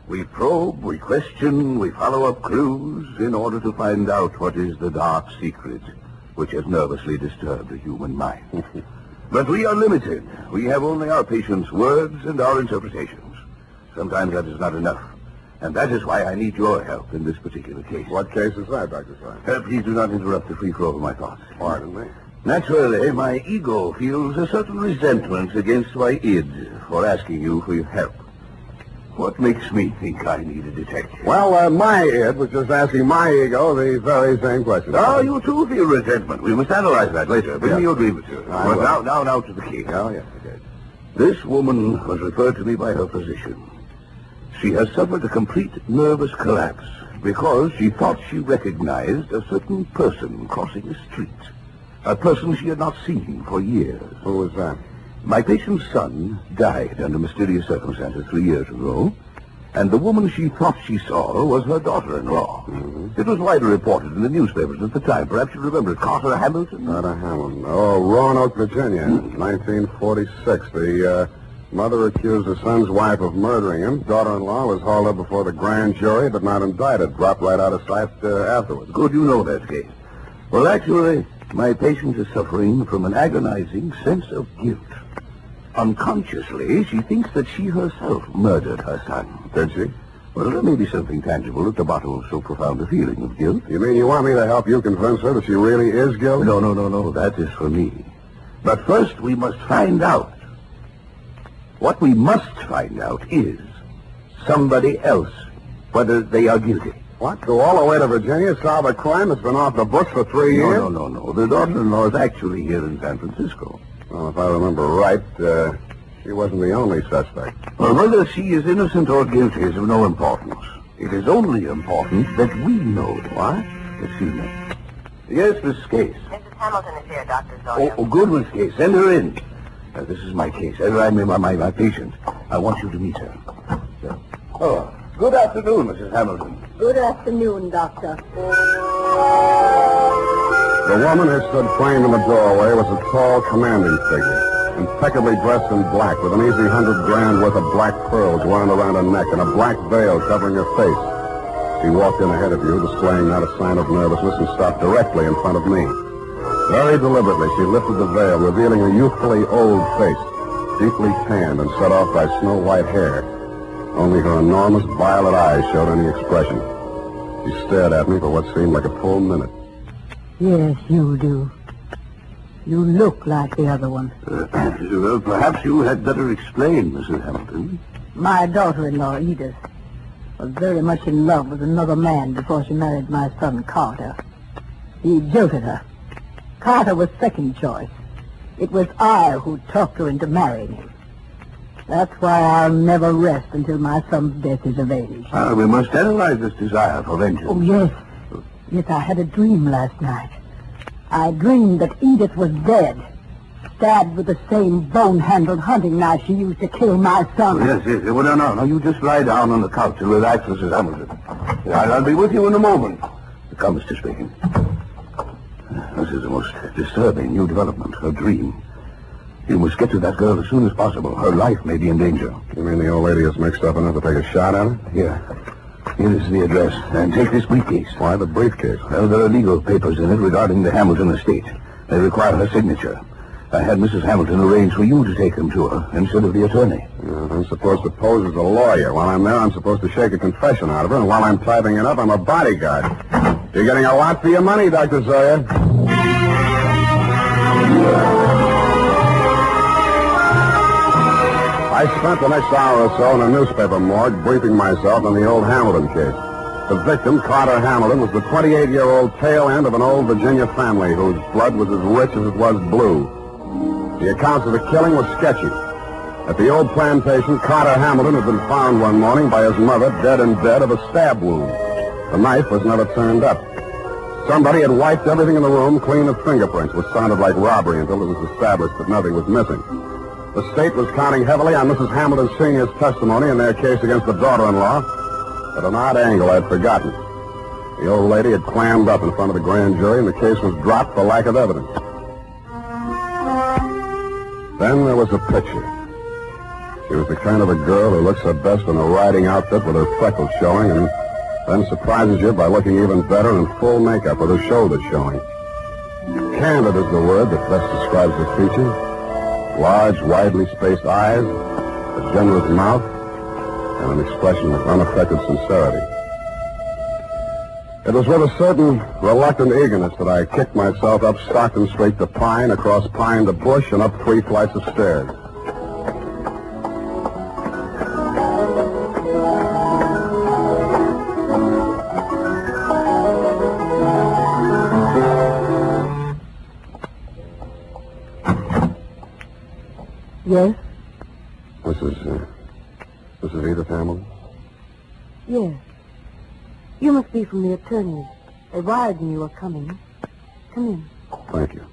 We probe, we question, we follow up clues in order to find out what is the dark secret which has nervously disturbed the human mind. But we are limited. We have only our patients' words and our interpretations. Sometimes that is not enough. And that is why I need your help in this particular case. What case is that, Dr. Zoya? Please do not interrupt the free flow of my thoughts. Pardon me. Naturally, my ego feels a certain resentment against my id for asking you for your help. What makes me think I need a detective? Well, my id was just asking my ego the very same question. Oh, you too feel resentment. We must analyze that later. Bring me your grievances. Well, now to the case. Oh, yes, okay. This woman was referred to me by her physician. She has suffered a complete nervous collapse because she thought she recognized a certain person crossing the street. A person she had not seen for years. Who was that? My patient's son died under mysterious circumstances 3 years ago, and the woman she thought she saw was her daughter-in-law. It was widely reported in the newspapers at the time. Perhaps you remember it. Carter Hamilton? Carter Hamilton. Oh, Roanoke, Virginia, 1946. The mother accused her son's wife of murdering him. Daughter-in-law was hauled up before the grand jury, but not indicted. Dropped right out of sight afterwards. Good, you know that case. Well, actually, my patient is suffering from an agonizing sense of guilt. Unconsciously, she thinks that she herself murdered her son. Did she? Well, there may be something tangible at the bottom of so profound a feeling of guilt. You mean you want me to help you convince her that she really is guilty? No. That is for me. But first, we must find out. What we must find out is somebody else, whether they are guilty. What? Go all the way to Virginia, solve a crime that's been off the books for 3 years? No. The daughter-in-law is actually here in San Francisco. Well, if I remember right, she wasn't the only suspect. Well, whether she is innocent or guilty is of no importance. It is only important that we know. What? Excuse me. Yes, Miss Case. Mrs. Hamilton is here, Dr. Zoya. Oh, good, Miss Case. Send her in. This is my case. I'm my patient. I want you to meet her. Oh, good afternoon, Mrs. Hamilton. Good afternoon, Doctor. The woman who stood framed in the doorway was a tall, commanding figure, impeccably dressed in black, with an easy $100,000 worth of black pearls wound around her neck and a black veil covering her face. She walked in ahead of you, displaying not a sign of nervousness, and stopped directly in front of me. Very deliberately, she lifted the veil, revealing a youthfully old face, deeply tanned and set off by snow-white hair. Only her enormous violet eyes showed any expression. She stared at me for what seemed like a full minute. Yes, you do. You look like the other one. Well, perhaps you had better explain, Mrs. Hamilton. My daughter-in-law, Edith, was very much in love with another man before she married my son, Carter. He jilted her. Carter was second choice. It was I who talked her into marrying him. That's why I'll never rest until my son's death is avenged. We must analyze this desire for vengeance. Oh, yes. Yes, I had a dream last night. I dreamed that Edith was dead, stabbed with the same bone-handled hunting knife she used to kill my son. Oh, yes. Well, no. You just lie down on the couch and relax, Mrs. Hamilton. I'll be with you in a moment. Come, Mr. Spade. This is the most disturbing new development, her dream. You must get to that girl as soon as possible. Her life may be in danger. You mean the old lady is mixed up enough to take a shot at her? Here is the address. And take this briefcase. Why the briefcase? Well, there are legal papers in it regarding the Hamilton estate. They require her signature. I had Mrs. Hamilton arrange for you to take them to her instead of the attorney. I'm supposed to pose as a lawyer. While I'm there, I'm supposed to shake a confession out of her, and while I'm typing it up, I'm a bodyguard. You're getting a lot for your money, Dr. Sawyer. I spent the next hour or so in a newspaper morgue briefing myself on the old Hamilton case. The victim, Carter Hamilton, was the 28-year-old tail end of an old Virginia family whose blood was as rich as it was blue. The accounts of the killing were sketchy. At the old plantation, Carter Hamilton had been found one morning by his mother dead in bed of a stab wound. The knife was never turned up. Somebody had wiped everything in the room clean of fingerprints, which sounded like robbery until it was established that nothing was missing. The state was counting heavily on Mrs. Hamilton Sr.'s testimony in their case against the daughter-in-law, but an odd angle I'd forgotten. The old lady had clammed up in front of the grand jury, and the case was dropped for lack of evidence. Then there was a picture. She was the kind of a girl who looks her best in a riding outfit with her freckles showing, and then surprises you by looking even better in full makeup with her shoulders showing. Candid is the word that best describes her features. Large, widely spaced eyes, a generous mouth, and an expression of unaffected sincerity. It was with a certain reluctant eagerness that I kicked myself up Stockton Street to Pine, across Pine to Bush, and up 3 flights of stairs. Yes? This is Edith Hamilton? Yes. You must be from the attorneys. They wired me you were coming. Come in. Thank you.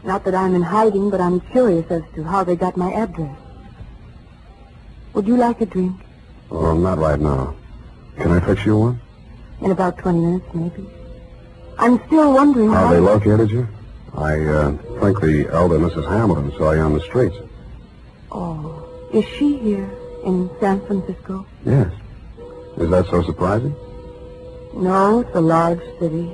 Not that I'm in hiding, but I'm curious as to how they got my address. Would you like a drink? Oh, not right now. Can I fix you one? In about 20 minutes, maybe. I'm still wondering how they located you? I think the elder Mrs. Hamilton saw you on the streets. Oh, is she here in San Francisco? Yes. Is that so surprising? No, it's a large city.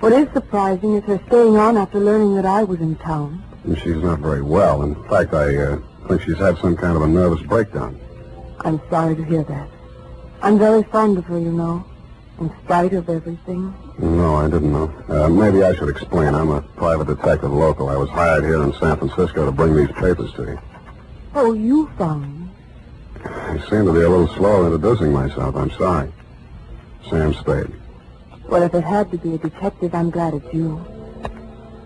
What is surprising is her staying on after learning that I was in town. And she's not very well. In fact, I think she's had some kind of a nervous breakdown. I'm sorry to hear that. I'm very fond of her, you know, in spite of everything. No, I didn't know. Maybe I should explain. I'm a private detective local. I was hired here in San Francisco to bring these papers to you. Oh, you found me? I seem to be a little slow introducing myself. I'm sorry. Sam Spade. Well, if it had to be a detective, I'm glad it's you.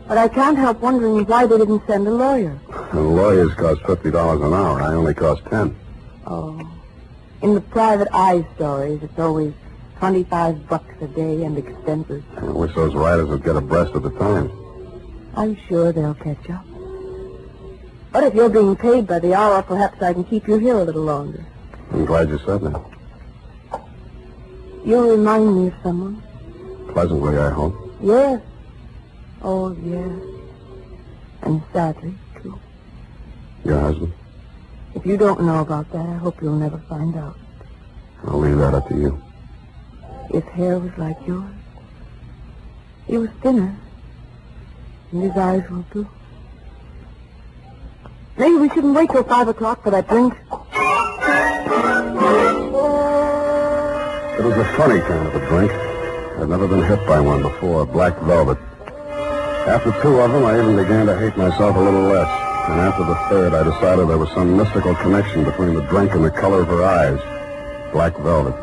But I can't help wondering why they didn't send a lawyer. And lawyers cost $50 an hour. I only cost 10. Oh. In the private eye stories, it's always $25 a day and expenses. I wish those writers would get abreast of the times. I'm sure they'll catch up. But if you're being paid by the hour, perhaps I can keep you here a little longer. I'm glad you said that. You remind me of someone. Pleasantly, I hope. Yes. Oh, yes. And sadly, too. Your husband? If you don't know about that, I hope you'll never find out. I'll leave that up to you. His hair was like yours. He was thinner. And his eyes were blue. Maybe we shouldn't wait till 5 o'clock for that drink. It was a funny kind of a drink. I'd never been hit by one before, black velvet. After 2 of them, I even began to hate myself a little less. And after the third, I decided there was some mystical connection between the drink and the color of her eyes. Black velvet. I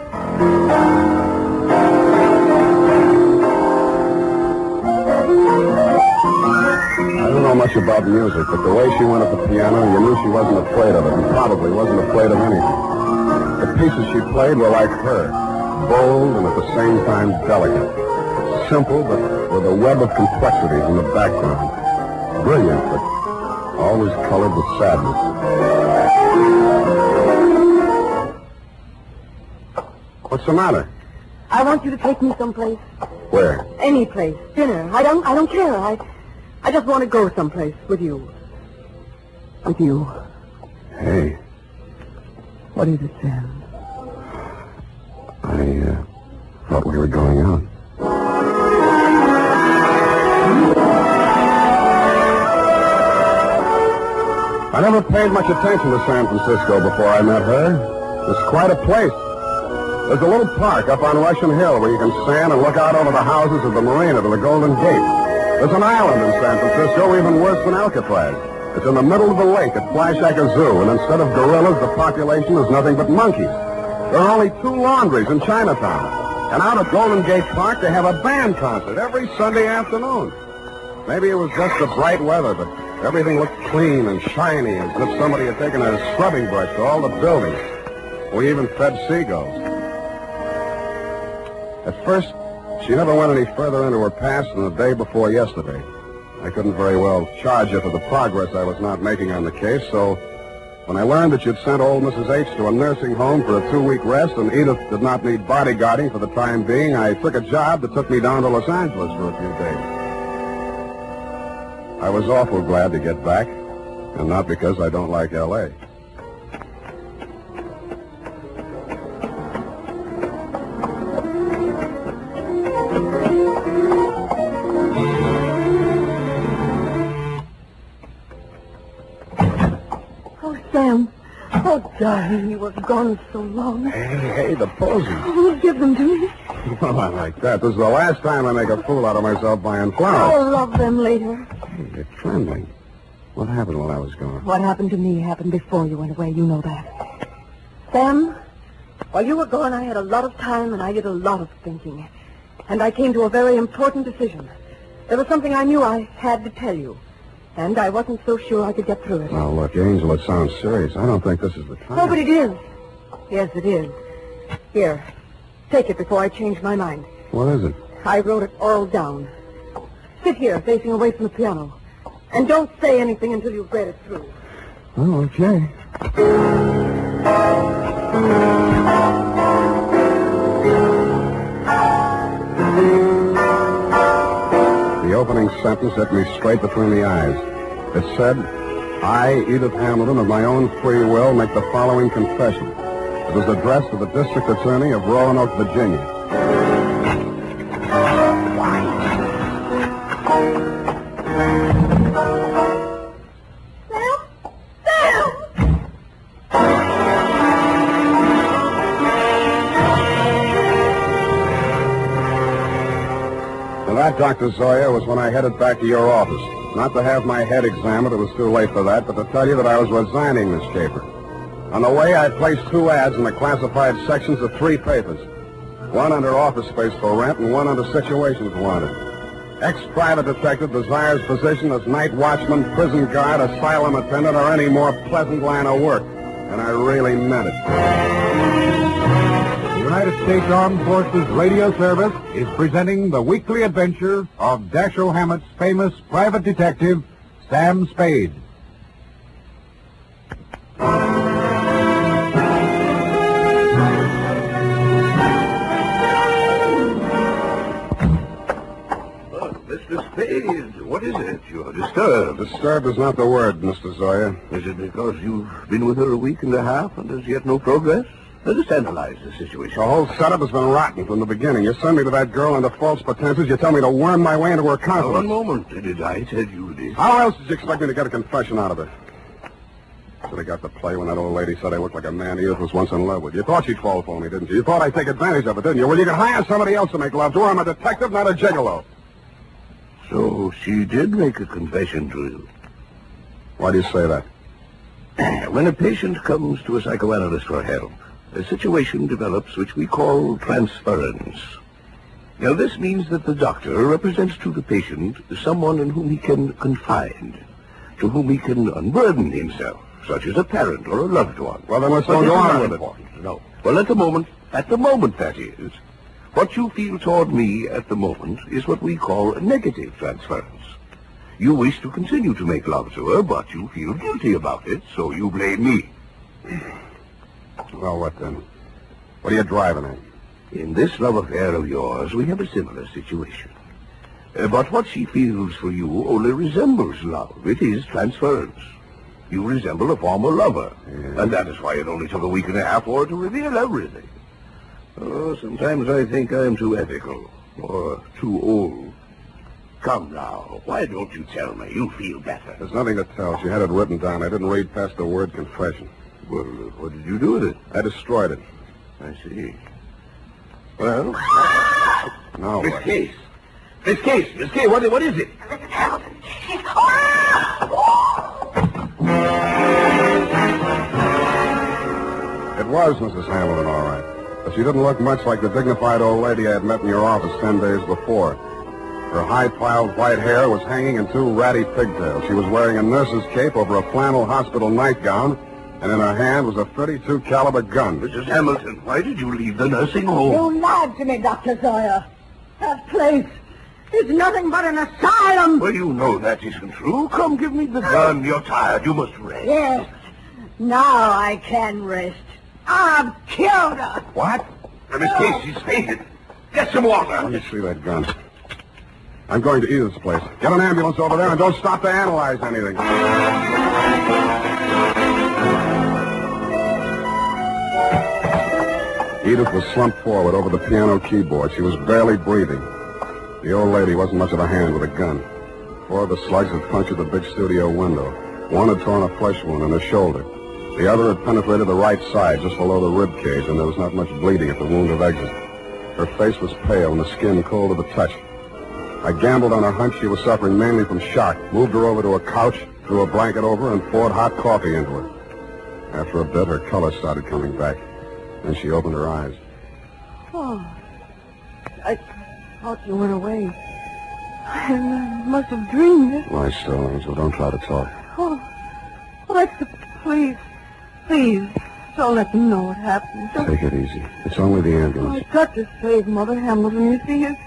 don't know much about music, but the way she went at the piano, you knew she wasn't afraid of it, and probably wasn't afraid of anything. The pieces she played were like her, bold and at the same time delicate. Simple, but with a web of complexities in the background. Brilliant, but always colored with sadness. What's the matter? I want you to take me someplace. Where? Any place. Dinner. I don't care. I just want to go someplace with you. With you. Hey. What is it, Sam? I thought we were going out. I never paid much attention to San Francisco before I met her. It's quite a place. There's a little park up on Russian Hill where you can stand and look out over the houses of the marina to the Golden Gate. There's an island in San Francisco even worse than Alcatraz. It's in the middle of the lake at Flashacre Zoo, and instead of gorillas, the population is nothing but monkeys. There are only 2 laundries in Chinatown. And out at Golden Gate Park, they have a band concert every Sunday afternoon. Maybe it was just the bright weather, but everything looked clean and shiny, as if somebody had taken a scrubbing brush to all the buildings. We even fed seagulls. At first, she never went any further into her past than the day before yesterday. I couldn't very well charge her for the progress I was not making on the case, so when I learned that you'd sent old Mrs. H to a nursing home for a 2-week rest and Edith did not need bodyguarding for the time being, I took a job that took me down to Los Angeles for a few days. I was awful glad to get back, and not because I don't like L.A. Oh, darling, you were gone so long. Hey, the posies. Oh, give them to me. Well, not like that. This is the last time I make a fool out of myself buying flowers. I'll love them later. Hey, you're trembling. What happened while I was gone? What happened to me happened before you went away. You know that. Sam, while you were gone, I had a lot of time and I did a lot of thinking. And I came to a very important decision. There was something I knew I had to tell you. And I wasn't so sure I could get through it. Now, look, Angel, it sounds serious. I don't think this is the time. Oh, but it is. Yes, it is. Here, take it before I change my mind. What is it? I wrote it all down. Sit here, facing away from the piano. And don't say anything until you've read it through. Oh, okay. The opening sentence hit me straight between the eyes. It said, I, Edith Hamilton, of my own free will, make the following confession. It was addressed to the District Attorney of Roanoke, Virginia. That, Dr. Zoya, was when I headed back to your office. Not to have my head examined, it was too late for that, but to tell you that I was resigning this paper. On the way, I placed 2 ads in the classified sections of 3 papers. One under office space for rent and one under situations wanted. Ex-private detective desires position as night watchman, prison guard, asylum attendant, or any more pleasant line of work. And I really meant it. The United States Armed Forces Radio Service is presenting the weekly adventure of Dashiell Hammett's famous private detective, Sam Spade. Mr. Spade, what is it? You're disturbed. Disturbed is not the word, Mr. Zoya. Is it because you've been with her a week and a half and there's yet no progress? Let us analyze the situation. The whole setup has been rotten from the beginning. You send me to that girl under false pretenses. You tell me to worm my way into her confidence. One moment. Did I tell you this? How else did you expect me to get a confession out of her? Should have got the play when that old lady said I looked like a man Edith was once in love with. You thought she'd fall for me, didn't you? You thought I'd take advantage of it, didn't you? Well, you could hire somebody else to make love to her. I'm a detective, not a gigolo. So she did make a confession to you? Why do you say that? When a patient comes to a psychoanalyst for help, a situation develops which we call transference. Now, this means that the doctor represents to the patient someone in whom he can confide. to whom he can unburden himself, such as a parent or a loved one. Well, then let's go on with it. No. Well, at the moment, that is, what you feel toward me at the moment is what we call a negative transference. You wish to continue to make love to her, but you feel guilty about it, so you blame me. Well, what then? What are you driving at? In this love affair of yours, we have a similar situation. But what she feels for you only resembles love. It is transference. You resemble a former lover. Yeah. And that is why it only took a week and a half for her to reveal everything. Oh, sometimes I think I am too ethical, or too old. Come now, why don't you tell me? You feel better. There's nothing to tell. She had it written down. I didn't read past the word confession. Well, what did you do with it? I destroyed it. I see. Well, now Miss what? Case, what is it? Mrs. Hamilton, she's... It was Mrs. Hamilton, all right. But she didn't look much like the dignified old lady I had met in your office 10 days before. Her high-piled white hair was hanging in two ratty pigtails. She was wearing a nurse's cape over a flannel hospital nightgown, and in her hand was a .32 caliber gun. Mrs. Hamilton, why did you leave the nursing home? You lied to me, Dr. Zoya. That place is nothing but an asylum. Well, you know that isn't true. Come, give me the gun. You're tired. You must rest. Yes. Now I can rest. I've killed her. What? Miss Case, she's fainted. Get some water. Let me see that gun. I'm going to Edith's place. Get an ambulance over there and don't stop to analyze anything. Edith was slumped forward over the piano keyboard. She was barely breathing. The old lady wasn't much of a hand with a gun. 4 of the slugs had punctured the big studio window. 1 had torn a flesh wound in her shoulder. The other had penetrated the right side, just below the rib cage, and there was not much bleeding at the wound of exit. Her face was pale and the skin cold to the touch. I gambled on a hunch she was suffering mainly from shock, moved her over to a couch, threw a blanket over her, and poured hot coffee into her. After a bit, her color started coming back. Then she opened her eyes. Oh, I thought you went away. I must have dreamed it. Lie still, Angel. Don't try to talk. Oh, please, don't let them know what happened. Take it easy. It's only the ambulance. I've got to save Mother Hamilton. You see, I've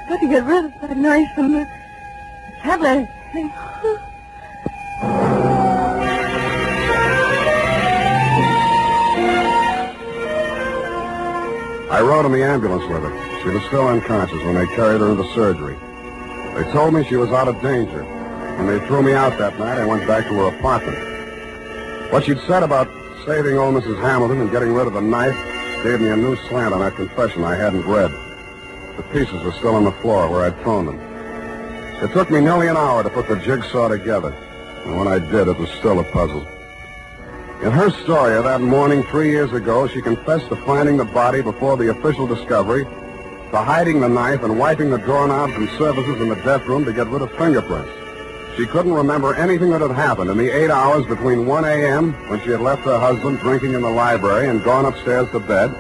got to get rid of that knife and the tablet. I rode in the ambulance with her. She was still unconscious when they carried her into surgery. They told me she was out of danger. When they threw me out that night, I went back to her apartment. What she'd said about saving old Mrs. Hamilton and getting rid of the knife gave me a new slant on that confession I hadn't read. The pieces were still on the floor where I'd thrown them. It took me nearly an hour to put the jigsaw together, and when I did, it was still a puzzle. In her story of that morning 3 years ago, she confessed to finding the body before the official discovery, to hiding the knife and wiping the doorknobs and surfaces in the death room to get rid of fingerprints. She couldn't remember anything that had happened in the 8 hours between 1 a.m., when she had left her husband drinking in the library and gone upstairs to bed,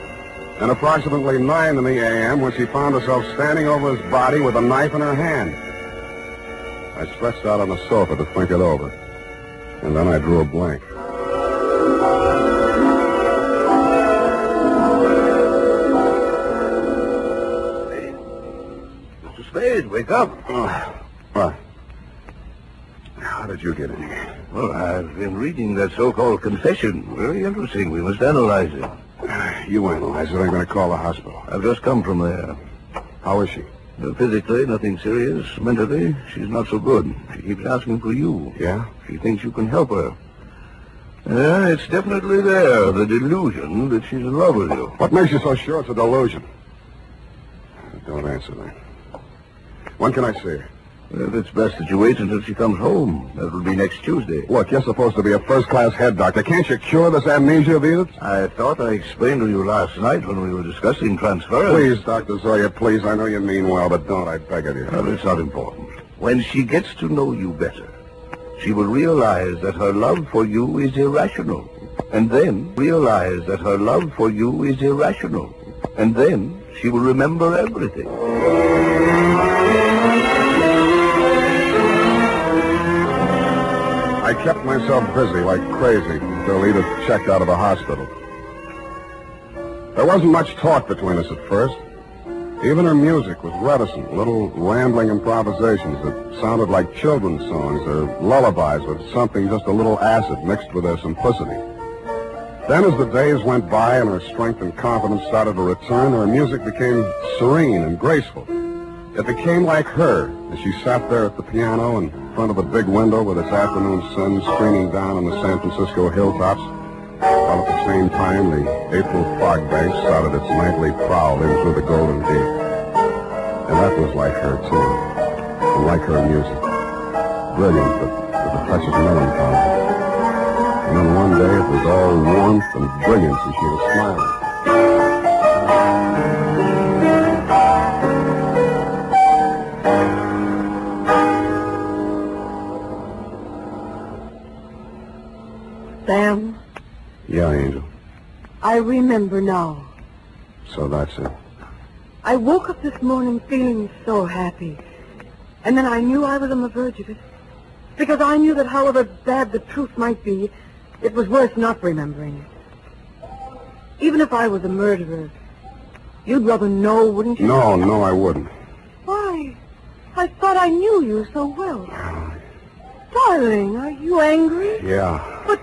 and approximately 9 in the a.m. when she found herself standing over his body with a knife in her hand. I stretched out on the sofa to think it over, and then I drew a blank. Mr. Spade, wake up. What? How did you get in here? Well, I've been reading that so-called confession. Very interesting. We must analyze it. You analyze it. I'm going to call the hospital. I've just come from there. How is she? Physically, nothing serious. Mentally, she's not so good. She keeps asking for you. Yeah? She thinks you can help her. Yeah, it's definitely there, the delusion that she's in love with you. What makes you so sure it's a delusion? Don't answer that. When can I see her? Well, it's best that you wait until she comes home. That will be next Tuesday. Look, you're supposed to be a first-class head doctor. Can't you cure this amnesia of Edith? I thought I explained to you last night when we were discussing transference. Please, Dr. Zoya, please. I know you mean well, but don't. I beg of you. Well, it's not important. When she gets to know you better, she will realize that her love for you is irrational. And then realize that her love for you is irrational. And then she will remember everything. kept myself busy like crazy until Edith checked out of the hospital. There wasn't much talk between us at first. Even her music was reticent, little rambling improvisations that sounded like children's songs or lullabies with something just a little acid mixed with their simplicity. Then as the days went by and her strength and confidence started to return, her music became serene and graceful. It became like her as she sat there at the piano in front of a big window with its afternoon sun streaming down on the San Francisco hilltops, while at the same time the April fog bank started its nightly prowl in through the Golden Gate. And that was like her, too, and like her music. Brilliant, but with a touch of melancholy. And then one day it was all warmth and brilliance and she was smiling. Sam? Yeah, Angel. I remember now. So that's it. I woke up this morning feeling so happy. And then I knew I was on the verge of it. Because I knew that however bad the truth might be, it was worth not remembering it. Even if I was a murderer, you'd rather know, wouldn't you? No, I wouldn't. Why? I thought I knew you so well. Darling, are you angry? Yeah. But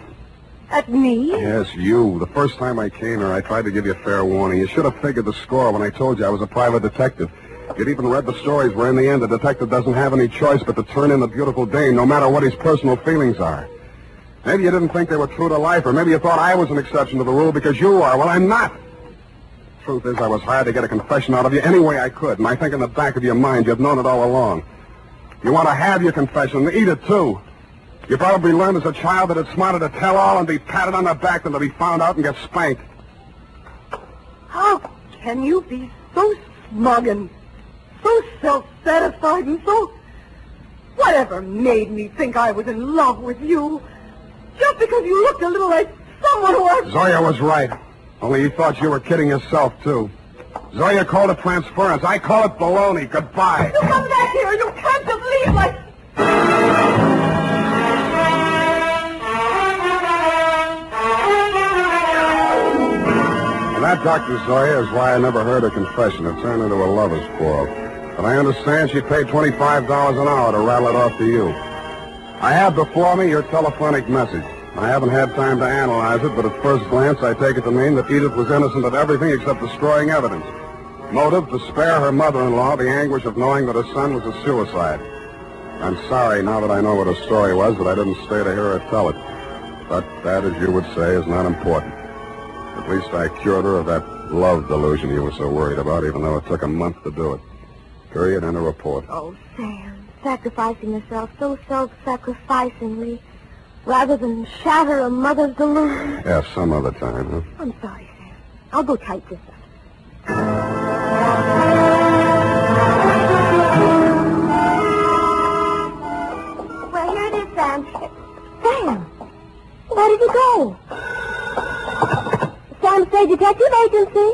at me? Yes, you. The first time I came here, I tried to give you a fair warning. You should have figured the score when I told you I was a private detective. You'd even read the stories where in the end the detective doesn't have any choice but to turn in the beautiful dame no matter what his personal feelings are. Maybe you didn't think they were true to life, or maybe you thought I was an exception to the rule because you are. Well, I'm not. Truth is, I was hired to get a confession out of you any way I could, and I think in the back of your mind you've known it all along. You want to have your confession, and eat it too. You probably learned as a child that it's smarter to tell all and be patted on the back than to be found out and get spanked. How can you be so smug and so self-satisfied and so... Whatever made me think I was in love with you? Just because you looked a little like someone who was... Zoya was right. Only you thought you were kidding yourself, too. Zoya called it transference. I call it baloney. Goodbye. You come back here. You can't just leave like... And that Dr. Zoya is why I never heard her confession. It turned into a lover's quarrel. But I understand she paid $25 an hour to rattle it off to you. I have before me your telephonic message. I haven't had time to analyze it, but at first glance I take it to mean that Edith was innocent of everything except destroying evidence. Motive, to spare her mother-in-law the anguish of knowing that her son was a suicide. I'm sorry, now that I know what her story was, that I didn't stay to hear her tell it. But that, as you would say, is not important. At least I cured her of that love delusion you were so worried about, even though it took a month to do it. Period, and a report. Oh, Sam, sacrificing yourself so self-sacrificingly, rather than shatter a mother's delusion. Yeah, some other time, huh? I'm sorry, Sam. I'll go type this up. Well, here it is, Sam. Sam, where did you go? Sam State Detective Agency.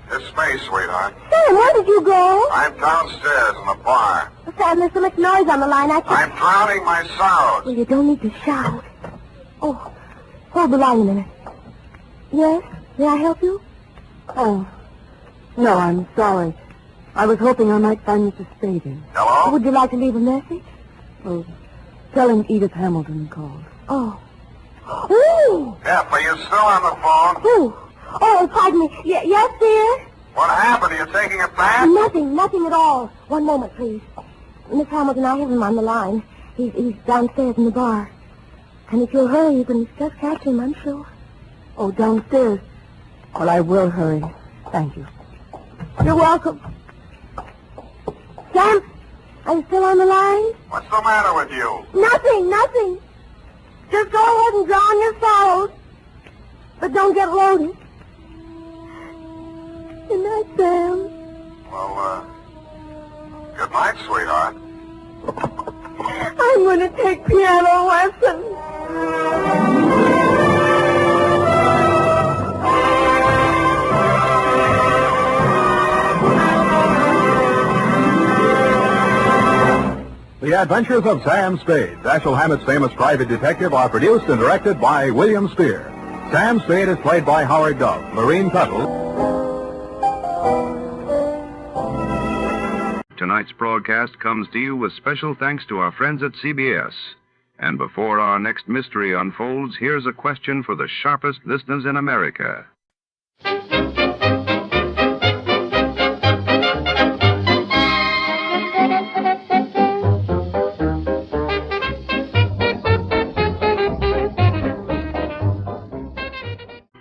It's me, sweetheart. Sam, where did you go? I'm downstairs in the bar. Sam, there's so much noise on the line, I can't... I'm drowning my sorrows. Well, you don't need to shout. Oh, hold the line a minute. Yes? May I help you? Oh, no, I'm sorry. I was hoping I might find Mr. Spade in. Hello? Would you like to leave a message? Oh, tell him Edith Hamilton called. Oh. Ooh! F, are you still on the phone? Ooh. Oh, pardon me. Yes, dear? What happened? Are you taking a bath? Nothing at all. One moment, please. Miss Hamilton, I have him on the line. He's downstairs in the bar. And if you'll hurry, you can just catch him, I'm sure. Oh, downstairs. Well, I will hurry. Thank you. You're welcome. Sam, are you still on the line? What's the matter with you? Nothing. Just go ahead and drown your sorrows. But don't get loaded. Good night, Sam. Well, good night, sweetheart. I'm going to take piano lessons. The The Adventures of Sam Spade, Dashiell Hammett's famous private detective, are produced and directed by William Spear. Sam Spade is played by Howard Dove. Lorene Tuttle. Tonight's broadcast comes to you with special thanks to our friends at CBS. And before our next mystery unfolds, here's a question for the sharpest listeners in America.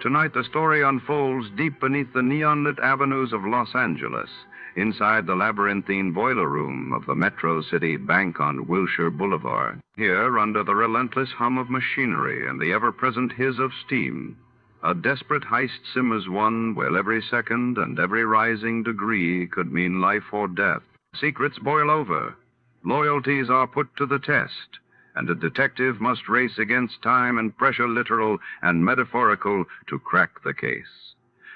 Tonight, the story unfolds deep beneath the neon-lit avenues of Los Angeles, inside the labyrinthine boiler room of the Metro City Bank on Wilshire Boulevard. Here, under the relentless hum of machinery and the ever-present hiss of steam, a desperate heist simmers one where every second and every rising degree could mean life or death. Secrets boil over. Loyalties are put to the test. And a detective must race against time and pressure, literal and metaphorical, to crack the case.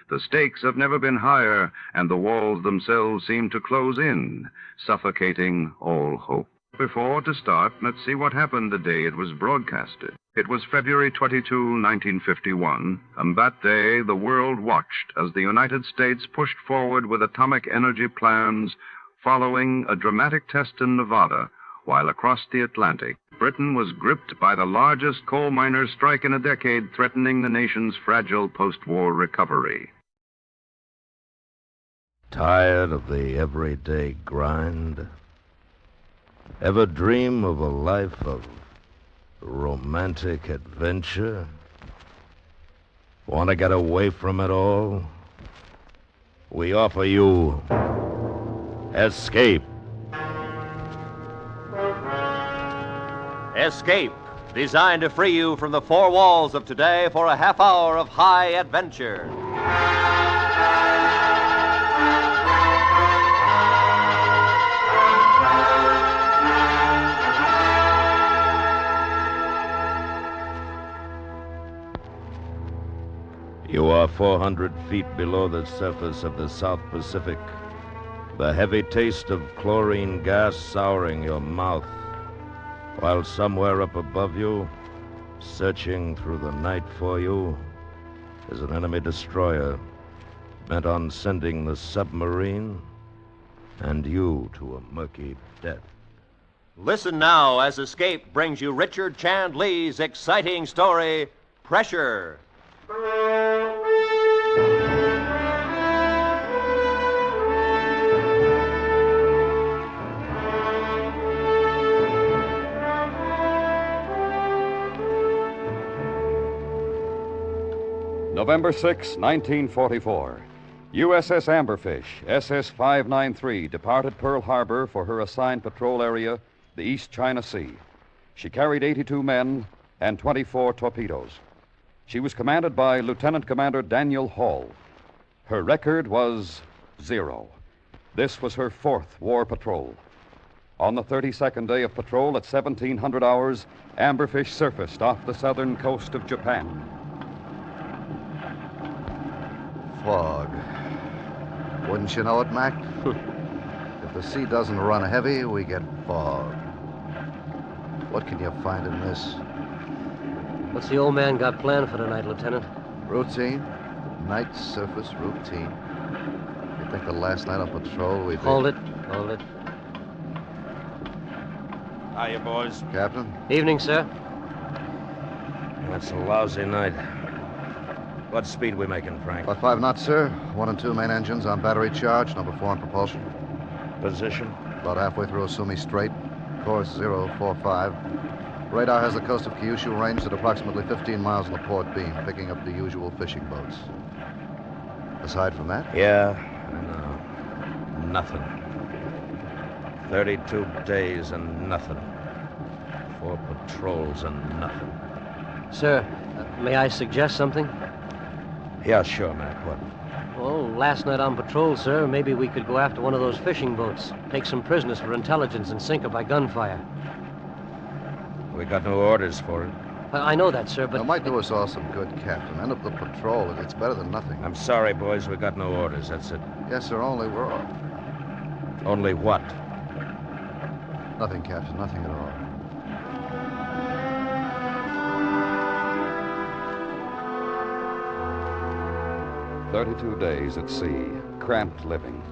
The stakes have never been higher, and the walls themselves seem to close in, suffocating all hope. Before to start, let's see what happened the day it was broadcasted. It was February 22, 1951, and that day the world watched as the United States pushed forward with atomic energy plans following a dramatic test in Nevada, while across the Atlantic, Britain was gripped by the largest coal miners' strike in a decade, threatening the nation's fragile post-war recovery. Tired of the everyday grind? Ever dream of a life of romantic adventure? Want to get away from it all? We offer you Escape. Escape, designed to free you from the four walls of today for a half hour of high adventure. You are 400 feet below the surface of the South Pacific, the heavy taste of chlorine gas souring your mouth, while somewhere up above you, searching through the night for you, is an enemy destroyer bent on sending the submarine and you to a murky death. Listen now as Escape brings you Richard Chand Lee's exciting story, Pressure. November 6, 1944. USS Amberfish, SS 593, departed Pearl Harbor for her assigned patrol area, the East China Sea. She carried 82 men and 24 torpedoes. She was commanded by Lieutenant Commander Daniel Hall. Her record was 0. This was her 4th war patrol. On the 32nd day of patrol at 1700 hours, Amberfish surfaced off the southern coast of Japan. Fog. Wouldn't you know it, Mac? If the sea doesn't run heavy, we get fog. What can you find in this? What's the old man got planned for tonight, Lieutenant? Routine. Night surface routine. You think the last night on patrol we... Hold it. Hiya, boys. Captain? Evening, sir. That's a lousy night. What speed we making, Frank? About 5 knots, sir. 1 and 2 main engines on battery charge, number 4 on propulsion. Position? About halfway through Asumi Strait. Course 045. Radar has the coast of Kyushu ranged at approximately 15 miles on the port beam, picking up the usual fishing boats. Aside from that? Yeah, no. Nothing. 32 days and nothing. 4 patrols and nothing. Sir, may I suggest something? Yeah, sure, Mac. What? Well, last night on patrol, sir, maybe we could go after one of those fishing boats, take some prisoners for intelligence and sink her by gunfire. We got no orders for it. I know that, sir, but... It might do us all some good, Captain. End up the patrol. It's better than nothing. I'm sorry, boys. We got no orders. That's it. Yes, sir. Only we're all... Only what? Nothing, Captain. Nothing at all. "32 days at sea, cramped living,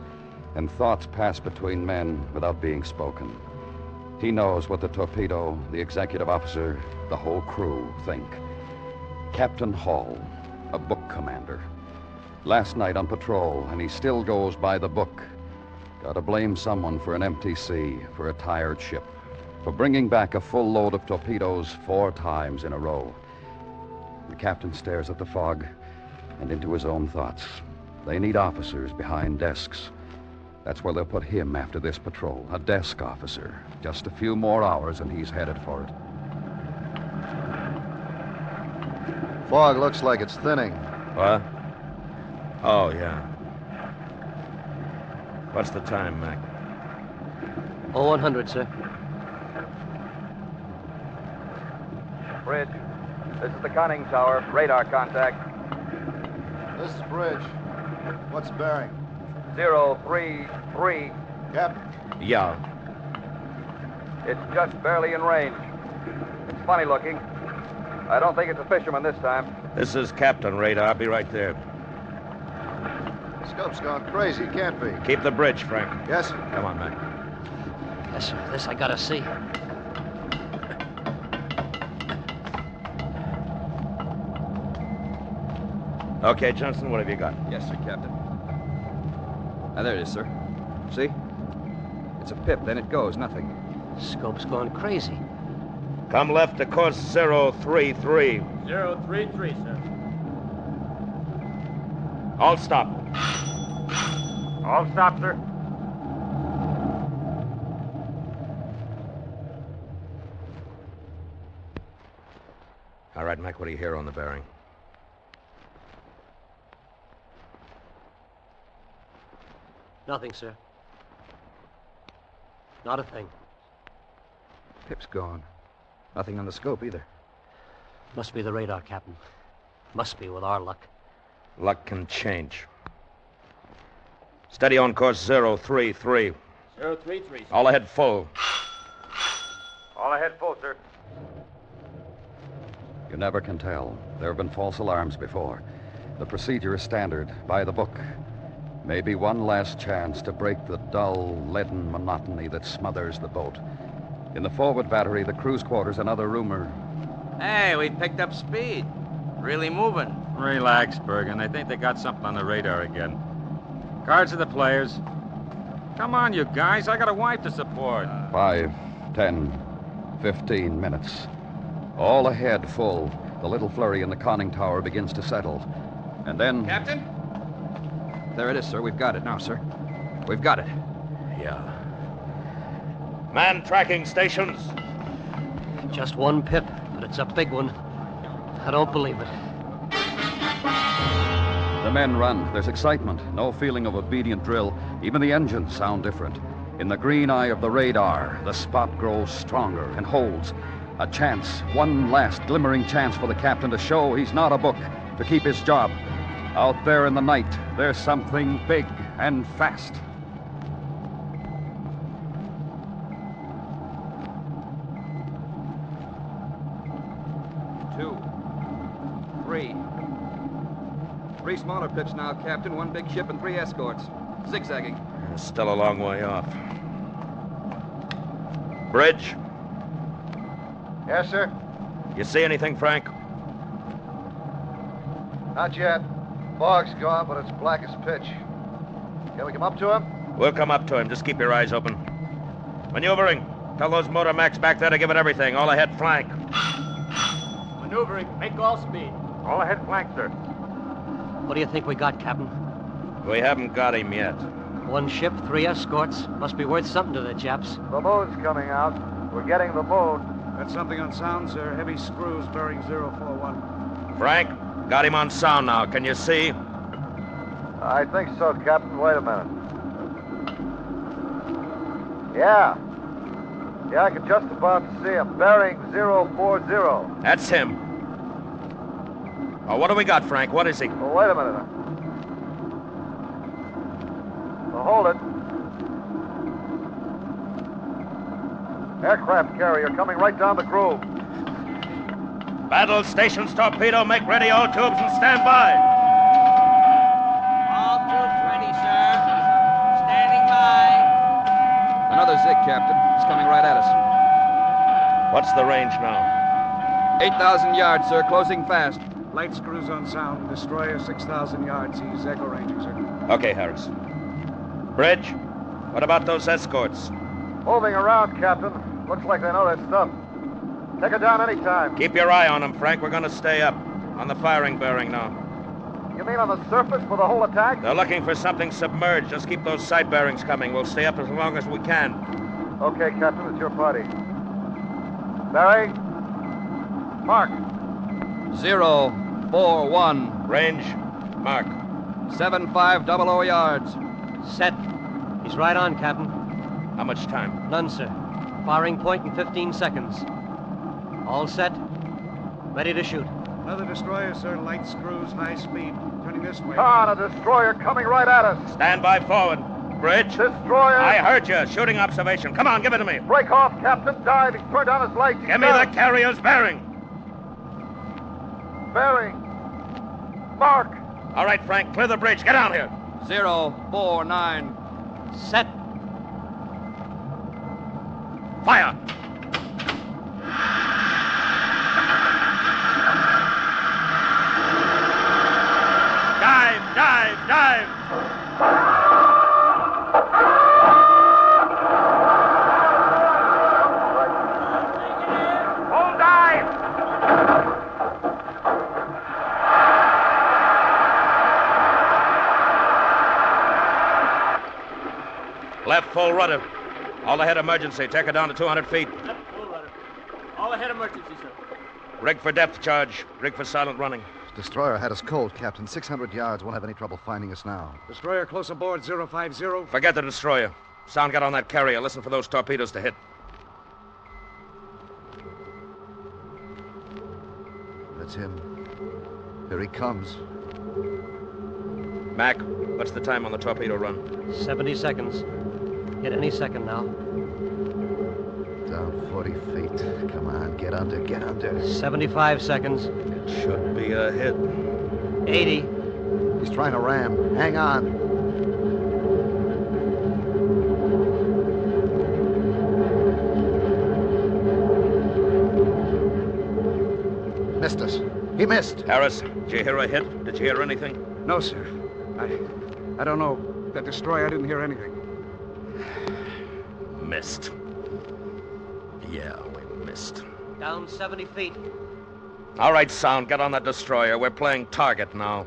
and thoughts pass between men without being spoken. He knows what the torpedo, the executive officer, the whole crew think. Captain Hall, a book commander. Last night on patrol, and he still goes by the book. Gotta blame someone for an empty sea, for a tired ship, for bringing back a full load of torpedoes 4 times in a row." The captain stares at the fog and into his own thoughts. They need officers behind desks. That's where they'll put him after this patrol, a desk officer. Just a few more hours and he's headed for it. Fog looks like it's thinning. What? Oh, yeah. What's the time, Mac? 0100, sir. Bridge, this is the conning tower. Radar contact. This is Bridge. What's bearing? 033. Captain. Yeah. It's just barely in range. It's funny looking. I don't think it's a fisherman this time. This is Captain Radar. I'll be right there. Scope's gone crazy. Can't be. Keep the bridge, Frank. Yes, sir. Come on, Mac. Yes, sir. This I gotta see. Okay, Johnson, what have you got? Yes, sir, Captain. Now, there it is, sir. See? It's a pip, then it goes. Nothing. Scope's gone crazy. Come left to course 033. 033, sir. All stop. All stop, sir. All right, Mac, what do you hear on the bearing? Nothing, sir. Not a thing. Pip's gone. Nothing on the scope either. Must be the radar, Captain. Must be with our luck. Luck can change. Steady on course 033. 033, sir. All ahead full. All ahead full, sir. You never can tell. There have been false alarms before. The procedure is standard, by the book. Maybe one last chance to break the dull, leaden monotony that smothers the boat. In the forward battery, the crew's quarters, another rumor. Hey, we picked up speed. Really moving. Relax, Bergen. I think they got something on the radar again. Cards to the players. Come on, you guys. I got a wife to support. 5, 10, 15 minutes. All ahead full. The little flurry in the conning tower begins to settle. And then... Captain? There it is, sir. We've got it now, sir. We've got it. Yeah. Man tracking stations. Just one pip, but it's a big one. I don't believe it. The men run. There's excitement. No feeling of obedient drill. Even the engines sound different. In the green eye of the radar, the spot grows stronger and holds. A chance, one last glimmering chance for the captain to show he's not a book, to keep his job. Out there in the night, there's something big and fast. Two. 3. 3 smaller pips now, Captain. 1 big ship and 3 escorts. Zigzagging. Still a long way off. Bridge. Yes, sir? You see anything, Frank? Not yet. Fog's gone, but it's black as pitch. Can we come up to him? We'll come up to him. Just keep your eyes open. Maneuvering. Tell those motor Macs back there to give it everything. All ahead flank. Maneuvering. Make all speed. All ahead flank, sir. What do you think we got, Captain? We haven't got him yet. 1 ship, 3 escorts. Must be worth something to the chaps. The moon's coming out. We're getting the moon. Got something on sound, sir. Heavy screws bearing 041. Frank, got him on sound now. Can you see? I think so, Captain. Wait a minute. Yeah, I can just about see him. Bearing 040. That's him. Oh, what do we got, Frank? What is he? Oh, wait a minute. Well, hold it. Aircraft carrier coming right down the grove. Battle stations, torpedo, make ready all tubes and stand by. All troops ready, sir. Standing by. Another zig, Captain. It's coming right at us. What's the range now? 8,000 yards, sir. Closing fast. Light screws on sound. Destroyer 6,000 yards. He's echo ranging, sir. Okay, Harris. Bridge, what about those escorts? Moving around, Captain. Looks like they know their stuff. Take it down any time. Keep your eye on them, Frank. We're going to stay up. On the firing bearing now. You mean on the surface for the whole attack? They're looking for something submerged. Just keep those side bearings coming. We'll stay up as long as we can. Okay, Captain. It's your party. Barry? Mark. 041. Range. Mark. 7500 yards. Set. He's right on, Captain. How much time? None, sir. Firing point in 15 seconds. All set. Ready to shoot. Another destroyer, sir. Light screws, high speed. Turning this way. Con, a destroyer coming right at us. Stand by forward. Bridge. Destroyer. I heard you. Shooting observation. Come on, give it to me. Break off, Captain. Dive. He's turned on his lights. Give me the carrier's bearing. Bearing. Mark. All right, Frank. Clear the bridge. Get down here. 049. Set. Fire. Dive. Full dive. Left full rudder. All ahead emergency. Take her down to 200 feet. Left full rudder. All ahead emergency, sir. Rig for depth charge. Rig for silent running. Destroyer had us cold, Captain. 600 yards. Won't have any trouble finding us now. Destroyer close aboard 050. Forget the destroyer. Sound got on that carrier. Listen for those torpedoes to hit. That's him. Here he comes. Mac, what's the time on the torpedo run? 70 seconds. Hit any second now. Down 40 feet. Come on, get under. 75 seconds. It should be a hit. 80. He's trying to ram. Hang on. Missed us. He missed. Harris, did you hear a hit? Did you hear anything? No, sir. I don't know. That destroyer, I didn't hear anything. Missed. Yeah, we missed. Down 70 feet. All right, Sound, get on that destroyer. We're playing target now.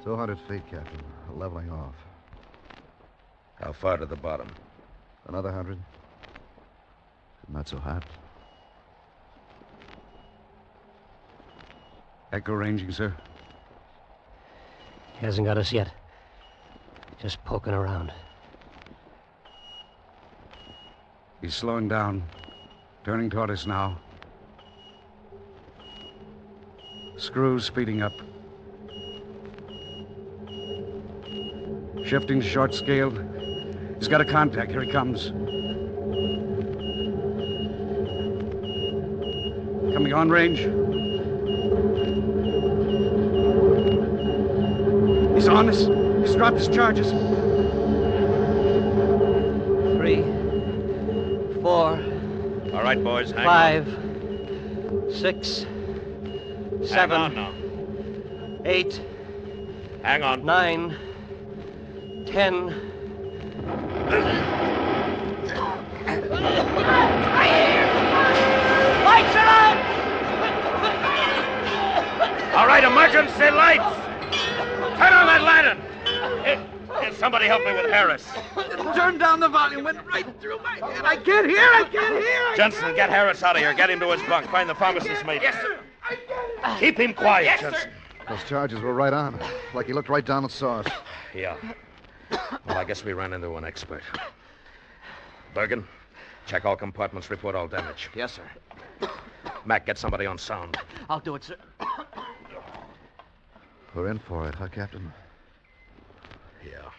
$200 feet, Captain. Leveling off. How far to the bottom? Another 100. Not so hot. Echo ranging, sir. He hasn't got us yet. Just poking around. He's slowing down. Turning toward us now. Screws speeding up. Shifting to short scale. He's got a contact. Here he comes. Coming on range. He's on us. He's dropped his charges. 3, 4. All right, boys, hang on. 5, 6, 7. Hang on now. 8. Hang on. 9, 10. Lights are on! All right, emergency lights! Turn on that lantern! Here, somebody help me with Harris. Turn down the volume. Went right through my head. I can't hear. Jensen, get Harris out of here. Get him to his bunk. Find the pharmacist's mate. Yes, sir. Keep him quiet, Yes, Jensen. sir. Those charges were right on. Like he looked right down and saw us. Yeah. Well, I guess we ran into an expert. Bergen, Check all compartments, report all damage. Yes, sir. Mac, get somebody on sound. I'll do it, sir. We're in for it, huh, Captain? Yeah.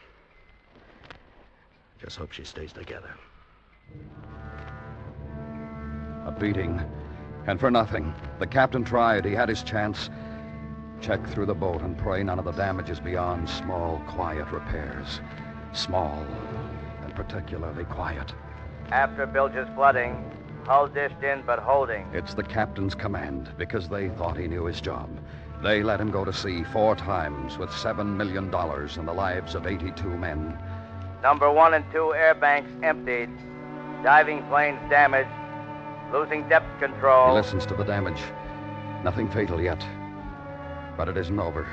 Just hope she stays together. A beating. And for nothing. The captain tried. He had his chance. Check through the boat and pray none of the damage is beyond small, quiet repairs. Small and particularly quiet. After bilges flooding, hull dished in but holding. It's the captain's command because they thought he knew his job. They let him go to sea 4 times with $7 million and the lives of 82 men. Number 1 and 2 air banks emptied. Diving planes damaged. Losing depth control. He listens to the damage. Nothing fatal yet. But it isn't over.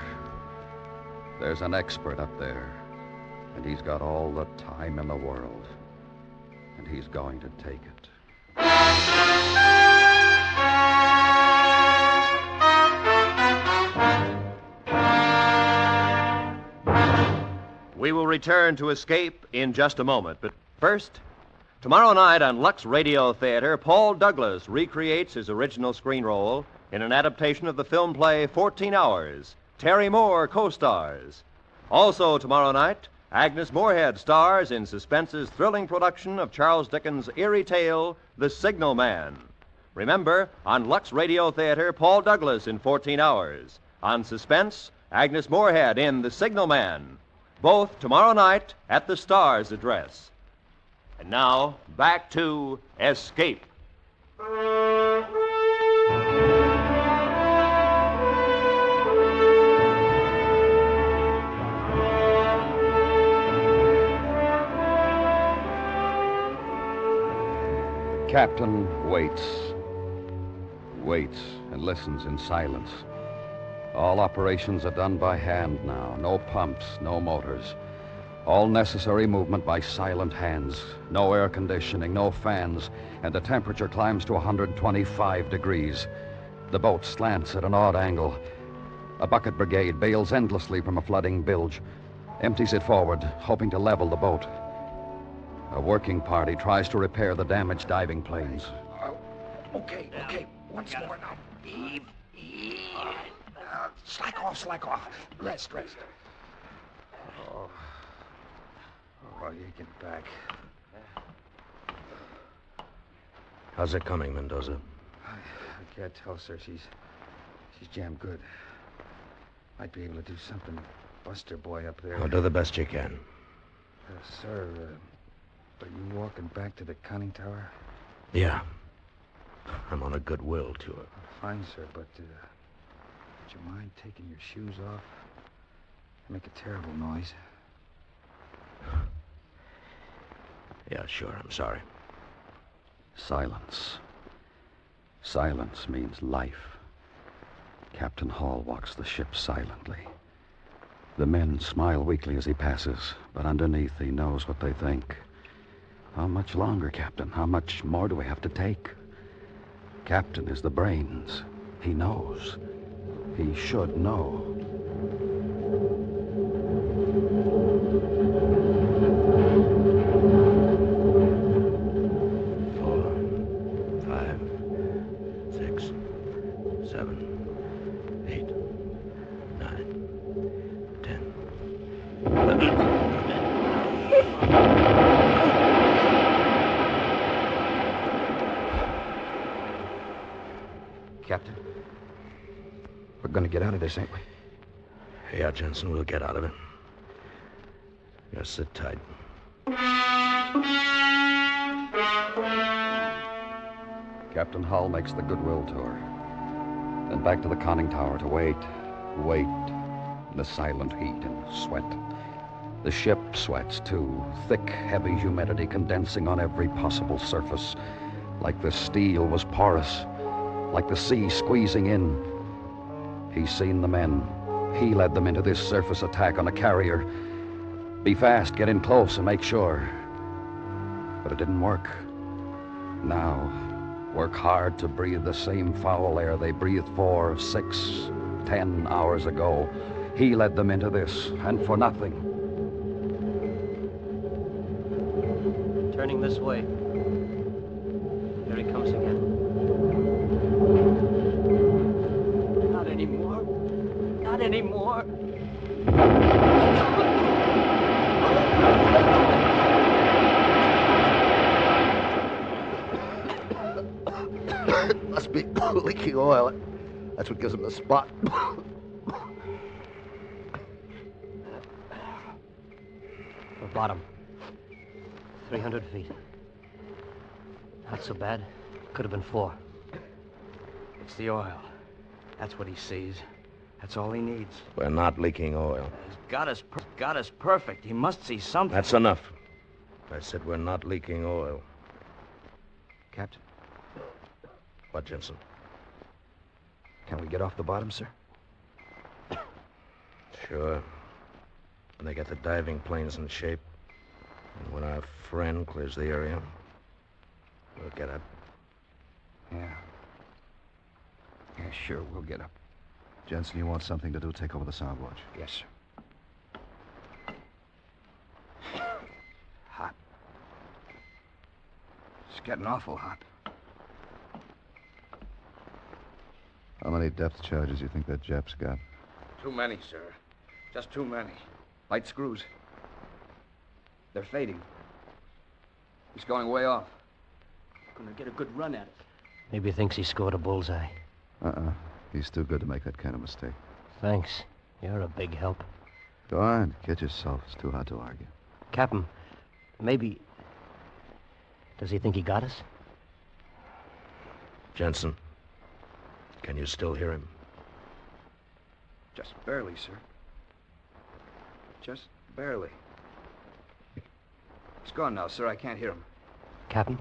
There's an expert up there, and he's got all the time in the world. And he's going to take it. We will return to Escape in just a moment, but first, tomorrow night on Lux Radio Theater, Paul Douglas recreates his original screen role in an adaptation of the film play 14 Hours. Terry Moore co-stars. Also tomorrow night, Agnes Moorehead stars in Suspense's thrilling production of Charles Dickens' eerie tale, The Signal Man. Remember, on Lux Radio Theater, Paul Douglas in 14 Hours. On Suspense, Agnes Moorehead in The Signal Man. Both tomorrow night at the Star's address. And now, back to Escape. Captain waits. Waits and listens in silence. All operations are done by hand now. No pumps, no motors. All necessary movement by silent hands. No air conditioning, no fans, and the temperature climbs to 125 degrees. The boat slants at an odd angle. A bucket brigade bails endlessly from a flooding bilge, empties it forward, hoping to level the boat. A working party tries to repair the damaged diving planes. Okay. Once more now. Eve. Slack off. Rest. Oh, you get back. How's it coming, Mendoza? I can't tell, sir. She's jammed good. Might be able to do something. Buster boy up there. Well, do the best you can. Sir, are you walking back to the conning tower? Yeah. I'm on a goodwill tour. Fine, sir, but would you mind taking your shoes off? They make a terrible noise. Yeah, sure. I'm sorry. Silence. Silence means life. Captain Hall walks the ship silently. The men smile weakly as he passes, but underneath he knows what they think. How much longer, Captain? How much more do we have to take? Captain is the brains. He knows. He should know. Captain, we're going to get out of this, ain't we? Yeah, Jensen, we'll get out of it. Just sit tight. Captain Hull makes the goodwill tour. Then back to the conning tower to wait in the silent heat and sweat. The ship sweats, too. Thick, heavy humidity condensing on every possible surface. Like the steel was porous. Like the sea squeezing in. He's seen the men. He led them into this surface attack on a carrier. Be fast, get in close and make sure. But it didn't work. Now, work hard to breathe the same foul air they breathed 4, 6, 10 hours ago. He led them into this, and for nothing. Turning this way. There he comes again. Not anymore. Not anymore. Must be leaking oil. That's what gives him the spot. The bottom. 300 feet. Not so bad. Could have been 4. It's the oil. That's what he sees. That's all he needs. We're not leaking oil. He's got us perfect. He must see something. That's enough. I said we're not leaking oil. Captain. What, Jensen? Can we get off the bottom, sir? Sure. When they get the diving planes in shape, and when our friend clears the area, we'll get up. Yeah. Yeah, sure, we'll get up. Jensen, you want something to do? Take over the sound watch. Yes, sir. Hot. It's getting awful hot. How many depth charges do you think that Jap's got? Too many, sir. Just too many. Light screws. They're fading. He's going way off. Gonna get a good run at it. Maybe he thinks he scored a bullseye. He's too good to make that kind of mistake. Thanks. You're a big help. Go on, kid yourself. It's too hard to argue. Captain, maybe... Does he think he got us? Jensen, can you still hear him? Just barely, sir. Just barely. He's gone now, sir. I can't hear him. Captain?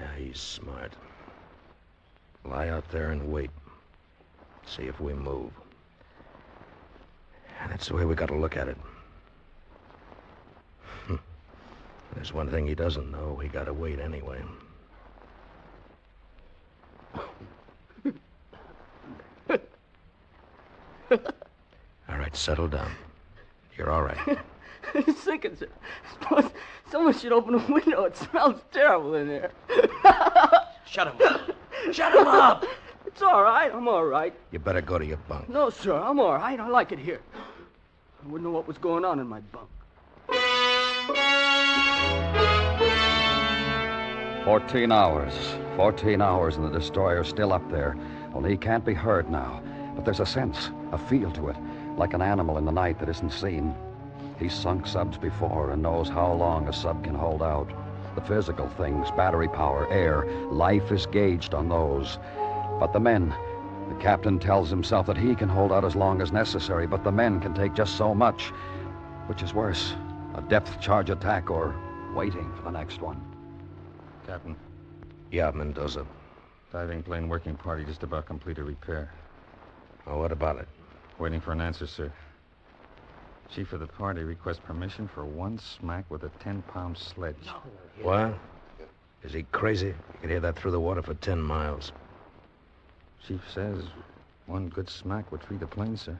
Yeah, he's smart. Lie out there and wait. See if we move. And that's the way we got to look at it. There's one thing he doesn't know. We got to wait anyway. All right, settle down. You're all right. It's sinking, sir. Someone should open a window. It smells terrible in there. Shut him up. Shut him up! It's all right. I'm all right. You better go to your bunk. No, sir. I'm all right. I like it here. I wouldn't know what was going on in my bunk. 14 hours. 14 hours and the destroyer's still up there. Only he can't be heard now. But there's a sense, a feel to it, like an animal in the night that isn't seen. He's sunk subs before and knows how long a sub can hold out. The physical things, battery power, air, life is gauged on those. But the men, the captain tells himself that he can hold out as long as necessary, but the men can take just so much. Which is worse, a depth charge attack or waiting for the next one. Captain. Yeah, Mendoza. Diving plane working party just about completed repair. Oh, what about it? Waiting for an answer, sir. Chief of the party requests permission for one smack with a 10-pound sledge. No. What? Is he crazy? You could hear that through the water for 10 miles. Chief says one good smack would free the plane, sir.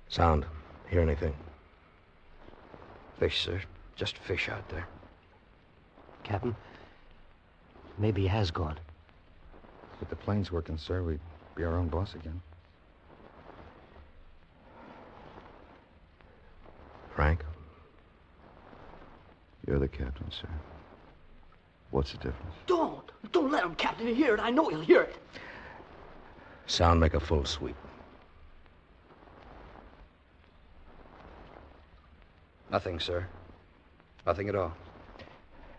Sound. Hear anything? Fish, sir. Just fish out there. Captain, maybe he has gone. With the planes working, sir, we'd be our own boss again. Frank? You're the captain, sir. What's the difference? Don't let him, Captain, hear it. I know he'll hear it. Sound, make a full sweep. Nothing, sir. Nothing at all.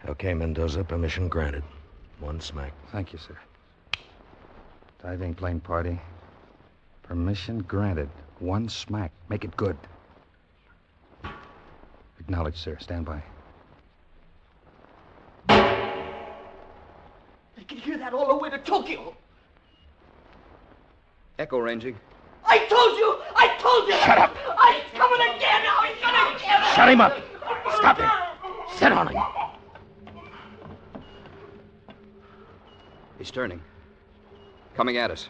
Okay, Mendoza, permission granted. One smack. Thank you, sir. Diving plane party. Permission granted. One smack. Make it good. Acknowledged, sir. Stand by. They can hear that all the way to Tokyo. Echo ranging. I told you! Shut up! He's coming again now! He's gonna get us! Shut him up! Stop him! Sit on him! He's turning. Coming at us.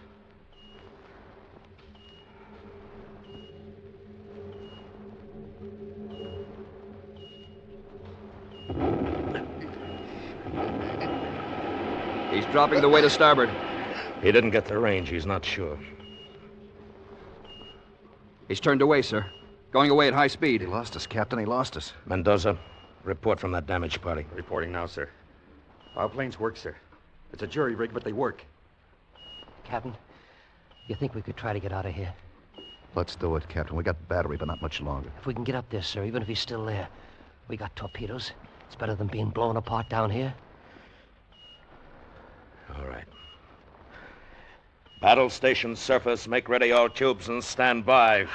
dropping the way to starboard. He didn't get the range. He's not sure. He's turned away, sir. Going away at high speed. He lost us, Captain. He lost us. Mendoza, report from that damaged party. Reporting now, sir. Our planes work, sir. It's a jury rig, but they work. Captain, you think we could try to get out of here? Let's do it, Captain. We got battery, but not much longer. If we can get up there, sir, even if he's still there. We got torpedoes. It's better than being blown apart down here. All right. Battle station surface, make ready all tubes and stand by.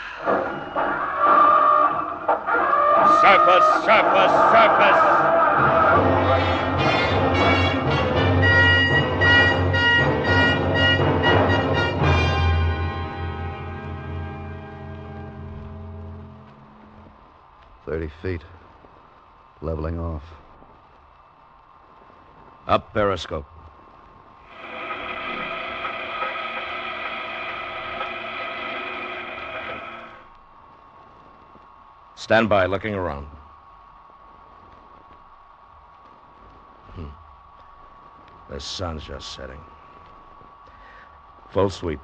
Surface, surface, surface! feet. Leveling off. Up periscope. Stand by, looking around. The sun's just setting. Full sweep.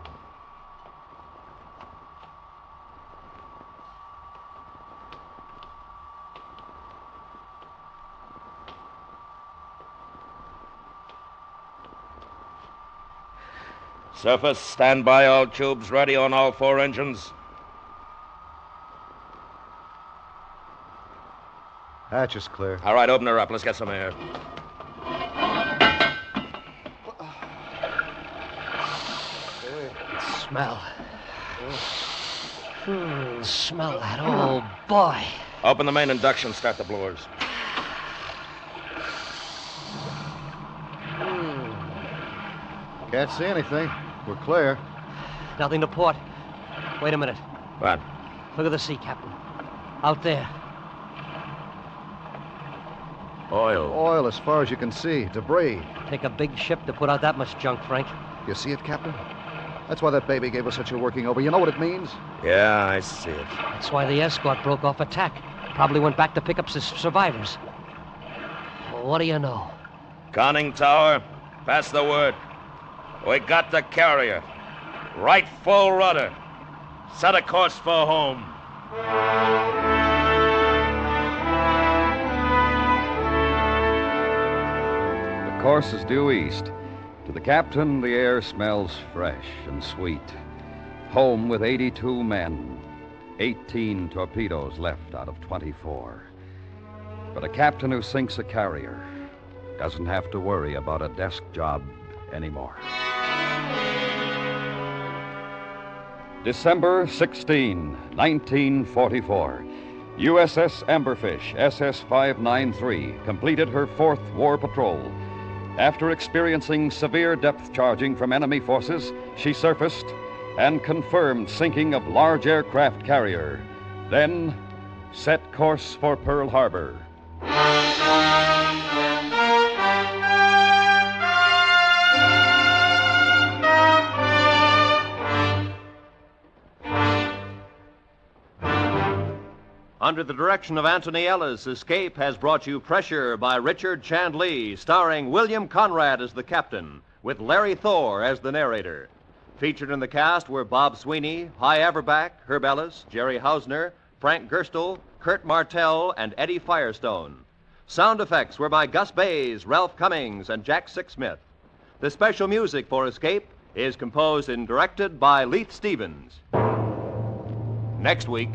Surface, stand by, all tubes ready on all 4 engines. Hatch is clear. All right, open her up. Let's get some air. Smell. Smell that. Oh, boy. Open the main induction. Start the blowers. Can't see anything. We're clear. Nothing to port. Wait a minute. What? Look at the sea, Captain. Out there. Oil. Oil as far as you can see. Debris. Take a big ship to put out that much junk, Frank. You see it, Captain? That's why that baby gave us such a working over. You know what it means? Yeah, I see it. That's why the escort broke off attack. Probably went back to pick up survivors. Well, what do you know? Conning tower, pass the word. We got the carrier. Right full rudder. Set a course for home. The course is due east. To the captain, the air smells fresh and sweet. Home with 82 men. 18 torpedoes left out of 24. But a captain who sinks a carrier doesn't have to worry about a desk job anymore. December 16, 1944. USS Amberfish, SS-593, completed her 4th war patrol. After experiencing severe depth charging from enemy forces, she surfaced and confirmed sinking of large aircraft carrier. Then set course for Pearl Harbor. Under the direction of Anthony Ellis, Escape has brought you Pressure by Richard Chandlee, starring William Conrad as the captain, with Larry Thor as the narrator. Featured in the cast were Bob Sweeney, Hy Averback, Herb Ellis, Jerry Hausner, Frank Gerstle, Kurt Martell, and Eddie Firestone. Sound effects were by Gus Bays, Ralph Cummings, and Jack Sixsmith. The special music for Escape is composed and directed by Leith Stevens. Next week...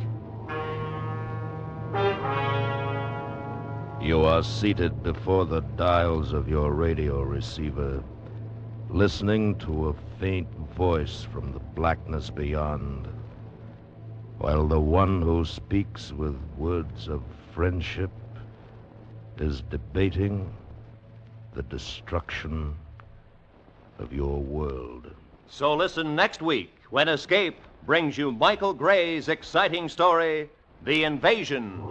You are seated before the dials of your radio receiver, listening to a faint voice from the blackness beyond, while the one who speaks with words of friendship is debating the destruction of your world. So listen next week when Escape brings you Michael Gray's exciting story, The Invasion.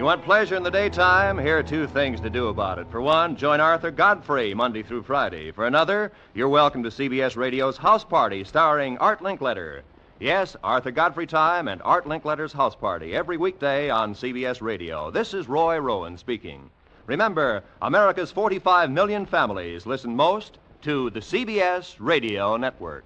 You want pleasure in the daytime? Here are two things to do about it. For one, join Arthur Godfrey Monday through Friday. For another, you're welcome to CBS Radio's House Party starring Art Linkletter. Yes, Arthur Godfrey Time and Art Linkletter's House Party every weekday on CBS Radio. This is Roy Rowan speaking. Remember, America's 45 million families listen most to the CBS Radio Network.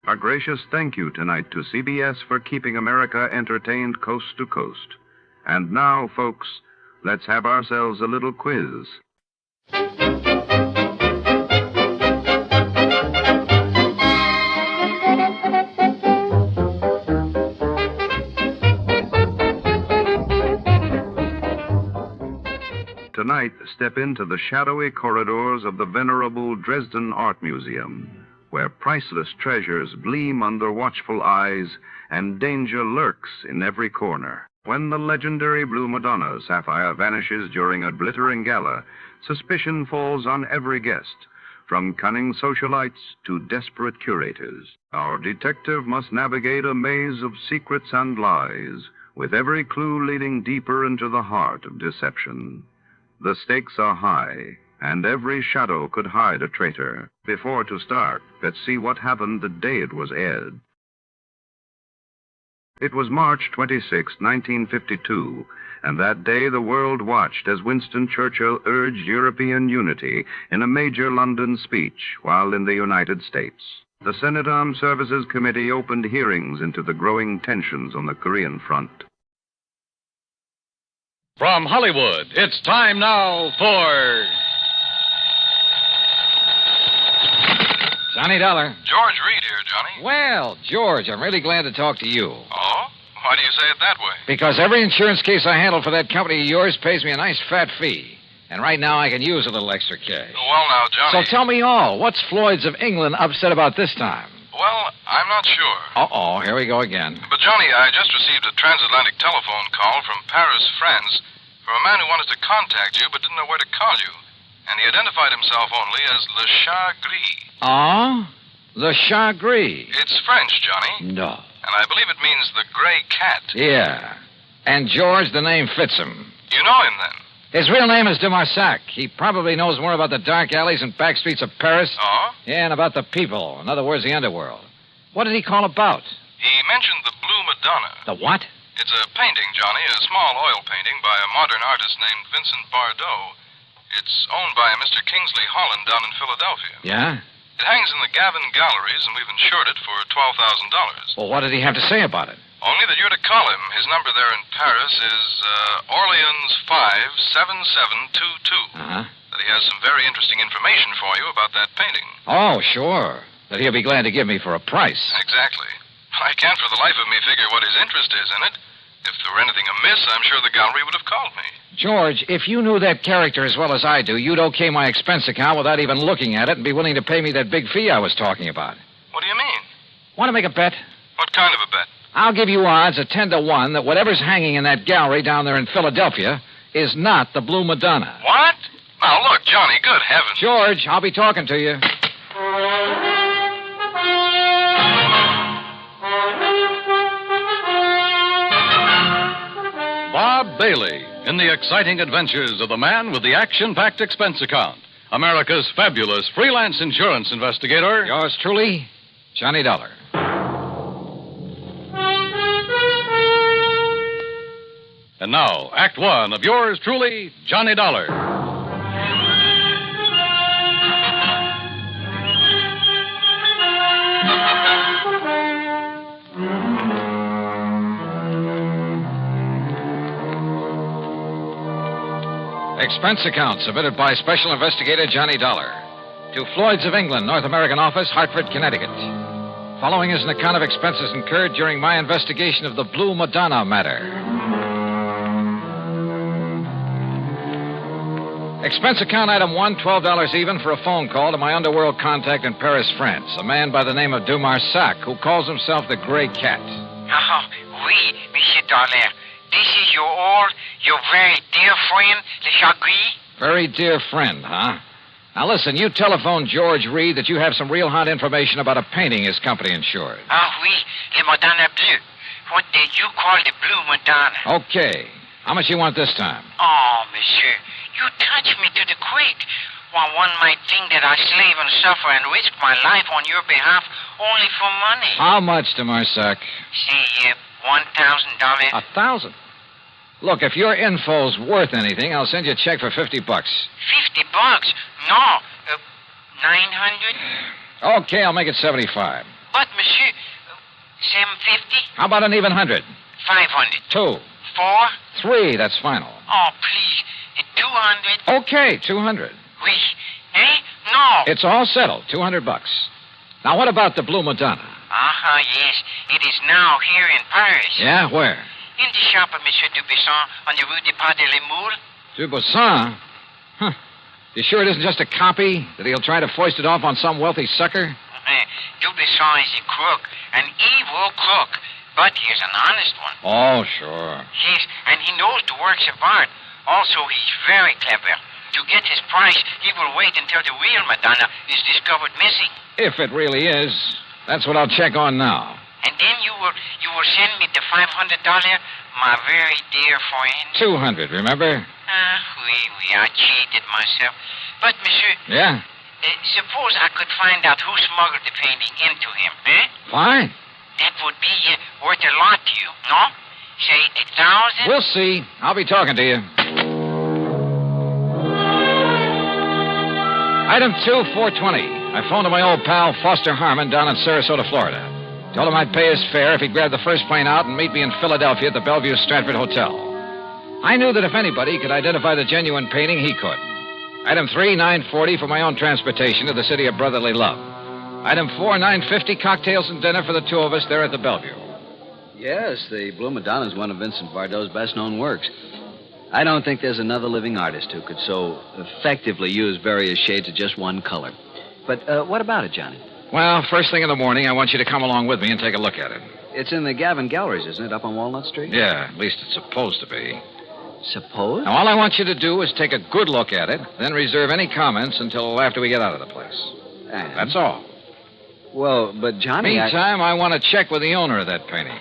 A gracious thank you tonight to CBS for keeping America entertained coast to coast. And now, folks, let's have ourselves a little quiz. Tonight, step into the shadowy corridors of the venerable Dresden Art Museum, where priceless treasures gleam under watchful eyes and danger lurks in every corner. When the legendary Blue Madonna sapphire vanishes during a glittering gala, suspicion falls on every guest, from cunning socialites to desperate curators. Our detective must navigate a maze of secrets and lies, with every clue leading deeper into the heart of deception. The stakes are high, and every shadow could hide a traitor. Before to start, let's see what happened the day it was aired. It was March 26, 1952, and that day the world watched as Winston Churchill urged European unity in a major London speech while in the United States. The Senate Armed Services Committee opened hearings into the growing tensions on the Korean front. From Hollywood, it's time now for... Johnny Dollar. George Reed here, Johnny. Well, George, I'm really glad to talk to you. Oh? Why do you say it that way? Because every insurance case I handle for that company of yours pays me a nice fat fee. And right now I can use a little extra cash. Well, now, Johnny... So tell me all. What's Floyd's of England upset about this time? Well, I'm not sure. Uh-oh, here we go again. But, Johnny, I just received a transatlantic telephone call from Paris, France, from a man who wanted to contact you but didn't know where to call you. And he identified himself only as Le Chat Gris. Oh? Le Chat Gris? It's French, Johnny. No. And I believe it means the gray cat. Yeah. And George, the name fits him. You know him, then? His real name is de Marsac. He probably knows more about the dark alleys and back streets of Paris. Oh? Yeah, and about the people. In other words, the underworld. What did he call about? He mentioned the Blue Madonna. The what? It's a painting, Johnny, a small oil painting by a modern artist named Vincent Bardot. It's owned by a Mr. Kingsley Holland down in Philadelphia. Yeah? It hangs in the Gavin Galleries, and we've insured it for $12,000. Well, what did he have to say about it? Only that you're to call him. His number there in Paris is Orleans 57722. Uh-huh. That he has some very interesting information for you about that painting. Oh, sure. That he'll be glad to give me for a price. Exactly. I can't for the life of me figure what his interest is in it. If there were anything amiss, I'm sure the gallery would have called me. George, if you knew that character as well as I do, you'd okay my expense account without even looking at it and be willing to pay me that big fee I was talking about. What do you mean? Want to make a bet? What kind of a bet? I'll give you odds of 10 to 1 that whatever's hanging in that gallery down there in Philadelphia is not the Blue Madonna. What? Now, look, Johnny, good heavens. George, I'll be talking to you. Bob Bailey in the exciting adventures of the man with the action-packed expense account. America's fabulous freelance insurance investigator. Yours truly, Johnny Dollar. And now, Act One of yours truly, Johnny Dollar. Expense account submitted by Special Investigator Johnny Dolar to Floyd's of England, North American Office, Hartford, Connecticut. Following is an account of expenses incurred during my investigation of the Blue Madonna matter. Expense account item 1, $12 even for a phone call to my underworld contact in Paris, France, a man by the name of Maracas, who calls himself the Gray Cat. Oh, oui, Monsieur Dolar. This is your very dear friend, Le Chagris? Very dear friend, huh? Now listen, you telephoned George Reed that you have some real hot information about a painting his company insured. Ah, oui, Le Madonna Bleu. What did you call the Blue Madonna? Okay. How much you want this time? Oh, monsieur, you touch me to the quick. Well, one might think that I slave and suffer and risk my life on your behalf only for money. How much, de Marsac? Say, $1,000. $1,000? Look, if your info's worth anything, I'll send you a check for $50. $50? No, 900. Okay, I'll make it 75. But, monsieur, 750. How about an even 100? 500. 2. 4. 3, that's final. Oh, please, 200. Okay, 200. Oui. Eh? No. It's all settled, $200. Now, what about the Blue Madonna? Yes. It is now here in Paris. Yeah, where? In the shop of Monsieur Dubuisson on the Rue des Pas de la Moule. Dubuisson? Huh. You sure it isn't just a copy? That he'll try to foist it off on some wealthy sucker? Dubuisson is a crook, an evil crook. But he's an honest one. Oh, sure. Yes, and he knows the works of art. Also, he's very clever. To get his price, he will wait until the real Madonna is discovered missing. If it really is. That's what I'll check on now. And then you will send me the $500, my very dear friend. 200, remember? Oui, I cheated myself. But, monsieur... Yeah? Suppose I could find out who smuggled the painting into him, eh? Fine. That would be worth a lot to you, no? Say 1,000? We'll see. I'll be talking to you. Item 2, 420. I phoned to my old pal, Foster Harmon, down in Sarasota, Florida. Told him I'd pay his fare if he'd grab the first plane out and meet me in Philadelphia at the Bellevue Stratford Hotel. I knew that if anybody could identify the genuine painting, he could. Item 3, $9.40 for my own transportation to the city of brotherly love. Item 4, $9.50, cocktails and dinner for the two of us there at the Bellevue. Yes, the Blue Madonna is one of Vincent Bardot's best-known works. I don't think there's another living artist who could so effectively use various shades of just one color. But what about it, Johnny? Well, first thing in the morning, I want you to come along with me and take a look at it. It's in the Gavin Galleries, isn't it, up on Walnut Street? Yeah, at least it's supposed to be. Suppose? Now, all I want you to do is take a good look at it, then reserve any comments until after we get out of the place. And? That's all. Well, but Johnny... Meantime, I want to check with the owner of that painting.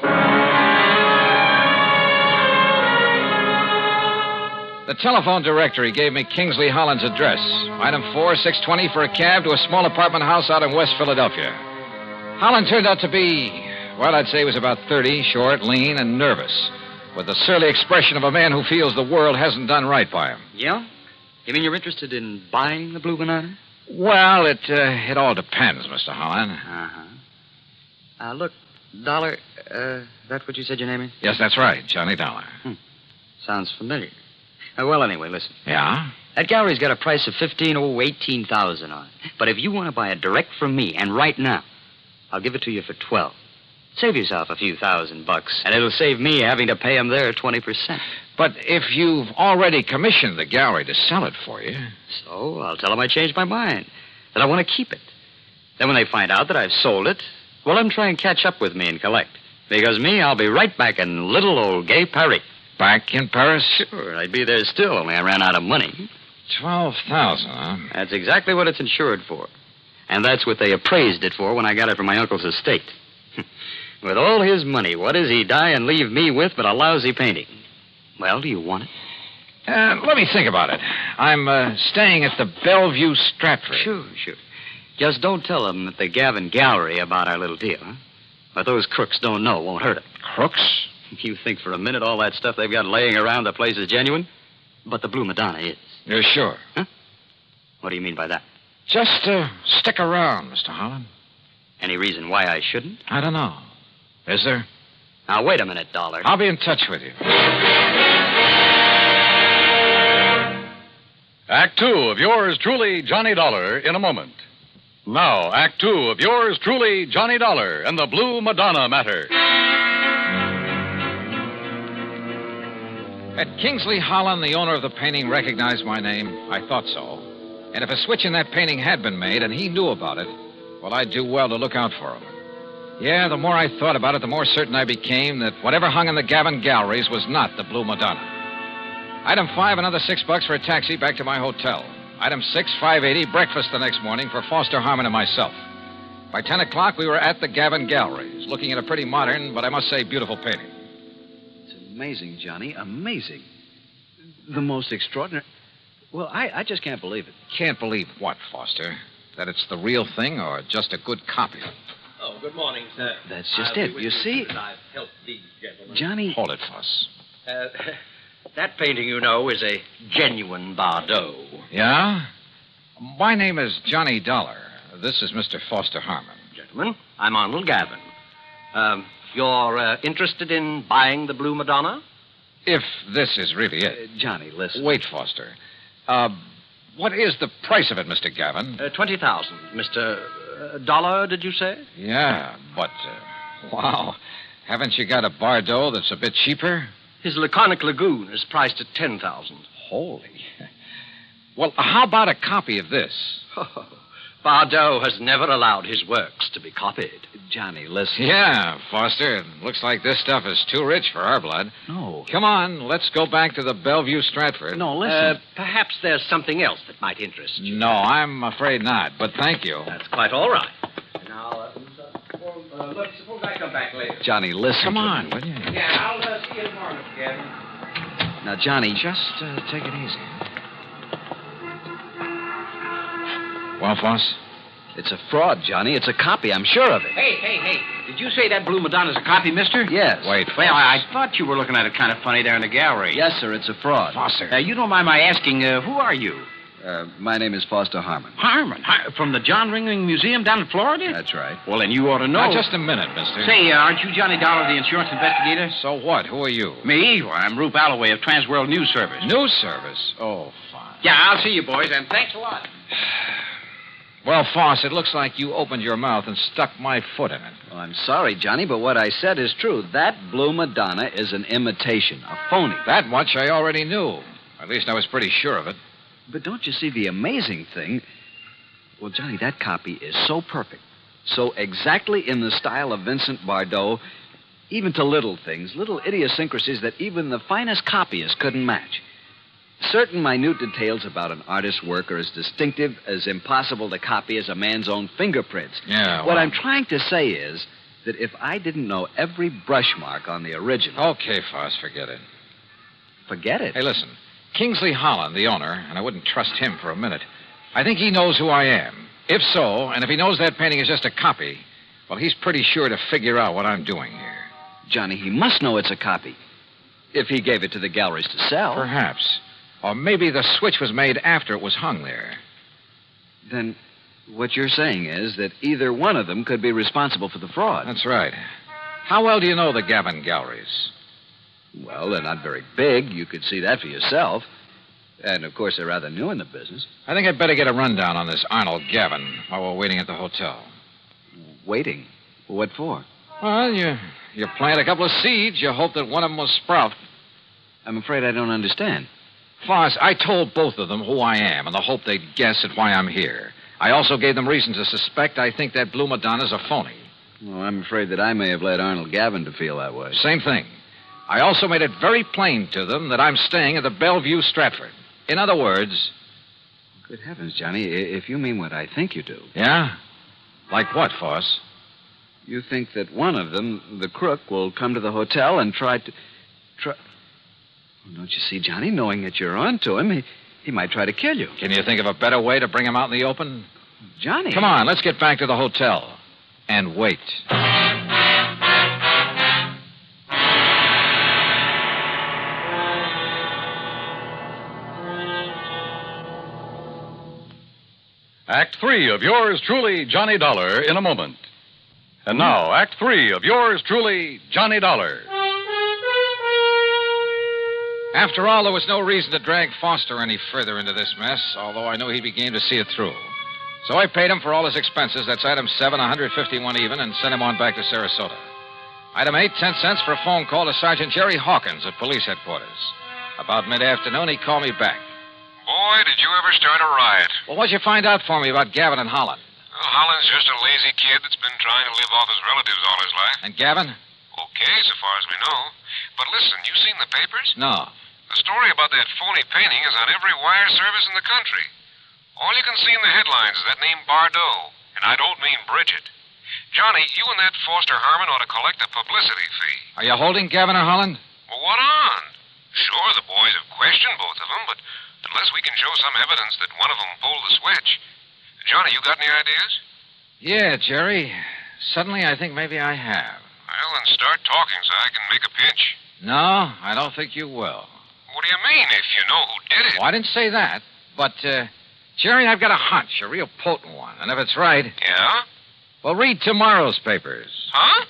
The telephone directory gave me Kingsley Holland's address. Item 4, 620 for a cab to a small apartment house out in West Philadelphia. Holland turned out to be, well, I'd say he was about 30, short, lean, and nervous, with the surly expression of a man who feels the world hasn't done right by him. Yeah? You mean you're interested in buying the Blue Banana? Well, it all depends, Mr. Holland. Uh-huh. Look, Dollar, that's what you said your name is? Yes, that's right, Johnny Dolar. Sounds familiar. Well, anyway, listen. Yeah? That gallery's got a price of $18,000 on it. But if you want to buy it direct from me, and right now, I'll give it to you for $12,000. Save yourself a few $1,000, and it'll save me having to pay them their 20%. But if you've already commissioned the gallery to sell it for you... So I'll tell them I changed my mind, that I want to keep it. Then when they find out that I've sold it, well, let them try and catch up with me and collect. Because me, I'll be right back in little old gay Paris. Back in Paris? Sure, I'd be there still, only I ran out of money. $12,000, huh? That's exactly what it's insured for. And that's what they appraised it for when I got it from my uncle's estate. With all his money, what does he die and leave me with but a lousy painting? Well, do you want it? Let me think about it. I'm staying at the Bellevue Stratford. Sure. Just don't tell them at the Gavin Gallery about our little deal, huh? What those crooks don't know won't hurt it. Crooks? You think for a minute all that stuff they've got laying around the place is genuine? But the Blue Madonna is. You're sure? Huh? What do you mean by that? Just stick around, Mr. Holland. Any reason why I shouldn't? I don't know. Is there? Now, wait a minute, Dollar. I'll be in touch with you. Act Two of yours truly, Johnny Dollar, in a moment. Now, Act Two of yours truly, Johnny Dollar, and the Blue Madonna matter. Had Kingsley Holland, the owner of the painting, recognized my name? I thought so. And if a switch in that painting had been made and he knew about it, well, I'd do well to look out for him. Yeah, the more I thought about it, the more certain I became that whatever hung in the Gavin galleries was not the Blue Madonna. Item 5, another $6 for a taxi back to my hotel. Item 6, $5.80, breakfast the next morning for Foster Harmon and myself. By 10 o'clock, we were at the Gavin galleries, looking at a pretty modern, but I must say beautiful painting. It's amazing, Johnny, amazing. The most extraordinary... Well, I just can't believe it. Can't believe what, Foster? That it's the real thing or just a good copy? Oh, good morning, sir. That's just it. You see... I've helped these gentlemen. Johnny... Hold it, Foss. That painting, you know, is a genuine Bardot. Yeah? My name is Johnny Dollar. This is Mr. Foster Harmon. Gentlemen, I'm Arnold Gavin. You're interested in buying the Blue Madonna? If this is really it. Johnny, listen. Wait, Foster. What is the price of it, Mr. Gavin? 20,000. Mr. Dollar, did you say? Yeah, but, wow. Haven't you got a Bardot that's a bit cheaper? His Laconic Lagoon is priced at 10,000. Holy. Well, how about a copy of this? Oh, Bardot has never allowed his works to be copied. Johnny, listen. Yeah, Foster. It looks like this stuff is too rich for our blood. No. Come on, let's go back to the Bellevue Stratford. No, listen. Perhaps there's something else that might interest you. No, I'm afraid not, but thank you. That's quite all right. Now, look, suppose I come back later. Johnny, listen. Come on, will you? Yeah, I'll see you tomorrow, Mr. Gavin. Now, Johnny... Just take it easy. Well, Foss? It's a fraud, Johnny. It's a copy. I'm sure of it. Hey. Did you say that Blue Madonna's a copy, mister? Yes. Wait, Well, I thought you were looking at it kind of funny there in the gallery. Yes, sir. It's a fraud. Foster. You don't mind my asking, who are you? My name is Foster Harmon. Harmon? From the John Ringling Museum down in Florida? That's right. Well, then you ought to know. Now, just a minute, mister. Say, aren't you Johnny Dollar, the insurance investigator? So what? Who are you? Me? Well, I'm Rube Alloway of Transworld News Service. News Service? Oh, fine. Yeah, I'll see you, boys, and thanks a lot. Well, Foss, it looks like you opened your mouth and stuck my foot in it. Well, I'm sorry, Johnny, but what I said is true. That Blue Madonna is an imitation, a phony. That much I already knew. At least I was pretty sure of it. But don't you see the amazing thing? Well, Johnny, that copy is so perfect, so exactly in the style of Vincent Bardot, even to little things, little idiosyncrasies that even the finest copyist couldn't match. Certain minute details about an artist's work are as distinctive, as impossible to copy as a man's own fingerprints. Yeah, well... What I'm trying to say is that if I didn't know every brush mark on the original... Okay, Foss, forget it. Forget it? Hey, listen. Kingsley Holland, the owner, and I wouldn't trust him for a minute. I think he knows who I am. If so, and if he knows that painting is just a copy, well, he's pretty sure to figure out what I'm doing here. Johnny, he must know it's a copy. If he gave it to the galleries to sell. Perhaps. Or maybe the switch was made after it was hung there. Then what you're saying is that either one of them could be responsible for the fraud. That's right. How well do you know the Gavin galleries? Well, they're not very big. You could see that for yourself. And, of course, they're rather new in the business. I think I'd better get a rundown on this Arnold Gavin while we're waiting at the hotel. Waiting? What for? Well, you plant a couple of seeds. You hope that one of them will sprout. I'm afraid I don't understand. Foss, I told both of them who I am in the hope they'd guess at why I'm here. I also gave them reason to suspect I think that Blue Madonna's a phony. Well, I'm afraid that I may have led Arnold Gavin to feel that way. Same thing. I also made it very plain to them that I'm staying at the Bellevue Stratford. In other words... Good heavens, Johnny, if you mean what I think you do. Yeah? Like what, Foss? You think that one of them, the crook, will come to the hotel and try... Well, don't you see, Johnny, knowing that you're on to him, he might try to kill you. Can you think of a better way to bring him out in the open? Johnny... Come on, let's get back to the hotel. And wait. Act 3 of yours truly, Johnny Dollar, in a moment. And now, Act 3 of yours truly, Johnny Dollar. After all, there was no reason to drag Foster any further into this mess, although I knew he'd be game to see it through. So I paid him for all his expenses. That's item 7, 151 even, and sent him on back to Sarasota. Item 8, 10 cents for a phone call to Sergeant Jerry Hawkins at police headquarters. About mid-afternoon, he called me back. Boy, did you ever start a riot. Well, what'd you find out for me about Gavin and Holland? Well, Holland's just a lazy kid that's been trying to live off his relatives all his life. And Gavin? Okay, so far as we know. But listen, you seen the papers? No. The story about that phony painting is on every wire service in the country. All you can see in the headlines is that name Bardot. And I don't mean Bridget. Johnny, you and that Foster Harmon ought to collect a publicity fee. Are you holding Gavin or Holland? Well, what on? Sure, the boys have questioned both of them, but unless we can show some evidence that one of them pulled the switch. Johnny, you got any ideas? Yeah, Jerry. Suddenly, I think maybe I have. Well, then start talking so I can make a pitch. No, I don't think you will. What do you mean, if you know who did it? Oh, I didn't say that. But, Jerry, I've got a hunch, a real potent one. And if it's right... Yeah? Well, read tomorrow's papers. Huh?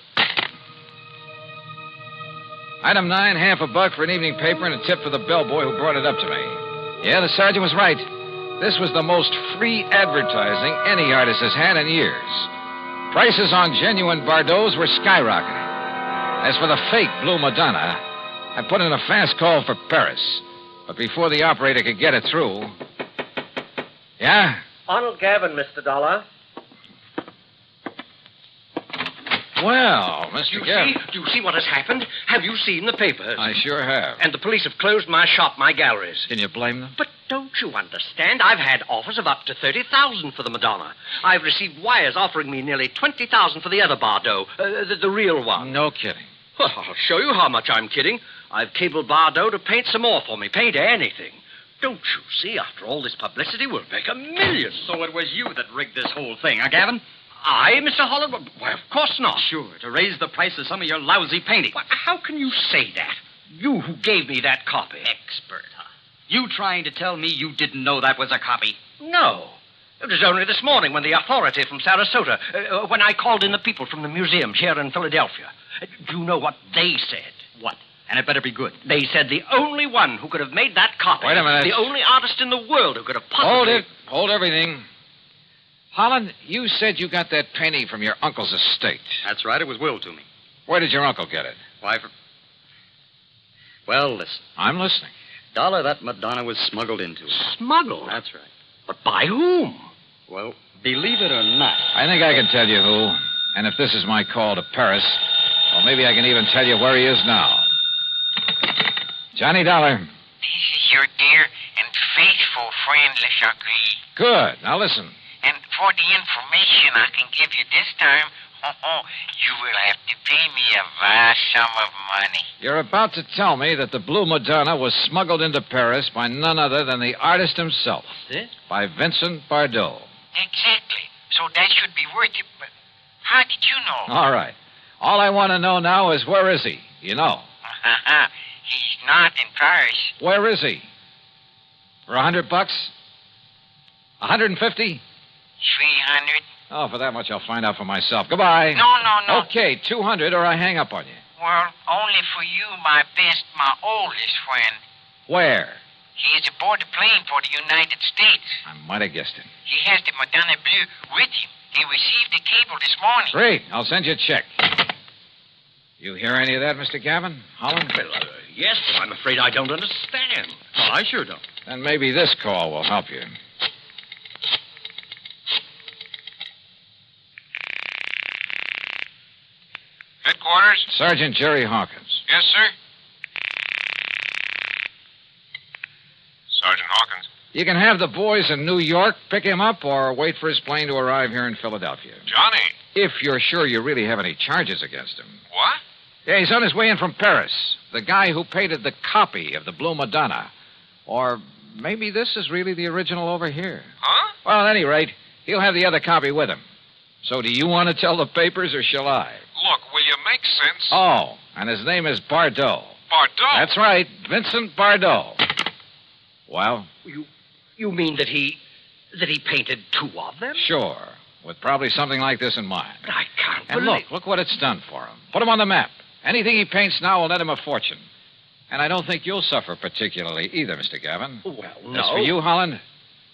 Item 9, half a buck for an evening paper and a tip for the bellboy who brought it up to me. Yeah, the sergeant was right. This was the most free advertising any artist has had in years. Prices on genuine Bardots were skyrocketing. As for the fake Blue Madonna, I put in a fast call for Paris. But before the operator could get it through... Yeah? Arnold Gavin, Mr. Dolar. Well, Mr. Gavin... Do you see what has happened? Have you seen the papers? I sure have. And the police have closed my shop, my galleries. Can you blame them? But don't you understand? I've had offers of up to $30,000 for the Madonna. I've received wires offering me nearly $20,000 for the other Bardot, the real one. No kidding. Well, I'll show you how much I'm kidding. I've cabled Bardot to paint some more for me. Paint anything. Don't you see? After all this publicity, we'll make $1 million. So it was you that rigged this whole thing, huh, Gavin? I, Mr. Holland? Why, of course not. Sure, to raise the price of some of your lousy paintings. Why, how can you say that? You who gave me that copy. Expert, huh? You trying to tell me you didn't know that was a copy? No. It was only this morning when the authority from Sarasota, when I called in the people from the museum here in Philadelphia. Do you know what they said? What? And it better be good. They said the only one who could have made that copy... Wait a minute. The only artist in the world who could have possibly... Hold it. Hold everything. Holland, you said you got that painting from your uncle's estate. That's right. It was willed to me. Where did your uncle get it? Why, Well, listen. I'm listening. Dollar, that Madonna was smuggled into. Smuggled? That's right. But by whom? Well, believe it or not. I think I can tell you who. And if this is my call to Paris, well, maybe I can even tell you where he is now. Johnny Dollar. This is your dear and faithful friend, Le Chagris. Good. Now listen. And for the information I can give you this time, you will have to pay me a vast sum of money. You're about to tell me that the Blue Madonna was smuggled into Paris by none other than the artist himself. This? By Vincent Bardot. Exactly. So that should be worth it. But how did you know? All right. All I want to know now is where is he? You know. He's not in Paris. Where is he? For $100? 150? 300. Oh, for that much I'll find out for myself. Goodbye. No. Okay, 200 or I hang up on you. Well, only for you, my oldest friend. Where? He is aboard the plane for the United States. I might have guessed it. He has the Madonna Bleu with him. He received the cable this morning. Great. I'll send you a check. You hear any of that, Mr. Gavin? Holland? Well, yes, but I'm afraid I don't understand. Oh, I sure don't. Then maybe this call will help you. Headquarters? Sergeant Jerry Hawkins. Yes, sir? Sergeant Hawkins. You can have the boys in New York pick him up or wait for his plane to arrive here in Philadelphia. Johnny. If you're sure you really have any charges against him. What? Yeah, he's on his way in from Paris. The guy who painted the copy of the Blue Madonna. Or maybe this is really the original over here. Huh? Well, at any rate, he'll have the other copy with him. So do you want to tell the papers or shall I? Look, will you make sense? Oh, and his name is Bardot. Bardot? That's right, Vincent Bardot. Well? You mean that he painted two of them? Sure, with probably something like this in mind. But I can't And believe... look what it's done for him. Put him on the map. Anything he paints now will net him a fortune. And I don't think you'll suffer particularly either, Mr. Gavin. Well, no. As for you, Holland,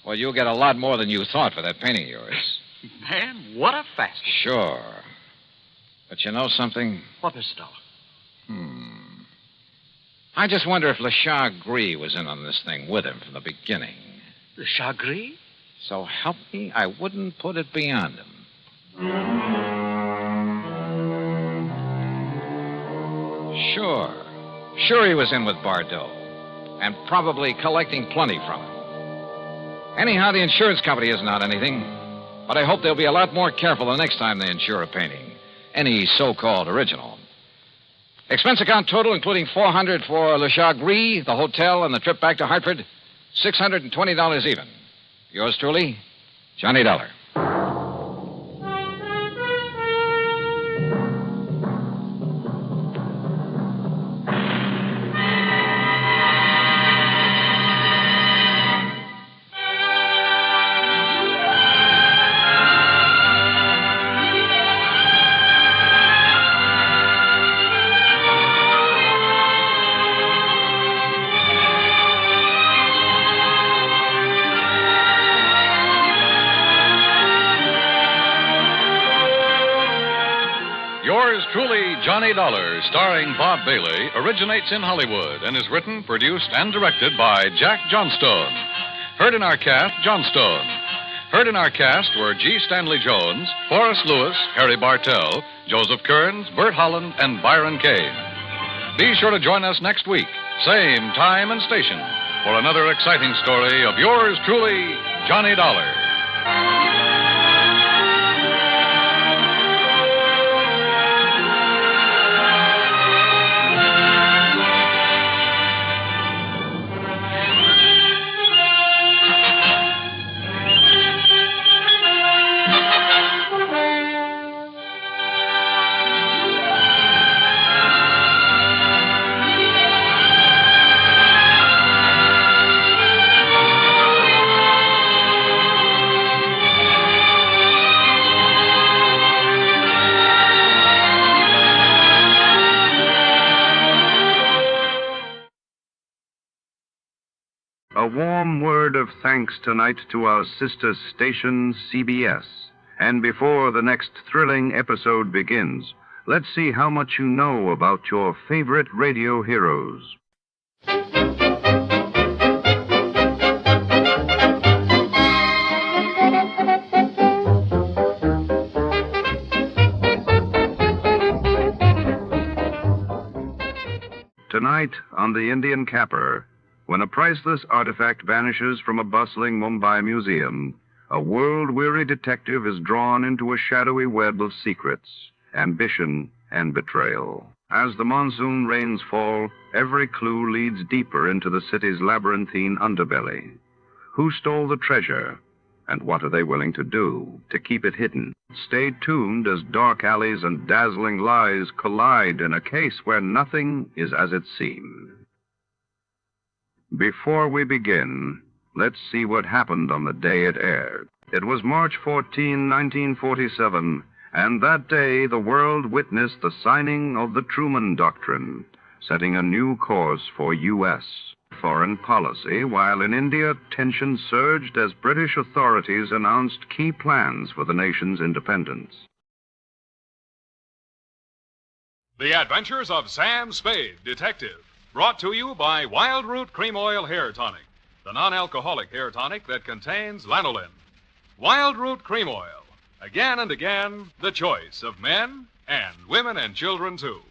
well, you'll get a lot more than you thought for that painting of yours. Man, what a fast. Sure. But you know something? What, Mr. Dollar? I just wonder if Le Chagris was in on this thing with him from the beginning. Le Chagris? So help me, I wouldn't put it beyond him. Sure he was in with Bardot. And probably collecting plenty from him. Anyhow, the insurance company isn't on anything. But I hope they'll be a lot more careful the next time they insure a painting. Any so-called original. Expense account total, including $400 for Le Chagris, the hotel, and the trip back to Hartford, $620 even. Yours truly, Johnny Dollar. Yours truly, Johnny Dollar, starring Bob Bailey, originates in Hollywood and is written, produced, and directed by Jack Johnstone. Heard in our cast, Johnstone. Heard in our cast were G. Stanley Jones, Forrest Lewis, Harry Bartell, Joseph Kearns, Bert Holland, and Byron Kane. Be sure to join us next week, same time and station, for another exciting story of yours truly, Johnny Dollar. A warm word of thanks tonight to our sister station, CBS. And before the next thrilling episode begins, let's see how much you know about your favorite radio heroes. Tonight on The Indian Capper, when a priceless artifact vanishes from a bustling Mumbai museum, a world-weary detective is drawn into a shadowy web of secrets, ambition, and betrayal. As the monsoon rains fall, every clue leads deeper into the city's labyrinthine underbelly. Who stole the treasure, and what are they willing to do to keep it hidden? Stay tuned as dark alleys and dazzling lies collide in a case where nothing is as it seems. Before we begin, let's see what happened on the day it aired. It was March 14, 1947, and that day the world witnessed the signing of the Truman Doctrine, setting a new course for U.S. foreign policy, while in India tension surged as British authorities announced key plans for the nation's independence. The Adventures of Sam Spade, Detective. Brought to you by Wild Root Cream Oil Hair Tonic, the non-alcoholic hair tonic that contains lanolin. Wild Root Cream Oil. Again and again, the choice of men and women and children, too.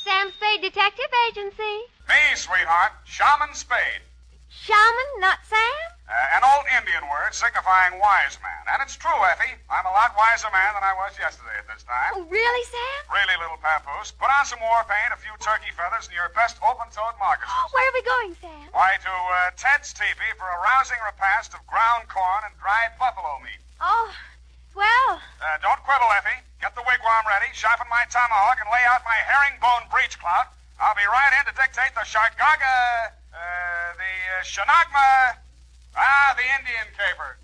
Sam Spade Detective Agency. Me, sweetheart. Shaman Spade. Shaman, not Sam? An old Indian word signifying wise man. And it's true, Effie. I'm a lot wiser man than I was yesterday at this time. Oh, really, Sam? Really, little papoose. Put on some war paint, a few turkey feathers, and your best open-toed moccasins. Where are we going, Sam? Why, to Ted's teepee for a rousing repast of ground corn and dried buffalo meat. Oh, well. Don't quibble, Effie. Get the wigwam ready, sharpen my tomahawk, and lay out my herringbone breechclout. I'll be right in to dictate the Shanagma. Ah, the Indian caper.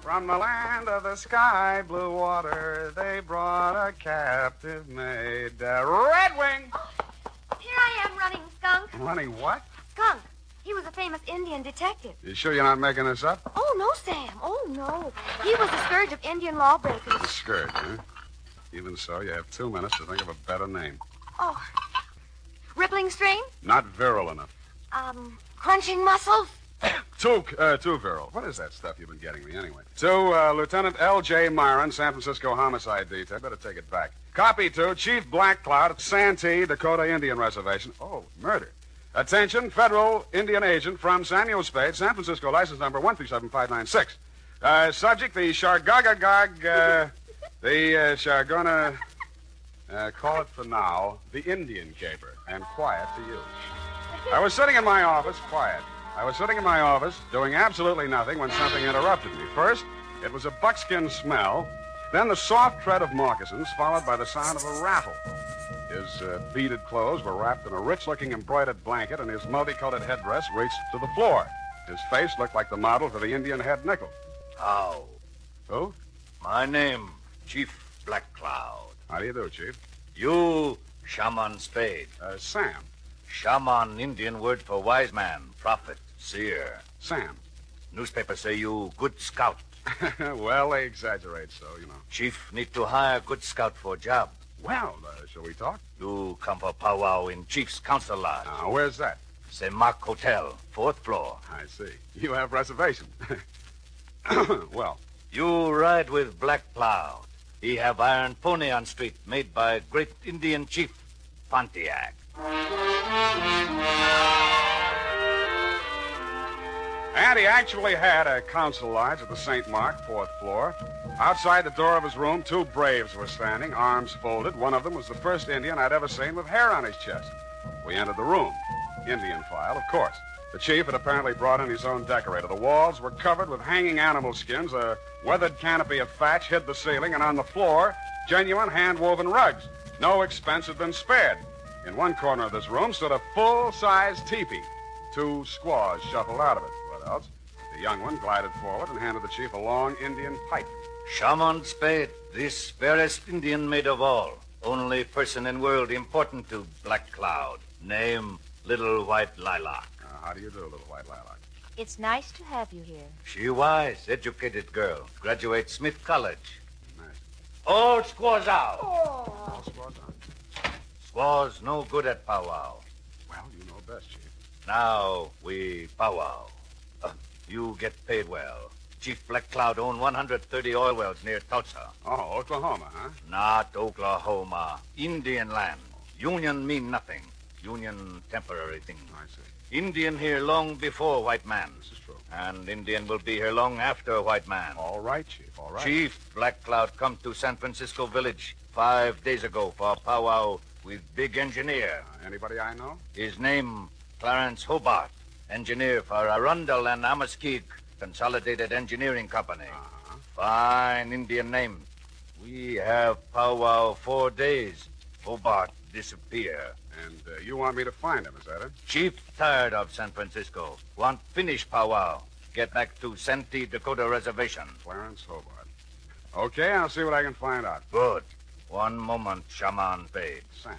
From the land of the sky blue water, they brought a captive maid, Red Wing. Here I am running, Skunk. Running what? Skunk. He was a famous Indian detective. You sure you're not making this up? Oh, no, Sam. Oh, no. He was the scourge of Indian lawbreakers. The scourge, huh? Even so, you have 2 minutes to think of a better name. Oh. Rippling stream? Not virile enough. Crunching muscles? Too virile. What is that stuff you've been getting me anyway? To Lieutenant L.J. Myron, San Francisco Homicide Detail. Better take it back. Copy to Chief Black Cloud at Santee, Dakota Indian Reservation. Oh, murder. Attention, federal Indian agent from Samuel Spade, San Francisco, license number 137596. Subject, the Shargagagag, the Shargona, call it for now, the Indian caper, and quiet to you. I was sitting in my office, quiet. I was sitting in my office, doing absolutely nothing when something interrupted me. First, it was a buckskin smell, then the soft tread of moccasins, followed by the sound of a rattle. His beaded clothes were wrapped in a rich-looking embroidered blanket, and his multicolored headdress reached to the floor. His face looked like the model for the Indian head nickel. How? Who? My name, Chief Black Cloud. How do you do, Chief? You, Shaman Spade. Sam. Shaman, Indian word for wise man, prophet, seer. Sam. Newspapers say you good scout. Well, they exaggerate so, you know. Chief need to hire good scout for job. Well, shall we talk? You come for powwow in Chief's Council Lodge. Where's that? St. Mark Hotel, 4th floor. I see. You have reservation. Well. You ride with Black Cloud. He have iron pony on street made by great Indian chief, Pontiac. And he actually had a council lodge at the St. Mark, 4th floor. Outside the door of his room, 2 braves were standing, arms folded. One of them was the first Indian I'd ever seen with hair on his chest. We entered the room. Indian file, of course. The chief had apparently brought in his own decorator. The walls were covered with hanging animal skins. A weathered canopy of thatch hid the ceiling, and on the floor, genuine hand-woven rugs. No expense had been spared. In one corner of this room stood a full-size teepee. 2 squaws shuffled out of it. What else? The young one glided forward and handed the chief a long Indian pipe. Shaman Spade, this fairest Indian maid of all. Only person in world important to Black Cloud. Name, Little White Lilac. How do you do, Little White Lilac? It's nice to have you here. She wise, educated girl. Graduate Smith College. Nice. All squaws out. Oh. All squaws out. Squaws no good at powwow. Well, you know best, Chief. Now we powwow. You get paid well. Chief Black Cloud owned 130 oil wells near Tulsa. Oh, Oklahoma, huh? Not Oklahoma. Indian land. Union mean nothing. Union temporary thing. I see. Indian here long before white man. This is true. And Indian will be here long after white man. All right, Chief, all right. Chief Black Cloud come to San Francisco Village 5 days ago for a powwow with big engineer. Anybody I know? His name, Clarence Hobart. Engineer for Arundel and Amaskik Consolidated Engineering Company. Fine Indian name. We have powwow 4 days. Hobart disappear. And you want me to find him, is that it? Chief tired of San Francisco. Want finish powwow. Get back to Santee, Dakota Reservation. Clarence Hobart. Okay, I'll see what I can find out. Good. One moment, Shaman Spade. Sam.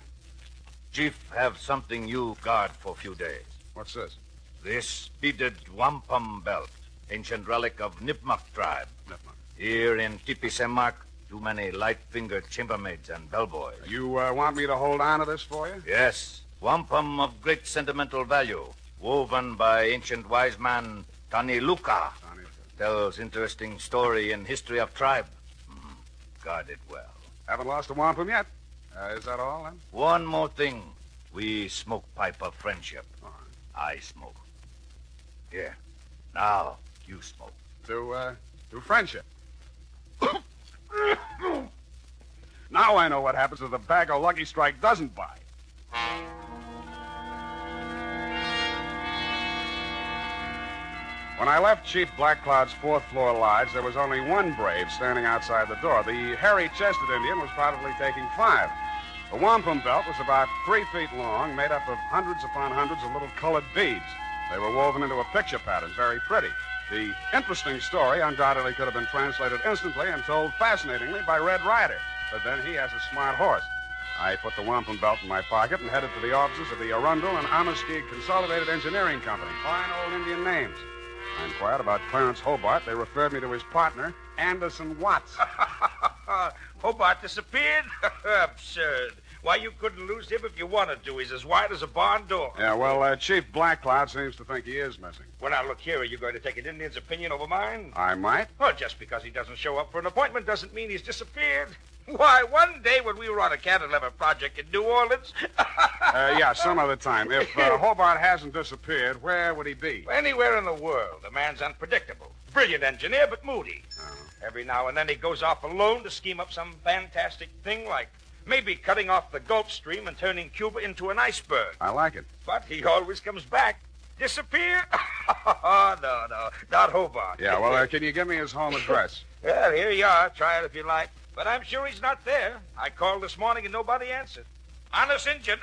Chief have something you guard for a few days. What's this? This beaded wampum belt. Ancient relic of Nipmuc tribe. Nipmuc. Here in Tipi Semak, too many light-fingered chambermaids and bellboys. You want me to hold on to this for you? Yes. Wampum of great sentimental value. Woven by ancient wise man Tani Luka. Tells interesting story in history of tribe. Guard it well. Haven't lost a wampum yet. Is that all, then? One more thing. We smoke pipe of friendship. All right. I smoke. Here. Now, you smoke. To friendship. Now I know what happens if the bag of Lucky Strike doesn't buy. When I left Chief Blackcloud's fourth-floor lodge, there was only one brave standing outside the door. The hairy-chested Indian was probably taking 5. The wampum belt was about 3 feet long, made up of hundreds upon hundreds of little colored beads. They were woven into a picture pattern, very pretty. The interesting story undoubtedly could have been translated instantly and told fascinatingly by Red Ryder, but then he has a smart horse. I put the wampum belt in my pocket and headed for the offices of the Arundel and Amaskig Consolidated Engineering Company. Fine old Indian names. I inquired about Clarence Hobart. They referred me to his partner, Anderson Watts. Hobart disappeared? Absurd. Why, you couldn't lose him if you wanted to. He's as wide as a barn door. Yeah, well, Chief Blackcloud seems to think he is missing. Well, now, look here. Are you going to take an Indian's opinion over mine? I might. Well, just because he doesn't show up for an appointment doesn't mean he's disappeared. Why, one day when we were on a cantilever project in New Orleans... Yeah, some other time. If Hobart hasn't disappeared, where would he be? Anywhere in the world. The man's unpredictable. Brilliant engineer, but moody. Every now and then he goes off alone to scheme up some fantastic thing like maybe cutting off the Gulf Stream and turning Cuba into an iceberg. I like it. But he always comes back. Disappear? No, not Hobart. Yeah, well, can you give me his home address? Well, here you are. Try it if you like. But I'm sure he's not there. I called this morning and nobody answered. Honest Injun.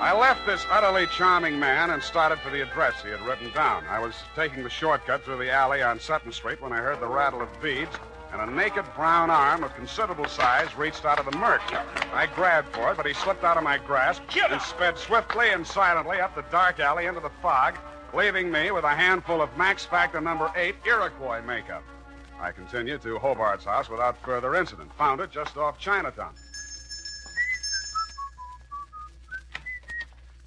I left this utterly charming man and started for the address he had written down. I was taking the shortcut through the alley on Sutton Street when I heard the rattle of beads, and a naked brown arm of considerable size reached out of the murk. I grabbed for it, but he slipped out of my grasp and sped swiftly and silently up the dark alley into the fog, leaving me with a handful of Max Factor number 8 Iroquois makeup. I continued to Hobart's house without further incident. Found it just off Chinatown.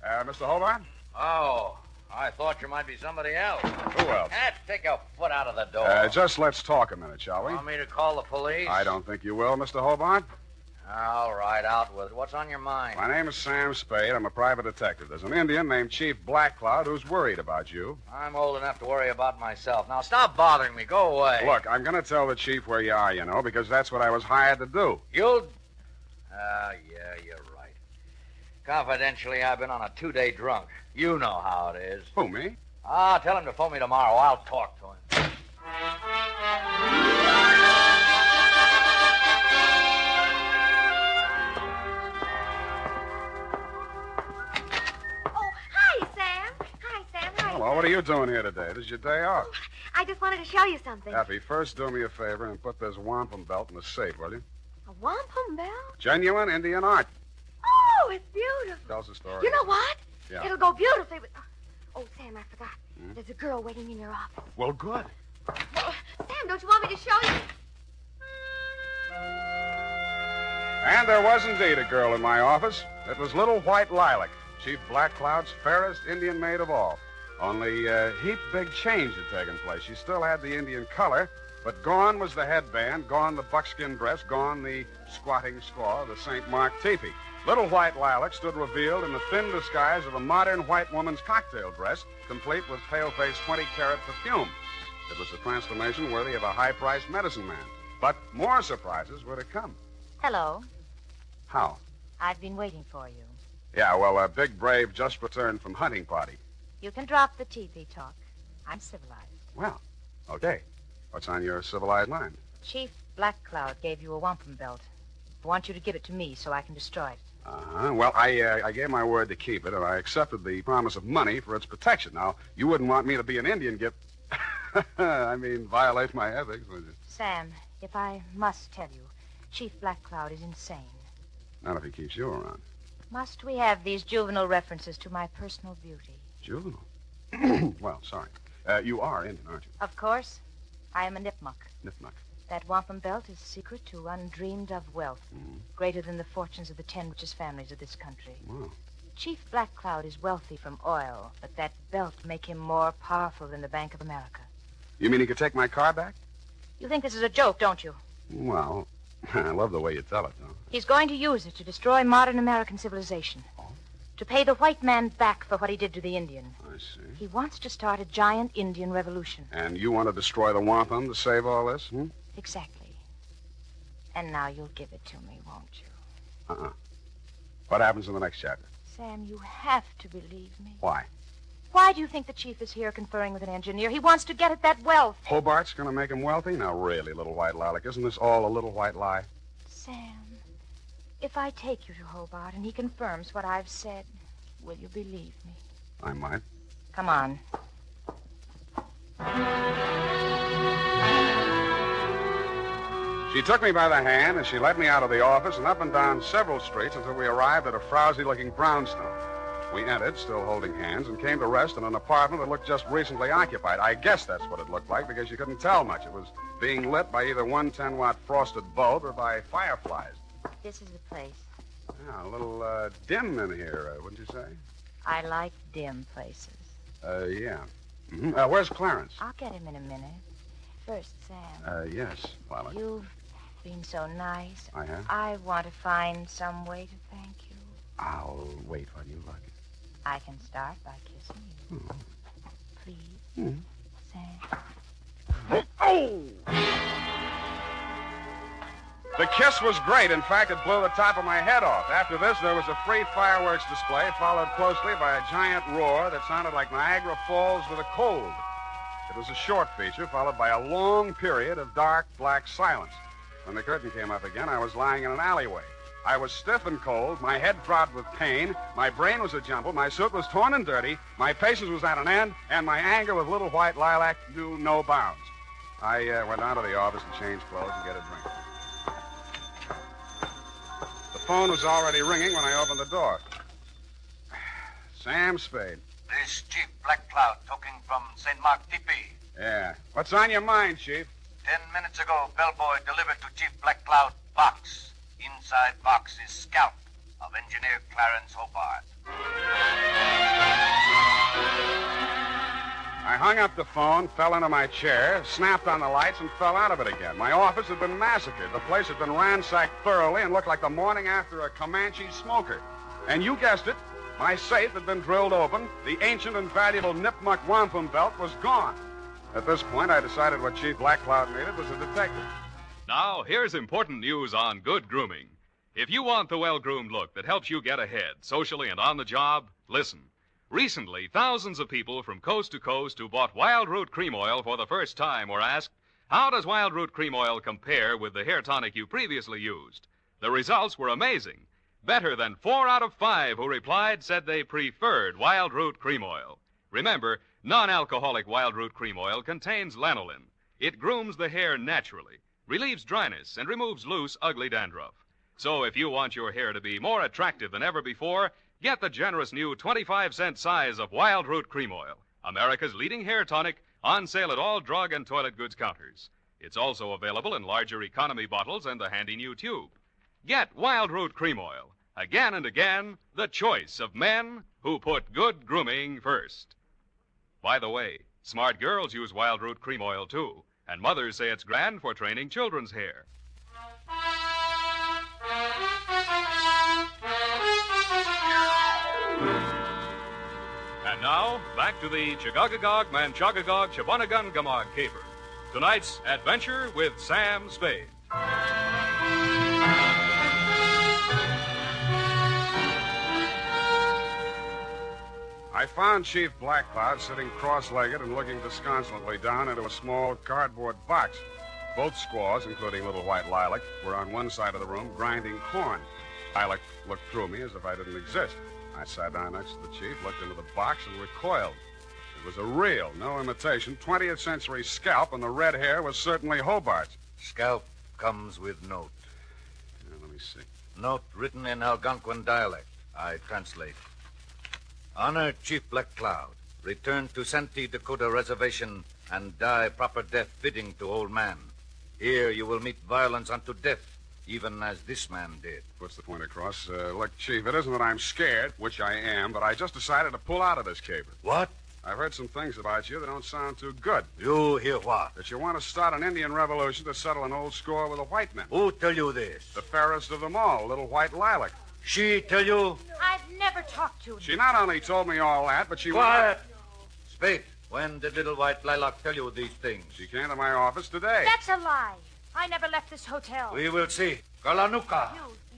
Mr. Hobart? Oh, I thought you might be somebody else. Who else? Take a foot out of the door. Just let's talk a minute, shall we? Want me to call the police? I don't think you will, Mr. Hobart. All right, out with it. What's on your mind? My name is Sam Spade. I'm a private detective. There's an Indian named Chief Blackcloud who's worried about you. I'm old enough to worry about myself. Now, stop bothering me. Go away. Look, I'm going to tell the chief where you are, you know, because that's what I was hired to do. You'll... yeah, you're right. Confidentially, I've been on a 2-day drunk. You know how it is. Who, me? Tell him to phone me tomorrow. I'll talk to him. Well, what are you doing here today? This is your day off. I just wanted to show you something. Effie, first do me a favor and put this wampum belt in the safe, will you? A wampum belt? Genuine Indian art. Oh, it's beautiful. Tell us the story. You know what? Yeah. It'll go beautifully with... Oh, Sam, I forgot. There's a girl waiting in your office. Well, good. Well, Sam, don't you want me to show you? And there was indeed a girl in my office. It was Little White Lilac, Chief Blackcloud's fairest Indian maid of all. Only a heap big change had taken place. She still had the Indian color, but gone was the headband, gone the buckskin dress, gone the squatting squaw, the St. Mark teepee. Little White Lilac stood revealed in the thin disguise of a modern white woman's cocktail dress, complete with pale-faced 20-carat perfume. It was a transformation worthy of a high-priced medicine man. But more surprises were to come. Hello. How? I've been waiting for you. Yeah, well, a big brave just returned from hunting party. You can drop the teepee talk. I'm civilized. Well, okay. What's on your civilized mind? Chief Blackcloud gave you a wampum belt. I want you to give it to me so I can destroy it. Uh-huh. Well, I gave my word to keep it, and I accepted the promise of money for its protection. Now, you wouldn't want me to be an Indian violate my ethics, would you? Sam, if I must tell you, Chief Blackcloud is insane. Not if he keeps you around. Must we have these juvenile references to my personal beauty? Juvenile? Well, sorry. You are Indian, aren't you? Of course. I am a Nipmuc. Nipmuc. That wampum belt is secret to undreamed of wealth, greater than the fortunes of the 10 richest families of this country. Wow. Chief Blackcloud is wealthy from oil, but that belt make him more powerful than the Bank of America. You mean he could take my car back? You think this is a joke, don't you? Well, I love the way you tell it, though. He's going to use it to destroy modern American civilization. To pay the white man back for what he did to the Indian. I see. He wants to start a giant Indian revolution. And you want to destroy the wampum to save all this, Exactly. And now you'll give it to me, won't you? What happens in the next chapter? Sam, you have to believe me. Why? Why do you think the chief is here conferring with an engineer? He wants to get at that wealth. Hobart's going to make him wealthy? Now, really, little white lilac, isn't this all a little white lie? Sam, if I take you to Hobart and he confirms what I've said, will you believe me? I might. Come on. She took me by the hand, and she led me out of the office and up and down several streets until we arrived at a frowsy-looking brownstone. We entered, still holding hands, and came to rest in an apartment that looked just recently occupied. I guess that's what it looked like because you couldn't tell much. It was being lit by either one 10-watt frosted bulb or by fireflies. This is the place. Yeah, a little dim in here, wouldn't you say? I like dim places. Yeah. Mm-hmm. Where's Clarence? I'll get him in a minute. First, Sam. Yes, Lilac. You've been so nice. I have? I want to find some way to thank you. I'll wait while you look. I can start by kissing you. Oh. Please, Sam. Oh! The kiss was great. In fact, it blew the top of my head off. After this, there was a free fireworks display, followed closely by a giant roar that sounded like Niagara Falls with a cold. It was a short feature, followed by a long period of dark, black silence. When the curtain came up again, I was lying in an alleyway. I was stiff and cold, my head throbbed with pain, my brain was a jumble, my suit was torn and dirty, my patience was at an end, and my anger with little white lilac knew no bounds. I went down to the office and changed clothes and get a drink. The phone was already ringing when I opened the door. Sam Spade. This Chief Black Cloud talking from St. Mark Tipi. Yeah. What's on your mind, Chief? 10 minutes ago, bellboy delivered to Chief Black Cloud box. Inside box is scalp of Engineer Clarence Hobart. I hung up the phone, fell into my chair, snapped on the lights, and fell out of it again. My office had been massacred. The place had been ransacked thoroughly and looked like the morning after a Comanche smoker. And you guessed it, my safe had been drilled open. The ancient and valuable Nipmuc wampum belt was gone. At this point, I decided what Chief Black Cloud needed was a detective. Now, here's important news on good grooming. If you want the well-groomed look that helps you get ahead, socially and on the job, listen. Recently, thousands of people from coast to coast who bought Wild Root Cream Oil for the first time were asked, how does Wild Root Cream Oil compare with the hair tonic you previously used? The results were amazing. Better than 4 out of 5 who replied said they preferred Wild Root Cream Oil. Remember, non-alcoholic Wild Root Cream Oil contains lanolin. It grooms the hair naturally, relieves dryness, and removes loose, ugly dandruff. So if you want your hair to be more attractive than ever before, get the generous new 25-cent size of Wild Root Cream Oil, America's leading hair tonic, on sale at all drug and toilet goods counters. It's also available in larger economy bottles and the handy new tube. Get Wild Root Cream Oil. Again and again, the choice of men who put good grooming first. By the way, smart girls use Wild Root Cream Oil, too. And mothers say it's grand for training children's hair. And now, back to the Chagagagog Manchagagog Chabonagun Gamog caper. Tonight's adventure with Sam Spade. I found Chief Blackcloud sitting cross-legged and looking disconsolately down into a small cardboard box. Both squaws, including little white Lilac, were on one side of the room grinding corn. Lilac looked through me as if I didn't exist. I sat down next to the chief, looked into the box, and recoiled. It was a real, no imitation, 20th century scalp, and the red hair was certainly Hobart's. Scalp comes with note. Let me see. Note written in Algonquin dialect. I translate. Honor Chief Black Cloud. Return to Santee Dakota Reservation and die proper death fitting to old man. Here you will meet violence unto death, even as this man did. Puts the point across. Look, Chief, it isn't that I'm scared, which I am, but I just decided to pull out of this caper. What? I've heard some things about you that don't sound too good. You hear what? That you want to start an Indian revolution to settle an old score with the white men. Who tell you this? The fairest of them all, little white Lilac. She tell you? I've never talked to him. She not only told me all that, but she... Quiet! Spade, when did little white Lilac tell you these things? She came to my office today. That's a lie. I never left this hotel. We will see. Kalanuka.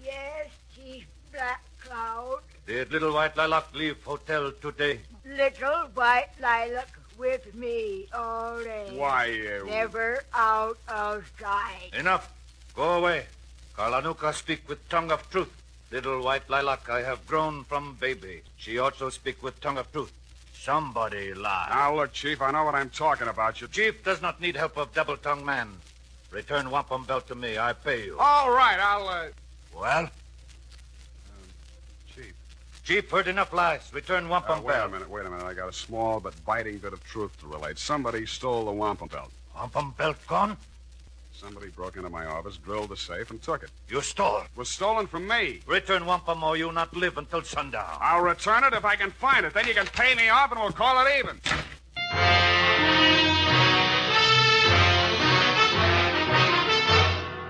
Yes, Chief Black Cloud. Did Little White Lilac leave hotel today? Little White Lilac with me all day. Why, Never out of sight. Enough. Go away. Kalanuka speak with tongue of truth. Little White Lilac I have grown from baby. She also speak with tongue of truth. Somebody lie. Now, look, Chief, I know what I'm talking about. Chief does not need help of double-tongued man. Return wampum belt to me. I pay you. All right, I'll, Well? Chief. Chief, heard enough lies. Return wampum belt. Wait a minute. I got a small but biting bit of truth to relate. Somebody stole the wampum belt. Wampum belt gone? Somebody broke into my office, drilled the safe, and took it. You stole it? It was stolen from me. Return wampum or you not live until sundown. I'll return it if I can find it. Then you can pay me off and we'll call it even.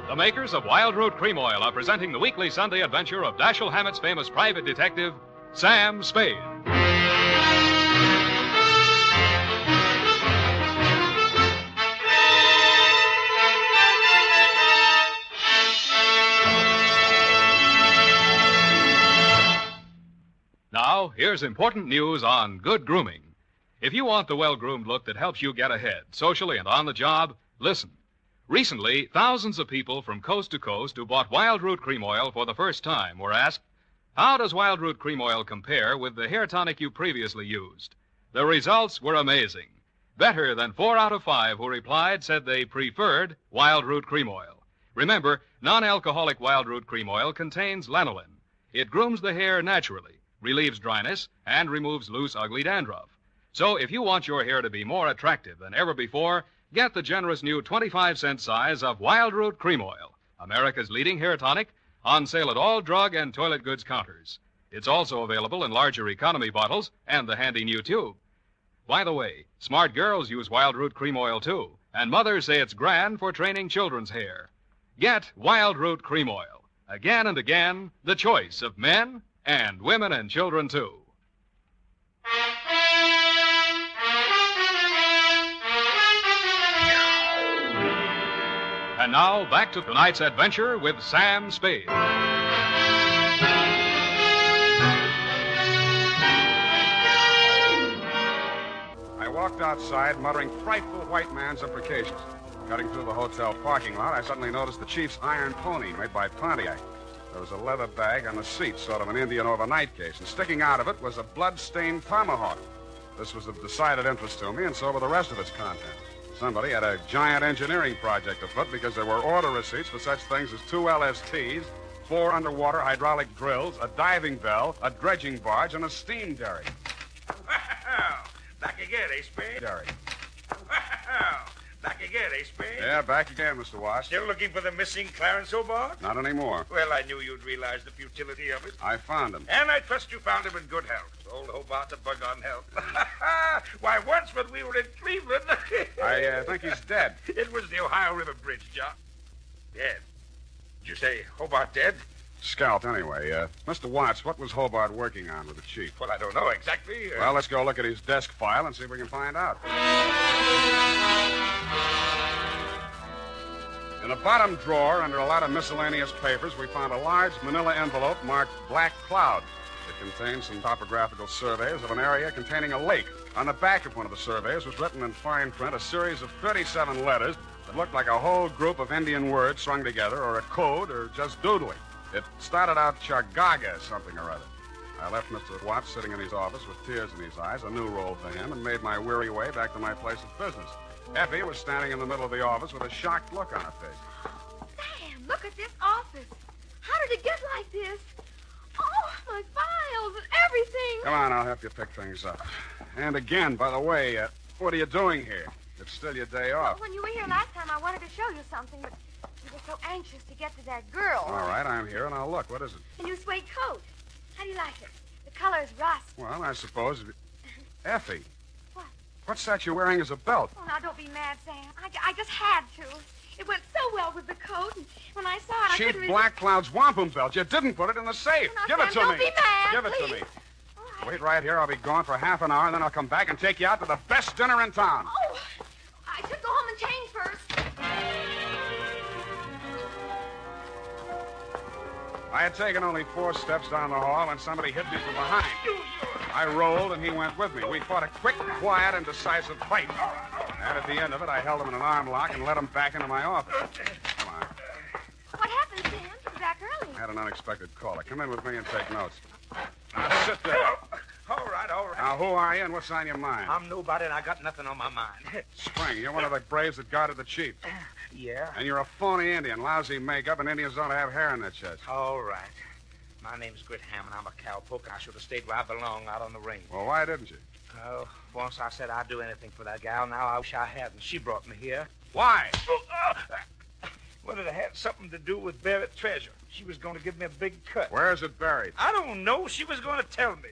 The makers of Wild Root Cream Oil are presenting the weekly Sunday adventure of Dashiell Hammett's famous private detective, Sam Spade. Now, here's important news on good grooming. If you want the well-groomed look that helps you get ahead, socially and on the job, listen. Recently, thousands of people from coast to coast who bought Wild Root Cream Oil for the first time were asked, how does Wild Root Cream Oil compare with the hair tonic you previously used? The results were amazing. Better than 4 out of 5 who replied said they preferred Wild Root Cream Oil. Remember, non-alcoholic Wild Root Cream Oil contains lanolin. It grooms the hair naturally, relieves dryness, and removes loose, ugly dandruff. So if you want your hair to be more attractive than ever before, get the generous new 25-cent size of Wild Root Cream Oil, America's leading hair tonic, on sale at all drug and toilet goods counters. It's also available in larger economy bottles and the handy new tube. By the way, smart girls use Wild Root Cream Oil, too, and mothers say it's grand for training children's hair. Get Wild Root Cream Oil. Again and again, the choice of men and women and children, too. And now, back to tonight's adventure with Sam Spade. I walked outside, muttering frightful white man's imprecations. Cutting through the hotel parking lot, I suddenly noticed the chief's iron pony made by Pontiac. There was a leather bag on the seat, sort of an Indian overnight case, and sticking out of it was a blood-stained tomahawk. This was of decided interest to me, and so were the rest of its contents. Somebody had a giant engineering project afoot because there were order receipts for such things as 2 LSTs, 4 underwater hydraulic drills, a diving bell, a dredging barge, and a steam derrick. Back again, eh, Spade? Derrick. Back again, eh, Spade? Yeah, back again, Mr. Watts. Still looking for the missing Clarence Hobart? Not anymore. Well, I knew you'd realize the futility of it. I found him. And I trust you found him in good health. Old Hobart's a bug on health. Why, once when we were in Cleveland... I think he's dead. It was the Ohio River Bridge, John. Dead? Did you say Hobart dead? Scalped, anyway. Mr. Watts, what was Hobart working on with the chief? Well, I don't know exactly. Well, let's go look at his desk file and see if we can find out. In a bottom drawer, under a lot of miscellaneous papers, we found a large manila envelope marked Black Cloud. It contained some topographical surveys of an area containing a lake. On the back of one of the surveys was written in fine print a series of 37 letters that looked like a whole group of Indian words strung together, or a code, or just doodling. It started out Chargaga, something or other. I left Mr. Watts sitting in his office with tears in his eyes, a new role for him, and made my weary way back to my place of business. Effie was standing in the middle of the office with a shocked look on her face. Sam, look at this office. How did it get like this? Oh, my files and everything. Come on, I'll help you pick things up. And again, by the way, what are you doing here? It's still your day off. When you were here last time, I wanted to show you something, but you were so anxious to get to that girl. All right, I'm here, and I'll look. What is it? A new suede coat. How do you like it? The color is rust. Well, I suppose... Effie. What? What's that you're wearing as a belt? Oh, now, don't be mad, Sam. I just had to. It went so well with the coat, and when I saw it, I Chief couldn't... Black Cloud's wampum belt. You didn't put it in the safe. Now, Give Sam, it to don't me. be mad, Give it please. to me. Wait right here. I'll be gone for half an hour, and then I'll come back and take you out to the best dinner in town. Oh, I should go home and change first. I had taken only 4 steps down the hall when somebody hit me from behind. I rolled, and he went with me. We fought a quick, quiet, and decisive fight. And at the end of it, I held him in an arm lock and led him back into my office. Come on. What happened, Sam? You're back early. I had an unexpected caller. Come in with me and take notes. Now, sit there. All right. Now, who are you and what's on your mind? I'm nobody, and I got nothing on my mind. Spring, you're one of the braves that guarded the chief. Yeah? And you're a phony Indian, lousy makeup, and Indians don't have hair in their chest. All right. My name's Grit Hammond. I'm a cowpoke, and I should have stayed where I belong, out on the range. Well, why didn't you? Oh, once I said I'd do anything for that gal. Now I wish I hadn't. She brought me here. Why? Well, it had something to do with buried treasure. She was going to give me a big cut. Where is it buried? I don't know. She was going to tell me.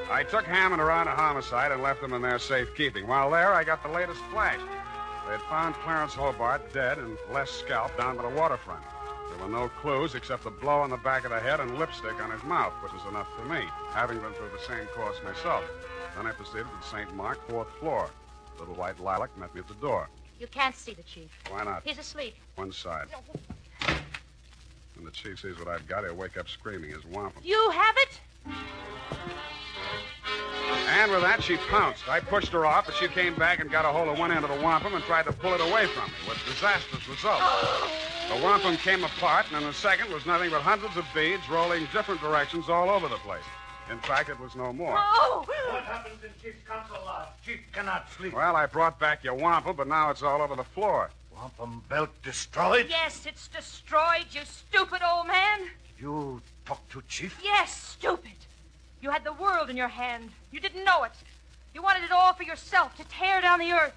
I took Hammond around a homicide and left him in their safekeeping. While there, I got the latest flash. They had found Clarence Hobart dead and Les scalped down by the waterfront. There were no clues except a blow on the back of the head and lipstick on his mouth, which was enough for me, having been through the same course myself. Then I proceeded to St. Mark, 4th floor. Little white lilac met me at the door. You can't see the chief. Why not? He's asleep. One side. When the chief sees what I've got, he'll wake up screaming his wampum. You have it? And with that, she pounced. I pushed her off, but she came back and got a hold of one end of the wampum and tried to pull it away from me, with disastrous results. The wampum came apart, and in a second was nothing but hundreds of beads rolling different directions all over the place. In fact, it was no more. Oh! What happens in Chief's council lodge? Chief cannot sleep. Well, I brought back your wampum, but now it's all over the floor. Wampum belt destroyed? Yes, it's destroyed, you stupid old man. You talk to Chief? Yes, stupid. You had the world in your hand. You didn't know it. You wanted it all for yourself, to tear down the earth.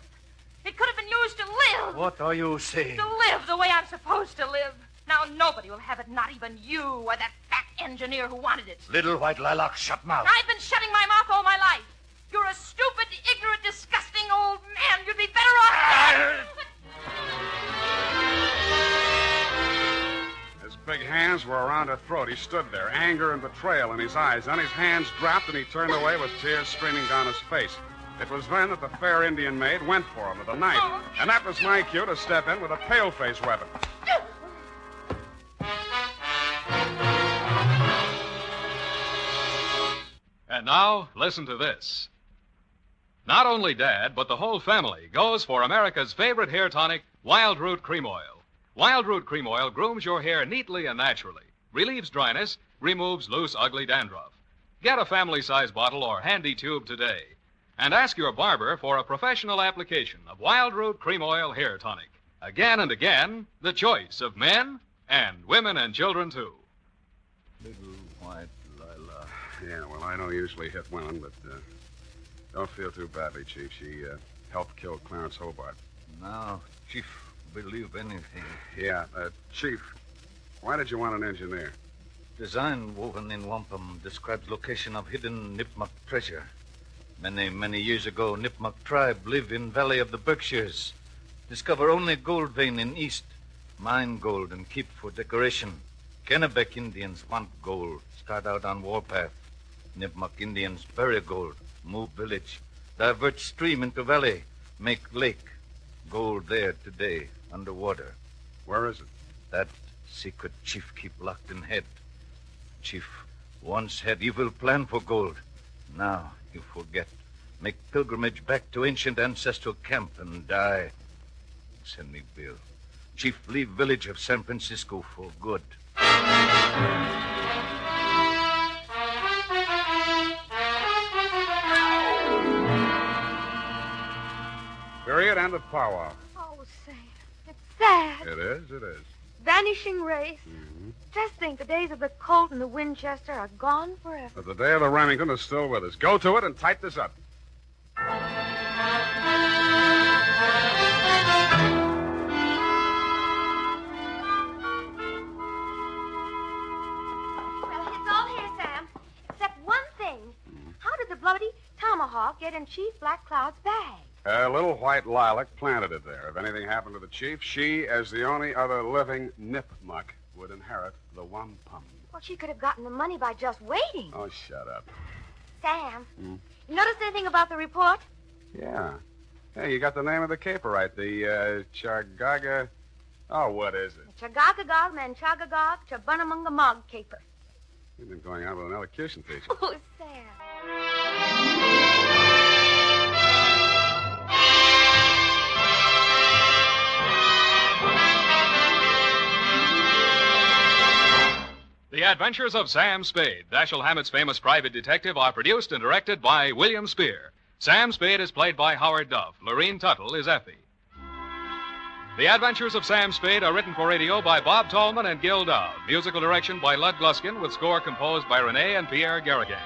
It could have been used to live. What are you saying? To live the way I'm supposed to live. Now nobody will have it, not even you or that fat engineer who wanted it. Little white lilac, shut mouth. I've been shutting my mouth all my life. You're a stupid, ignorant, disgusting old man. You'd be better off... His big hands were around her throat. He stood there, anger and betrayal in his eyes. Then his hands dropped and he turned away with tears streaming down his face. It was then that the fair Indian maid went for him with a knife. And that was my cue to step in with a pale-face weapon. And now, listen to this. Not only Dad, but the whole family goes for America's favorite hair tonic, Wild Root Cream Oil. Wild Root Cream Oil grooms your hair neatly and naturally, relieves dryness, removes loose, ugly dandruff. Get a family-size bottle or handy tube today. And ask your barber for a professional application of Wild Root Cream Oil Hair Tonic. Again and again, the choice of men and women and children, too. Little white lilac. Yeah, well, I don't usually hit women, but don't feel too badly, Chief. She helped kill Clarence Hobart. Now, Chief, believe anything. Yeah, Chief, why did you want an engineer? Design woven in wampum describes location of hidden Nipmuc treasure. Many years ago, Nipmuc tribe live in valley of the Berkshires. Discover only gold vein in east. Mine gold and keep for decoration. Kennebec Indians want gold. Start out on warpath. Nipmuc Indians bury gold. Move village. Divert stream into valley. Make lake. Gold there today, underwater. Where is it? That secret Chief keep locked in head. Chief once had evil plan for gold. Now you forget. Make pilgrimage back to ancient ancestral camp and die. Send me bill. Chief leave village of San Francisco for good. Period. End of powwow. Oh, Sam, it's sad. It is, it is. Vanishing race. Mm-hmm. Just think, the days of the Colt and the Winchester are gone forever. But the day of the Remington is still with us. Go to it and type this up. Well, it's all here, Sam. Except one thing. How did the bloody tomahawk get in Chief Black Cloud's bag? Little white lilac planted it there. If anything happened to the chief, she, as the only other living Nipmuc, would inherit the wampum. Well, she could have gotten the money by just waiting. Oh, shut up. Sam, you noticed anything about the report? Yeah. Hey, you got the name of the caper right. The, Chargaga... Oh, what is it? Chagagagog, Manchagagog, Chabunamungamog caper. You've been going out with an elocution teacher. Oh, Sam. The Adventures of Sam Spade, Dashiell Hammett's famous private detective, are produced and directed by William Spear. Sam Spade is played by Howard Duff. Lorene Tuttle is Effie. The Adventures of Sam Spade are written for radio by Bob Tallman and Gil Dowd. Musical direction by Lud Gluskin, with score composed by Renee and Pierre Garrigan.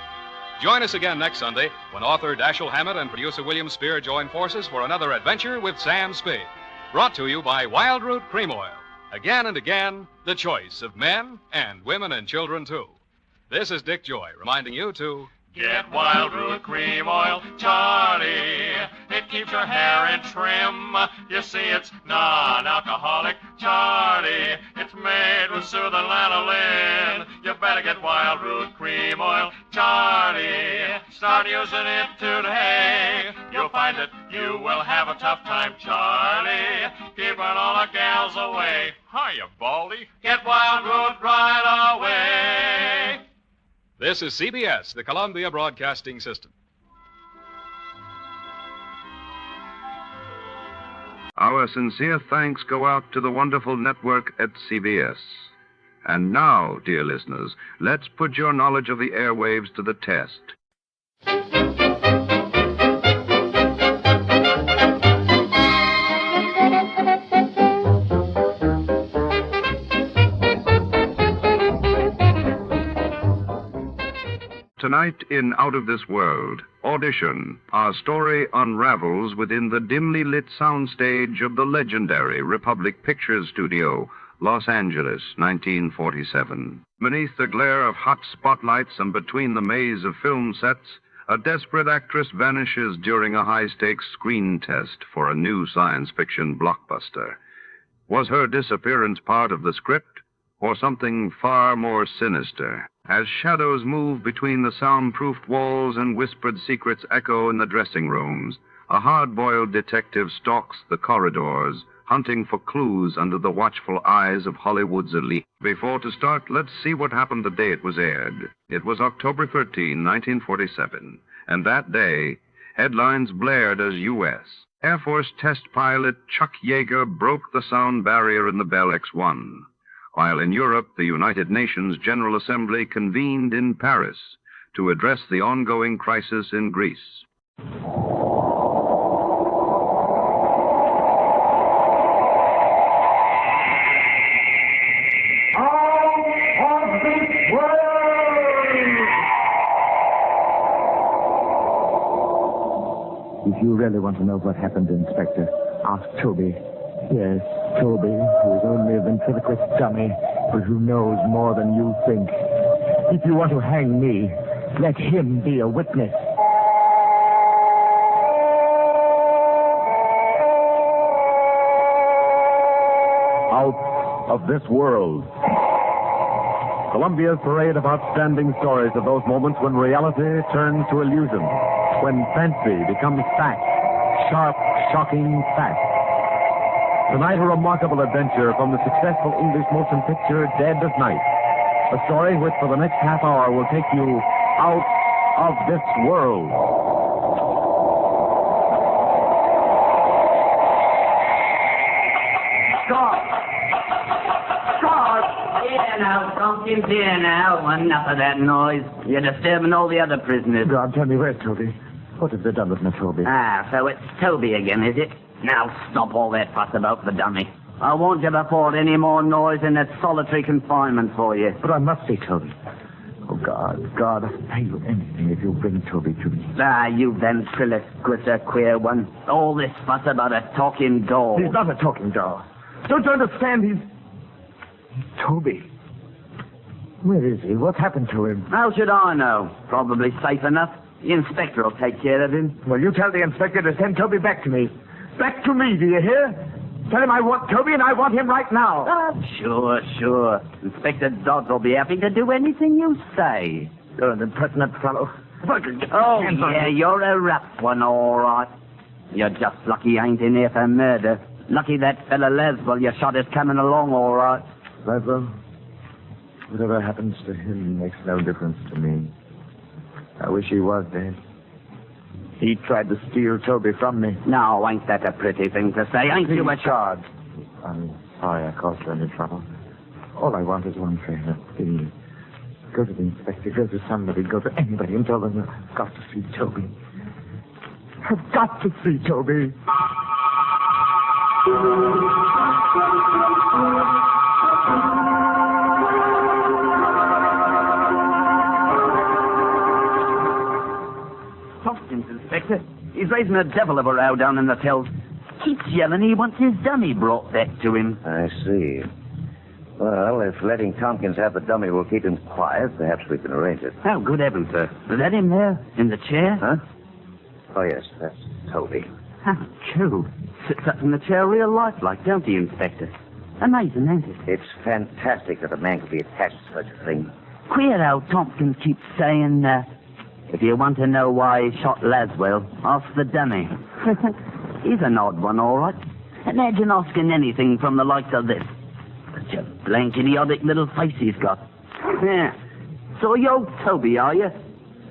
Join us again next Sunday when author Dashiell Hammett and producer William Spear join forces for another adventure with Sam Spade. Brought to you by Wild Root Cream Oil. Again and again, the choice of men and women and children, too. This is Dick Joy reminding you to... Get Wild Root Cream Oil, Charlie. It keeps your hair in trim. You see, it's non-alcoholic, Charlie. It's made with soothing lanolin. You better get Wild Root Cream Oil, Charlie. Start using it today. You'll find that you will have a tough time, Charlie. Keeping all the gals away. Hiya, Baldy. Get Wild Root right away. This is CBS, the Columbia Broadcasting System. Our sincere thanks go out to the wonderful network at CBS. And now, dear listeners, let's put your knowledge of the airwaves to the test. Tonight in Out of This World, Audition, our story unravels within the dimly lit soundstage of the legendary Republic Pictures Studio, Los Angeles, 1947. Beneath the glare of hot spotlights and between the maze of film sets, a desperate actress vanishes during a high-stakes screen test for a new science fiction blockbuster. Was her disappearance part of the script, or something far more sinister? As shadows move between the soundproofed walls and whispered secrets echo in the dressing rooms, a hard-boiled detective stalks the corridors, hunting for clues under the watchful eyes of Hollywood's elite. Before to start, let's see what happened the day it was aired. It was October 13, 1947, and that day, headlines blared as U.S. Air Force test pilot Chuck Yeager broke the sound barrier in the Bell X-1. While in Europe, the United Nations General Assembly convened in Paris to address the ongoing crisis in Greece. If you really want to know what happened, Inspector, ask Toby. Yes, Toby, who is only a ventriloquist dummy, but who knows more than you think. If you want to hang me, let him be a witness. Out of This World. Columbia's parade of outstanding stories of those moments when reality turns to illusion, when fancy becomes fact, sharp, shocking fact. Tonight, a remarkable adventure from the successful English motion picture Dead of Night. A story which, for the next half hour, will take you out of this world. Stop! Stop! Here now, Tompkins, here now. Enough of that noise. You're disturbing all the other prisoners. God, tell me, where's Toby? What have they done with me, Toby? Ah, so it's Toby again, is it? Now stop all that fuss about the dummy. I won't give afford any more noise in that solitary confinement for you. But I must see Toby. Oh, God, I'll pay you anything if you bring Toby to me. Ah, you ventriloquist, queer one. All this fuss about a talking doll. He's not a talking doll. Don't you understand? He's Toby. Where is he? What happened to him? How should I know? Probably safe enough. The inspector will take care of him. Well, you tell the inspector to send Toby back to me. Back to me, do you hear? Tell him I want Toby and I want him right now. Sure. Inspector Dodds will be happy to do anything you say. You're an impertinent fellow. Oh, yeah, you're a rough one, all right. You're just lucky you ain't in here for murder. Lucky that fella Laswell you shot is coming along all right. Laswell, whatever happens to him makes no difference to me. I wish he was dead. He tried to steal Toby from me. No, ain't that a pretty thing to say? Ain't you a charge? I'm sorry I caused you any trouble. All I want is one favor. Please. Go to the inspector, go to somebody, go to anybody and tell them I've got to see Toby. I've got to see Toby. Tompkins, Inspector. He's raising a devil of a row down in the tills. Keeps yelling he wants his dummy brought back to him. I see. Well, if letting Tompkins have the dummy will keep him quiet, perhaps we can arrange it. Oh, good heavens, sir. Is that him there, in the chair? Huh? Oh, yes, that's Toby. How cool. Sits up in the chair real lifelike, don't he, Inspector? Amazing, ain't it? It's fantastic that a man could be attached to such a thing. Queer how Tompkins keeps saying, if you want to know why he shot Laswell, ask the dummy. He's an odd one, all right. Imagine asking anything from the likes of this. Such a blank, idiotic little face he's got. Yeah. So you're Toby, are you?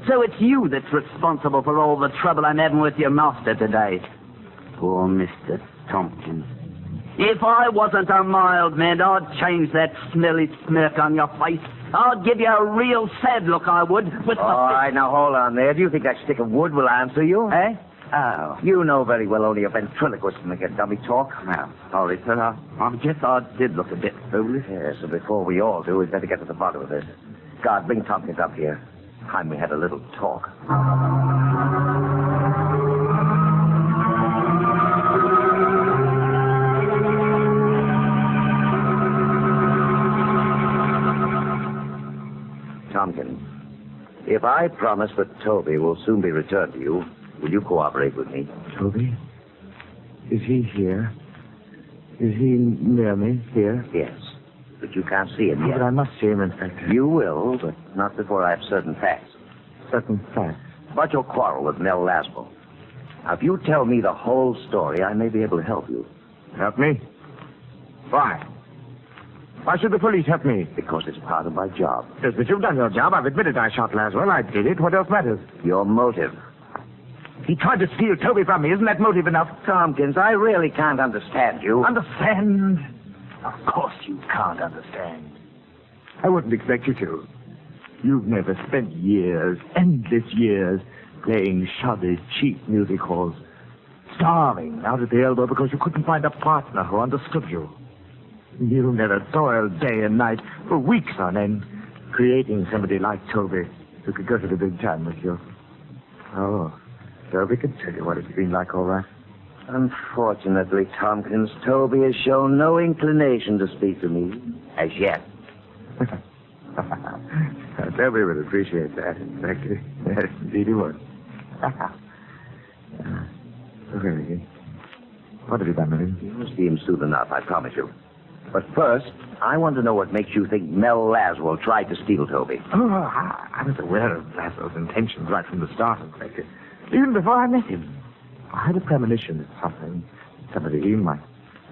So it's you that's responsible for all the trouble I'm having with your master today. Poor Mr. Tompkins. If I wasn't a mild man, I'd change that smelly smirk on your face. I'd give you a real sad look, I would. With All right, now hold on there. Do you think that stick of wood will answer you? Eh? Oh. You know very well only a ventriloquist can make a dummy talk. Well, sorry, sir. I guess I did look a bit foolish. Yeah, so before we all do, we'd better get to the bottom of this. God, bring Tompkins up here. Time we had a little talk. Tompkins, if I promise that Toby will soon be returned to you, will you cooperate with me? Toby? Is he here? Is he near me here? Yes, but you can't see him yet. But I must see him, Inspector. You will, but not before I have certain facts. Certain facts? About your quarrel with Nell Laswell. Now, if you tell me the whole story, I may be able to help you. Help me? Why? Why should the police help me? Because it's part of my job. Yes, but you've done your job. I've admitted I shot Laswell. I did it. What else matters? Your motive. He tried to steal Toby from me. Isn't that motive enough? Tompkins, I really can't understand you. Understand? Of course you can't understand. I wouldn't expect you to. You've never spent years, endless years, playing shoddy, cheap music halls, starving out at the elbow because you couldn't find a partner who understood you. You never toiled day and night for weeks on end, creating somebody like Toby who could go to the big time with you. Oh, Toby could tell you what it's been like, all right. Unfortunately, Tompkins, Toby has shown no inclination to speak to me, as yet. Toby would appreciate that, exactly. Yes, indeed he would. Really, what have you done with him? You'll see him soon enough, I promise you. But first, I want to know what makes you think Mel Laswell tried to steal Toby. Oh, I was aware of Laswell's intentions right from the start, Inspector. Even before I met him. I had a premonition that somebody might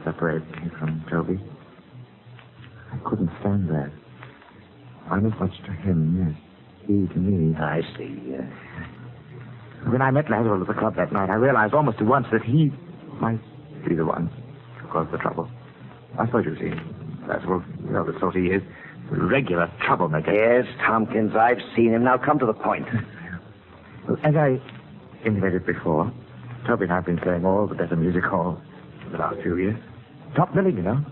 separate me from Toby. I couldn't stand that. I'm as much to him, yes. He to me. I see, yes. When I met Lazarus at the club that night, I realized almost at once that he might be the one who caused the trouble. I suppose you see, Lazarus, you know the sort he is. A regular troublemaker. Yes, Tompkins, I've seen him. Now come to the point. Well, as I intimated before, Toby and I have been playing all the better music halls for the last few years. Top billing, you know.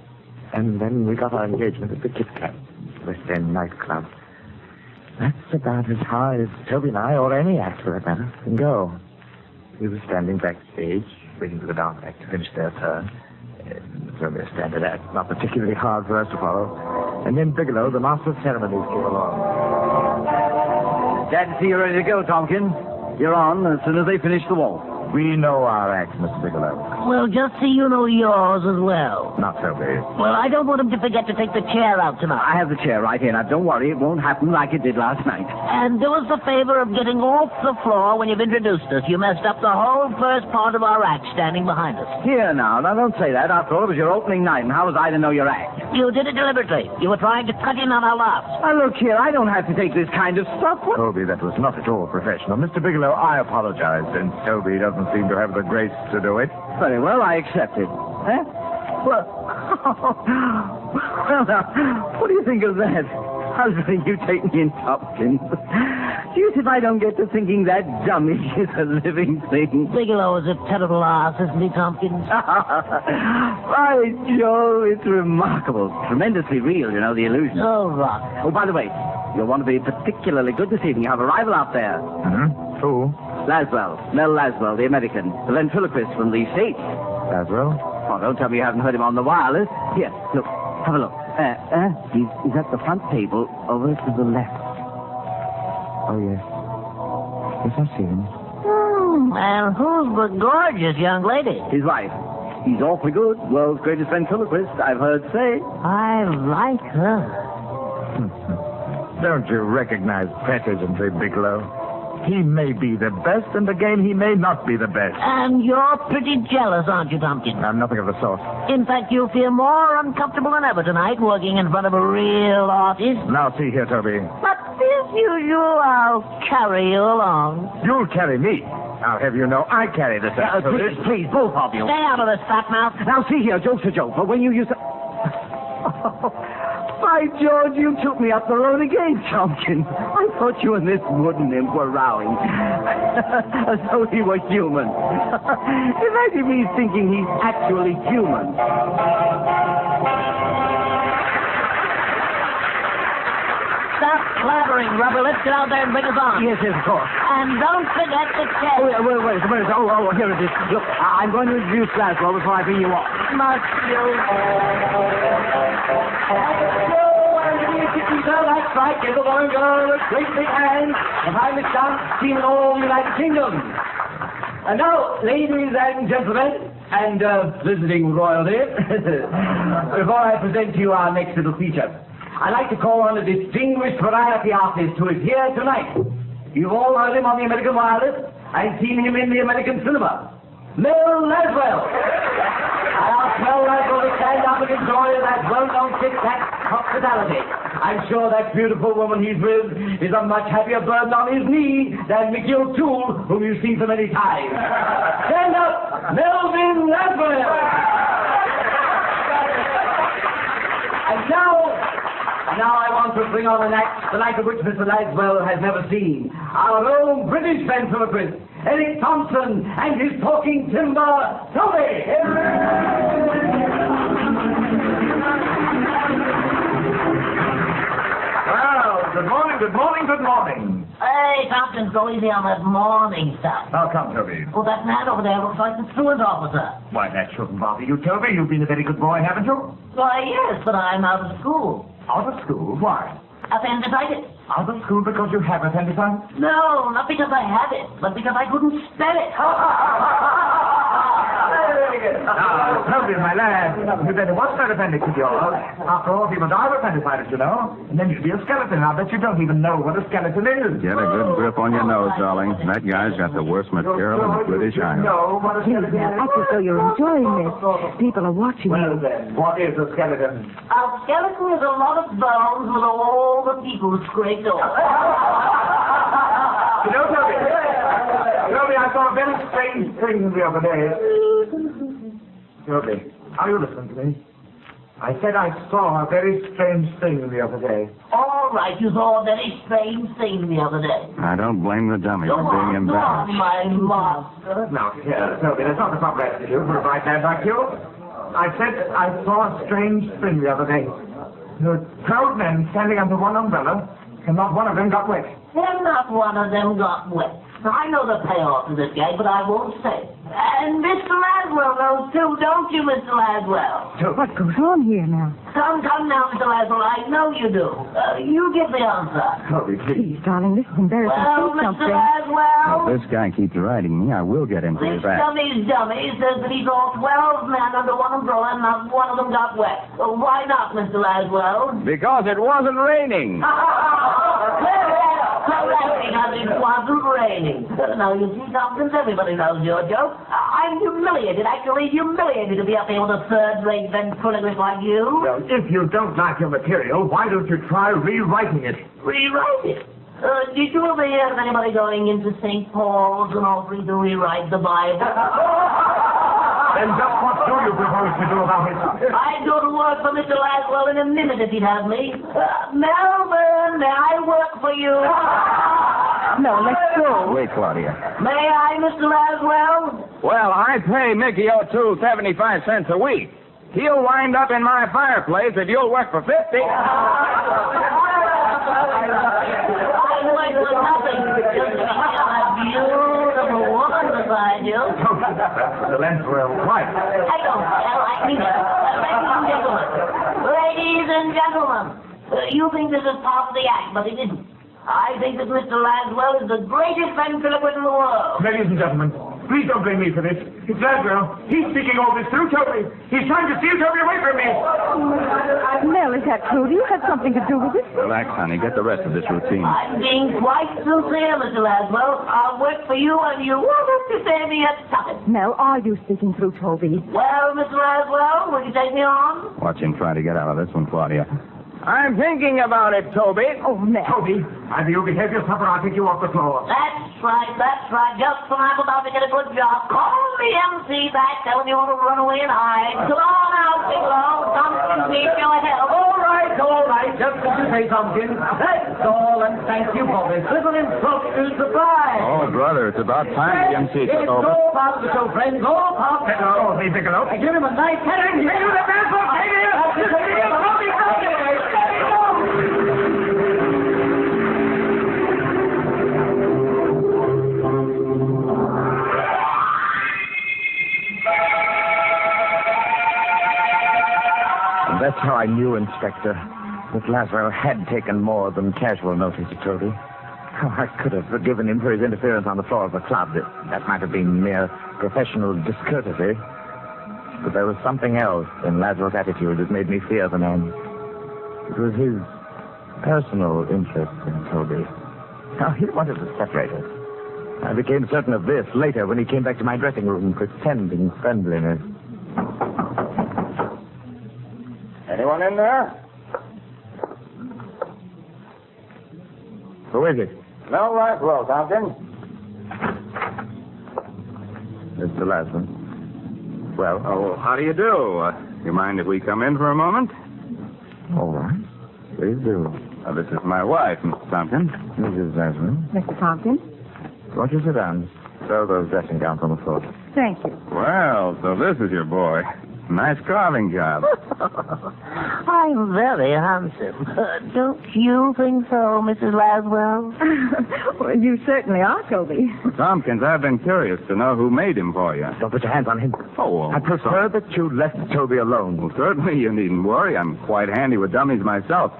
And then we got our engagement at the Kit Kat, West End nightclub. That's about as high as Toby and I, or any act for that matter, can go. We were standing backstage, waiting for the dance act to finish their turn. It's only a standard act, not particularly hard for us to follow. And then Bigelow, the master of ceremonies, came along. Glad to see you ready to go, Tompkins. You're on as soon as they finish the waltz. We know our acts, Mr. Bigelow. Well, just so you know yours as well. Not so big. Well, I don't want him to forget to take the chair out tonight. I have the chair right here. Now, don't worry. It won't happen like it did last night. And do us the favor of getting off the floor when you've introduced us. You messed up the whole first part of our act standing behind us. Here, now, don't say that. After all, it was your opening night, and how was I to know your act? You did it deliberately. You were trying to cut in on our laughs. Now, look here. I don't have to take this kind of stuff. Toby, that was not at all professional. Mr. Bigelow, I apologize, since Toby doesn't seem to have the grace to do it. Very well, I accept it. Eh? Well, well, now, what do you think of that? Husband, you take me in, Tompkins. Deuce if I don't get to thinking that dummy is a living thing. Bigelow is a terrible ass, isn't he, Tompkins? By Jove, it's remarkable. Tremendously real, you know, the illusion. Oh, rock. Oh, by the way, you'll want to be particularly good this evening. You have a rival out there. Mm-hmm. Who? Laswell. Mel Laswell, the American. The ventriloquist from the States. Laswell? Oh, don't tell me you haven't heard him on the wireless. Here, look. Have a look. He's at the front table over to the left. Oh, yes. Yes, I see him. And who's the gorgeous young lady? His wife. He's awfully good. World's greatest ventriloquist, I've heard say. I like her. Don't you recognize precidency, Bigelow? He may be the best, and again, he may not be the best. And you're pretty jealous, aren't you, Tompkins? I'm nothing of the sort. In fact, you'll feel more uncomfortable than ever tonight working in front of a real artist. Now, see here, Toby. But as usual, I'll carry you along. You'll carry me. I'll have you know I carry the set. Please, both of you. Stay out of this, fat mouth. Now, see here, joke's a joke, but when you used to... By George, you took me up the road again, Tompkins. I thought you and this wooden imp were rowing. As though he were human. Imagine me thinking he's actually human. Stop clattering, rubber. Let's get out there and bring us on. Yes, of course. And don't forget the check. Wait. Oh, here it is. Look, I'm going to introduce Laswell before I bring you off. Must you? That's right. Give the boy and girl a great big hand. The finest dance team in all the United Kingdom. And now, ladies and gentlemen, and visiting royalty, before I present to you our next little feature, I'd like to call on a distinguished variety artist who is here tonight. You've all heard him on the American wireless and seen him in the American cinema. Mel Laswell. I ask Mel Laswell to stand up and enjoy that well-known tic-tac hospitality. I'm sure that beautiful woman he's with is a much happier burden on his knee than Mickey O'Toole, whom you've seen so many times. Stand up, Melvin Laswell. And now I want to bring on an act the like of which Mr. Laswell has never seen. Our own British ventriloquist, Eric Thompson, and his talking timber, Toby. Well, good morning. Hey, Thompson, go easy on that morning stuff. How come, Toby? Well, that man over there looks like the truant officer. Why, that shouldn't bother you, Toby. You've been a very good boy, haven't you? Why, yes, but I'm out of school. Out of school? Why? Appendicitis. Out of school because you have appendicitis? No, not because I have it, but because I couldn't spell it. Now, Toby, my lad, you better watch that appendix of yours. After all, people die of appendicitis, you know. And then you'll be a skeleton. I'll bet you don't even know what a skeleton is. Get a good grip on your nose, darling. That guy's got the worst material in the British Isles. No, what a skeleton is. I feel so you're enjoying this. People are watching Well, you. then, what is a skeleton? A skeleton is a lot of bones with all the people scraped off. You know, Toby, I saw a very strange thing the other day. Toby, are you listening to me? I said I saw a very strange thing the other day. All right, you saw a very strange thing the other day. I don't blame the dummy for being embarrassed. My master. Now, Toby, that's not the proper attitude for a bright man like you. I said I saw a strange thing the other day. There were 12 men standing under one umbrella, and not one of them got wet. And not one of them got wet. I know the payoff to this gag, but I won't say it. And Mr. Laswell knows too, don't you, Mr. Laswell? So what goes on here now? Come now, Mr. Laswell. I know you do. You give the answer. Toby, Please, darling, this is embarrassing. Well, Say Mr. something. Laswell. If this guy keeps riding me, I will get him to This his back. dummy says that he saw 12 men under one umbrella and not one of them got wet. Why not, Mr. Laswell? Because it wasn't raining. Because it wasn't raining. Now, you see, Tompkins, everybody knows your joke. I'm humiliated, actually humiliated to be up here with a third-rate ventriloquist like you. Well, if you don't like your material, why don't you try rewriting it? Rewrite it? Did you ever hear of anybody going into St. Paul's and offering to rewrite the Bible? Then just what do you propose to do about it? I'd go to work for Mr. Laswell in a minute if he'd have me. Melvin, may I work for you? No, let's go. Wait, Claudia. May I, Mr. Laswell? Well, I pay Mickey O'Toole 75 cents a week. He'll wind up in my fireplace if you'll work for 50. I work for nothing. Just to have a beautiful woman beside you. The Laswell wife. I don't care. I mean it. Ladies and gentlemen, you think this is part of the act, but it isn't. I think that Mr. Laswell is the greatest ventriloquist in the world. Ladies and gentlemen, please don't blame me for this. It's Laswell. He's speaking all this through Toby. He's trying to steal Toby away from me. Mel, is that true? Do you have something to do with it? Relax, honey. Get the rest of this routine. I'm being quite sincere, Mr. Laswell. I'll work for you and you won't have to say me a tuppence. Mel, are you speaking through Toby? Well, Mr. Laswell, will you take me on? Watch him try to get out of this one, Claudia. I'm thinking about it, Toby. Oh, Mel. Toby, either you behave yourself or I'll take you off the floor. That's right. Just when I'm about to get a good job, call the MC back, tell him you want to run away and hide. Come on out, Bigelow. Tompkins needs your help. All right. Just as you say, Tompkins. That's all, and thank you for this little impromptu surprise. Oh, brother, it's about time the MC took It's over. all part of the show, friends. All part of the show. Oh, hey, Bigelow. I give him a nice heading. Give him the best one. Take it. That's how I knew, Inspector, that Lazarus had taken more than casual notice of Toby. Oh, I could have forgiven him for his interference on the floor of the club. That might have been mere professional discourtesy. But there was something else in Lazarus' attitude that made me fear the man. It was his personal interest in Toby. Now, he wanted to separate us. I became certain of this later when he came back to my dressing room pretending friendliness. Anyone in there? Who is it? No, right, well, Tompkins. Mr. Lazarus. Well, Oh, how do you do? You mind if we come in for a moment? all right. Please do. This is my wife, Mr. Tompkins. Mrs. Lazarus. Mr. Tompkins? Won't you sit down? Throw those dressing gowns on the floor. Thank you. Well, so this is your boy. Nice carving job. I'm very handsome. Don't you think so, Mrs. Laswell? Well, you certainly are, Toby. Tompkins, I've been curious to know who made him for you. Don't put your hands on him. Oh, well, I prefer that you left Toby alone. Well, certainly, you needn't worry. I'm quite handy with dummies myself.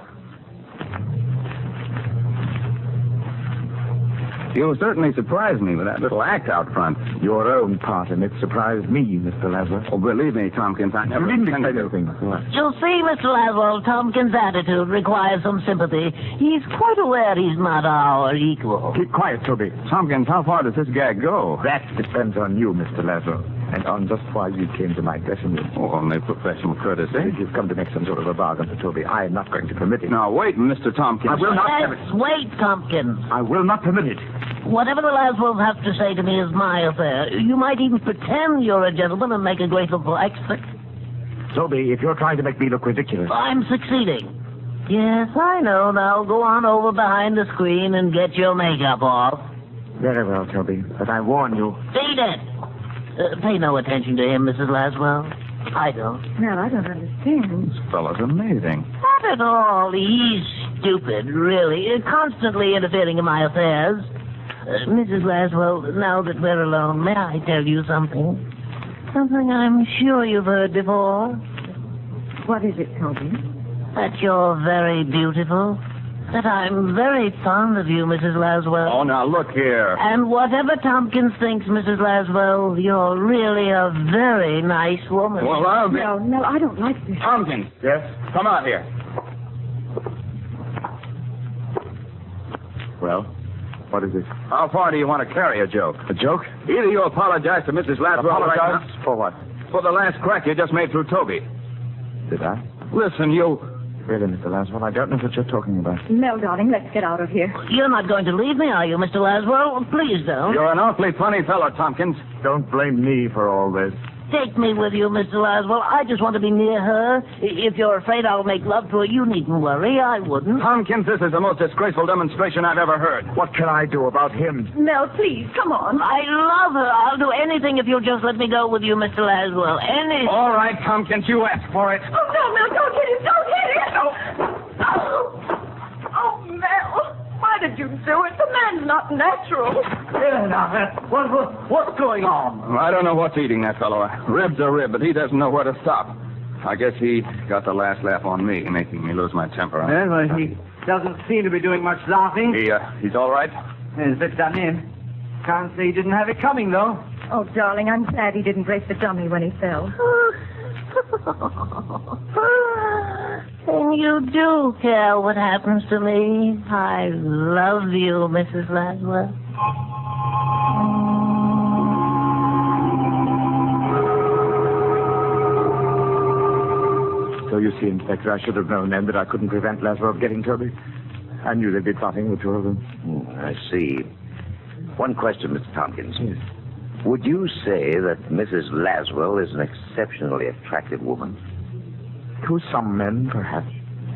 You certainly surprised me with that little act out front. Your own part in it surprised me, Mr. Lazarus. Oh, believe me, Tompkins, I never... You didn't intended expect to. anything. You'll see, Mr. Laswell, Tompkins' attitude requires some sympathy. He's quite aware he's not our equal. Keep quiet, Toby. Tompkins, how far does this gag go? That depends on you, Mr. Lazarus, and on just why you came to my dressing room. Oh, only professional courtesy. If you've come to make some sort of a bargain for Toby, I am not going to permit it. Now, wait, Mr. Tompkins. I will not have Let's it. wait, Tompkins. I will not permit it. Whatever the Laswells have to say to me is my affair. You might even pretend you're a gentleman and make a grateful extra. Toby, if you're trying to make me look ridiculous... I'm succeeding. Yes, I know. Now go on over behind the screen and get your makeup off. Very well, Toby, but I warn you... Edith! Pay no attention to him, Mrs. Laswell. I don't. Well, I don't understand. This fellow's amazing. Not at all. He's stupid, really. Constantly interfering in my affairs. Mrs. Laswell, now that we're alone, may I tell you something? Something I'm sure you've heard before. What is it, Toby? That you're very beautiful. That I'm very fond of you, Mrs. Laswell. Oh, now, look here. And whatever Tompkins thinks, Mrs. Laswell, you're really a very nice woman. Well, I'll be... No, I don't like this. Tompkins. Yes? Come out here. Well, what is it? How far do you want to carry a joke? A joke? Either you apologize to Mrs. Laswell right Apologize? now... For what? For the last crack you just made through Toby. Did I? Listen, you... Really, Mr. Laswell, I don't know what you're talking about. Mel, darling, let's get out of here. You're not going to leave me, are you, Mr. Laswell? Please don't. You're an awfully funny fellow, Tompkins. Don't blame me for all this. Take me with you, Mr. Laswell. I just want to be near her. If you're afraid I'll make love to her, you needn't worry. I wouldn't. Tompkins, this is the most disgraceful demonstration I've ever heard. What can I do about him? Mel, please, come on. I love her. I'll do anything if you'll just let me go with you, Mr. Laswell. Anything. All right, Tompkins, you asked for it. Oh, no, Mel, don't hit him. Don't hit him. Oh, Mel. Why did you do it? The man's not natural. Yeah, now, what's going on? I don't know what's eating that fellow. Rib's a rib, but he doesn't know where to stop. I guess he got the last laugh on me, making me lose my temper. Well, he doesn't seem to be doing much laughing. He's all right? He's a bit done in. Can't say he didn't have it coming, though. Oh, darling, I'm glad he didn't break the dummy when he fell. And you do care what happens to me. I love you, Mrs. Laswell. So you see, Inspector, I should have known then that I couldn't prevent Lazarus getting Toby. I knew they'd be plotting, the two of them. I see. One question, Mr. Tompkins. Yes. Would you say that Mrs. Laswell is an exceptionally attractive woman? To some men, perhaps.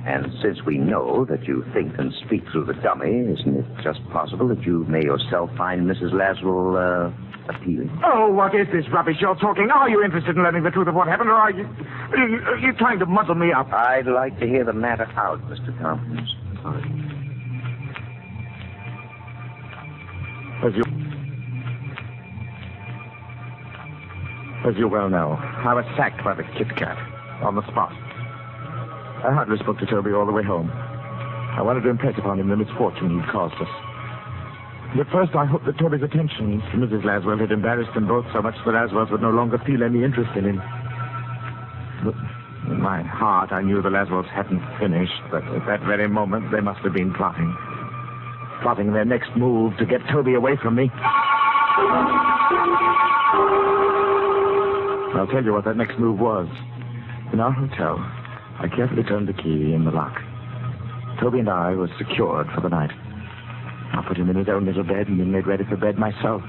And since we know that you think and speak through the dummy, isn't it just possible that you may yourself find Mrs. Laswell appealing? Oh, what is this rubbish you're talking? Are you interested in learning the truth of what happened, or are you trying to muddle me up? I'd like to hear the matter out, Mr. Tompkins. As you well know, I was sacked by the Kit Kat on the spot. I hardly spoke to Toby all the way home. I wanted to impress upon him the misfortune he'd caused us. At first, I hoped that Toby's attentions to Mrs. Laswell had embarrassed them both so much that Laswell would no longer feel any interest in him. But in my heart, I knew the Laswells hadn't finished, but at that very moment, they must have been plotting. Plotting their next move to get Toby away from me. I'll tell you what that next move was. In our hotel, I carefully turned the key in the lock. Toby and I were secured for the night. I put him in his own little bed and then made ready for bed myself.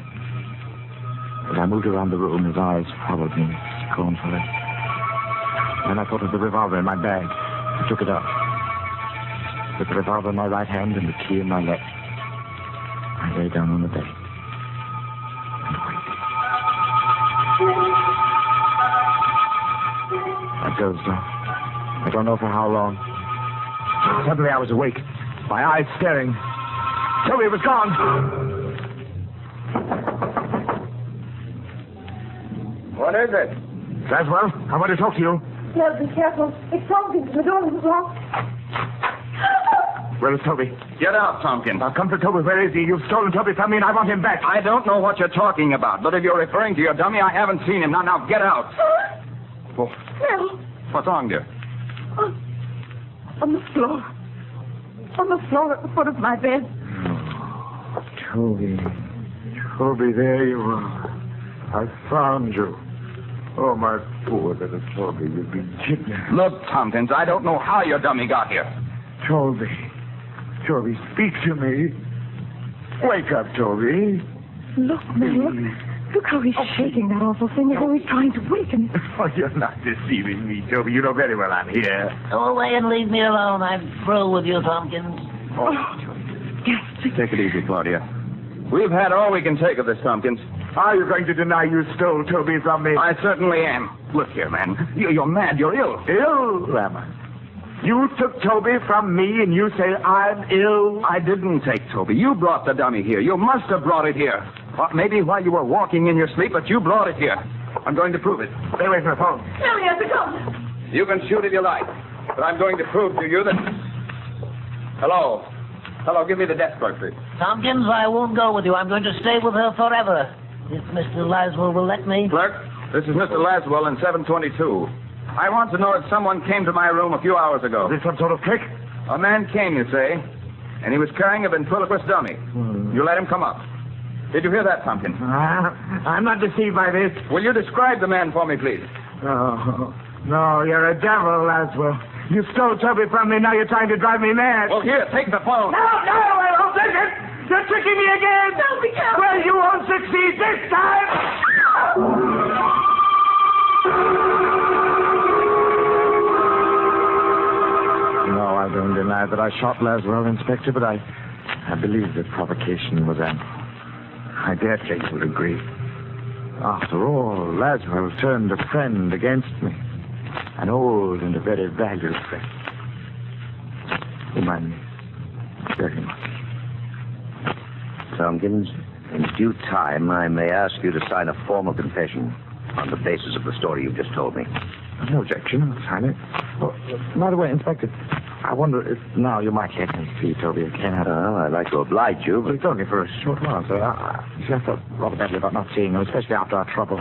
As I moved around the room, his eyes followed me scornfully. Then I thought of the revolver in my bag. I took it up. With the revolver in my right hand and the key in my left, I lay down on the bed and waited. I dozed off. I don't know for how long. Suddenly I was awake, my eyes staring. Toby was gone. What is it? Laswell, I want to talk to you. Mel, be careful. It's Tompkins. The door is locked. Where is Toby? Get out, Tompkins. I'll come for Toby. Where is he? You've stolen Toby from me, and I want him back. I don't know what you're talking about, but if you're referring to your dummy, I haven't seen him. Now, get out. Mel. What's wrong, dear? On the floor. On the floor at the foot of my bed. Toby. Toby, there you are. I found you. Oh, my poor little Toby, you've been kidnapped. Look, Tompkins, I don't know how your dummy got here. Toby. Toby, speak to me. Wake up, Toby. Look, Mel. Look how he's shaking that awful thing as though he's trying to waken me. Oh, you're not deceiving me, Toby. You know very well I'm here. Go away and leave me alone. I'm through with you, Tompkins. Oh, Take it easy, Claudia. We've had all we can take of this, Tompkins. Are you going to deny you stole Toby from me? I certainly am. Look here, man. You're mad. You're ill. Ill, am I? You took Toby from me and you say I'm ill? I didn't take Toby. You brought the dummy here. You must have brought it here. Well, maybe while you were walking in your sleep, but you brought it here. I'm going to prove it. Stay away from the phone. No, he has a gun. You can shoot if you like, but I'm going to prove to you that... Hello. Hello, give me the desk clerk, please. Tompkins, I won't go with you. I'm going to stay with her forever. If Mr. Laswell will let me. Clerk, this is Mr. Laswell in 722. I want to know if someone came to my room a few hours ago. Is this some sort of trick? A man came, you say, and he was carrying a ventriloquist dummy. You let him come up. Did you hear that, Tompkins? I'm not deceived by this. Will you describe the man for me, please? Oh, no, you're a devil, Laswell. You stole Toby from me, now you're trying to drive me mad. Well, here, take the phone. No, I won't take it. You're tricking me again. No, be careful. Well, you won't succeed this time. No, I don't deny that I shot Laswell, Inspector, but I believe the provocation was ample. I dare say you would agree. After all, Laswell turned a friend against me. An old and a very valued friend. Whom I miss very much. Tompkins, in due time, I may ask you to sign a formal confession on the basis of the story you've just told me. No objection. I'll sign it. Oh, by the way, Inspector, I wonder if now you might let me see Toby again. I'd like to oblige you, but... It's only for a short while, sir. I felt rather badly about not seeing him, especially after our trouble.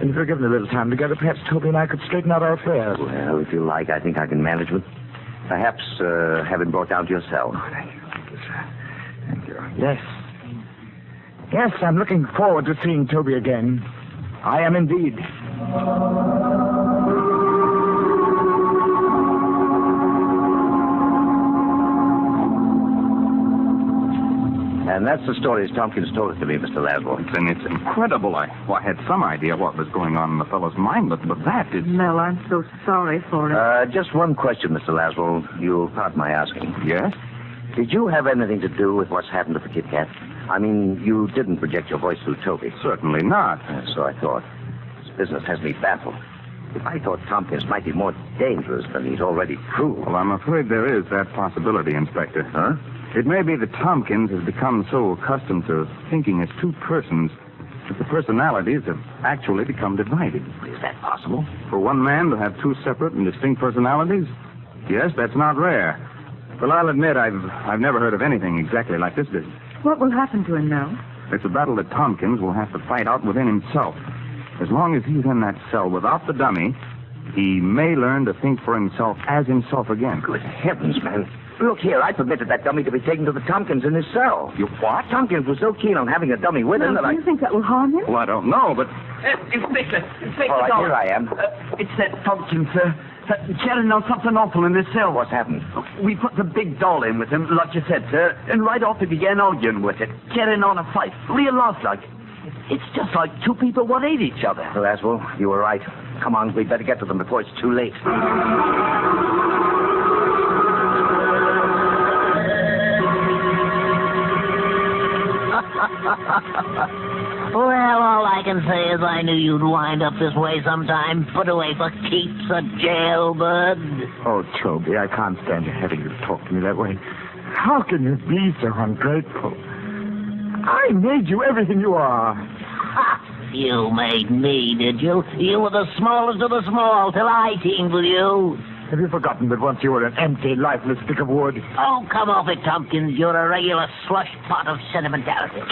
And if we're given a little time together, perhaps Toby and I could straighten out our affairs. Well, if you like, I think I can manage with... Perhaps have him brought down to your cell. Oh, thank you, sir. Thank you. Yes. Yes, I'm looking forward to seeing Toby again. I am indeed. And that's the story as Tompkins told it to me, Mr. Laswell. And it's incredible. I had some idea what was going on in the fellow's mind, but that is... Mel, I'm so sorry for it. Just one question, Mr. Laswell. You'll pardon my asking. Yes? Did you have anything to do with what's happened to the Kit Kat? I mean, you didn't project your voice through Toby. Certainly not. So I thought. This business has me baffled. If I thought Tompkins might be more dangerous than he's already proved. Well, I'm afraid there is that possibility, Inspector. Huh? It may be that Tompkins has become so accustomed to thinking as two persons that the personalities have actually become divided. Is that possible? For one man to have two separate and distinct personalities? Yes, that's not rare. Well, I'll admit I've never heard of anything exactly like this business. What will happen to him now? It's a battle that Tompkins will have to fight out within himself. As long as he's in that cell without the dummy, he may learn to think for himself as himself again. Good heavens, man. Look here, I permitted that dummy to be taken to the Tompkins in his cell. You what? Tompkins was so keen on having a dummy with him that Do you think that will harm him? Well, I don't know, but... Inspector All right, Dolar. here I am. It's that Tompkins, sir. Jerry knows something awful in this cell. What's happened? We put the big doll in with him, like you said, sir, and right off he began arguing with it, carrying on a fight, real life-like. It's just like two people what hate each other. Laswell, you were right. Come on, we'd better get to them before it's too late. Well, all I can say is I knew you'd wind up this way sometime. Put away for keeps, a jailbird. Oh, Toby, I can't stand having you talk to me that way. How can you be so ungrateful? I made you everything you are. You made me, did you? You were the smallest of the small till I teamed with you. Have you forgotten that once you were an empty, lifeless stick of wood? Oh, come off it, Tompkins. You're a regular slush pot of sentimentality.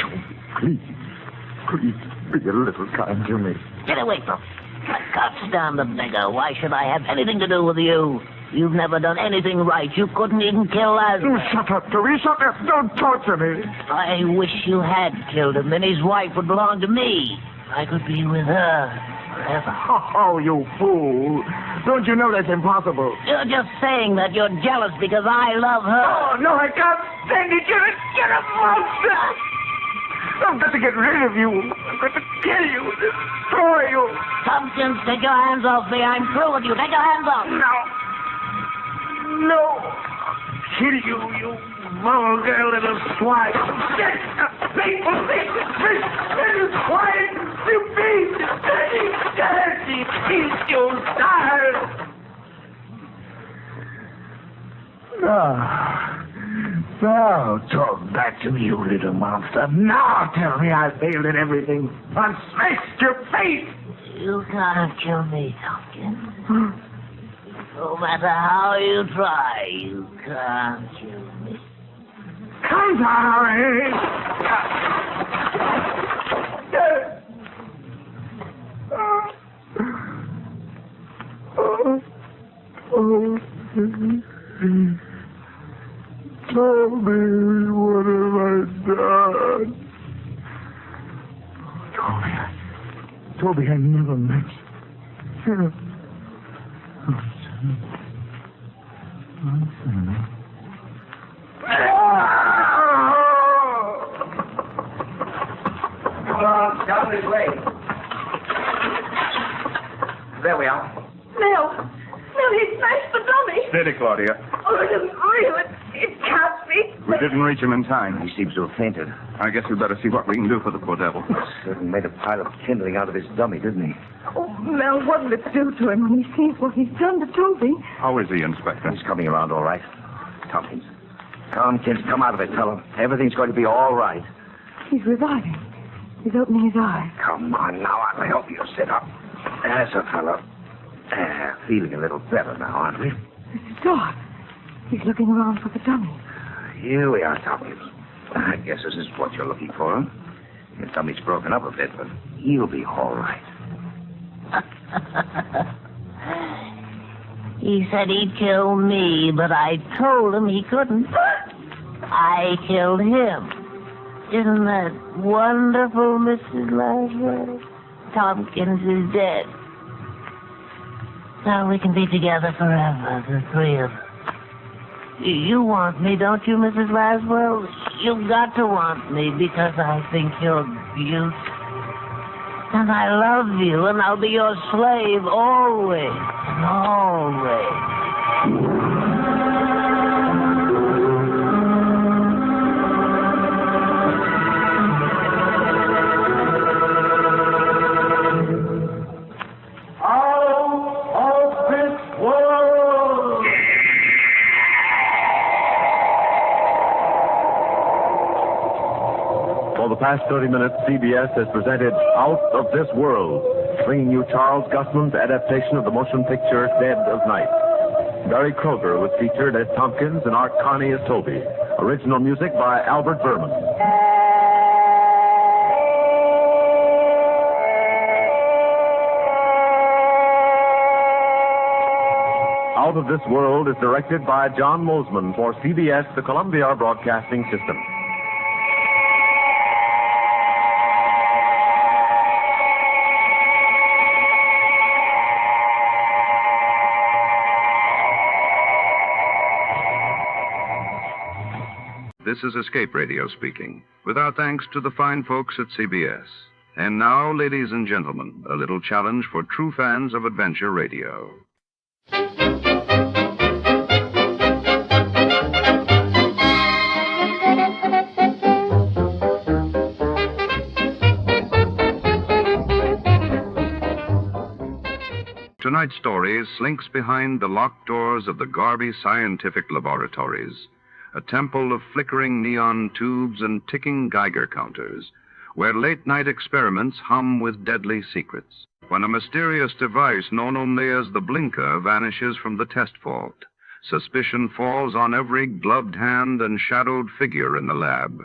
Please, be a little kind to me. Get away from me. I can't stand the beggar. Why should I have anything to do with you? You've never done anything right. You couldn't even kill Lazarus. Shut up, Toby. Shut up. Don't torture me. I wish you had killed him, and his wife would belong to me. I could be with her forever. Oh, you fool. Don't you know that's impossible? You're just saying that you're jealous because I love her. Oh, no, I can't stand it. You're a monster. I've got to get rid of you. I've got to kill you, destroy you. Tompkins, take your hands off me. I'm through with you. Take your hands off. No. I'll kill you, you vulgar little swine. Get a faithful thing. Little swine. You beast. Dirty beast, you style. Now, talk back to me, you little monster. Now tell me I failed at everything. I smashed your face! You can't kill me, Tompkins. No matter how you try, you can't kill me. Come down, Toby, what have I done? Toby, I never meant. Come on, down this way. There we are. Mel, he smashed the dummy. Steady, Claudia. Oh, it isn't real. It can't be. We didn't reach him in time. He seems to have fainted. I guess we better see what we can do for the poor devil. Certainly made a pile of kindling out of his dummy, didn't he? Oh, Mel, what'll it do to him when he sees what he's done to Toby? How is he, Inspector? He's coming around all right. Tompkins, come out of it, fellow. Everything's going to be all right. He's reviving. He's opening his eyes. Come on now, I'll help you sit up. There's a fellow. Feeling a little better now, aren't we? Mr. Dolar. He's looking around for the dummy. Here we are, Tompkins. I guess this is what you're looking for, huh? Your tummy's broken up a bit, but he'll be all right. He said he'd kill me, but I told him he couldn't. I killed him. Isn't that wonderful, Mrs. Lazarus? Tompkins is dead. Now we can be together forever, the three of us. You want me, don't you, Mrs. Laswell? You've got to want me because I think you're beautiful. And I love you, and I'll be your slave always and always. For the past 30 minutes, CBS has presented Out of This World, bringing you Charles Gusman's adaptation of the motion picture Dead of Night. Barry Kroger was featured as Tompkins and Art Carney as Toby. Original music by Albert Berman. Out of This World is directed by John Mosman for CBS, the Columbia Broadcasting System. This is Escape Radio speaking, with our thanks to the fine folks at CBS. And now, ladies and gentlemen, a little challenge for true fans of adventure radio. Tonight's story slinks behind the locked doors of the Garvey Scientific Laboratories, a temple of flickering neon tubes and ticking Geiger counters, where late-night experiments hum with deadly secrets. When a mysterious device known only as the blinker vanishes from the test vault, suspicion falls on every gloved hand and shadowed figure in the lab.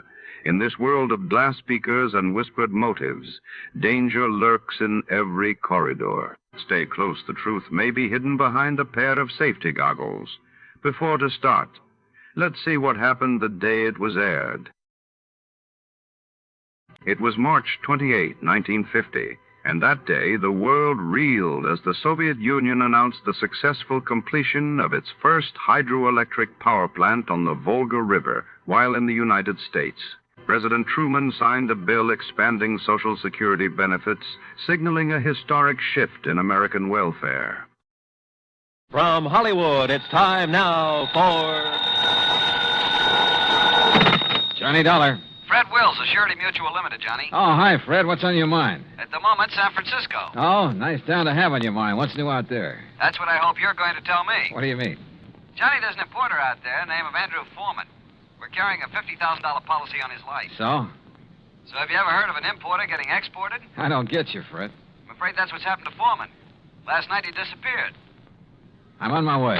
In this world of glass beakers and whispered motives, danger lurks in every corridor. Stay close, the truth may be hidden behind a pair of safety goggles. Before to start, let's see what happened the day it was aired. It was March 28, 1950, and that day the world reeled as the Soviet Union announced the successful completion of its first hydroelectric power plant on the Volga River, while in the United States. President Truman signed a bill expanding Social Security benefits, signaling a historic shift in American welfare. From Hollywood, it's time now for... Johnny Dollar. Fred Wills, Surety Mutual Limited, Johnny. Oh, hi, Fred. What's on your mind? At the moment, San Francisco. Oh, nice town to have on your mind. What's new out there? That's what I hope you're going to tell me. What do you mean? Johnny, there's an importer out there named Andrew Foreman. We're carrying a $50,000 policy on his life. So? So have you ever heard of an importer getting exported? I don't get you, Fred. I'm afraid that's what's happened to Foreman. Last night he disappeared. I'm on my way.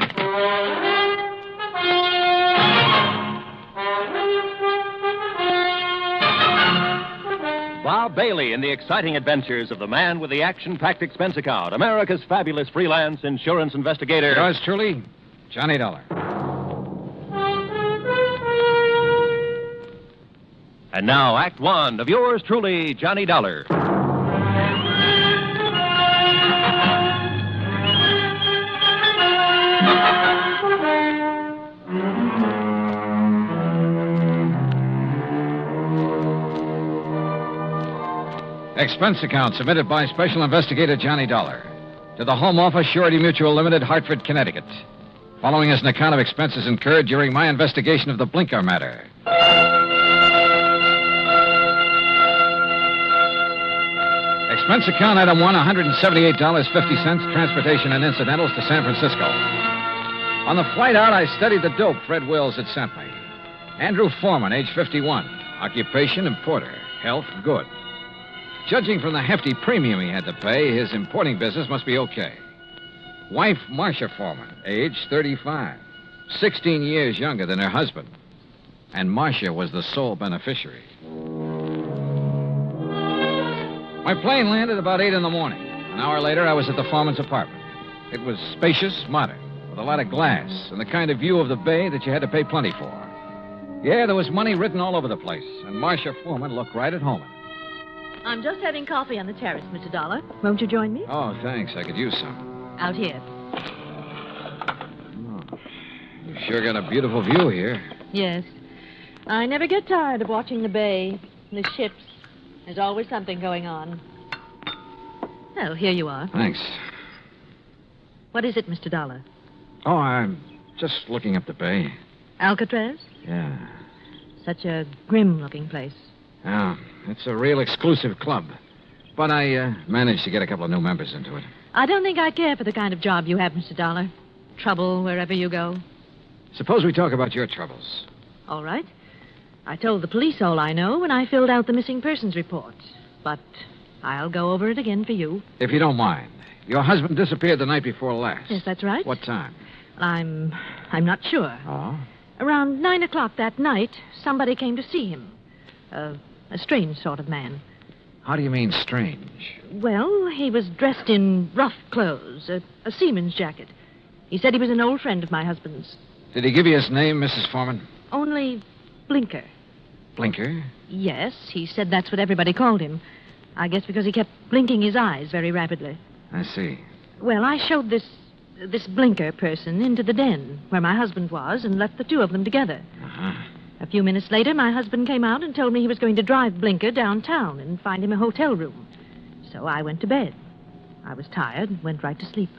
Bob Bailey in the exciting adventures of the man with the action-packed expense account, America's fabulous freelance insurance investigator. Yours truly, Johnny Dollar. And now, Act One of yours truly, Johnny Dollar. Expense account submitted by Special Investigator Johnny Dollar to the Home Office, Surety Mutual Limited, Hartford, Connecticut. Following is an account of expenses incurred during my investigation of the Blinker matter. Expense account item 1, $178.50, transportation and incidentals to San Francisco. On the flight out, I studied the dope Fred Wills had sent me. Andrew Foreman, age 51. Occupation, importer. Health, good. Judging from the hefty premium he had to pay, his importing business must be okay. Wife, Marcia Foreman, age 35. 16 years younger than her husband. And Marcia was the sole beneficiary. My plane landed about 8 in the morning. An hour later, I was at the Foreman's apartment. It was spacious, modern, with a lot of glass and the kind of view of the bay that you had to pay plenty for. Yeah, there was money written all over the place, and Marcia Foreman looked right at home. I'm just having coffee on the terrace, Mr. Dollar. Won't you join me? Oh, thanks. I could use some. Out here. Oh, you sure got a beautiful view here. Yes. I never get tired of watching the bay, the ships. There's always something going on. Oh, here you are. Thanks. What is it, Mr. Dollar? Oh, I'm just looking up the bay. Alcatraz? Yeah. Such a grim-looking place. Yeah, it's a real exclusive club. But I managed to get a couple of new members into it. I don't think I care for the kind of job you have, Mr. Dollar. Trouble wherever you go. Suppose we talk about your troubles. All right. I told the police all I know when I filled out the missing persons report. But I'll go over it again for you. If you don't mind. Your husband disappeared the night before last. Yes, that's right. What time? I'm not sure. Oh? Around 9 o'clock that night, somebody came to see him. A strange sort of man. How do you mean strange? Well, he was dressed in rough clothes, a seaman's jacket. He said he was an old friend of my husband's. Did he give you his name, Mrs. Foreman? Only Blinker. Blinker? Yes, he said that's what everybody called him. I guess because he kept blinking his eyes very rapidly. I see. Well, I showed this Blinker person into the den where my husband was and left the two of them together. Uh-huh. A few minutes later, my husband came out and told me he was going to drive Blinker downtown and find him a hotel room. So I went to bed. I was tired and went right to sleep.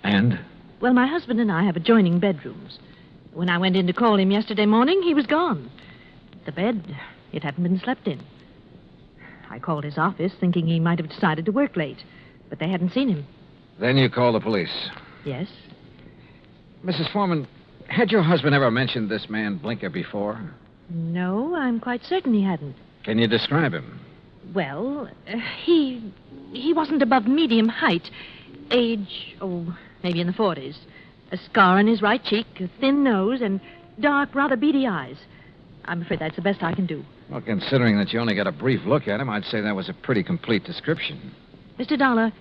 And? Well, my husband and I have adjoining bedrooms. When I went in to call him yesterday morning, he was gone. The bed, it hadn't been slept in. I called his office thinking he might have decided to work late, but they hadn't seen him. Then you called the police? Yes. Mrs. Foreman, had your husband ever mentioned this man Blinker before? No, I'm quite certain he hadn't. Can you describe him? Well, he wasn't above medium height. Age, maybe in the 40s. A scar on his right cheek, a thin nose, and dark, rather beady eyes. I'm afraid that's the best I can do. Well, considering that you only got a brief look at him, I'd say that was a pretty complete description. Mr. Dollar,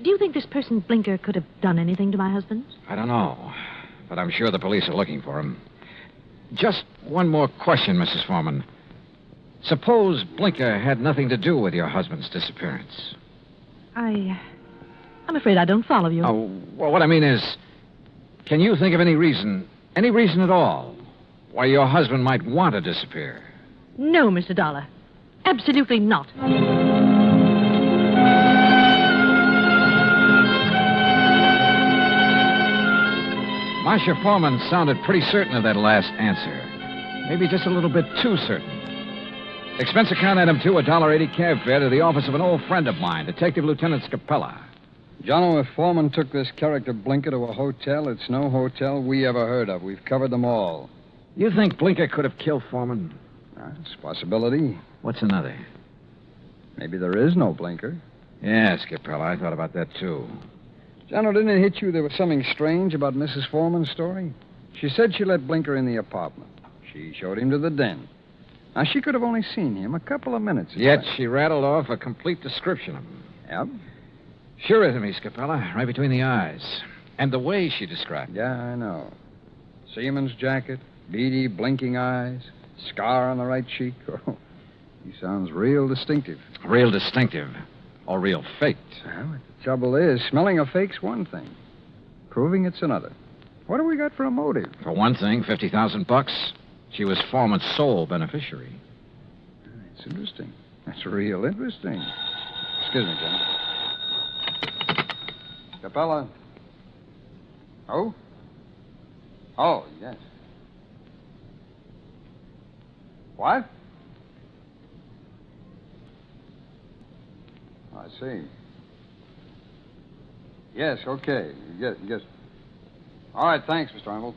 do you think this person Blinker could have done anything to my husband? I don't know, but I'm sure the police are looking for him. Just one more question, Mrs. Foreman. Suppose Blinker had nothing to do with your husband's disappearance. I'm afraid I don't follow you. Oh, well, what I mean is, can you think of any reason at all, why your husband might want to disappear? No, Mr. Dollar. Absolutely not. Marcia Foreman sounded pretty certain of that last answer. Maybe just a little bit too certain. Expense account item 2, $1.80 cab fare to the office of an old friend of mine, Detective Lieutenant Scapella. Jono, if Foreman took this character Blinker to a hotel, it's no hotel we ever heard of. We've covered them all. You think Blinker could have killed Foreman? It's a possibility. What's another? Maybe there is no Blinker. Yeah, Scapella, I thought about that, too. Jono, didn't it hit you there was something strange about Mrs. Foreman's story? She said she let Blinker in the apartment. She showed him to the den. Now, she could have only seen him a couple of minutes. Yet she rattled off a complete description of him. Yep. Sure is to me, Scapella, right between the eyes. And the way she described it. Yeah, I know. Seaman's jacket, beady, blinking eyes, scar on the right cheek. Oh, he sounds real distinctive. Real distinctive. Or real faked. Well, the trouble is, smelling a fake's one thing. Proving it's another. What have we got for a motive? For one thing, $50,000. She was Foreman's sole beneficiary. It's interesting. That's real interesting. Excuse me, Jim. Capella. Oh? Oh, yes. What? I see. Yes, okay. Yes. All right, thanks, Mr. Arnold.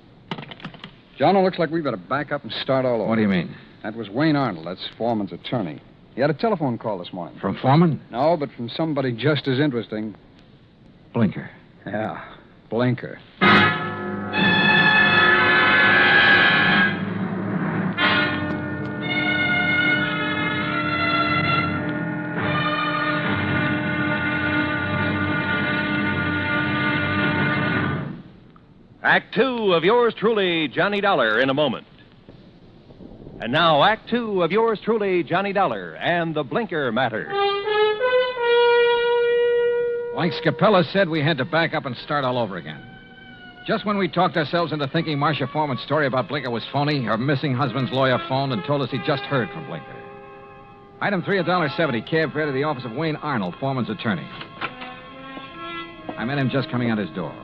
John, it looks like we better back up and start all over. What do you mean? That was Wayne Arnold. That's Foreman's attorney. He had a telephone call this morning. From Foreman? No, but from somebody just as interesting. Blinker. Yeah, Blinker. Act Two of yours truly, Johnny Dollar, in a moment. And now, Act Two of yours truly, Johnny Dollar, and the Blinker matter. Like Scapella said, we had to back up and start all over again. Just when we talked ourselves into thinking Marcia Foreman's story about Blinker was phony, her missing husband's lawyer phoned and told us he just heard from Blinker. Item 3, $1.70, cab fare to the office of Wayne Arnold, Foreman's attorney. I met him just coming out his door.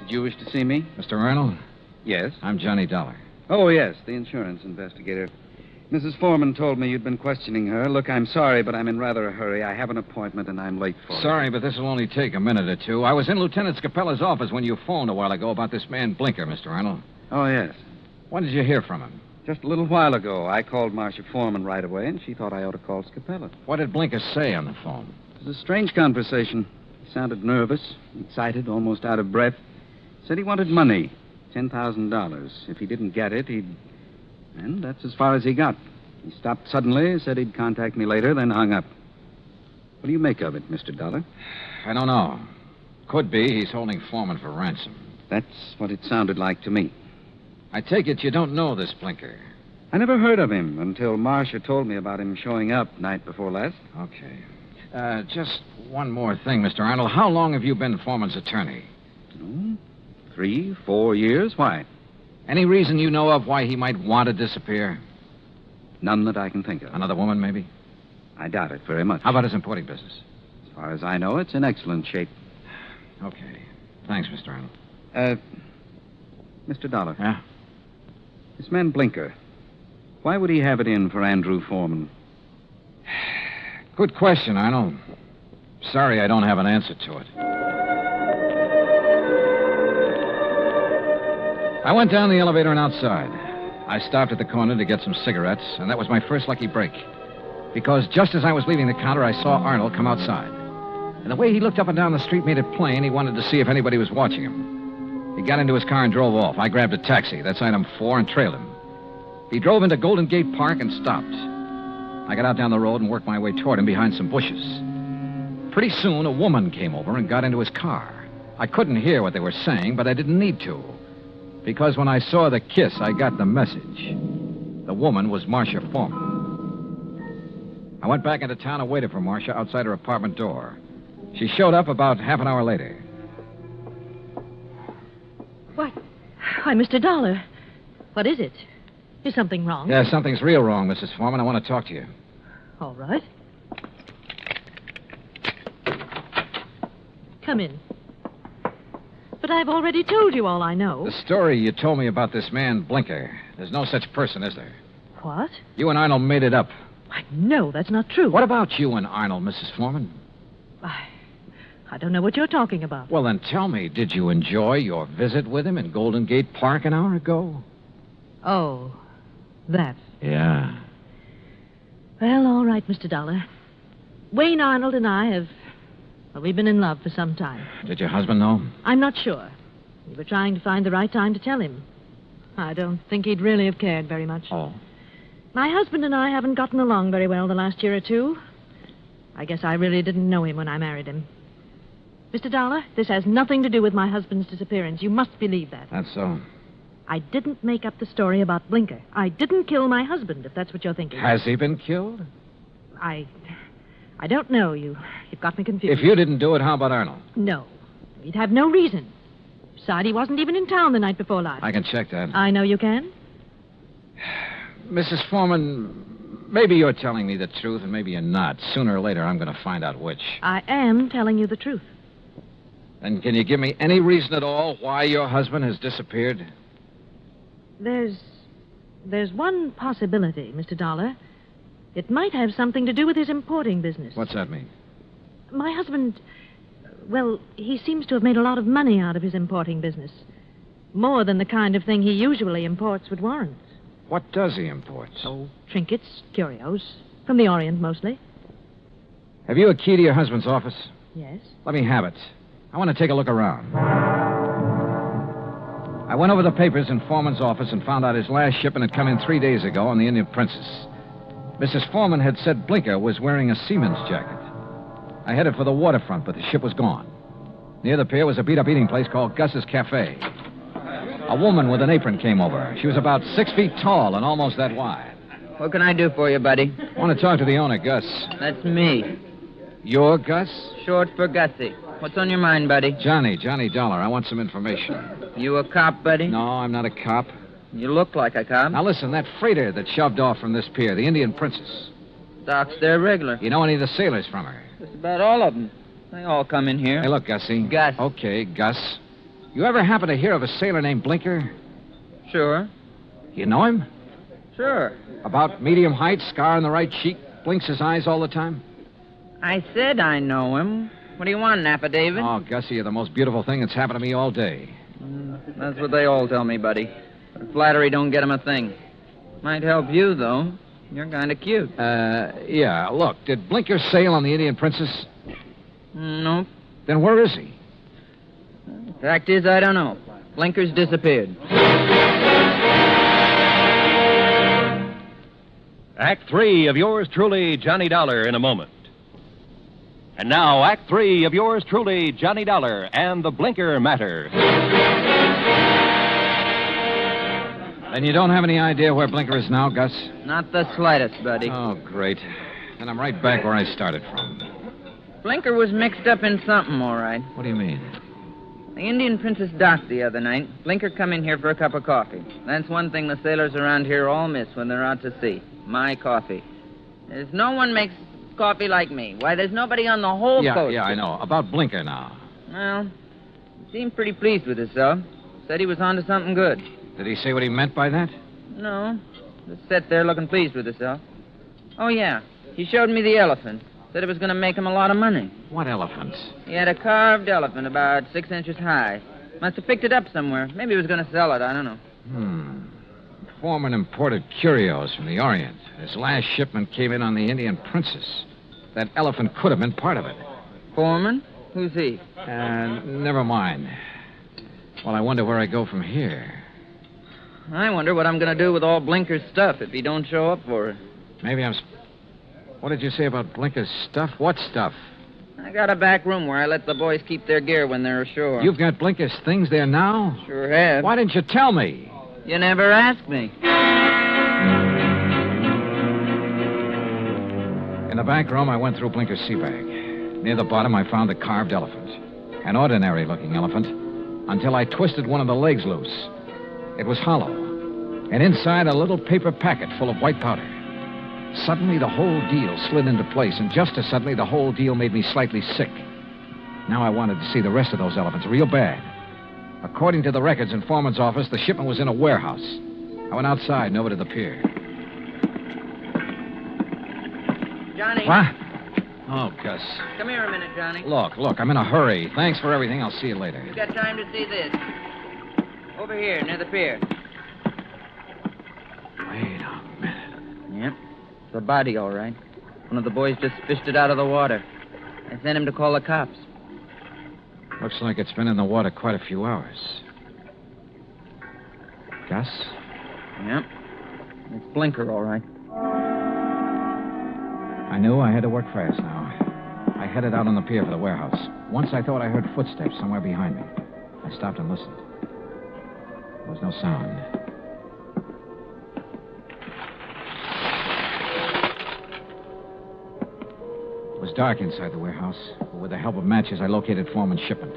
Did you wish to see me? Mr. Arnold? Yes. I'm Johnny Dollar. Oh, yes, the insurance investigator. Mrs. Foreman told me you'd been questioning her. Look, I'm sorry, but I'm in rather a hurry. I have an appointment, and I'm late for it. Sorry, but this will only take a minute or two. I was in Lieutenant Scapella's office when you phoned a while ago about this man Blinker, Mr. Arnold. Oh, yes. When did you hear from him? Just a little while ago. I called Marcia Foreman right away, and she thought I ought to call Scapella. What did Blinker say on the phone? It was a strange conversation. He sounded nervous, excited, almost out of breath. Said he wanted money, $10,000. If he didn't get it, he'd... And that's as far as he got. He stopped suddenly, said he'd contact me later, then hung up. What do you make of it, Mr. Dollar? I don't know. Could be he's holding Foreman for ransom. That's what it sounded like to me. I take it you don't know this Blinker. I never heard of him until Marcia told me about him showing up night before last. Okay. Just one more thing, Mr. Arnold. How long have you been Foreman's attorney? 3, 4 years. Why? Any reason you know of why he might want to disappear? None that I can think of. Another woman, maybe? I doubt it very much. How about his importing business? As far as I know, it's in excellent shape. Okay. Thanks, Mr. Arnold. Mr. Dollar. Yeah? This man Blinker, why would he have it in for Andrew Foreman? Good question, Arnold. Sorry I don't have an answer to it. I went down the elevator and outside. I stopped at the corner to get some cigarettes, and that was my first lucky break. Because just as I was leaving the counter, I saw Arnold come outside. And the way he looked up and down the street made it plain he wanted to see if anybody was watching him. He got into his car and drove off. I grabbed a taxi, that's item 4, and trailed him. He drove into Golden Gate Park and stopped. I got out down the road and worked my way toward him behind some bushes. Pretty soon, a woman came over and got into his car. I couldn't hear what they were saying, but I didn't need to. Because when I saw the kiss, I got the message. The woman was Marcia Foreman. I went back into town and waited for Marcia outside her apartment door. She showed up about half an hour later. What? Why, Mr. Dollar. What is it? Is something wrong? Yeah, something's real wrong, Mrs. Foreman. I want to talk to you. All right. Come in. But I've already told you all I know. The story you told me about this man, Blinker, there's no such person, is there? What? You and Arnold made it up. Why, no, that's not true. What about you and Arnold, Mrs. Foreman? I don't know what you're talking about. Well, then tell me, did you enjoy your visit with him in Golden Gate Park an hour ago? Oh, that. Yeah. Well, all right, Mr. Dollar. Wayne Arnold and I have... Well, we've been in love for some time. Did your husband know? I'm not sure. We were trying to find the right time to tell him. I don't think he'd really have cared very much. Oh. My husband and I haven't gotten along very well the last year or two. I guess I really didn't know him when I married him. Mr. Dollar, this has nothing to do with my husband's disappearance. You must believe that. That's so. I didn't make up the story about Blinker. I didn't kill my husband, if that's what you're thinking. Has he been killed? I don't know. You've got me confused. If you didn't do it, how about Arnold? No. He'd have no reason. Besides, he wasn't even in town the night before last. I can check that. I know you can. Mrs. Foreman, maybe you're telling me the truth and maybe you're not. Sooner or later, I'm going to find out which. I am telling you the truth. And can you give me any reason at all why your husband has disappeared? There's one possibility, Mr. Dollar. It might have something to do with his importing business. What's that mean? My husband, well, he seems to have made a lot of money out of his importing business. More than the kind of thing he usually imports would warrant. What does he import? Oh, trinkets, curios. From the Orient, mostly. Have you a key to your husband's office? Yes. Let me have it. I want to take a look around. I went over the papers in Foreman's office and found out his last shipment had come in 3 days ago on the Indian Princess. Mrs. Foreman had said Blinker was wearing a seaman's jacket. I headed for the waterfront, but the ship was gone. Near the pier was a beat-up eating place called Gus's Cafe. A woman with an apron came over. She was about 6 feet tall and almost that wide. What can I do for you, buddy? I want to talk to the owner, Gus. That's me. You're Gus? Short for Gussie. What's on your mind, buddy? Johnny Dollar. I want some information. You a cop, buddy? No, I'm not a cop. You look like a cop. Now listen, that freighter that shoved off from this pier, the Indian Princess. Docks there regular. You know any of the sailors from her? Just about all of them. They all come in here. Hey, look, Gussie. Gus. Okay, Gus. You ever happen to hear of a sailor named Blinker? Sure. You know him? Sure. About medium height, scar on the right cheek, blinks his eyes all the time? I said I know him. What do you want, an affidavit? Oh, Gussie, you're the most beautiful thing that's happened to me all day. That's what they all tell me, buddy. But flattery don't get 'em a thing. Might help you, though. You're kind of cute. Yeah. Look, did Blinker sail on the Indian Princess? Nope. Then where is he? Fact is, I don't know. Blinker's disappeared. Act 3 of yours truly, Johnny Dollar, in a moment. And now, Act 3 of yours truly, Johnny Dollar, and the Blinker matter. And you don't have any idea where Blinker is now, Gus? Not the slightest, buddy. Oh, great. And I'm right back where I started from. Blinker was mixed up in something, all right. What do you mean? The Indian Princess docked the other night. Blinker come in here for a cup of coffee. That's one thing the sailors around here all miss when they're out to sea. My coffee. There's no one makes coffee like me. Why, there's nobody on the whole coast. Yeah, I know. About Blinker now. Well, he seemed pretty pleased with himself. Said he was onto something good. Did he say what he meant by that? No. Just sat there looking pleased with himself. Oh, yeah. He showed me the elephant. Said it was going to make him a lot of money. What elephant? He had a carved elephant about 6 inches high. Must have picked it up somewhere. Maybe he was going to sell it. I don't know. Foreman imported curios from the Orient. His last shipment came in on the Indian Princess. That elephant could have been part of it. Foreman? Who's he? Never mind. Well, I wonder where I go from here. I wonder what I'm going to do with all Blinker's stuff if he don't show up for it. Maybe I'm... What did you say about Blinker's stuff? What stuff? I got a back room where I let the boys keep their gear when they're ashore. You've got Blinker's things there now? Sure have. Why didn't you tell me? You never asked me. In the back room, I went through Blinker's sea bag. Near the bottom, I found a carved elephant. An ordinary-looking elephant, until I twisted one of the legs loose. It was hollow, and inside a little paper packet full of white powder. Suddenly, the whole deal slid into place, and just as suddenly, the whole deal made me slightly sick. Now I wanted to see the rest of those elephants real bad. According to the records in Foreman's office, the shipment was in a warehouse. I went outside and over to the pier. Johnny. What? Oh, Gus. Come here a minute, Johnny. Look, I'm in a hurry. Thanks for everything. I'll see you later. You got time to see this. Over here, near the pier. Wait a minute. Yep. It's a body, all right. One of the boys just fished it out of the water. I sent him to call the cops. Looks like it's been in the water quite a few hours. Gus? Yep. It's Blinker, all right. I knew I had to work fast now. I headed out on the pier for the warehouse. Once I thought I heard footsteps somewhere behind me. I stopped and listened. There was no sound. It was dark inside the warehouse, but with the help of matches, I located Foreman's shipment.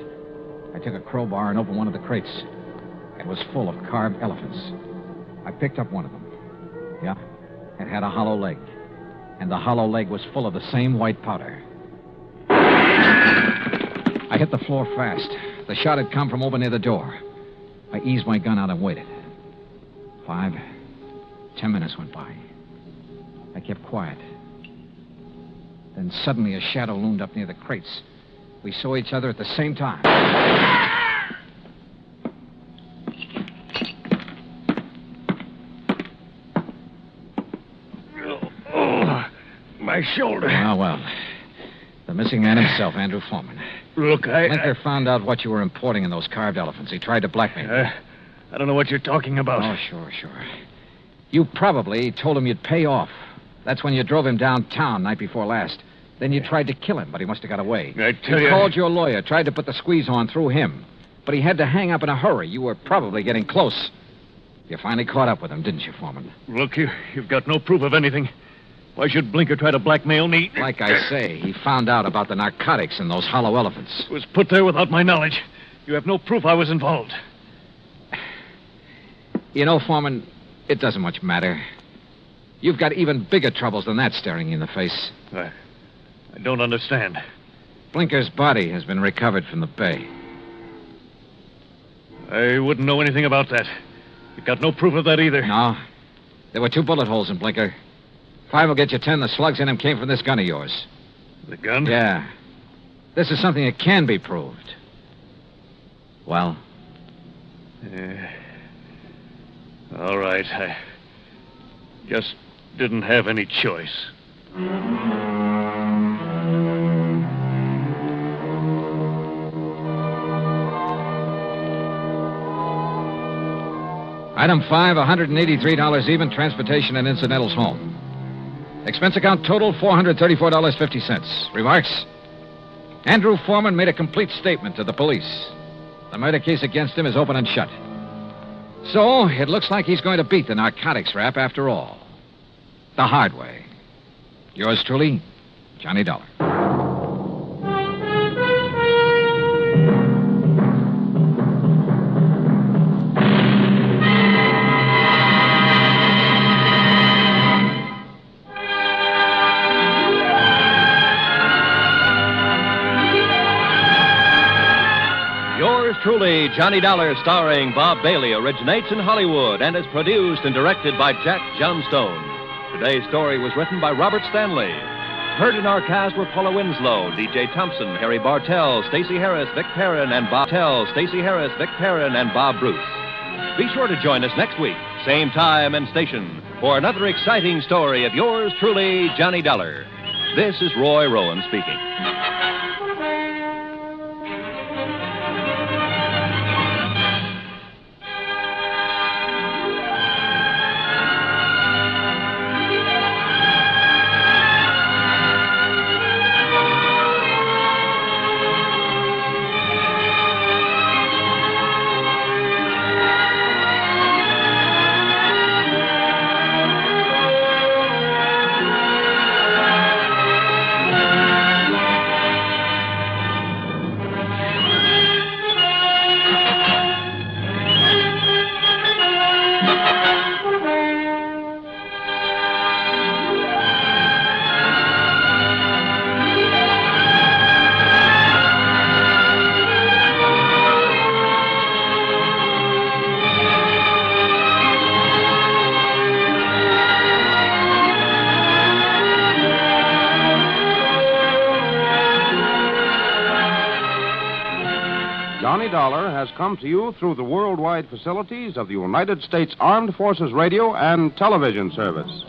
I took a crowbar and opened one of the crates. It was full of carved elephants. I picked up one of them. Yeah, it had a hollow leg. And the hollow leg was full of the same white powder. I hit the floor fast. The shot had come from over near the door. I eased my gun out and waited. 5, 10 minutes went by. I kept quiet. Then suddenly a shadow loomed up near the crates. We saw each other at the same time. My shoulder. Well. The missing man himself, Andrew Foreman. Look, Blinker found out what you were importing in those carved elephants. He tried to blackmail you. I don't know what you're talking about. Oh, sure. You probably told him you'd pay off. That's when you drove him downtown night before last. Then you tried to kill him, but he must have got away. I tell you... You called your lawyer, tried to put the squeeze on through him. But he had to hang up in a hurry. You were probably getting close. You finally caught up with him, didn't you, Foreman? Look, you've got no proof of anything. Why should Blinker try to blackmail me? Like I say, he found out about the narcotics in those hollow elephants. It was put there without my knowledge. You have no proof I was involved. You know, Foreman, it doesn't much matter. You've got even bigger troubles than that staring you in the face. I don't understand. Blinker's body has been recovered from the bay. I wouldn't know anything about that. You've got no proof of that either. No. There were 2 bullet holes in Blinker. 5 will get you 10. The slugs in him came from this gun of yours. The gun? Yeah. This is something that can be proved. Well? All right. I just didn't have any choice. Item 5, $183 even, transportation and incidentals home. Expense account total, $434.50. Remarks? Andrew Foreman made a complete statement to the police. The murder case against him is open and shut. So, it looks like he's going to beat the narcotics rap after all. The hard way. Yours truly, Johnny Dollar. Truly, Johnny Dollar, starring Bob Bailey, originates in Hollywood and is produced and directed by Jack Johnstone. Today's story was written by Robert Stanley. Heard in our cast were Paula Winslow, D.J. Thompson, Harry Bartell, Stacey Harris, Vic Perrin, and Bob Bruce. Be sure to join us next week, same time and station, for another exciting story of yours truly, Johnny Dollar. This is Roy Rowan speaking. Johnny Dollar has come to you through the worldwide facilities of the United States Armed Forces Radio and Television Service.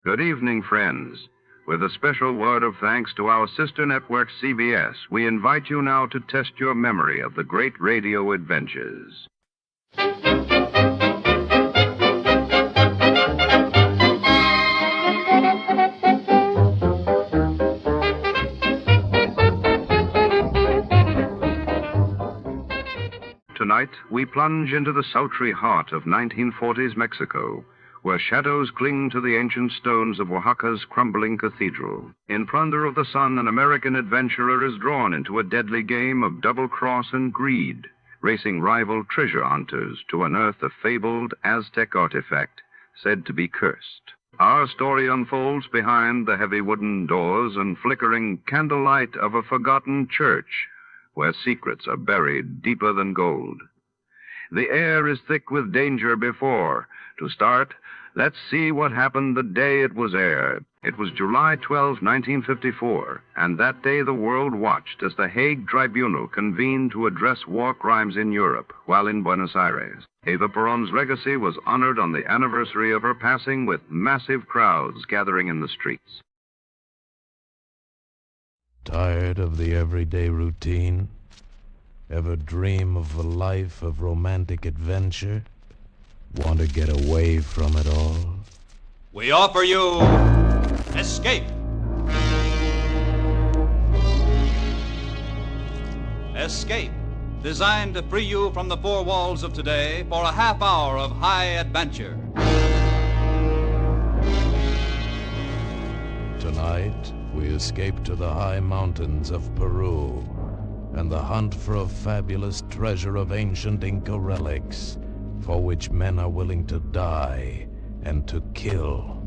Good evening, friends. With a special word of thanks to our sister network, CBS, we invite you now to test your memory of the great radio adventures. Tonight, we plunge into the sultry heart of 1940s Mexico, where shadows cling to the ancient stones of Oaxaca's crumbling cathedral. In Plunder of the Sun, an American adventurer is drawn into a deadly game of double-cross and greed, racing rival treasure hunters to unearth a fabled Aztec artifact said to be cursed. Our story unfolds behind the heavy wooden doors and flickering candlelight of a forgotten church, where secrets are buried deeper than gold. The air is thick with danger before. To start, let's see what happened the day it was aired. It was July 12, 1954, and that day the world watched as the Hague Tribunal convened to address war crimes in Europe while in Buenos Aires. Eva Perón's legacy was honored on the anniversary of her passing with massive crowds gathering in the streets. Tired of the everyday routine? Ever dream of a life of romantic adventure? Want to get away from it all? We offer you Escape. Escape, designed to free you from the four walls of today for a half hour of high adventure. Tonight, we escape to the high mountains of Peru and the hunt for a fabulous treasure of ancient Inca relics, for which men are willing to die and to kill,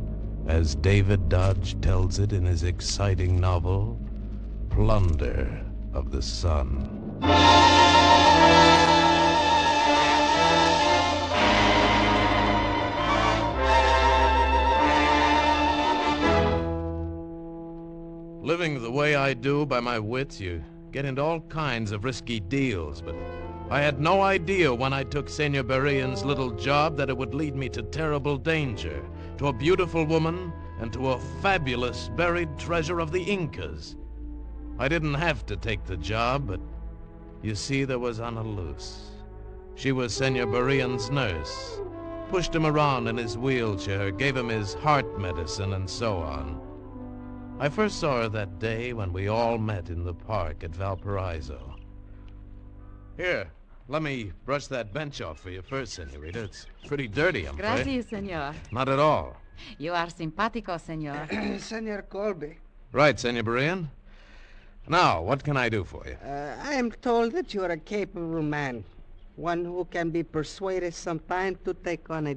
as David Dodge tells it in his exciting novel, Plunder of the Sun. Living the way I do by my wits, you get into all kinds of risky deals, but I had no idea when I took Senor Berrien's little job that it would lead me to terrible danger, to a beautiful woman, and to a fabulous buried treasure of the Incas. I didn't have to take the job, but you see, there was Ana Luz. She was Senor Berrien's nurse, pushed him around in his wheelchair, gave him his heart medicine, and so on. I first saw her that day when we all met in the park at Valparaiso. Here, let me brush that bench off for you first, senorita. It's pretty dirty, I'm afraid. Gracias, senor. Not at all. You are simpático, senor. Senor Colby. Right, Senor Berrien. Now, what can I do for you? I am told that you are a capable man. One who can be persuaded sometimes to take on a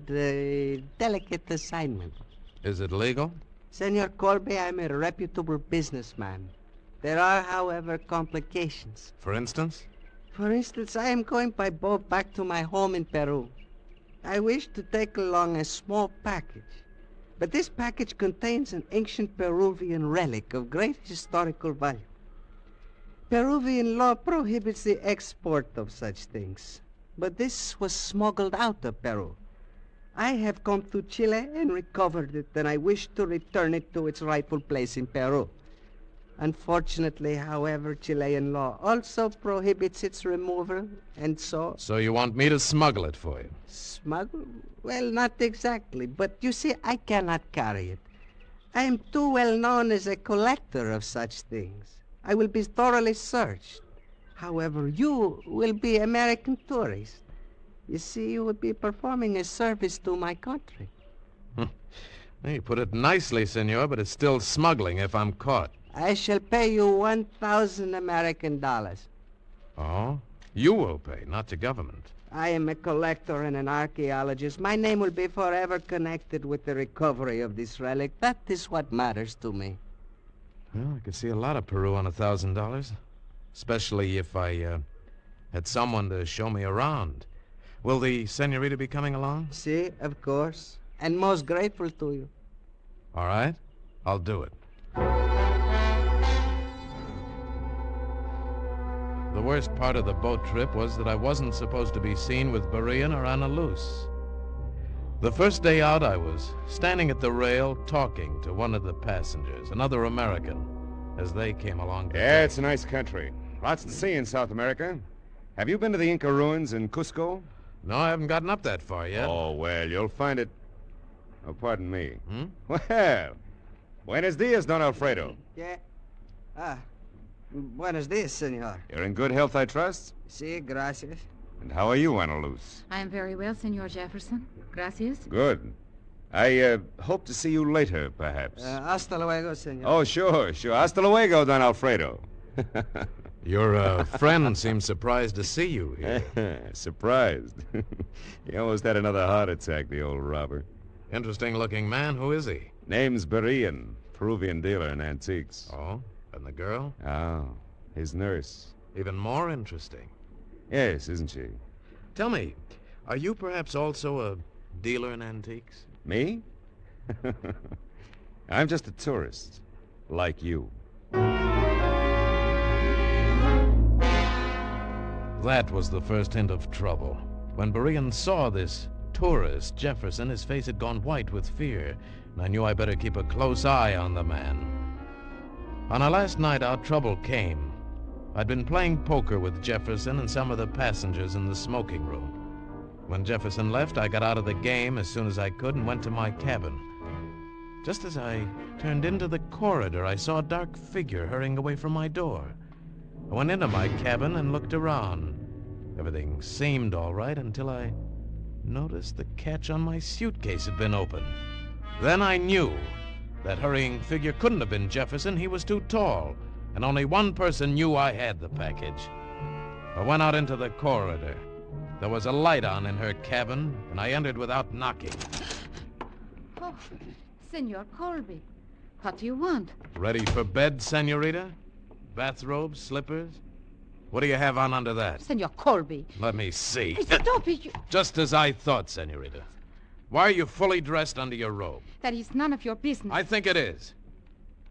delicate assignment. Is it legal? Senor Colby, I'm a reputable businessman. There are, however, complications. For instance? For instance, I am going by boat back to my home in Peru. I wish to take along a small package. But this package contains an ancient Peruvian relic of great historical value. Peruvian law prohibits the export of such things. But this was smuggled out of Peru. I have come to Chile and recovered it, and I wish to return it to its rightful place in Peru. Unfortunately, however, Chilean law also prohibits its removal, and so... So you want me to smuggle it for you? Smuggle? Well, not exactly, but you see, I cannot carry it. I am too well known as a collector of such things. I will be thoroughly searched. However, you will be American tourist. You see, you would be performing a service to my country. You put it nicely, senor, but it's still smuggling if I'm caught. I shall pay you 1,000 American dollars. Oh? You will pay, not the government. I am a collector and an archaeologist. My name will be forever connected with the recovery of this relic. That is what matters to me. Well, I could see a lot of Peru on $1,000. Especially if I had someone to show me around. Will the senorita be coming along? Si, of course. And most grateful to you. All right. I'll do it. The worst part of the boat trip was that I wasn't supposed to be seen with Berean or Ana Luz. The first day out, I was standing at the rail talking to one of the passengers, another American, as they came along. Yeah, it's a nice country. Lots to see in South America. Have you been to the Inca ruins in Cusco? No, I haven't gotten up that far yet. Oh, well, you'll find it... Oh, pardon me. Well, buenos dias, Don Alfredo. Yeah. Buenos dias, senor. You're in good health, I trust? Si, gracias. And how are you, Ana Luz? I am very well, Senor Jefferson. Gracias. Good. I hope to see you later, perhaps. Hasta luego, senor. Oh, sure. Hasta luego, Don Alfredo. Your friend seems surprised to see you here. Surprised? He almost had another heart attack, the old robber. Interesting-looking man. Who is he? Name's Berean, Peruvian dealer in antiques. Oh? And the girl? Oh, his nurse. Even more interesting. Yes, isn't she? Tell me, are you perhaps also a dealer in antiques? Me? I'm just a tourist, like you. That was the first hint of trouble. When Berean saw this tourist, Jefferson, his face had gone white with fear, and I knew I better keep a close eye on the man. On our last night out, trouble came. I'd been playing poker with Jefferson and some of the passengers in the smoking room. When Jefferson left, I got out of the game as soon as I could and went to my cabin. Just as I turned into the corridor, I saw a dark figure hurrying away from my door. I went into my cabin and looked around. Everything seemed all right until I noticed the catch on my suitcase had been opened. Then I knew that hurrying figure couldn't have been Jefferson. He was too tall, and only one person knew I had the package. I went out into the corridor. There was a light on in her cabin, and I entered without knocking. Oh, Senor Colby, what do you want? Ready for bed, senorita? Bathrobes, slippers? What do you have on under that? Senor Colby. Let me see. Stop it. Just as I thought, senorita. Why are you fully dressed under your robe? That is none of your business. I think it is.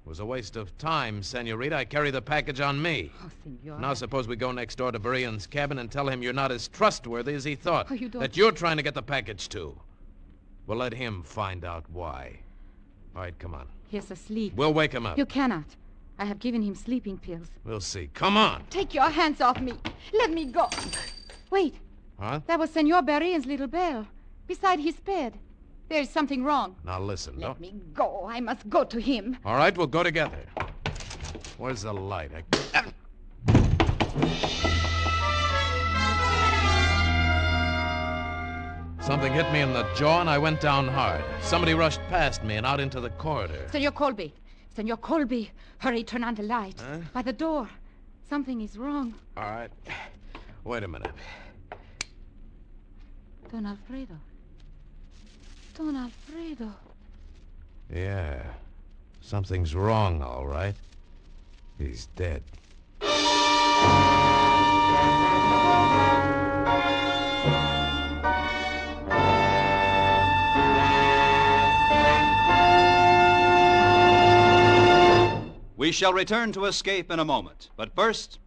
It was a waste of time, senorita. I carry the package on me. Oh, senor. Now suppose we go next door to Berean's cabin and tell him you're not as trustworthy as he thought. Oh, you don't... That you're trying to get the package, too. We'll let him find out why. All right, come on. He's asleep. We'll wake him up. You cannot. I have given him sleeping pills. We'll see. Come on. Take your hands off me. Let me go. Wait. Huh? That was Senor Berean's little bell. Beside his bed. There is something wrong. Now listen, Let me go. I must go to him. All right, we'll go together. Where's the light? Something hit me in the jaw, and I went down hard. Somebody rushed past me and out into the corridor. Senor Colby. Senor Colby. Hurry, turn on the light. Huh? By the door. Something is wrong. All right. Wait a minute. Don Alfredo. Don Alfredo. Yeah. Something's wrong, all right. He's dead. We shall return to Escape in a moment. But first,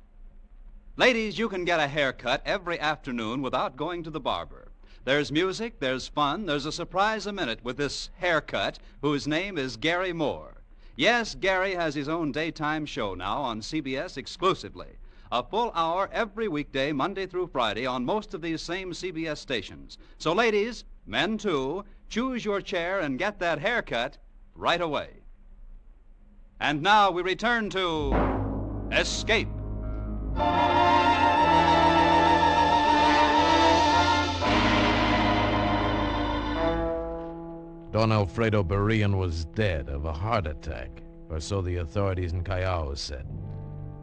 ladies, you can get a haircut every afternoon without going to the barber. There's music, there's fun, there's a surprise a minute with this haircut whose name is Gary Moore. Yes, Gary has his own daytime show now on CBS exclusively. A full hour every weekday, Monday through Friday, on most of these same CBS stations. So ladies, men too, choose your chair and get that haircut right away. And now we return to Escape. Don Alfredo Berean was dead of a heart attack, or so the authorities in Callao said.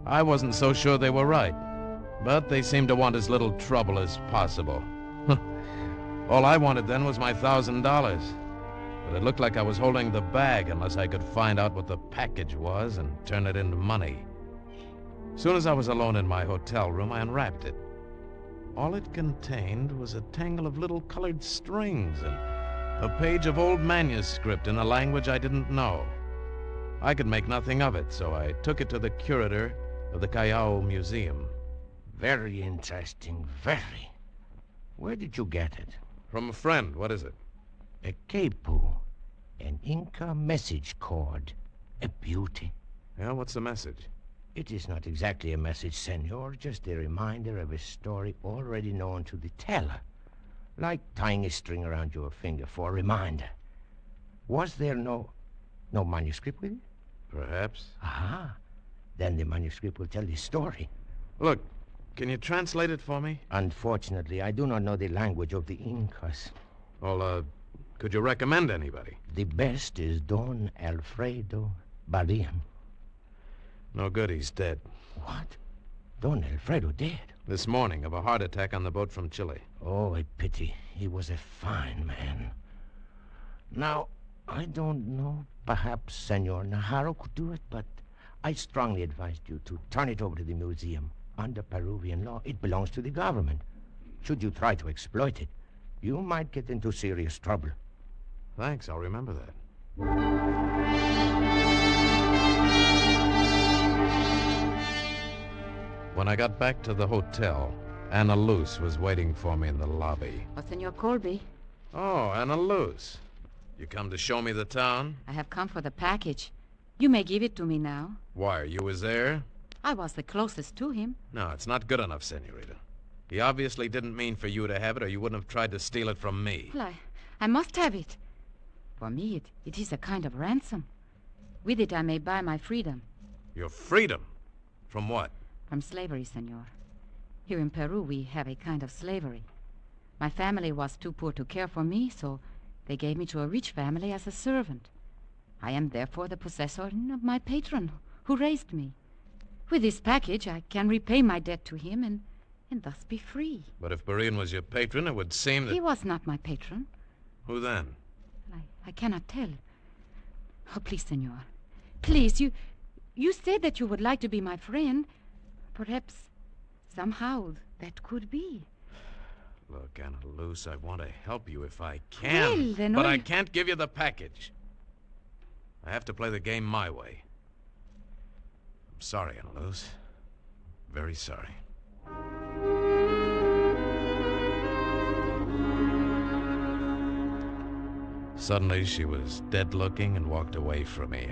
I wasn't so sure they were right, but they seemed to want as little trouble as possible. All I wanted then was my $1,000. But it looked like I was holding the bag unless I could find out what the package was and turn it into money. As soon as I was alone in my hotel room, I unwrapped it. All it contained was a tangle of little colored strings and a page of old manuscript in a language I didn't know. I could make nothing of it, so I took it to the curator of the Callao Museum. Very interesting, very. Where did you get it? From a friend. What is it? A capo, an Inca message cord, a beauty. Yeah, what's the message? It is not exactly a message, senor, just a reminder of a story already known to the teller, like tying a string around your finger for a reminder. Was there no manuscript with it? Perhaps. Aha, then the manuscript will tell the story. Look, can you translate it for me? Unfortunately, I do not know the language of the Incas. Well, could you recommend anybody? The best is Don Alfredo Berean. No good, he's dead. What? Don Alfredo dead? This morning, of a heart attack on the boat from Chile. Oh, a pity. He was a fine man. Now, I don't know. Perhaps Senor Najarro could do it, but I strongly advised you to turn it over to the museum. Under Peruvian law, it belongs to the government. Should you try to exploit it, you might get into serious trouble. Thanks, I'll remember that. When I got back to the hotel, Anna Luce was waiting for me in the lobby. Oh, Senor Colby. Oh, Anna Luce. You come to show me the town? I have come for the package. You may give it to me now. Why, you was there? I was the closest to him. No, it's not good enough, senorita. He obviously didn't mean for you to have it, or you wouldn't have tried to steal it from me. Well, I must have it. For me, it is a kind of ransom. With it, I may buy my freedom. Your freedom? From what? From slavery, senor. Here in Peru, we have a kind of slavery. My family was too poor to care for me, so they gave me to a rich family as a servant. I am therefore the possessor of my patron, who raised me. With this package, I can repay my debt to him and thus be free. But if Berean was your patron, it would seem that... He was not my patron. Who then? I cannot tell. Oh, please, senor. Please, you said that you would like to be my friend. Perhaps, somehow, that could be. Look, Anna Luce, I want to help you if I can. Well, then but I can't give you the package. I have to play the game my way. I'm sorry, Anna Luce. Very sorry. Suddenly, she was dead-looking and walked away from me.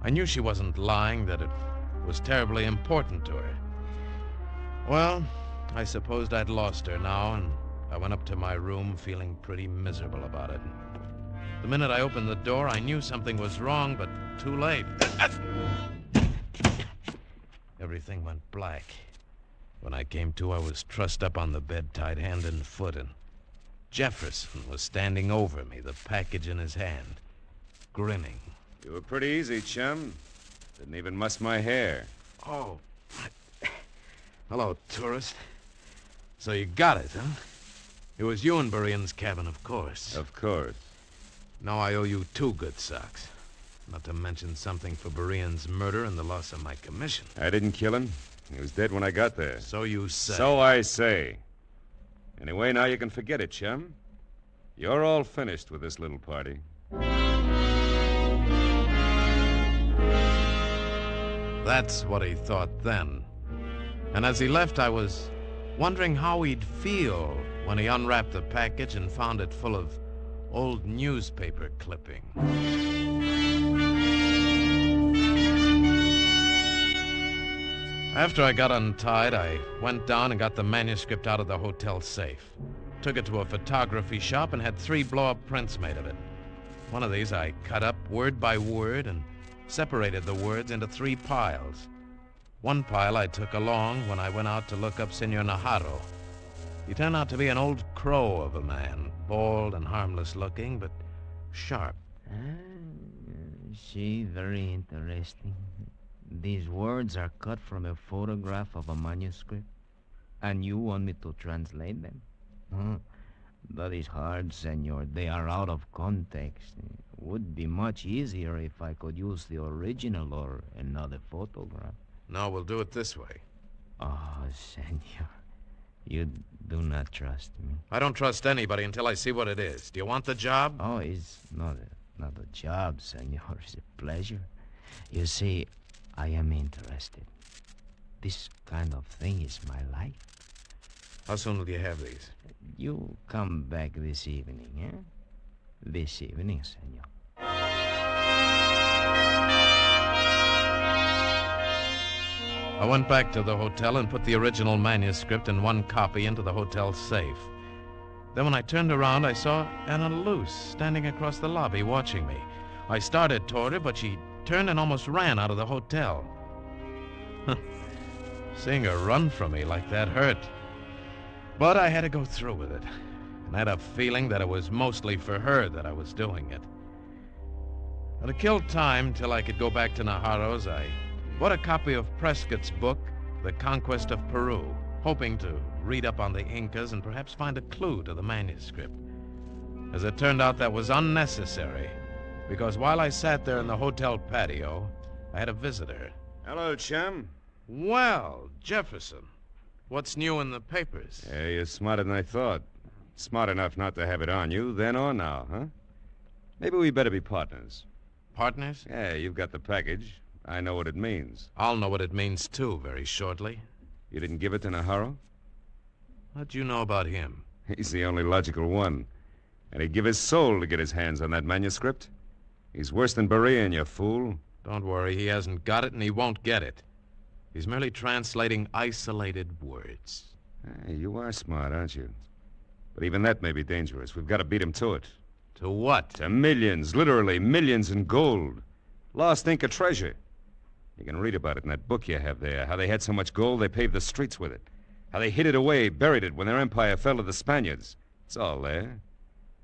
I knew she wasn't lying, that it was terribly important to her. Well, I supposed I'd lost her now, and I went up to my room feeling pretty miserable about it. The minute I opened the door, I knew something was wrong, but too late. Everything went black. When I came to, I was trussed up on the bed, tied hand and foot, and Jefferson was standing over me, the package in his hand, grinning. You were pretty easy, chum. Didn't even muss my hair. Oh. Hello, tourist. So you got it, huh? It was you in Berean's cabin, of course. Of course. Now I owe you 2 good socks. Not to mention something for Berean's murder and the loss of my commission. I didn't kill him. He was dead when I got there. So you say. So I say. Anyway, now you can forget it, chum. You're all finished with this little party. That's what he thought then. And as he left, I was wondering how he'd feel when he unwrapped the package and found it full of old newspaper clippings. After I got untied, I went down and got the manuscript out of the hotel safe. Took it to a photography shop and had 3 blow-up prints made of it. One of these I cut up word by word and separated the words into 3 piles. One pile I took along when I went out to look up Senor Najarro. He turned out to be an old crow of a man, bald and harmless looking, but sharp. See, very interesting. These words are cut from a photograph of a manuscript, and you want me to translate them? That is hard, senor. They are out of context. It would be much easier if I could use the original or another photograph. No, we'll do it this way. Oh, senor, you do not trust me. I don't trust anybody until I see what it is. Do you want the job? Oh, it's not a job, senor. It's a pleasure. You see, I am interested. This kind of thing is my life. How soon will you have these? You come back this evening, eh? This evening, senor. I went back to the hotel and put the original manuscript and 1 copy into the hotel safe. Then when I turned around, I saw Anna Luce standing across the lobby watching me. I started toward her, but she turned and almost ran out of the hotel. Seeing her run from me like that hurt. But I had to go through with it. And I had a feeling that it was mostly for her that I was doing it. And to kill time till I could go back to Najarro's, I bought a copy of Prescott's book, The Conquest of Peru, hoping to read up on the Incas and perhaps find a clue to the manuscript. As it turned out, that was unnecessary, because while I sat there in the hotel patio, I had a visitor. Hello, chum. Well, Jefferson, what's new in the papers? Yeah, you're smarter than I thought. Smart enough not to have it on you, then or now, huh? Maybe we better be partners. Partners? Yeah, you've got the package. I know what it means. I'll know what it means, too, very shortly. You didn't give it to Najarro? How'd you know about him? He's the only logical one. And he'd give his soul to get his hands on that manuscript. He's worse than Berean, you fool. Don't worry, he hasn't got it and he won't get it. He's merely translating isolated words. You are smart, aren't you? But even that may be dangerous. We've got to beat him to it. To what? To millions, literally millions in gold. Lost Inca treasure. You can read about it in that book you have there, how they had so much gold they paved the streets with it. How they hid it away, buried it when their empire fell to the Spaniards. It's all there.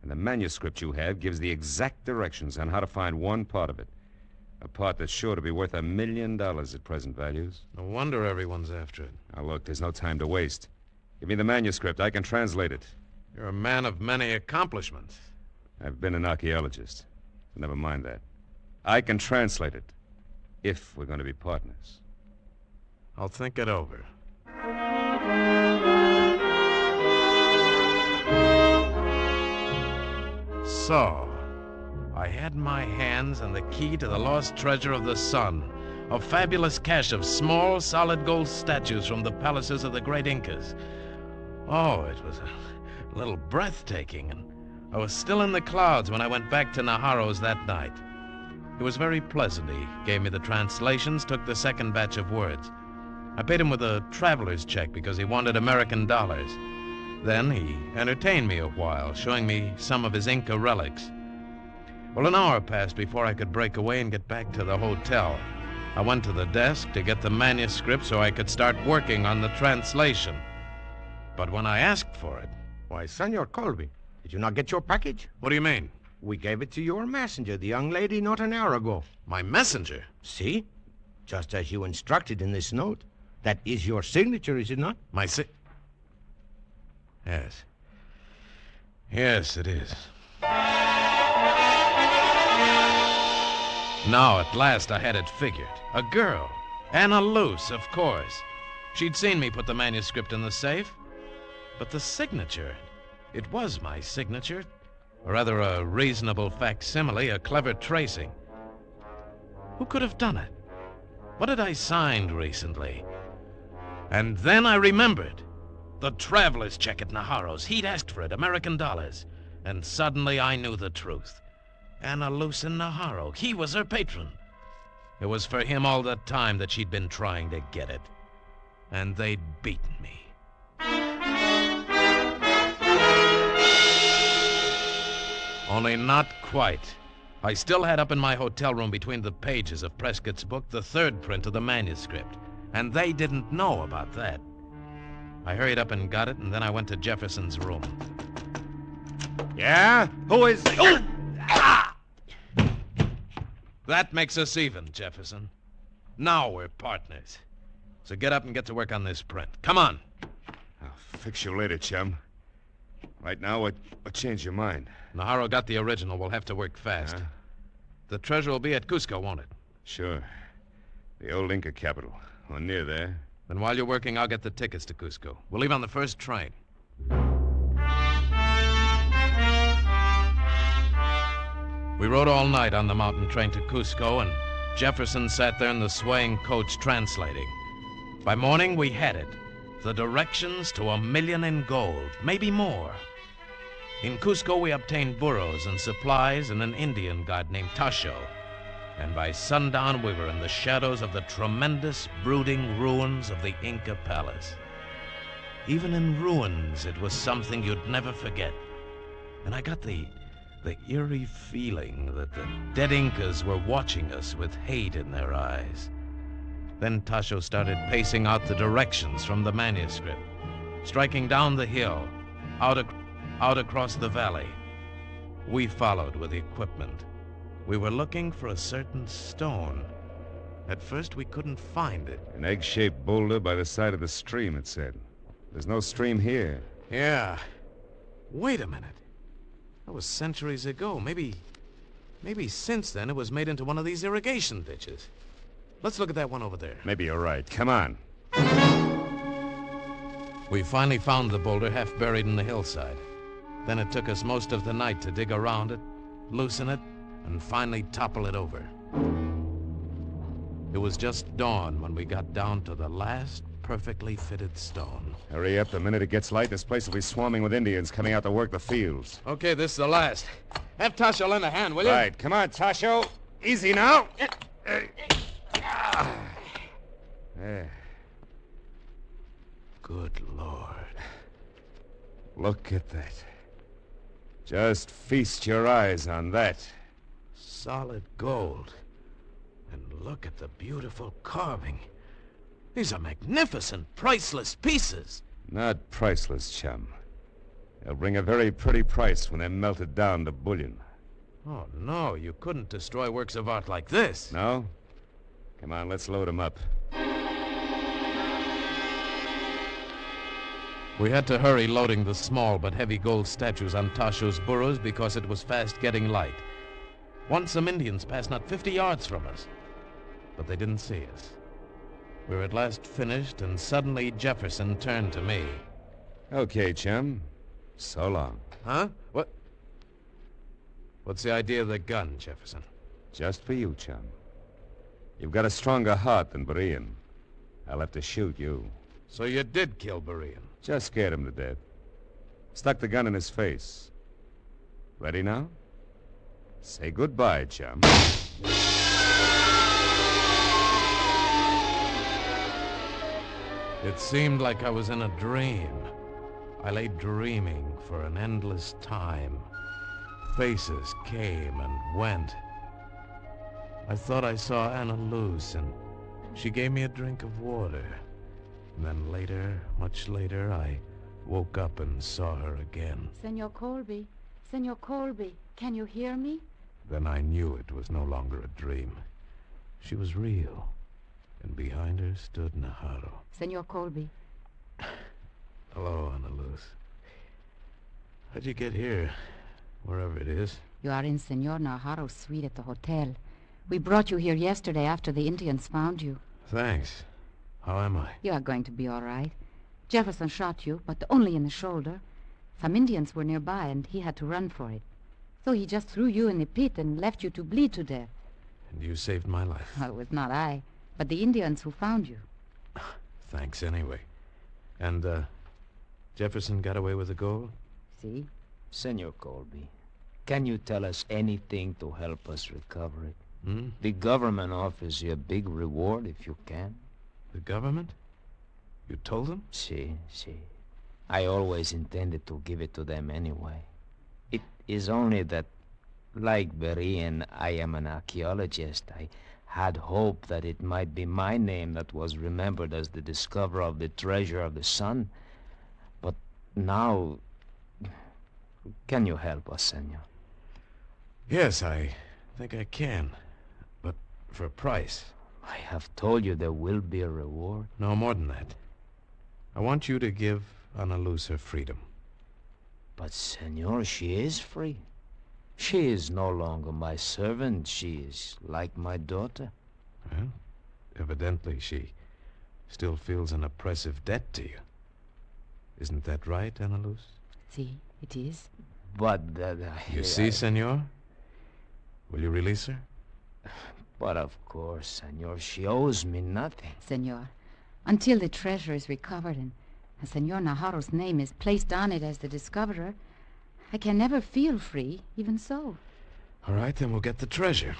And the manuscript you have gives the exact directions on how to find one part of it. A part that's sure to be worth $1 million at present values. No wonder everyone's after it. Now, look, there's no time to waste. Give me the manuscript. I can translate it. You're a man of many accomplishments. I've been an archaeologist. Never mind that. I can translate it. If we're going to be partners. I'll think it over. So, I had my hands on the key to the lost treasure of the sun, a fabulous cache of small, solid gold statues from the palaces of the great Incas. Oh, it was a little breathtaking, and I was still in the clouds when I went back to Najarro's that night. It was very pleasant. He gave me the translations, took the second batch of words. I paid him with a traveler's check because he wanted American dollars. Then he entertained me a while, showing me some of his Inca relics. Well, an hour passed before I could break away and get back to the hotel. I went to the desk to get the manuscript so I could start working on the translation. But when I asked for it... Why, Senor Colby, did you not get your package? What do you mean? We gave it to your messenger, the young lady, not an hour ago. My messenger? See? Just as you instructed in this note. That is your signature, is it not? My Yes. Yes, it is. Now, at last, I had it figured. A girl. Anna Luce, of course. She'd seen me put the manuscript in the safe. But the signature, it was my signature. Or rather, a reasonable facsimile, a clever tracing. Who could have done it? What had I signed recently? And then I remembered. The traveler's check at Naharo's. He'd asked for it, American dollars. And suddenly I knew the truth. Anna Luce in Naharo. He was her patron. It was for him all the time that she'd been trying to get it. And they'd beaten me. Only not quite. I still had up in my hotel room between the pages of Prescott's book the third print of the manuscript. And they didn't know about that. I hurried up and got it, and then I went to Jefferson's room. Yeah? Who is... Oh! Ah! That makes us even, Jefferson. Now we're partners. So get up and get to work on this print. Come on. I'll fix you later, chum. Right now, what changed your mind? Naharo got the original. We'll have to work fast. The treasure will be at Cusco, won't it? Sure. The old Inca capital. Or near there. Then while you're working, I'll get the tickets to Cusco. We'll leave on the first train. We rode all night on the mountain train to Cusco, and Jefferson sat there in the swaying coach translating. By morning, we had it. The directions to $1 million in gold, maybe more. In Cusco, we obtained burros and supplies and an Indian god named Tasho. And by sundown, we were in the shadows of the tremendous, brooding ruins of the Inca palace. Even in ruins, it was something you'd never forget. And I got the eerie feeling that the dead Incas were watching us with hate in their eyes. Then Tasho started pacing out the directions from the manuscript, striking down the hill, out across the valley. We followed with equipment. We were looking for a certain stone. At first, we couldn't find it. An egg-shaped boulder by the side of the stream, it said. There's no stream here. Yeah. Wait a minute. That was centuries ago. Maybe since then it was made into one of these irrigation ditches. Let's look at that one over there. Maybe you're right. Come on. We finally found the boulder half buried in the hillside. Then it took us most of the night to dig around it, loosen it, and finally topple it over. It was just dawn when we got down to the last perfectly fitted stone. Hurry up. The minute it gets light, this place will be swarming with Indians coming out to work the fields. Okay, this is the last. Have Tasho lend a hand, will you? Right. Come on, Tasho. Easy now. There. Good Lord. Look at that. Just feast your eyes on that. Solid gold. And look at the beautiful carving. These are magnificent, priceless pieces. Not priceless, chum. They'll bring a very pretty price when they're melted down to bullion. Oh, no, you couldn't destroy works of art like this. No? Come on, let's load them up. We had to hurry loading the small but heavy gold statues on Tasho's burros because it was fast getting light. Once some Indians passed not 50 yards from us, but they didn't see us. We were at last finished, and suddenly Jefferson turned to me. Okay, chum. So long. Huh? What? What's the idea of the gun, Jefferson? Just for you, chum. You've got a stronger heart than Berean. I'll have to shoot you. So you did kill Berean? Just scared him to death. Stuck the gun in his face. Ready now? Say goodbye, chum. It seemed like I was in a dream. I lay dreaming for an endless time. Faces came and went. I thought I saw Anna Luce, and she gave me a drink of water. And then later, much later, I woke up and saw her again. Senor Colby, can you hear me? Then I knew it was no longer a dream. She was real. And behind her stood Naharo. Senor Colby. Hello, Ana Luz. How'd you get here? Wherever it is. You are in Senor Najaro's suite at the hotel. We brought you here yesterday after the Indians found you. Thanks. How am I? You are going to be all right. Jefferson shot you, but only in the shoulder. Some Indians were nearby, and he had to run for it. So he just threw you in the pit and left you to bleed to death. And you saved my life. Well, it was not I, but the Indians who found you. Thanks anyway. And, Jefferson got away with the gold? See? Senor Colby, can you tell us anything to help us recover it? Hmm? The government offers you a big reward if you can. The government? You told them? Si. I always intended to give it to them anyway. It is only that, like Berean, I am an archaeologist. I had hoped that it might be my name that was remembered as the discoverer of the treasure of the sun. But now, can you help us, senor? Yes, I think I can. But for a price. I have told you there will be a reward. No, more than that. I want you to give Ana Luz her freedom. But, senor, she is free. She is no longer my servant. She is like my daughter. Well, evidently she still feels an oppressive debt to you. Isn't that right, Ana Luz? See, it is. But You see, senor? Will you release her? But of course, senor, she owes me nothing. Senor, until the treasure is recovered and Senor Najaro's name is placed on it as the discoverer, I can never feel free, even so. All right, then we'll get the treasure.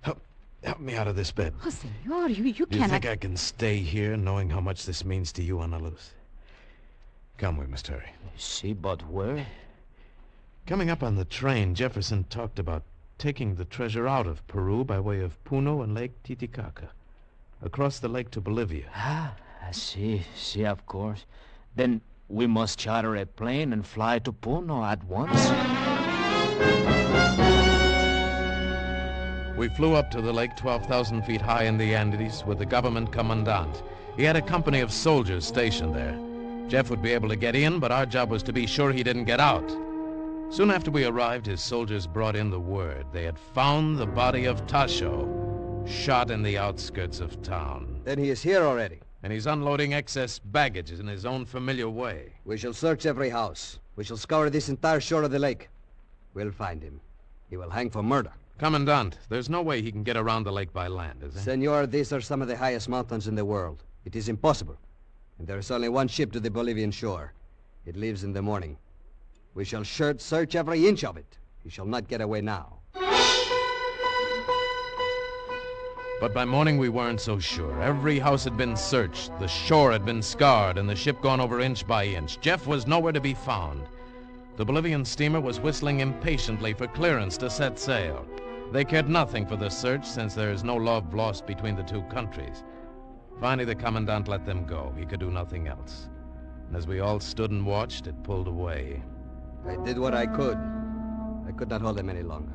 Help me out of this bed. Oh, senor, you Do you cannot... think I can stay here knowing how much this means to you, Ana Luz? Come, we must hurry. See, but where? Coming up on the train, Jefferson talked about taking the treasure out of Peru by way of Puno and Lake Titicaca, across the lake to Bolivia. Ah, I see, of course. Then we must charter a plane and fly to Puno at once. We flew up to the lake 12,000 feet high in the Andes with the government commandant. He had a company of soldiers stationed there. Jeff would be able to get in, but our job was to be sure he didn't get out. Soon after we arrived, his soldiers brought in the word. They had found the body of Tasho, shot in the outskirts of town. Then he is here already. And he's unloading excess baggage in his own familiar way. We shall search every house. We shall scour this entire shore of the lake. We'll find him. He will hang for murder. Commandant, there's no way he can get around the lake by land, is there? Senor, these are some of the highest mountains in the world. It is impossible. And there is only one ship to the Bolivian shore. It leaves in the morning. We shall search every inch of it. He shall not get away now. But by morning we weren't so sure. Every house had been searched, the shore had been scoured, and the ship gone over inch by inch. Jeff was nowhere to be found. The Bolivian steamer was whistling impatiently for clearance to set sail. They cared nothing for the search, since there is no love lost between the two countries. Finally, the commandant let them go. He could do nothing else. And as we all stood and watched, it pulled away. I did what I could. I could not hold him any longer.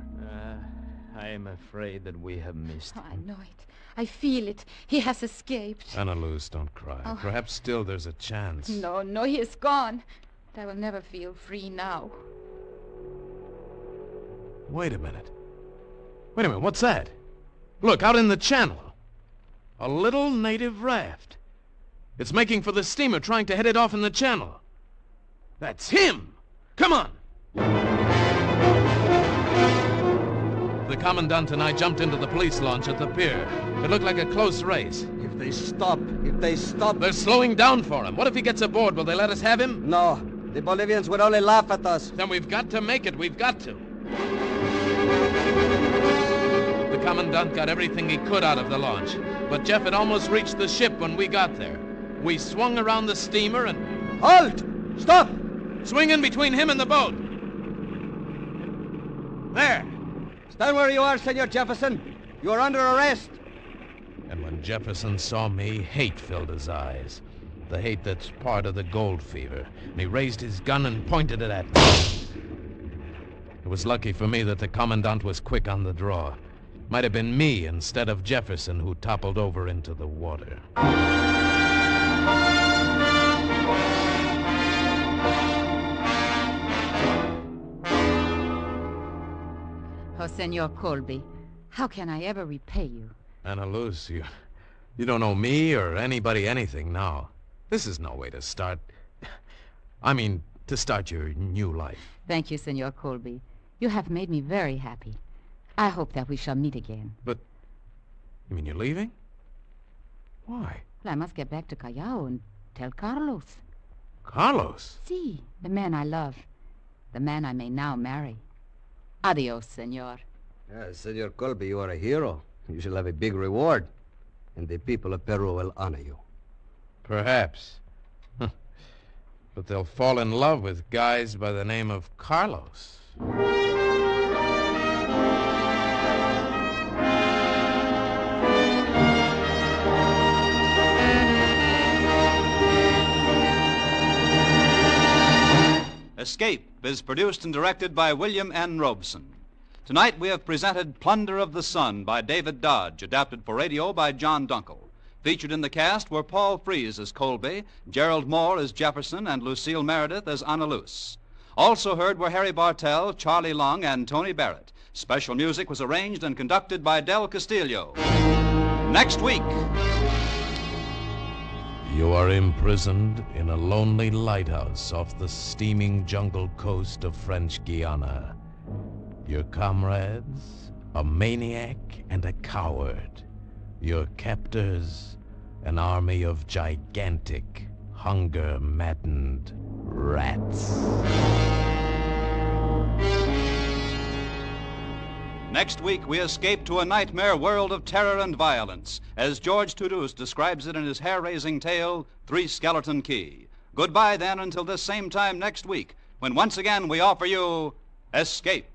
I am afraid that we have missed him. I know it. I feel it. He has escaped. Ana Luz, don't cry. Oh. Perhaps still there's a chance. No, he is gone. But I will never feel free now. Wait a minute, what's that? Look, out in the channel. A little native raft. It's making for the steamer, trying to head it off in the channel. That's him! Come on! The commandant and I jumped into the police launch at the pier. It looked like a close race. If they stop... They're slowing down for him. What if he gets aboard? Will they let us have him? No. The Bolivians would only laugh at us. Then we've got to make it. We've got to. The commandant got everything he could out of the launch. But Jeff had almost reached the ship when we got there. We swung around the steamer and... Halt! Stop! Swing in between him and the boat. There. Stand where you are, Senor Jefferson. You are under arrest. And when Jefferson saw me, hate filled his eyes. The hate that's part of the gold fever. And he raised his gun and pointed it at me. It was lucky for me that the commandant was quick on the draw. Might have been me instead of Jefferson who toppled over into the water. Oh, Senor Colby, how can I ever repay you? Anna Luz, you don't owe me or anybody anything now. This is no way to start. I mean, to start your new life. Thank you, Senor Colby. You have made me very happy. I hope that we shall meet again. But, you mean you're leaving? Why? Well, I must get back to Callao and tell Carlos. Carlos? Si, the man I love. The man I may now marry. Adios, senor. Senor Colby, you are a hero. You shall have a big reward. And the people of Peru will honor you. Perhaps. But they'll fall in love with guys by the name of Carlos. Escape is produced and directed by William N. Robeson. Tonight we have presented Plunder of the Sun by David Dodge, adapted for radio by John Dunkel. Featured in the cast were Paul Frees as Colby, Gerald Moore as Jefferson, and Lucille Meredith as Anna Luce. Also heard were Harry Bartell, Charlie Long, and Tony Barrett. Special music was arranged and conducted by Del Castillo. Next week... You are imprisoned in a lonely lighthouse off the steaming jungle coast of French Guiana. Your comrades, a maniac and a coward. Your captors, an army of gigantic, hunger-maddened rats. Next week, we escape to a nightmare world of terror and violence, as George Toulouse describes it in his hair-raising tale, Three Skeleton Key. Goodbye, then, until this same time next week, when once again we offer you Escape.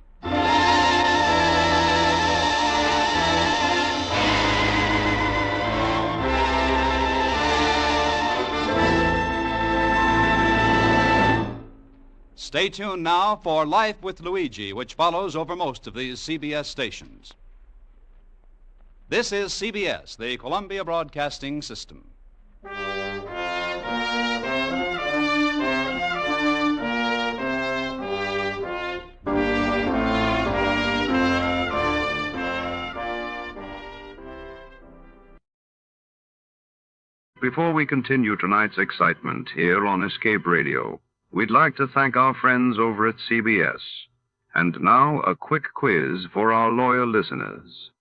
Stay tuned now for Life with Luigi, which follows over most of these CBS stations. This is CBS, the Columbia Broadcasting System. Before we continue tonight's excitement here on Escape Radio, we'd like to thank our friends over at CBS. And now, a quick quiz for our loyal listeners.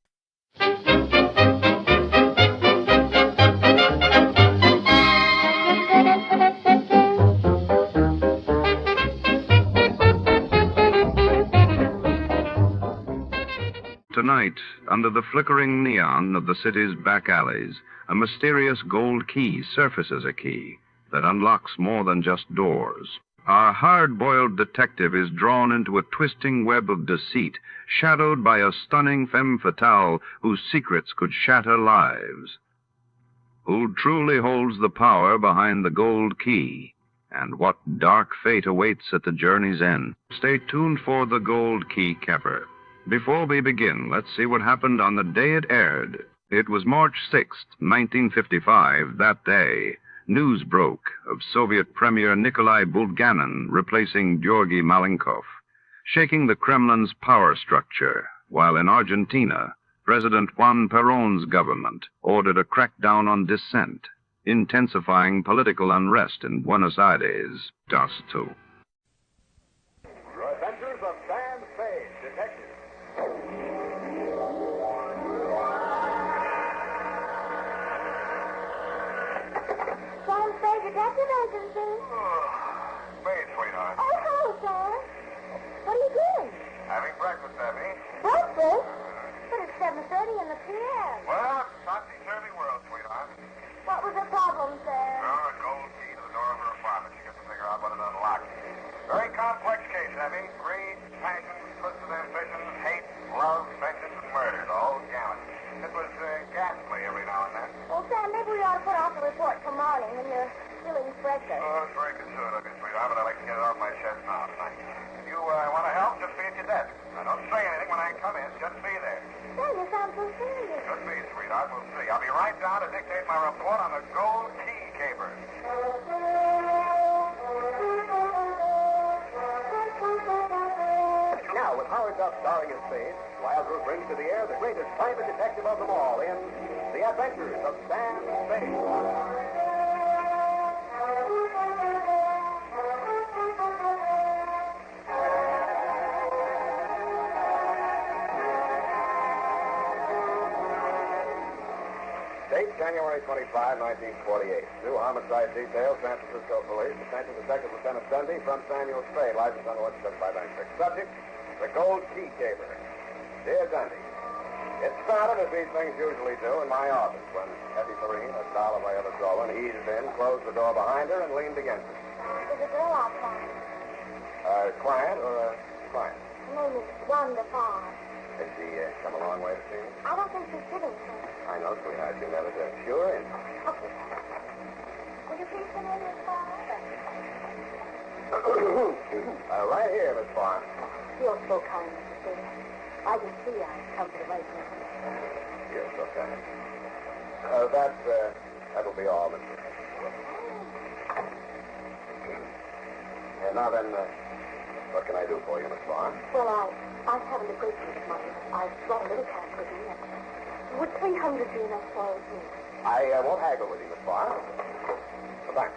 Tonight, under the flickering neon of the city's back alleys, a mysterious gold key surfaces, a key that unlocks more than just doors. Our hard-boiled detective is drawn into a twisting web of deceit, shadowed by a stunning femme fatale whose secrets could shatter lives. Who truly holds the power behind the gold key? And what dark fate awaits at the journey's end? Stay tuned for The Gold Key Capper. Before we begin, let's see what happened on the day it aired. It was March 6th, 1955. That day, news broke of Soviet Premier Nikolai Bulganin replacing Georgy Malenkov, shaking the Kremlin's power structure, while in Argentina, President Juan Perón's government ordered a crackdown on dissent, intensifying political unrest in Buenos Aires. Das too. Your adventures of Sam Spade, detective. Sam Spade, detective agency. Spade, sweetheart. Oh, hello, Sam. What are you doing? Having breakfast, Abby. Breakfast? But it's 7:30 in the p.m. Well, it's a topsy-turvy world, sweetheart. What was the problem, Sam? Oh, a gold key to the door of her apartment. She got to figure out what it unlocked. Very complex case, Abby. Greed, passion, twisted ambitions, hate, love, vengeance, and murders, all gamut. It was ghastly every now and then. Well, Sam, maybe we ought to put off the report till morning when you're feeling fresher. Oh, it's very considerate of you, sweetheart, but I'd like to get it off my chest now tonight. If you want to help, just be at your desk. Now, don't say anything when I come in. Just be there. Sam, you sound so serious. Could be, sweetheart. We'll see. I'll be right down to dictate my report on the gold key caper. Now, with power George up starring in Spade, Lazarus brings to the air the greatest private detective of them all in The Adventures of Sam Spade. Date January 25, 1948. New homicide detail, San Francisco Police. Attention Detective Lieutenant Dundee from Samuel Spade. License on the 7596. Subject, the gold key caper. Dear Dundee, it started as these things usually do in my office when Effie Farine, a doll of my other Dolan, eased in, closed the door behind her, and leaned against it. There's a girl outside. A client or a client? Her name is Wanda Farr. Has she come a long way to see me? I don't think she's sitting here. I know, sweetheart. You never do. Sure. And... Okay. Will you please come in, Miss Farr? Right here, Miss Farr. You're so kind, Mr. Spade. I can see I've come to the right place. You're so kind. That'll be all, Miss Farr. And now then, what can I do for you, Miss Farr? Well, I haven't a great deal of money. I've brought a little cash with me. Would 300 be enough for me? I won't haggle with you, Miss Farr. Well, thanks.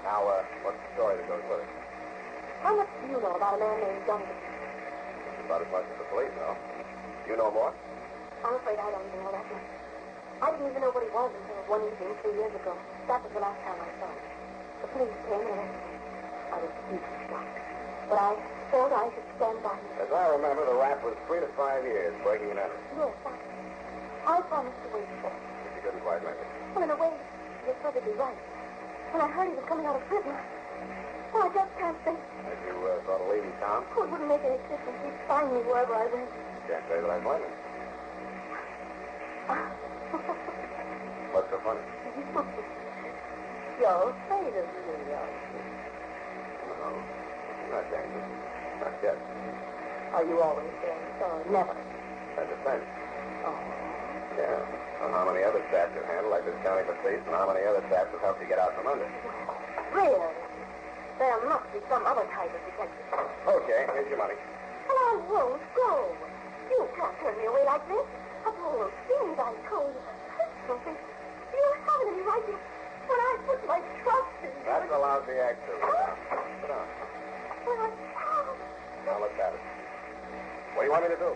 Now, what's the story that goes with it? How much do you know about a man named Duncan? About as much as the police know. You know more? I'm afraid I don't even know that much. I didn't even know what he was until one evening 3 years ago. That was the last time I saw him. The police came and arrested me. I was deeply shocked. But I felt I should stand by him. As I remember, the rap was 3 to 5 years breaking and entering. Yes, I promised to wait for him. But you couldn't quite make it. Well, in a way, you're perfectly right. When I heard he was coming out of prison, I just can't think. As you thought of leaving town? Oh, it wouldn't make any difference. He'd find me wherever I went. Can't say that I blame him. What's so funny? You're afraid of me, aren't you? No, not dangerous. Not yet. Are you always there? Or never? That depends. Oh. Yeah. On how many other staffs you handle, like this county police, and how many other staffs have helped you get out from under. Really? There must be some other type of detective. Okay, here's your money. Well, I won't go. You can't turn me away like this. Of all those things I told you, something. You haven't any right to... When I put my trust in you... That's a lousy act, too. Sit down. Well, I can't. Now, let's have it. What do you want me to do?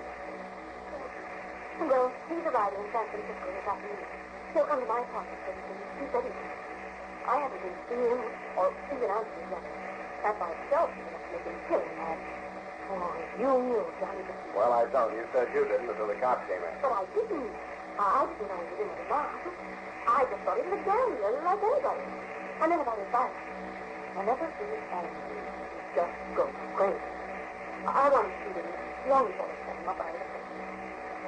Well, he's arriving in San Francisco this afternoon. He'll come to my apartment for the thing. He said he would. I haven't been seeing him or even answering his letter. That by itself is enough to make him killing mad. Oh, you knew, Johnny. Well, I don't. You said you didn't until the cops came in. But I didn't. I didn't know he was in the mob. I just thought he was a gambler like anybody. And then about his violence. Whenever he was angry, he just goes crazy. I wanted to shoot him long before they set him up out of the place.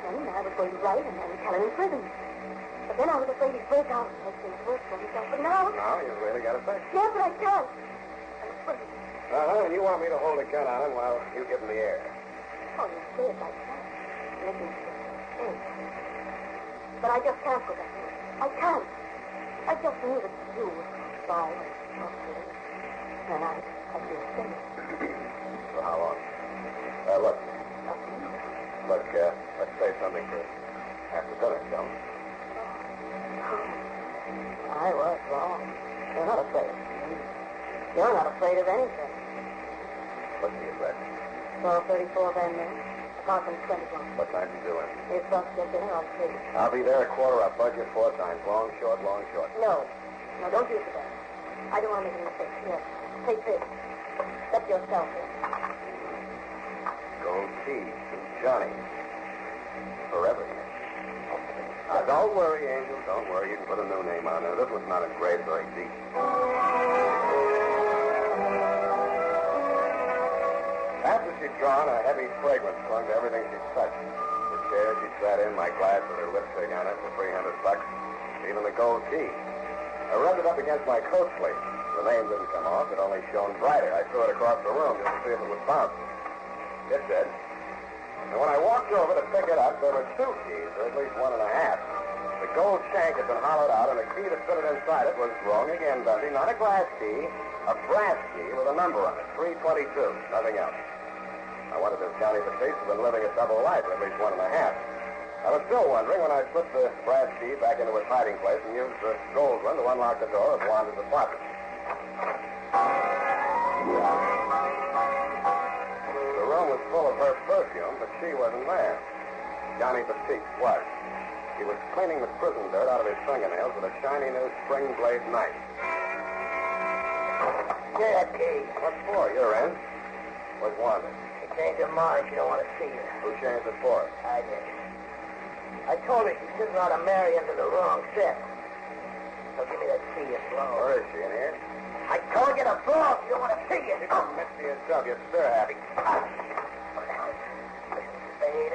Then I was going to write and then tell him in prison. But then I was afraid he'd break out and make things worse for himself. But now... Now you've really got to think. Yes, but I can't. I'm afraid. And you want me to hold a gun on him while you give him the air. Oh, yes, I can. Make him think. But I just can't go back. I can't. I just knew that you were violent, possibly. And I feel safe. For how long? Look, let's say something for after dinner, shall we? I was wrong. You're not afraid. You're not afraid of anything. What's the address? 1234 Van Ness, apartment 21. What time you doing? If bus get dinner, I'll see. I'll be there 1/4 up. Budget 4 times. Long, short, long, short. No, don't use the best. I don't want to make a mistake. Here, take this. Let yourself in. Gold key to Johnny. Forever, yes. Now, don't worry, Angel. Don't worry. You can put a new name on there. This one's not engraved very deep. After she'd drawn, a heavy fragrance clung to everything she touched. The chair she sat in, my glass with her lipstick on it for $300. Even the gold key. I rubbed it up against my coat sleeve. The name didn't come off. It only shone brighter. I threw it across the room just to see if it would bounce. It did. And when I walked over to pick it up, there were 2 keys, or at least 1 1/2. The gold shank had been hollowed out, and the key that fitted inside it was wrong again, Dundee. Not a glass key, a brass key with a number on it, 322, nothing else. Now, wondered if Johnny Batiste had been living a double life, or at least one and a half. I was still wondering when I slipped the brass key back into its hiding place and used the gold one to unlock the door of Wanda's apartment. The room was full of her perfume, but she wasn't there. Johnny Batiste was. He was cleaning the prison dirt out of his fingernails with a shiny new spring blade knife. Yeah, key. What for? You're in. Where's Wanda? She changed her mind. She don't want to see you. Who changed it for? I did. I told her she's sitting out to marry into the wrong set. So give me that key and blow. Where is she, in here? I told you to blow. She don't want to see you. You don't mix me yourself. You're stir happy. Listen, Spade.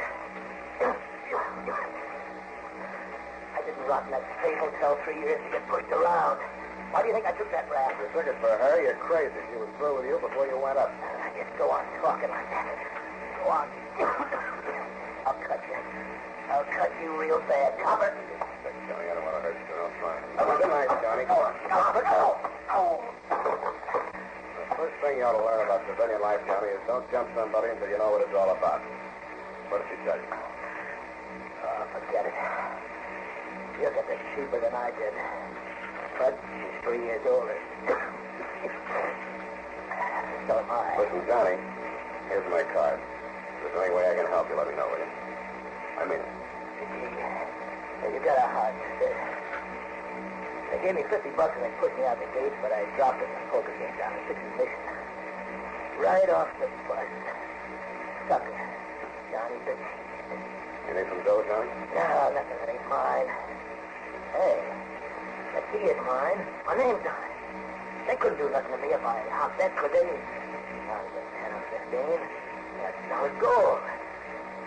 I didn't rot in that Spade hotel 3 years to get pushed around. Why do you think I took that rap? You took it for her. You're crazy. She was through with you before you went up. I just go on talking like that. Go on. I'll cut you. I'll cut you real bad, copper. Johnny, I don't want to hurt you. I'll try. Good night, Johnny. Go on, copper, go. Oh. The first thing you ought to learn about civilian life, Johnny, is don't jump somebody until you know what it's all about. What did she tell you? Oh, forget it. You'll get this cheaper than I did. But she's 3 years older. So am I. Listen, Johnny, here's my card. If there's any way I can help you, let me know, will you? I mean it. You got a heart. They gave me $50 and they put me out the gate, but I dropped it in a poker game down at 6th and Mission. Right off the bus. Sucker. Johnny Batiste. You need some dough, Johnny? No, nothing that ain't mine. Hey, the key is mine. My name's on it. They couldn't do nothing to me if I hopped that, could they? Not even 10 or 15. That's solid gold.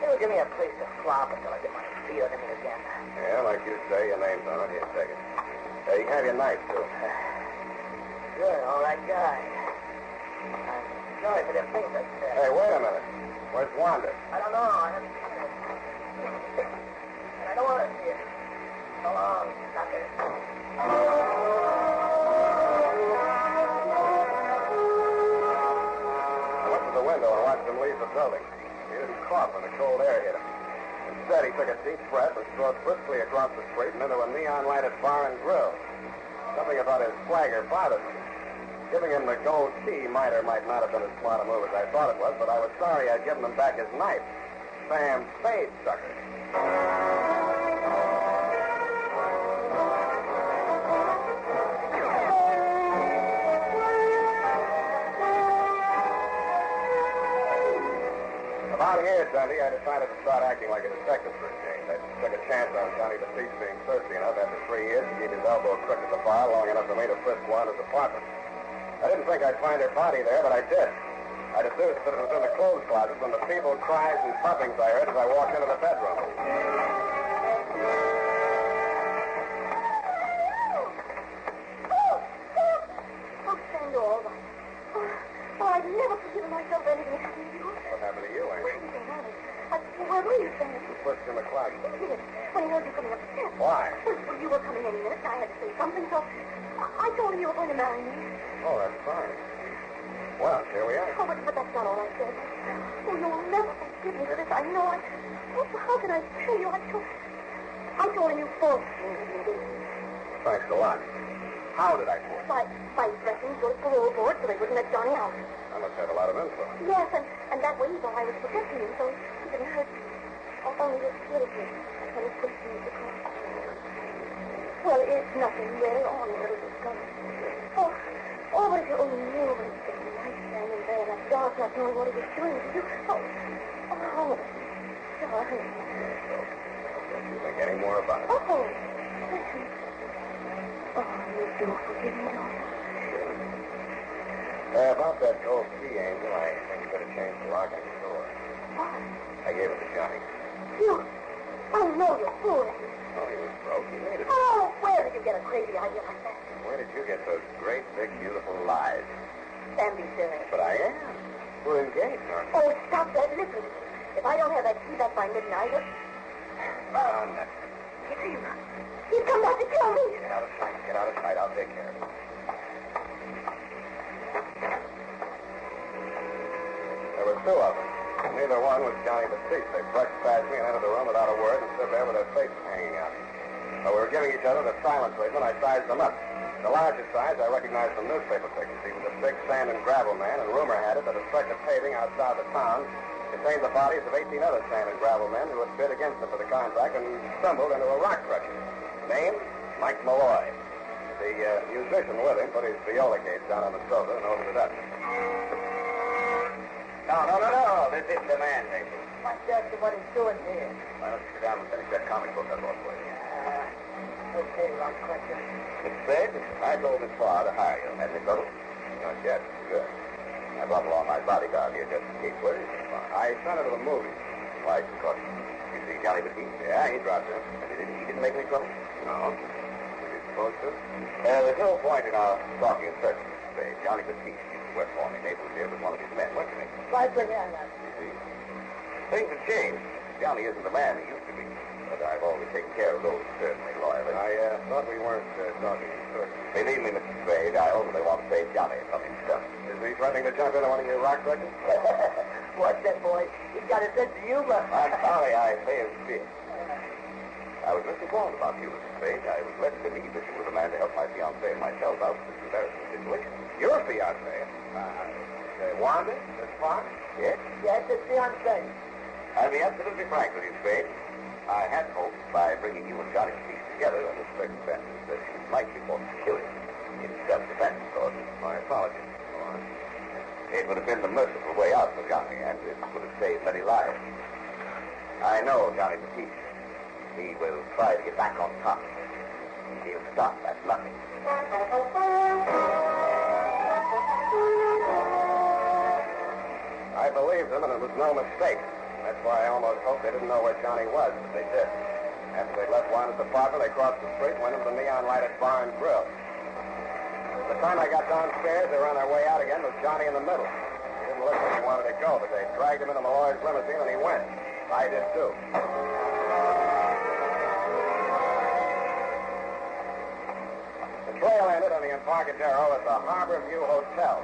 They would give me a place to flop until I get my feet under me again. Yeah, like you say, your name's on it. Here, take it. You can have your knife, too. Good, all right, guy. I'm sorry for them things I said. Hey, wait a minute. Where's Wanda? I don't know. I haven't seen her. And I don't want to see her. So long, sucker. I went to the window and watched him leave the building. He didn't cough when the cold air hit him. Instead, he took a deep breath and strode briskly across the street and into a neon-lighted bar and grill. Something about his swagger bothered me. Giving him the gold key might or might not have been as smart a move as I thought it was, but I was sorry I'd given him back his knife. Sam Spade, sucker. About here, Dundee, I decided to start acting like a detective for a change. I took a chance on Johnny Batiste being thirsty enough after 3 years to keep his elbow crooked at the bar long enough for me to frisk Wanda's apartment. I didn't think I'd find her body there, but I did. I deduced that it was in the clothes closet from the feeble cries and puffings I heard as I walked into the bedroom. Oh, stand all right. Oh, I've never forgiven myself anything happened to you. What happened to you, Amy? Where were you, Sam? You pushed in the closet. Yes, when he heard you coming up the steps. Why? Well, you were coming any minute, and I had to say something, so I told him you were going to marry me. Oh, that's fine. Well, here we are. Oh, but that's not all I said. Oh, you'll never forgive me for this. I know I... Oh, how can I tell you? I told him you forced me to do this. Thanks a lot. How did I force you? By threatening to go to parole board so they wouldn't let Johnny out. I must have a lot of influence. Yes, and that way he thought I was protecting him, so he didn't hurt me. Only just scared me when he pushed me to cross. Well, it's nothing really, only a little discovery. Oh, but if you only knew what he did tonight, standing there in that dark, not knowing what he was doing to you. Oh, darling. Don't you think any more about it? Oh, listen. Oh, you do forgive me, don't you? About that gold key, Angel, I think you better change the lock on your door. What? I gave it to Johnny. You? Oh, no, you're fooling. Oh, he was broke. He needed it. Oh, where did you get a crazy idea like that? Where did you get those great, big, beautiful lies? Sam, be serious. But I am. We're engaged, aren't we? Oh, stop that. Listen. If I don't have that key back by midnight... Oh, nothing. It's him. He's come back to kill me. Get out of sight. Get out of sight. I'll take care of it. There were two of them. Neither one was Johnny Batiste. They brushed past me and entered the room without a word and stood there with their faces hanging out. While we were giving each other the silent treatment, I sized them up. The largest size I recognized from newspaper pictures. He was a big sand and gravel man, and rumor had it that a stretch of paving outside the town contained the bodies of 18 other sand and gravel men who had bid against him for the contract and stumbled into a rock crusher. Name? Mike Malloy. The musician with him put his viola case down on the sofa and opened it up. No. This isn't the man, Nathan. I'm just what he's doing here. Why don't you sit down and finish that comic book I brought for you? Okay, rock crusher. Mr. Spade, I told Miss Farr to hire you. Had any trouble? Not yet. Good. I brought along my bodyguard here just in case. Where is Miss Farr? I sent her to the movie. Why, of course. You see Johnny Batiste? Yeah, he dropped in. He didn't make any trouble? No. Was he supposed to? There's no point in our talking in circles, Mr. Spade. Johnny Batiste used to work for me. Naples here was one of his men. What's your name? Right for him. You see? Things have changed. Johnny isn't the man he used to be. But I've always taken care of those certainly loyally. I thought we weren't talking in circles. Believe me, Mr. Spade, I only want to save Johnny from himself. Is he threatening to jump into one of your rock crutches? What's that, boy? He's got a sense of humor. I'm sorry I failed to see it. I was misinformed about you, Mr. Spade. I was led to believe that you were the man to help my fiancée and myself out of this embarrassing situation. Your fiancée? Wanda? Miss Fox? Yes? Yes, it's fiancé. I'll be absolutely frank with you, Spade. I had hoped by bringing you and Johnny Batiste together under circumstances that she might be forced to kill him. In self-defense, of course. My apologies. Go on. It would have been the merciful way out for Johnny, and it would have saved many lives. I know Johnny Batiste. He will try to get back on top. He'll stop at nothing. I believed him, and it was no mistake. That's why I almost hoped they didn't know where Johnny was, but they did. After they left Wanda's apartment, they crossed the street and went into the neon-lighted bar and grill. By the time I got downstairs, they were on their way out again with Johnny in the middle. He didn't look like he wanted to go, but they dragged him into Malloy's limousine, and he went. I did, too. The trail ended on the Embarcadero at the Harbor View Hotel.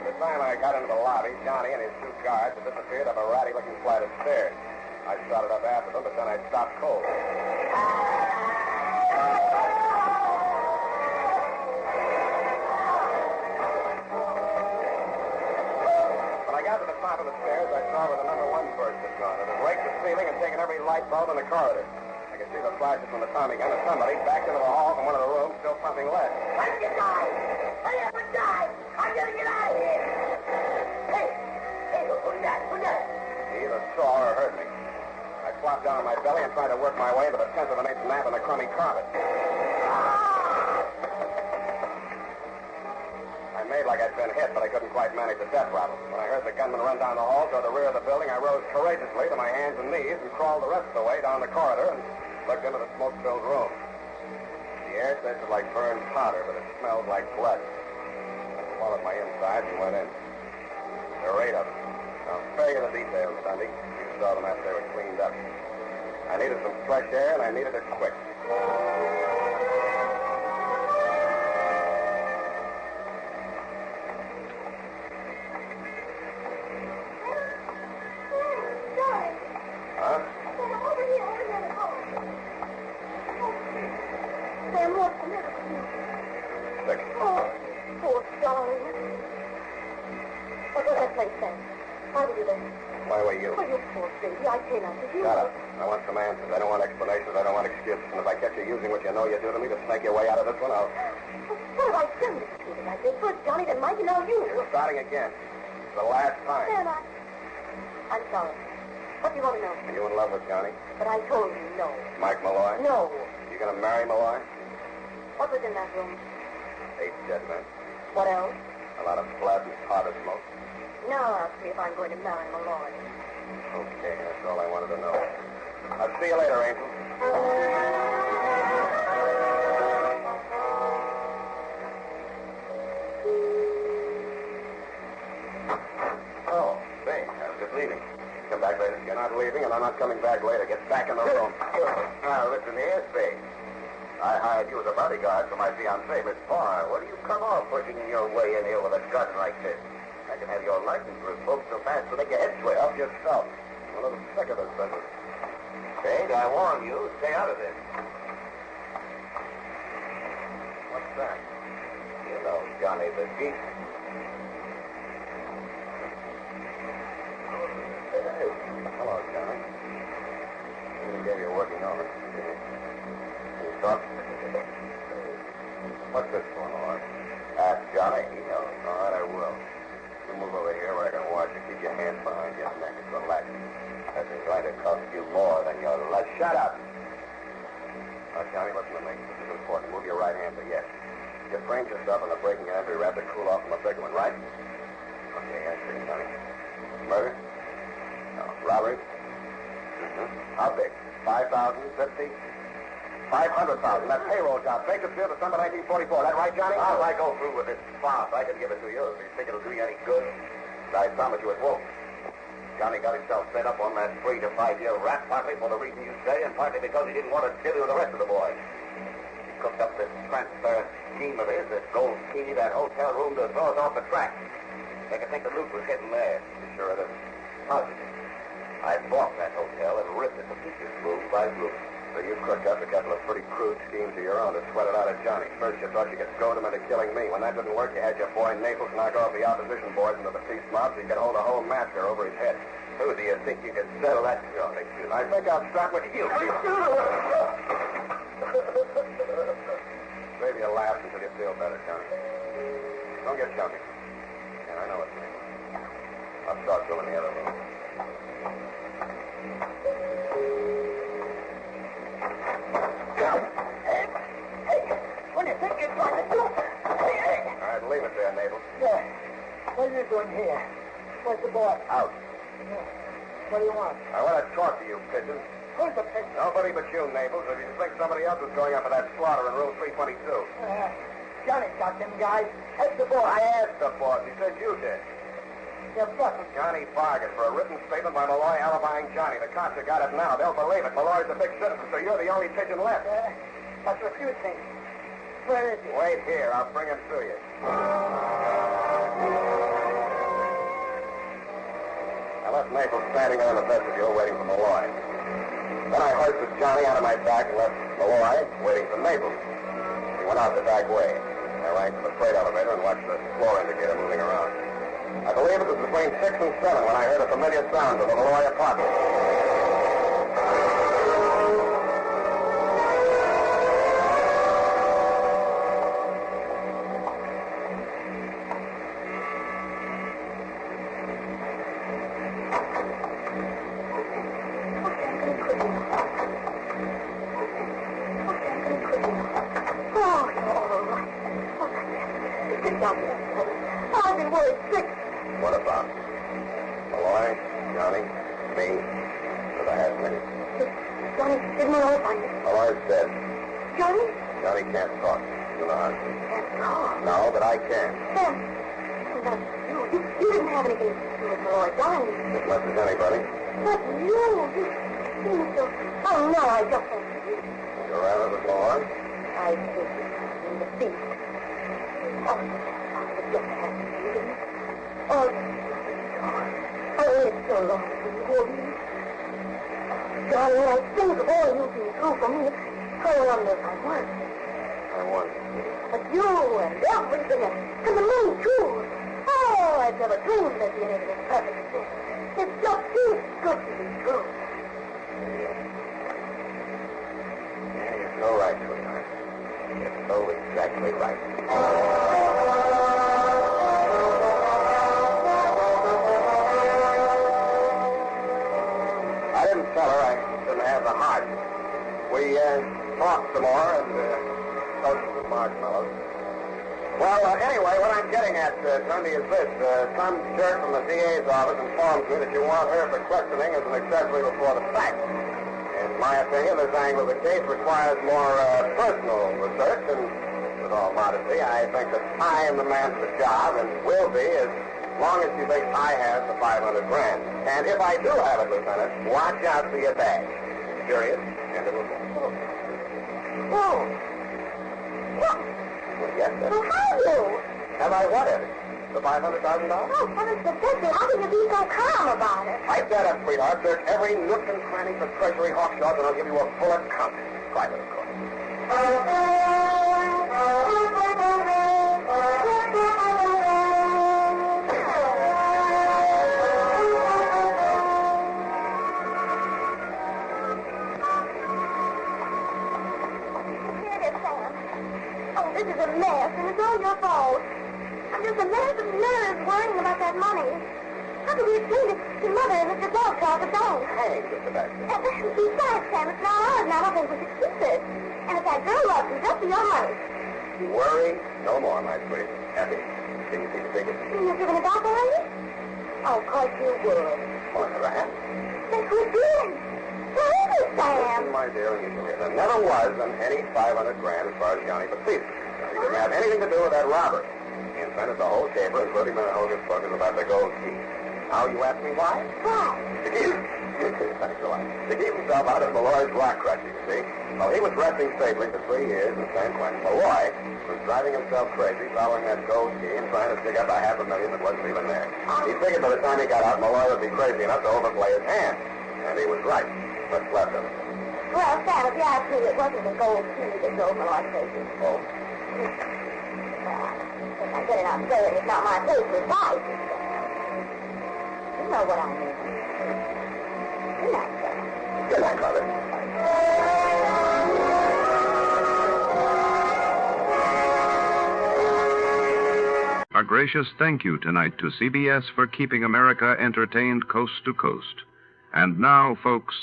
By the time I got into the lobby, Johnny and his two guards had disappeared up a ratty-looking flight of stairs. I started up after them, but then I stopped cold. When I got to the top of the stairs, I saw where the number one burst had gone. It had raked the ceiling and taken every light bulb in the corridor. I could see the flashes from the Tommy gun, and somebody backed into the hall from one of the rooms, still pumping lead. I'm gonna die! I am gonna die! I'm gonna get out of here! Hey, who's that? He either saw or heard me. I flopped down on my belly and tried to work my way into the 10th of an inch nap in the crummy carpet. I made like I'd been hit, but I couldn't quite manage the death rattle. When I heard the gunman run down the hall toward the rear of the building, I rose courageously to my hands and knees and crawled the rest of the way down the corridor and looked into the smoke-filled room. The air tasted like burned powder, but it smelled like blood. Swallowed my insides and went in. There were 8 of them. I'll spare you the details, Sunday. You saw them after they were cleaned up. I needed some fresh air, and I needed it quick. Huh? Over here in the hall. Sam, what's the matter with you? Sick. Oh, poor darling. What was that place, Sam? Why were you there? Why were you? Oh, you poor baby. I came after you. Shut up. I want some answers. I don't want explanations. I don't want excuses. And if I catch you using what you know you do to me to snake your way out of this one, I'll... What have I done to you like this? First Johnny, then Mike, and now you. You're starting again. It's the last time. Sam, I'm sorry. What do you want to know? Are you in love with Johnny? But I told you no. Mike Malloy? No. You gonna marry Malloy? What was in that room? 8 dead men. What else? A lot of blood and powder smoke. Now ask me if I'm going to marry Malloy. Okay, that's all I wanted to know. I'll see you later, Angel. Oh, say, I was just leaving. Come back later. You're not leaving, and I'm not coming back later. Get back in the room. Now, listen here, Spade. I hired you as a bodyguard for my fiancée, Miss Farr. What do you come off pushing your way in here with a gun like this? I can have your license revoked so fast to make your head sway off yourself. I'm a little sick of this business. Spade, I warn you, stay out of this. What's that? You know, Johnny the Geek. Hello, Johnny. I gave you a working order. Can you talk? What's this for, Noir? Ask Johnny. He knows. All right, I will. You move over here where I can watch you. Keep your hands behind your neck. It's relaxing. This is going to cost you more than your life. Shut up! Now, Johnny, listen to me. This is important. Move your right hand to yes. You framed yourself in the breaking and entry rap to cool off from a big one, right? Okay, I see, Johnny. Murder? No. Robbery? How big? 5,000, 50? 500,000. That payroll job. Bakersfield, December 1944. That right, Johnny? How if I go through with this farce? I can give it to you. If you think it'll do you any good, I promise you it won't. Johnny got himself fed up on that 3 to 5 year rap, partly for the reason you say, and partly because he didn't want to deal with the rest of the boys. He cooked up this transparent scheme of his, this gold key, that hotel room to throw us off the track. They could think the loot was hidden there. You sure it is? Positive. I bought that hotel and ripped it to pieces, move by move. So you cooked up a couple of pretty crude schemes of your own to sweat it out of Johnny. First, you thought you could goad him into killing me. When that didn't work, you had your boy Naples knock off the opposition boys into the peace mob so you could hold a whole massacre over his head. Who do you think you could settle that? Oh, excuse me. I think I'll start with you. Maybe you'll laugh until you feel better, Johnny. Don't get chunky. Yeah, I know it's me. I'll talk to him in the other room. What do you think you're trying to do? Hey. All right, leave it there, Naples. Yeah. What are you doing here? Where's the boy? Out. Yeah. What do you want? I want to talk to you, pigeon. Who's the pigeon? Nobody but you, Naples. If you think somebody else is going up for that slaughter in room 322. Johnny got them guys. That's the boss. I asked the boss. He said you did. You're bluffing. Johnny bargained for a written statement by Malloy alibying Johnny. The cops have got it now. They'll believe it. Malloy's a big citizen, so you're the only pigeon left. That's what you think. Where is he? Wait here. I'll bring him to you. I left Naples standing there in the vestibule waiting for Malloy. Then I hoisted Johnny out of my back and left Malloy waiting for Naples. He went out the back way. I rang to the freight elevator and watched the floor indicator moving around. I believe it was between 6 and 7 when I heard a familiar sound from the Malloy apartment. I've been worried sick. What about? Malloy, Johnny, me, with a half minute. Johnny, did Malloy find it? Malloy's dead. Johnny? Johnny can't talk. He's in the hospital. Can't talk? No, but I can. Then, you didn't have anything to do with Malloy dying. As much as anybody. But you seem so... Oh, no, I just don't believe it. You're rather with Malloy? I did. In the beast. Oh, I just had to believe it. Oh, it's so long to be holding. Johnny, when I think of all you've been through for me, I wonder if I was. I won. But you and everything, and the moon, too. Oh, I've never dreamed there'd be anything perfect as this. It just seems good to be true. Yeah, you're so right, sweetheart. You're so exactly right. I didn't tell her I didn't have the heart. We talked some more and toasted with marshmallows. Well, anyway, what I'm getting at, Tony, is this. Some jerk from the DA's office informs me that you want her for questioning as an accessory before the fact. In my opinion, this angle of the case requires more personal research, and with all modesty, I think that I am the man for the job and will be as long as you think I have the $500,000. And if I do have it, Lieutenant, watch out for your bag. Serious, and it will go. Oh. What? Well, yes, sir. Well, have you? Have I what, Edith? The $500,000? Oh, heavens to Betsy, how can you be so calm about it? Pipe that up, sweetheart. Search every nook and cranny for Treasury hawkshaws, and I'll give you a full account. Private, of course. This is a mess, and it's all your fault. I'm just a mess of nerves worrying about that money. How can we explain it to Mother and Mr. Dogcock at the bank? Hang, Mr. Baxter. Besides, Sam, it's not ours, and I don't think we should keep it. And if that girl loves you, just for your money. Worry no more, my sweet. Happy. Can you see the ticket? You're gonna back already? Oh, of course you would. On the right. Then who's doing? Where is it, Sam? Listen, my dear, and you can hear. There never was an any 500 grand as far as Johnny Baptiste. He didn't have anything to do with that robbery. He invented the whole caper, including the Hogan's bookers about the gold key. Now you ask me why? Why? To keep... Thanks a lot. To keep himself out of Malloy's block crush, you see. Well, he was resting safely for 3 years in San Quentin. Malloy was driving himself crazy, following that gold key and trying to dig up $500,000 that wasn't even there. He figured by the time he got out, Malloy would be crazy enough to overplay his hand. And he was right. What's left of it? Well, Sam, if you ask me, it wasn't the gold key that drove Malloy crazy. Oh? If I get it out saying it's not my place to fight. You know what I mean. Good night, Sam. Good night, Mother. A gracious thank you tonight to CBS for keeping America entertained coast to coast. And now, folks,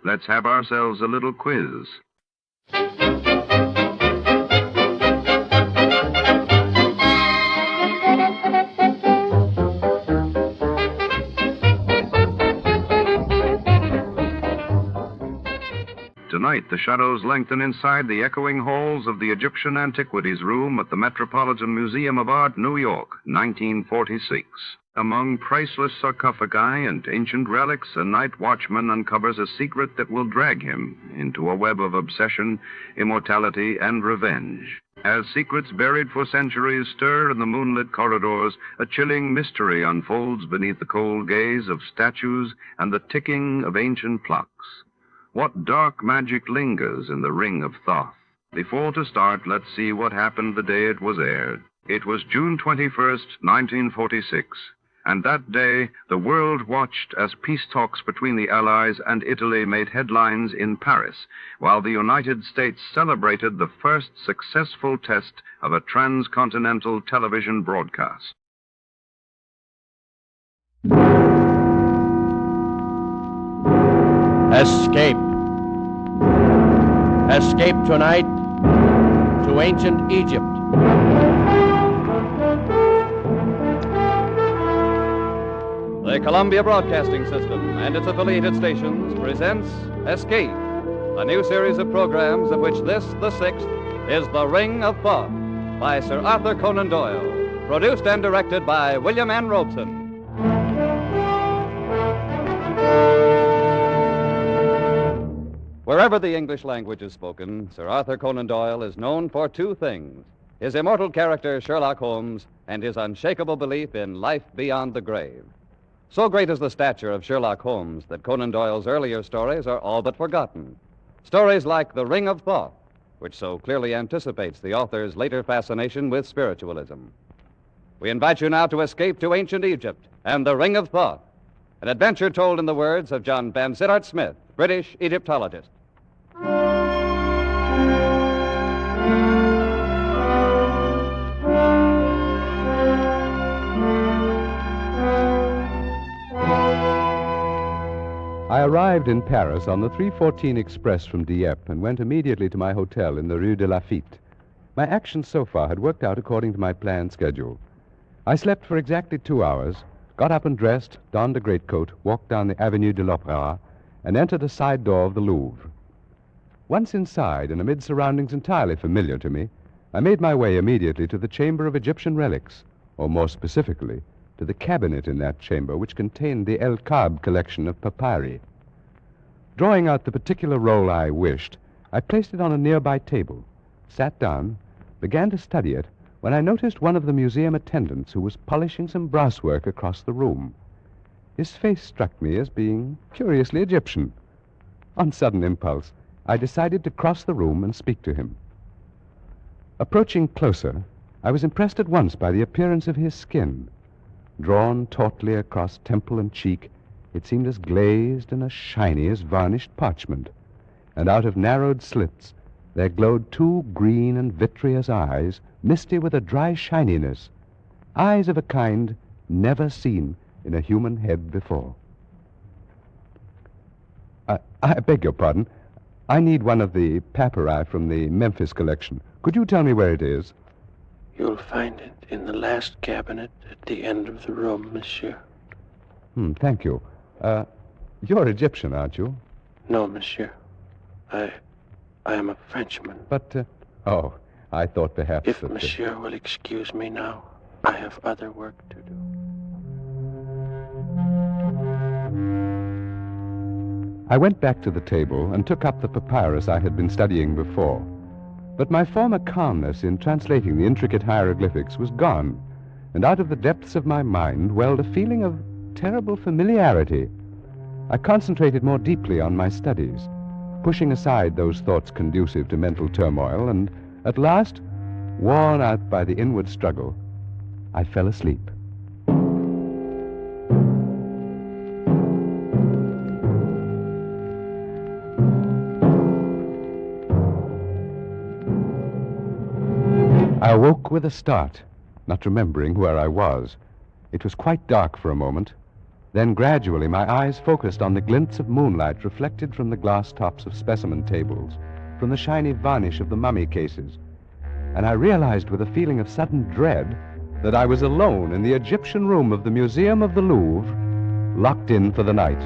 let's have ourselves a little quiz. Tonight, the shadows lengthen inside the echoing halls of the Egyptian Antiquities Room at the Metropolitan Museum of Art, New York, 1946. Among priceless sarcophagi and ancient relics, a night watchman uncovers a secret that will drag him into a web of obsession, immortality, and revenge. As secrets buried for centuries stir in the moonlit corridors, a chilling mystery unfolds beneath the cold gaze of statues and the ticking of ancient clocks. What dark magic lingers in the ring of Thoth? Before to start, let's see what happened the day it was aired. It was June 21st, 1946. And that day, the world watched as peace talks between the Allies and Italy made headlines in Paris, while the United States celebrated the first successful test of a transcontinental television broadcast. Escape. Escape tonight to ancient Egypt. The Columbia Broadcasting System and its affiliated stations presents Escape, a new series of programs of which this, the sixth, is The Ring of Thoth by Sir Arthur Conan Doyle, produced and directed by William N. Robeson. Wherever the English language is spoken, Sir Arthur Conan Doyle is known for two things: his immortal character Sherlock Holmes and his unshakable belief in life beyond the grave. So great is the stature of Sherlock Holmes that Conan Doyle's earlier stories are all but forgotten. Stories like The Ring of Thoth, which so clearly anticipates the author's later fascination with spiritualism. We invite you now to escape to ancient Egypt and The Ring of Thoth, an adventure told in the words of John Vansittart Smith, British Egyptologist. I arrived in Paris on the 3:14 express from Dieppe and went immediately to my hotel in the Rue de Lafitte. My actions so far had worked out according to my planned schedule. I slept for exactly 2 hours, got up and dressed, donned a greatcoat, walked down the Avenue de l'Opéra, and entered a side door of the Louvre. Once inside, and amid surroundings entirely familiar to me, I made my way immediately to the Chamber of Egyptian Relics, or more specifically, to the cabinet in that chamber which contained the El Kab collection of papyri. Drawing out the particular roll I wished, I placed it on a nearby table, sat down, began to study it, when I noticed one of the museum attendants who was polishing some brasswork across the room. His face struck me as being curiously Egyptian. On sudden impulse, I decided to cross the room and speak to him. Approaching closer, I was impressed at once by the appearance of his skin. Drawn tautly across temple and cheek, it seemed as glazed and as shiny as varnished parchment, and out of narrowed slits there glowed two green and vitreous eyes, misty with a dry shininess, eyes of a kind never seen in a human head before. I beg your pardon. I need one of the papyri from the Memphis collection. Could you tell me where it is? You'll find it in the last cabinet at the end of the room, monsieur. Thank you. You're Egyptian, aren't you? No, monsieur. I am a Frenchman. But, I thought perhaps If that... monsieur will excuse me now, I have other work to do. I went back to the table and took up the papyrus I had been studying before. But my former calmness in translating the intricate hieroglyphics was gone, and out of the depths of my mind welled a feeling of terrible familiarity. I concentrated more deeply on my studies, pushing aside those thoughts conducive to mental turmoil, and at last, worn out by the inward struggle, I fell asleep. I awoke with a start, not remembering where I was. It was quite dark for a moment. Then gradually my eyes focused on the glints of moonlight reflected from the glass tops of specimen tables, from the shiny varnish of the mummy cases. And I realized with a feeling of sudden dread that I was alone in the Egyptian room of the Museum of the Louvre, locked in for the night.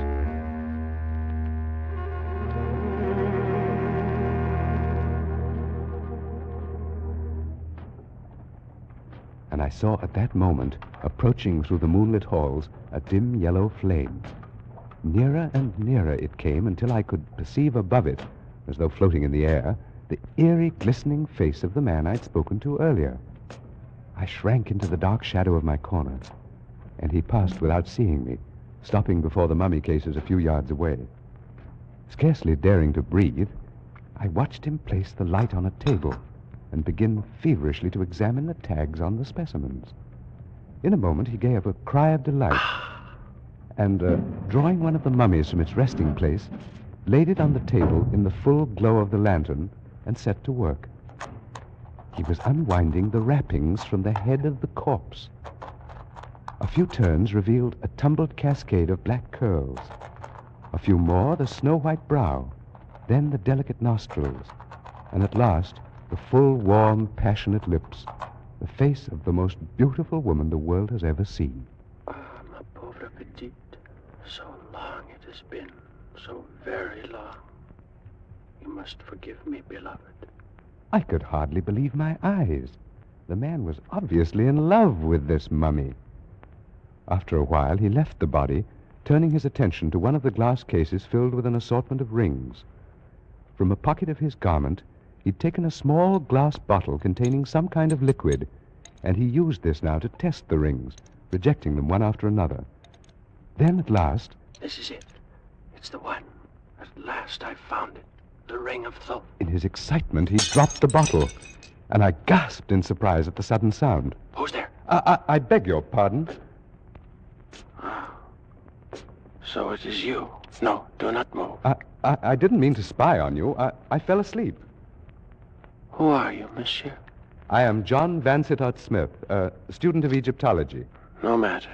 And I saw at that moment, approaching through the moonlit halls, a dim yellow flame. Nearer and nearer it came until I could perceive above it, as though floating in the air, the eerie, glistening face of the man I'd spoken to earlier. I shrank into the dark shadow of my corner, and he passed without seeing me, stopping before the mummy cases a few yards away. Scarcely daring to breathe, I watched him place the light on a table and begin feverishly to examine the tags on the specimens. In a moment, he gave a cry of delight, and, drawing one of the mummies from its resting place, laid it on the table in the full glow of the lantern and set to work. He was unwinding the wrappings from the head of the corpse. A few turns revealed a tumbled cascade of black curls. A few more, the snow-white brow, then the delicate nostrils, and at last, the full, warm, passionate lips, the face of the most beautiful woman the world has ever seen. Ah, ma pauvre petite, so long it has been, so very long. You must forgive me, beloved. I could hardly believe my eyes. The man was obviously in love with this mummy. After a while, he left the body, turning his attention to one of the glass cases filled with an assortment of rings. From a pocket of his garment, he'd taken a small glass bottle containing some kind of liquid, and he used this now to test the rings, rejecting them one after another. Then, at last... This is it. It's the one. At last I found it. The ring of Thoth. In his excitement, he dropped the bottle, and I gasped in surprise at the sudden sound. Who's there? I beg your pardon. So it is you. No, do not move. I didn't mean to spy on you. I fell asleep. Who are you, monsieur? I am John Vansittart Smith, a student of Egyptology. No matter.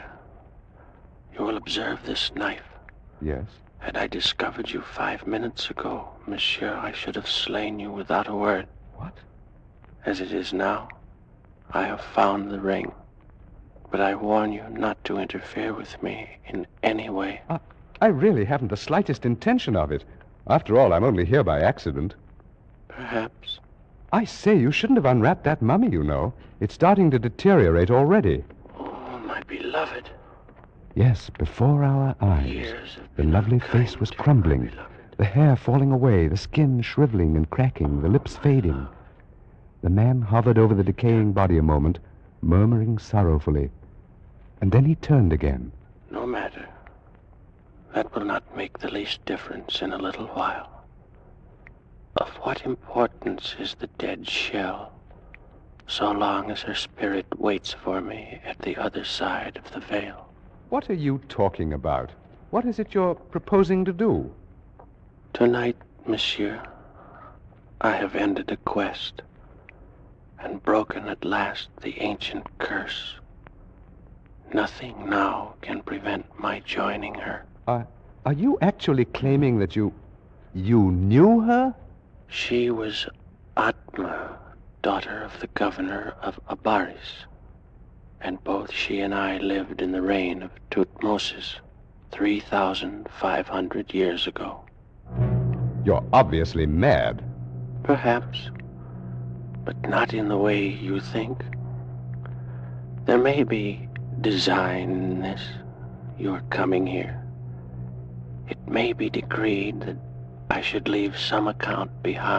You will observe this knife. Yes? Had I discovered you 5 minutes ago, monsieur, I should have slain you without a word. What? As it is now, I have found the ring. But I warn you not to interfere with me in any way. I really haven't the slightest intention of it. After all, I'm only here by accident. Perhaps. I say, you shouldn't have unwrapped that mummy, you know. It's starting to deteriorate already. Oh, my beloved. Yes, before our eyes, the lovely face was crumbling, the hair falling away, the skin shriveling and cracking, the lips fading. The man hovered over the decaying body a moment, murmuring sorrowfully. And then he turned again. No matter. That will not make the least difference in a little while. Of what importance is the dead shell, so long as her spirit waits for me at the other side of the veil? What are you talking about? What is it you're proposing to do? Tonight, monsieur, I have ended a quest and broken at last the ancient curse. Nothing now can prevent my joining her. Are you actually claiming that you knew her? She was Atma, daughter of the governor of Abaris, and both she and I lived in the reign of Tutmosis 3,500 years ago. You're obviously mad. Perhaps, but not in the way you think. There may be design in this, your coming here. It may be decreed that I should leave some account behind